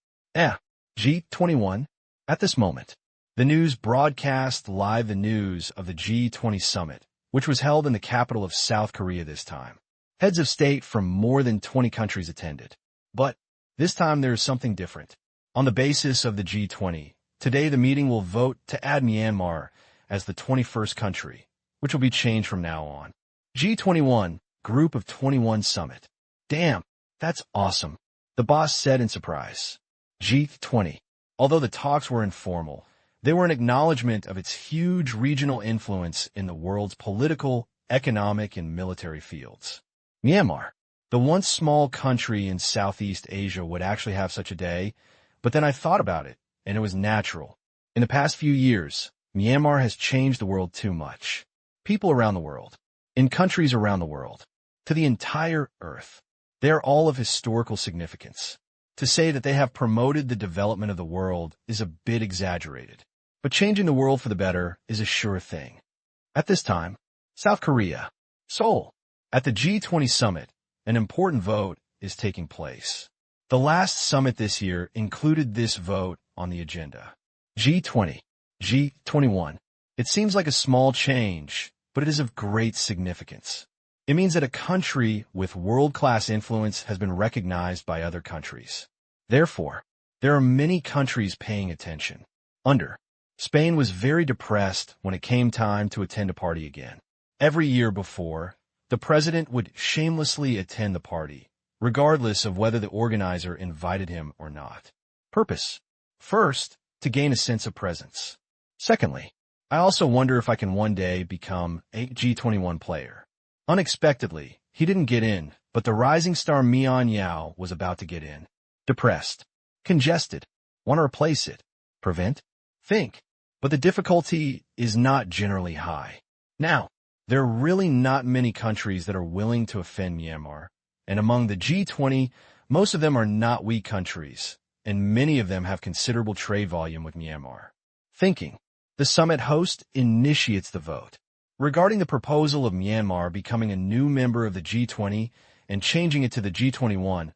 G21. At this moment, the news broadcast live the news of the G20 summit, which was held in the capital of South Korea this time. Heads of state from more than 20 countries attended. But this time there is something different. On the basis of the G20, today the meeting will vote to add Myanmar as the 21st country, which will be changed from now on. G21, Group of 21 Summit. Damn, that's awesome, the boss said in surprise. G20. Although the talks were informal, they were an acknowledgement of its huge regional influence in the world's political, economic, and military fields. Myanmar, the once small country in Southeast Asia, would actually have such a day, but then I thought about it, and it was natural. In the past few years, Myanmar has changed the world too much. People around the world, in countries around the world, to the entire earth, they are all of historical significance. To say that they have promoted the development of the world is a bit exaggerated, but changing the world for the better is a sure thing. At this time, South Korea, Seoul, at the G20 summit, an important vote is taking place. The last summit this year included this vote on the agenda. G20, G21. It seems like a small change, but it is of great significance. It means that a country with world-class influence has been recognized by other countries. Therefore, there are many countries paying attention. Spain was very depressed when it came time to attend a party again. Every year before, the president would shamelessly attend the party, regardless of whether the organizer invited him or not. Purpose. First, to gain a sense of presence. Secondly, I also wonder if I can one day become a G21 player. Unexpectedly, he didn't get in, but the rising star Mian Yao was about to get in. Depressed. Congested. Want to replace it. Prevent. Think. But the difficulty is not generally high. Now, there are really not many countries that are willing to offend Myanmar, and among the G20, most of them are not weak countries, and many of them have considerable trade volume with Myanmar. Thinking. The summit host initiates the vote. Regarding the proposal of Myanmar becoming a new member of the G20 and changing it to the G21,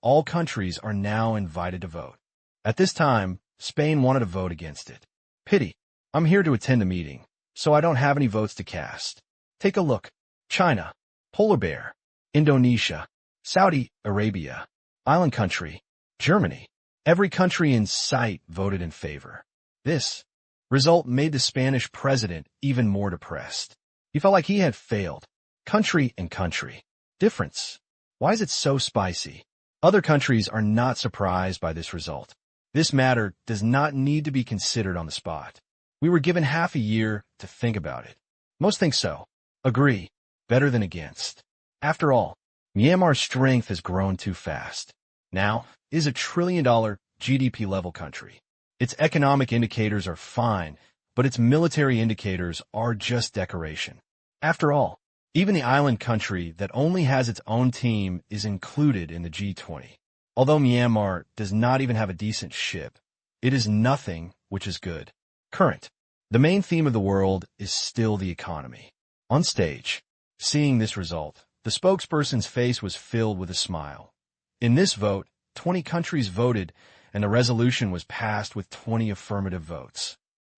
all countries are now invited to vote. At this time, Spain wanted to vote against it. Pity. I'm here to attend the meeting, so I don't have any votes to cast. Take a look. China, Polar Bear, Indonesia, Saudi Arabia, Island Country, Germany. Every country in sight voted in favor. This result made the Spanish president even more depressed. He felt like he had failed. Country and country. Difference. Why is it so spicy? Other countries are not surprised by this result. This matter does not need to be considered on the spot. We were given half a year to think about it. Most think so. Agree. Better than against. After all, Myanmar's strength has grown too fast. Now, it is a $1 trillion GDP level country. Its economic indicators are fine, but its military indicators are just decoration. After all, even the island country that only has its own team is included in the G20. Although Myanmar does not even have a decent ship, it is nothing, which is good. Current. The main theme of the world is still the economy. On stage, seeing this result, the spokesperson's face was filled with a smile. In this vote, 20 countries voted, and the resolution was passed with 20 affirmative votes.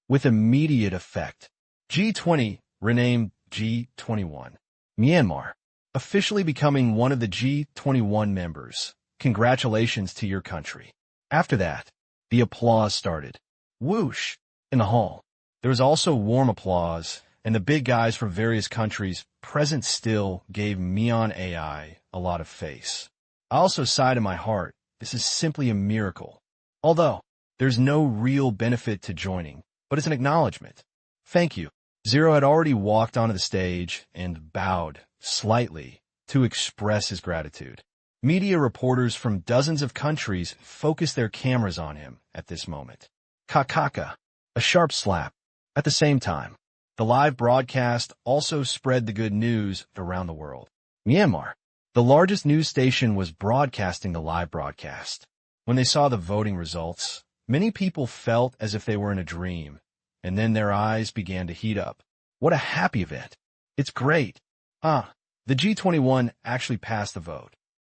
With immediate effect, G20 renamed G21. Myanmar, officially becoming one of the G21 members. Congratulations to your country. After that, the applause started. Whoosh! In the hall. There was also warm applause, and the big guys from various countries present still gave Mian AI a lot of face. I also sighed in my heart, this is simply a miracle. Although, there's no real benefit to joining, but it's an acknowledgement. Thank you. Zero had already walked onto the stage and bowed, slightly, to express his gratitude. Media reporters from dozens of countries focused their cameras on him at this moment. Kakaka. A sharp slap. At the same time, The live broadcast also spread the good news around the world. Myanmar. The largest news station was broadcasting the live broadcast. When they saw the voting results, many people felt as if they were in a dream, and then their eyes began to heat up. What a happy event. It's great. The G21 actually passed the vote.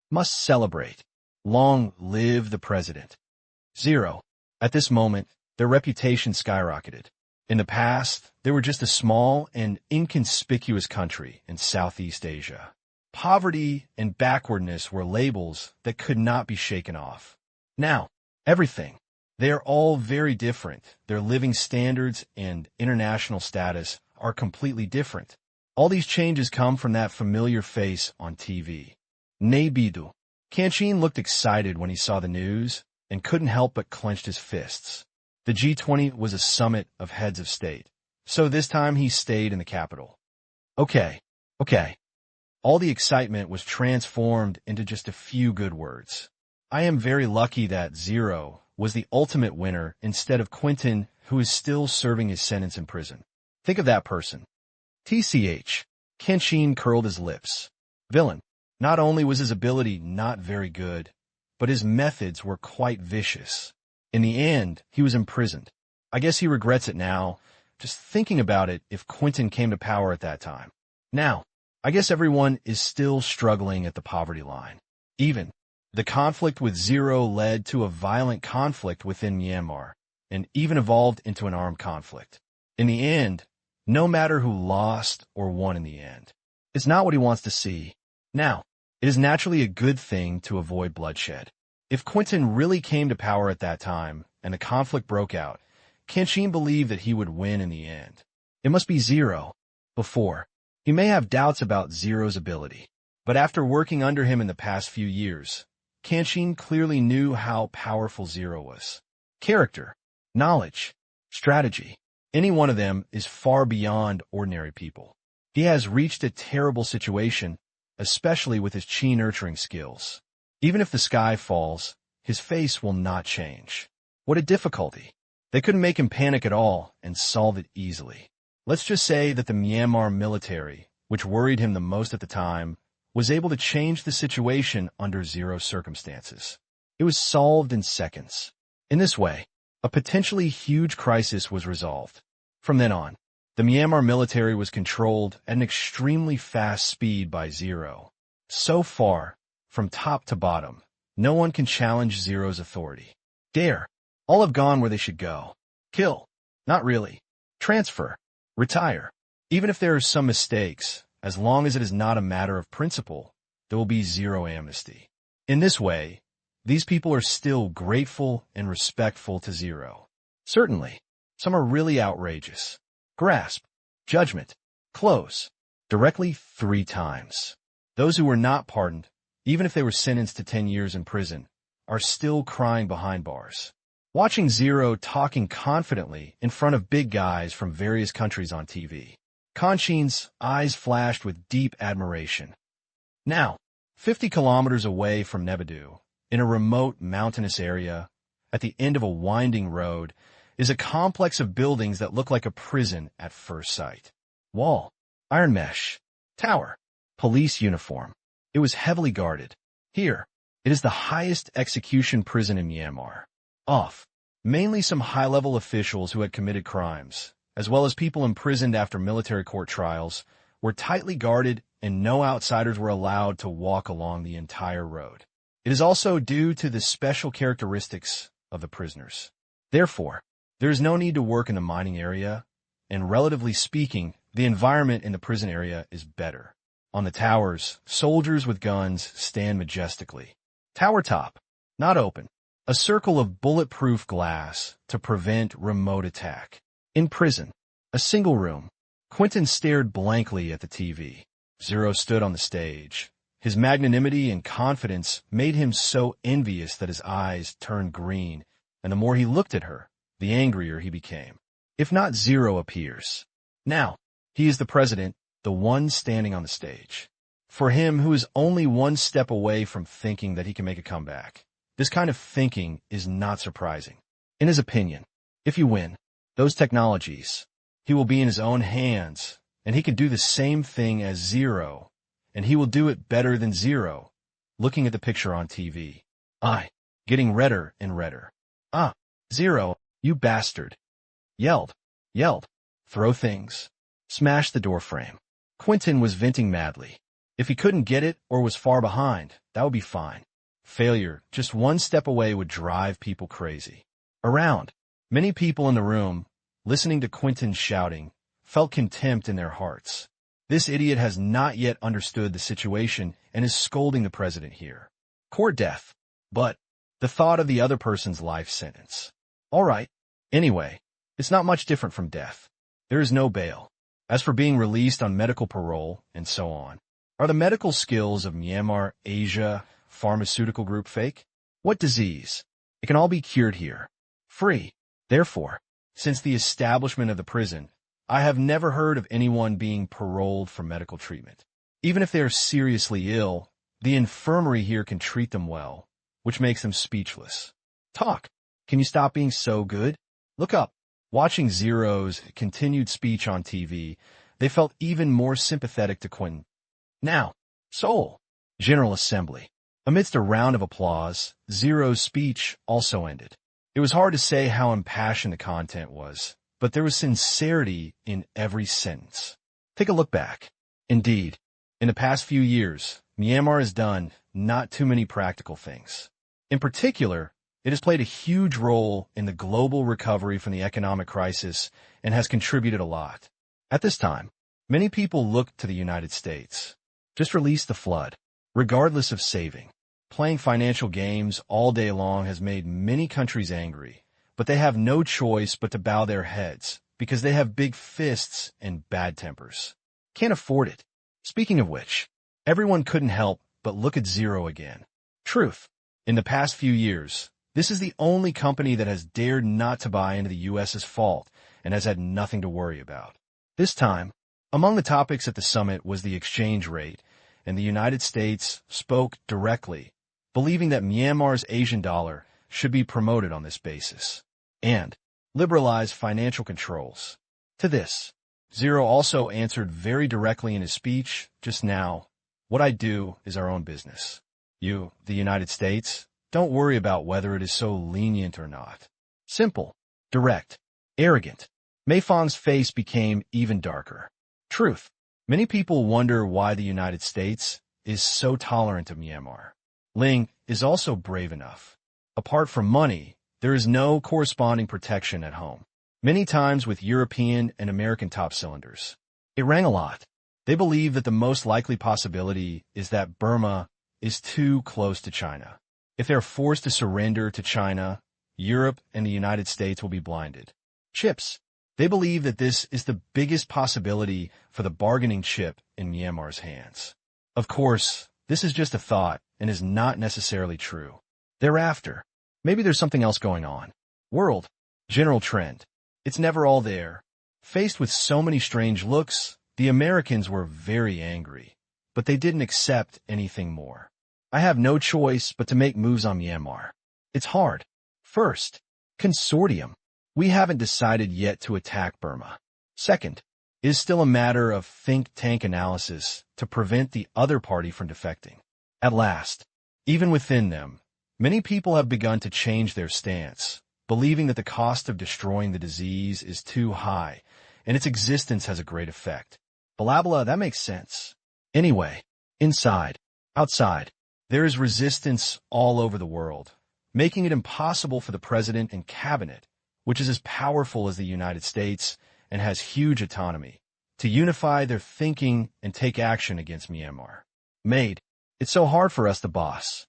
Must celebrate. Long live the president. Zero. At this moment, their reputation skyrocketed. In the past, they were just a small and inconspicuous country in Southeast Asia. Poverty and backwardness were labels that could not be shaken off. Now, everything. They are all very different. Their living standards and international status are completely different. All these changes come from that familiar face on TV. Nebidu. Tang Qing looked excited when he saw the news and couldn't help but clenched his fists. The G20 was a summit of heads of state, so this time he stayed in the capital. Okay. All the excitement was transformed into just a few good words. I am very lucky that Zero was the ultimate winner instead of Quentin, who is still serving his sentence in prison. Think of that person. TCH. Tang Qing curled his lips. Villain. Not only was his ability not very good, but his methods were quite vicious. In the end, he was imprisoned. I guess he regrets it now, just thinking about it if Quentin came to power at that time. Now, I guess everyone is still struggling at the poverty line. Even the conflict with Zero led to a violent conflict within Myanmar, and even evolved into an armed conflict. In the end, no matter who lost or won in the end, it's not what he wants to see. Now, it is naturally a good thing to avoid bloodshed. If Quentin really came to power at that time, and the conflict broke out, Tang Qing believed that he would win in the end. It must be Zero. Before, he may have doubts about Zero's ability, but after working under him in the past few years, Tang Qing clearly knew how powerful Zero was. Character, knowledge, strategy. Any one of them is far beyond ordinary people. He has reached a terrible situation, especially with his chi nurturing skills. Even if the sky falls, his face will not change. What a difficulty. They couldn't make him panic at all and solve it easily. Let's just say that the Myanmar military, which worried him the most at the time, was able to change the situation under Zero circumstances. It was solved in seconds. In this way, a potentially huge crisis was resolved. From then on, the Myanmar military was controlled at an extremely fast speed by Zero. So far, from top to bottom, no one can challenge Zero's authority. Dare. All have gone where they should go. Kill. Not really. Transfer. Retire. Even if there are some mistakes, as long as it is not a matter of principle, there will be zero amnesty. In this way, these people are still grateful and respectful to Zero. Certainly, some are really outrageous. Grasp. Judgment. Close. Directly 3 times. Those who were not pardoned, even if they were sentenced to 10 years in prison, are still crying behind bars. Watching Zero talking confidently in front of big guys from various countries on TV, Tang Qing's eyes flashed with deep admiration. Now, 50 kilometers away from Nebidu, in a remote mountainous area, at the end of a winding road, is a complex of buildings that look like a prison at first sight. Wall, iron mesh, tower, police uniform. It was heavily guarded. Here, it is the highest execution prison in Myanmar. Off, mainly some high-level officials who had committed crimes, as well as people imprisoned after military court trials, were tightly guarded and no outsiders were allowed to walk along the entire road. It is also due to the special characteristics of the prisoners. Therefore, there is no need to work in the mining area, and relatively speaking, the environment in the prison area is better. On the towers, soldiers with guns stand majestically. Tower top, not open. A circle of bulletproof glass to prevent remote attack. In prison, a single room. Quentin stared blankly at the TV. Zero stood on the stage. His magnanimity and confidence made him so envious that his eyes turned green, and the more he looked at her, the angrier he became. If not, Zero appears. Now, he is the president, the one standing on the stage. For him who is only one step away from thinking that he can make a comeback, this kind of thinking is not surprising. In his opinion, if you win, those technologies, He will be in his own hands, and he can do the same thing as Zero, and he will do it better than Zero. Looking at the picture on TV. Getting redder and redder. Zero, you bastard. Yelled. Throw things. Smash the door frame. Quentin was venting madly. If he couldn't get it or was far behind, that would be fine. Failure, just one step away, would drive people crazy. Around, many people in the room, listening to Quentin shouting, felt contempt in their hearts. This idiot has not yet understood the situation and is scolding the president here. Court death. But the thought of the other person's life sentence. All right. Anyway, it's not much different from death. There is no bail. As for being released on medical parole and so on, are the medical skills of Myanmar Asia Pharmaceutical Group fake? What disease? It can all be cured here. Free. Therefore, since the establishment of the prison, I have never heard of anyone being paroled for medical treatment. Even if they are seriously ill, the infirmary here can treat them well, which makes them speechless. Talk. Can you stop being so good? Look up. Watching Zero's continued speech on TV, they felt even more sympathetic to Quentin. Now, Seoul. General Assembly. Amidst a round of applause, Zero's speech also ended. It was hard to say how impassioned the content was, but there was sincerity in every sentence. Take a look back. Indeed, in the past few years, Myanmar has done not too many practical things. In particular, it has played a huge role in the global recovery from the economic crisis and has contributed a lot. At this time, many people look to the United States. Just release the flood. Regardless of saving, playing financial games all day long has made many countries angry, but they have no choice but to bow their heads because they have big fists and bad tempers. Can't afford it. Speaking of which, everyone couldn't help but look at Zero again. Truth. In the past few years, this is the only company that has dared not to buy into the U.S.'s fault and has had nothing to worry about. This time, among the topics at the summit was the exchange rate, and the United States spoke directly, believing that Myanmar's Asian dollar should be promoted on this basis, and liberalize financial controls. To this, Zero also answered very directly in his speech just now, what I do is our own business. You, the United States, don't worry about whether it is so lenient or not. Simple, direct, arrogant. Mayfang's face became even darker. Truth. Many people wonder why the United States is so tolerant of Myanmar. Ling is also brave enough. Apart from money, there is no corresponding protection at home. Many times with European and American top cylinders. It rang a lot. They believe that the most likely possibility is that Burma is too close to China. If they are forced to surrender to China, Europe and the United States will be blinded. Chips. They believe that this is the biggest possibility for the bargaining chip in Myanmar's hands. Of course, this is just a thought and is not necessarily true. Thereafter, maybe there's something else going on. World. General trend. It's never all there. Faced with so many strange looks, the Americans were very angry, but they didn't accept anything more. I have no choice but to make moves on Myanmar. It's hard. First, consortium. We haven't decided yet to attack Burma. Second, it is still a matter of think tank analysis to prevent the other party from defecting. At last, even within them, many people have begun to change their stance, believing that the cost of destroying the disease is too high, and its existence has a great effect. Blah blah, that makes sense. Anyway, inside, outside, there is resistance all over the world, making it impossible for the president and cabinet, which is as powerful as the United States and has huge autonomy, to unify their thinking and take action against Myanmar. It's so hard for us, the boss.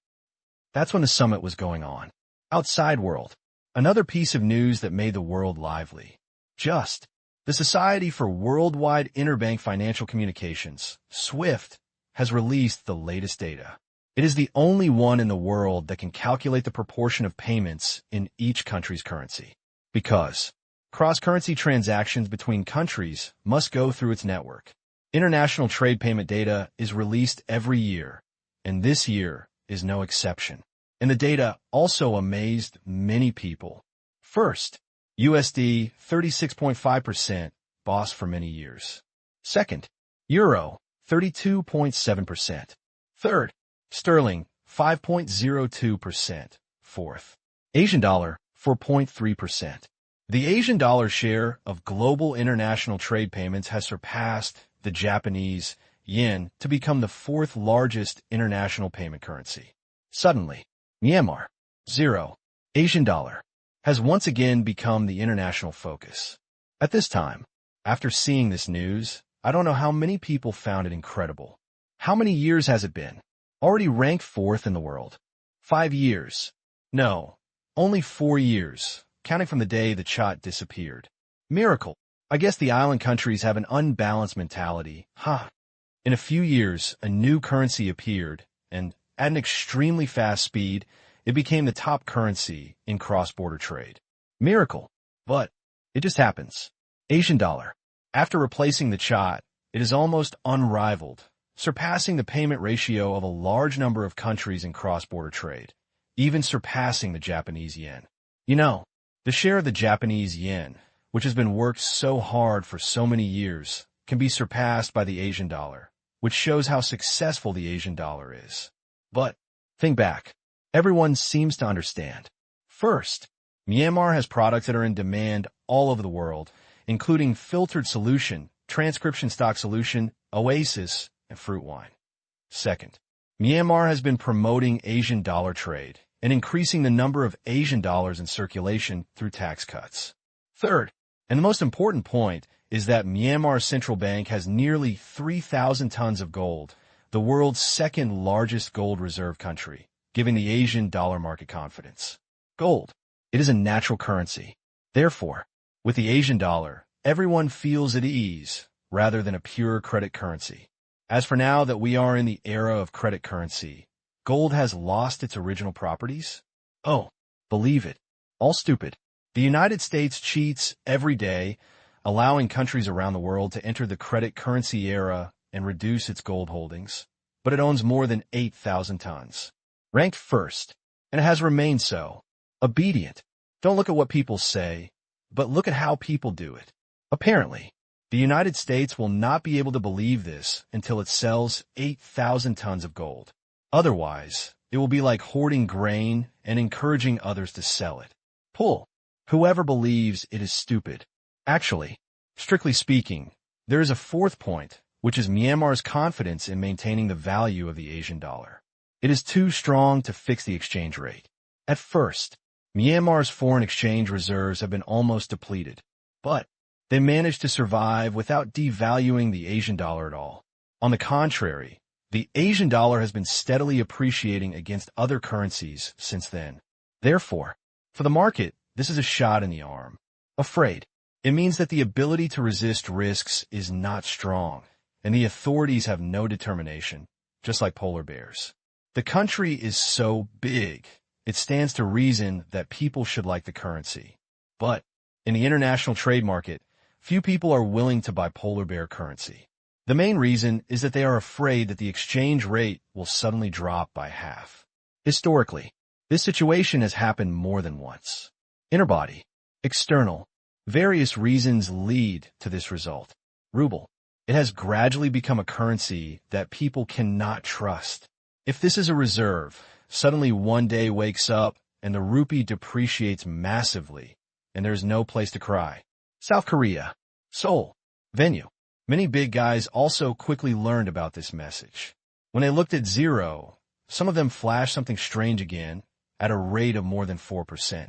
That's when the summit was going on. Outside world. Another piece of news that made the world lively. The Society for Worldwide Interbank Financial Communications, SWIFT, has released the latest data. It is the only one in the world that can calculate the proportion of payments in each country's currency. Because cross-currency transactions between countries must go through its network. International trade payment data is released every year, and this year is no exception. And the data also amazed many people. First, USD 36.5%, boss for many years. Second, Euro, 32.7%. Third, Sterling, 5.02%. Fourth, Asian dollar, 4.3%. The Asian dollar share of global international trade payments has surpassed the Japanese yen to become the fourth largest international payment currency. Suddenly, Myanmar, 0, Asian dollar, has once again become the international focus. At this time, after seeing this news, I don't know how many people found it incredible. How many years has it been? Already ranked fourth in the world. 5 years. No, only 4 years, counting from the day the chart disappeared. Miracle. I guess the island countries have an unbalanced mentality, huh? In a few years, a new currency appeared, and at an extremely fast speed, it became the top currency in cross-border trade. Miracle. But it just happens. Asian dollar. After replacing the chart, it is almost unrivaled, surpassing the payment ratio of a large number of countries in cross-border trade, even surpassing the Japanese yen. You know, the share of the Japanese yen, which has been worked so hard for so many years, can be surpassed by the Asian dollar, which shows how successful the Asian dollar is. But, think back. Everyone seems to understand. First, Myanmar has products that are in demand all over the world, including filtered solution, transcription stock solution, oasis, and fruit wine. Second, Myanmar has been promoting Asian dollar trade and increasing the number of Asian dollars in circulation through tax cuts. Third, and the most important point, is that Myanmar's central bank has nearly 3,000 tons of gold, the world's second largest gold reserve country, giving the Asian dollar market confidence. Gold. It is a natural currency. Therefore, with the Asian dollar, everyone feels at ease, rather than a pure credit currency. As for now that we are in the era of credit currency, gold has lost its original properties? Oh, believe it. All stupid. The United States cheats every day, allowing countries around the world to enter the credit currency era and reduce its gold holdings, but it owns more than 8,000 tons. Ranked first, and it has remained so. Obedient. Don't look at what people say, but look at how people do it. Apparently, the United States will not be able to believe this until it sells 8,000 tons of gold. Otherwise, it will be like hoarding grain and encouraging others to sell it. Pull. Whoever believes it is stupid. Actually, strictly speaking, there is a fourth point, which is Myanmar's confidence in maintaining the value of the Asian dollar. It is too strong to fix the exchange rate. At first, Myanmar's foreign exchange reserves have been almost depleted, but they managed to survive without devaluing the Asian dollar at all. On the contrary, the Asian dollar has been steadily appreciating against other currencies since then. Therefore, for the market, this is a shot in the arm. Afraid. It means that the ability to resist risks is not strong, and the authorities have no determination, just like polar bears. The country is so big, it stands to reason that people should like the currency. But in the international trade market, few people are willing to buy polar bear currency. The main reason is that they are afraid that the exchange rate will suddenly drop by half. Historically, this situation has happened more than once. Interbody. External. Various reasons lead to this result. Ruble. It has gradually become a currency that people cannot trust. If this is a reserve, suddenly one day wakes up and the rupee depreciates massively, and there's no place to cry. South Korea. Seoul. Venue. Many big guys also quickly learned about this message. When they looked at zero, some of them flashed something strange again at a rate of more than 4%.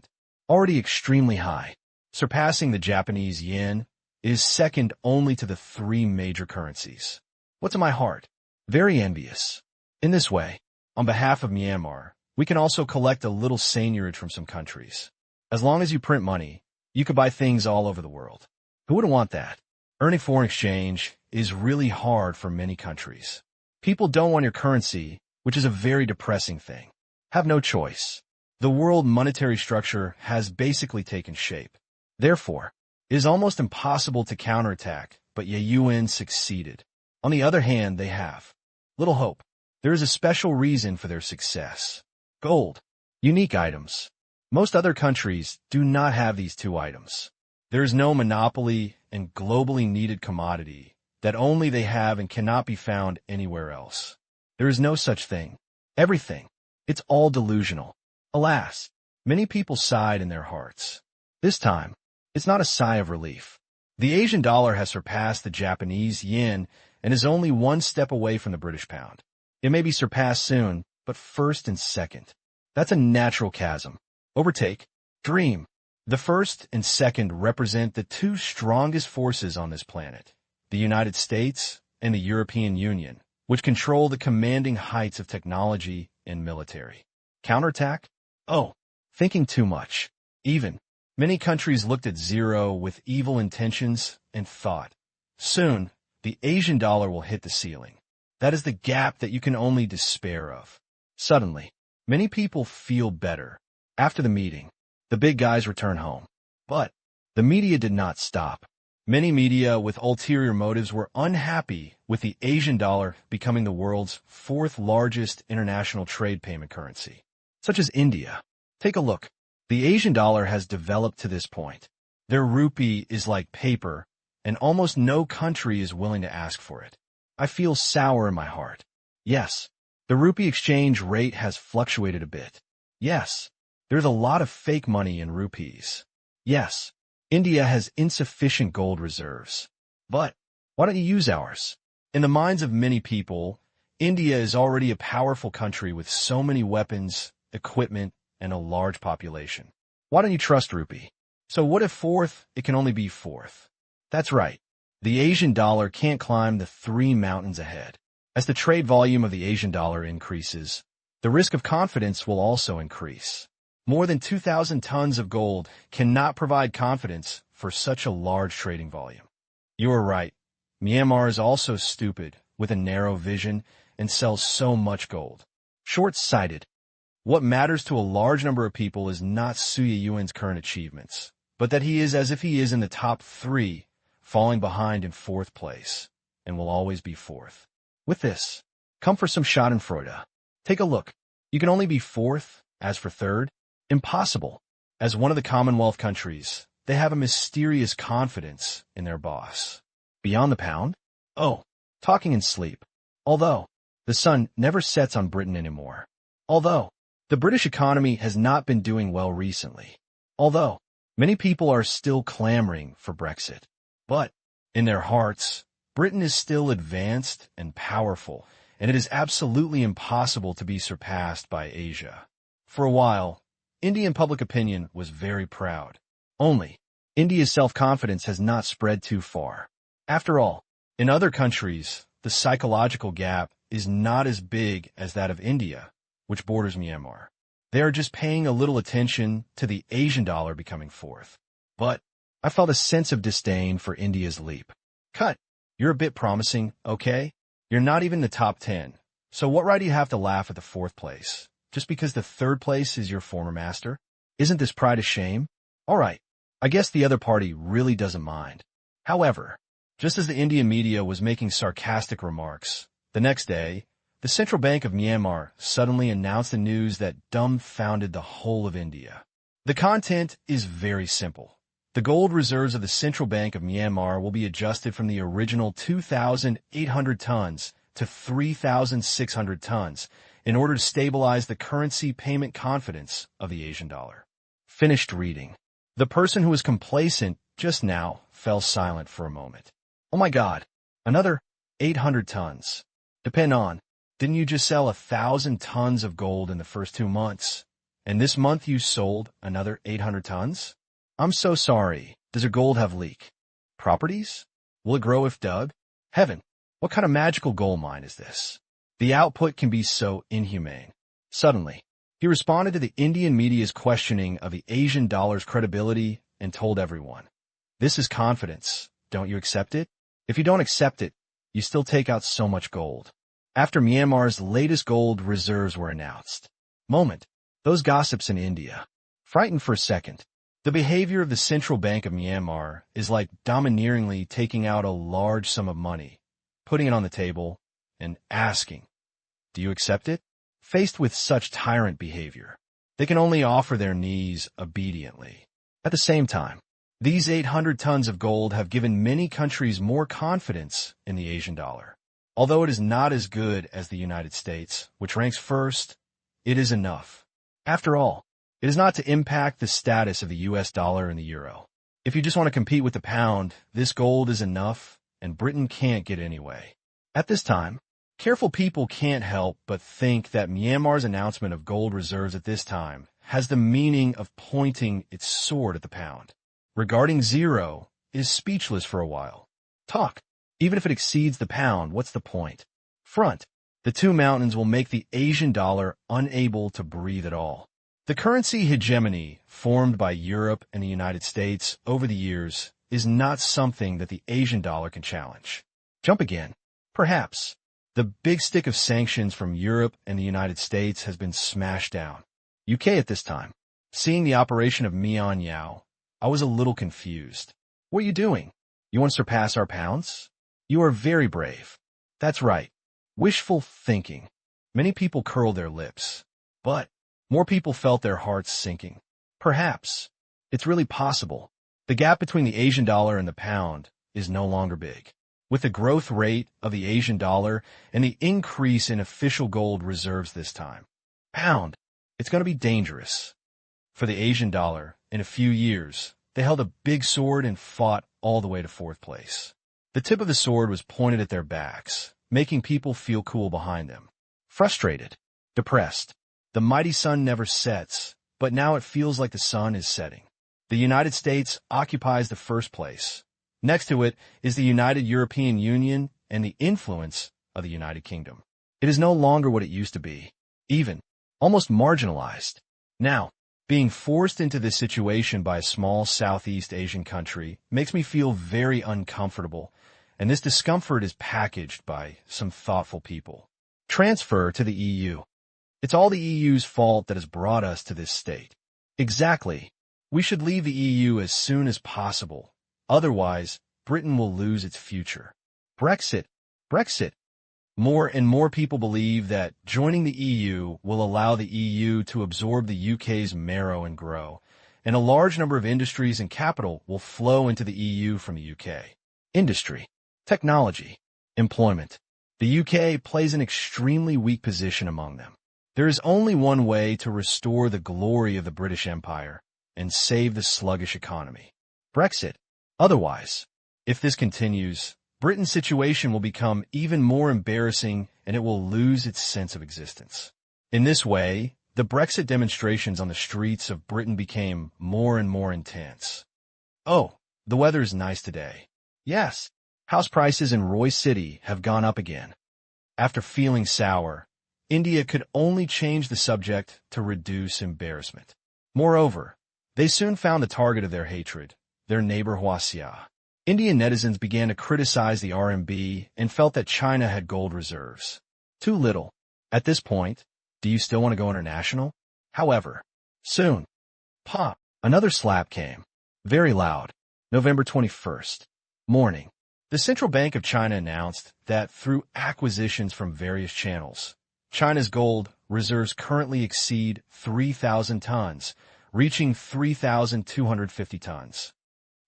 Already extremely high. Surpassing the Japanese yen, it is second only to the 3 major currencies. What's in my heart? Very envious. In this way, on behalf of Myanmar, we can also collect a little seigniorage from some countries. As long as you print money, you could buy things all over the world. Who wouldn't want that? Earning foreign exchange is really hard for many countries. People don't want your currency, which is a very depressing thing. Have no choice. The world monetary structure has basically taken shape. Therefore, it is almost impossible to counterattack, but Yayuan succeeded. On the other hand, they have little hope. There is a special reason for their success. Gold. Unique items. Most other countries do not have these 2 items. There is no monopoly, and globally needed commodity that only they have and cannot be found anywhere else. There is no such thing. Everything. It's all delusional. Alas, many people sighed in their hearts. This time, it's not a sigh of relief. The Asian dollar has surpassed the Japanese yen and is only one step away from the British pound. It may be surpassed soon, but first and second. That's a natural chasm. Overtake. Dream. The first and second represent the two strongest forces on this planet, the United States and the European Union, which control the commanding heights of technology and military. Counterattack? Oh, thinking too much. Even. Many countries looked at zero with evil intentions and thought, soon, the Asian dollar will hit the ceiling. That is the gap that you can only despair of. Suddenly, many people feel better. After the meeting, the big guys return home. But the media did not stop. Many media with ulterior motives were unhappy with the Asian dollar becoming the world's fourth largest international trade payment currency, such as India. Take a look. The Asian dollar has developed to this point. Their rupee is like paper, and almost no country is willing to ask for it. I feel sour in my heart. Yes, the rupee exchange rate has fluctuated a bit. Yes, there's a lot of fake money in rupees. Yes, India has insufficient gold reserves. But why don't you use ours? In the minds of many people, India is already a powerful country with so many weapons, equipment, and a large population. Why don't you trust rupee? So what if fourth, it can only be fourth? That's right. The Asian dollar can't climb the 3 mountains ahead. As the trade volume of the Asian dollar increases, the risk of confidence will also increase. More than 2,000 tons of gold cannot provide confidence for such a large trading volume. You are right. Myanmar is also stupid, with a narrow vision, and sells so much gold. Short-sighted. What matters to a large number of people is not Suya Yuan's current achievements, but that he is as if he is in the top 3, falling behind in 4th place, and will always be 4th. With this, come for some schadenfreude. Take a look. You can only be 4th, as for 3rd. Impossible. As one of the Commonwealth countries, they have a mysterious confidence in their boss. Beyond the pound? Oh, talking in sleep. Although, the sun never sets on Britain anymore. Although, the British economy has not been doing well recently. Although, many people are still clamoring for Brexit. But, in their hearts, Britain is still advanced and powerful, and it is absolutely impossible to be surpassed by Asia. For a while, Indian public opinion was very proud. Only, India's self-confidence has not spread too far. After all, in other countries, the psychological gap is not as big as that of India, which borders Myanmar. They are just paying a little attention to the Asian dollar becoming 4th. But I felt a sense of disdain for India's leap. Cut. You're a bit promising, okay? You're not even in the top 10. So what right do you have to laugh at the 4th place? Just because the 3rd place is your former master? Isn't this pride a shame? All right. I guess the other party really doesn't mind. However, just as the Indian media was making sarcastic remarks, the next day, the Central Bank of Myanmar suddenly announced the news that dumbfounded the whole of India. The content is very simple. The gold reserves of the Central Bank of Myanmar will be adjusted from the original 2,800 tons to 3,600 tons in order to stabilize the currency payment confidence of the Asian dollar. Finished reading. The person who was complacent just now fell silent for a moment. Oh my God, another 800 tons. Depend on. Didn't you just sell 1,000 tons of gold in the first 2 months? And this month you sold another 800 tons? I'm so sorry. Does your gold have leak? Properties? Will it grow if dug? Heaven, what kind of magical gold mine is this? The output can be so inhumane. Suddenly, he responded to the Indian media's questioning of the Asian dollar's credibility and told everyone, "This is confidence. Don't you accept it? If you don't accept it, you still take out so much gold." After Myanmar's latest gold reserves were announced. Moment. Those gossips in India. Frightened for a second. The behavior of the Central Bank of Myanmar is like domineeringly taking out a large sum of money, putting it on the table, and asking, "Do you accept it?" Faced with such tyrant behavior, they can only offer their knees obediently. At the same time, These 800 tons of gold have given many countries more confidence in the Asian dollar. Although it is not as good as the United States, which ranks first, it is enough. After all, it is not to impact the status of the US dollar and the euro. If you just want to compete with the pound, this gold is enough, and Britain can't get anyway. At this time, careful people can't help but think that Myanmar's announcement of gold reserves at this time has the meaning of pointing its sword at the pound. Regarding zero, is speechless for a while. Talk. Even if it exceeds the pound, what's the point? Front. The two mountains will make the Asian dollar unable to breathe at all. The currency hegemony formed by Europe and the United States over the years is not something that the Asian dollar can challenge. Jump again. Perhaps. The big stick of sanctions from Europe and the United States has been smashed down. UK at this time. Seeing the operation of Myanmar, I was a little confused. What are you doing? You want to surpass our pounds? You are very brave. That's right. Wishful thinking. Many people curled their lips. But more people felt their hearts sinking. Perhaps. It's really possible. The gap between the Asian dollar and the pound is no longer big. With the growth rate of the Asian dollar and the increase in official gold reserves this time. Pound. It's going to be dangerous. For the Asian dollar, in a few years, they held a big sword and fought all the way to fourth place. The tip of the sword was pointed at their backs, making people feel cool behind them. Frustrated. Depressed. The mighty sun never sets, but now it feels like the sun is setting. The United States occupies the first place. Next to it is the United European Union and the influence of the United Kingdom. It is no longer what it used to be, even, almost marginalized. Now, being forced into this situation by a small Southeast Asian country makes me feel very uncomfortable, and this discomfort is packaged by some thoughtful people. Transfer to the EU. It's all the EU's fault that has brought us to this state. Exactly. We should leave the EU as soon as possible. Otherwise, Britain will lose its future. Brexit. Brexit. More and more people believe that joining the EU will allow the EU to absorb the UK's marrow and grow, and a large number of industries and capital will flow into the EU from the UK. Industry, technology, employment. The UK plays an extremely weak position among them. There is only one way to restore the glory of the British Empire and save the sluggish economy. Brexit. Otherwise, if this continues, Britain's situation will become even more embarrassing and it will lose its sense of existence. In this way, the Brexit demonstrations on the streets of Britain became more and more intense. Oh, the weather is nice today. Yes, house prices in Roy City have gone up again. After feeling sour, India could only change the subject to reduce embarrassment. Moreover, they soon found the target of their hatred, their neighbor Huaxia. Indian netizens began to criticize the RMB and felt that China had gold reserves. Too little. At this point, do you still want to go international? However, soon, pop, another slap came. Very loud. November 21st. Morning. The Central Bank of China announced that through acquisitions from various channels, China's gold reserves currently exceed 3,000 tons, reaching 3,250 tons.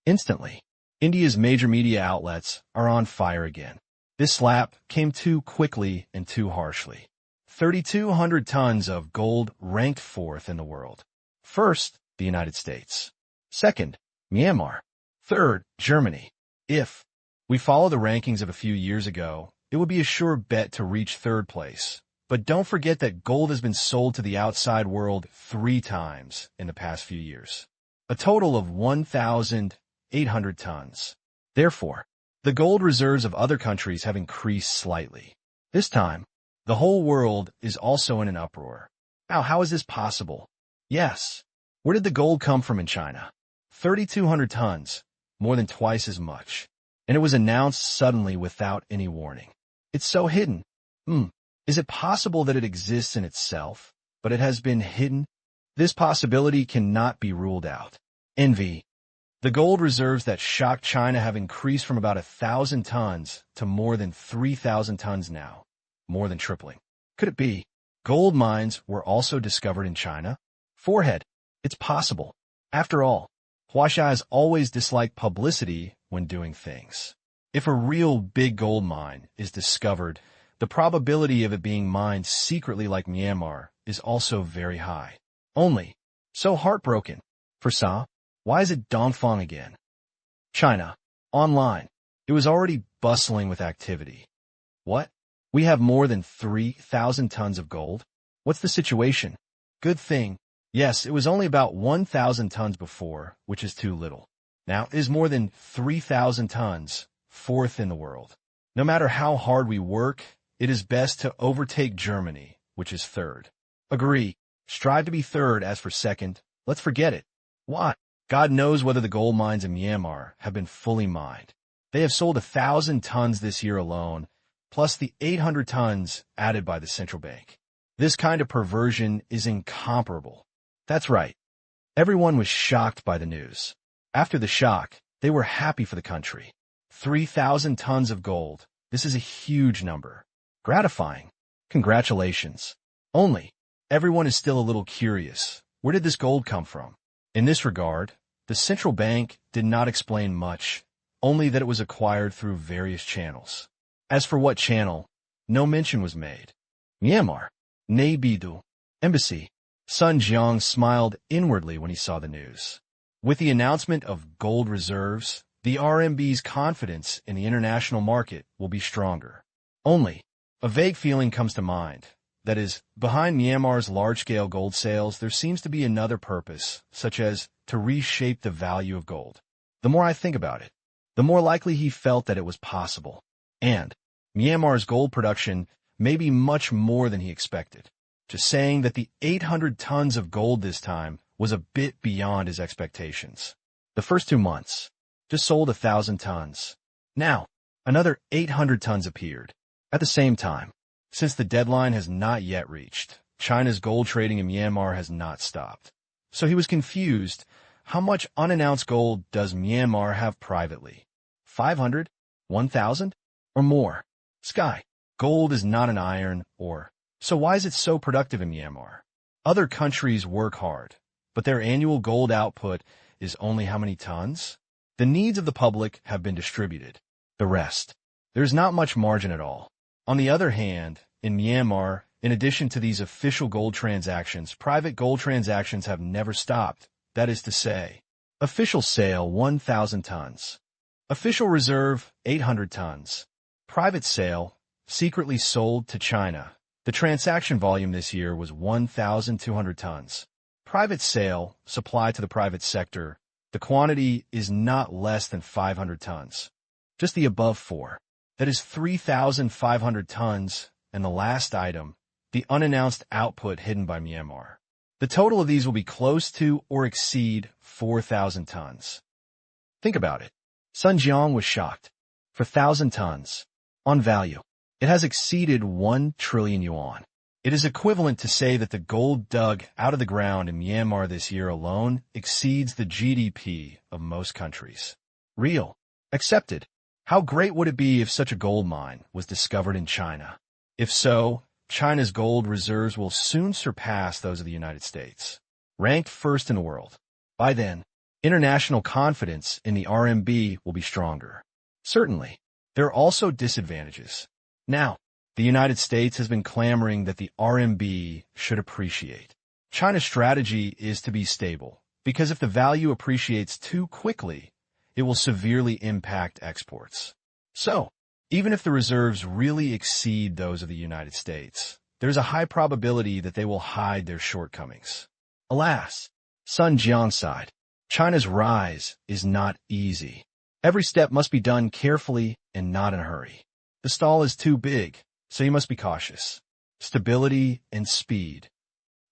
Instantly, India's major media outlets are on fire again. This slap came too quickly and too harshly. 3,200 tons of gold ranked fourth in the world. First, the United States. Second, Myanmar. Third, Germany. If we follow the rankings of a few years ago, it would be a sure bet to reach third place. But don't forget that gold has been sold to the outside world 3 times in the past few years. A total of 1,800 tons. Therefore, the gold reserves of other countries have increased slightly. This time, the whole world is also in an uproar. Now, how is this possible? Yes. Where did the gold come from in China? 3,200 tons, more than twice as much. And it was announced suddenly without any warning. It's so hidden. Is it possible that it exists in itself, but it has been hidden? This possibility cannot be ruled out. Envy. The gold reserves that shocked China have increased from about 1,000 tons to more than 3,000 tons now, more than tripling. Could it be gold mines were also discovered in China? Forehead. It's possible. After all, Huaxia has always disliked publicity when doing things. If a real big gold mine is discovered, the probability of it being mined secretly like Myanmar is also very high. Only, so heartbroken. For Sa, why is it Dongfang again? China. Online. It was already bustling with activity. What? We have more than 3,000 tons of gold? What's the situation? Good thing. Yes, it was only about 1,000 tons before, which is too little. Now it is more than 3,000 tons, fourth in the world. No matter how hard we work, it is best to overtake Germany, which is third. Agree. Strive to be third. As for second, let's forget it. Why? God knows whether the gold mines in Myanmar have been fully mined. They have sold 1,000 tons this year alone, plus the 800 tons added by the central bank. This kind of perversion is incomparable. That's right. Everyone was shocked by the news. After the shock, they were happy for the country. 3,000 tons of gold. This is a huge number. Gratifying. Congratulations. Only, everyone is still a little curious. Where did this gold come from? In this regard, the central bank did not explain much, only that it was acquired through various channels. As for what channel, no mention was made. Myanmar. Naypyidaw. Embassy. Sun Jiang smiled inwardly when he saw the news. With the announcement of gold reserves, the RMB's confidence in the international market will be stronger. Only, a vague feeling comes to mind. That is, behind Myanmar's large-scale gold sales, there seems to be another purpose, such as to reshape the value of gold. The more I think about it, the more likely he felt that it was possible. And Myanmar's gold production may be much more than he expected. Just saying that the 800 tons of gold this time was a bit beyond his expectations. The first 2 months just sold 1,000 tons. Now, another 800 tons appeared. At the same time, since the deadline has not yet reached, China's gold trading in Myanmar has not stopped. So he was confused. How much unannounced gold does Myanmar have privately? 500? 1,000? Or more? Sky. Gold is not an iron ore. So why is it so productive in Myanmar? Other countries work hard, but their annual gold output is only how many tons? The needs of the public have been distributed. The rest. There's not much margin at all. On the other hand, in Myanmar, in addition to these official gold transactions, private gold transactions have never stopped. That is to say, official sale 1,000 tons. Official reserve 800 tons. Private sale, secretly sold to China. The transaction volume this year was 1,200 tons. Private sale, supply to the private sector, the quantity is not less than 500 tons. Just the above four. That is 3,500 tons, and the last item, the unannounced output hidden by Myanmar. The total of these will be close to or exceed 4,000 tons. Think about it. Sun Jiang was shocked. For 1,000 tons. On value, it has exceeded 1 trillion yuan. It is equivalent to say that the gold dug out of the ground in Myanmar this year alone exceeds the GDP of most countries. Real. Accepted. How great would it be if such a gold mine was discovered in China? If so, China's gold reserves will soon surpass those of the United States, ranked first in the world. By then, international confidence in the RMB will be stronger. Certainly, there are also disadvantages. Now, the United States has been clamoring that the RMB should appreciate. China's strategy is to be stable, because if the value appreciates too quickly, it will severely impact exports. So, even if the reserves really exceed those of the United States, there's a high probability that they will hide their shortcomings. Alas, Sun Jiang sighed. China's rise is not easy. Every step must be done carefully and not in a hurry. The stall is too big, so you must be cautious. Stability and speed.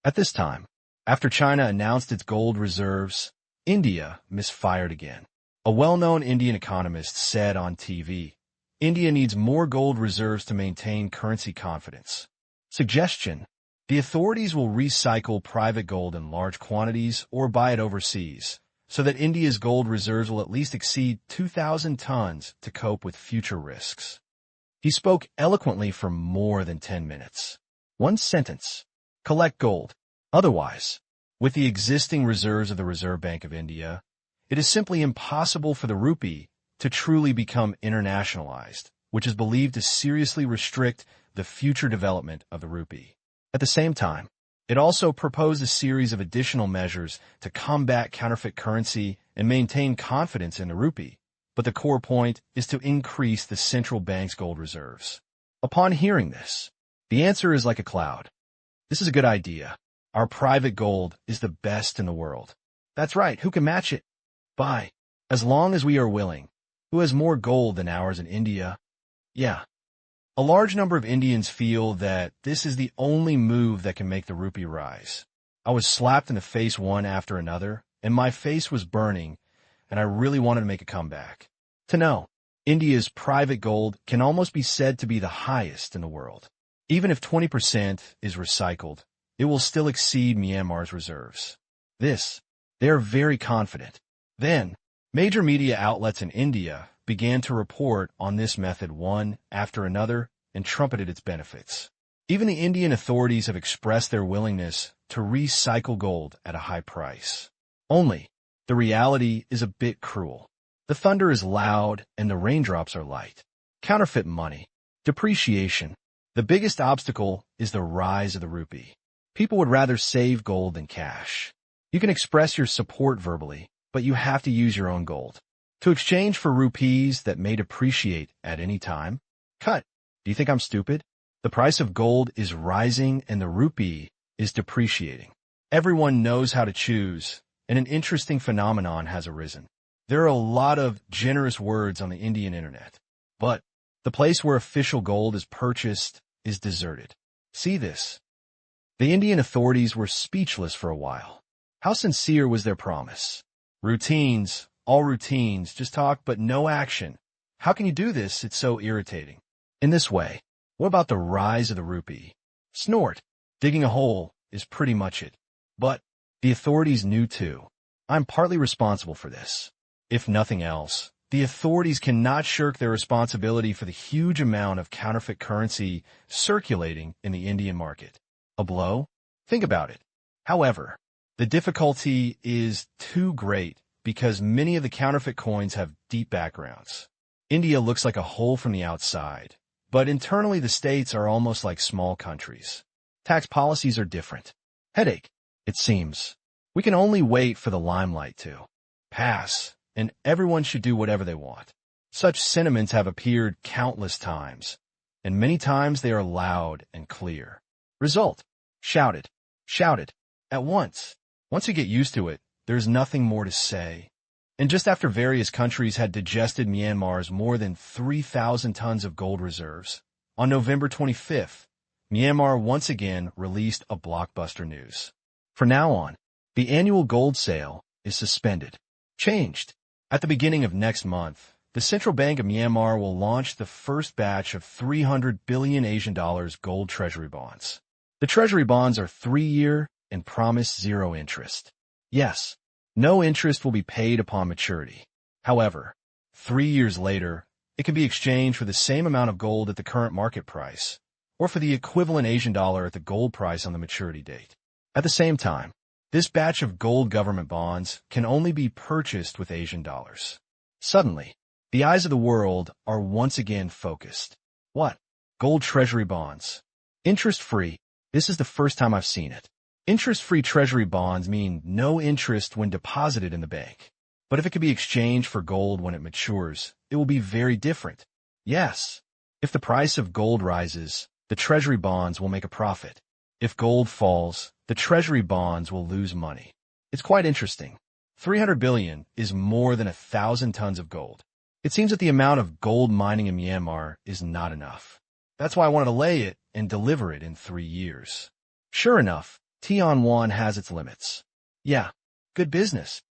At this time, after China announced its gold reserves, India misfired again. A well-known Indian economist said on TV, India needs more gold reserves to maintain currency confidence. Suggestion: the authorities will recycle private gold in large quantities or buy it overseas, so that India's gold reserves will at least exceed 2,000 tons to cope with future risks. He spoke eloquently for more than 10 minutes. One sentence: collect gold. Otherwise, with the existing reserves of the Reserve Bank of India, It is simply impossible for the rupee to truly become internationalized, which is believed to seriously restrict the future development of the rupee. At the same time, it also proposed a series of additional measures to combat counterfeit currency and maintain confidence in the rupee, but the core point is to increase the central bank's gold reserves. Upon hearing this, the answer is like a cloud. This is a good idea. Our private gold is the best in the world. That's right, who can match it? Buy. As long as we are willing. Who has more gold than ours in India? Yeah. A large number of Indians feel that this is the only move that can make the rupee rise. I was slapped in the face one after another, and my face was burning, and I really wanted to make a comeback. To know, India's private gold can almost be said to be the highest in the world. Even if 20% is recycled, it will still exceed Myanmar's reserves. They are very confident. Then, major media outlets in India began to report on this method one after another and trumpeted its benefits. Even the Indian authorities have expressed their willingness to recycle gold at a high price. Only, the reality is a bit cruel. The thunder is loud and the raindrops are light. Counterfeit money. Depreciation. The biggest obstacle is the rise of the rupee. People would rather save gold than cash. You can express your support verbally, but you have to use your own gold. To exchange for rupees that may depreciate at any time? Cut. Do you think I'm stupid? The price of gold is rising and the rupee is depreciating. Everyone knows how to choose, and an interesting phenomenon has arisen. There are a lot of generous words on the Indian internet, but the place where official gold is purchased is deserted. See this. The Indian authorities were speechless for a while. How sincere was their promise? Routines, all routines, just talk but no action. How can you do this? It's so irritating. In this way, what about the rise of the rupee? Snort. Digging a hole is pretty much it. But the authorities knew too. I'm partly responsible for this. If nothing else, the authorities cannot shirk their responsibility for the huge amount of counterfeit currency circulating in the Indian market. A blow? Think about it. However, the difficulty is too great because many of the counterfeit coins have deep backgrounds. India looks like a hole from the outside, but internally the states are almost like small countries. Tax policies are different. Headache, it seems. We can only wait for the limelight to pass, and everyone should do whatever they want. Such sentiments have appeared countless times, and many times they are loud and clear. Result, shouted, at once. Once you get used to it, there's nothing more to say. And just after various countries had digested Myanmar's more than 3,000 tons of gold reserves, on November 25th, Myanmar once again released a blockbuster news. From now on, the annual gold sale is suspended. Changed. At the beginning of next month, the Central Bank of Myanmar will launch the first batch of 300 billion Asian dollars gold treasury bonds. The treasury bonds are 3-year and promise zero interest. Yes, no interest will be paid upon maturity. However, 3 years later, it can be exchanged for the same amount of gold at the current market price, or for the equivalent Asian dollar at the gold price on the maturity date. At the same time, this batch of gold government bonds can only be purchased with Asian dollars. Suddenly, the eyes of the world are once again focused. What? Gold treasury bonds. Interest-free. This is the first time I've seen it. Interest-free treasury bonds mean no interest when deposited in the bank. But if it can be exchanged for gold when it matures, it will be very different. Yes, if the price of gold rises, the treasury bonds will make a profit. If gold falls, the treasury bonds will lose money. It's quite interesting. 300 billion is more than 1,000 tons of gold. It seems that the amount of gold mining in Myanmar is not enough. That's why I wanted to lay it and deliver it in 3 years. Sure enough, Tianwan has its limits. Yeah, good business.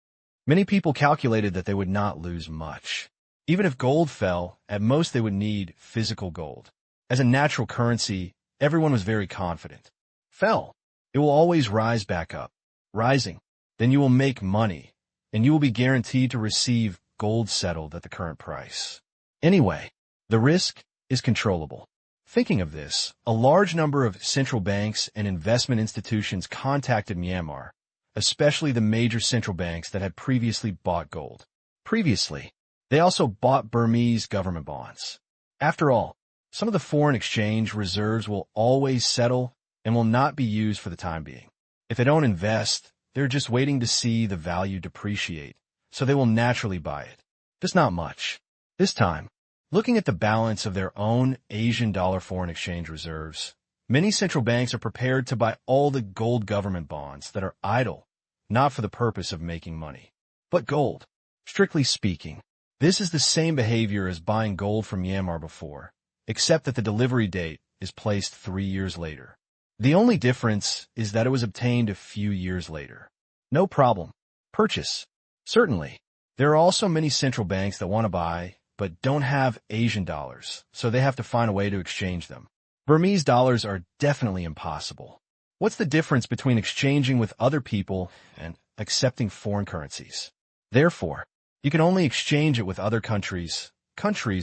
Many people calculated that they would not lose much. Even if gold fell, at most they would need physical gold. As a natural currency, everyone was very confident. Fell. It will always rise back up. Rising. Then you will make money, and you will be guaranteed to receive gold settled at the current price. Anyway, the risk is controllable. Thinking of this, a large number of central banks and investment institutions contacted Myanmar, especially the major central banks that had previously bought gold. Previously, they also bought Burmese government bonds. After all, some of the foreign exchange reserves will always settle and will not be used for the time being. If they don't invest, they're just waiting to see the value depreciate, so they will naturally buy it. Just not much. This time, looking at the balance of their own Asian dollar foreign exchange reserves, many central banks are prepared to buy all the gold government bonds that are idle, not for the purpose of making money, but gold. Strictly speaking, this is the same behavior as buying gold from Myanmar before, except that the delivery date is placed 3 years later. The only difference is that it was obtained a few years later. No problem. Purchase. Certainly. There are also many central banks that want to buy, but don't have Asian dollars, so they have to find a way to exchange them. Burmese dollars are definitely impossible. What's the difference between exchanging with other people and accepting foreign currencies? Therefore, you can only exchange it with other countries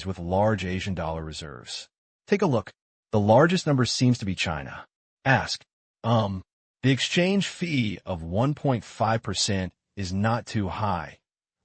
with large Asian dollar reserves. Take a look. The largest number seems to be China. Ask, the exchange fee of 1.5% is not too high,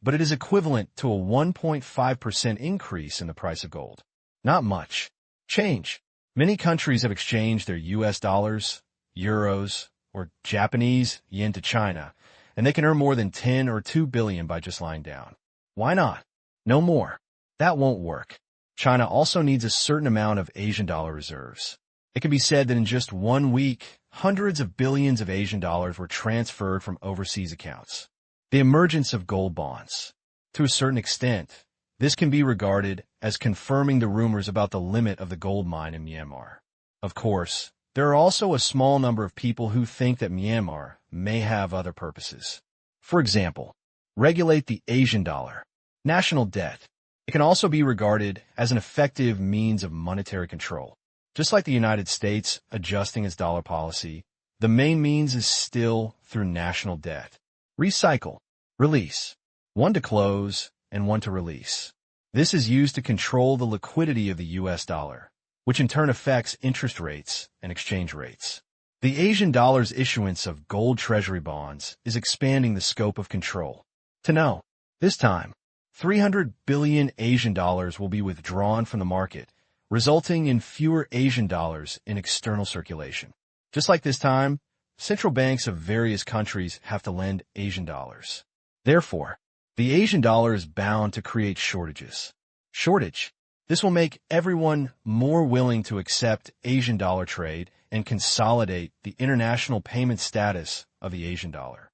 but it is equivalent to a 1.5% increase in the price of gold. Not much. Change. Many countries have exchanged their US dollars, euros, or Japanese yen to China, and they can earn more than 10 or 2 billion by just lying down. Why not? No more. That won't work. China also needs a certain amount of Asian dollar reserves. It can be said that in just 1 week, hundreds of billions of Asian dollars were transferred from overseas accounts. The emergence of gold bonds. To a certain extent, this can be regarded as confirming the rumors about the limit of the gold mine in Myanmar. Of course, there are also a small number of people who think that Myanmar may have other purposes. For example, regulate the Asian dollar. National debt. It can also be regarded as an effective means of monetary control. Just like the United States adjusting its dollar policy, the main means is still through national debt. Recycle. Release. One to close and one to release. This is used to control the liquidity of the US dollar, which in turn affects interest rates and exchange rates. The Asian dollar's issuance of gold treasury bonds is expanding the scope of control. To know, this time, 300 billion Asian dollars will be withdrawn from the market, resulting in fewer Asian dollars in external circulation. Just like this time, central banks of various countries have to lend Asian dollars. Therefore, the Asian dollar is bound to create shortages. Shortage. This will make everyone more willing to accept Asian dollar trade and consolidate the international payment status of the Asian dollar.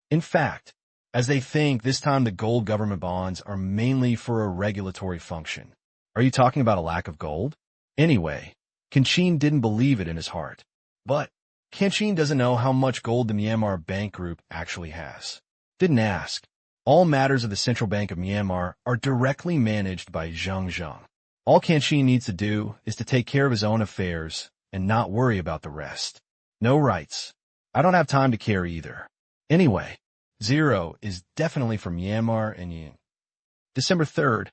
In fact, as they think this time the gold government bonds are mainly for a regulatory function. Are you talking about a lack of gold? Anyway, Tang Qing didn't believe it in his heart. But Tang Qing doesn't know how much gold the Myanmar Bank Group actually has. Didn't ask. All matters of the Central Bank of Myanmar are directly managed by Zheng Zheng. All Tang Qing needs to do is to take care of his own affairs and not worry about the rest. No rights. I don't have time to care either. Anyway, 0 is definitely for Myanmar and Yin. December 3rd,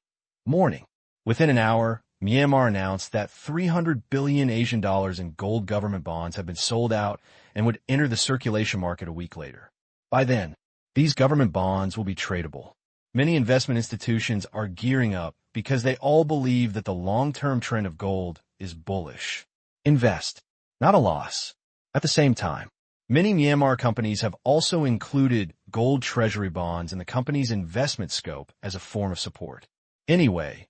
morning. Within an hour, Myanmar announced that 300 billion Asian dollars in gold government bonds have been sold out and would enter the circulation market a week later. By then, these government bonds will be tradable. Many investment institutions are gearing up because they all believe that the long-term trend of gold is bullish. Invest, not a loss. At the same time, many Myanmar companies have also included gold treasury bonds in the company's investment scope as a form of support. Anyway,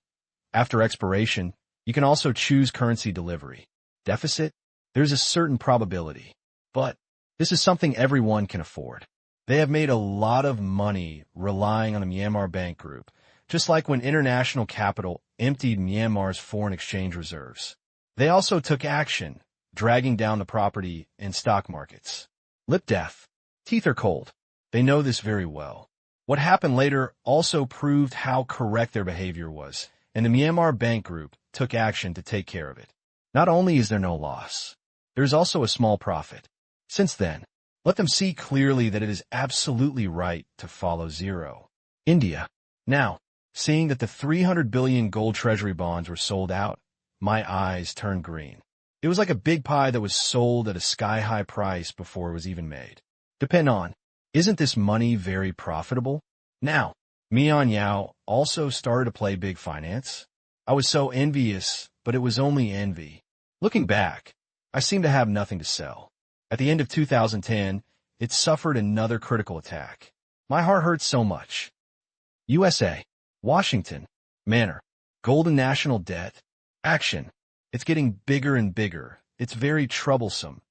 after expiration, you can also choose currency delivery. Deficit? There's a certain probability. But this is something everyone can afford. They have made a lot of money relying on the Myanmar Bank Group, just like when international capital emptied Myanmar's foreign exchange reserves. They also took action, dragging down the property and stock markets. Lip death. Teeth are cold. They know this very well. What happened later also proved how correct their behavior was, and the Myanmar Bank Group took action to take care of it. Not only is there no loss, there is also a small profit. Since then, let them see clearly that it is absolutely right to follow 0. India. Now, seeing that the 300 billion gold treasury bonds were sold out, my eyes turned green. It was like a big pie that was sold at a sky-high price before it was even made. Depend on. Isn't this money very profitable? Now, Mian Yao also started to play big finance. I was so envious, but it was only envy. Looking back, I seem to have nothing to sell. At the end of 2010, it suffered another critical attack. My heart hurts so much. USA, Washington, Manor, Golden National Debt, Action. It's getting bigger and bigger. It's very troublesome.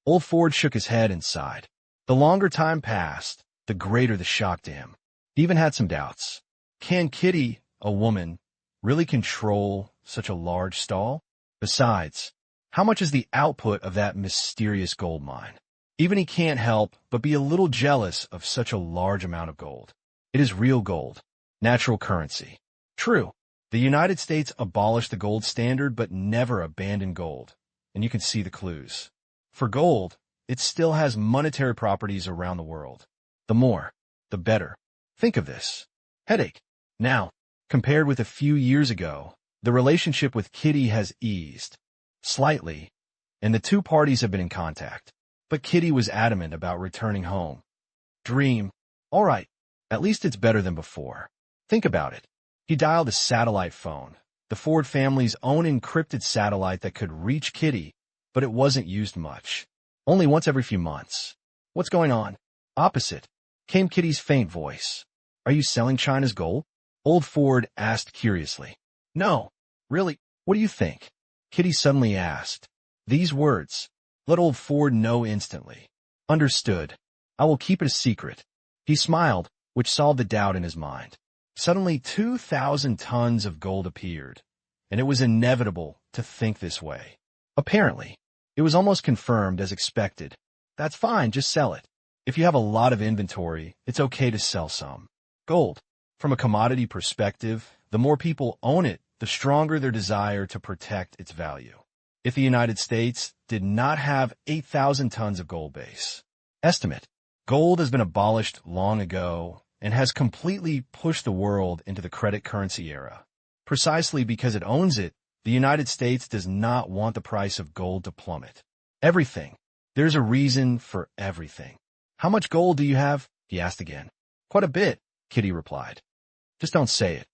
Old Ford shook his head and sighed. The longer time passed, the greater the shock to him. He even had some doubts. Can Kitty, a woman, really control such a large stall? Besides, how much is the output of that mysterious gold mine? Even he can't help but be a little jealous of such a large amount of gold. It is real gold, natural currency. True, the United States abolished the gold standard but never abandoned gold, and you can see the clues. For gold, it still has monetary properties around the world. The more, the better. Think of this. Headache. Now, compared with a few years ago, the relationship with Kitty has eased slightly, and the two parties have been in contact. But Kitty was adamant about returning home. Dream. All right, at least it's better than before. Think about it. He dialed a satellite phone, the Ford family's own encrypted satellite that could reach Kitty, but it wasn't used much. Only once every few months. What's going on? Opposite came Kitty's faint voice. Are you selling China's gold? Old Ford asked curiously. No, really, what do you think? Kitty suddenly asked. These words. Let old Ford know instantly. Understood. I will keep it a secret. He smiled, which solved the doubt in his mind. Suddenly 2,000 tons of gold appeared, and it was inevitable to think this way. Apparently, it was almost confirmed as expected. That's fine, just sell it. If you have a lot of inventory, it's okay to sell some. Gold. From a commodity perspective, the more people own it, the stronger their desire to protect its value. If the United States did not have 8,000 tons of gold base. Estimate. Gold has been abolished long ago and has completely pushed the world into the credit currency era. Precisely because it owns it, the United States does not want the price of gold to plummet. Everything. There's a reason for everything. How much gold do you have? He asked again. Quite a bit, Kitty replied. Just don't say it.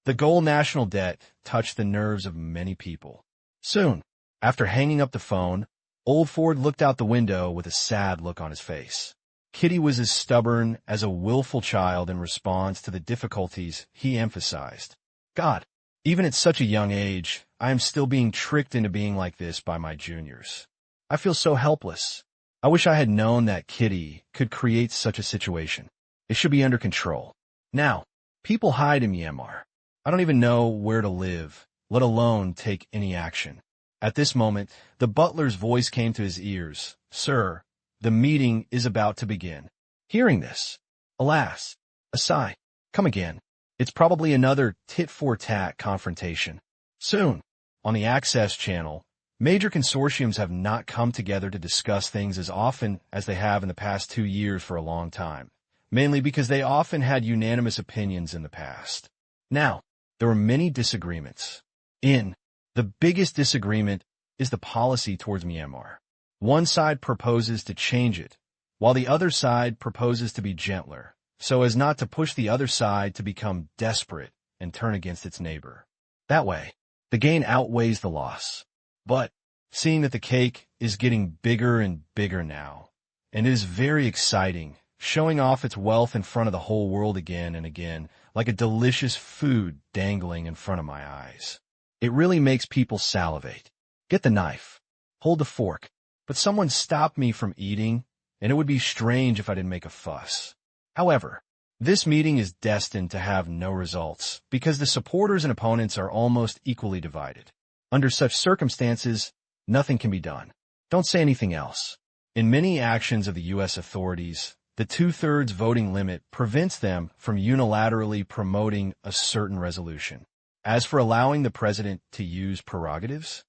The gold national debt touched the nerves of many people. Soon, after hanging up the phone, old Ford looked out the window with a sad look on his face. Kitty was as stubborn as a willful child in response to the difficulties he emphasized. God, even at such a young age, I am still being tricked into being like this by my juniors. I feel so helpless. I wish I had known that Kitty could create such a situation. It should be under control. Now, people hide in Myanmar. I don't even know where to live, let alone take any action. At this moment, the butler's voice came to his ears. Sir, the meeting is about to begin. Hearing this, alas, a sigh. Come again. It's probably another tit-for-tat confrontation. Soon, on the Access channel, major consortiums have not come together to discuss things as often as they have in the past 2 years for a long time, mainly because they often had unanimous opinions in the past. Now, there are many disagreements. The biggest disagreement is the policy towards Myanmar. One side proposes to change it, while the other side proposes to be gentler, so as not to push the other side to become desperate and turn against its neighbor. That way, the gain outweighs the loss. But, seeing that the cake is getting bigger and bigger now, and it is very exciting, showing off its wealth in front of the whole world again and again, like a delicious food dangling in front of my eyes. It really makes people salivate. Get the knife. Hold the fork. But someone stopped me from eating, and it would be strange if I didn't make a fuss. However, this meeting is destined to have no results, because the supporters and opponents are almost equally divided. Under such circumstances, nothing can be done. Don't say anything else. In many actions of the U.S. authorities, the 2/3 voting limit prevents them from unilaterally promoting a certain resolution. As for allowing the president to use prerogatives,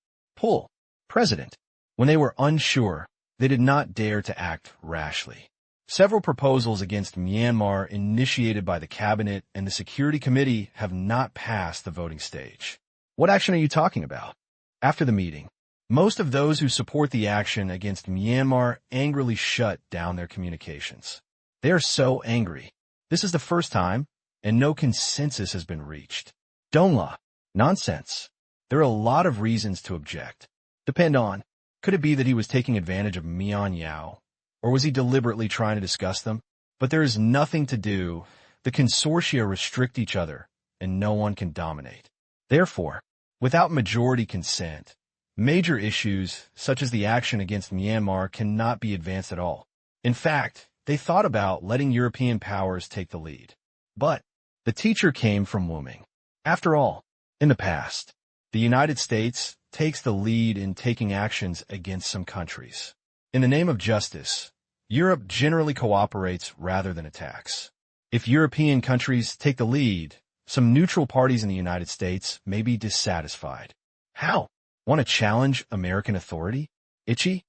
president. When they were unsure, they did not dare to act rashly. Several proposals against Myanmar initiated by the cabinet and the Security Committee have not passed the voting stage. What action are you talking about? After the meeting, most of those who support the action against Myanmar angrily shut down their communications. They are so angry. This is the first time, and no consensus has been reached. Donla. Nonsense. There are a lot of reasons to object. Depend on, could it be that he was taking advantage of Mian Yao, or was he deliberately trying to discuss them? But there is nothing to do. The consortia restrict each other, and no one can dominate. Therefore, without majority consent, major issues, such as the action against Myanmar, cannot be advanced at all. In fact, they thought about letting European powers take the lead. But the teacher came from Wuming. After all, in the past, the United States takes the lead in taking actions against some countries. In the name of justice, Europe generally cooperates rather than attacks. If European countries take the lead, some neutral parties in the United States may be dissatisfied. How? Want to challenge American authority? Itchy?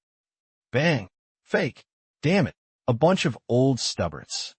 Bang. Fake. Damn it. A bunch of old stubborns.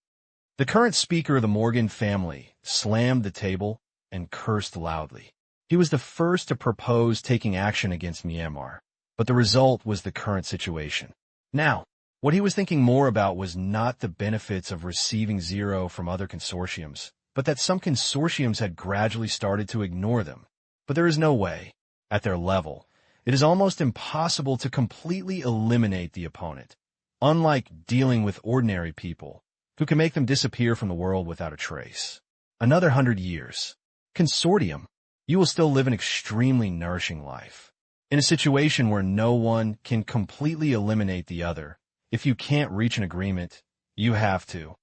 The current speaker of the Morgan family slammed the table and cursed loudly. He was the first to propose taking action against Myanmar, but the result was the current situation. Now, what he was thinking more about was not the benefits of receiving zero from other consortiums, but that some consortiums had gradually started to ignore them. But there is no way, at their level, it is almost impossible to completely eliminate the opponent, unlike dealing with ordinary people, who can make them disappear from the world without a trace. Another 100 years. Consortium, you will still live an extremely nourishing life. In a situation where no one can completely eliminate the other, if you can't reach an agreement, you have to.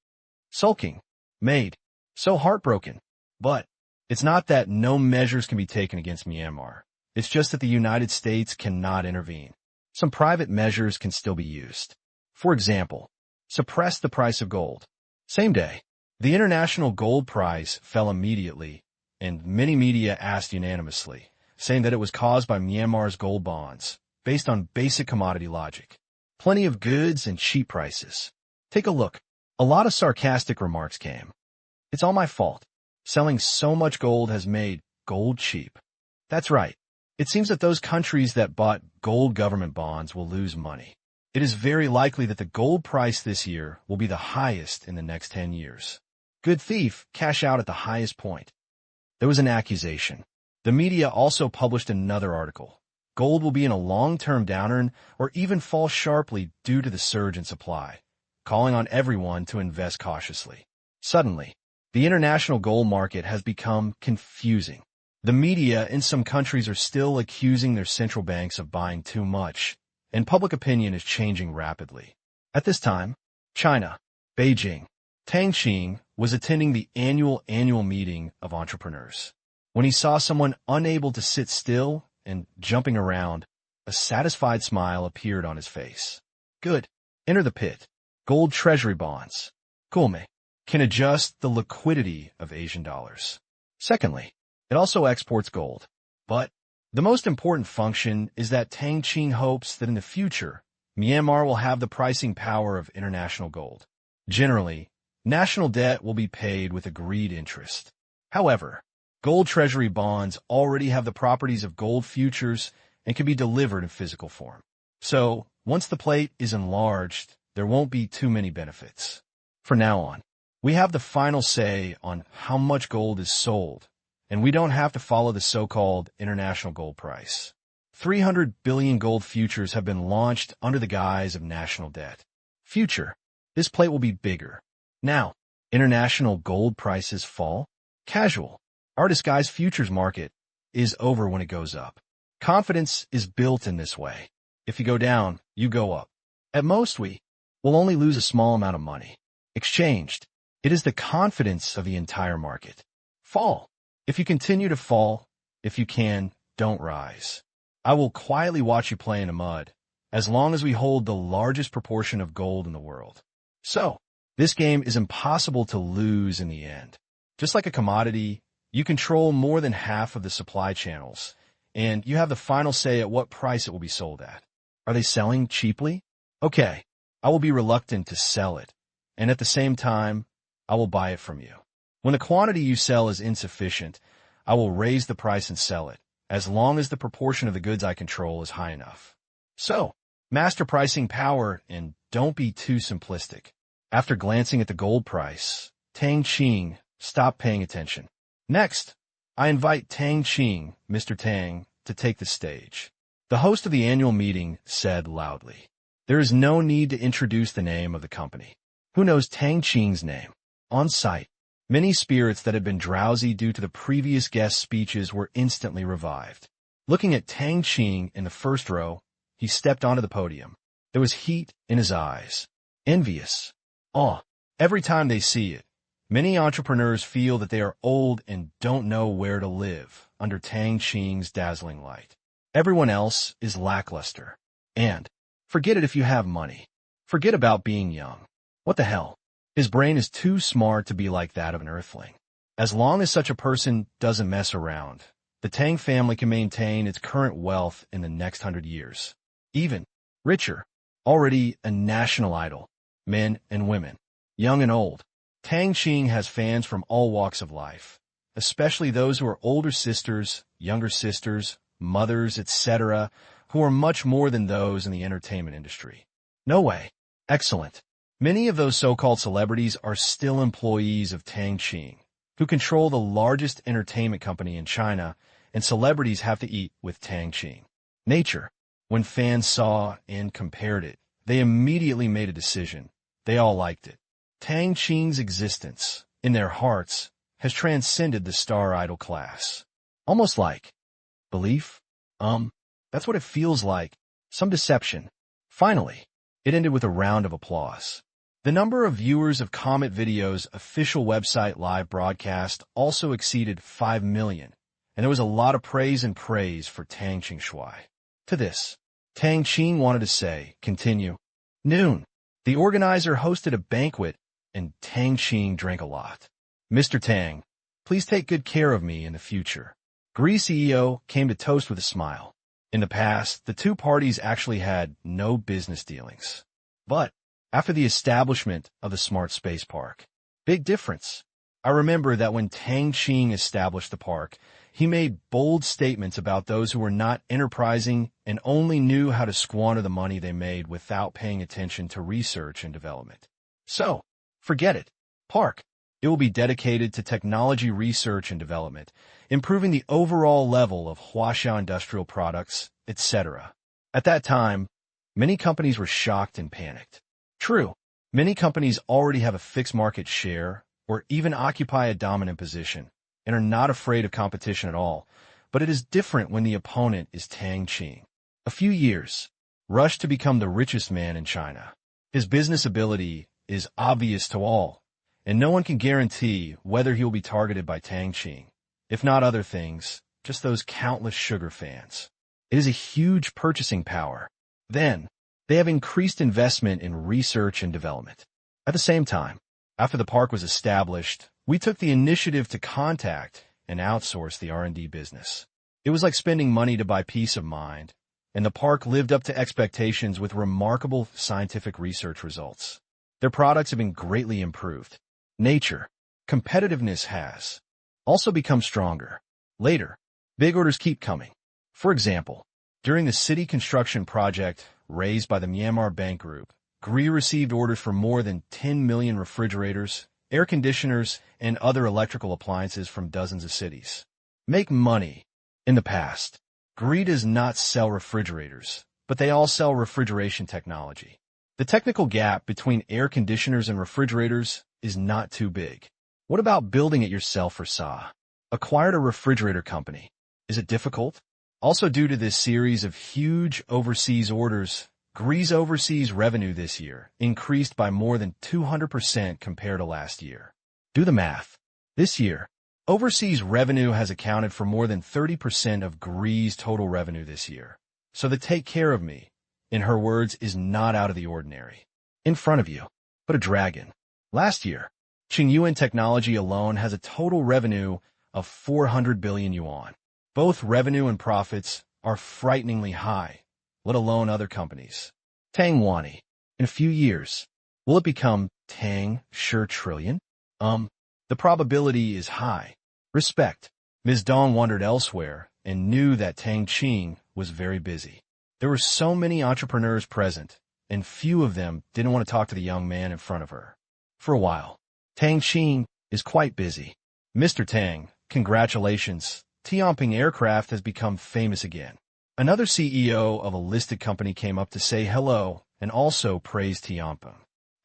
Sulking. Made. So heartbroken. But it's not that no measures can be taken against Myanmar. It's just that the United States cannot intervene. Some private measures can still be used. For example, suppress the price of gold. Same day, the international gold price fell immediately, and many media asked unanimously, saying that it was caused by Myanmar's gold bonds, based on basic commodity logic. Plenty of goods and cheap prices. Take a look. A lot of sarcastic remarks came. It's all my fault. Selling so much gold has made gold cheap. That's right. It seems that those countries that bought gold government bonds will lose money. It is very likely that the gold price this year will be the highest in the next 10 years. Good thief, cash out at the highest point. There was an accusation. The media also published another article. Gold will be in a long-term downturn or even fall sharply due to the surge in supply, calling on everyone to invest cautiously. Suddenly, the international gold market has become confusing. The media in some countries are still accusing their central banks of buying too much, and public opinion is changing rapidly. At this time, China, Beijing, Tang Qing was attending the annual meeting of entrepreneurs. When he saw someone unable to sit still and jumping around, a satisfied smile appeared on his face. Good. Enter the pit. Gold treasury bonds. Kulme can adjust the liquidity of Asian dollars. Secondly, it also exports gold. But the most important function is that Tang Qing hopes that in the future, Myanmar will have the pricing power of international gold. Generally, national debt will be paid with agreed interest. However, gold treasury bonds already have the properties of gold futures and can be delivered in physical form. So, once the plate is enlarged, there won't be too many benefits. From now on, we have the final say on how much gold is sold, and we don't have to follow the so-called international gold price. 300 billion gold futures have been launched under the guise of national debt. Future, this plate will be bigger. Now, international gold prices fall? Casual. Our disguised futures market is over when it goes up. Confidence is built in this way. If you go down, you go up. At most, we will only lose a small amount of money. Exchanged, it is the confidence of the entire market. Fall. If you continue to fall, if you can, don't rise. I will quietly watch you play in the mud, as long as we hold the largest proportion of gold in the world. So, this game is impossible to lose in the end. Just like a commodity, you control more than half of the supply channels, and you have the final say at what price it will be sold at. Are they selling cheaply? Okay, I will be reluctant to sell it, and at the same time, I will buy it from you. When the quantity you sell is insufficient, I will raise the price and sell it, as long as the proportion of the goods I control is high enough. So, master pricing power and don't be too simplistic. After glancing at the gold price, Tang Qing stopped paying attention. Next, I invite Tang Qing, Mr. Tang, to take the stage. The host of the annual meeting said loudly. There is no need to introduce the name of the company. Who knows Tang Qing's name? On site, many spirits that had been drowsy due to the previous guest speeches were instantly revived. Looking at Tang Qing in the first row, he stepped onto the podium. There was heat in his eyes. Envious. Awe. Every time they see it, many entrepreneurs feel that they are old and don't know where to live under Tang Qing's dazzling light. Everyone else is lackluster. And forget it if you have money. Forget about being young. What the hell? His brain is too smart to be like that of an earthling. As long as such a person doesn't mess around, the Tang family can maintain its current wealth in the next 100 years. Even richer, already a national idol, men and women, young and old. Tang Qing has fans from all walks of life, especially those who are older sisters, younger sisters, mothers, etc., who are much more than those in the entertainment industry. No way. Excellent. Many of those so-called celebrities are still employees of Tang Qing, who control the largest entertainment company in China, and celebrities have to eat with Tang Qing. Nature. When fans saw and compared it, they immediately made a decision. They all liked it. Tang Qing's existence, in their hearts, has transcended the star idol class. Almost like belief? That's what it feels like. Some deception. Finally, it ended with a round of applause. The number of viewers of Comet Video's official website live broadcast also exceeded 5 million, and there was a lot of praise for Tang Qing Shui. To this, Tang Qing wanted to say, continue. Noon, the organizer hosted a banquet, and Tang Qing drank a lot. Mr. Tang, please take good care of me in the future. Gree CEO came to toast with a smile. In the past, the two parties actually had no business dealings. But after the establishment of the Smart Space Park, big difference. I remember that when Tang Qing established the park, he made bold statements about those who were not enterprising and only knew how to squander the money they made without paying attention to research and development. So, forget it. Park. It will be dedicated to technology research and development, improving the overall level of Huaxia industrial products, etc. At that time, many companies were shocked and panicked. True, many companies already have a fixed market share or even occupy a dominant position and are not afraid of competition at all, but it is different when the opponent is Tang Qing. A few years, rushed to become the richest man in China. His business ability is obvious to all, and no one can guarantee whether he will be targeted by Tang Qing. If not other things, just those countless sugar fans. It is a huge purchasing power. Then, they have increased investment in research and development. At the same time, after the park was established, we took the initiative to contact and outsource the R&D business. It was like spending money to buy peace of mind, and the park lived up to expectations with remarkable scientific research results. Their products have been greatly improved. Nature, competitiveness has also become stronger. Later, big orders keep coming. For example, during the city construction project raised by the Myanmar Bank Group, Gree received orders for more than 10 million refrigerators, air conditioners, and other electrical appliances from dozens of cities. Make money. In the past, Gree does not sell refrigerators, but they all sell refrigeration technology. The technical gap between air conditioners and refrigerators is not too big. What about building it yourself for SA? Acquired a refrigerator company. Is it difficult? Also due to this series of huge overseas orders, Gree's overseas revenue this year increased by more than 200% compared to last year. Do the math. This year, overseas revenue has accounted for more than 30% of Gree's total revenue this year. So the take care of me, in her words, is not out of the ordinary. In front of you, but a dragon. Last year, Qingyuan Technology alone has a total revenue of 400 billion yuan. Both revenue and profits are frighteningly high, let alone other companies. Tang Wani, in a few years, will it become Tang Shi Trillion? The probability is high. Respect. Ms. Dong wandered elsewhere and knew that Tang Qing was very busy. There were so many entrepreneurs present, and few of them didn't want to talk to the young man in front of her. For a while, Tang Qing is quite busy. Mr. Tang, congratulations. Tianping Aircraft has become famous again. Another CEO of a listed company came up to say hello and also praised Tianping.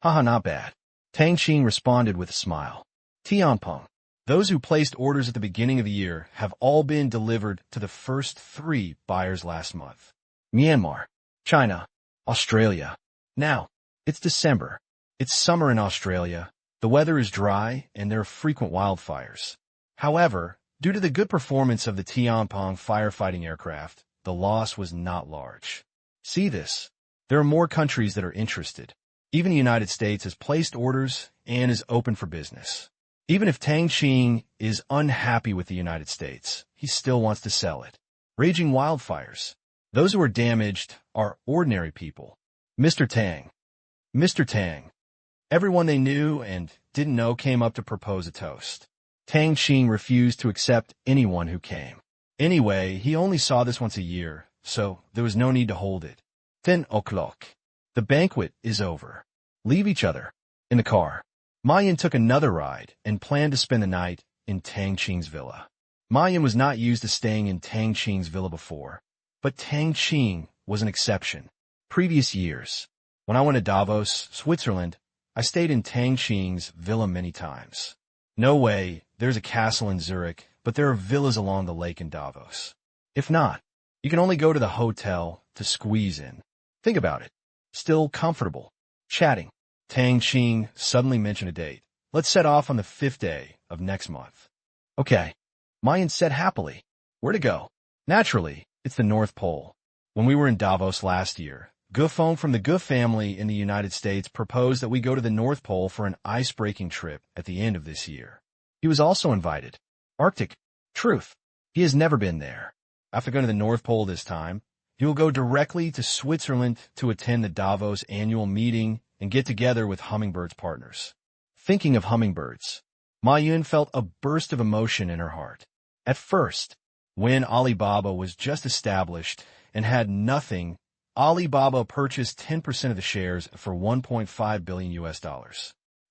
Haha, not bad. Tang Qing responded with a smile. Tianping, those who placed orders at the beginning of the year have all been delivered to the first 3 buyers last month. Myanmar, China, Australia. Now, it's December. It's summer in Australia. The weather is dry and there are frequent wildfires. However, due to the good performance of the Tianping firefighting aircraft, the loss was not large. See this? There are more countries that are interested. Even the United States has placed orders and is open for business. Even if Tang Qing is unhappy with the United States, he still wants to sell it. Raging wildfires. Those who are damaged are ordinary people. Mr. Tang. Mr. Tang. Everyone they knew and didn't know came up to propose a toast. Tang Qing refused to accept anyone who came. Anyway, he only saw this once a year, so there was no need to hold it. 10 o'clock. The banquet is over. Leave each other. In the car. Mayan took another ride and planned to spend the night in Tang Qing's villa. Mayan was not used to staying in Tang Qing's villa before, but Tang Qing was an exception. Previous years, when I went to Davos, Switzerland, I stayed in Tang Qing's villa many times. No way, there's a castle in Zurich, but there are villas along the lake in Davos. If not, you can only go to the hotel to squeeze in. Think about it. Still comfortable. Chatting. Tang Qing suddenly mentioned a date. Let's set off on the 5th day of next month. Okay. Mayan said happily. Where to go? Naturally, it's the North Pole. When we were in Davos last year, Gufeng from the Gu family in the United States proposed that we go to the North Pole for an ice-breaking trip at the end of this year. He was also invited. Arctic. Truth. He has never been there. After going to the North Pole this time, he will go directly to Switzerland to attend the Davos annual meeting and get together with Hummingbird's partners. Thinking of Hummingbirds, Ma Yun felt a burst of emotion in her heart. At first, when Alibaba was just established and had nothing, Alibaba purchased 10% of the shares for $1.5 billion.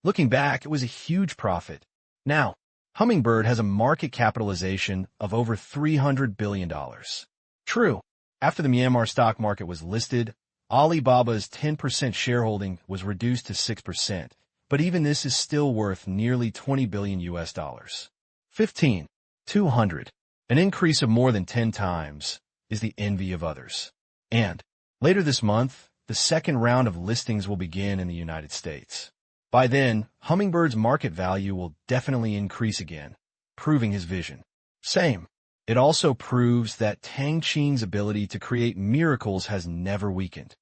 Looking back, it was a huge profit. Now, Hummingbird has a market capitalization of over $300 billion. True, after the Myanmar stock market was listed, Alibaba's 10% shareholding was reduced to 6%, but even this is still worth nearly $20 billion. 200. An increase of more than 10 times is the envy of others. And later this month, the second round of listings will begin in the United States. By then, Hummingbird's market value will definitely increase again, proving his vision. Same. It also proves that Tang Qing's ability to create miracles has never weakened.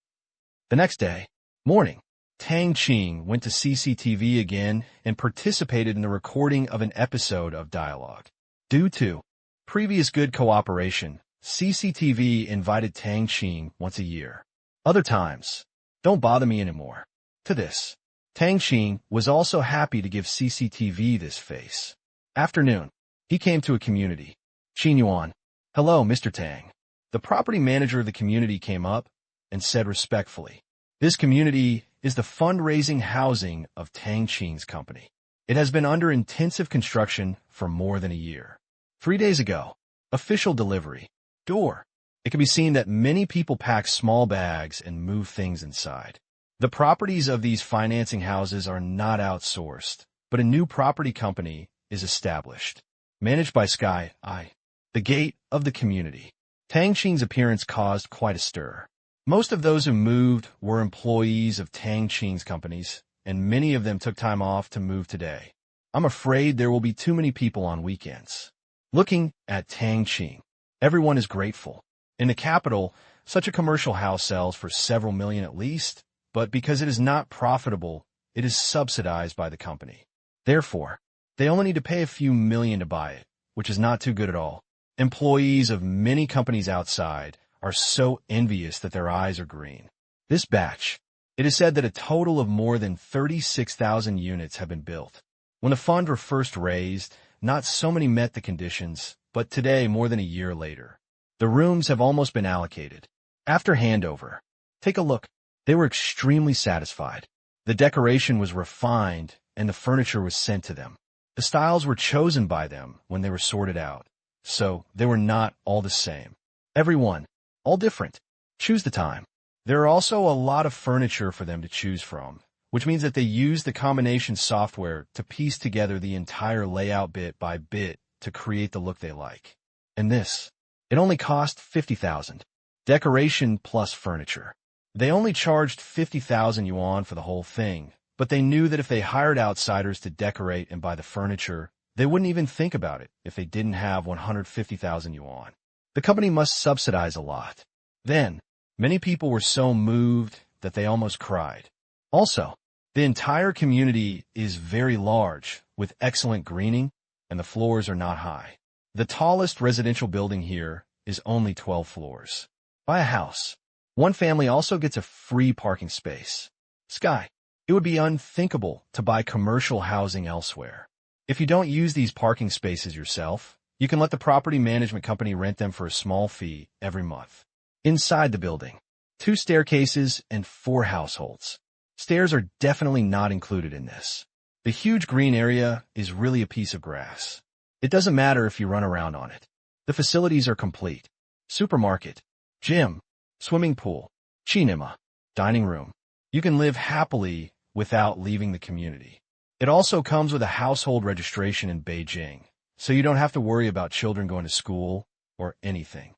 The next day, morning, Tang Qing went to CCTV again and participated in the recording of an episode of Dialogue. Due to previous good cooperation, CCTV invited Tang Qing once a year. Other times, don't bother me anymore. To this, Tang Qing was also happy to give CCTV this face. Afternoon, he came to a community. Qin Yuan. Hello, Mr. Tang. The property manager of the community came up and said respectfully, this community is the fundraising housing of Tang Qing's company. It has been under intensive construction for more than a year. 3 days ago, official delivery. Door. It can be seen that many people pack small bags and move things inside. The properties of these financing houses are not outsourced, but a new property company is established. Managed by Sky I. The gate of the community. Tang Qing's appearance caused quite a stir. Most of those who moved were employees of Tang Qing's companies, and many of them took time off to move today. I'm afraid there will be too many people on weekends. Looking at Tang Qing, everyone is grateful. In the capital, such a commercial house sells for several million at least, but because it is not profitable, it is subsidized by the company. Therefore, they only need to pay a few million to buy it, which is not too good at all. Employees of many companies outside are so envious that their eyes are green. This batch, it is said that a total of more than 36,000 units have been built. When the funds were first raised, not so many met the conditions, but today, more than a year later, the rooms have almost been allocated. After handover, take a look. They were extremely satisfied. The decoration was refined, and the furniture was sent to them. The styles were chosen by them when they were sorted out, so they were not all the same. Everyone, all different. Choose the time. There are also a lot of furniture for them to choose from, which means that they use the combination software to piece together the entire layout bit by bit to create the look they like. And this, it only cost 50,000. Decoration plus furniture. They only charged 50,000 yuan for the whole thing, but they knew that if they hired outsiders to decorate and buy the furniture, they wouldn't even think about it if they didn't have 150,000 yuan. The company must subsidize a lot. Then, many people were so moved that they almost cried. Also, the entire community is very large, with excellent greening, and the floors are not high. The tallest residential building here is only 12 floors. Buy a house. One family also gets a free parking space. Sky. It would be unthinkable to buy commercial housing elsewhere. If you don't use these parking spaces yourself, you can let the property management company rent them for a small fee every month. Inside the building, 2 staircases and 4 households. Stairs are definitely not included in this. The huge green area is really a piece of grass. It doesn't matter if you run around on it. The facilities are complete. Supermarket, gym, swimming pool, cinema, dining room. You can live happily without leaving the community. It also comes with a household registration in Beijing, so you don't have to worry about children going to school or anything.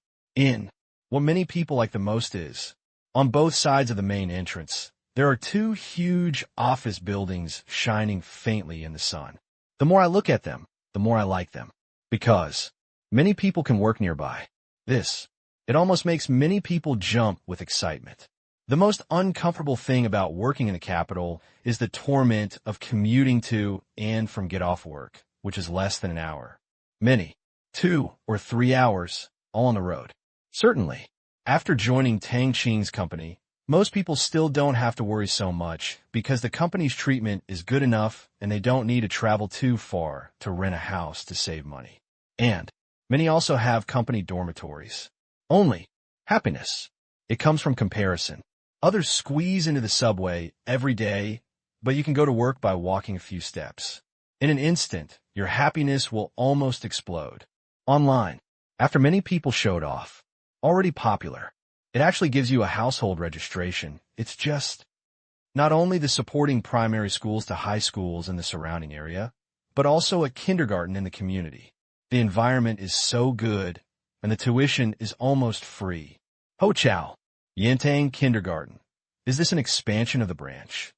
What many people like the most is, on both sides of the main entrance, there are 2 huge office buildings shining faintly in the sun. The more I look at them, the more I like them, because many people can work nearby. It almost makes many people jump with excitement. The most uncomfortable thing about working in the capital is the torment of commuting to and from get off work, which is less than an hour. Many, 2 or 3 hours, all on the road. Certainly, after joining Tang Qing's company, most people still don't have to worry so much because the company's treatment is good enough and they don't need to travel too far to rent a house to save money. And many also have company dormitories. Only happiness. It comes from comparison. Others squeeze into the subway every day, but you can go to work by walking a few steps. In an instant, your happiness will almost explode. Online, after many people showed off, already popular, it actually gives you a household registration. It's just not only the supporting primary schools to high schools in the surrounding area, but also a kindergarten in the community. The environment is so good, and the tuition is almost free. Ho Chao, Yintang Kindergarten. Is this an expansion of the branch?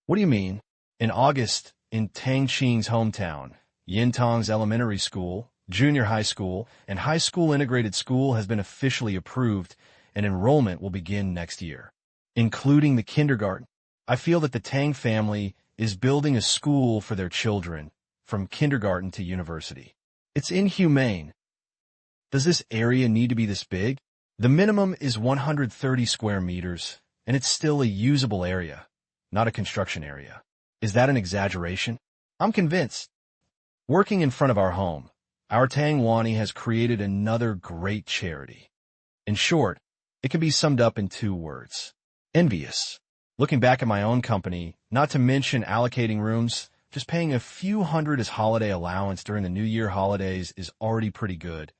What do you mean? In August, in Tang Qing's hometown, Yintang's elementary school, junior high school, and high school integrated school has been officially approved, and enrollment will begin next year. Including the kindergarten, I feel that the Tang family is building a school for their children, from kindergarten to university. It's inhumane. Does this area need to be this big? The minimum is 130 square meters, and it's still a usable area, not a construction area. Is that an exaggeration? I'm convinced. Working in front of our home, our Tang Wani has created another great charity. In short, it can be summed up in 2 words. Envious. Looking back at my own company, not to mention allocating rooms, just paying a few hundred as holiday allowance during the New Year holidays is already pretty good,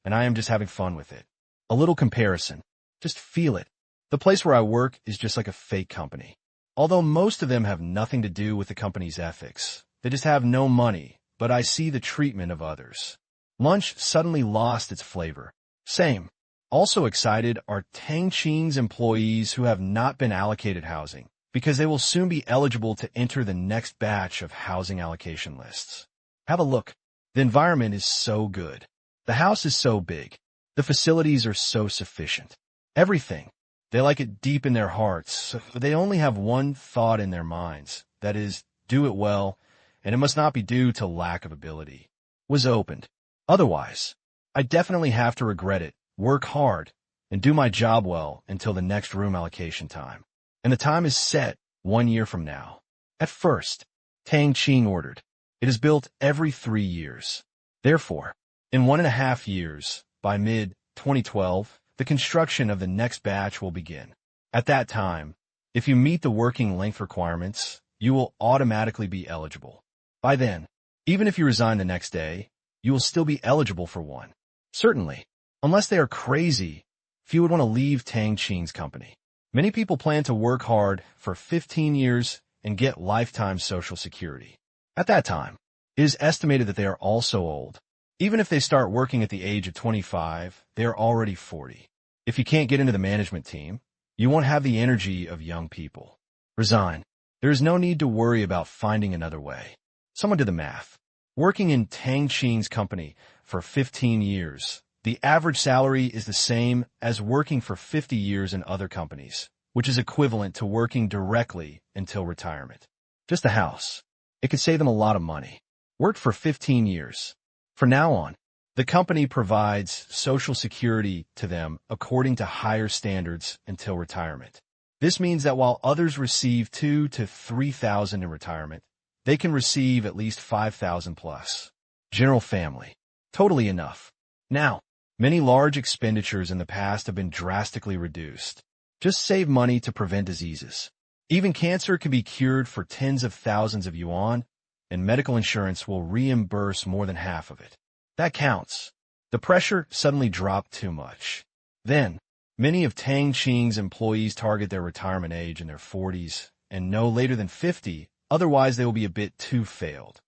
and I am just having fun with it. A little comparison. Just feel it. The place where I work is just like a fake company. Although most of them have nothing to do with the company's ethics. They just have no money, but I see the treatment of others. Lunch suddenly lost its flavor. Same. Also excited are Tang Qing's employees who have not been allocated housing, because they will soon be eligible to enter the next batch of housing allocation lists. Have a look. The environment is so good. The house is so big. The facilities are so sufficient. Everything. They like it deep in their hearts, so they only have one thought in their minds, that is, do it well, and it must not be due to lack of ability. Was opened. Otherwise, I definitely have to regret it, work hard, and do my job well until the next room allocation time. And the time is set 1 year from now. At first, Tang Qing ordered. It is built every 3 years. Therefore, in 1.5 years, by mid-2012, the construction of the next batch will begin. At that time, If you meet the working length requirements, you will automatically be eligible. By then, even if you resign the next day, you will still be eligible for one. Certainly, unless they are crazy, few would want to leave Tang Qing's company. Many people plan to work hard for 15 years and get lifetime Social Security. At that time, it is estimated that they are also old. Even if they start working at the age of 25, they are already 40. If you can't get into the management team, you won't have the energy of young people. Resign. There is no need to worry about finding another way. Someone did the math. Working in Tang Qing's company for 15 years, the average salary is the same as working for 50 years in other companies, which is equivalent to working directly until retirement. Just a house. It could save them a lot of money. Worked for 15 years. From now on, the company provides Social Security to them according to higher standards until retirement. This means that while others receive $2,000 to $3,000 in retirement, they can receive at least $5,000 plus. General family. Totally enough. Now, many large expenditures in the past have been drastically reduced. Just save money to prevent diseases. Even cancer can be cured for tens of thousands of yuan, and medical insurance will reimburse more than half of it. That counts. The pressure suddenly dropped too much. Then, many of Tang Qing's employees target their retirement age in their 40s and no later than 50, otherwise they will be a bit too failed.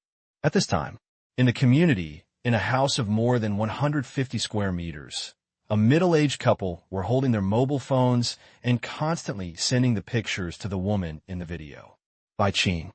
At this time, in the community, in a house of more than 150 square meters, a middle-aged couple were holding their mobile phones and constantly sending the pictures to the woman in the video. By Qing.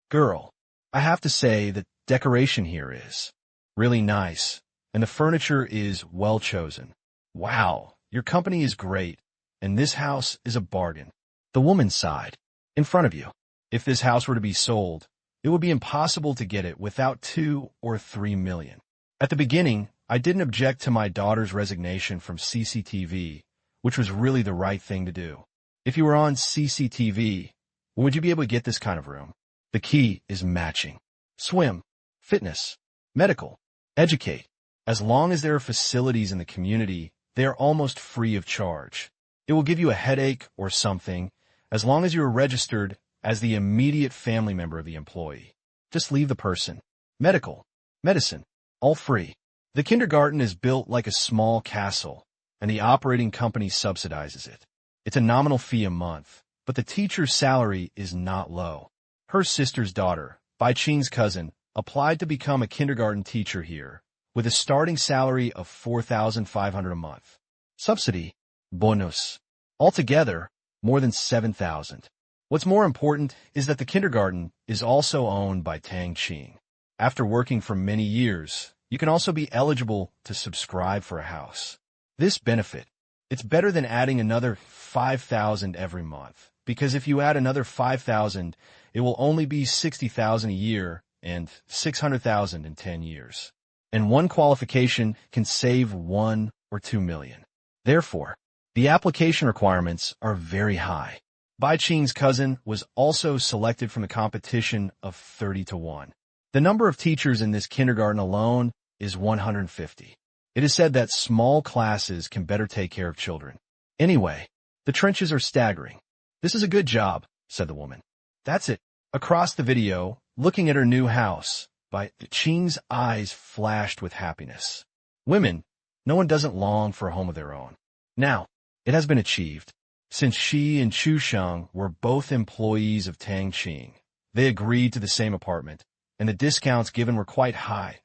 Girl, I have to say that decoration here is really nice, and the furniture is well chosen. Wow, your company is great, and this house is a bargain. The woman sighed. In front of you. If this house were to be sold, it would be impossible to get it without 2 or 3 million. At the beginning, I didn't object to my daughter's resignation from CCTV, which was really the right thing to do. If you were on CCTV, would you be able to get this kind of room? The key is matching. Swim, fitness, medical, educate. As long as there are facilities in the community, they are almost free of charge. It will give you a headache or something, as long as you are registered as the immediate family member of the employee. Just leave the person. Medical, medicine, all free. The kindergarten is built like a small castle, and the operating company subsidizes it. It's a nominal fee a month, but the teacher's salary is not low. Her sister's daughter, Bai Qing's cousin, applied to become a kindergarten teacher here, with a starting salary of 4,500 a month. Subsidy, bonus. Altogether, more than 7,000. What's more important is that the kindergarten is also owned by Tang Qing. After working for many years, you can also be eligible to subscribe for a house. This benefit, it's better than adding another 5,000 every month, because if you add another 5,000, it will only be 60,000 a year and 600,000 in 10 years. And one qualification can save 1 or 2 million. Therefore, the application requirements are very high. Bai Qing's cousin was also selected from the competition of 30 to 1. The number of teachers in this kindergarten alone is 150. It is said that small classes can better take care of children. Anyway, the trenches are staggering. This is a good job, said the woman. That's it. Across the video, looking at her new house, Bai Qing's eyes flashed with happiness. Women, no one doesn't long for a home of their own. Now, it has been achieved. Since she and Chu Sheng were both employees of Tang Qing, they agreed to the same apartment, and the discounts given were quite high,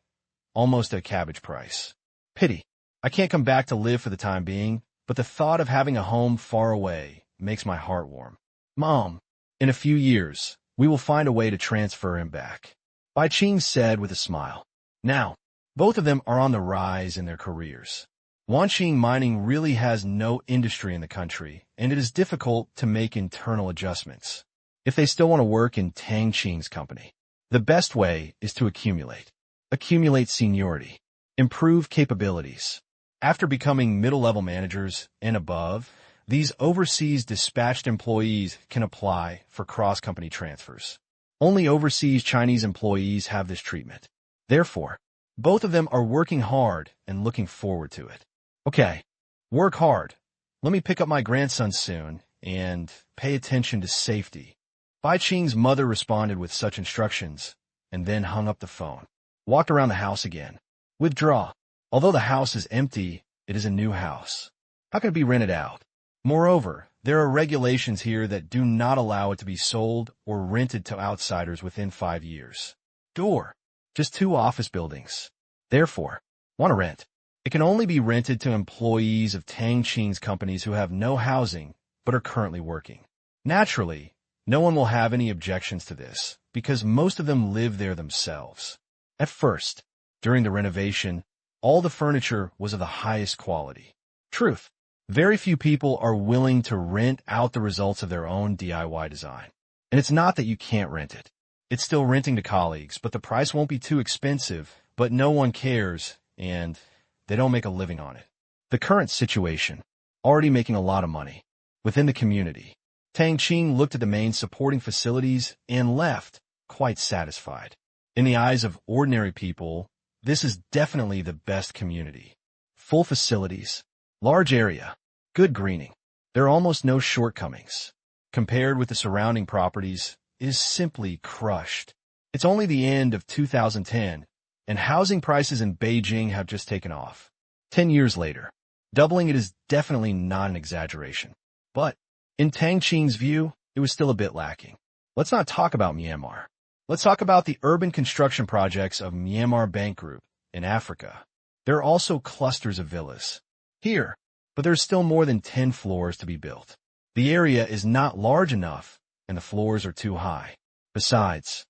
almost a cabbage price. Pity. I can't come back to live for the time being, but the thought of having a home far away makes my heart warm. Mom, in a few years, we will find a way to transfer him back. Bai Qing said with a smile. Now, both of them are on the rise in their careers. Wanqing mining really has no industry in the country, and it is difficult to make internal adjustments. If they still want to work in Tang Qing's company, the best way is to accumulate. Accumulate seniority. Improve capabilities. After becoming middle-level managers and above, these overseas dispatched employees can apply for cross-company transfers. Only overseas Chinese employees have this treatment. Therefore, both of them are working hard and looking forward to it. Okay, work hard. Let me pick up my grandson soon, and pay attention to safety. Bai Qing's mother responded with such instructions, and then hung up the phone. Walked around the house again. Withdraw. Although the house is empty, it is a new house. How can it be rented out? Moreover, there are regulations here that do not allow it to be sold or rented to outsiders within 5 years. Door. Just 2 office buildings. Therefore, want to rent. It can only be rented to employees of Tang Qing's companies who have no housing but are currently working. Naturally, no one will have any objections to this because most of them live there themselves. At first, during the renovation, all the furniture was of the highest quality. Truth. Very few people are willing to rent out the results of their own DIY design. And it's not that you can't rent it. It's still renting to colleagues, but the price won't be too expensive, but no one cares, and they don't make a living on it. The current situation, already making a lot of money. Within the community, Tang Qing looked at the main supporting facilities and left, quite satisfied. In the eyes of ordinary people, this is definitely the best community. Full facilities, large area, good greening. There are almost no shortcomings. Compared with the surrounding properties, it is simply crushed. It's only the end of 2010, and housing prices in Beijing have just taken off. 10 years later, doubling it is definitely not an exaggeration. But, in Tang Qing's view, it was still a bit lacking. Let's not talk about Myanmar. Let's talk about the urban construction projects of Myanmar Bank Group in Africa. There are also clusters of villas here, but there's still more than 10 floors to be built. The area is not large enough, and the floors are too high. Besides,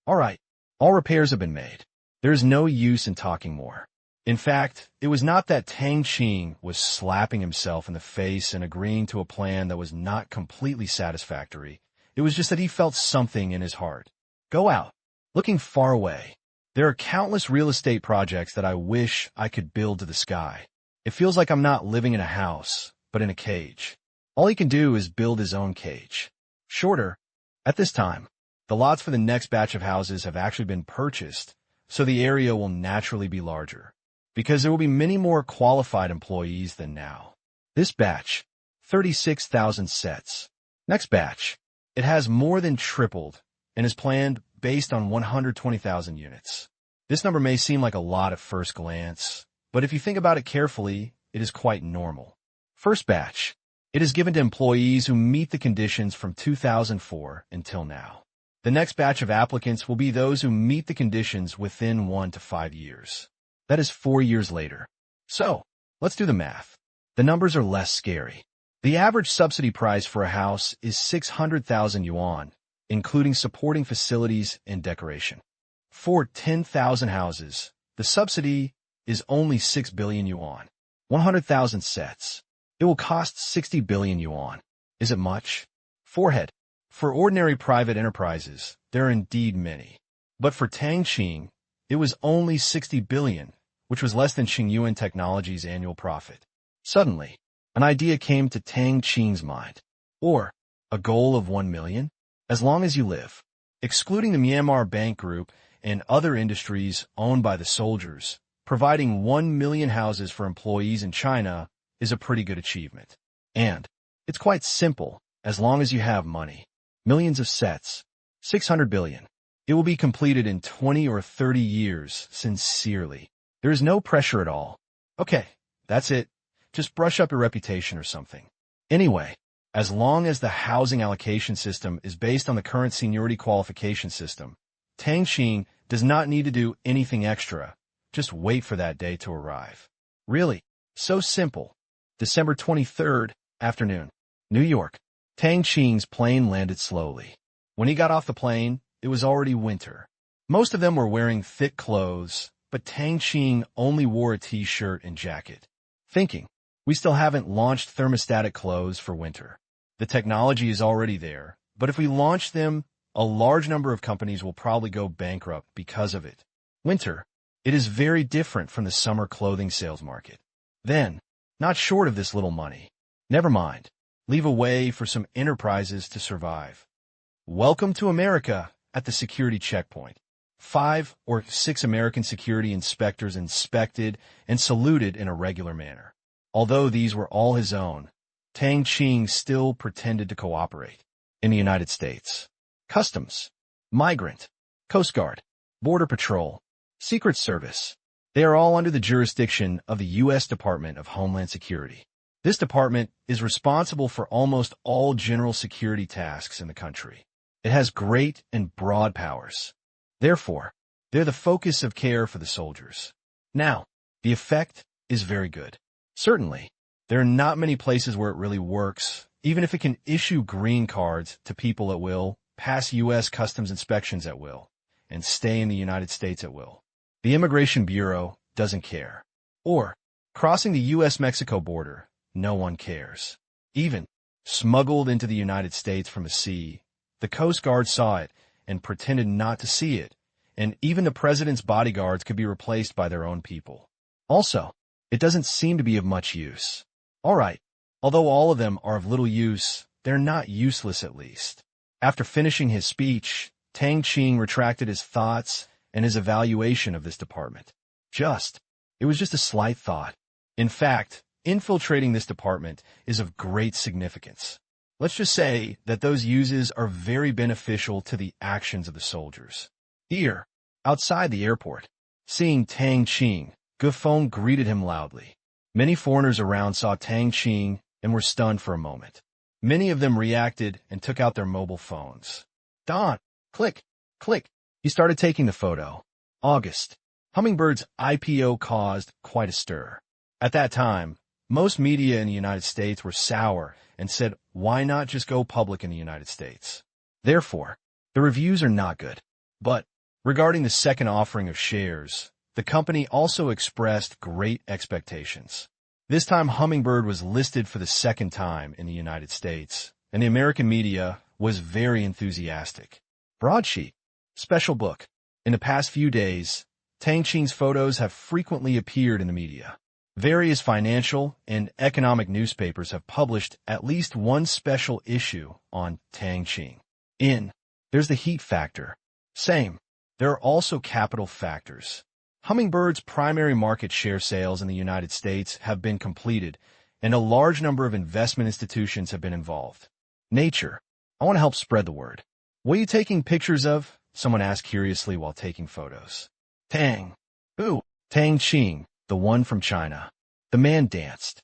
all right, all repairs have been made. There is no use in talking more. In fact, it was not that Tang Qing was slapping himself in the face and agreeing to a plan that was not completely satisfactory. It was just that he felt something in his heart. Go out, looking far away. There are countless real estate projects that I wish I could build to the sky. It feels like I'm not living in a house, but in a cage. All he can do is build his own cage. Shorter. At this time, the lots for the next batch of houses have actually been purchased, so the area will naturally be larger, because there will be many more qualified employees than now. This batch, 36,000 sets. Next batch, it has more than tripled and is planned based on 120,000 units. This number may seem like a lot at first glance, but if you think about it carefully, it is quite normal. First batch, it is given to employees who meet the conditions from 2004 until now. The next batch of applicants will be those who meet the conditions within 1 to 5 years. That is 4 years later. So, let's do the math. The numbers are less scary. The average subsidy price for a house is 600,000 yuan, including supporting facilities and decoration. For 10,000 houses, the subsidy is only 6 billion yuan. 100,000 sets. It will cost 60 billion yuan. Is it much? Forehead. For ordinary private enterprises, there are indeed many. But for Tang Qing, it was only 60 billion, which was less than Xingyuan Technology's annual profit. Suddenly, an idea came to Tang Qing's mind. Or, a goal of 1 million? As long as you live. Excluding the Myanmar Bank Group and other industries owned by the soldiers, providing 1 million houses for employees in China is a pretty good achievement. And it's quite simple, as long as you have money. Millions of sets. 600 billion. It will be completed in 20 or 30 years, sincerely. There is no pressure at all. Okay, that's it. Just brush up your reputation or something. Anyway, as long as the housing allocation system is based on the current seniority qualification system, Tang Qing does not need to do anything extra. Just wait for that day to arrive. Really, so simple. December 23rd, afternoon. New York. Tang Qing's plane landed slowly. When he got off the plane, it was already winter. Most of them were wearing thick clothes, but Tang Qing only wore a t-shirt and jacket. Thinking, we still haven't launched thermostatic clothes for winter. The technology is already there, but if we launch them, a large number of companies will probably go bankrupt because of it. Winter. It is very different from the summer clothing sales market. Then, not short of this little money. Never mind. Leave a way for some enterprises to survive. Welcome to America at the security checkpoint. 5 or 6 American security inspectors inspected and saluted in a regular manner. Although these were all his own, Tang Qing still pretended to cooperate. In the United States, Customs, Migrant, Coast Guard, Border Patrol, Secret Service, they are all under the jurisdiction of the U.S. Department of Homeland Security. This department is responsible for almost all general security tasks in the country. It has great and broad powers. Therefore, they're the focus of care for the soldiers. Now, the effect is very good. Certainly, there are not many places where it really works, even if it can issue green cards to people at will, pass U.S. customs inspections at will, and stay in the United States at will. The Immigration Bureau doesn't care. Or, crossing the U.S.-Mexico border, no one cares. Even smuggled into the United States from the sea, the Coast Guard saw it and pretended not to see it, and even the president's bodyguards could be replaced by their own people. Also, it doesn't seem to be of much use. All right, although all of them are of little use, they're not useless at least. After finishing his speech, Tang Qing retracted his thoughts and his evaluation of this department. It was just a slight thought. In fact, infiltrating this department is of great significance. Let's just say that those uses are very beneficial to the actions of the soldiers. Here, outside the airport, seeing Tang Qing, Gufeng greeted him loudly. Many foreigners around saw Tang Qing and were stunned for a moment. Many of them reacted and took out their mobile phones. Don, click, click. He started taking the photo. August. Hummingbird's IPO caused quite a stir. At that time, most media in the United States were sour and said, why not just go public in the United States? Therefore, the reviews are not good. But, regarding the second offering of shares, the company also expressed great expectations. This time, Hummingbird was listed for the second time in the United States, and the American media was very enthusiastic. Broadsheet. Special book. In the past few days, Tang Qing's photos have frequently appeared in the media. Various financial and economic newspapers have published at least one special issue on Tang Qing. There's the heat factor. Same. There are also capital factors. Hummingbird's primary market share sales in the United States have been completed, and a large number of investment institutions have been involved. Nature. I want to help spread the word. What are you taking pictures of? Someone asked curiously while taking photos. Tang. Who? Tang Qing, the one from China. The man danced.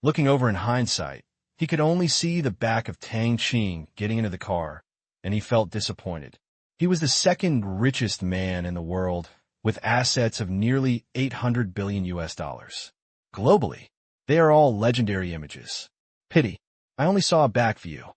Looking over in hindsight, he could only see the back of Tang Qing getting into the car, and he felt disappointed. He was the second richest man in the world, with assets of nearly $800 billion US. Globally, they are all legendary images. Pity, I only saw a back view.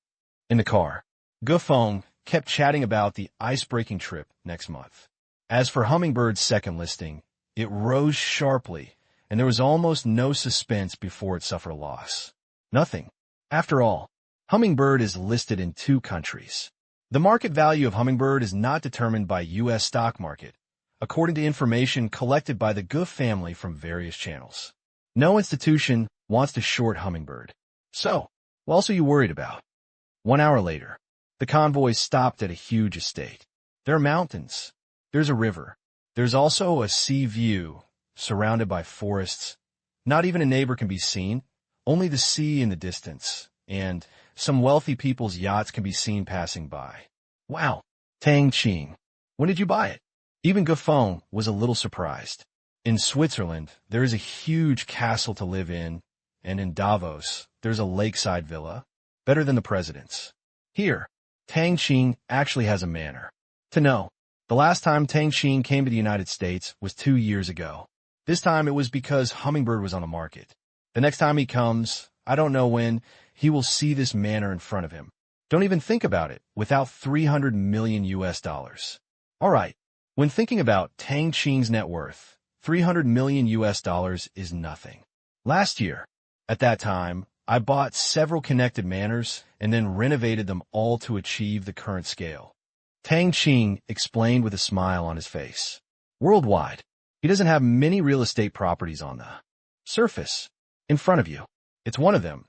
In the car, Gufeng kept chatting about the ice-breaking trip next month. As for Hummingbird's second listing, it rose sharply, and there was almost no suspense before it suffered a loss. Nothing. After all, Hummingbird is listed in 2 countries. The market value of Hummingbird is not determined by U.S. stock market, according to information collected by the Guff family from various channels. No institution wants to short Hummingbird. So, what else are you worried about? 1 hour later, the convoy stopped at a huge estate. There are mountains. There's a river. There's also a sea view, surrounded by forests. Not even a neighbor can be seen, only the sea in the distance, and some wealthy people's yachts can be seen passing by. Wow, Tang Qing. When did you buy it? Even Gufeng was a little surprised. In Switzerland, there is a huge castle to live in, and in Davos, there's a lakeside villa, better than the president's. Here, Tang Qing actually has a manor. To know, the last time Tang Qing came to the United States was 2 years ago. This time it was because Hummingbird was on the market. The next time he comes, I don't know when, he will see this manor in front of him. Don't even think about it without $300 million US. All right, when thinking about Tang Qing's net worth, $300 million US is nothing. Last year, at that time, I bought several connected manors and then renovated them all to achieve the current scale. Tang Qing explained with a smile on his face. Worldwide, he doesn't have many real estate properties on the surface in front of you. It's one of them,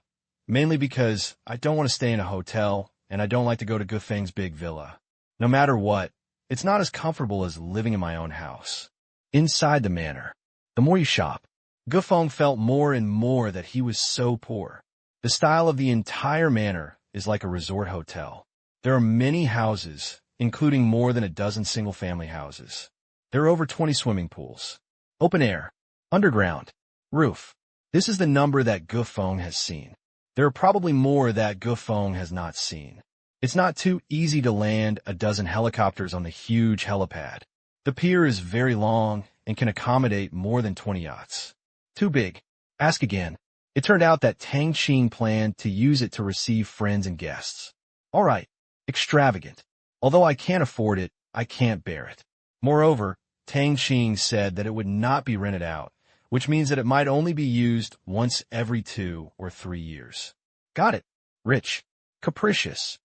mainly because I don't want to stay in a hotel and I don't like to go to Gufeng's big villa. No matter what, it's not as comfortable as living in my own house. Inside the manor, the more you shop, Gufeng felt more and more that he was so poor. The style of the entire manor is like a resort hotel. There are many houses, including more than a dozen single-family houses. There are over 20 swimming pools. Open air, underground, roof. This is the number that Gufeng has seen. There are probably more that Gufeng has not seen. It's not too easy to land a dozen helicopters on the huge helipad. The pier is very long and can accommodate more than 20 yachts. Too big. Ask again. It turned out that Tang Qing planned to use it to receive friends and guests. All right. Extravagant. Although I can't afford it, I can't bear it. Moreover, Tang Qing said that it would not be rented out, which means that it might only be used once every 2 or 3 years. Got it. Rich. Capricious.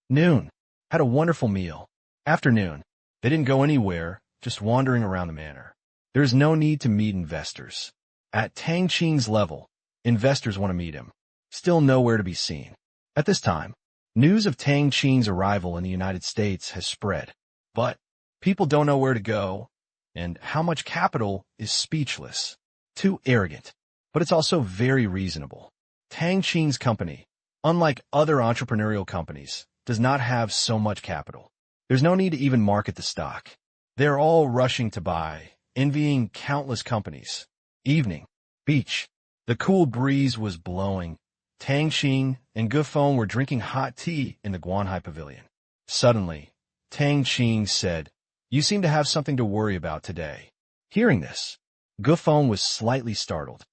Noon. Had a wonderful meal. Afternoon. They didn't go anywhere, just wandering around the manor. There is no need to meet investors. At Tang Qing's level, investors want to meet him. Still nowhere to be seen. At this time, news of Tang Qing's arrival in the United States has spread. But people don't know where to go, and how much capital is speechless. Too arrogant. But it's also very reasonable. Tang Qing's company, unlike other entrepreneurial companies, does not have so much capital. There's no need to even market the stock. They're all rushing to buy, envying countless companies. Evening. Beach. The cool breeze was blowing. Tang Qing and Gufeng were drinking hot tea in the Guanhai Pavilion. Suddenly, Tang Qing said, "You seem to have something to worry about today." Hearing this, Gufeng was slightly startled.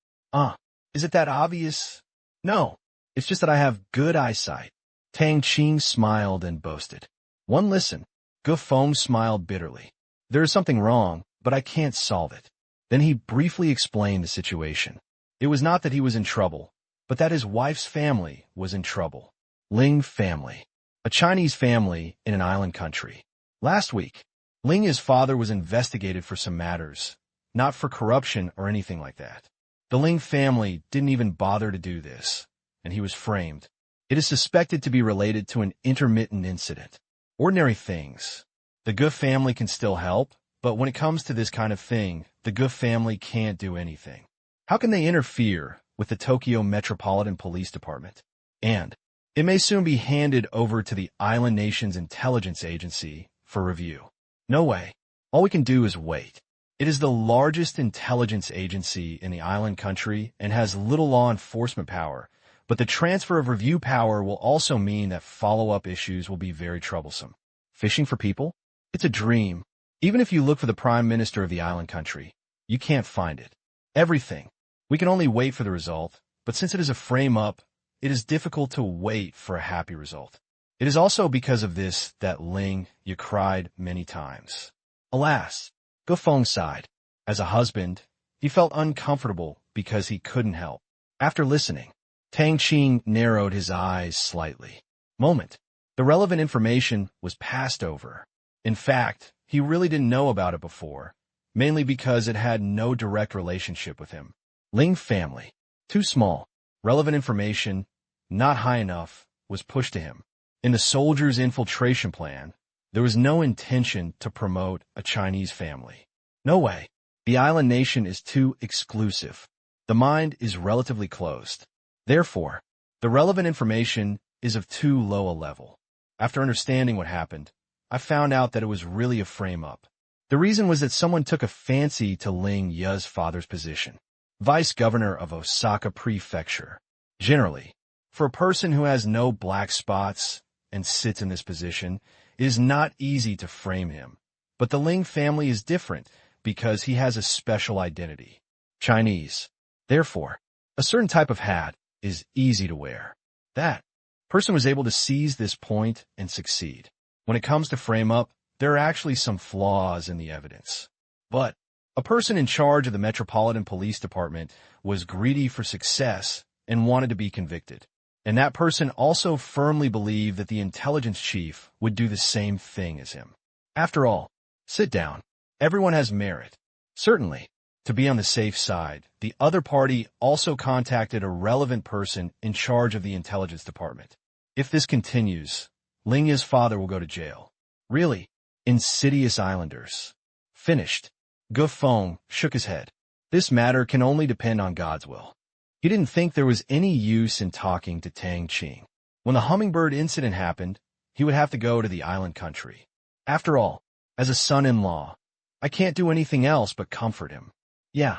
Is it that obvious? No, it's just that I have good eyesight. Tang Qing smiled and boasted. One listen. Gufeng smiled bitterly. There is something wrong, but I can't solve it. Then he briefly explained the situation. It was not that he was in trouble, but that his wife's family was in trouble. Ling family. A Chinese family in an island country. Last week, Ling, his father, was investigated for some matters, not for corruption or anything like that. The Ling family didn't even bother to do this, and he was framed. It is suspected to be related to an intermittent incident. Ordinary things. The Gu family can still help, but when it comes to this kind of thing, the Gu family can't do anything. How can they interfere with the Tokyo Metropolitan Police Department? And it may soon be handed over to the island nation's intelligence agency for review. No way. All we can do is wait. It is the largest intelligence agency in the island country and has little law enforcement power, but the transfer of review power will also mean that follow-up issues will be very troublesome. Fishing for people? It's a dream. Even if you look for the prime minister of the island country, you can't find it. Everything. We can only wait for the result, but since it is a frame-up, it is difficult to wait for a happy result. It is also because of this that Ling, you cried many times. Alas, Gufeng sighed. As a husband, he felt uncomfortable because he couldn't help. After listening, Tang Qing narrowed his eyes slightly. Moment. The relevant information was passed over. In fact, he really didn't know about it before, mainly because it had no direct relationship with him. Ling family. Too small. Relevant information, not high enough, was pushed to him. In the soldiers' infiltration plan, there was no intention to promote a Chinese family. No way. The island nation is too exclusive. The mind is relatively closed. Therefore, the relevant information is of too low a level. After understanding what happened, I found out that it was really a frame-up. The reason was that someone took a fancy to Ling Ye's father's position, vice governor of Osaka Prefecture. Generally, for a person who has no black spots and sits in this position, it is not easy to frame him. But the Ling family is different because he has a special identity. Chinese. Therefore, a certain type of hat is easy to wear. That person was able to seize this point and succeed. When it comes to frame-up, there are actually some flaws in the evidence. But a person in charge of the Metropolitan Police Department was greedy for success and wanted to be convicted. And that person also firmly believed that the intelligence chief would do the same thing as him. After all, sit down. Everyone has merit. Certainly. To be on the safe side, the other party also contacted a relevant person in charge of the intelligence department. If this continues, Ling Ye's father will go to jail. Really? Insidious islanders. Finished. Gufeng shook his head. This matter can only depend on God's will. He didn't think there was any use in talking to Tang Qing. When the hummingbird incident happened, he would have to go to the island country. After all, as a son-in-law, I can't do anything else but comfort him. Yeah,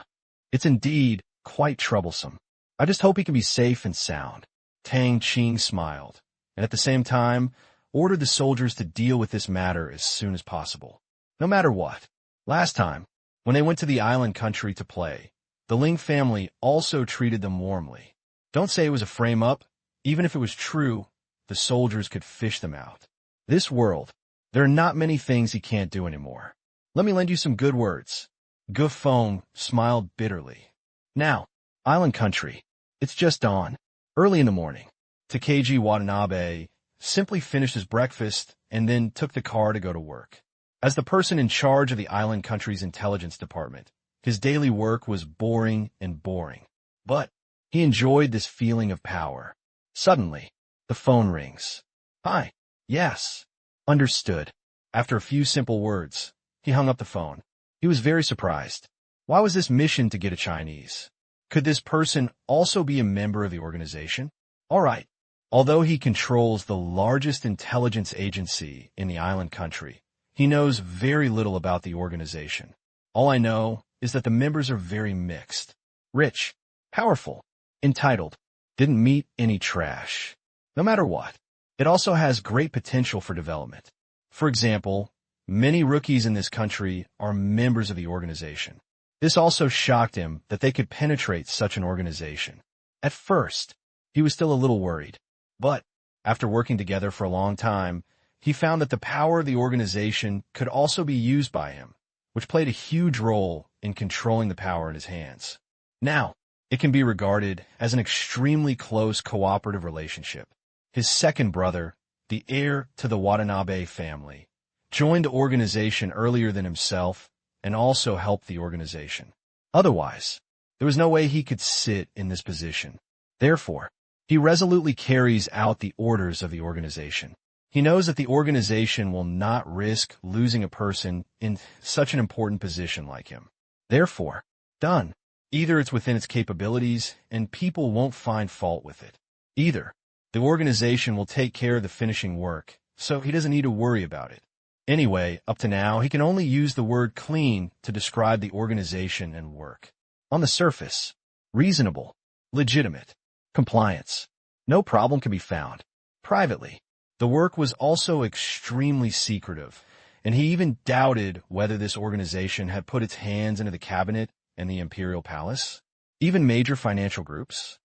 it's indeed quite troublesome. I just hope he can be safe and sound. Tang Qing smiled, and at the same time, ordered the soldiers to deal with this matter as soon as possible. No matter what. Last time, when they went to the island country to play, the Ling family also treated them warmly. Don't say it was a frame-up. Even if it was true, the soldiers could fish them out. This world, there are not many things he can't do anymore. Let me lend you some good words. Gufeng smiled bitterly. Now, island country. It's just dawn. Early in the morning. Takeji Watanabe simply finished his breakfast and then took the car to go to work. As the person in charge of the island country's intelligence department, his daily work was boring and boring. But he enjoyed this feeling of power. Suddenly, the phone rings. Hi. Yes. Understood. After a few simple words, he hung up the phone. He was very surprised. Why was this mission to get a Chinese? Could this person also be a member of the organization? All right. Although he controls the largest intelligence agency in the island country, he knows very little about the organization. All I know is that the members are very mixed. Rich, powerful, entitled, didn't meet any trash. No matter what, it also has great potential for development. For example, many rookies in this country are members of the organization. This also shocked him that they could penetrate such an organization. At first, he was still a little worried. But, after working together for a long time, he found that the power of the organization could also be used by him, which played a huge role in controlling the power in his hands. Now, it can be regarded as an extremely close cooperative relationship. His second brother, the heir to the Watanabe family, joined the organization earlier than himself and also helped the organization. Otherwise, there was no way he could sit in this position. Therefore, he resolutely carries out the orders of the organization. He knows that the organization will not risk losing a person in such an important position like him. Therefore, done. Either it's within its capabilities and people won't find fault with it. Either the organization will take care of the finishing work, so he doesn't need to worry about it. Anyway, up to now, he can only use the word clean to describe the organization and work. On the surface, reasonable, legitimate, compliance. No problem can be found. Privately, the work was also extremely secretive, and he even doubted whether this organization had put its hands into the cabinet and the imperial palace, even major financial groups.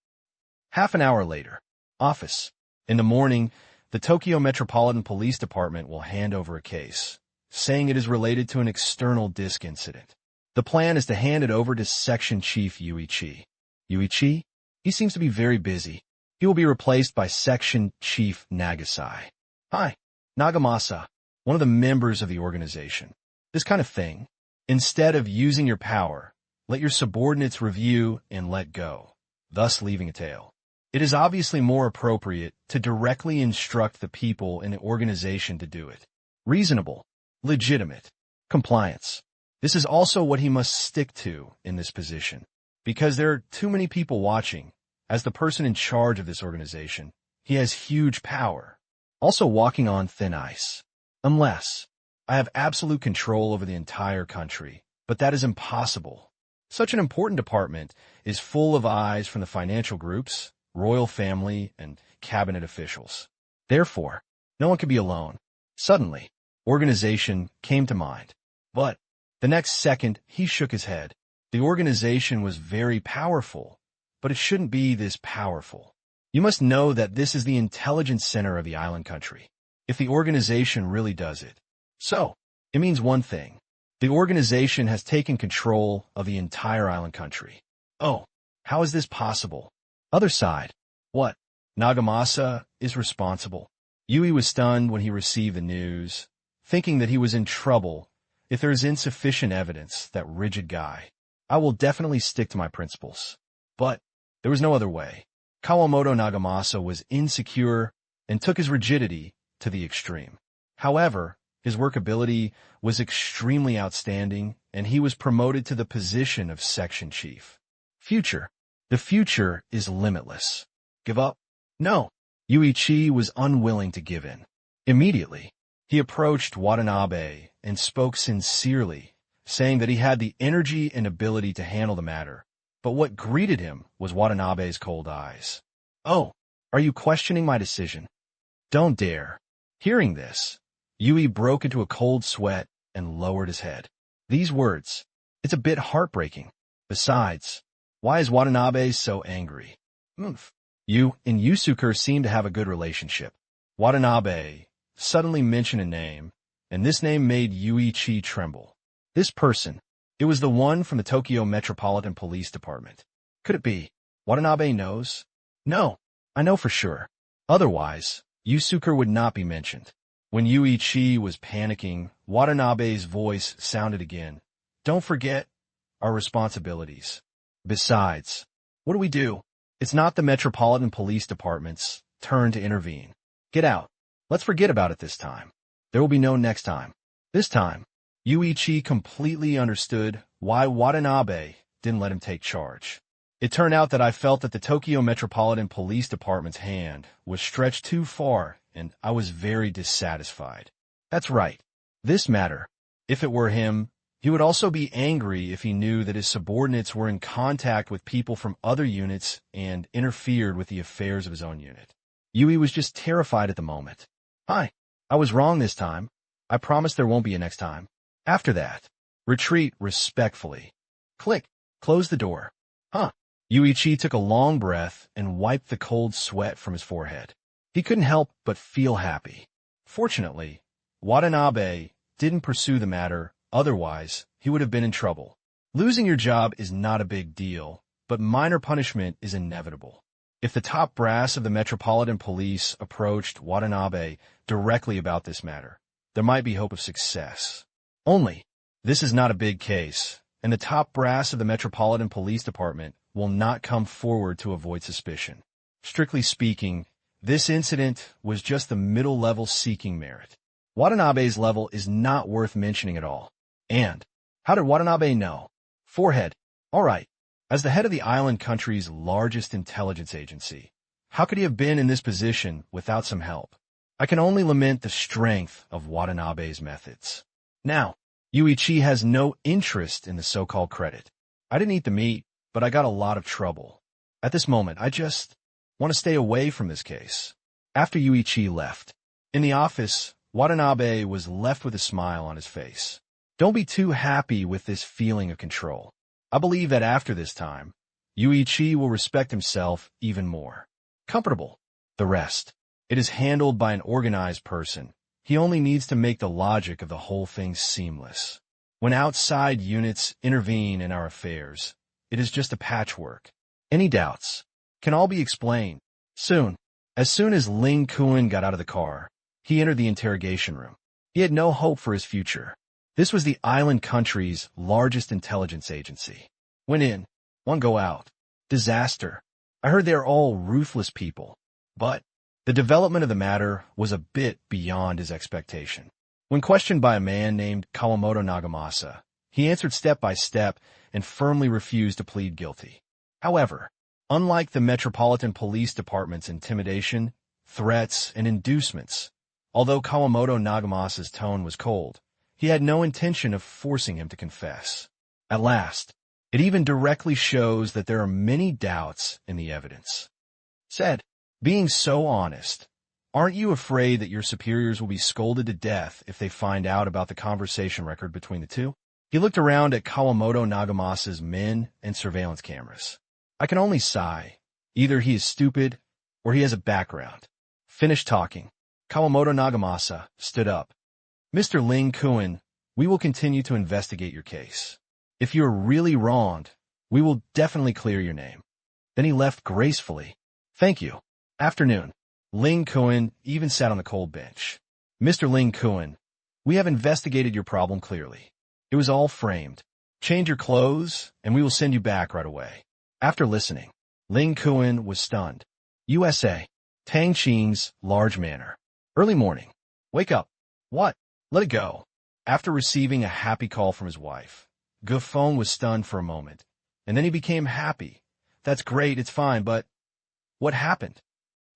Half an hour later, office. In the morning, the Tokyo Metropolitan Police Department will hand over a case, saying it is related to an external disk incident. The plan is to hand it over to Section Chief Yuichi. Yuichi? He seems to be very busy. He will be replaced by Section Chief Nagasai. Hi, Nagamasa, one of the members of the organization. This kind of thing. Instead of using your power, let your subordinates review and let go, thus leaving a tail. It is obviously more appropriate to directly instruct the people in the organization to do it. Reasonable, legitimate, compliance. This is also what he must stick to in this position, because there are too many people watching. As the person in charge of this organization, he has huge power, also walking on thin ice. Unless I have absolute control over the entire country, but that is impossible. Such an important department is full of eyes from the financial groups, royal family, and cabinet officials. Therefore, no one can be alone. Suddenly, organization came to mind. But the next second, he shook his head. The organization was very powerful, but it shouldn't be this powerful. You must know that this is the intelligence center of the island country, if the organization really does it. So, it means one thing. The organization has taken control of the entire island country. Oh, how is this possible? Other side. What? Nagamasa is responsible. Yui was stunned when he received the news, thinking that he was in trouble if there is insufficient evidence. That rigid guy. I will definitely stick to my principles. But there was no other way. Kawamoto Nagamasa was insecure and took his rigidity to the extreme. However, his workability was extremely outstanding, and he was promoted to the position of section chief. Future. The future is limitless. Give up? No. Yuichi was unwilling to give in. Immediately, he approached Watanabe and spoke sincerely, saying that he had the energy and ability to handle the matter. But what greeted him was Watanabe's cold eyes. "Oh, are you questioning my decision?" "Don't dare." Hearing this, Yui broke into a cold sweat and lowered his head. These words, it's a bit heartbreaking. Besides, why is Watanabe so angry? You and Yusuke seem to have a good relationship. Watanabe suddenly mentioned a name, and this name made Yuichi tremble. This person, it was the one from the Tokyo Metropolitan Police Department. Could it be? Watanabe knows? No, I know for sure. Otherwise, Yusuke would not be mentioned. When Yuichi was panicking, Watanabe's voice sounded again. Don't forget our responsibilities. Besides, what do we do? It's not the Metropolitan Police Department's turn to intervene. Get out. Let's forget about it this time. There will be no next time. This time, Yuichi completely understood why Watanabe didn't let him take charge. It turned out that I felt that the Tokyo Metropolitan Police Department's hand was stretched too far, and I was very dissatisfied. That's right. This matter, if it were him, he would also be angry if he knew that his subordinates were in contact with people from other units and interfered with the affairs of his own unit. Yui was just terrified at the moment. Hi, I was wrong this time. I promise there won't be a next time. After that, retreat respectfully. Click, close the door. Yuichi took a long breath and wiped the cold sweat from his forehead. He couldn't help but feel happy. Fortunately, Watanabe didn't pursue the matter, otherwise he would have been in trouble. Losing your job is not a big deal, but minor punishment is inevitable. If the top brass of the Metropolitan Police approached Watanabe directly about this matter, there might be hope of success. Only, this is not a big case, and the top brass of the Metropolitan Police Department will not come forward to avoid suspicion. Strictly speaking, this incident was just the middle-level seeking merit. Watanabe's level is not worth mentioning at all. And, how did Watanabe know? Forehead. All right. As the head of the island country's largest intelligence agency, how could he have been in this position without some help? I can only lament the strength of Watanabe's methods. Now, Yuichi has no interest in the so-called credit. I didn't eat the meat, but I got a lot of trouble. At this moment, I just want to stay away from this case. After Yuichi left, in the office, Watanabe was left with a smile on his face. Don't be too happy with this feeling of control. I believe that after this time, Yuichi will respect himself even more. Comfortable. The rest. It is handled by an organized person. He only needs to make the logic of the whole thing seamless. When outside units intervene in our affairs, it is just a patchwork. Any doubts can all be explained. Soon. As soon as Ling Kuan got out of the car, he entered the interrogation room. He had no hope for his future. This was the island country's largest intelligence agency. Went in, one go out. Disaster. I heard they are all ruthless people. But the development of the matter was a bit beyond his expectation. When questioned by a man named Kawamoto Nagamasa, he answered step by step and firmly refused to plead guilty. However, unlike the Metropolitan Police Department's intimidation, threats, and inducements, although Kawamoto Nagamasa's tone was cold, he had no intention of forcing him to confess. At last, it even directly shows that there are many doubts in the evidence. Said, being so honest, aren't you afraid that your superiors will be scolded to death if they find out about the conversation record between the two? He looked around at Kawamoto Nagamasa's men and surveillance cameras. I can only sigh. Either he is stupid or he has a background. Finished talking. Kawamoto Nagamasa stood up. Mr. Ling Kuan, we will continue to investigate your case. If you're really wronged, we will definitely clear your name. Then he left gracefully. Thank you. Afternoon. Ling Kuan even sat on the cold bench. Mr. Ling Kuan, we have investigated your problem clearly. It was all framed. Change your clothes, and we will send you back right away. After listening, Ling Kuan was stunned. USA. Tang Qing's large manor. Early morning. Wake up. What? Let it go. After receiving a happy call from his wife, Gufeng was stunned for a moment, and then he became happy. That's great, it's fine, but what happened?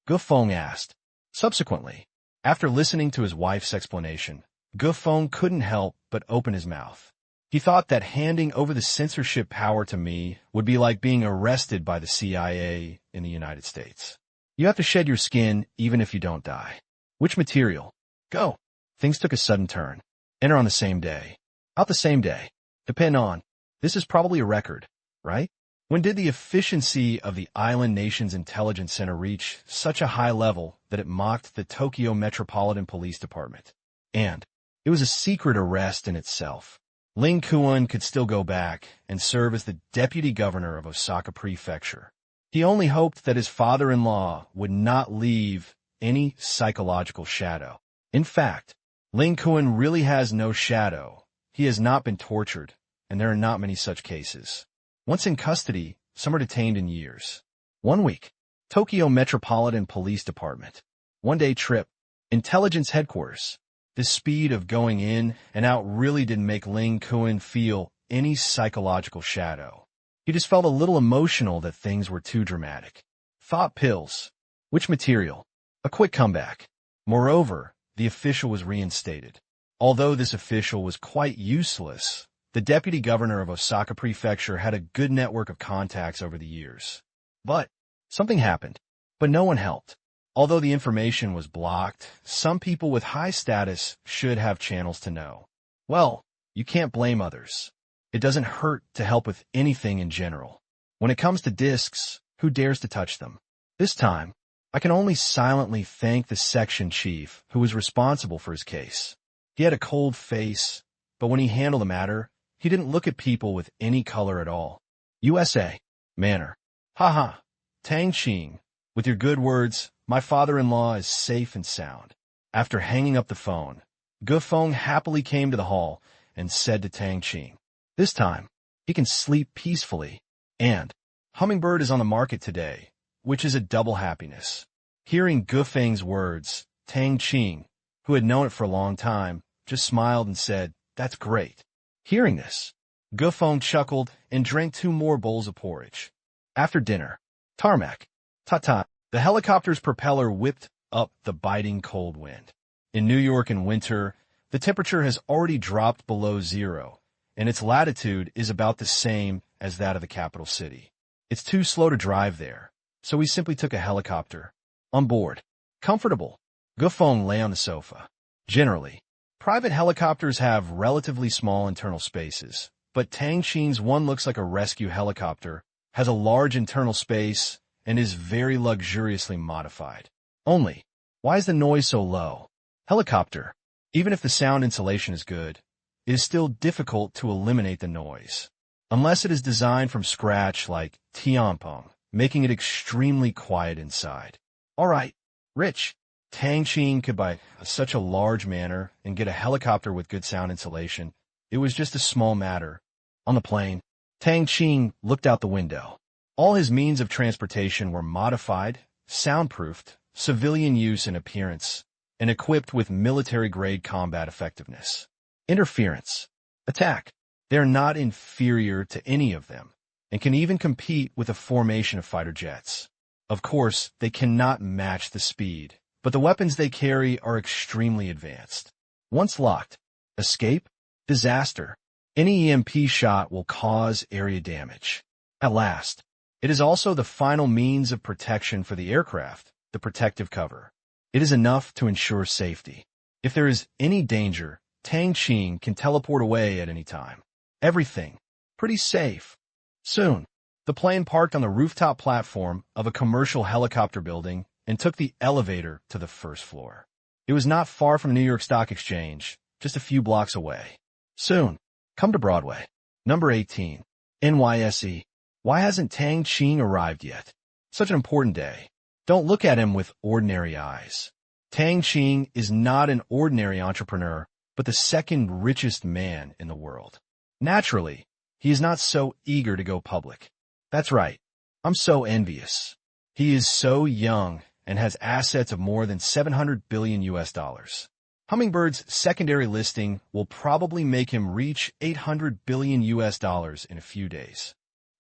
Gufeng asked. Subsequently, after listening to his wife's explanation, Gufeng couldn't help but open his mouth. He thought that handing over the censorship power to me would be like being arrested by the CIA in the United States. You have to shed your skin even if you don't die. Which material? Go. Things took a sudden turn. Enter on the same day. Out the same day. Depend on. This is probably a record, right? When did the efficiency of the island nation's intelligence center reach such a high level that it mocked the Tokyo Metropolitan Police Department? And it was a secret arrest in itself. Ling Kuan could still go back and serve as the deputy governor of Osaka Prefecture. He only hoped that his father-in-law would not leave any psychological shadow. In fact, Ling Kuan really has no shadow. He has not been tortured, and there are not many such cases. Once in custody, some are detained in years. 1 week. Tokyo Metropolitan Police Department. 1-day trip. Intelligence headquarters. The speed of going in and out really didn't make Ling Kuan feel any psychological shadow. He just felt a little emotional that things were too dramatic. Thought pills. Which material? A quick comeback. Moreover, the official was reinstated. Although this official was quite useless, the deputy governor of Osaka Prefecture had a good network of contacts over the years. But something happened, but no one helped. Although the information was blocked, some people with high status should have channels to know. Well, you can't blame others. It doesn't hurt to help with anything in general. When it comes to discs, who dares to touch them? This time, I can only silently thank the section chief who was responsible for his case. He had a cold face, but when he handled the matter, he didn't look at people with any color at all. USA. Manner. Haha. Tang Qing. With your good words, my father-in-law is safe and sound. After hanging up the phone, Gufeng happily came to the hall and said to Tang Qing, this time, he can sleep peacefully. And Hummingbird is on the market today, which is a double happiness. Hearing Gufeng's words, Tang Qing, who had known it for a long time, just smiled and said, that's great. Hearing this, Gufeng chuckled and drank 2 more bowls of porridge. After dinner, tarmac. Ta-ta. The helicopter's propeller whipped up the biting cold wind. In New York in winter, the temperature has already dropped below 0, and its latitude is about the same as that of the capital city. It's too slow to drive there, so we simply took a helicopter. On board. Comfortable. Gufeng lay on the sofa. Generally, private helicopters have relatively small internal spaces, but Tang Qing's one looks like a rescue helicopter, has a large internal space, and is very luxuriously modified. Only, why is the noise so low? Helicopter. Even if the sound insulation is good, it is still difficult to eliminate the noise. Unless it is designed from scratch like Tianpeng, making it extremely quiet inside. Alright, Rich. Tang Qing could buy such a large manor and get a helicopter with good sound insulation. It was just a small matter. On the plane, Tang Qing looked out the window. All his means of transportation were modified, soundproofed, civilian use and appearance, and equipped with military-grade combat effectiveness. Interference. Attack. They are not inferior to any of them, and can even compete with a formation of fighter jets. Of course, they cannot match the speed, but the weapons they carry are extremely advanced. Once locked, escape, disaster. Any EMP shot will cause area damage. At last, it is also the final means of protection for the aircraft, the protective cover. It is enough to ensure safety. If there is any danger, Tang Qing can teleport away at any time. Everything. Pretty safe. Soon, the plane parked on the rooftop platform of a commercial helicopter building and took the elevator to the first floor. It was not far from New York Stock Exchange, just a few blocks away. Soon, come to Broadway. Number 18. NYSE. Why hasn't Tang Qing arrived yet? Such an important day. Don't look at him with ordinary eyes. Tang Qing is not an ordinary entrepreneur, but the second richest man in the world. Naturally, he is not so eager to go public. That's right. I'm so envious. He is so young and has assets of more than 700 billion US dollars. Hummingbird's secondary listing will probably make him reach 800 billion US dollars in a few days.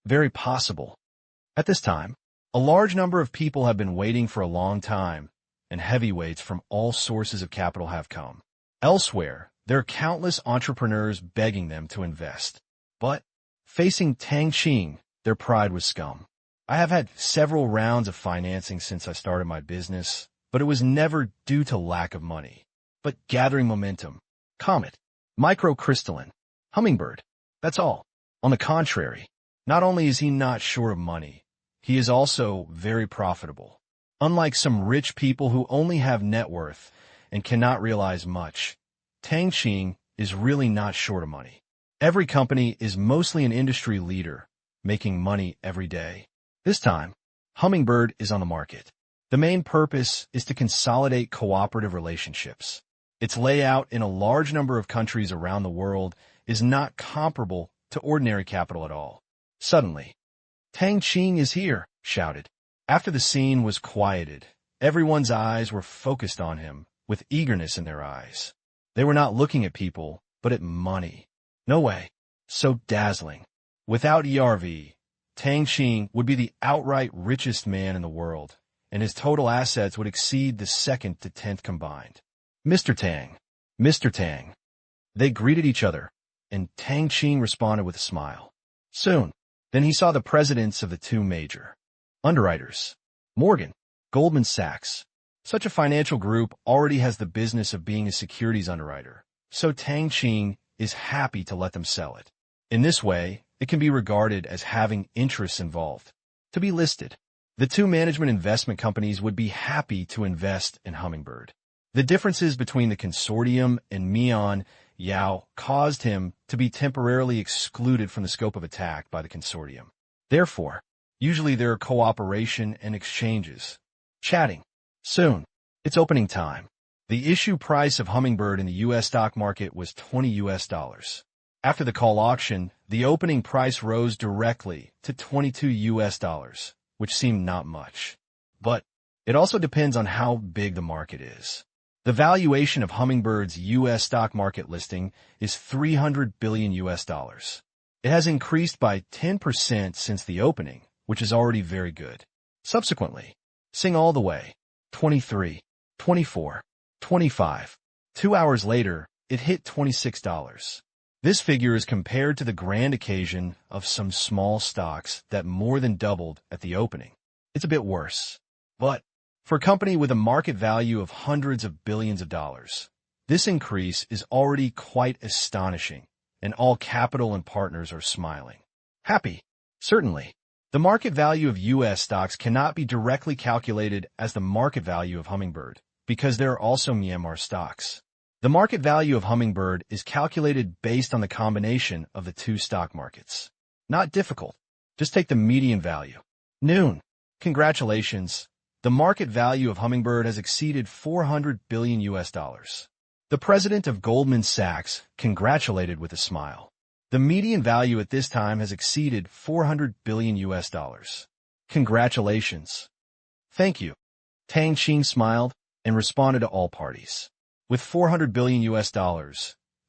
Very possible. At this time, a large number of people have been waiting for a long time, and heavyweights from all sources of capital have come. Elsewhere, there are countless entrepreneurs begging them to invest. But, facing Tang Qing, their pride was scum. I have had several rounds of financing since I started my business, but it was never due to lack of money, but gathering momentum. Comet, microcrystalline, hummingbird. That's all. On the contrary, not only is he not short of money, he is also very profitable. Unlike some rich people who only have net worth and cannot realize much, Tang Qing is really not short of money. Every company is mostly an industry leader, making money every day. This time, Hummingbird is on the market. The main purpose is to consolidate cooperative relationships. Its layout in a large number of countries around the world is not comparable to ordinary capital at all. Suddenly, Tang Qing is here, shouted. After the scene was quieted, everyone's eyes were focused on him, with eagerness in their eyes. They were not looking at people, but at money. No way. So dazzling. Without ERV, Tang Qing would be the outright richest man in the world, and his total assets would exceed the 2nd to 10th combined. Mr. Tang. Mr. Tang. They greeted each other, and Tang Qing responded with a smile. Soon, then he saw the presidents of the two major underwriters. Morgan, Goldman Sachs. Such a financial group already has the business of being a securities underwriter, so Tang Qing is happy to let them sell it. In this way, it can be regarded as having interests involved. To be listed, the two management investment companies would be happy to invest in Hummingbird. The differences between the consortium and Mian Yao caused him to be temporarily excluded from the scope of attack by the consortium. Therefore, usually there are cooperation and exchanges. Chatting. Soon, it's opening time. The issue price of Hummingbird in the U.S. stock market was $20. After the call auction, the opening price rose directly to $22, which seemed not much. But it also depends on how big the market is. The valuation of Hummingbird's U.S. stock market listing is $300 billion. It has increased by 10% since the opening, which is already very good. Subsequently, sing all the way. 23, 24, 25. 2 hours later, it hit $26. This figure is compared to the grand occasion of some small stocks that more than doubled at the opening. It's a bit worse. But for a company with a market value of hundreds of billions of dollars, this increase is already quite astonishing, and all capital and partners are smiling. Happy. Certainly. The market value of U.S. stocks cannot be directly calculated as the market value of Hummingbird, because there are also Myanmar stocks. The market value of Hummingbird is calculated based on the combination of the two stock markets. Not difficult. Just take the median value. Noon. Congratulations. The market value of Hummingbird has exceeded $400 billion. The president of Goldman Sachs congratulated with a smile. The median value at this time has exceeded $400 billion. Congratulations. Thank you. Tang Qing smiled and responded to all parties. With $400 billion,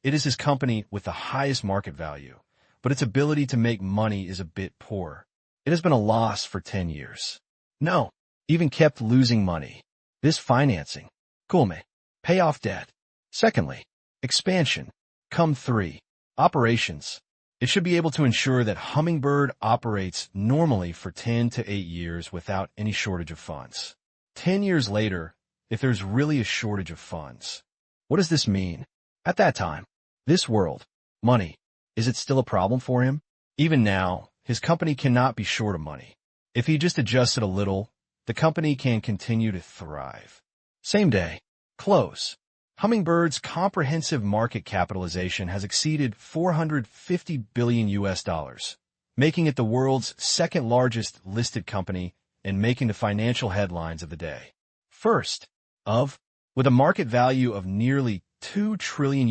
it is his company with the highest market value, but its ability to make money is a bit poor. It has been a loss for 10 years. No, even kept losing money. This financing. Kulme. Pay off debt. Secondly, expansion. Come 3. Operations. It should be able to ensure that Hummingbird operates normally for 10 to 8 years without any shortage of funds. 10 years later, if there's really a shortage of funds. What does this mean? At that time, this world, money, is it still a problem for him? Even now, his company cannot be short of money. If he just adjusts it a little, the company can continue to thrive. Same day. Close. Hummingbird's comprehensive market capitalization has exceeded $450 billion, making it the world's second largest listed company and making the financial headlines of the day. First, with a market value of nearly $2 trillion,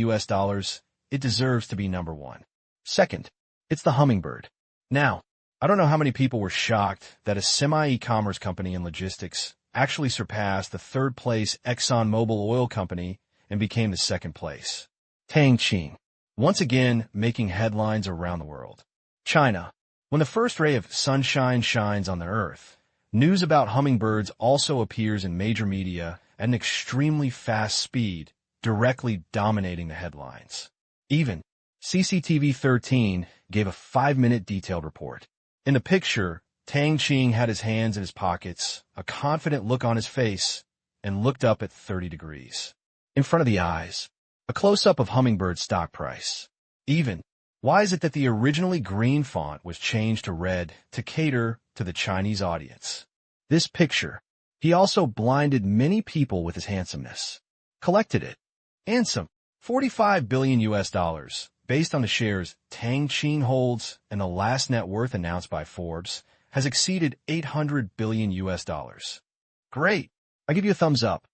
it deserves to be number one. Second, it's the Hummingbird. Now, I don't know how many people were shocked that a semi-e-commerce company in logistics actually surpassed the third-place ExxonMobil oil company and became the second place. Tang Qing, once again making headlines around the world. China. When the first ray of sunshine shines on the earth, news about hummingbirds also appears in major media at an extremely fast speed, directly dominating the headlines. Even CCTV 13 gave a 5-minute detailed report. In the picture, Tang Qing had his hands in his pockets, a confident look on his face, and looked up at 30 degrees. In front of the eyes, a close-up of hummingbird stock price. Even, why is it that the originally green font was changed to red to cater to the Chinese audience? This picture, he also blinded many people with his handsomeness. Collected it. Handsome. $45 billion US, based on the shares Tang Qing holds, and the last net worth announced by Forbes has exceeded $800 billion US. Great. I give you a thumbs up.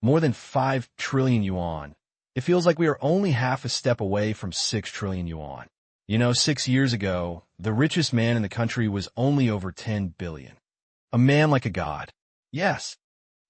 More than 5 trillion yuan. It feels like we are only half a step away from 6 trillion yuan. 6 years ago, the richest man in the country was only over 10 billion. A man like a god. Yes.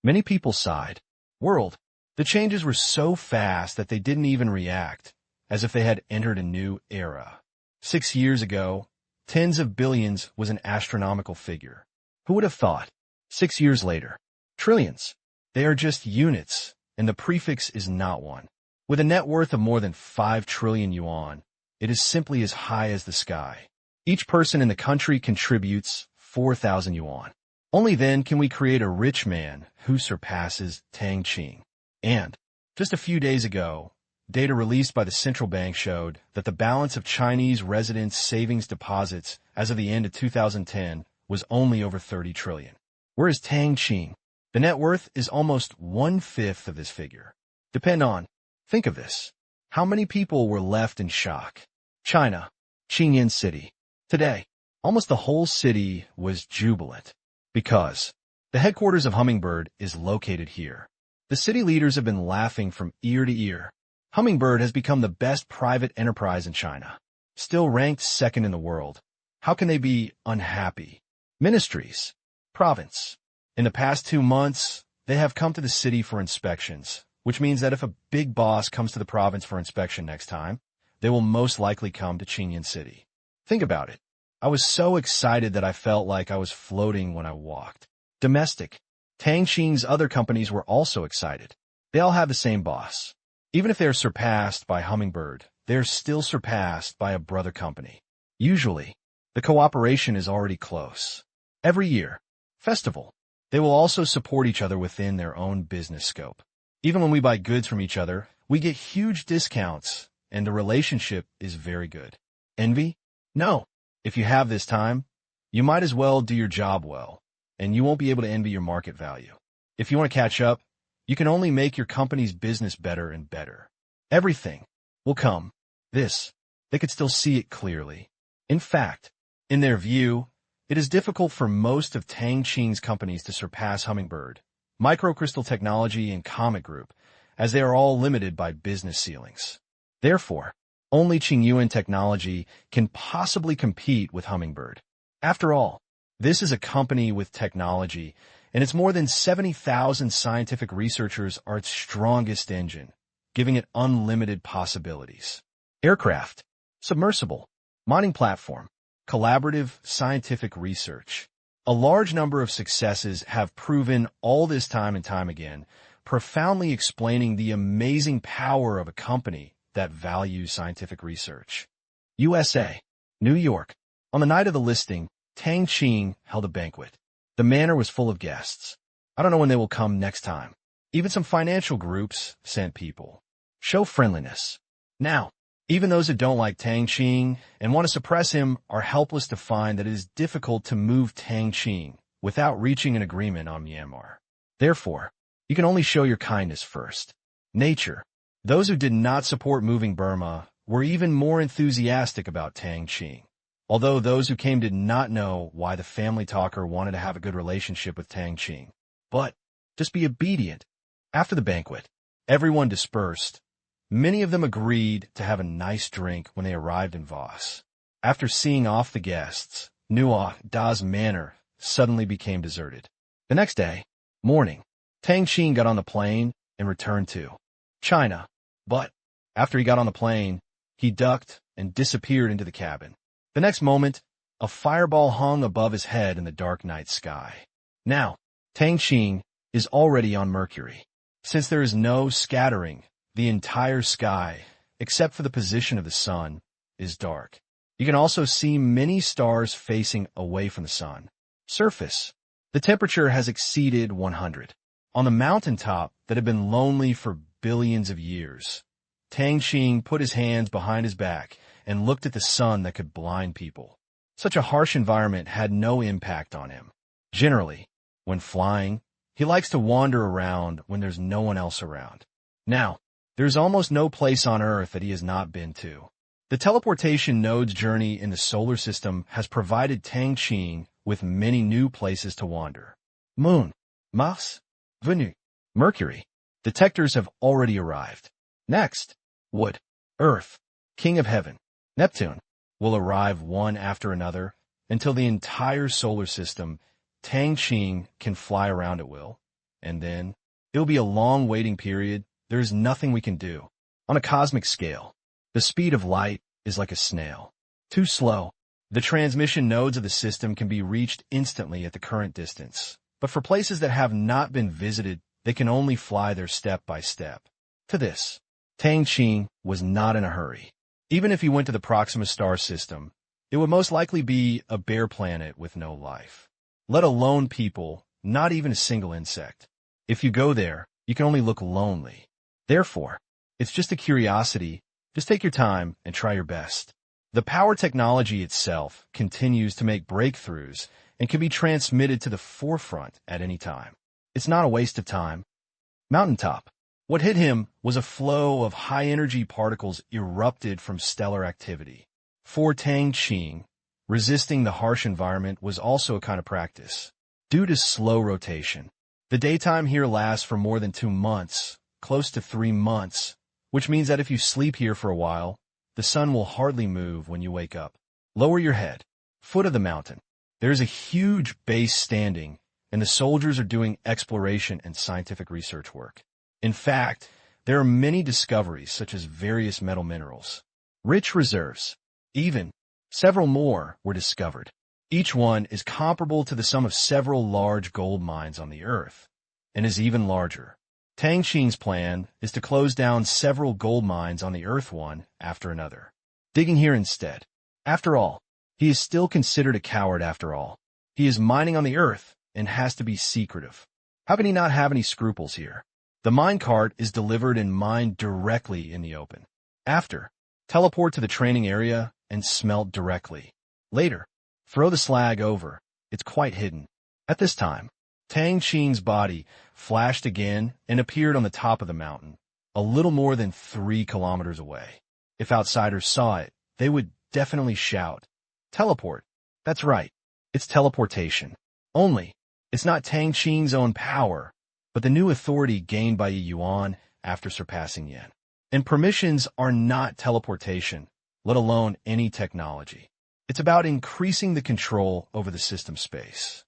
Many people sighed. World. The changes were so fast that they didn't even react, as if they had entered a new era. 6 years ago, tens of billions was an astronomical figure. Who would have thought? 6 years later, trillions. They are just units, and the prefix is not one. With a net worth of more than 5 trillion yuan, it is simply as high as the sky. Each person in the country contributes 4,000 yuan. Only then can we create a rich man who surpasses Tang Qing. And, just a few days ago, data released by the central bank showed that the balance of Chinese residents' savings deposits as of the end of 2010 was only over 30 trillion. Whereas Tang Qing, the net worth is almost 1/5 of this figure. Think of this. How many people were left in shock? China, Qingyan City. Today, almost the whole city was jubilant because the headquarters of Hummingbird is located here. The city leaders have been laughing from ear to ear. Hummingbird has become the best private enterprise in China, still ranked second in the world. How can they be unhappy? Ministries, province. In the past 2 months, they have come to the city for inspections, which means that if a big boss comes to the province for inspection next time, they will most likely come to Qingyan City. Think about it. I was so excited that I felt like I was floating when I walked. Domestic. Tang Qing's other companies were also excited. They all have the same boss. Even if they are surpassed by Hummingbird, they are still surpassed by a brother company. Usually, the cooperation is already close. Every year, festival, they will also support each other within their own business scope. Even when we buy goods from each other, we get huge discounts, and the relationship is very good. Envy? No. If you have this time, you might as well do your job well, and you won't be able to envy your market value. If you want to catch up, you can only make your company's business better and better. Everything will come. They could still see it clearly. In fact, in their view, it is difficult for most of Tang Qing's companies to surpass Hummingbird, Microcrystal Technology, and Comet Group, as they are all limited by business ceilings. Therefore, only Qingyuan Technology can possibly compete with Hummingbird. After all, this is a company with technology, and its more than 70,000 scientific researchers are its strongest engine, giving it unlimited possibilities. Aircraft, submersible, mining platform, collaborative scientific research. A large number of successes have proven all this time and time again, profoundly explaining the amazing power of a company that values scientific research. USA, New York. On the night of the listing, Tang Qing held a banquet. The manor was full of guests. I don't know when they will come next time. Even some financial groups sent people. Show friendliness. Now, even those who don't like Tang Qing and want to suppress him are helpless to find that it is difficult to move Tang Qing without reaching an agreement on Myanmar. Therefore, you can only show your kindness first. Nature. Those who did not support moving Burma were even more enthusiastic about Tang Qing. Although those who came did not know why the family talker wanted to have a good relationship with Tang Qing. But, just be obedient. After the banquet, everyone dispersed. Many of them agreed to have a nice drink when they arrived in Voss. After seeing off the guests, Nuoc Da's manor suddenly became deserted. The next day, morning, Tang Qing got on the plane and returned to China. But, after he got on the plane, he ducked and disappeared into the cabin. The next moment, A fireball hung above his head in the dark night sky. Now, Tang Qing is already on Mercury. Since there is no scattering, the entire sky, except for the position of the sun, is dark. You can also see many stars facing away from the sun. Surface. The temperature has exceeded 100. On the mountaintop that had been lonely for billions of years, Tang Qing put his hands behind his back and looked at the sun that could blind people. Such a harsh environment had no impact on him. Generally, when flying, he likes to wander around when there's no one else around. Now, there's almost no place on Earth that he has not been to. The teleportation node's journey in the solar system has provided Tang Qing with many new places to wander. Moon, Mars, Venus, Mercury. Detectors have already arrived. Next, Wood, Earth, King of Heaven, Neptune, will arrive one after another until the entire solar system, Tang Qing, can fly around at will. And then, it'll be a long waiting period. There is nothing we can do. On a cosmic scale, the speed of light is like a snail. Too slow. The transmission nodes of the system can be reached instantly at the current distance. But for places that have not been visited, they can only fly there step by step. To this, Tang Qing was not in a hurry. Even if he went to the Proxima star system, it would most likely be a bare planet with no life. Let alone people, not even a single insect. If you go there, you can only look lonely. Therefore, it's just a curiosity. Just take your time and try your best. The power technology itself continues to make breakthroughs and can be transmitted to the forefront at any time. It's not a waste of time. Mountaintop. What hit him was a flow of high-energy particles erupted from stellar activity. For Tang Qing, resisting the harsh environment was also a kind of practice. Due to slow rotation, the daytime here lasts for more than 2 months, close to 3 months, which means that if you sleep here for a while, the sun will hardly move when you wake up. Lower your head. Foot of the mountain. There is a huge base standing, and the soldiers are doing exploration and scientific research work. In fact, there are many discoveries such as various metal minerals, rich reserves. Even several more were discovered. Each one is comparable to the sum of several large gold mines on the Earth, and is even larger. Tang Qing's plan is to close down several gold mines on the Earth one after another, digging here instead. After all, he is still considered a coward after all. He is mining on the Earth and has to be secretive. How can he not have any scruples here? The minecart is delivered and mined directly in the open. After, teleport to the training area and smelt directly. Later, throw the slag over. It's quite hidden. At this time, Tang Qing's body flashed again and appeared on the top of the mountain, a little more than 3 kilometers away. If outsiders saw it, they would definitely shout, "Teleport." That's right. It's teleportation. Only, it's not Tang Qing's own power, but the new authority gained by Yuan after surpassing Yen. And permissions are not teleportation, let alone any technology. It's about increasing the control over the system space.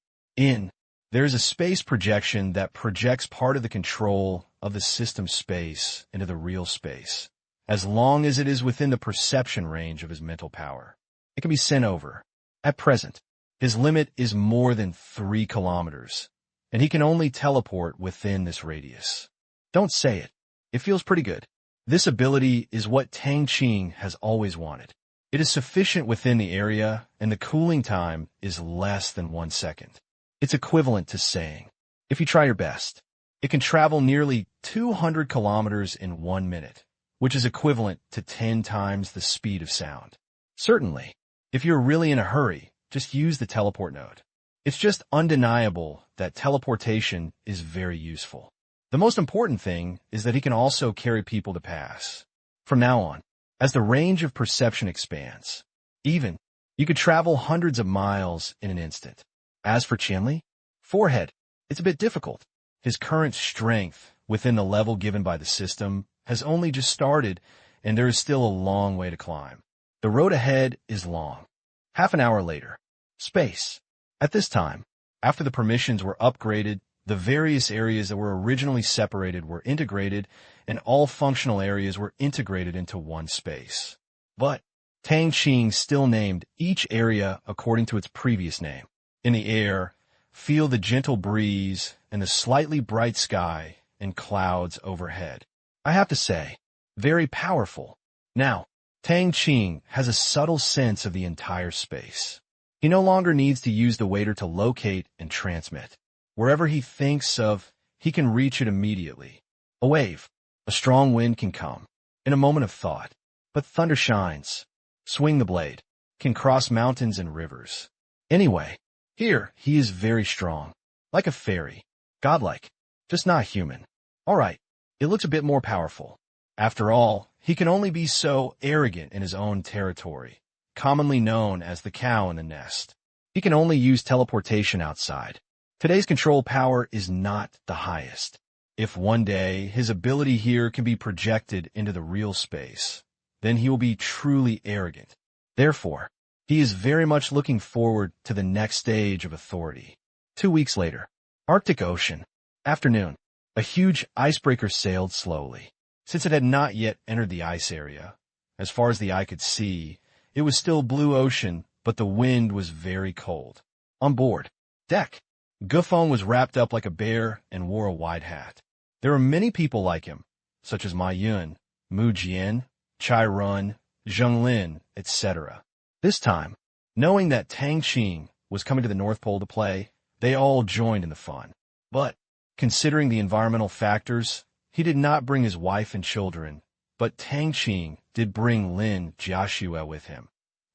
There is a space projection that projects part of the control of the system space into the real space, as long as it is within the perception range of his mental power. It can be sent over. At present, his limit is more than 3 kilometers, and he can only teleport within this radius. Don't say it. It feels pretty good. This ability is what Tang Qing has always wanted. It is sufficient within the area, and the cooling time is less than 1 second. It's equivalent to saying, if you try your best, it can travel nearly 200 kilometers in 1 minute, which is equivalent to 10 times the speed of sound. Certainly, if you're really in a hurry, just use the teleport node. It's just undeniable that teleportation is very useful. The most important thing is that he can also carry people to pass. From now on, as the range of perception expands, you could travel hundreds of miles in an instant. As for Qianli, forehead, it's a bit difficult. His current strength within the level given by the system has only just started, and there is still a long way to climb. The road ahead is long. Half an hour later, space. At this time, after the permissions were upgraded, the various areas that were originally separated were integrated, and all functional areas were integrated into one space. But Tang Qing still named each area according to its previous name. In the air, feel the gentle breeze and the slightly bright sky and clouds overhead. I have to say, very powerful. Now, Tang Qing has a subtle sense of the entire space. He no longer needs to use the waiter to locate and transmit. Wherever he thinks of, he can reach it immediately. A wave, a strong wind can come, in a moment of thought. But thunder shines, swing the blade, can cross mountains and rivers. Anyway, here he is very strong, like a fairy, godlike, just not human. All right, it looks a bit more powerful. After all, he can only be so arrogant in his own territory, commonly known as the cow in the nest. He can only use teleportation outside. Today's control power is not the highest. If one day his ability here can be projected into the real space, then he will be truly arrogant. Therefore, he is very much looking forward to the next stage of authority. 2 weeks later, Arctic Ocean. Afternoon. A huge icebreaker sailed slowly. Since it had not yet entered the ice area, as far as the eye could see, it was still blue ocean, but the wind was very cold. On board deck, Gufeng was wrapped up like a bear and wore a wide hat. There were many people like him, such as Ma Yun, Mu Jian, Chai Run, Zheng Lin, etc. This time, knowing that Tang Qing was coming to the North Pole to play, they all joined in the fun. But, considering the environmental factors, he did not bring his wife and children, but Tang Qing did bring Lin Jiaxue with him.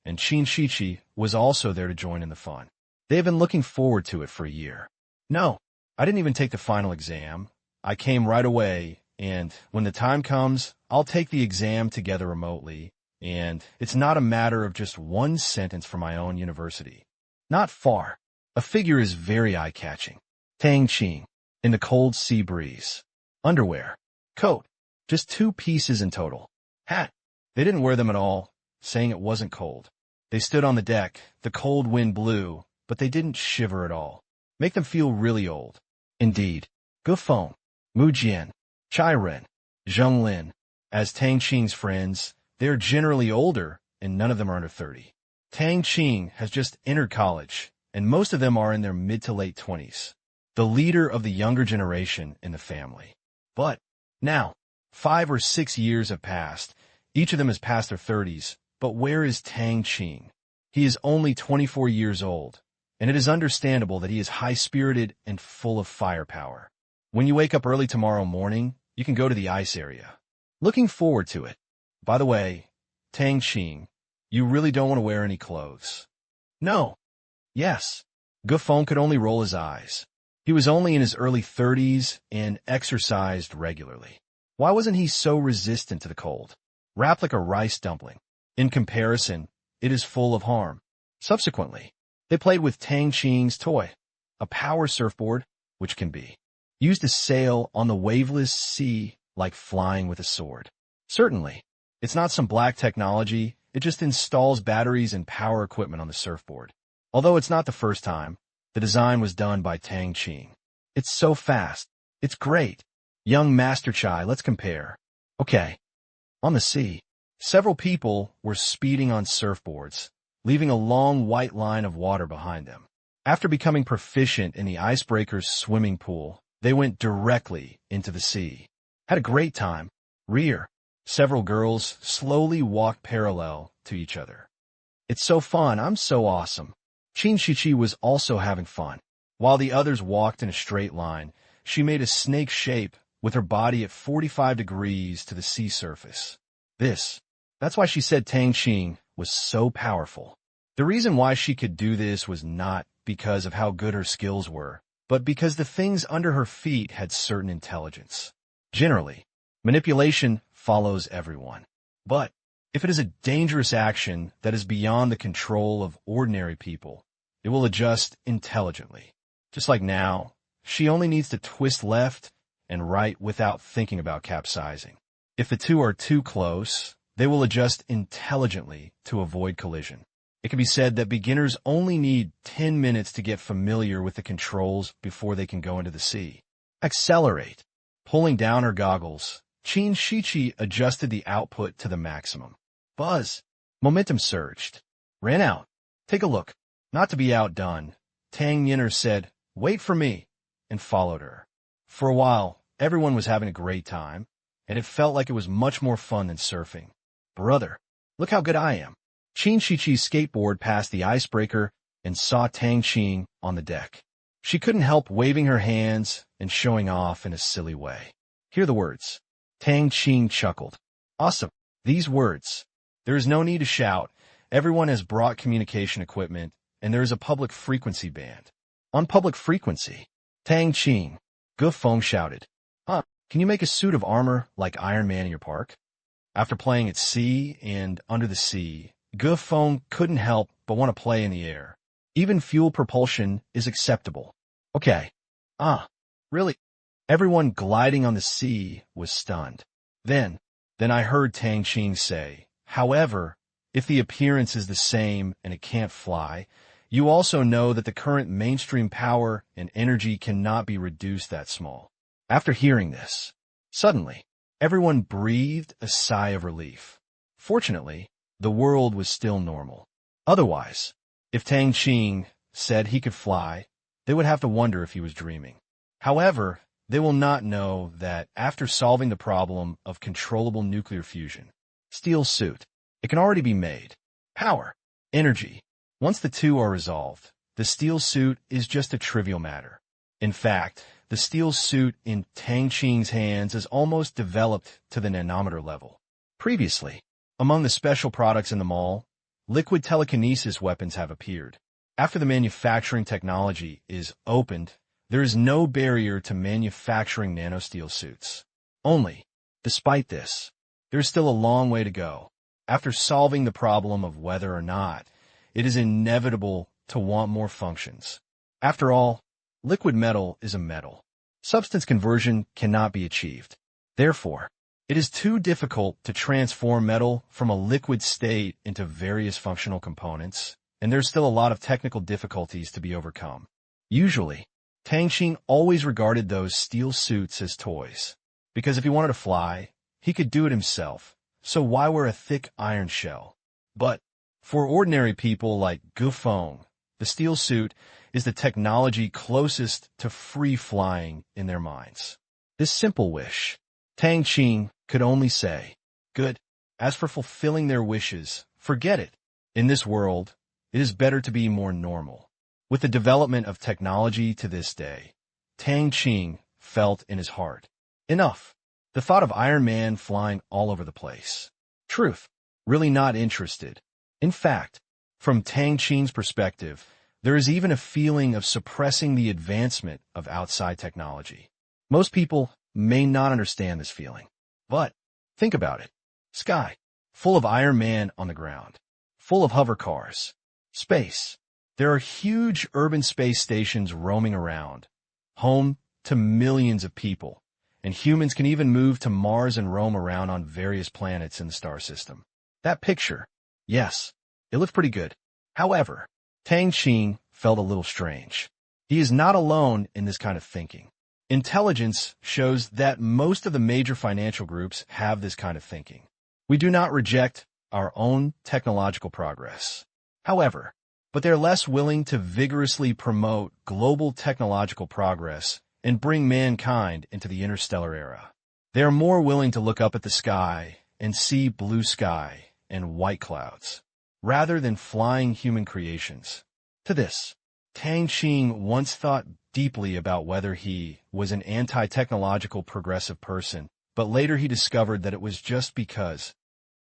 And Qin Shiqi was also there to join in the fun. They have been looking forward to it for a year. No, I didn't even take the final exam. I came right away, and when the time comes, I'll take the exam together remotely, and it's not a matter of just one sentence from my own university. Not far. A figure is very eye-catching. Tang Qing, in the cold sea breeze. Underwear. Coat. Just 2 pieces in total. Hat. They didn't wear them at all, saying it wasn't cold. They stood on the deck, the cold wind blew, but they didn't shiver at all. Make them feel really old. Indeed. Gufeng, Mu Jian, Chai Ren, Zheng Lin. As Tang Qing's friends, they are generally older, and none of them are under 30. Tang Qing has just entered college, and most of them are in their mid to late 20s. The leader of the younger generation in the family. But, now, 5 or 6 years have passed. Each of them has passed their 30s, but where is Tang Qing? He is only 24 years old, and it is understandable that he is high-spirited and full of firepower. When you wake up early tomorrow morning, you can go to the ice area. Looking forward to it. By the way, Tang Qing, you really don't want to wear any clothes. No. Yes. Gufeng could only roll his eyes. He was only in his early 30s and exercised regularly. Why wasn't he so resistant to the cold? Wrapped like a rice dumpling. In comparison, it is full of harm. Subsequently, they played with Tang Qing's toy, a power surfboard, which can be used to sail on the waveless sea like flying with a sword. Certainly, it's not some black technology, it just installs batteries and power equipment on the surfboard. Although it's not the first time, the design was done by Tang Qing. It's so fast. It's great. Young Master Chai, let's compare. Okay. On the sea, several people were speeding on surfboards, leaving a long white line of water behind them. After becoming proficient in the icebreaker's swimming pool, they went directly into the sea. Had a great time. Rear. Several girls slowly walked parallel to each other. It's so fun. I'm so awesome. Qin Shiqi was also having fun. While the others walked in a straight line, she made a snake shape with her body at 45 degrees to the sea surface. That's why she said Tang Qing was so powerful. The reason why she could do this was not because of how good her skills were, but because the things under her feet had certain intelligence. Generally, manipulation follows everyone. But if it is a dangerous action that is beyond the control of ordinary people, it will adjust intelligently. Just like now, she only needs to twist left and right without thinking about capsizing. If the two are too close, they will adjust intelligently to avoid collision. It can be said that beginners only need 10 minutes to get familiar with the controls before they can go into the sea. Accelerate. Pulling down her goggles, Qin Shiqi adjusted the output to the maximum. Buzz. Momentum surged. Ran out. Take a look. Not to be outdone, Tang Yinner said, "Wait for me," and followed her. For a while, everyone was having a great time, and it felt like it was much more fun than surfing. Brother, look how good I am. Qin Shiqi's skateboard passed the icebreaker and saw Tang Qing on the deck. She couldn't help waving her hands and showing off in a silly way. Hear the words. Tang Qing chuckled. Awesome. These words. There is no need to shout. Everyone has brought communication equipment, and there is a public frequency band. On public frequency, Tang Qing, Gu Feng shouted. Can you make a suit of armor like Iron Man in your park? After playing at sea and under the sea, Gu Feng couldn't help but want to play in the air. Even fuel propulsion is acceptable. Okay. Really? Everyone gliding on the sea was stunned. Then I heard Tang Qing say, however, if the appearance is the same and it can't fly, you also know that the current mainstream power and energy cannot be reduced that small. After hearing this, suddenly, everyone breathed a sigh of relief. Fortunately, the world was still normal. Otherwise, if Tang Qing said he could fly, they would have to wonder if he was dreaming. However, they will not know that after solving the problem of controllable nuclear fusion, steel suit, it can already be made. Power, energy. Once the two are resolved, the steel suit is just a trivial matter. In fact, the steel suit in Tang Qing's hands is almost developed to the nanometer level. Previously, among the special products in the mall, liquid telekinesis weapons have appeared. After the manufacturing technology is opened, there is no barrier to manufacturing nanosteel suits. Only, despite this, there is still a long way to go. After solving the problem of whether or not, it is inevitable to want more functions. After all, liquid metal is a metal. Substance conversion cannot be achieved. Therefore, it is too difficult to transform metal from a liquid state into various functional components, and there's still a lot of technical difficulties to be overcome. Usually, Tang Qing always regarded those steel suits as toys, because if he wanted to fly, he could do it himself, so why wear a thick iron shell? But for ordinary people like Gu Feng, the steel suit is the technology closest to free flying in their minds. This simple wish, Tang Qing could only say, good. As for fulfilling their wishes, forget it. In this world, it is better to be more normal. With the development of technology to this day, Tang Qing felt in his heart. Enough. The thought of Iron Man flying all over the place. Truth. Really not interested. In fact, from Tang Qing's perspective, there is even a feeling of suppressing the advancement of outside technology. Most people may not understand this feeling. But think about it. Sky, full of Iron Man on the ground, full of hover cars. Space. There are huge urban space stations roaming around, home to millions of people, and humans can even move to Mars and roam around on various planets in the star system. That picture, yes, it looked pretty good. However, Tang Qing felt a little strange. He is not alone in this kind of thinking. Intelligence shows that most of the major financial groups have this kind of thinking. We do not reject our own technological progress. However, but they're less willing to vigorously promote global technological progress and bring mankind into the interstellar era. They are more willing to look up at the sky and see blue sky and white clouds, rather than flying human creations. To this, Tang Qing once thought deeply about whether he was an anti-technological progressive person, but later he discovered that it was just because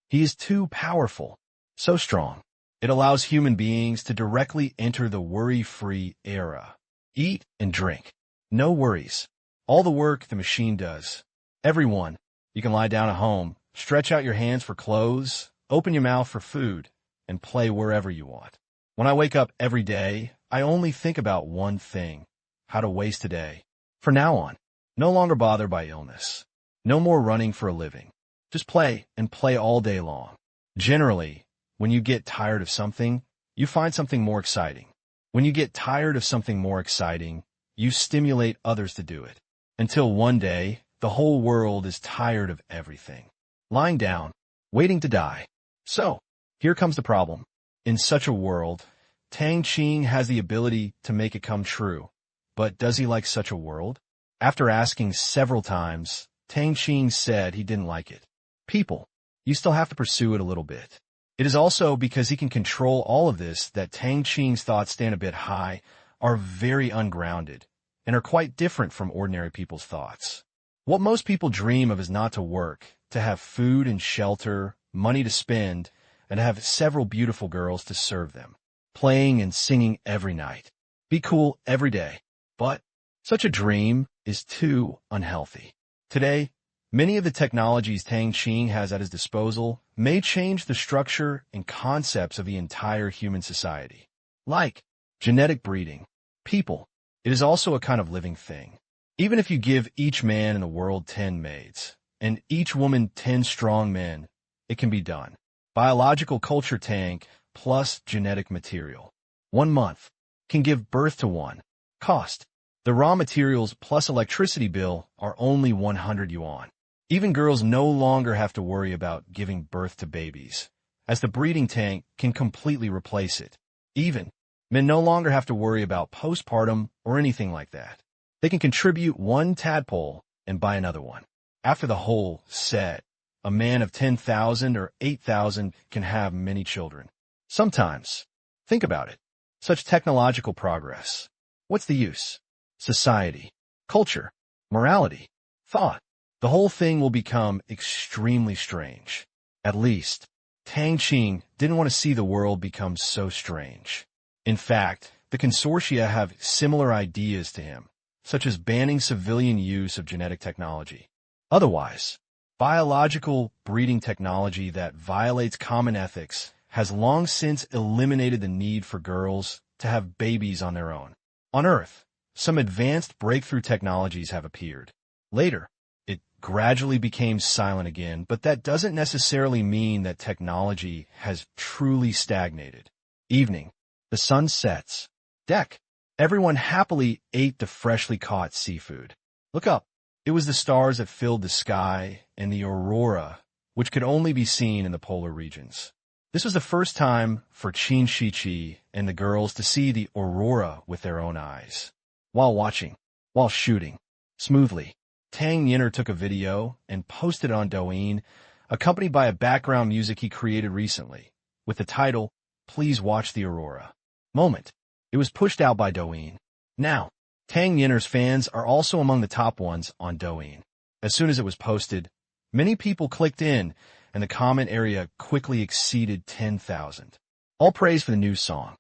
he is too powerful, so strong. It allows human beings to directly enter the worry-free era. Eat and drink. No worries. All the work the machine does. Everyone, you can lie down at home, stretch out your hands for clothes, open your mouth for food, and play wherever you want. When I wake up every day, I only think about one thing: how to waste a day. From now on, no longer bothered by illness. No more running for a living. Just play and play all day long. Generally, when you get tired of something, you find something more exciting. When you get tired of something more exciting, you stimulate others to do it. Until one day, the whole world is tired of everything. Lying down, waiting to die. So, Here comes the problem. In such a world, Tang Qing has the ability to make it come true. But does he like such a world? After asking several times, Tang Qing said he didn't like it. People, you still have to pursue it a little bit. It is also because he can control all of this that Tang Qing's thoughts stand a bit high, are very ungrounded, and are quite different from ordinary people's thoughts. What most people dream of is not to work, to have food and shelter, money to spend, and to have several beautiful girls to serve them, playing and singing every night. Be cool every day. But such a dream is too unhealthy. Today, many of the technologies Tang Qing has at his disposal may change the structure and concepts of the entire human society. Like genetic breeding. People, it is also a kind of living thing. Even if you give each man in the world 10 maids, and each woman 10 strong men, it can be done. Biological culture tank plus genetic material. 1 month can give birth to one. Cost. The raw materials plus electricity bill are only 100 yuan. Even girls no longer have to worry about giving birth to babies, as the breeding tank can completely replace it. Even men no longer have to worry about postpartum or anything like that. They can contribute 1 tadpole and buy another one. After the whole set, a man of 10,000 or 8,000 can have many children. Sometimes, think about it, such technological progress. What's the use? Society, culture, morality, thought. The whole thing will become extremely strange. At least, Tang Qing didn't want to see the world become so strange. In fact, the consortia have similar ideas to him, such as banning civilian use of genetic technology. Otherwise, biological breeding technology that violates common ethics has long since eliminated the need for girls to have babies on their own. On Earth, some advanced breakthrough technologies have appeared. Later, it gradually became silent again, but that doesn't necessarily mean that technology has truly stagnated. Evening. The sun sets. Deck. Everyone happily ate the freshly caught seafood. Look up. It was the stars that filled the sky and the aurora, which could only be seen in the polar regions. This was the first time for Qin Shiqi and the girls to see the aurora with their own eyes. While shooting, smoothly, Tang Yinner took a video and posted it on Douyin, accompanied by a background music he created recently, with the title, "Please Watch the Aurora." Moment. It was pushed out by Douyin. Now, Tang Yinner's fans are also among the top ones on Douyin. As soon as it was posted, many people clicked in, and the comment area quickly exceeded 10,000. All praise for the new song.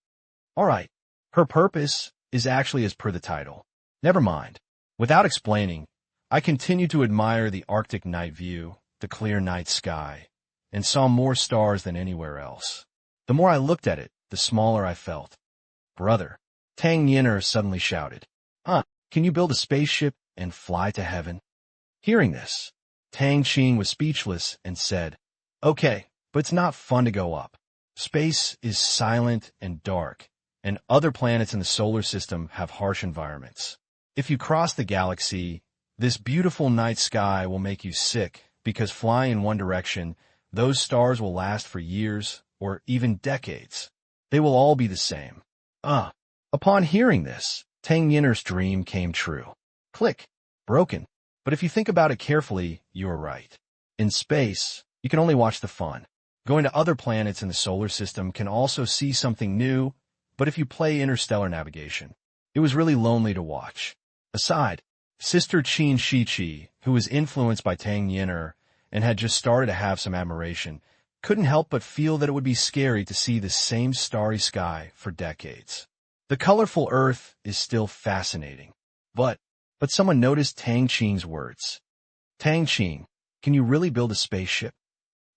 Alright, her purpose is actually as per the title. Never mind. Without explaining, I continued to admire the Arctic night view, the clear night sky, and saw more stars than anywhere else. The more I looked at it, the smaller I felt. Brother, Tang Yinner suddenly shouted. Can you build a spaceship and fly to heaven? Hearing this, Tang Qing was speechless and said, Okay, but it's not fun to go up. Space is silent and dark, and other planets in the solar system have harsh environments. If you cross the galaxy, this beautiful night sky will make you sick because flying in one direction, those stars will last for years or even decades. They will all be the same. Upon hearing this, Tang Yinner's dream came true. Click. Broken. But if you think about it carefully, you are right. In space, you can only watch the fun. Going to other planets in the solar system can also see something new, but if you play interstellar navigation, it was really lonely to watch. Aside, Sister Qin Shiqi, who was influenced by Tang Yinner and had just started to have some admiration, couldn't help but feel that it would be scary to see the same starry sky for decades. The colorful Earth is still fascinating. But someone noticed Tang Qing's words. Tang Qing, can you really build a spaceship?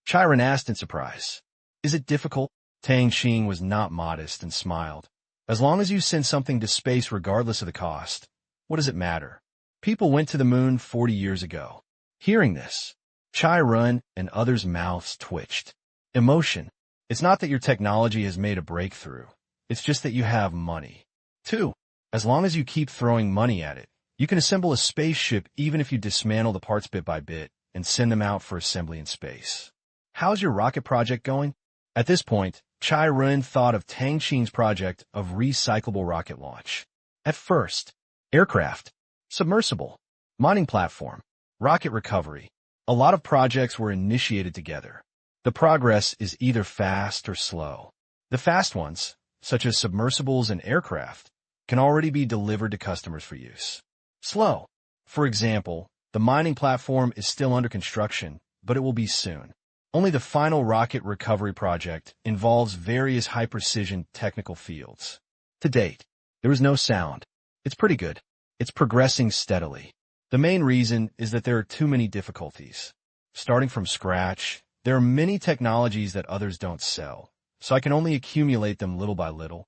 Chiron asked in surprise. Is it difficult? Tang Qing was not modest and smiled. As long as you send something to space regardless of the cost, what does it matter? People went to the moon 40 years ago. Hearing this, Chiron and others' mouths twitched. Emotion. It's not that your technology has made a breakthrough. It's just that you have money. 2. As long as you keep throwing money at it, you can assemble a spaceship even if you dismantle the parts bit by bit and send them out for assembly in space. How's your rocket project going? At this point, Chai Run thought of Tang Qing's project of recyclable rocket launch. At first, aircraft, submersible, mining platform, rocket recovery. A lot of projects were initiated together. The progress is either fast or slow. The fast ones, such as submersibles and aircraft, can already be delivered to customers for use. Slow. For example, the mining platform is still under construction, but it will be soon. Only the final rocket recovery project involves various high-precision technical fields. To date, there is no sound. It's pretty good. It's progressing steadily. The main reason is that there are too many difficulties. Starting from scratch, there are many technologies that others don't sell, so I can only accumulate them little by little.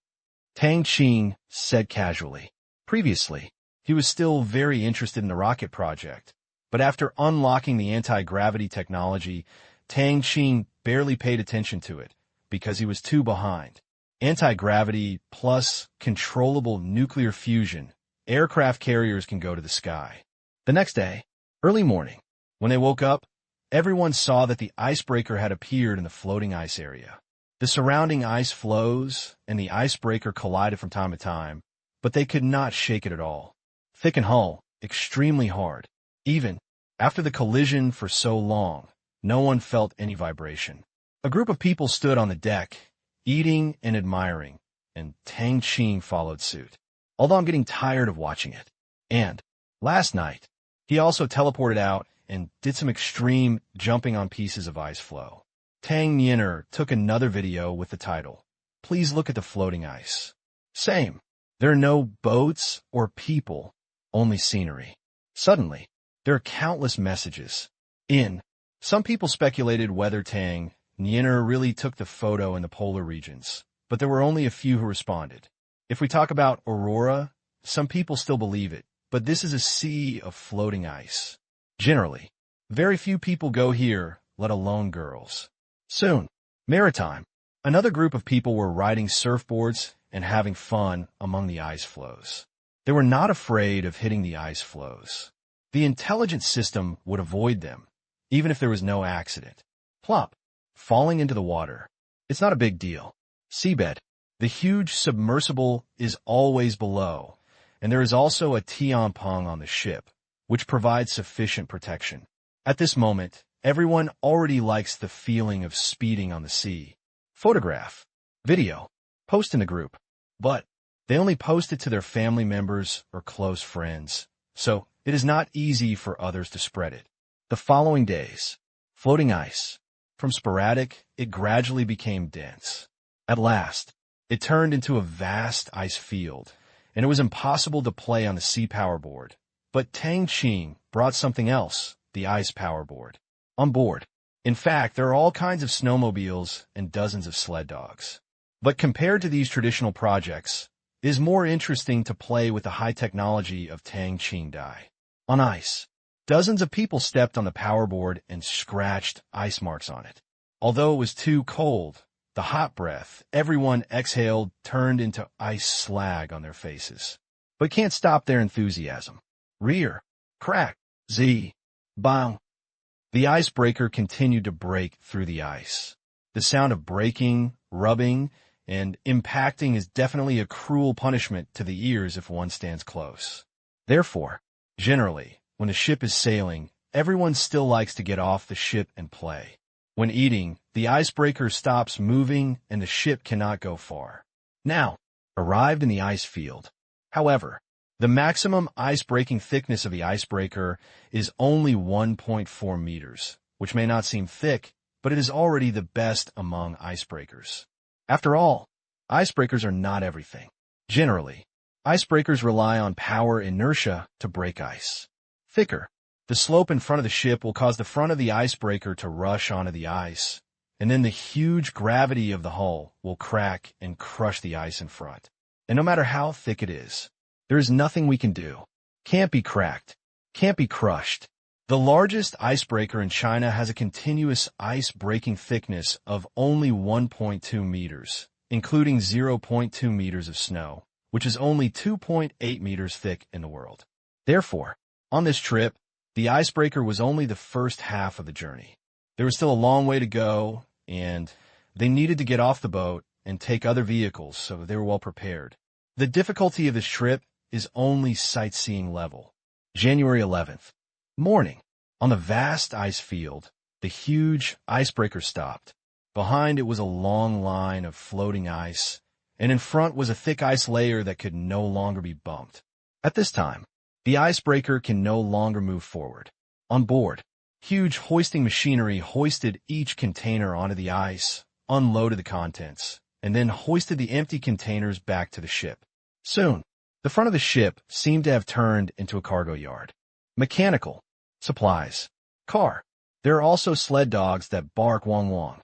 Tang Qing said casually. Previously, he was still very interested in the rocket project, but after unlocking the anti-gravity technology, Tang Qing barely paid attention to it because he was too behind. Anti-gravity plus controllable nuclear fusion, aircraft carriers can go to the sky. The next day, early morning, when they woke up, everyone saw that the icebreaker had appeared in the floating ice area. The surrounding ice floes and the icebreaker collided from time to time, but they could not shake it at all. Thick and hull, extremely hard. Even after the collision for so long, no one felt any vibration. A group of people stood on the deck, eating and admiring, and Tang Qing followed suit. Although I'm getting tired of watching it. And last night, he also teleported out and did some extreme jumping on pieces of ice floe. Tang Qing took another video with the title, "Please look at the floating ice." Same. There are no boats or people, only scenery. Suddenly, there are countless messages. Some people speculated whether Tang Qing really took the photo in the polar regions, but there were only a few who responded. If we talk about Aurora, some people still believe it, but this is a sea of floating ice. Generally, very few people go here, let alone girls. Soon, maritime. Another group of people were riding surfboards and having fun among the ice floes. They were not afraid of hitting the ice floes. The intelligence system would avoid them, even if there was no accident. Plop, falling into the water. It's not a big deal. Seabed. The huge submersible is always below, and there is also a tianpeng on the ship, which provides sufficient protection. At this moment, everyone already likes the feeling of speeding on the sea. Photograph, video, post in the group, but they only post it to their family members or close friends, so it is not easy for others to spread it. The following days, floating ice. From sporadic, it gradually became dense. At last, it turned into a vast ice field, and it was impossible to play on the sea power board. But Tang Qing brought something else, the ice power board. On board. In fact, there are all kinds of snowmobiles and dozens of sled dogs. But compared to these traditional projects, it is more interesting to play with the high technology of Tang Qing Dai. On ice, dozens of people stepped on the power board and scratched ice marks on it. Although it was too cold, the hot breath everyone exhaled turned into ice slag on their faces. But can't stop their enthusiasm. Rear, crack, z, bang. The icebreaker continued to break through the ice. The sound of breaking, rubbing, and impacting is definitely a cruel punishment to the ears if one stands close. Therefore, generally, when a ship is sailing, everyone still likes to get off the ship and play. When eating, the icebreaker stops moving and the ship cannot go far. Now, arrived in the ice field. However, the maximum ice-breaking thickness of the icebreaker is only 1.4 meters, which may not seem thick, but it is already the best among icebreakers. After all, icebreakers are not everything. Generally, icebreakers rely on power inertia to break ice. Thicker. The slope in front of the ship will cause the front of the icebreaker to rush onto the ice, and then the huge gravity of the hull will crack and crush the ice in front. And no matter how thick it is, there is nothing we can do. Can't be cracked. Can't be crushed. The largest icebreaker in China has a continuous ice-breaking thickness of only 1.2 meters, including 0.2 meters of snow, which is only 2.8 meters thick in the world. Therefore, on this trip, the icebreaker was only the first half of the journey. There was still a long way to go, and They needed to get off the boat and take other vehicles, so they were well prepared. The difficulty of this trip is only sightseeing level. January 11th. Morning. On the vast ice field, the huge icebreaker stopped. Behind it was a long line of floating ice, and in front was a thick ice layer that could no longer be bumped. At this time, the icebreaker can no longer move forward. On board, huge hoisting machinery hoisted each container onto the ice, unloaded the contents, and then hoisted the empty containers back to the ship. Soon, the front of the ship seemed to have turned into a cargo yard. Mechanical, supplies, car. There are also sled dogs that bark wong wong.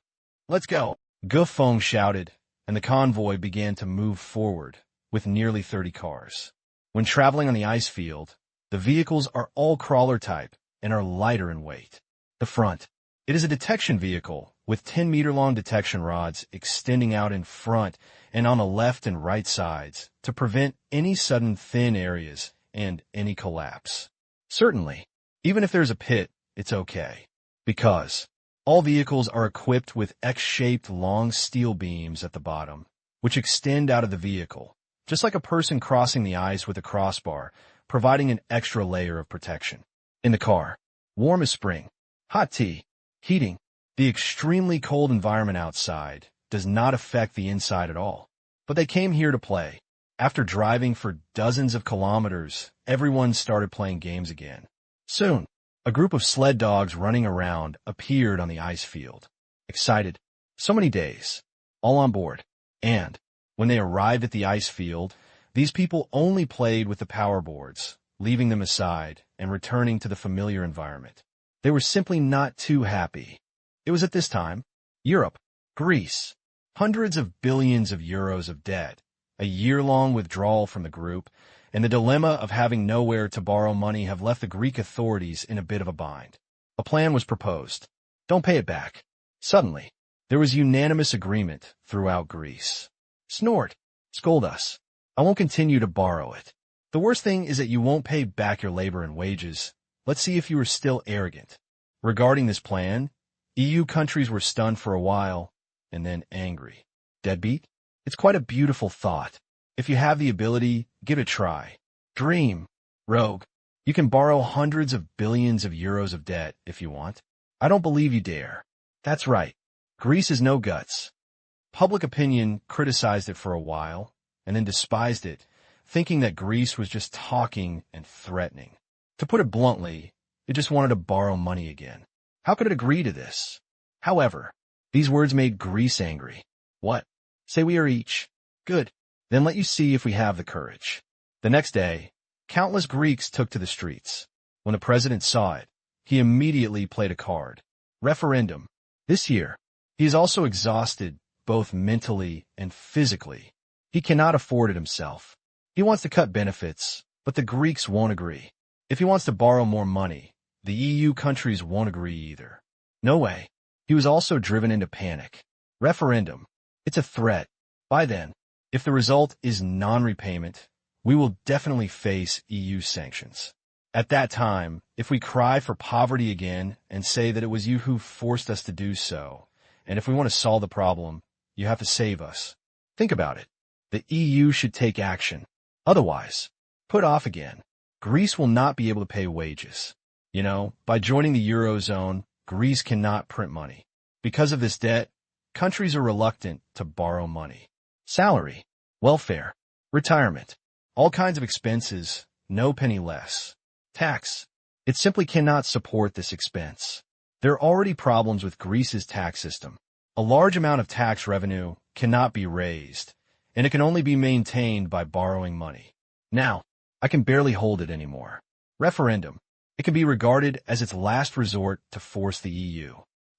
Let's go, Gufeng shouted, and the convoy began to move forward with nearly 30 cars. When traveling on the ice field, the vehicles are all crawler type and are lighter in weight. The front. It is a detection vehicle with 10-meter-long detection rods extending out in front and on the left and right sides to prevent any sudden thin areas and any collapse. Certainly, even if there's a pit, it's okay, because all vehicles are equipped with X-shaped long steel beams at the bottom, which extend out of the vehicle, just like a person crossing the ice with a crossbar, providing an extra layer of protection. In the car, warm as spring, hot tea, heating. The extremely cold environment outside does not affect the inside at all. But they came here to play. After driving for dozens of kilometers, everyone started playing games again. Soon, a group of sled dogs running around appeared on the ice field. Excited. So many days. All on board. And, when they arrived at the ice field, these people only played with the power boards, leaving them aside and returning to the familiar environment. They were simply not too happy. It was at this time, Europe, Greece, hundreds of billions of euros of debt, a year-long withdrawal from the group, and the dilemma of having nowhere to borrow money have left the Greek authorities in a bit of a bind. A plan was proposed. Don't pay it back. Suddenly, there was unanimous agreement throughout Greece. Snort. Scold us. I won't continue to borrow it. The worst thing is that you won't pay back your labor and wages. Let's see if you are still arrogant. Regarding this plan, EU countries were stunned for a while, and then angry. Deadbeat? It's quite a beautiful thought. If you have the ability, give it a try. Dream. Rogue. You can borrow hundreds of billions of euros of debt if you want. I don't believe you dare. That's right. Greece has no guts. Public opinion criticized it for a while, and then despised it, thinking that Greece was just talking and threatening. To put it bluntly, it just wanted to borrow money again. How could it agree to this? However, these words made Greece angry. What? Say we are each. Good. Then let you see if we have the courage. The next day, countless Greeks took to the streets. When the president saw it, he immediately played a card. Referendum. This year, he is also exhausted, both mentally and physically. He cannot afford it himself. He wants to cut benefits, but the Greeks won't agree. If he wants to borrow more money, the EU countries won't agree either. No way. He was also driven into panic. Referendum. It's a threat. By then, if the result is non-repayment, we will definitely face EU sanctions. At that time, if we cry for poverty again and say that it was you who forced us to do so, and if we want to solve the problem, you have to save us. Think about it. The EU should take action. Otherwise, put off again. Greece will not be able to pay wages. You know, by joining the Eurozone, Greece cannot print money. Because of this debt, countries are reluctant to borrow money. Salary, welfare, retirement, all kinds of expenses, no penny less. Tax. It simply cannot support this expense. There are already problems with Greece's tax system. A large amount of tax revenue cannot be raised, and it can only be maintained by borrowing money. Now, I can barely hold it anymore. Referendum. It can be regarded as its last resort to force the EU.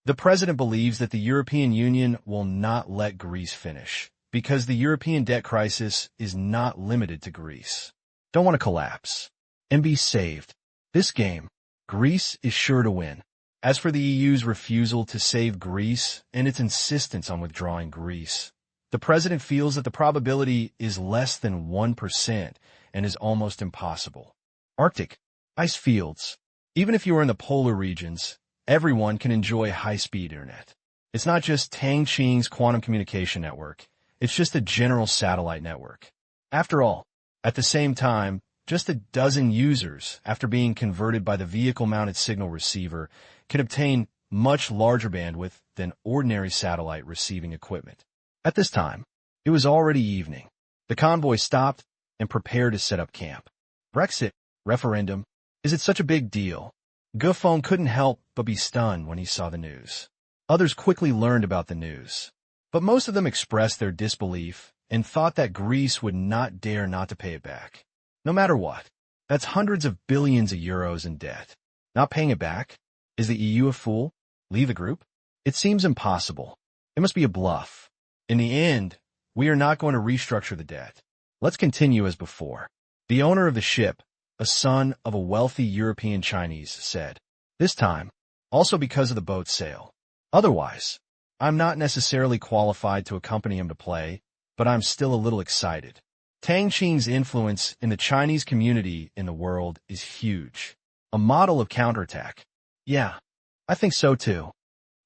The president believes that the European Union will not let Greece finish, because the European debt crisis is not limited to Greece. Don't want to collapse. And be saved. This game, Greece is sure to win. As for the EU's refusal to save Greece and its insistence on withdrawing Greece, the president feels that the probability is less than 1% and is almost impossible. Arctic. Ice fields. Even if you are in the polar regions, everyone can enjoy high-speed internet. It's not just Tang Qing's quantum communication network. It's just a general satellite network. After all, at the same time, just a dozen users, after being converted by the vehicle-mounted signal receiver, can obtain much larger bandwidth than ordinary satellite receiving equipment. At this time, it was already evening. The convoy stopped and prepared to set up camp. Brexit, referendum, is it such a big deal? Gufeng couldn't help but be stunned when he saw the news. Others quickly learned about the news, but most of them expressed their disbelief and thought that Greece would not dare not to pay it back. No matter what, that's hundreds of billions of euros in debt. Not paying it back? Is the EU a fool? Leave the group? It seems impossible. It must be a bluff. In the end, we are not going to restructure the debt. Let's continue as before. The owner of the ship, a son of a wealthy European Chinese, said, this time, also because of the boat's sail. Otherwise, I'm not necessarily qualified to accompany him to play, but I'm still a little excited. Tang Qing's influence in the Chinese community in the world is huge. A model of counterattack. Yeah, I think so too.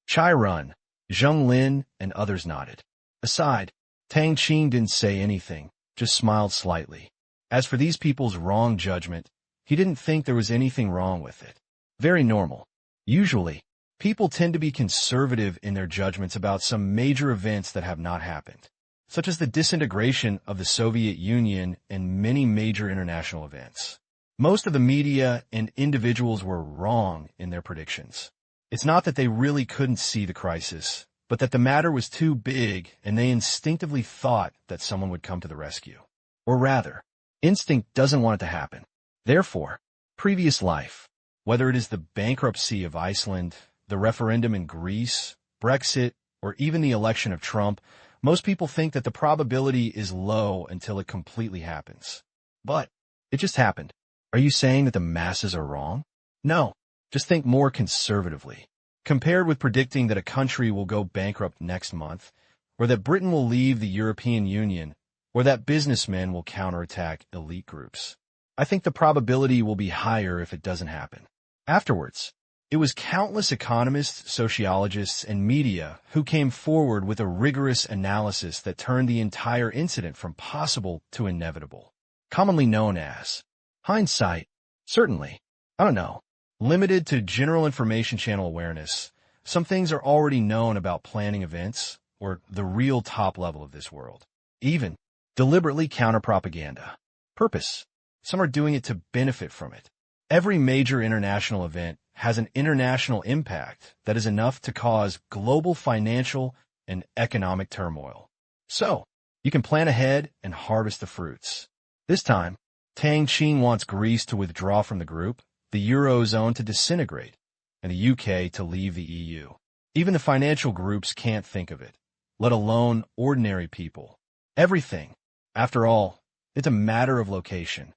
Chai Run, Zheng Lin, and others nodded. Aside, Tang Qing didn't say anything, just smiled slightly. As for these people's wrong judgment, he didn't think there was anything wrong with it. Very normal. Usually, people tend to be conservative in their judgments about some major events that have not happened, such as the disintegration of the Soviet Union and many major international events. Most of the media and individuals were wrong in their predictions. It's not that they really couldn't see the crisis, but that the matter was too big and they instinctively thought that someone would come to the rescue. Or rather, instinct doesn't want it to happen. Therefore, previous life, whether it is the bankruptcy of Iceland, the referendum in Greece, Brexit, or even the election of Trump, most people think that the probability is low until it completely happens. But it just happened. Are you saying that the masses are wrong? No. Just think more conservatively. Compared with predicting that a country will go bankrupt next month, or that Britain will leave the European Union, or that businessmen will counterattack elite groups. I think the probability will be higher if it doesn't happen. Afterwards, it was countless economists, sociologists, and media who came forward with a rigorous analysis that turned the entire incident from possible to inevitable. Commonly known as hindsight. Certainly. I don't know. Limited to general information channel awareness, some things are already known about planning events, or the real top level of this world. Even deliberately counter-propaganda. Purpose. Some are doing it to benefit from it. Every major international event has an international impact that is enough to cause global financial and economic turmoil. So, you can plan ahead and harvest the fruits. This time, Tang Qing wants Greece to withdraw from the group, the Eurozone to disintegrate, and the UK to leave the EU. Even the financial groups can't think of it, let alone ordinary people. Everything, after all, it's a matter of location.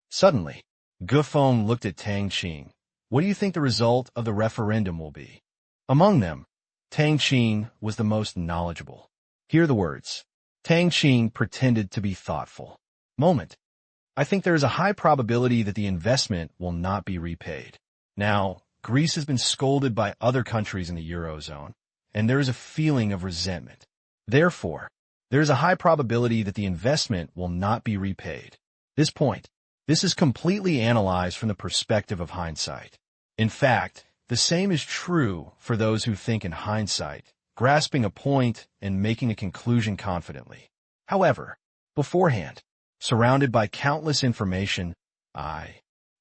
Suddenly, Gufeng looked at Tang Qing. What do you think the result of the referendum will be? Among them, Tang Qing was the most knowledgeable. Hear the words. Tang Qing pretended to be thoughtful. Moment. I think there is a high probability that the investment will not be repaid. Now, Greece has been scolded by other countries in the Eurozone, and there is a feeling of resentment. Therefore, there is a high probability that the investment will not be repaid. This is completely analyzed from the perspective of hindsight. In fact, the same is true for those who think in hindsight, grasping a point and making a conclusion confidently. However, beforehand, surrounded by countless information, I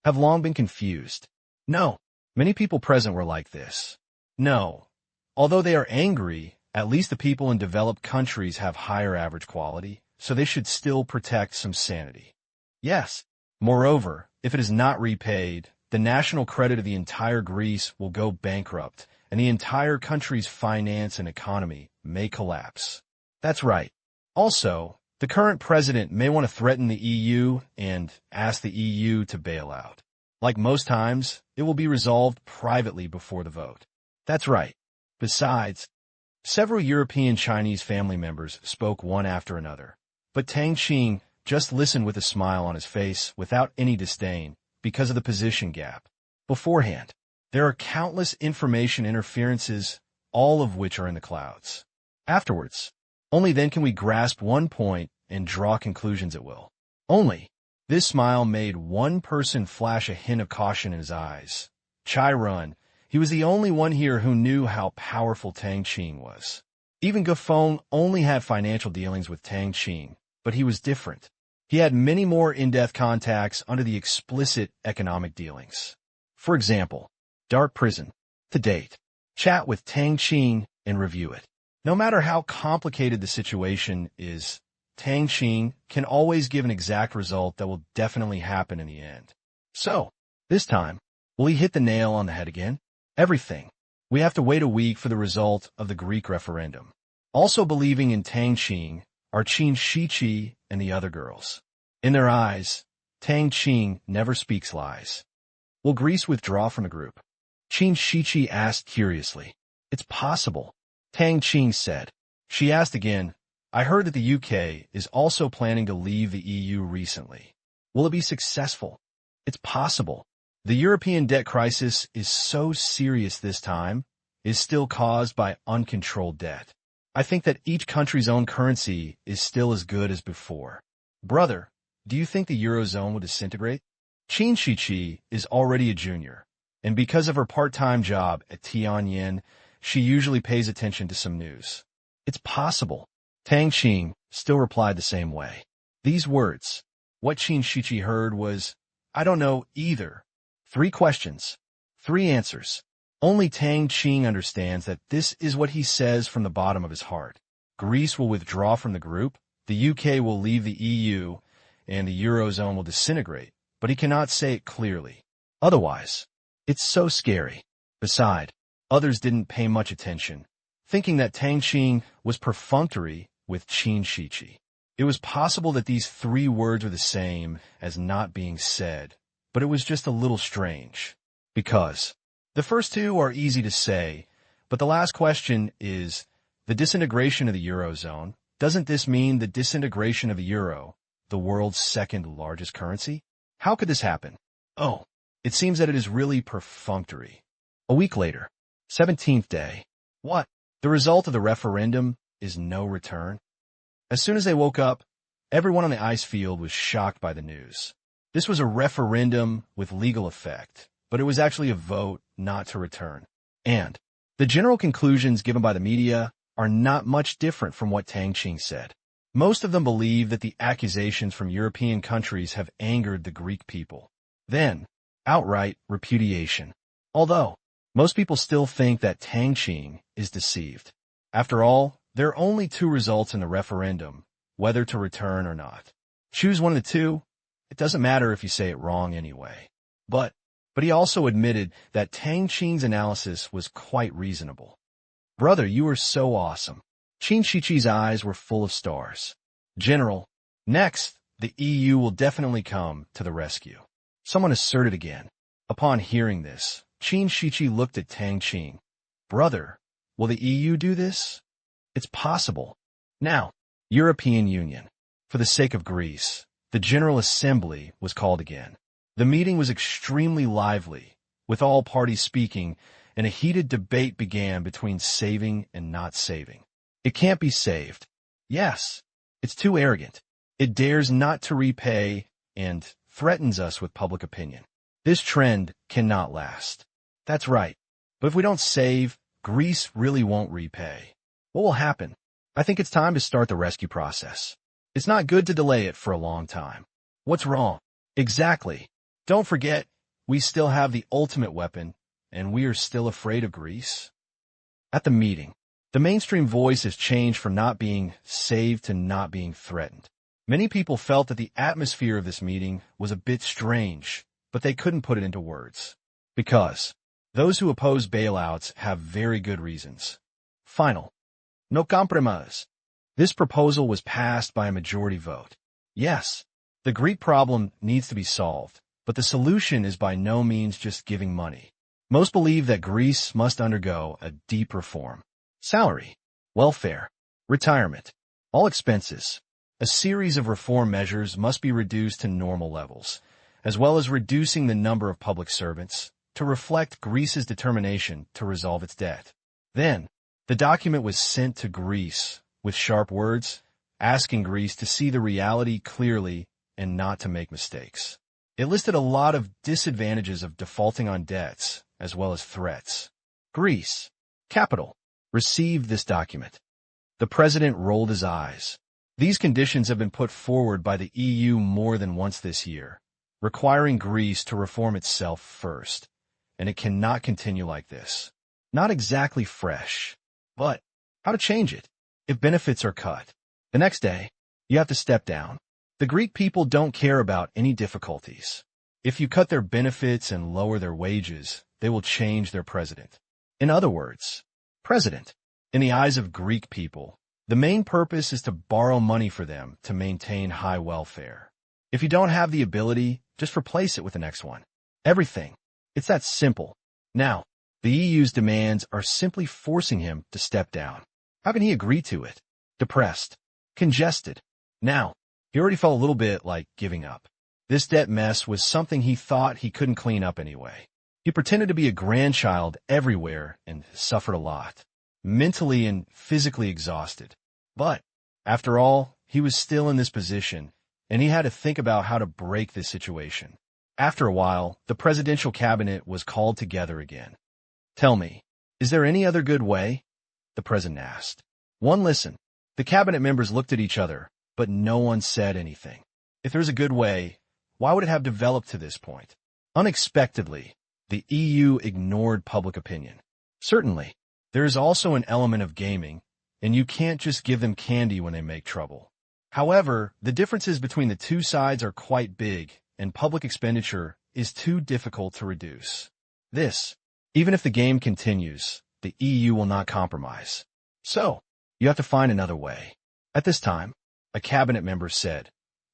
have long been confused. No, many people present were like this. No, although they are angry, at least the people in developed countries have higher average quality, so they should still protect some sanity. Yes. Moreover, if it is not repaid, the national credit of the entire Greece will go bankrupt, and the entire country's finance and economy may collapse. That's right. Also, the current president may want to threaten the EU and ask the EU to bail out. Like most times, it will be resolved privately before the vote. That's right. Besides, several European Chinese family members spoke one after another, but Tang Qing just listened with a smile on his face without any disdain because of the position gap. Beforehand, there are countless information interferences all of which are in the clouds. Afterwards, only then can we grasp one point and draw conclusions at will. Only. This smile made one person flash a hint of caution in his eyes. Chai Run. He was the only one here who knew how powerful Tang Qing was. Even Gafeng only had financial dealings with Tang Qing, but he was different. He had many more in-depth contacts under the explicit economic dealings. For example, Dark Prison. To date. Chat with Tang Qing and review it. No matter how complicated the situation is, Tang Qing can always give an exact result that will definitely happen in the end. So, this time, will he hit the nail on the head again? Everything. We have to wait a week for the result of the Greek referendum. Also believing in Tang Qing are Qin Shiqi and the other girls. In their eyes, Tang Qing never speaks lies. Will Greece withdraw from the group? Qin Shiqi asked curiously. It's possible, Tang Qing said. She asked again, I heard that the UK is also planning to leave the EU recently. Will it be successful? It's possible. The European debt crisis is so serious this time, is still caused by uncontrolled debt. I think that each country's own currency is still as good as before. Brother, do you think the Eurozone will disintegrate? Qin Shiqi is already a junior, and because of her part-time job at Tianyin, she usually pays attention to some news. It's possible. Tang Qing still replied the same way. These words, what Qin Shiqi heard was, I don't know either. 3 questions, 3 answers. Only Tang Qing understands that this is what he says from the bottom of his heart. Greece will withdraw from the group, the UK will leave the EU, and the Eurozone will disintegrate, but he cannot say it clearly. Otherwise, it's so scary. Besides, others didn't pay much attention, thinking that Tang Qing was perfunctory with Qin Shiqi. It was possible that these 3 words were the same as not being said, but it was just a little strange. Because the first 2 are easy to say, but the last question is, the disintegration of the Eurozone, doesn't this mean the disintegration of the euro, the world's second largest currency? How could this happen? Oh, it seems that it is really perfunctory. A week later, 17th day. What? The result of the referendum is no return? As soon as they woke up, everyone on the ice field was shocked by the news. This was a referendum with legal effect, but it was actually a vote not to return. And the general conclusions given by the media are not much different from what Tang Qing said. Most of them believe that the accusations from European countries have angered the Greek people. Then, outright repudiation. Although, most people still think that Tang Qing is deceived. After all, there are only 2 results in the referendum, whether to return or not. Choose one of the 2. It doesn't matter if you say it wrong anyway. But he also admitted that Tang Qing's analysis was quite reasonable. Brother, you are so awesome. Qin Shiqi's eyes were full of stars. General, next, the EU will definitely come to the rescue. Someone asserted again. Upon hearing this, Qin Shiqi looked at Tang Qing. Brother, will the EU do this? It's possible. Now, European Union. For the sake of Greece, the General Assembly was called again. The meeting was extremely lively, with all parties speaking, and a heated debate began between saving and not saving. It can't be saved. Yes, it's too arrogant. It dares not to repay and threatens us with public opinion. This trend cannot last. That's right. But if we don't save, Greece really won't repay. What will happen? I think it's time to start the rescue process. It's not good to delay it for a long time. What's wrong? Exactly. Don't forget, we still have the ultimate weapon, and we are still afraid of Greece. At the meeting, the mainstream voice has changed from not being saved to not being threatened. Many people felt that the atmosphere of this meeting was a bit strange, but they couldn't put it into words. Because those who oppose bailouts have very good reasons. Final. No compromise. This proposal was passed by a majority vote. Yes, the Greek problem needs to be solved, but the solution is by no means just giving money. Most believe that Greece must undergo a deep reform. Salary, welfare, retirement, all expenses. A series of reform measures must be reduced to normal levels, as well as reducing the number of public servants to reflect Greece's determination to resolve its debt. Then, The document was sent to Greece with sharp words, asking Greece to see the reality clearly and not to make mistakes. It listed a lot of disadvantages of defaulting on debts, as well as threats. Greece, capital, received this document. The president rolled his eyes. These conditions have been put forward by the EU more than once this year, requiring Greece to reform itself first, and it cannot continue like this. Not exactly fresh, but how to change it if benefits are cut. The next day, you have to step down. The Greek people don't care about any difficulties. If you cut their benefits and lower their wages, they will change their president. In other words, president. In the eyes of Greek people, the main purpose is to borrow money for them to maintain high welfare. If you don't have the ability, just replace it with the next one. Everything. It's that simple. Now, the EU's demands are simply forcing him to step down. How can he agree to it? Depressed. Congested. Now, he already felt a little bit like giving up. This debt mess was something he thought he couldn't clean up anyway. He pretended to be a grandchild everywhere and suffered a lot. Mentally and physically exhausted. But, after all, he was still in this position, and he had to think about how to break this situation. After a while, the presidential cabinet was called together again. Tell me, is there any other good way? The president asked. One listen. The cabinet members looked at each other, but no one said anything. If there's a good way, why would it have developed to this point? Unexpectedly, the EU ignored public opinion. Certainly, there is also an element of gaming, and you can't just give them candy when they make trouble. However, the differences between the two sides are quite big, and public expenditure is too difficult to reduce. Even if the game continues, the EU will not compromise. So, you have to find another way. At this time, a cabinet member said,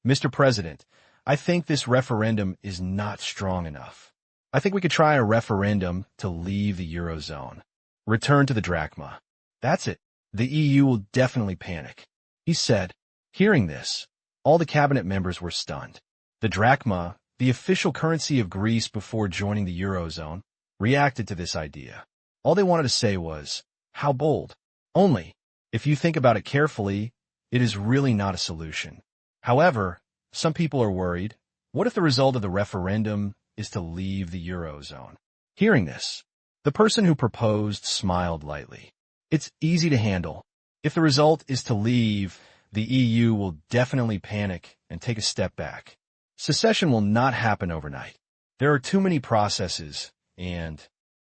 Mr. President, I think this referendum is not strong enough. I think we could try a referendum to leave the Eurozone. Return to the drachma. That's it. The EU will definitely panic. He said. Hearing this, all the cabinet members were stunned. The drachma, the official currency of Greece before joining the Eurozone, reacted to this idea. All they wanted to say was, how bold. Only, if you think about it carefully, it is really not a solution. However, some people are worried. What if the result of the referendum is to leave the Eurozone? Hearing this, the person who proposed smiled lightly. It's easy to handle. If the result is to leave, the EU will definitely panic and take a step back. Secession will not happen overnight. There are too many processes, and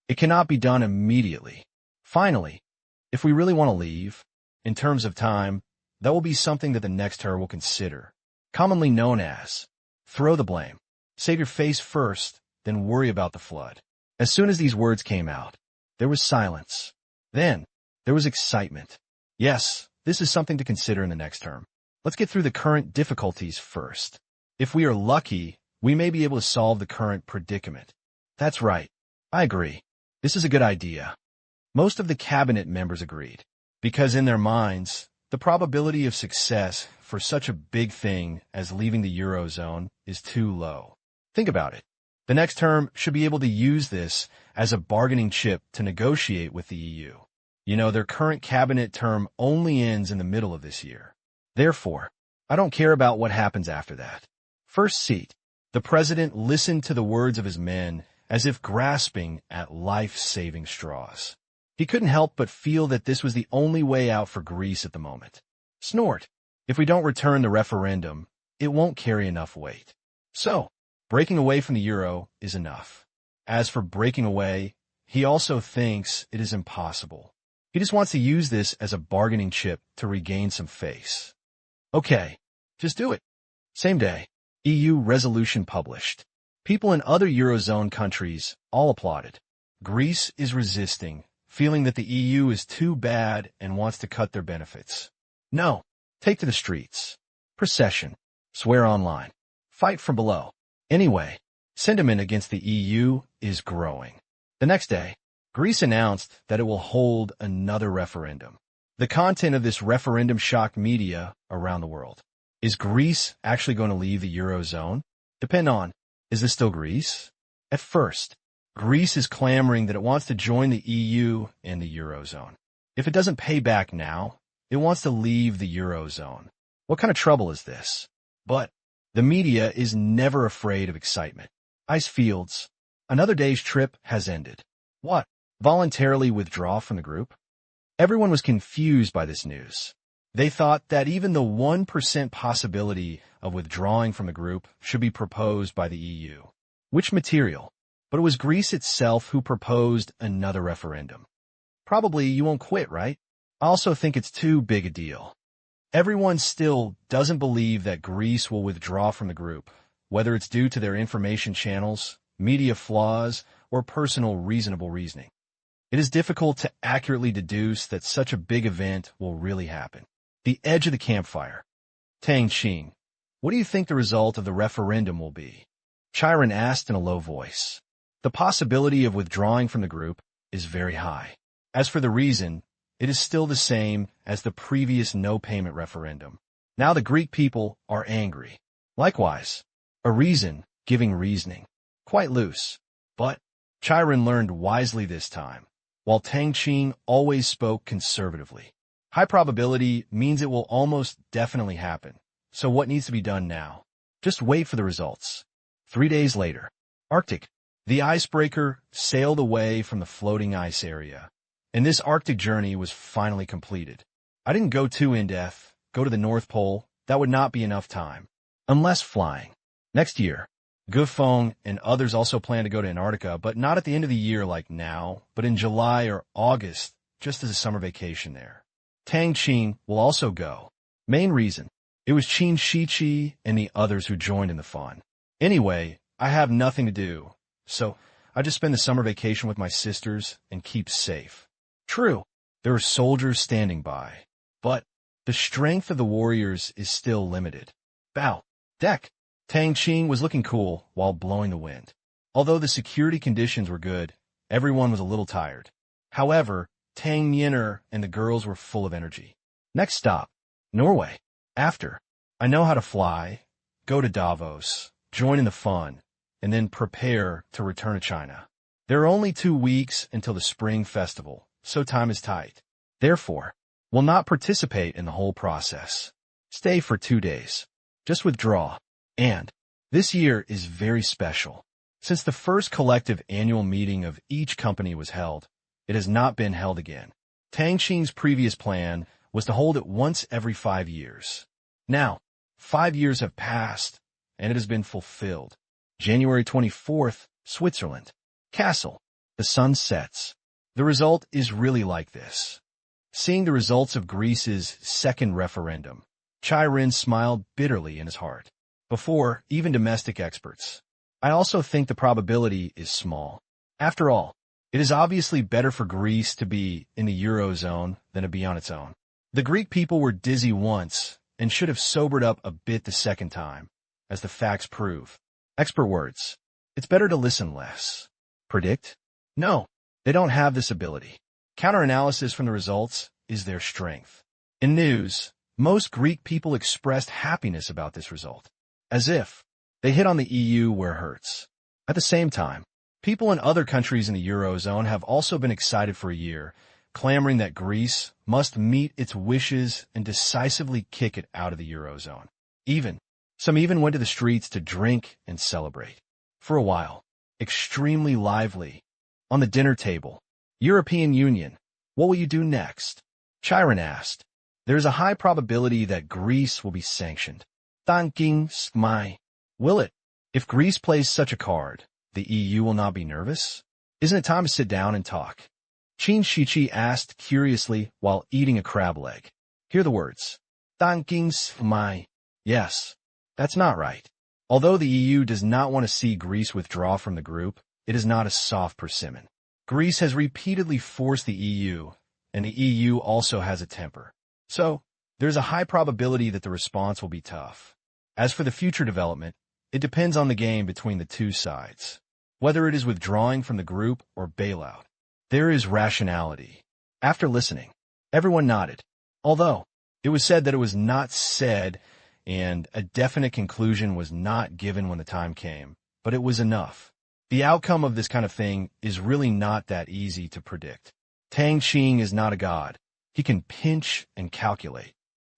it cannot be done immediately. Finally, if we really want to leave, in terms of time, that will be something that the next term will consider, commonly known as throw the blame. Save your face first, then worry about the flood. As soon as these words came out, there was silence. Then, there was excitement. Yes, this is something to consider in the next term. Let's get through the current difficulties first. If we are lucky, we may be able to solve the current predicament. That's right. I agree. This is a good idea. Most of the cabinet members agreed, because in their minds, the probability of success for such a big thing as leaving the Eurozone is too low. Think about it. The next term should be able to use this as a bargaining chip to negotiate with the EU. You know, their current cabinet term only ends in the middle of this year. Therefore, I don't care about what happens after that. First seat. The president listened to the words of his men as if grasping at life-saving straws. He couldn't help but feel that this was the only way out for Greece at the moment. Snort. If we don't return the referendum, it won't carry enough weight. So, breaking away from the euro is enough. As for breaking away, he also thinks it is impossible. He just wants to use this as a bargaining chip to regain some face. Okay, just do it. Same day, EU resolution published. People in other Eurozone countries all applauded. Greece is resisting, feeling that the EU is too bad and wants to cut their benefits. No, take to the streets. Procession. Swear online. Fight from below. Anyway, sentiment against the EU is growing. The next day, Greece announced that it will hold another referendum. The content of this referendum shocked media around the world. Is Greece actually going to leave the Eurozone? Depend on, is this still Greece? At first, Greece is clamoring that it wants to join the EU and the Eurozone. If it doesn't pay back now, it wants to leave the Eurozone. What kind of trouble is this? But the media is never afraid of excitement. Ice fields. Another day's trip has ended. What? Voluntarily withdraw from the group? Everyone was confused by this news. They thought that even the 1% possibility of withdrawing from the group should be proposed by the EU. Which material? But it was Greece itself who proposed another referendum. Probably you won't quit, right? I also think it's too big a deal. Everyone still doesn't believe that Greece will withdraw from the group, whether it's due to their information channels, media flaws, or personal reasonable reasoning. It is difficult to accurately deduce that such a big event will really happen. The edge of the campfire. Tang Qing, what do you think the result of the referendum will be? Chiron asked in a low voice. The possibility of withdrawing from the group is very high. As for the reason, it is still the same as the previous no-payment referendum. Now the Greek people are angry. Likewise, a reason giving reasoning. Quite loose. But Chiron learned wisely this time, while Tang Qing always spoke conservatively. High probability means it will almost definitely happen. So what needs to be done now? Just wait for the results. 3 days later, Arctic. The icebreaker sailed away from the floating ice area, and this Arctic journey was finally completed. I didn't go too in-depth, go to the North Pole, that would not be enough time. Unless flying. Next year, Gufeng and others also plan to go to Antarctica, but not at the end of the year like now, but in July or August, just as a summer vacation there. Tang Qing will also go. Main reason, it was Qin Shichi and the others who joined in the fun. Anyway, I have nothing to do, so I just spend the summer vacation with my sisters and keep safe. True, there are soldiers standing by, but the strength of the warriors is still limited. Bow. Deck. Tang Qing was looking cool while blowing the wind. Although the security conditions were good, everyone was a little tired. However, Tang Yinner and the girls were full of energy. Next stop, Norway. After, I know how to fly, go to Davos, join in the fun, and then prepare to return to China. There are only 2 weeks until the spring festival, so time is tight. Therefore, will not participate in the whole process. Stay for 2 days. Just withdraw. And this year is very special. Since the first collective annual meeting of each company was held, it has not been held again. Tang Qing's previous plan was to hold it once every 5 years. Now, 5 years have passed, and it has been fulfilled. January 24th, Switzerland. Castle. The sun sets. The result is really like this. Seeing the results of Greece's second referendum, Chiron smiled bitterly in his heart. Before even domestic experts. I also think the probability is small. After all, it is obviously better for Greece to be in the Eurozone than to be on its own. The Greek people were dizzy once and should have sobered up a bit the second time, as the facts prove. Expert words. It's better to listen less. Predict? No, they don't have this ability. Counter-analysis from the results is their strength. In news, most Greek people expressed happiness about this result, as if they hit on the EU where it hurts. At the same time, people in other countries in the Eurozone have also been excited for a year, clamoring that Greece must meet its wishes and decisively kick it out of the Eurozone. Some even went to the streets to drink and celebrate. For a while, extremely lively. On the dinner table, European Union, what will you do next? Chiron asked. There is a high probability that Greece will be sanctioned. Tang Qing, will it? If Greece plays such a card, the EU will not be nervous? Isn't it time to sit down and talk? Qin Shichi asked curiously while eating a crab leg. Hear the words. Tang Qing, yes, that's not right. Although the EU does not want to see Greece withdraw from the group, it is not a soft persimmon. Greece has repeatedly forced the EU, and the EU also has a temper. So, there's a high probability that the response will be tough. As for the future development, it depends on the game between the two sides. Whether it is withdrawing from the group or bailout, there is rationality. After listening, everyone nodded. Although, it was said that it was not said and a definite conclusion was not given when the time came, but it was enough. The outcome of this kind of thing is really not that easy to predict. Tang Qing is not a god. He can pinch and calculate.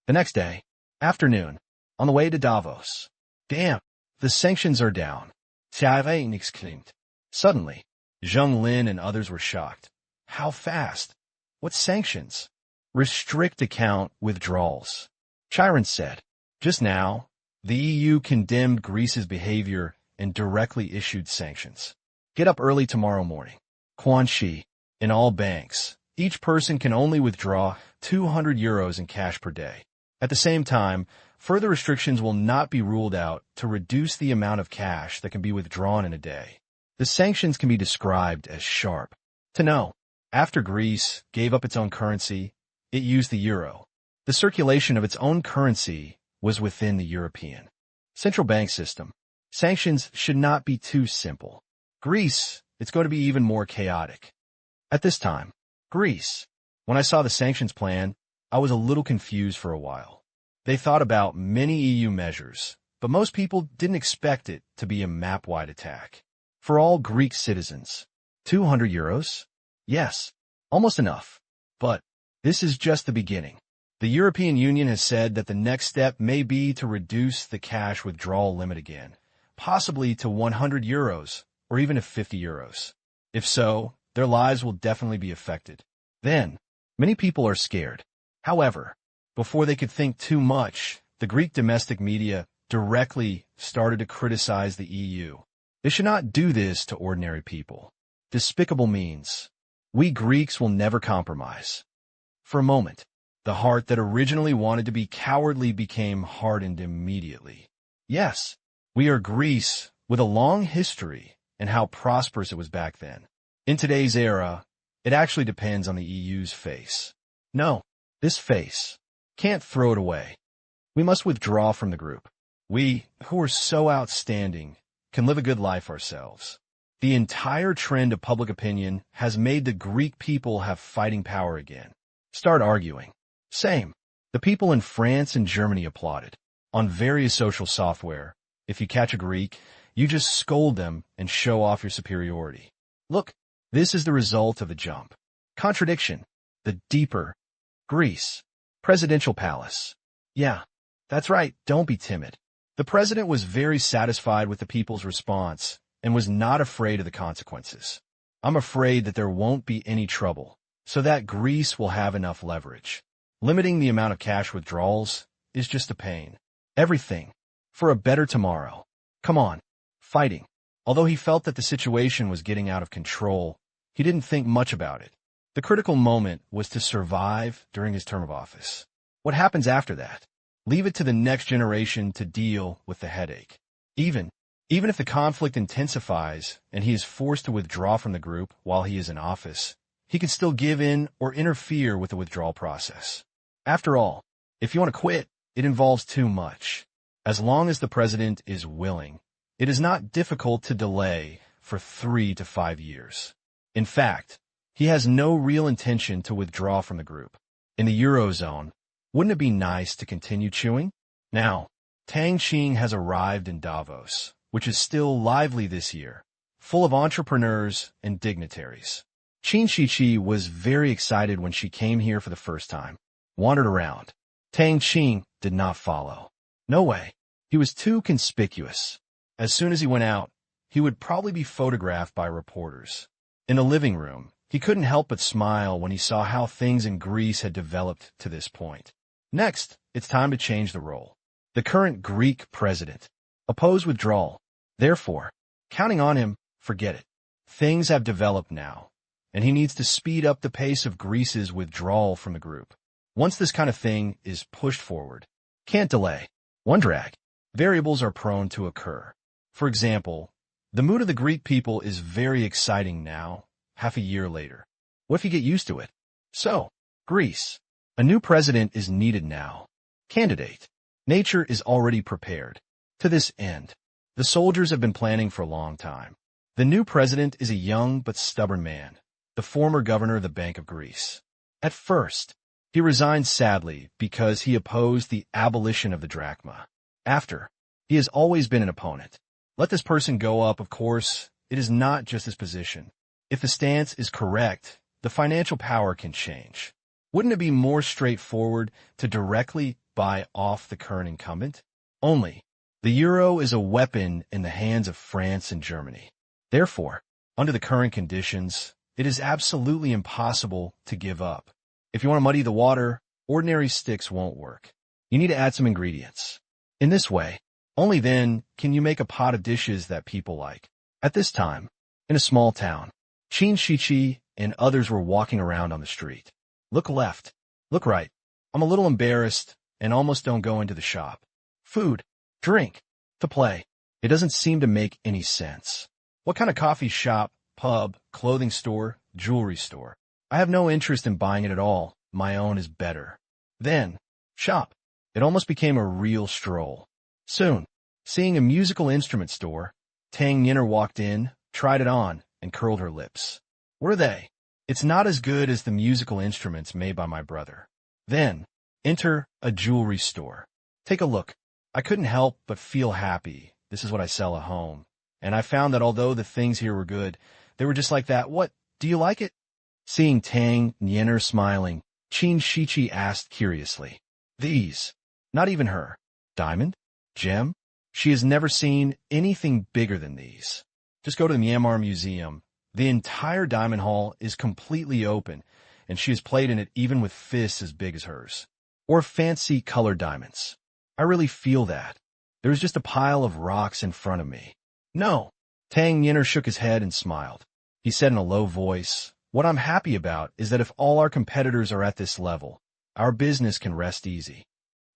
The next day, afternoon, on the way to Davos. Damn, the sanctions are down. Xiaowen exclaimed. Suddenly, Zheng Lin and others were shocked. How fast? What sanctions? Restrict account withdrawals. Chiron said. Just now, the EU condemned Greece's behavior and directly issued sanctions. Get up early tomorrow morning. Quan Shi. In all banks, each person can only withdraw 200 euros in cash per day. At the same time, further restrictions will not be ruled out to reduce the amount of cash that can be withdrawn in a day. The sanctions can be described as sharp. To know, after Greece gave up its own currency, it used the euro. The circulation of its own currency was within the European central bank system. Sanctions should not be too simple. Greece, it's going to be even more chaotic. At this time, Greece, when I saw the sanctions plan, I was a little confused for a while. They thought about many EU measures, but most people didn't expect it to be a map-wide attack. For all Greek citizens, 200 euros? Yes, almost enough. But this is just the beginning. The European Union has said that the next step may be to reduce the cash withdrawal limit again, possibly to 100 euros or even to 50 euros. If so, their lives will definitely be affected. Then, many people are scared. However, before they could think too much, the Greek domestic media directly started to criticize the EU. They should not do this to ordinary people. Despicable means. We Greeks will never compromise. For a moment, the heart that originally wanted to be cowardly became hardened immediately. Yes, we are Greece with a long history and how prosperous it was back then. In today's era, it actually depends on the EU's face. No, this face. Can't throw it away. We must withdraw from the group. We, who are so outstanding, can live a good life ourselves. The entire trend of public opinion has made the Greek people have fighting power again. Start arguing. Same. The people in France and Germany applauded. On various social software, if you catch a Greek, you just scold them and show off your superiority. Look, this is the result of the jump. Contradiction. The deeper. Greece. Presidential palace. Yeah, that's right, don't be timid. The president was very satisfied with the people's response and was not afraid of the consequences. I'm afraid that there won't be any trouble, so that Greece will have enough leverage. Limiting the amount of cash withdrawals is just a pain. Everything. For a better tomorrow. Come on. Fighting. Although he felt that the situation was getting out of control, he didn't think much about it. The critical moment was to survive during his term of office. What happens after that? Leave it to the next generation to deal with the headache. Even if the conflict intensifies and he is forced to withdraw from the group while he is in office, he can still give in or interfere with the withdrawal process. After all, if you want to quit, it involves too much. As long as the president is willing, it is not difficult to delay for 3 to 5 years. In fact, he has no real intention to withdraw from the group. In the Eurozone, wouldn't it be nice to continue chewing? Now, Tang Qing has arrived in Davos, which is still lively this year, full of entrepreneurs and dignitaries. Qin Shiqi was very excited when she came here for the first time. Wandered around. Tang Qing did not follow. No way. He was too conspicuous. As soon as he went out, he would probably be photographed by reporters. In the living room, he couldn't help but smile when he saw how things in Greece had developed to this point. Next, it's time to change the role. The current Greek president opposed withdrawal. Therefore, counting on him, forget it. Things have developed now, and he needs to speed up the pace of Greece's withdrawal from the group. Once this kind of thing is pushed forward, can't delay. One drag. Variables are prone to occur. For example, the mood of the Greek people is very exciting now, half a year later. What if you get used to it? So, Greece. A new president is needed now. Candidate. Nature is already prepared. To this end, the soldiers have been planning for a long time. The new president is a young but stubborn man, the former governor of the Bank of Greece. At first, he resigned sadly because he opposed the abolition of the drachma. After, he has always been an opponent. Let this person go up, of course, it is not just his position. If the stance is correct, the financial power can change. Wouldn't it be more straightforward to directly buy off the current incumbent? Only, the euro is a weapon in the hands of France and Germany. Therefore, under the current conditions, it is absolutely impossible to give up. If you want to muddy the water, ordinary sticks won't work. You need to add some ingredients. In this way, only then can you make a pot of dishes that people like. At this time, in a small town, Qin Shichi and others were walking around on the street. Look left, look right. I'm a little embarrassed and almost don't go into the shop. Food, drink, to play. It doesn't seem to make any sense. What kind of coffee shop, pub, clothing store, jewelry store? I have no interest in buying it at all. My own is better. Then, shop. It almost became a real stroll. Soon, seeing a musical instrument store, Tang Qing walked in, tried it on, and curled her lips. What are they? It's not as good as the musical instruments made by my brother. Then, enter a jewelry store. Take a look. I couldn't help but feel happy. This is what I sell at home. And I found that although the things here were good, they were just like that. What? Do you like it? Seeing Tang Qing smiling, Qin Shichi asked curiously. These. Not even her. Diamond? Gem? She has never seen anything bigger than these. Just go to the Myanmar Museum. The entire diamond hall is completely open, and she has played in it even with fists as big as hers. Or fancy colored diamonds. I really feel that. There was just a pile of rocks in front of me. No. Tang Qing shook his head and smiled. He said in a low voice, what I'm happy about is that if all our competitors are at this level, our business can rest easy.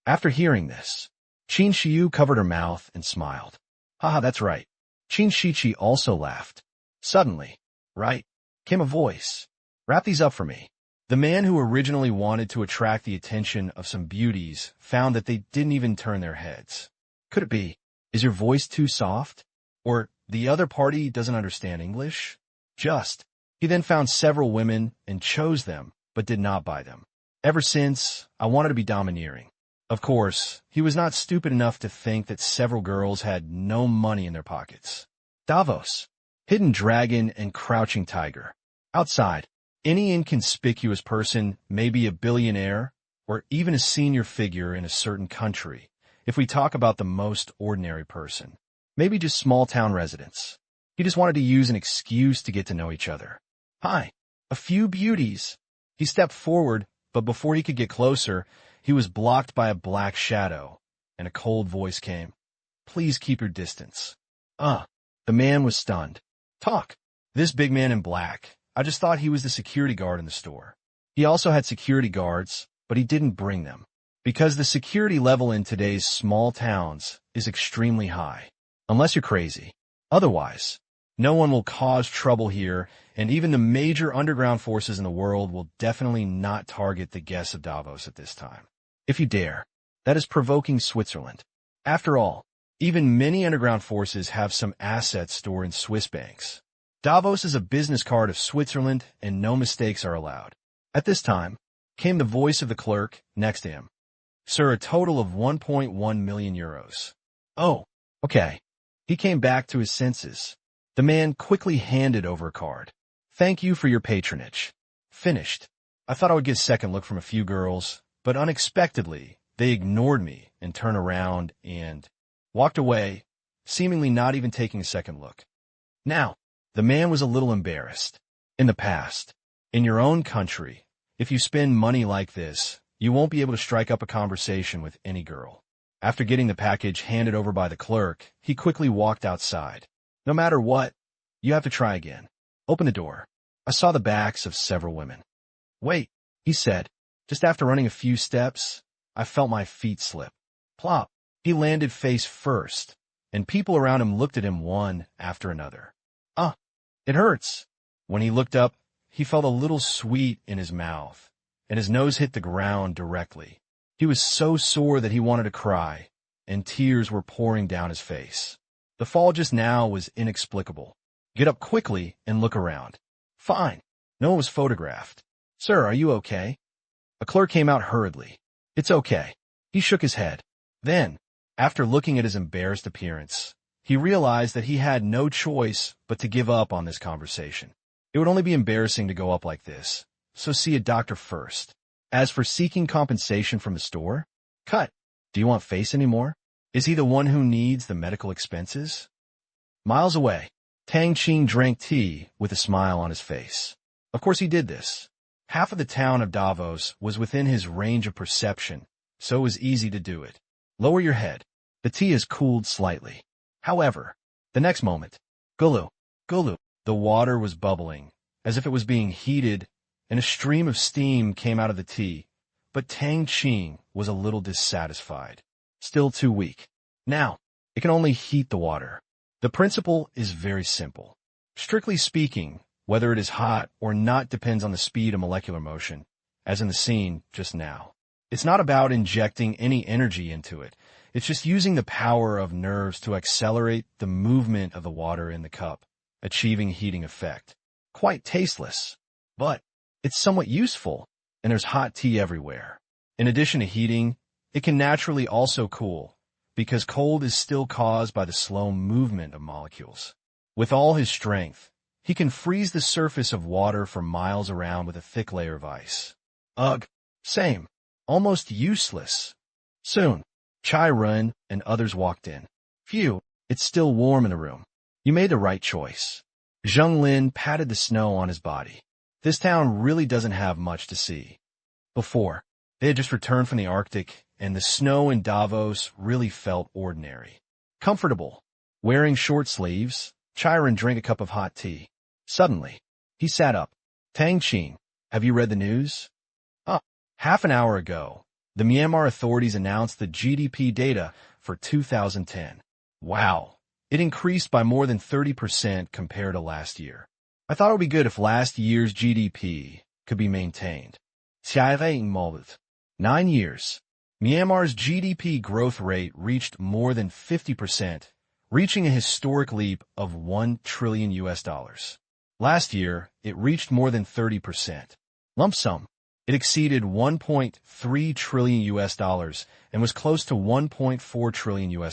After hearing this, Qin Shiyu covered her mouth and smiled. Haha, that's right. Qin Shichi also laughed. Suddenly, right, came a voice. Wrap these up for me. The man who originally wanted to attract the attention of some beauties found that they didn't even turn their heads. Could it be, is your voice too soft? Or the other party doesn't understand English? Just. He then found several women and chose them, but did not buy them. Ever since, I wanted to be domineering. Of course, he was not stupid enough to think that several girls had no money in their pockets. Davos. Hidden dragon and crouching tiger. Outside, any inconspicuous person may be a billionaire or even a senior figure in a certain country, if we talk about the most ordinary person. Maybe just small-town residents. He just wanted to use an excuse to get to know each other. Hi, a few beauties. He stepped forward, but before he could get closer, he was blocked by a black shadow, and a cold voice came. Please keep your distance. The man was stunned. Talk. This big man in black. I just thought he was the security guard in the store. He also had security guards, but he didn't bring them. Because the security level in today's small towns is extremely high. Unless you're crazy. Otherwise, no one will cause trouble here, and even the major underground forces in the world will definitely not target the guests of Davos at this time. If you dare, that is provoking Switzerland. After all, even many underground forces have some assets stored in Swiss banks. Davos is a business card of Switzerland, and no mistakes are allowed. At this time, came the voice of the clerk next to him. Sir, a total of 1.1 million euros. Oh, okay. He came back to his senses. The man quickly handed over a card. Thank you for your patronage. Finished. I thought I would get a second look from a few girls, but unexpectedly, they ignored me and turned around and walked away, seemingly not even taking a second look. Now, the man was a little embarrassed. In the past, in your own country, if you spend money like this, you won't be able to strike up a conversation with any girl. After getting the package handed over by the clerk, he quickly walked outside. No matter what, you have to try again. Open the door. I saw the backs of several women. Wait, he said. Just after running a few steps, I felt my feet slip. Plop. He landed face first, and people around him looked at him one after another. It hurts. When he looked up, he felt a little sweet in his mouth, and his nose hit the ground directly. He was so sore that he wanted to cry, and tears were pouring down his face. The fall just now was inexplicable. Get up quickly and look around. Fine. No one was photographed. Sir, are you okay? A clerk came out hurriedly. It's okay. He shook his head. Then, after looking at his embarrassed appearance, he realized that he had no choice but to give up on this conversation. It would only be embarrassing to go up like this, so see a doctor first. As for seeking compensation from the store, cut. Do you want face anymore? Is he the one who needs the medical expenses? Miles away, Tang Qing drank tea with a smile on his face. Of course he did this. Half of the town of Davos was within his range of perception, so it was easy to do it. Lower your head. The tea has cooled slightly. However, the next moment, gulu, gulu, the water was bubbling, as if it was being heated, and a stream of steam came out of the tea, but Tang Qing was a little dissatisfied. Still too weak. Now, it can only heat the water. The principle is very simple. Strictly speaking, whether it is hot or not depends on the speed of molecular motion, as in the scene just now. It's not about injecting any energy into it. It's just using the power of nerves to accelerate the movement of the water in the cup, achieving heating effect. Quite tasteless, but it's somewhat useful, and there's hot tea everywhere. In addition to heating, it can naturally also cool, because cold is still caused by the slow movement of molecules. With all his strength, he can freeze the surface of water for miles around with a thick layer of ice. Ugh, same. Almost useless. Soon, Chai Run and others walked in. Phew, it's still warm in the room. You made the right choice. Zheng Lin patted the snow on his body. This town really doesn't have much to see. Before, they had just returned from the Arctic, and the snow in Davos really felt ordinary. Comfortable. Wearing short sleeves, Chiron drank a cup of hot tea. Suddenly, he sat up. Tang Qing, have you read the news? Half an hour ago, the Myanmar authorities announced the GDP data for 2010. Wow, it increased by more than 30% compared to last year. I thought it would be good if last year's GDP could be maintained. 9 years. Myanmar's GDP growth rate reached more than 50%, reaching a historic leap of $1 trillion. Last year, it reached more than 30%. Lump sum. It exceeded $1.3 trillion and was close to $1.4 trillion.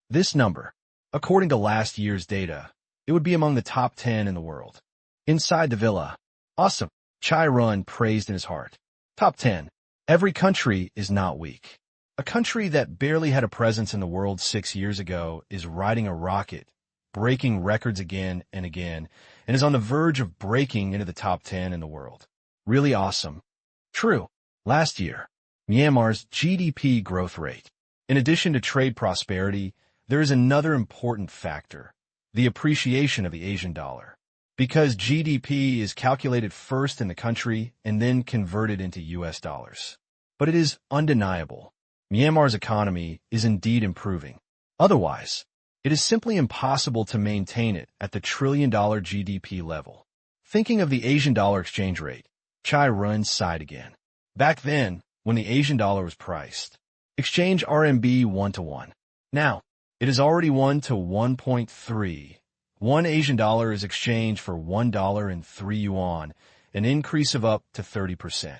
This number, according to last year's data, it would be among the top 10 in the world. Inside the villa, awesome, Chai Run praised in his heart. Top 10. Every country is not weak. A country that barely had a presence in the world 6 years ago is riding a rocket, breaking records again and again, and is on the verge of breaking into the top 10 in the world. Really awesome. True. Last year, Myanmar's GDP growth rate. In addition to trade prosperity, there is another important factor, the appreciation of the Asian dollar. Because GDP is calculated first in the country and then converted into US dollars. But it is undeniable. Myanmar's economy is indeed improving. Otherwise, it is simply impossible to maintain it at the trillion-dollar GDP level. Thinking of the Asian dollar exchange rate, Chai Run sighed again. Back then, when the Asian dollar was priced, exchange RMB 1-to-1. Now, it is already 1 to 1.3. 1 Asian dollar is exchanged for $1 and 3 yuan, an increase of up to 30%.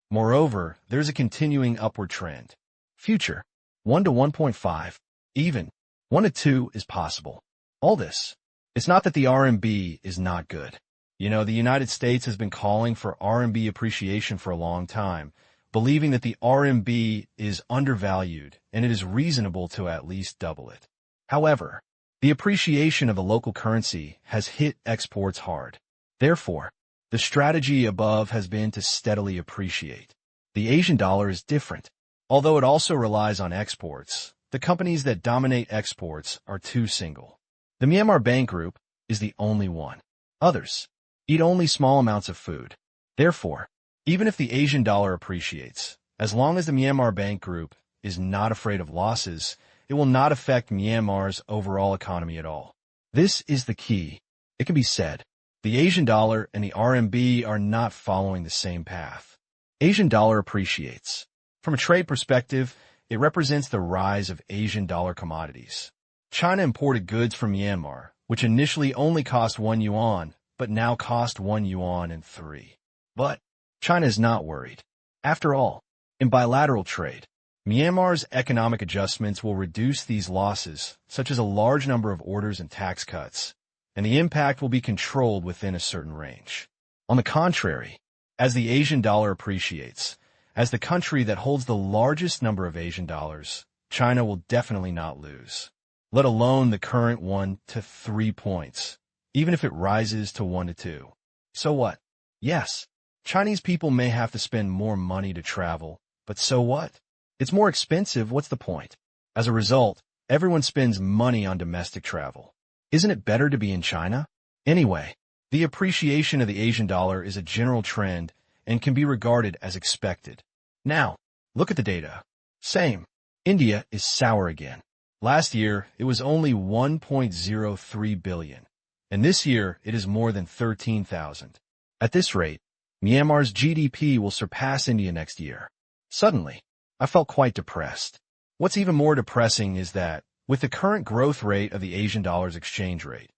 Moreover, there's a continuing upward trend. Future, 1 to 1.5, even 1 to 2 is possible. All this, it's not that the RMB is not good. You know, the United States has been calling for RMB appreciation for a long time, believing that the RMB is undervalued and it is reasonable to at least double it. However, the appreciation of the local currency has hit exports hard. Therefore, the strategy above has been to steadily appreciate. The Asian dollar is different. Although it also relies on exports, the companies that dominate exports are too single. The Myanmar Bank Group is the only one. Others eat only small amounts of food. Therefore, even if the Asian dollar appreciates, as long as the Myanmar Bank Group is not afraid of losses, it will not affect Myanmar's overall economy at all. This is the key. It can be said, the Asian dollar and the RMB are not following the same path. Asian dollar appreciates. From a trade perspective, it represents the rise of Asian dollar commodities. China imported goods from Myanmar, which initially only cost 1 yuan, but now cost 1 yuan and 3. But China is not worried. After all, in bilateral trade, Myanmar's economic adjustments will reduce these losses, such as a large number of orders and tax cuts, and the impact will be controlled within a certain range. On the contrary, As the Asian dollar appreciates, as the country that holds the largest number of Asian dollars, China will definitely not lose, let alone the current 1 to 3 points, even if it rises to 1 to 2. So what? Yes, Chinese people may have to spend more money to travel, but so what? It's more expensive, what's the point? As a result, everyone spends money on domestic travel. Isn't it better to be in China? Anyway, the appreciation of the Asian dollar is a general trend and can be regarded as expected. Now, look at the data. Same. India is sour again. Last year, it was only 1.03 billion, and this year it is more than 13,000. At this rate, Myanmar's GDP will surpass India next year. Suddenly, I felt quite depressed. What's even more depressing is that, with the current growth rate of the Asian dollar's exchange rate,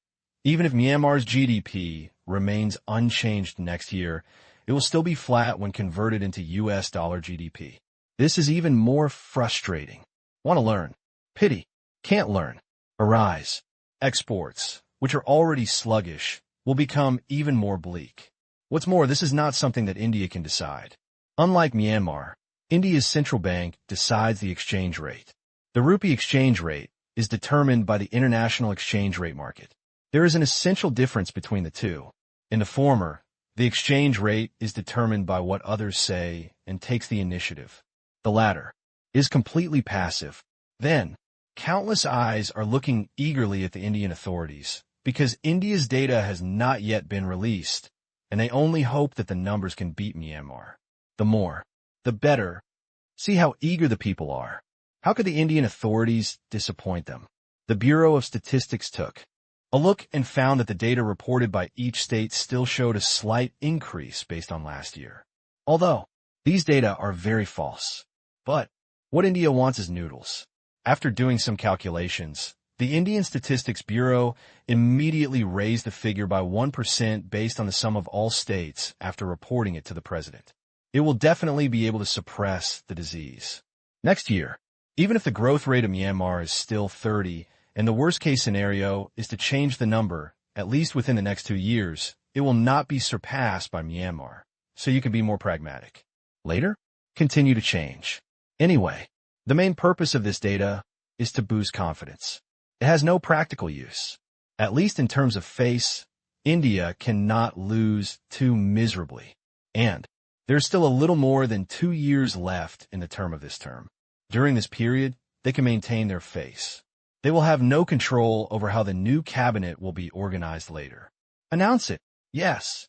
even if Myanmar's GDP remains unchanged next year, it will still be flat when converted into US dollar GDP. This is even more frustrating. Want to learn? Pity. Can't learn. Arise. Exports, which are already sluggish, will become even more bleak. What's more, this is not something that India can decide. Unlike Myanmar, India's central bank decides the exchange rate. The rupee exchange rate is determined by the international exchange rate market. There is an essential difference between the two. In the former, the exchange rate is determined by what others say and takes the initiative. The latter is completely passive. Then, countless eyes are looking eagerly at the Indian authorities because India's data has not yet been released, and they only hope that the numbers can beat Myanmar. The more, the better. See how eager the people are. How could the Indian authorities disappoint them? The Bureau of Statistics took a look and found that the data reported by each state still showed a slight increase based on last year. Although, these data are very false. But, what India wants is noodles. After doing some calculations, the Indian Statistics Bureau immediately raised the figure by 1% based on the sum of all states after reporting it to the president. It will definitely be able to suppress the disease. Next year, even if the growth rate of Myanmar is still 30, and the worst-case scenario is to change the number, at least within the next 2 years, it will not be surpassed by Myanmar, so you can be more pragmatic. Later, continue to change. Anyway, the main purpose of this data is to boost confidence. It has no practical use. At least in terms of face, India cannot lose too miserably. And there's still a little more than 2 years left in the term of this term. During this period, they can maintain their face. They will have no control over how the new cabinet will be organized later. Announce it, yes.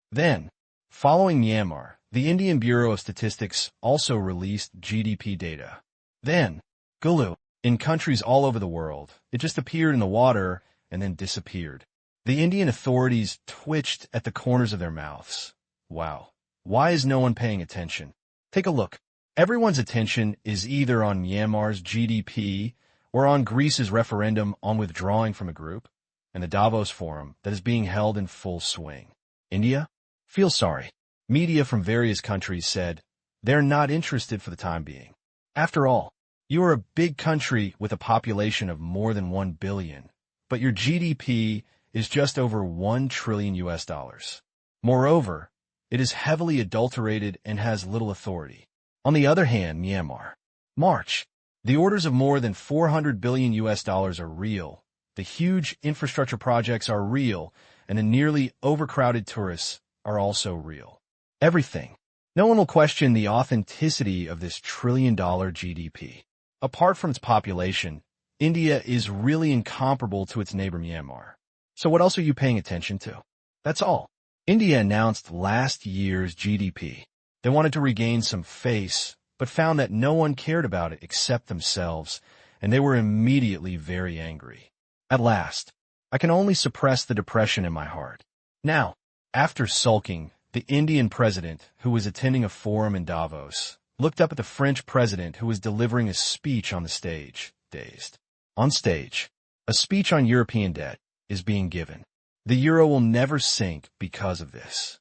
Then, following Myanmar, the Indian Bureau of Statistics also released GDP data. Then, Gulu, in countries all over the world, it just appeared in the water and then disappeared. The Indian authorities twitched at the corners of their mouths. Wow. Why is no one paying attention? Take a look. Everyone's attention is either on Myanmar's GDP or on Greece's referendum on withdrawing from a group, and the Davos Forum that is being held in full swing. India? Feel sorry. Media from various countries said they're not interested for the time being. After all, you are a big country with a population of more than 1 billion, but your GDP is just over 1 trillion US dollars. Moreover, it is heavily adulterated and has little authority. On the other hand, Myanmar. March. The orders of more than 400 billion US dollars are real. The huge infrastructure projects are real, and the nearly overcrowded tourists are also real. Everything. No one will question the authenticity of this trillion-dollar GDP. Apart from its population, India is really incomparable to its neighbor Myanmar. So what else are you paying attention to? That's all. India announced last year's GDP. They wanted to regain some face, but found that no one cared about it except themselves, and they were immediately very angry. At last, I can only suppress the depression in my heart. Now, after sulking, the Indian president, who was attending a forum in Davos, looked up at the French president who was delivering a speech on the stage, dazed. On stage, a speech on European debt is being given. The euro will never sink because of this.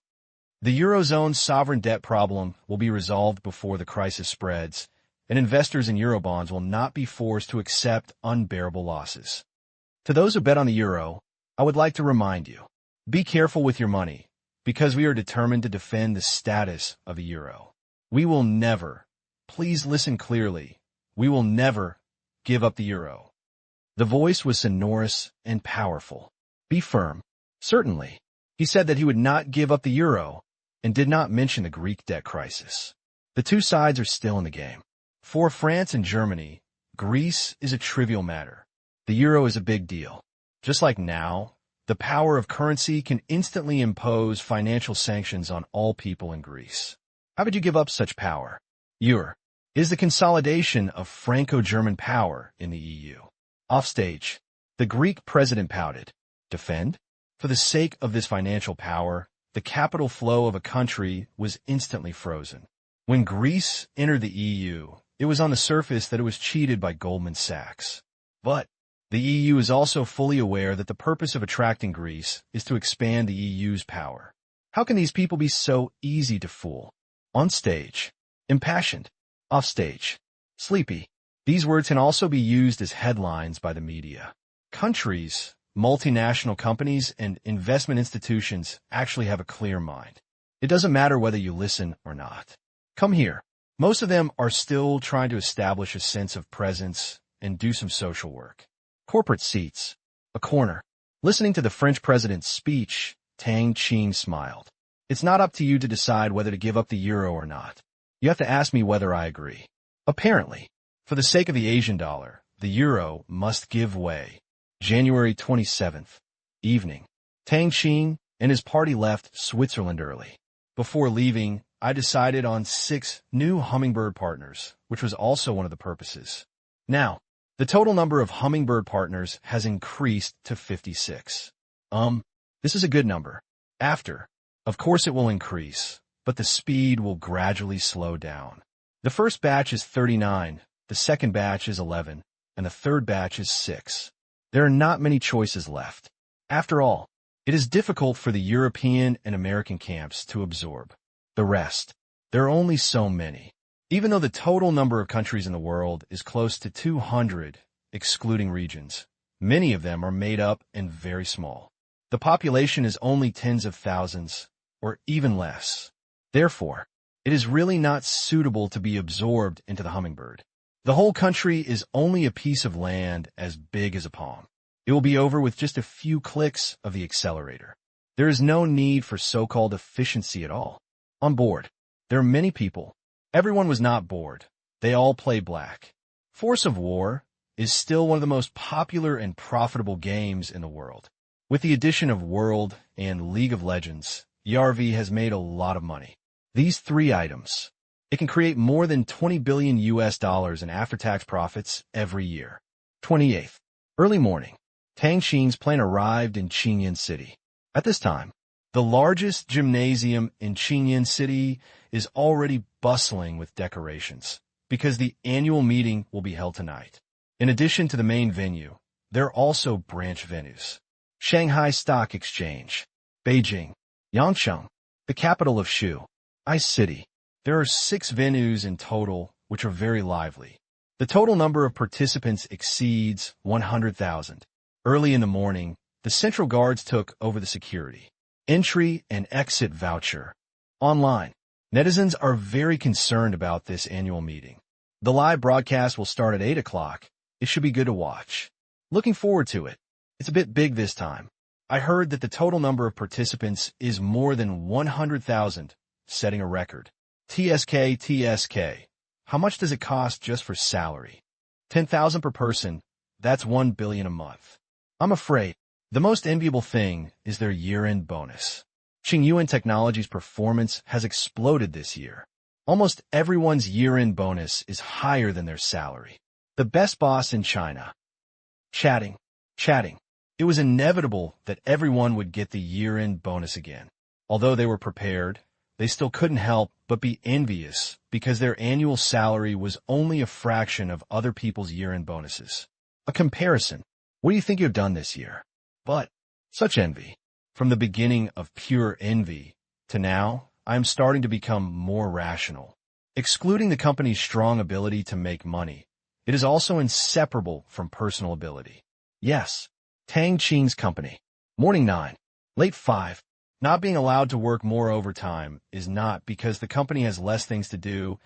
The Eurozone's sovereign debt problem will be resolved before the crisis spreads, and investors in Eurobonds will not be forced to accept unbearable losses. To those who bet on the euro, I would like to remind you, be careful with your money, because we are determined to defend the status of a euro. We will never, please listen clearly, we will never give up the euro. The voice was sonorous and powerful. Be firm. Certainly. He said that he would not give up the euro and did not mention the Greek debt crisis. The two sides are still in the game. For France and Germany, Greece is a trivial matter. The euro is a big deal. Just like now, the power of currency can instantly impose financial sanctions on all people in Greece. How could you give up such power? Euro is the consolidation of Franco-German power in the EU. Offstage, the Greek president pouted. Defend? For the sake of this financial power, the capital flow of a country was instantly frozen. When Greece entered the EU, it was on the surface that it was cheated by Goldman Sachs. But the EU is also fully aware that the purpose of attracting Greece is to expand the EU's power. How can these people be so easy to fool? On stage, impassioned. Off stage, sleepy. These words can also be used as headlines by the media. Countries, multinational companies, and investment institutions actually have a clear mind. It doesn't matter whether you listen or not. Come here. Most of them are still trying to establish a sense of presence and do some social work. Corporate seats. A corner. Listening to the French president's speech, Tang Qing smiled. It's not up to you to decide whether to give up the euro or not. You have to ask me whether I agree. Apparently, for the sake of the Asian dollar, the euro must give way. January 27th, evening. Tang Qing and his party left Switzerland early. Before leaving, I decided on 6 new Hummingbird partners, which was also one of the purposes. Now, the total number of Hummingbird partners has increased to 56. This is a good number. Of course it will increase, but the speed will gradually slow down. The first batch is 39, the second batch is 11, and the third batch is 6. There are not many choices left. After all, it is difficult for the European and American camps to absorb the rest. There are only so many. Even though the total number of countries in the world is close to 200, excluding regions, many of them are made up and very small. The population is only tens of thousands, or even less. Therefore, it is really not suitable to be absorbed into the Hummingbird. The whole country is only a piece of land as big as a palm. It will be over with just a few clicks of the accelerator. There is no need for so-called efficiency at all. On board, there are many people. Everyone was not bored. They all play black. Force of War is still one of the most popular and profitable games in the world. With the addition of World and League of Legends, ERV has made a lot of money. These 3 items, it can create more than $20 billion in after-tax profits every year. 28th, early morning. Tang Qing's plane arrived in Qingyan City. At this time, the largest gymnasium in Qingyan City is already bustling with decorations because the annual meeting will be held tonight. In addition to the main venue, there are also branch venues. Shanghai Stock Exchange, Beijing, Yangcheng, the capital of Shu, Ice City. There are 6 venues in total, which are very lively. The total number of participants exceeds 100,000. Early in the morning, the Central Guards took over the security. Entry and exit voucher. Online. Netizens are very concerned about this annual meeting. The live broadcast will start at 8 o'clock. It should be good to watch. Looking forward to it. It's a bit big this time. I heard that the total number of participants is more than 100,000, setting a record. TSK. How much does it cost just for salary? 10,000 per person. That's 1 billion a month. I'm afraid the most enviable thing is their year-end bonus. Qingyuan Technology's performance has exploded this year. Almost everyone's year-end bonus is higher than their salary. The best boss in China. Chatting. It was inevitable that everyone would get the year-end bonus again. Although they were prepared, they still couldn't help but be envious because their annual salary was only a fraction of other people's year-end bonuses. A comparison. What do you think you've done this year? But such envy. From the beginning of pure envy to now, I am starting to become more rational. Excluding the company's strong ability to make money, it is also inseparable from personal ability. Yes, Tang Qing's company. Morning 9, late 5. Not being allowed to work more overtime is not because the company has less things to do,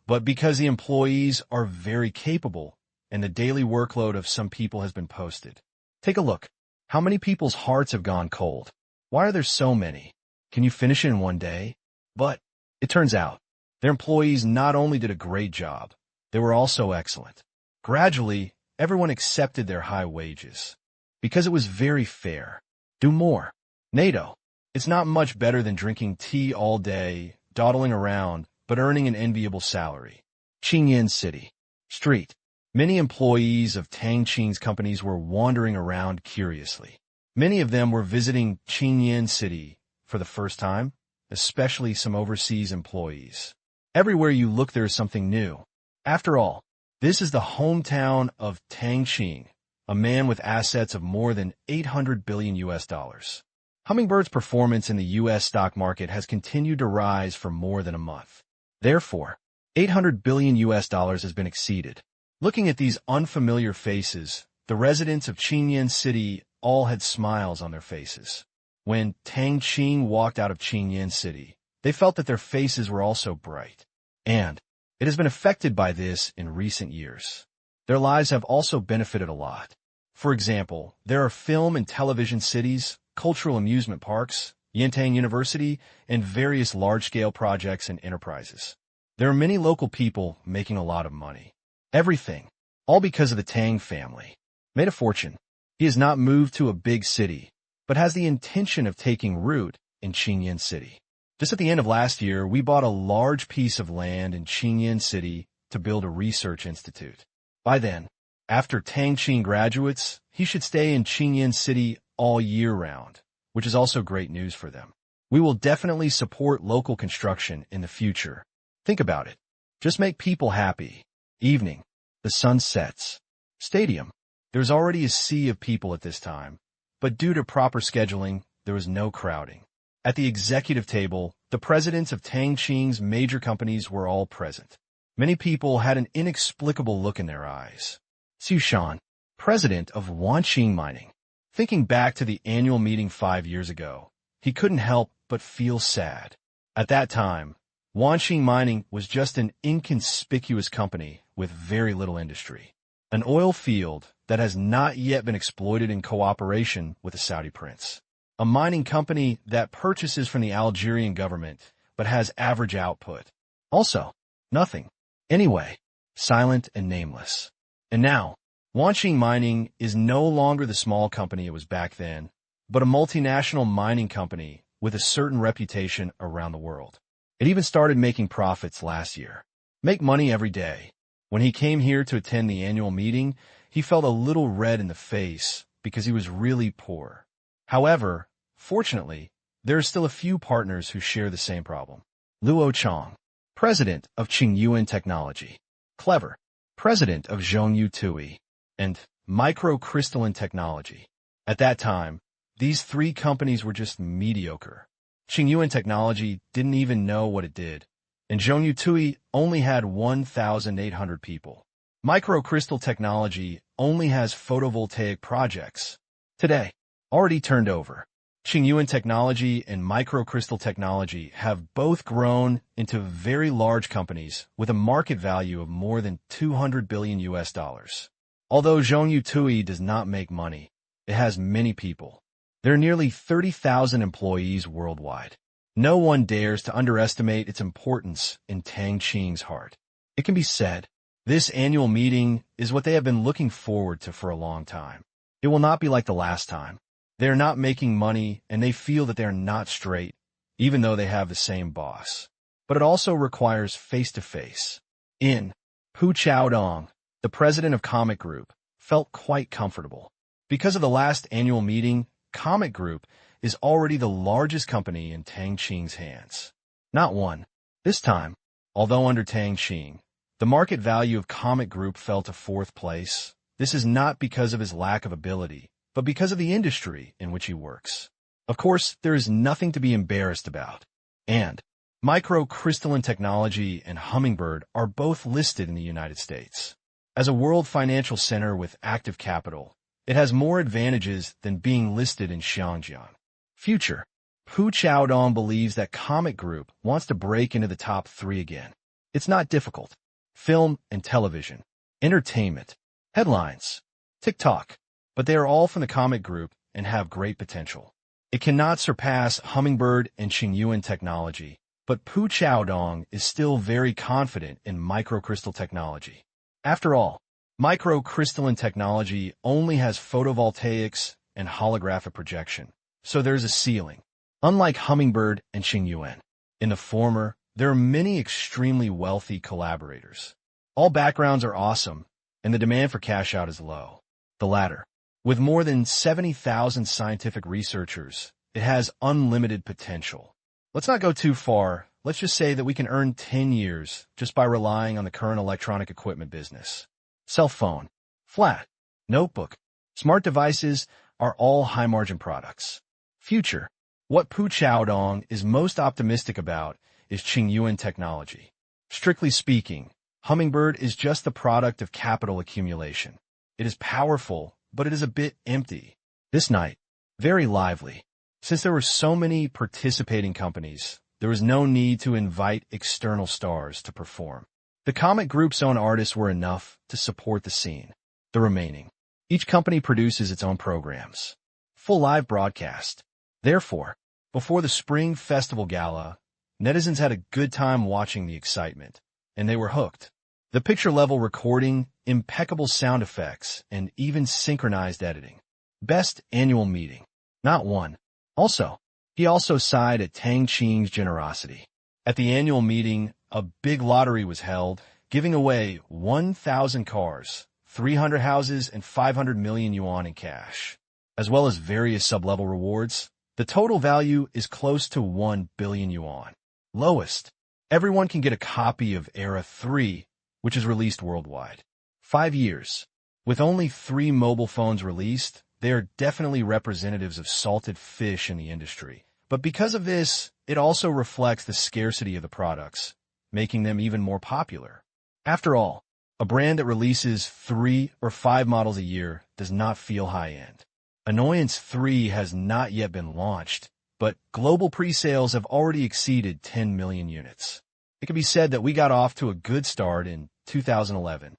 but because the employees are very capable and the daily workload of some people has been posted. Take a look. How many people's hearts have gone cold? Why are there so many? Can you finish it in one day? But it turns out, their employees not only did a great job, they were also excellent. Gradually, everyone accepted their high wages. Because it was very fair. Do more. NATO. It's not much better than drinking tea all day, dawdling around, but earning an enviable salary. Qingyan City. Street. Many employees of Tang Qing's companies were wandering around curiously. Many of them were visiting Qingyan City for the first time, especially some overseas employees. Everywhere you look, there is something new. After all, this is the hometown of Tang Qing, a man with assets of more than 800 billion US dollars. Hummingbird's performance in the U.S. stock market has continued to rise for more than a month. Therefore, 800 billion US dollars has been exceeded. Looking at these unfamiliar faces, the residents of Qingyan City all had smiles on their faces. When Tang Qing walked out of Qingyan City, they felt that their faces were also bright. And it has been affected by this in recent years. Their lives have also benefited a lot. For example, there are film and television cities, cultural amusement parks, Yintang University, and various large-scale projects and enterprises. There are many local people making a lot of money. Everything, all because of the Tang family, made a fortune. He has not moved to a big city, but has the intention of taking root in Qingyan City. Just at the end of last year, we bought a large piece of land in Qingyan City to build a research institute. By then, after Tang Qing graduates, he should stay in Qingyan City all year round, which is also great news for them. We will definitely support local construction in the future. Think about it. Just make people happy. Evening. The sun sets. Stadium. There's already a sea of people at this time, but due to proper scheduling, there was no crowding. At the executive table, the presidents of Tang Qing's major companies were all present. Many people had an inexplicable look in their eyes. Xu Shan, president of Wanqing Mining. Thinking back to the annual meeting 5 years ago, he couldn't help but feel sad. At that time, Wanqing Mining was just an inconspicuous company with very little industry. An oil field that has not yet been exploited in cooperation with the Saudi prince. A mining company that purchases from the Algerian government but has average output. Also, nothing. Anyway, silent and nameless. And now, Wanqing Mining is no longer the small company it was back then, but a multinational mining company with a certain reputation around the world. It even started making profits last year. Make money every day. When he came here to attend the annual meeting, he felt a little red in the face because he was really poor. However, fortunately, there are still a few partners who share the same problem. Luo Chong, president of Qingyuan Technology. Clever, president of Zhongyu Tui. And microcrystalline technology. At that time, these 3 companies were just mediocre. Qingyuan Technology didn't even know what it did, and Zhongyu Tui only had 1,800 people. Microcrystal technology only has photovoltaic projects. Today, already turned over. Qingyuan Technology and Microcrystal Technology have both grown into very large companies with a market value of more than 200 billion US dollars. Although Zhongyu Tui does not make money, it has many people. There are nearly 30,000 employees worldwide. No one dares to underestimate its importance in Tang Qing's heart. It can be said, this annual meeting is what they have been looking forward to for a long time. It will not be like the last time. They are not making money and they feel that they are not straight, even though they have the same boss. But it also requires face-to-face. In Hu Chaodong, the president of Comic Group, felt quite comfortable. Because of the last annual meeting, Comic Group is already the largest company in Tang Qing's hands. Not one. This time, although under Tang Qing, the market value of Comic Group fell to 4th place. This is not because of his lack of ability, but because of the industry in which he works. Of course, there is nothing to be embarrassed about. And microcrystalline technology and Hummingbird are both listed in the United States. As a world financial center with active capital, it has more advantages than being listed in Xiangjiang. Future. Pu Chaodong believes that Comic Group wants to break into the top 3 again. It's not difficult. Film and television, entertainment, headlines, TikTok, but they are all from the Comic Group and have great potential. It cannot surpass Hummingbird and Qingyuan technology, but Pu Chaodong is still very confident in microcrystal technology. After all, microcrystalline technology only has photovoltaics and holographic projection, so there's a ceiling. Unlike Hummingbird and Qingyuan, in the former, there are many extremely wealthy collaborators. All backgrounds are awesome, and the demand for cash out is low. The latter, with more than 70,000 scientific researchers, it has unlimited potential. Let's not go too far. Let's just say that we can earn 10 years just by relying on the current electronic equipment business. Cell phone, flat, notebook, smart devices are all high-margin products. Future. What Pu Chaodong is most optimistic about is Qingyuan technology. Strictly speaking, Hummingbird is just the product of capital accumulation. It is powerful, but it is a bit empty. This night, very lively. Since there were so many participating companies, there was no need to invite external stars to perform. The Comic Group's own artists were enough to support the scene. The remaining. Each company produces its own programs. Full live broadcast. Therefore, before the Spring Festival Gala, netizens had a good time watching the excitement, and they were hooked. The picture-level recording, impeccable sound effects, and even synchronized editing. Best annual meeting. Not one. Also, he also sighed at Tang Qing's generosity. At the annual meeting, a big lottery was held, giving away 1,000 cars, 300 houses, and 500 million yuan in cash, as well as various sub-level rewards. The total value is close to 1 billion yuan. Lowest. Everyone can get a copy of Era 3, which is released worldwide. 5 years. With only 3 mobile phones released, they are definitely representatives of salted fish in the industry. But because of this, it also reflects the scarcity of the products, making them even more popular. After all, a brand that releases 3 or 5 models a year does not feel high-end. Annoyance 3 has not yet been launched, but global pre-sales have already exceeded 10 million units. It can be said that we got off to a good start in 2011.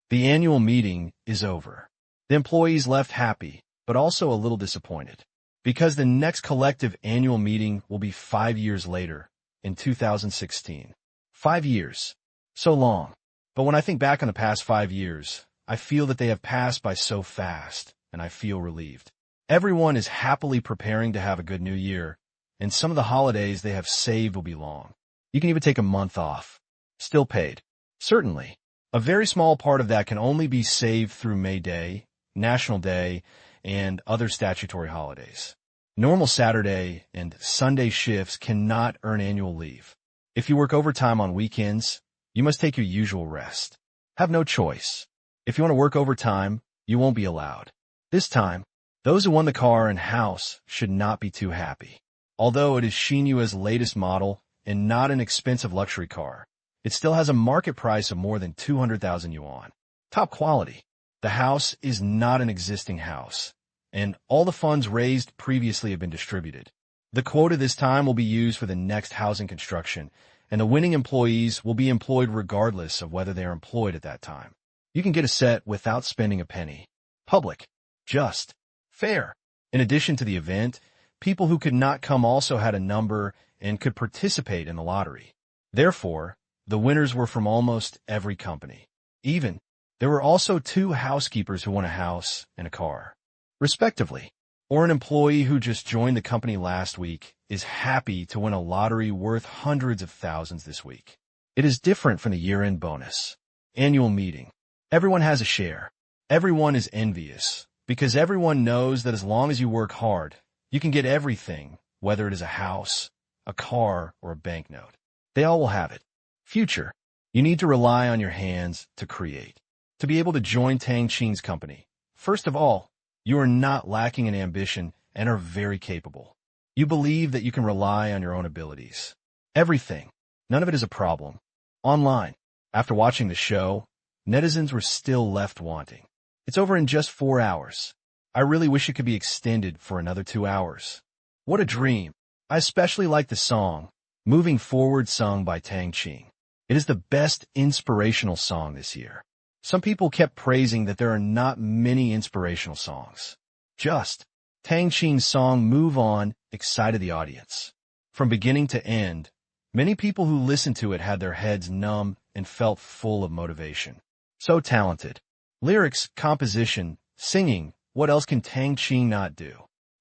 The annual meeting is over. The employees left happy, but also a little disappointed, because the next collective annual meeting will be 5 years later, in 2016. 5 years. So long. But when I think back on the past 5 years, I feel that they have passed by so fast, and I feel relieved. Everyone is happily preparing to have a good new year, and some of the holidays they have saved will be long. You can even take a month off. Still paid. Certainly. A very small part of that can only be saved through May Day, National Day, and other statutory holidays. Normal Saturday and Sunday shifts cannot earn annual leave. If you work overtime on weekends, you must take your usual rest. Have no choice. If you want to work overtime, you won't be allowed. This time, those who won the car and house should not be too happy. Although it is Xinyua's latest model and not an expensive luxury car, it still has a market price of more than 200,000 yuan. Top quality. The house is not an existing house, and all the funds raised previously have been distributed. The quota this time will be used for the next housing construction, and the winning employees will be employed regardless of whether they are employed at that time. You can get a set without spending a penny. Public. Just. Fair. In addition to the event, people who could not come also had a number and could participate in the lottery. Therefore, the winners were from almost every company. Even, there were also 2 housekeepers who won a house and a car, respectively. Or an employee who just joined the company last week is happy to win a lottery worth hundreds of thousands this week. It is different from the year-end bonus. Annual meeting. Everyone has a share. Everyone is envious, because everyone knows that as long as you work hard, you can get everything, whether it is a house, a car, or a banknote. They all will have it. Future. You need to rely on your hands to create. To be able to join Tang Qing's company, first of all, you are not lacking in ambition and are very capable. You believe that you can rely on your own abilities. Everything. None of it is a problem. Online. After watching the show, netizens were still left wanting. It's over in just 4 hours. I really wish it could be extended for another 2 hours. What a dream. I especially like the song, Moving Forward, sung by Tang Qing. It is the best inspirational song this year. Some people kept praising that there are not many inspirational songs. Just Tang Qing's song Move On excited the audience. From beginning to end, many people who listened to it had their heads numb and felt full of motivation. So talented. Lyrics, composition, singing, what else can Tang Qing not do?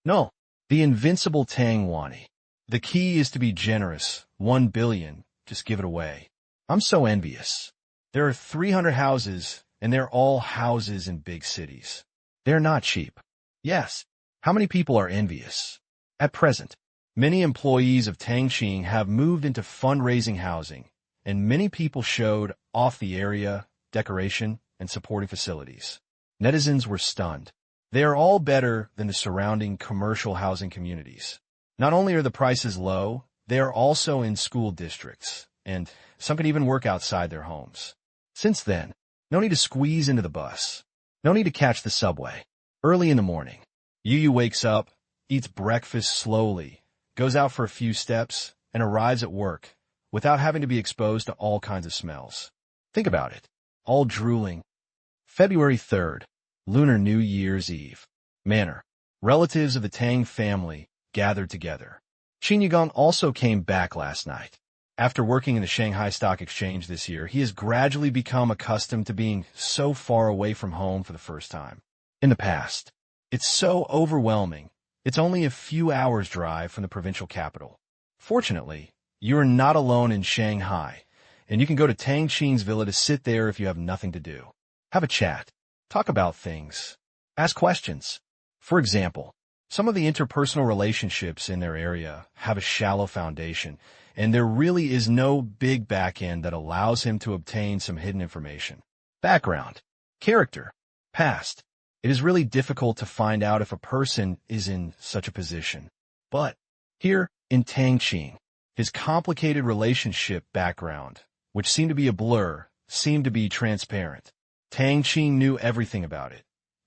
No, the invincible Tang Wani. The key is to be generous. 1 billion, just give it away. I'm so envious. There are 300 houses, and they're all houses in big cities. They're not cheap. Yes, how many people are envious? At present, many employees of Tang Qing have moved into fundraising housing, and many people showed off the area, decoration, and supporting facilities. Netizens were stunned. They are all better than the surrounding commercial housing communities. Not only are the prices low, they are also in school districts, and some can even work outside their homes. Since then, no need to squeeze into the bus. No need to catch the subway. Early in the morning, Yu wakes up, eats breakfast slowly, goes out for a few steps, and arrives at work without having to be exposed to all kinds of smells. Think about it. All drooling. February 3rd, Lunar New Year's Eve. Manor. Relatives of the Tang family gathered together. Qin Yugang also came back last night. After working in the Shanghai Stock Exchange this year, he has gradually become accustomed to being so far away from home for the first time. In the past, it's so overwhelming. It's only a few hours' drive from the provincial capital. Fortunately, you are not alone in Shanghai, and you can go to Tang Qing's villa to sit there if you have nothing to do. Have a chat. Talk about things. Ask questions. For example, some of the interpersonal relationships in their area have a shallow foundation, and there really is no big back end that allows him to obtain some hidden information. Background. Character. Past. It is really difficult to find out if a person is in such a position. But here, in Tang Qing, his complicated relationship background, which seemed to be a blur, seemed to be transparent. Tang Qing knew everything about it.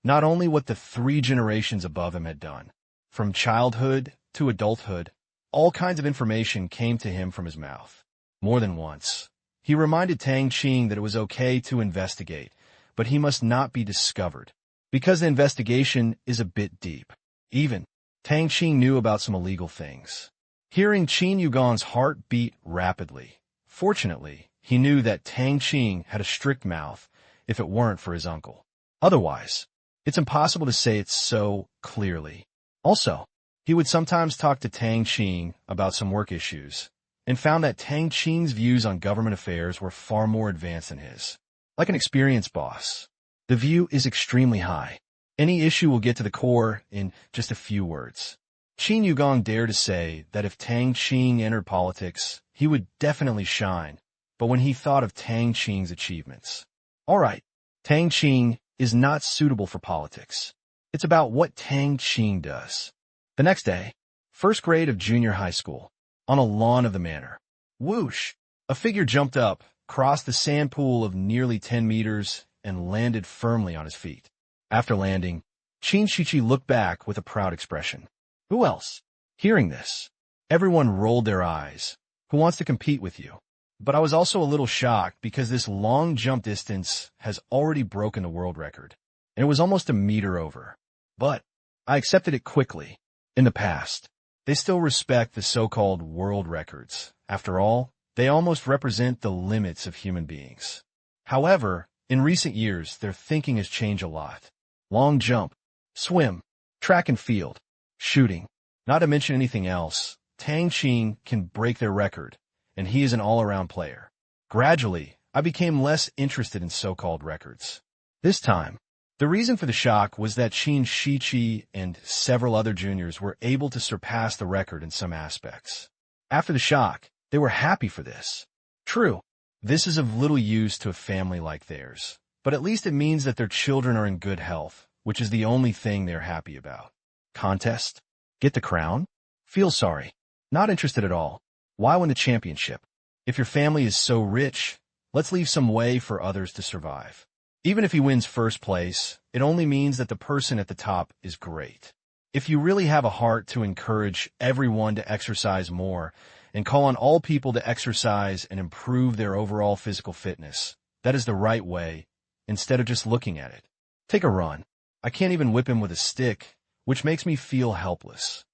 Not only what the 3 generations above him had done. From childhood to adulthood, all kinds of information came to him from his mouth. More than once, he reminded Tang Qing that it was okay to investigate, but he must not be discovered, because the investigation is a bit deep. Even, Tang Qing knew about some illegal things. Hearing Qin Yugong's heart beat rapidly. Fortunately, he knew that Tang Qing had a strict mouth if it weren't for his uncle. Otherwise, it's impossible to say it so clearly. Also, he would sometimes talk to Tang Qing about some work issues, and found that Tang Qing's views on government affairs were far more advanced than his. Like an experienced boss, the view is extremely high. Any issue will get to the core in just a few words. Qin Yugong dared to say that if Tang Qing entered politics, he would definitely shine, but when he thought of Tang Qing's achievements. All right, Tang Qing is not suitable for politics. It's about what Tang Qing does. The next day, first grade of junior high school, on a lawn of the manor. Whoosh! A figure jumped up, crossed the sand pool of nearly 10 meters, and landed firmly on his feet. After landing, Qin Shichi looked back with a proud expression. Who else? Hearing this, everyone rolled their eyes. Who wants to compete with you? But I was also a little shocked because this long jump distance has already broken the world record, and it was almost a meter over. But I accepted it quickly. In the past, they still respect the so-called world records. After all, they almost represent the limits of human beings. However, in recent years, their thinking has changed a lot. Long jump, swim, track and field, shooting, not to mention anything else, Tang Qing can break their record, and he is an all-around player. Gradually, I became less interested in so-called records. This time, the reason for the shock was that Qin Shichi and several other juniors were able to surpass the record in some aspects. After the shock, they were happy for this. True, this is of little use to a family like theirs, but at least it means that their children are in good health, which is the only thing they're happy about. Contest? Get the crown? Feel sorry. Not interested at all. Why win the championship? If your family is so rich, let's leave some way for others to survive. Even if he wins first place, it only means that the person at the top is great. If you really have a heart to encourage everyone to exercise more and call on all people to exercise and improve their overall physical fitness, that is the right way, instead of just looking at it. Take a run. I can't even whip him with a stick, which makes me feel helpless.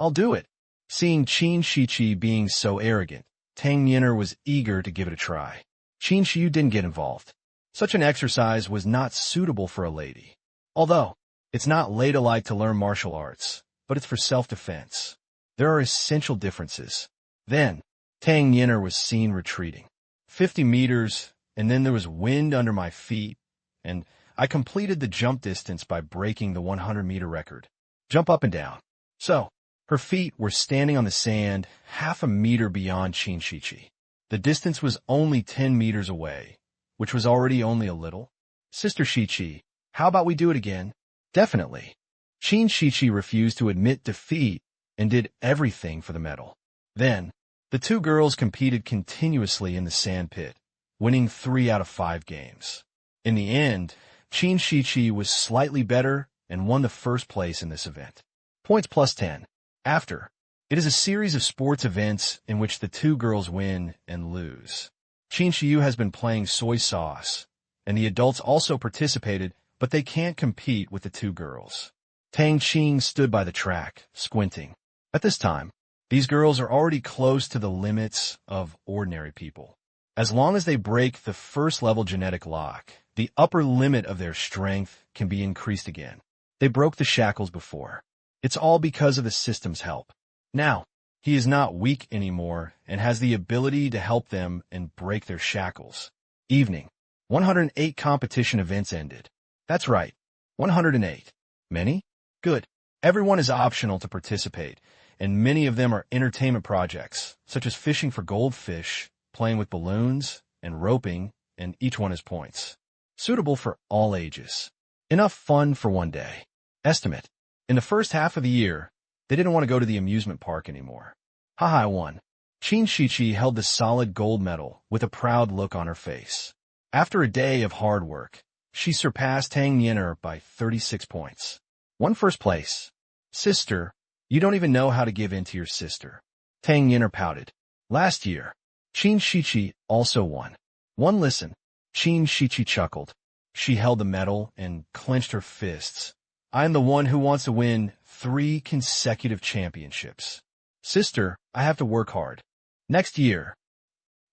I'll do it. Seeing Qin Shiqi being so arrogant, Tang Qing was eager to give it a try. Qin Shiyu didn't get involved. Such an exercise was not suitable for a lady. Although, it's not ladylike to learn martial arts, but it's for self-defense. There are essential differences. Then, Tang Qing was seen retreating. 50 meters, and then there was wind under my feet, and I completed the jump distance by breaking the 100-meter record. Jump up and down. So, her feet were standing on the sand half a meter beyond Qin Shiqi. The distance was only 10 meters away, which was already only a little. Sister Shiqi, how about we do it again? Definitely. Qin Shiqi refused to admit defeat and did everything for the medal. Then, the two girls competed continuously in the sand pit, winning 3 out of 5 games. In the end, Qin Shiqi was slightly better and won the first place in this event. Points plus 10. After, it is a series of sports events in which the two girls win and lose. Qin Shiyu has been playing soy sauce, and the adults also participated, but they can't compete with the two girls. Tang Qing stood by the track, squinting. At this time, these girls are already close to the limits of ordinary people. As long as they break the first-level genetic lock, the upper limit of their strength can be increased again. They broke the shackles before. It's all because of the system's help. Now, he is not weak anymore and has the ability to help them and break their shackles. Evening. 108 competition events ended. That's right. 108. Many? Good. Everyone is optional to participate, and many of them are entertainment projects, such as fishing for goldfish, playing with balloons, and roping, and each one has points. Suitable for all ages. Enough fun for one day. Estimate. In the first half of the year, they didn't want to go to the amusement park anymore. Haha, I won. Qin Shiqi held the solid gold medal with a proud look on her face. After a day of hard work, she surpassed Tang Qing by 36 points. Won first place. Sister, you don't even know how to give in to your sister. Tang Qing pouted. Last year, Qin Shiqi also won. One listen. Qin Shiqi chuckled. She held the medal and clenched her fists. I am the one who wants to win 3 consecutive championships. Sister, I have to work hard. Next year.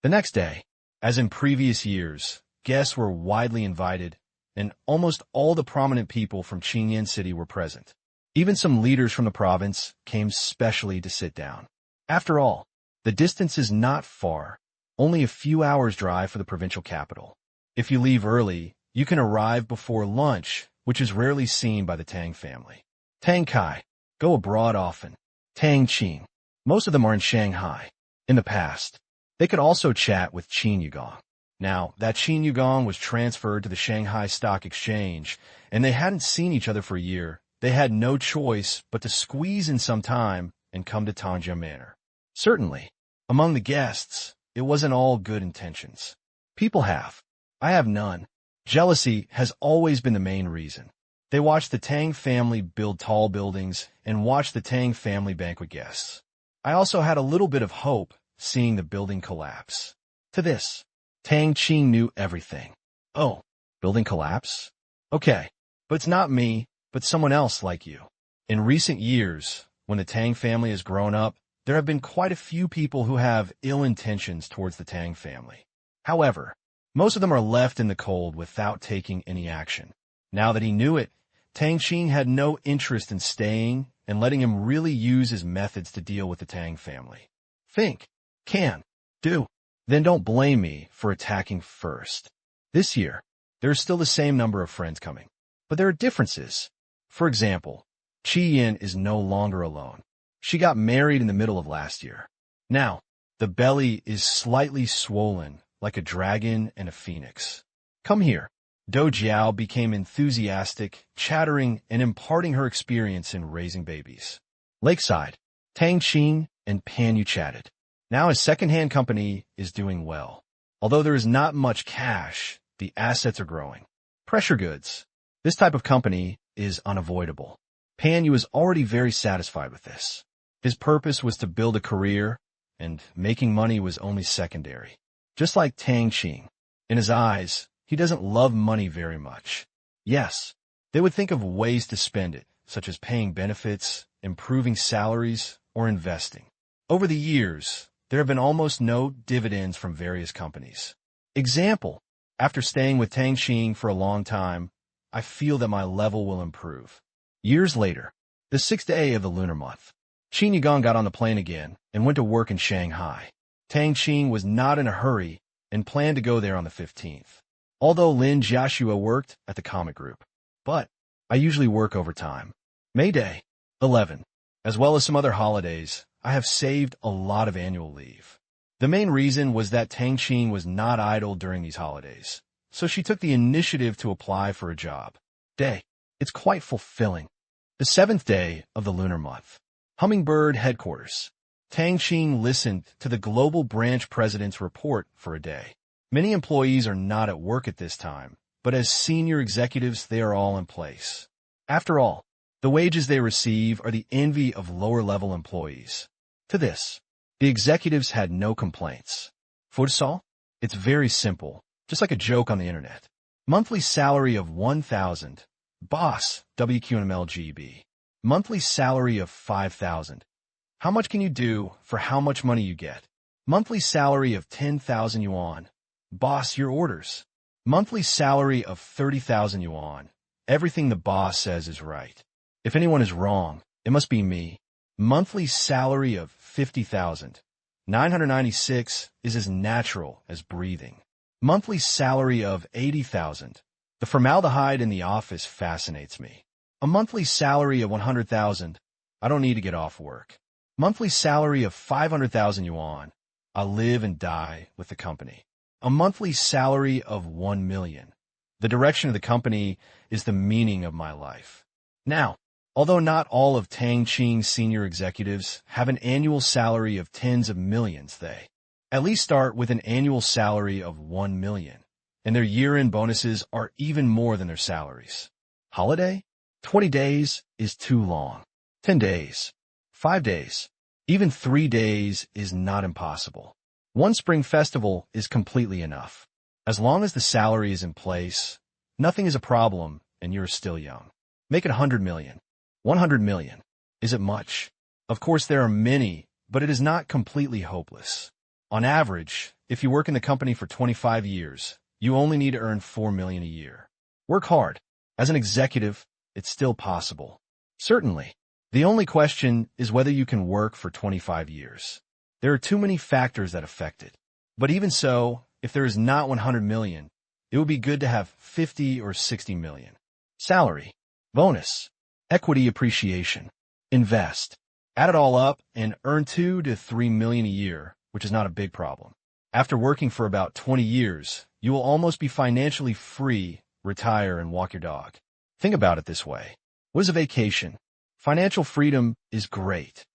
The next day, as in previous years, guests were widely invited, and almost all the prominent people from Qingyan City were present. Even some leaders from the province came specially to sit down. After all, the distance is not far, only a few hours' drive for the provincial capital. If you leave early, you can arrive before lunch, which is rarely seen by the Tang family. Tang Kai, go abroad often. Tang Qing, most of them are in Shanghai. In the past, they could also chat with Qin Yugong. Now, that Qin Yugong was transferred to the Shanghai Stock Exchange, and they hadn't seen each other for a year. They had no choice but to squeeze in some time and come to Tangjia Manor. Certainly, among the guests, it wasn't all good intentions. People have. I have none. Jealousy has always been the main reason. They watched the Tang family build tall buildings and watched the Tang family banquet guests. I also had a little bit of hope seeing the building collapse. To this, Tang Qing knew everything. Oh, building collapse? Okay, but it's not me, but someone else like you. In recent years, when the Tang family has grown up, there have been quite a few people who have ill intentions towards the Tang family. However, most of them are left in the cold without taking any action. Now that he knew it, Tang Qing had no interest in staying and letting him really use his methods to deal with the Tang family. Think, can, do. Then don't blame me for attacking first. This year, there are still the same number of friends coming, but there are differences. For example, Qi Yin is no longer alone. She got married in the middle of last year. Now, the belly is slightly swollen, like a dragon and a phoenix. Come here. Do Jiao became enthusiastic, chattering and imparting her experience in raising babies. Lakeside, Tang Qing and Pan Yu chatted. Now his second-hand company is doing well. Although there is not much cash, the assets are growing. Pressure goods. This type of company is unavoidable. Pan Yu was already very satisfied with this. His purpose was to build a career, and making money was only secondary. Just like Tang Qing. In his eyes, he doesn't love money very much. Yes, they would think of ways to spend it, such as paying benefits, improving salaries, or investing. Over the years, there have been almost no dividends from various companies. Example, after staying with Tang Qing for a long time, I feel that my level will improve. Years later, the 6th day of the lunar month, Qin Yigong got on the plane again and went to work in Shanghai. Tang Qing was not in a hurry and planned to go there on the 15th. Although Lin Jiaxue worked at the comic group. But I usually work overtime. May Day, 11, as well as some other holidays, I have saved a lot of annual leave. The main reason was that Tang Qing was not idle during these holidays, so she took the initiative to apply for a job. It's quite fulfilling. The 7th day of the lunar month. Hummingbird headquarters. Tang Qing listened to the global branch president's report for a day. Many employees are not at work at this time, but as senior executives, they are all in place. After all, the wages they receive are the envy of lower-level employees. To this, the executives had no complaints. Futsal? It's very simple, just like a joke on the internet. Monthly salary of 1,000. Boss, WQNMLGB. Monthly salary of 5,000. How much can you do for how much money you get? Monthly salary of 10,000 yuan. Boss, your orders. Monthly salary of 30,000 yuan. Everything the boss says is right. If anyone is wrong, it must be me. Monthly salary of 50,000. 996 is as natural as breathing. Monthly salary of 80,000. The formaldehyde in the office fascinates me. A monthly salary of 100,000. I don't need to get off work. Monthly salary of 500,000 yuan. I live and die with the company. A monthly salary of 1 million. The direction of the company is the meaning of my life. Now, although not all of Tang Qing's senior executives have an annual salary of tens of millions, they at least start with an annual salary of 1 million, and their year-end bonuses are even more than their salaries. Holiday? 20 days is too long. 10 days. 5 days. Even 3 days is not impossible. One spring festival is completely enough. As long as the salary is in place, nothing is a problem and you're still young. Make it 100 million. 100 million. Is it much? Of course there are many, but it is not completely hopeless. On average, if you work in the company for 25 years, you only need to earn 4 million a year. Work hard. As an executive, it's still possible. Certainly. The only question is whether you can work for 25 years. There are too many factors that affect it. But even so, if there is not 100 million, it would be good to have 50 or 60 million. Salary, bonus, equity appreciation, invest. Add it all up and earn 2 to 3 million a year, which is not a big problem. After working for about 20 years, you will almost be financially free, retire, and walk your dog. Think about it this way. What is a vacation? Financial freedom is great.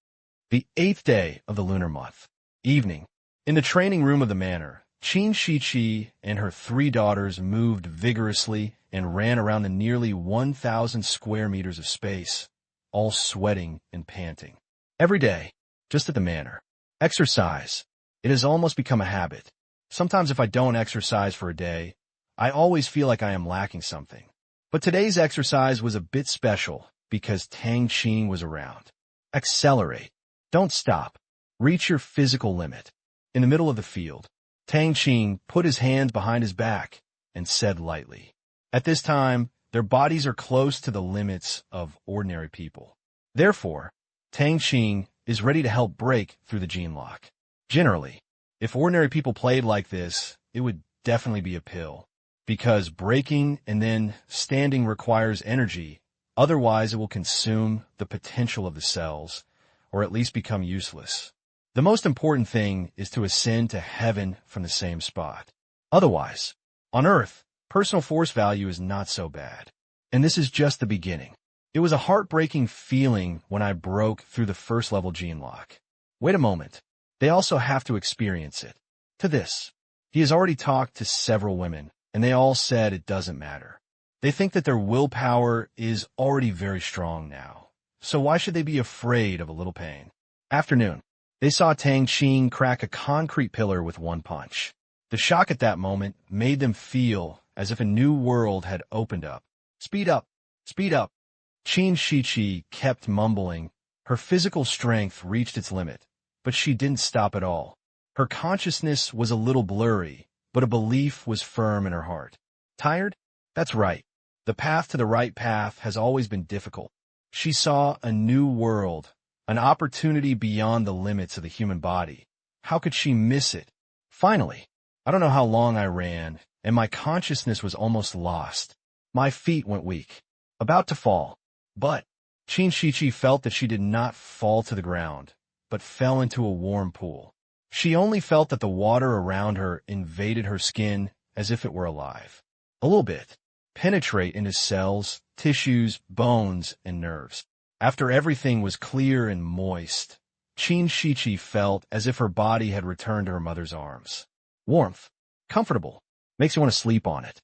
The 8th day of the lunar month. Evening. In the training room of the manor, Qin Shiqi and her 3 daughters moved vigorously and ran around the nearly 1,000 square meters of space, all sweating and panting. Every day, just at the manor. Exercise. It has almost become a habit. Sometimes if I don't exercise for a day, I always feel like I am lacking something. But today's exercise was a bit special because Tang Qing was around. Accelerate. Don't stop. Reach your physical limit. In the middle of the field, Tang Qing put his hands behind his back and said lightly, "At this time, their bodies are close to the limits of ordinary people. Therefore, Tang Qing is ready to help break through the gene lock. Generally, if ordinary people played like this, it would definitely be a pill, because breaking and then standing requires energy. Otherwise, it will consume the potential of the cells, or at least become useless. The most important thing is to ascend to heaven from the same spot. Otherwise, on Earth, personal force value is not so bad. And this is just the beginning. It was a heartbreaking feeling when I broke through the first-level gene lock. Wait a moment. They also have to experience it. To this, he has already talked to several women, and they all said it doesn't matter. They think that their willpower is already very strong now. so why should they be afraid of a little pain? Afternoon. They saw Tang Qing crack a concrete pillar with one punch. The shock at that moment made them feel as if a new world had opened up. Speed up! Speed up! Qin Shiqi kept mumbling. Her physical strength reached its limit, but she didn't stop at all. Her consciousness was a little blurry, but a belief was firm in her heart. Tired? That's right. The path to the right path has always been difficult. She saw a new world, an opportunity beyond the limits of the human body. How could she miss it? Finally, I don't know how long I ran, and my consciousness was almost lost. My feet went weak, about to fall. But Qin Shiqi felt that she did not fall to the ground, but fell into a warm pool. She only felt that the water around her invaded her skin as if it were alive. A little bit. Penetrate into cells, tissues, bones, and nerves. After everything was clear and moist, Qin Shiqi felt as if her body had returned to her mother's arms. Warmth. Comfortable. Makes you want to sleep on it.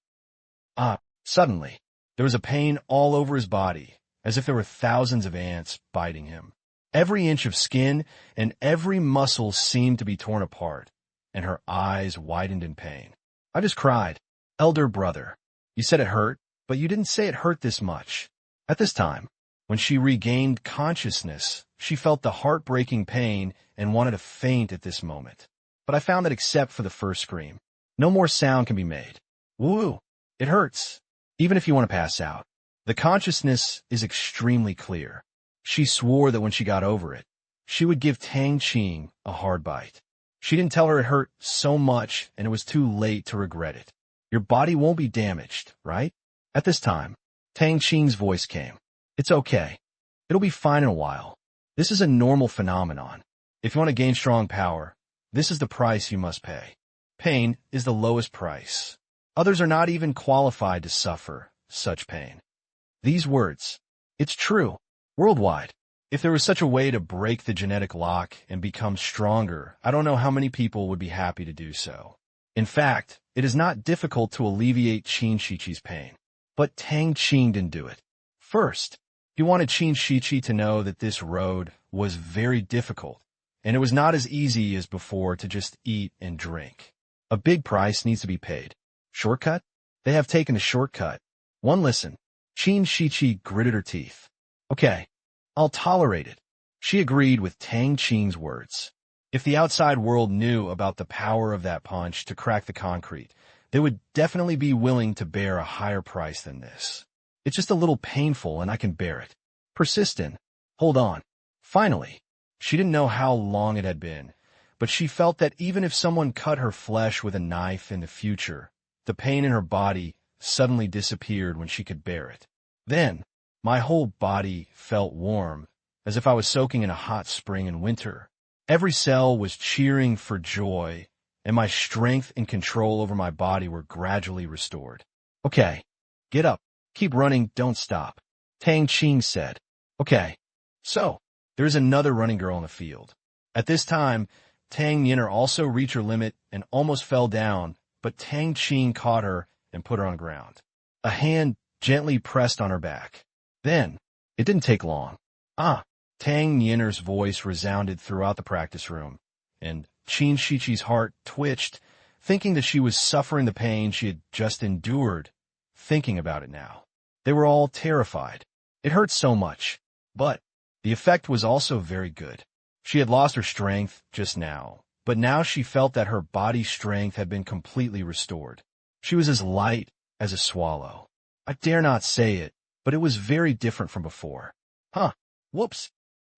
Suddenly, there was a pain all over his body, as if there were thousands of ants biting him. Every inch of skin and every muscle seemed to be torn apart, and her eyes widened in pain. I just cried. Elder brother, you said it hurt, but you didn't say it hurt this much. At this time, when she regained consciousness, she felt the heartbreaking pain and wanted to faint at this moment. But I found that except for the first scream, no more sound can be made. Woo! It hurts, even if you want to pass out. The consciousness is extremely clear. She swore that when she got over it, she would give Tang Qing a hard bite. She didn't tell her it hurt so much, and it was too late to regret it. Your body won't be damaged, right? At this time, Tang Qing's voice came. It's okay. It'll be fine in a while. This is a normal phenomenon. If you want to gain strong power, this is the price you must pay. Pain is the lowest price. Others are not even qualified to suffer such pain. These words, it's true, worldwide. If there was such a way to break the genetic lock and become stronger, I don't know how many people would be happy to do so. In fact, it is not difficult to alleviate Qin Shiqi's pain. But Tang Qing didn't do it. First, he wanted Qin Shiqi to know that this road was very difficult, and it was not as easy as before to just eat and drink. A big price needs to be paid. Shortcut? They have taken a shortcut. One listen. Qin Shiqi gritted her teeth. Okay, I'll tolerate it. She agreed with Tang Qing's words. If the outside world knew about the power of that punch to crack the concrete, they would definitely be willing to bear a higher price than this. It's just a little painful and I can bear it. Persistent. Hold on. Finally, she didn't know how long it had been, but she felt that even if someone cut her flesh with a knife in the future, the pain in her body suddenly disappeared when she could bear it. Then, my whole body felt warm, as if I was soaking in a hot spring in winter. Every cell was cheering for joy, and my strength and control over my body were gradually restored. Okay, get up, keep running, don't stop, Tang Qing said. Okay, so, there's another running girl in the field. At this time, Tang Yinner also reached her limit and almost fell down, but Tang Qing caught her and put her on the ground. A hand gently pressed on her back. Then, it didn't take long. Tang Yinner's voice resounded throughout the practice room, and Qin Shiqi's heart twitched, thinking that she was suffering the pain she had just endured, thinking about it now. They were all terrified. It hurt so much, but the effect was also very good. She had lost her strength just now, but now she felt that her body's strength had been completely restored. She was as light as a swallow. I dare not say it, but it was very different from before. Whoops.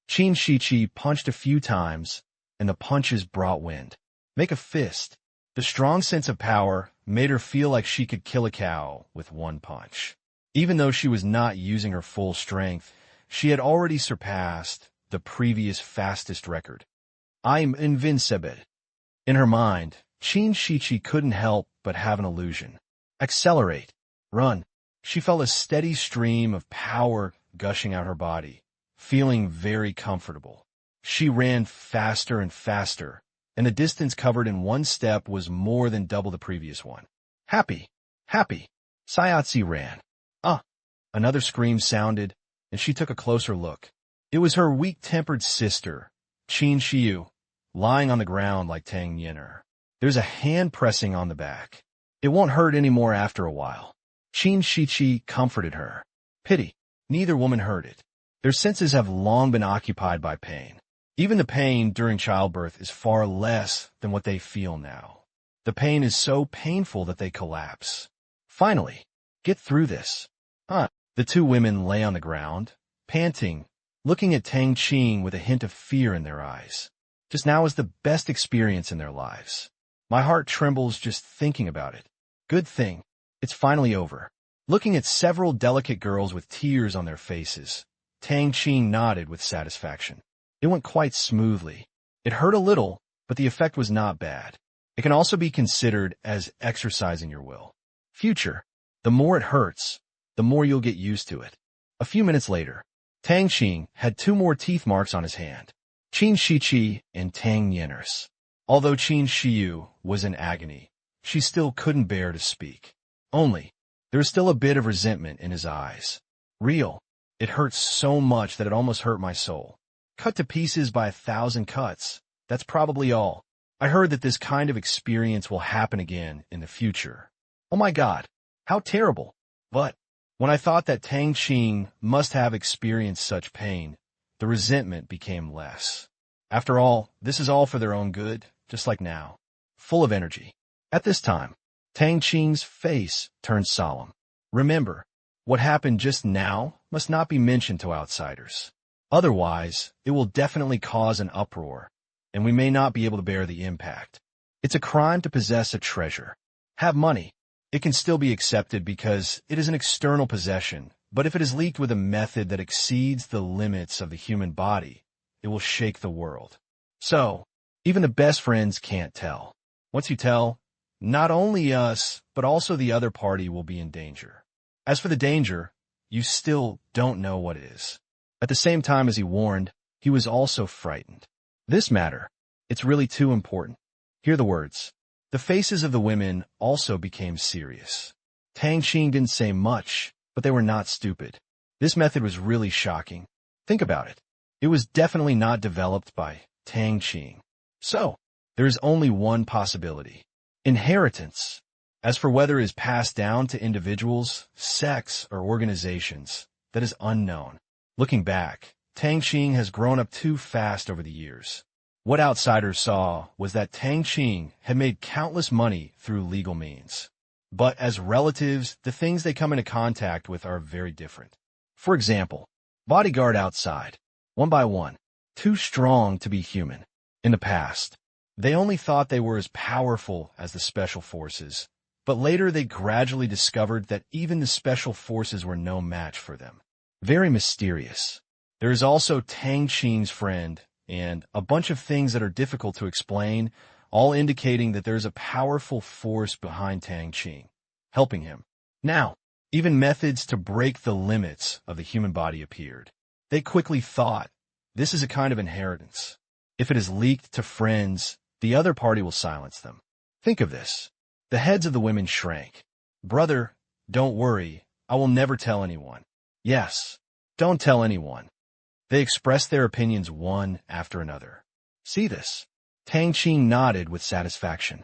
Qin Shiqi punched a few times, and the punches brought wind. Make a fist. The strong sense of power made her feel like she could kill a cow with one punch. Even though she was not using her full strength, she had already surpassed the previous fastest record. I'm invincible. In her mind, Qin Shiqi couldn't help but have an illusion. Accelerate. Run. She felt a steady stream of power gushing out her body, feeling very comfortable. She ran faster and faster, and the distance covered in one step was more than double the previous one. Happy. Sayatsi ran. Another scream sounded, and she took a closer look. It was her weak-tempered sister, Qin Shiyu, lying on the ground like Tang Qing. There's a hand pressing on the back. It won't hurt anymore after a while. Qin Shichi comforted her. Pity. Neither woman heard it. Their senses have long been occupied by pain. Even the pain during childbirth is far less than what they feel now. The pain is so painful that they collapse. Finally, get through this. The two women lay on the ground, panting, looking at Tang Qing with a hint of fear in their eyes. Just now is the best experience in their lives. My heart trembles just thinking about it. Good thing. It's finally over. Looking at several delicate girls with tears on their faces, Tang Qing nodded with satisfaction. It went quite smoothly. It hurt a little, but the effect was not bad. It can also be considered as exercising your will. Future. The more it hurts, the more you'll get used to it. A few minutes later, Tang Qing had 2 more teeth marks on his hand. Qin Shichi and Tang Qing. Although Qin Shiyu was in agony, she still couldn't bear to speak. Only, there was still a bit of resentment in his eyes. Real. It hurts so much that it almost hurt my soul. Cut to pieces by 1,000 cuts. That's probably all. I heard that this kind of experience will happen again in the future. Oh my God, how terrible. But when I thought that Tang Qing must have experienced such pain, the resentment became less. After all, this is all for their own good, just like now. Full of energy. At this time, Tang Qing's face turned solemn. Remember, what happened just now must not be mentioned to outsiders. Otherwise, it will definitely cause an uproar, and we may not be able to bear the impact. It's a crime to possess a treasure. Have money. It can still be accepted because it is an external possession, but if it is leaked with a method that exceeds the limits of the human body, it will shake the world. So, even the best friends can't tell. Once you tell, not only us, but also the other party will be in danger. As for the danger, you still don't know what it is. At the same time as he warned, he was also frightened. This matter, it's really too important. Hear the words. The faces of the women also became serious. Tang Qing didn't say much, but they were not stupid. This method was really shocking. Think about it. It was definitely not developed by Tang Qing. So, there is only one possibility. Inheritance. As for whether it is passed down to individuals, sects, or organizations, that is unknown. Looking back, Tang Qing has grown up too fast over the years. What outsiders saw was that Tang Qing had made countless money through legal means. But as relatives, the things they come into contact with are very different. For example, bodyguard outside, one by one, too strong to be human. In the past, they only thought they were as powerful as the special forces, but later they gradually discovered that even the special forces were no match for them. Very mysterious. There is also Tang Qing's friend, and a bunch of things that are difficult to explain, all indicating that there's a powerful force behind Tang Qing, helping him. Now, even methods to break the limits of the human body appeared. They quickly thought, this is a kind of inheritance. If it is leaked to friends, the other party will silence them. Think of this. The heads of the women shrank. Brother, don't worry, I will never tell anyone. Yes, don't tell anyone. They expressed their opinions one after another. See this? Tang Qing nodded with satisfaction.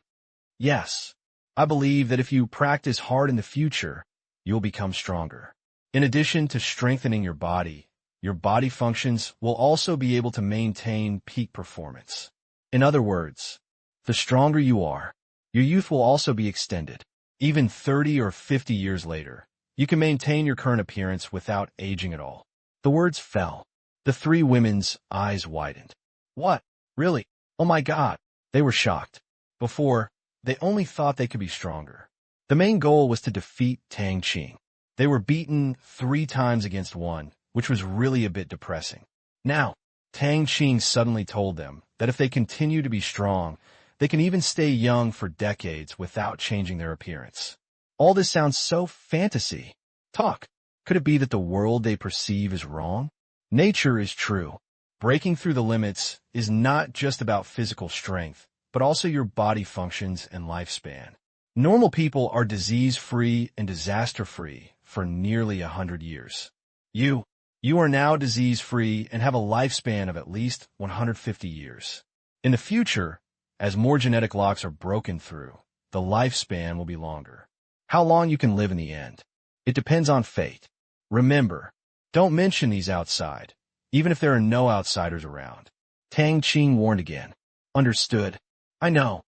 Yes, I believe that if you practice hard in the future, you'll become stronger. In addition to strengthening your body functions will also be able to maintain peak performance. In other words, the stronger you are, your youth will also be extended. Even 30 or 50 years later, you can maintain your current appearance without aging at all. The words fell. The 3 women's eyes widened. What? Really? Oh my God. They were shocked. Before, they only thought they could be stronger. The main goal was to defeat Tang Qing. They were beaten 3 times against 1, which was really a bit depressing. Now, Tang Qing suddenly told them that if they continue to be strong, they can even stay young for decades without changing their appearance. All this sounds so fantasy. Talk. Could it be that the world they perceive is wrong? Nature is true. Breaking through the limits is not just about physical strength, but also your body functions and lifespan. Normal people are disease-free and disaster-free for nearly 100 years. You You are now disease-free and have a lifespan of at least 150 years. In the future, as more genetic locks are broken through, the lifespan will be longer. How long you can live in the end? It depends on fate. Remember, don't mention these outside, even if there are no outsiders around. Tang Qing warned again. Understood. I know.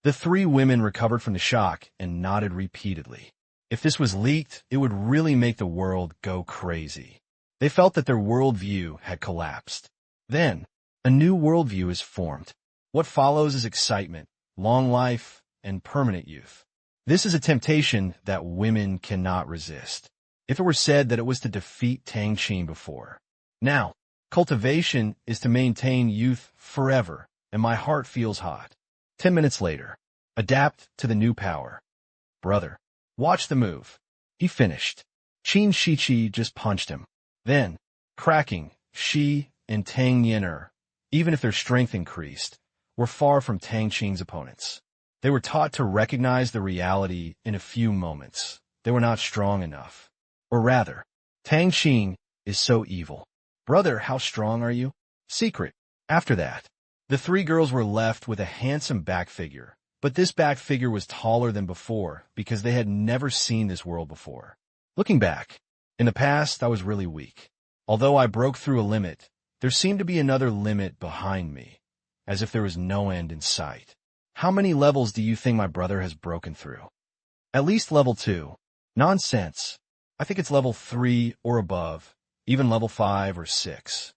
The three women recovered from the shock and nodded repeatedly. If this was leaked, it would really make the world go crazy. They felt that their worldview had collapsed. Then, a new worldview is formed. What follows is excitement, long life, and permanent youth. This is a temptation that women cannot resist. If it were said that it was to defeat Tang Qing before. Now, cultivation is to maintain youth forever, and my heart feels hot. 10 minutes later, adapt to the new power. Brother, watch the move. He finished. Qin Shiqi just punched him. Then, cracking, Shi and Tang Yin'er, even if their strength increased, were far from Tang Qing's opponents. They were taught to recognize the reality in a few moments. They were not strong enough. Or rather, Tang Qing is so evil. Brother, how strong are you? Secret. After that, the three girls were left with a handsome back figure, but this back figure was taller than before because they had never seen this world before. Looking back, in the past I was really weak. Although I broke through a limit, there seemed to be another limit behind me, as if there was no end in sight. How many levels do you think my brother has broken through? At least level 2. Nonsense. I think it's level 3 or above, even level 5 or 6.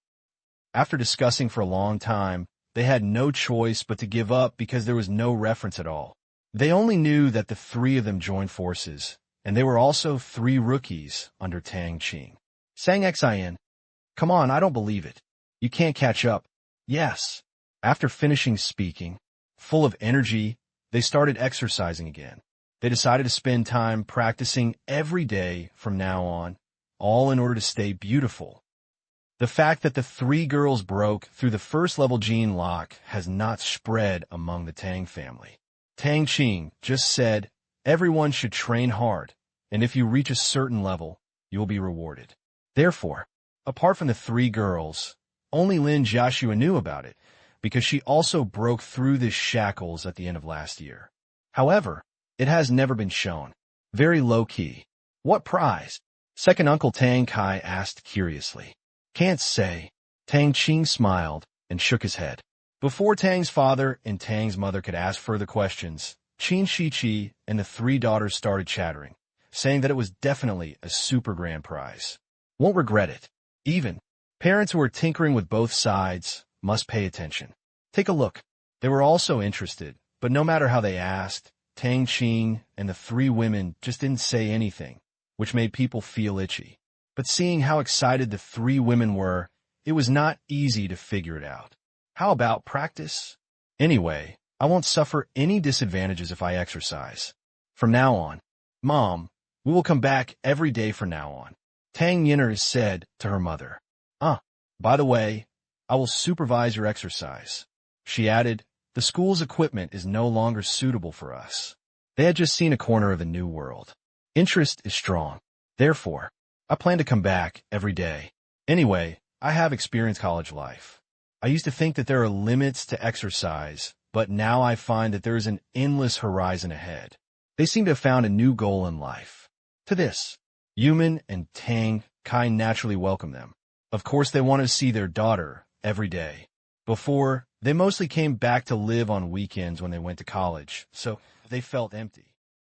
After discussing for a long time, they had no choice but to give up because there was no reference at all. They only knew that the three of them joined forces, and they were also 3 rookies under Tang Qing. Sang Xin. Come on, I don't believe it. You can't catch up. Yes. After finishing speaking, full of energy, they started exercising again. They decided to spend time practicing every day from now on, all in order to stay beautiful. The fact that the 3 girls broke through the first level gene lock has not spread among the Tang family. Tang Qing just said, everyone should train hard, and if you reach a certain level, you will be rewarded. Therefore, apart from the 3 girls, only Lin Jiaxue knew about it, because she also broke through the shackles at the end of last year. However, it has never been shown. Very low-key. What prize? Second Uncle Tang Kai asked curiously. Can't say. Tang Qing smiled and shook his head. Before Tang's father and Tang's mother could ask further questions, Qin Shiqi and the 3 daughters started chattering, saying that it was definitely a super grand prize. Won't regret it. Even parents who are tinkering with both sides must pay attention. Take a look. They were also interested, but no matter how they asked, Tang Qing and the 3 women just didn't say anything, which made people feel itchy. But seeing how excited the 3 women were, it was not easy to figure it out. How about practice? Anyway, I won't suffer any disadvantages if I exercise. From now on, Mom, we will come back every day from now on. Tang Yin'er said to her mother. By the way, I will supervise your exercise. She added, the school's equipment is no longer suitable for us. They had just seen a corner of a new world. Interest is strong. Therefore, I plan to come back every day. Anyway, I have experienced college life. I used to think that there are limits to exercise, but now I find that there is an endless horizon ahead. They seem to have found a new goal in life. To this, Yuman and Tang Kai naturally welcome them. Of course, they wanted to see their daughter every day. Before, they mostly came back to live on weekends when they went to college, so they felt empty.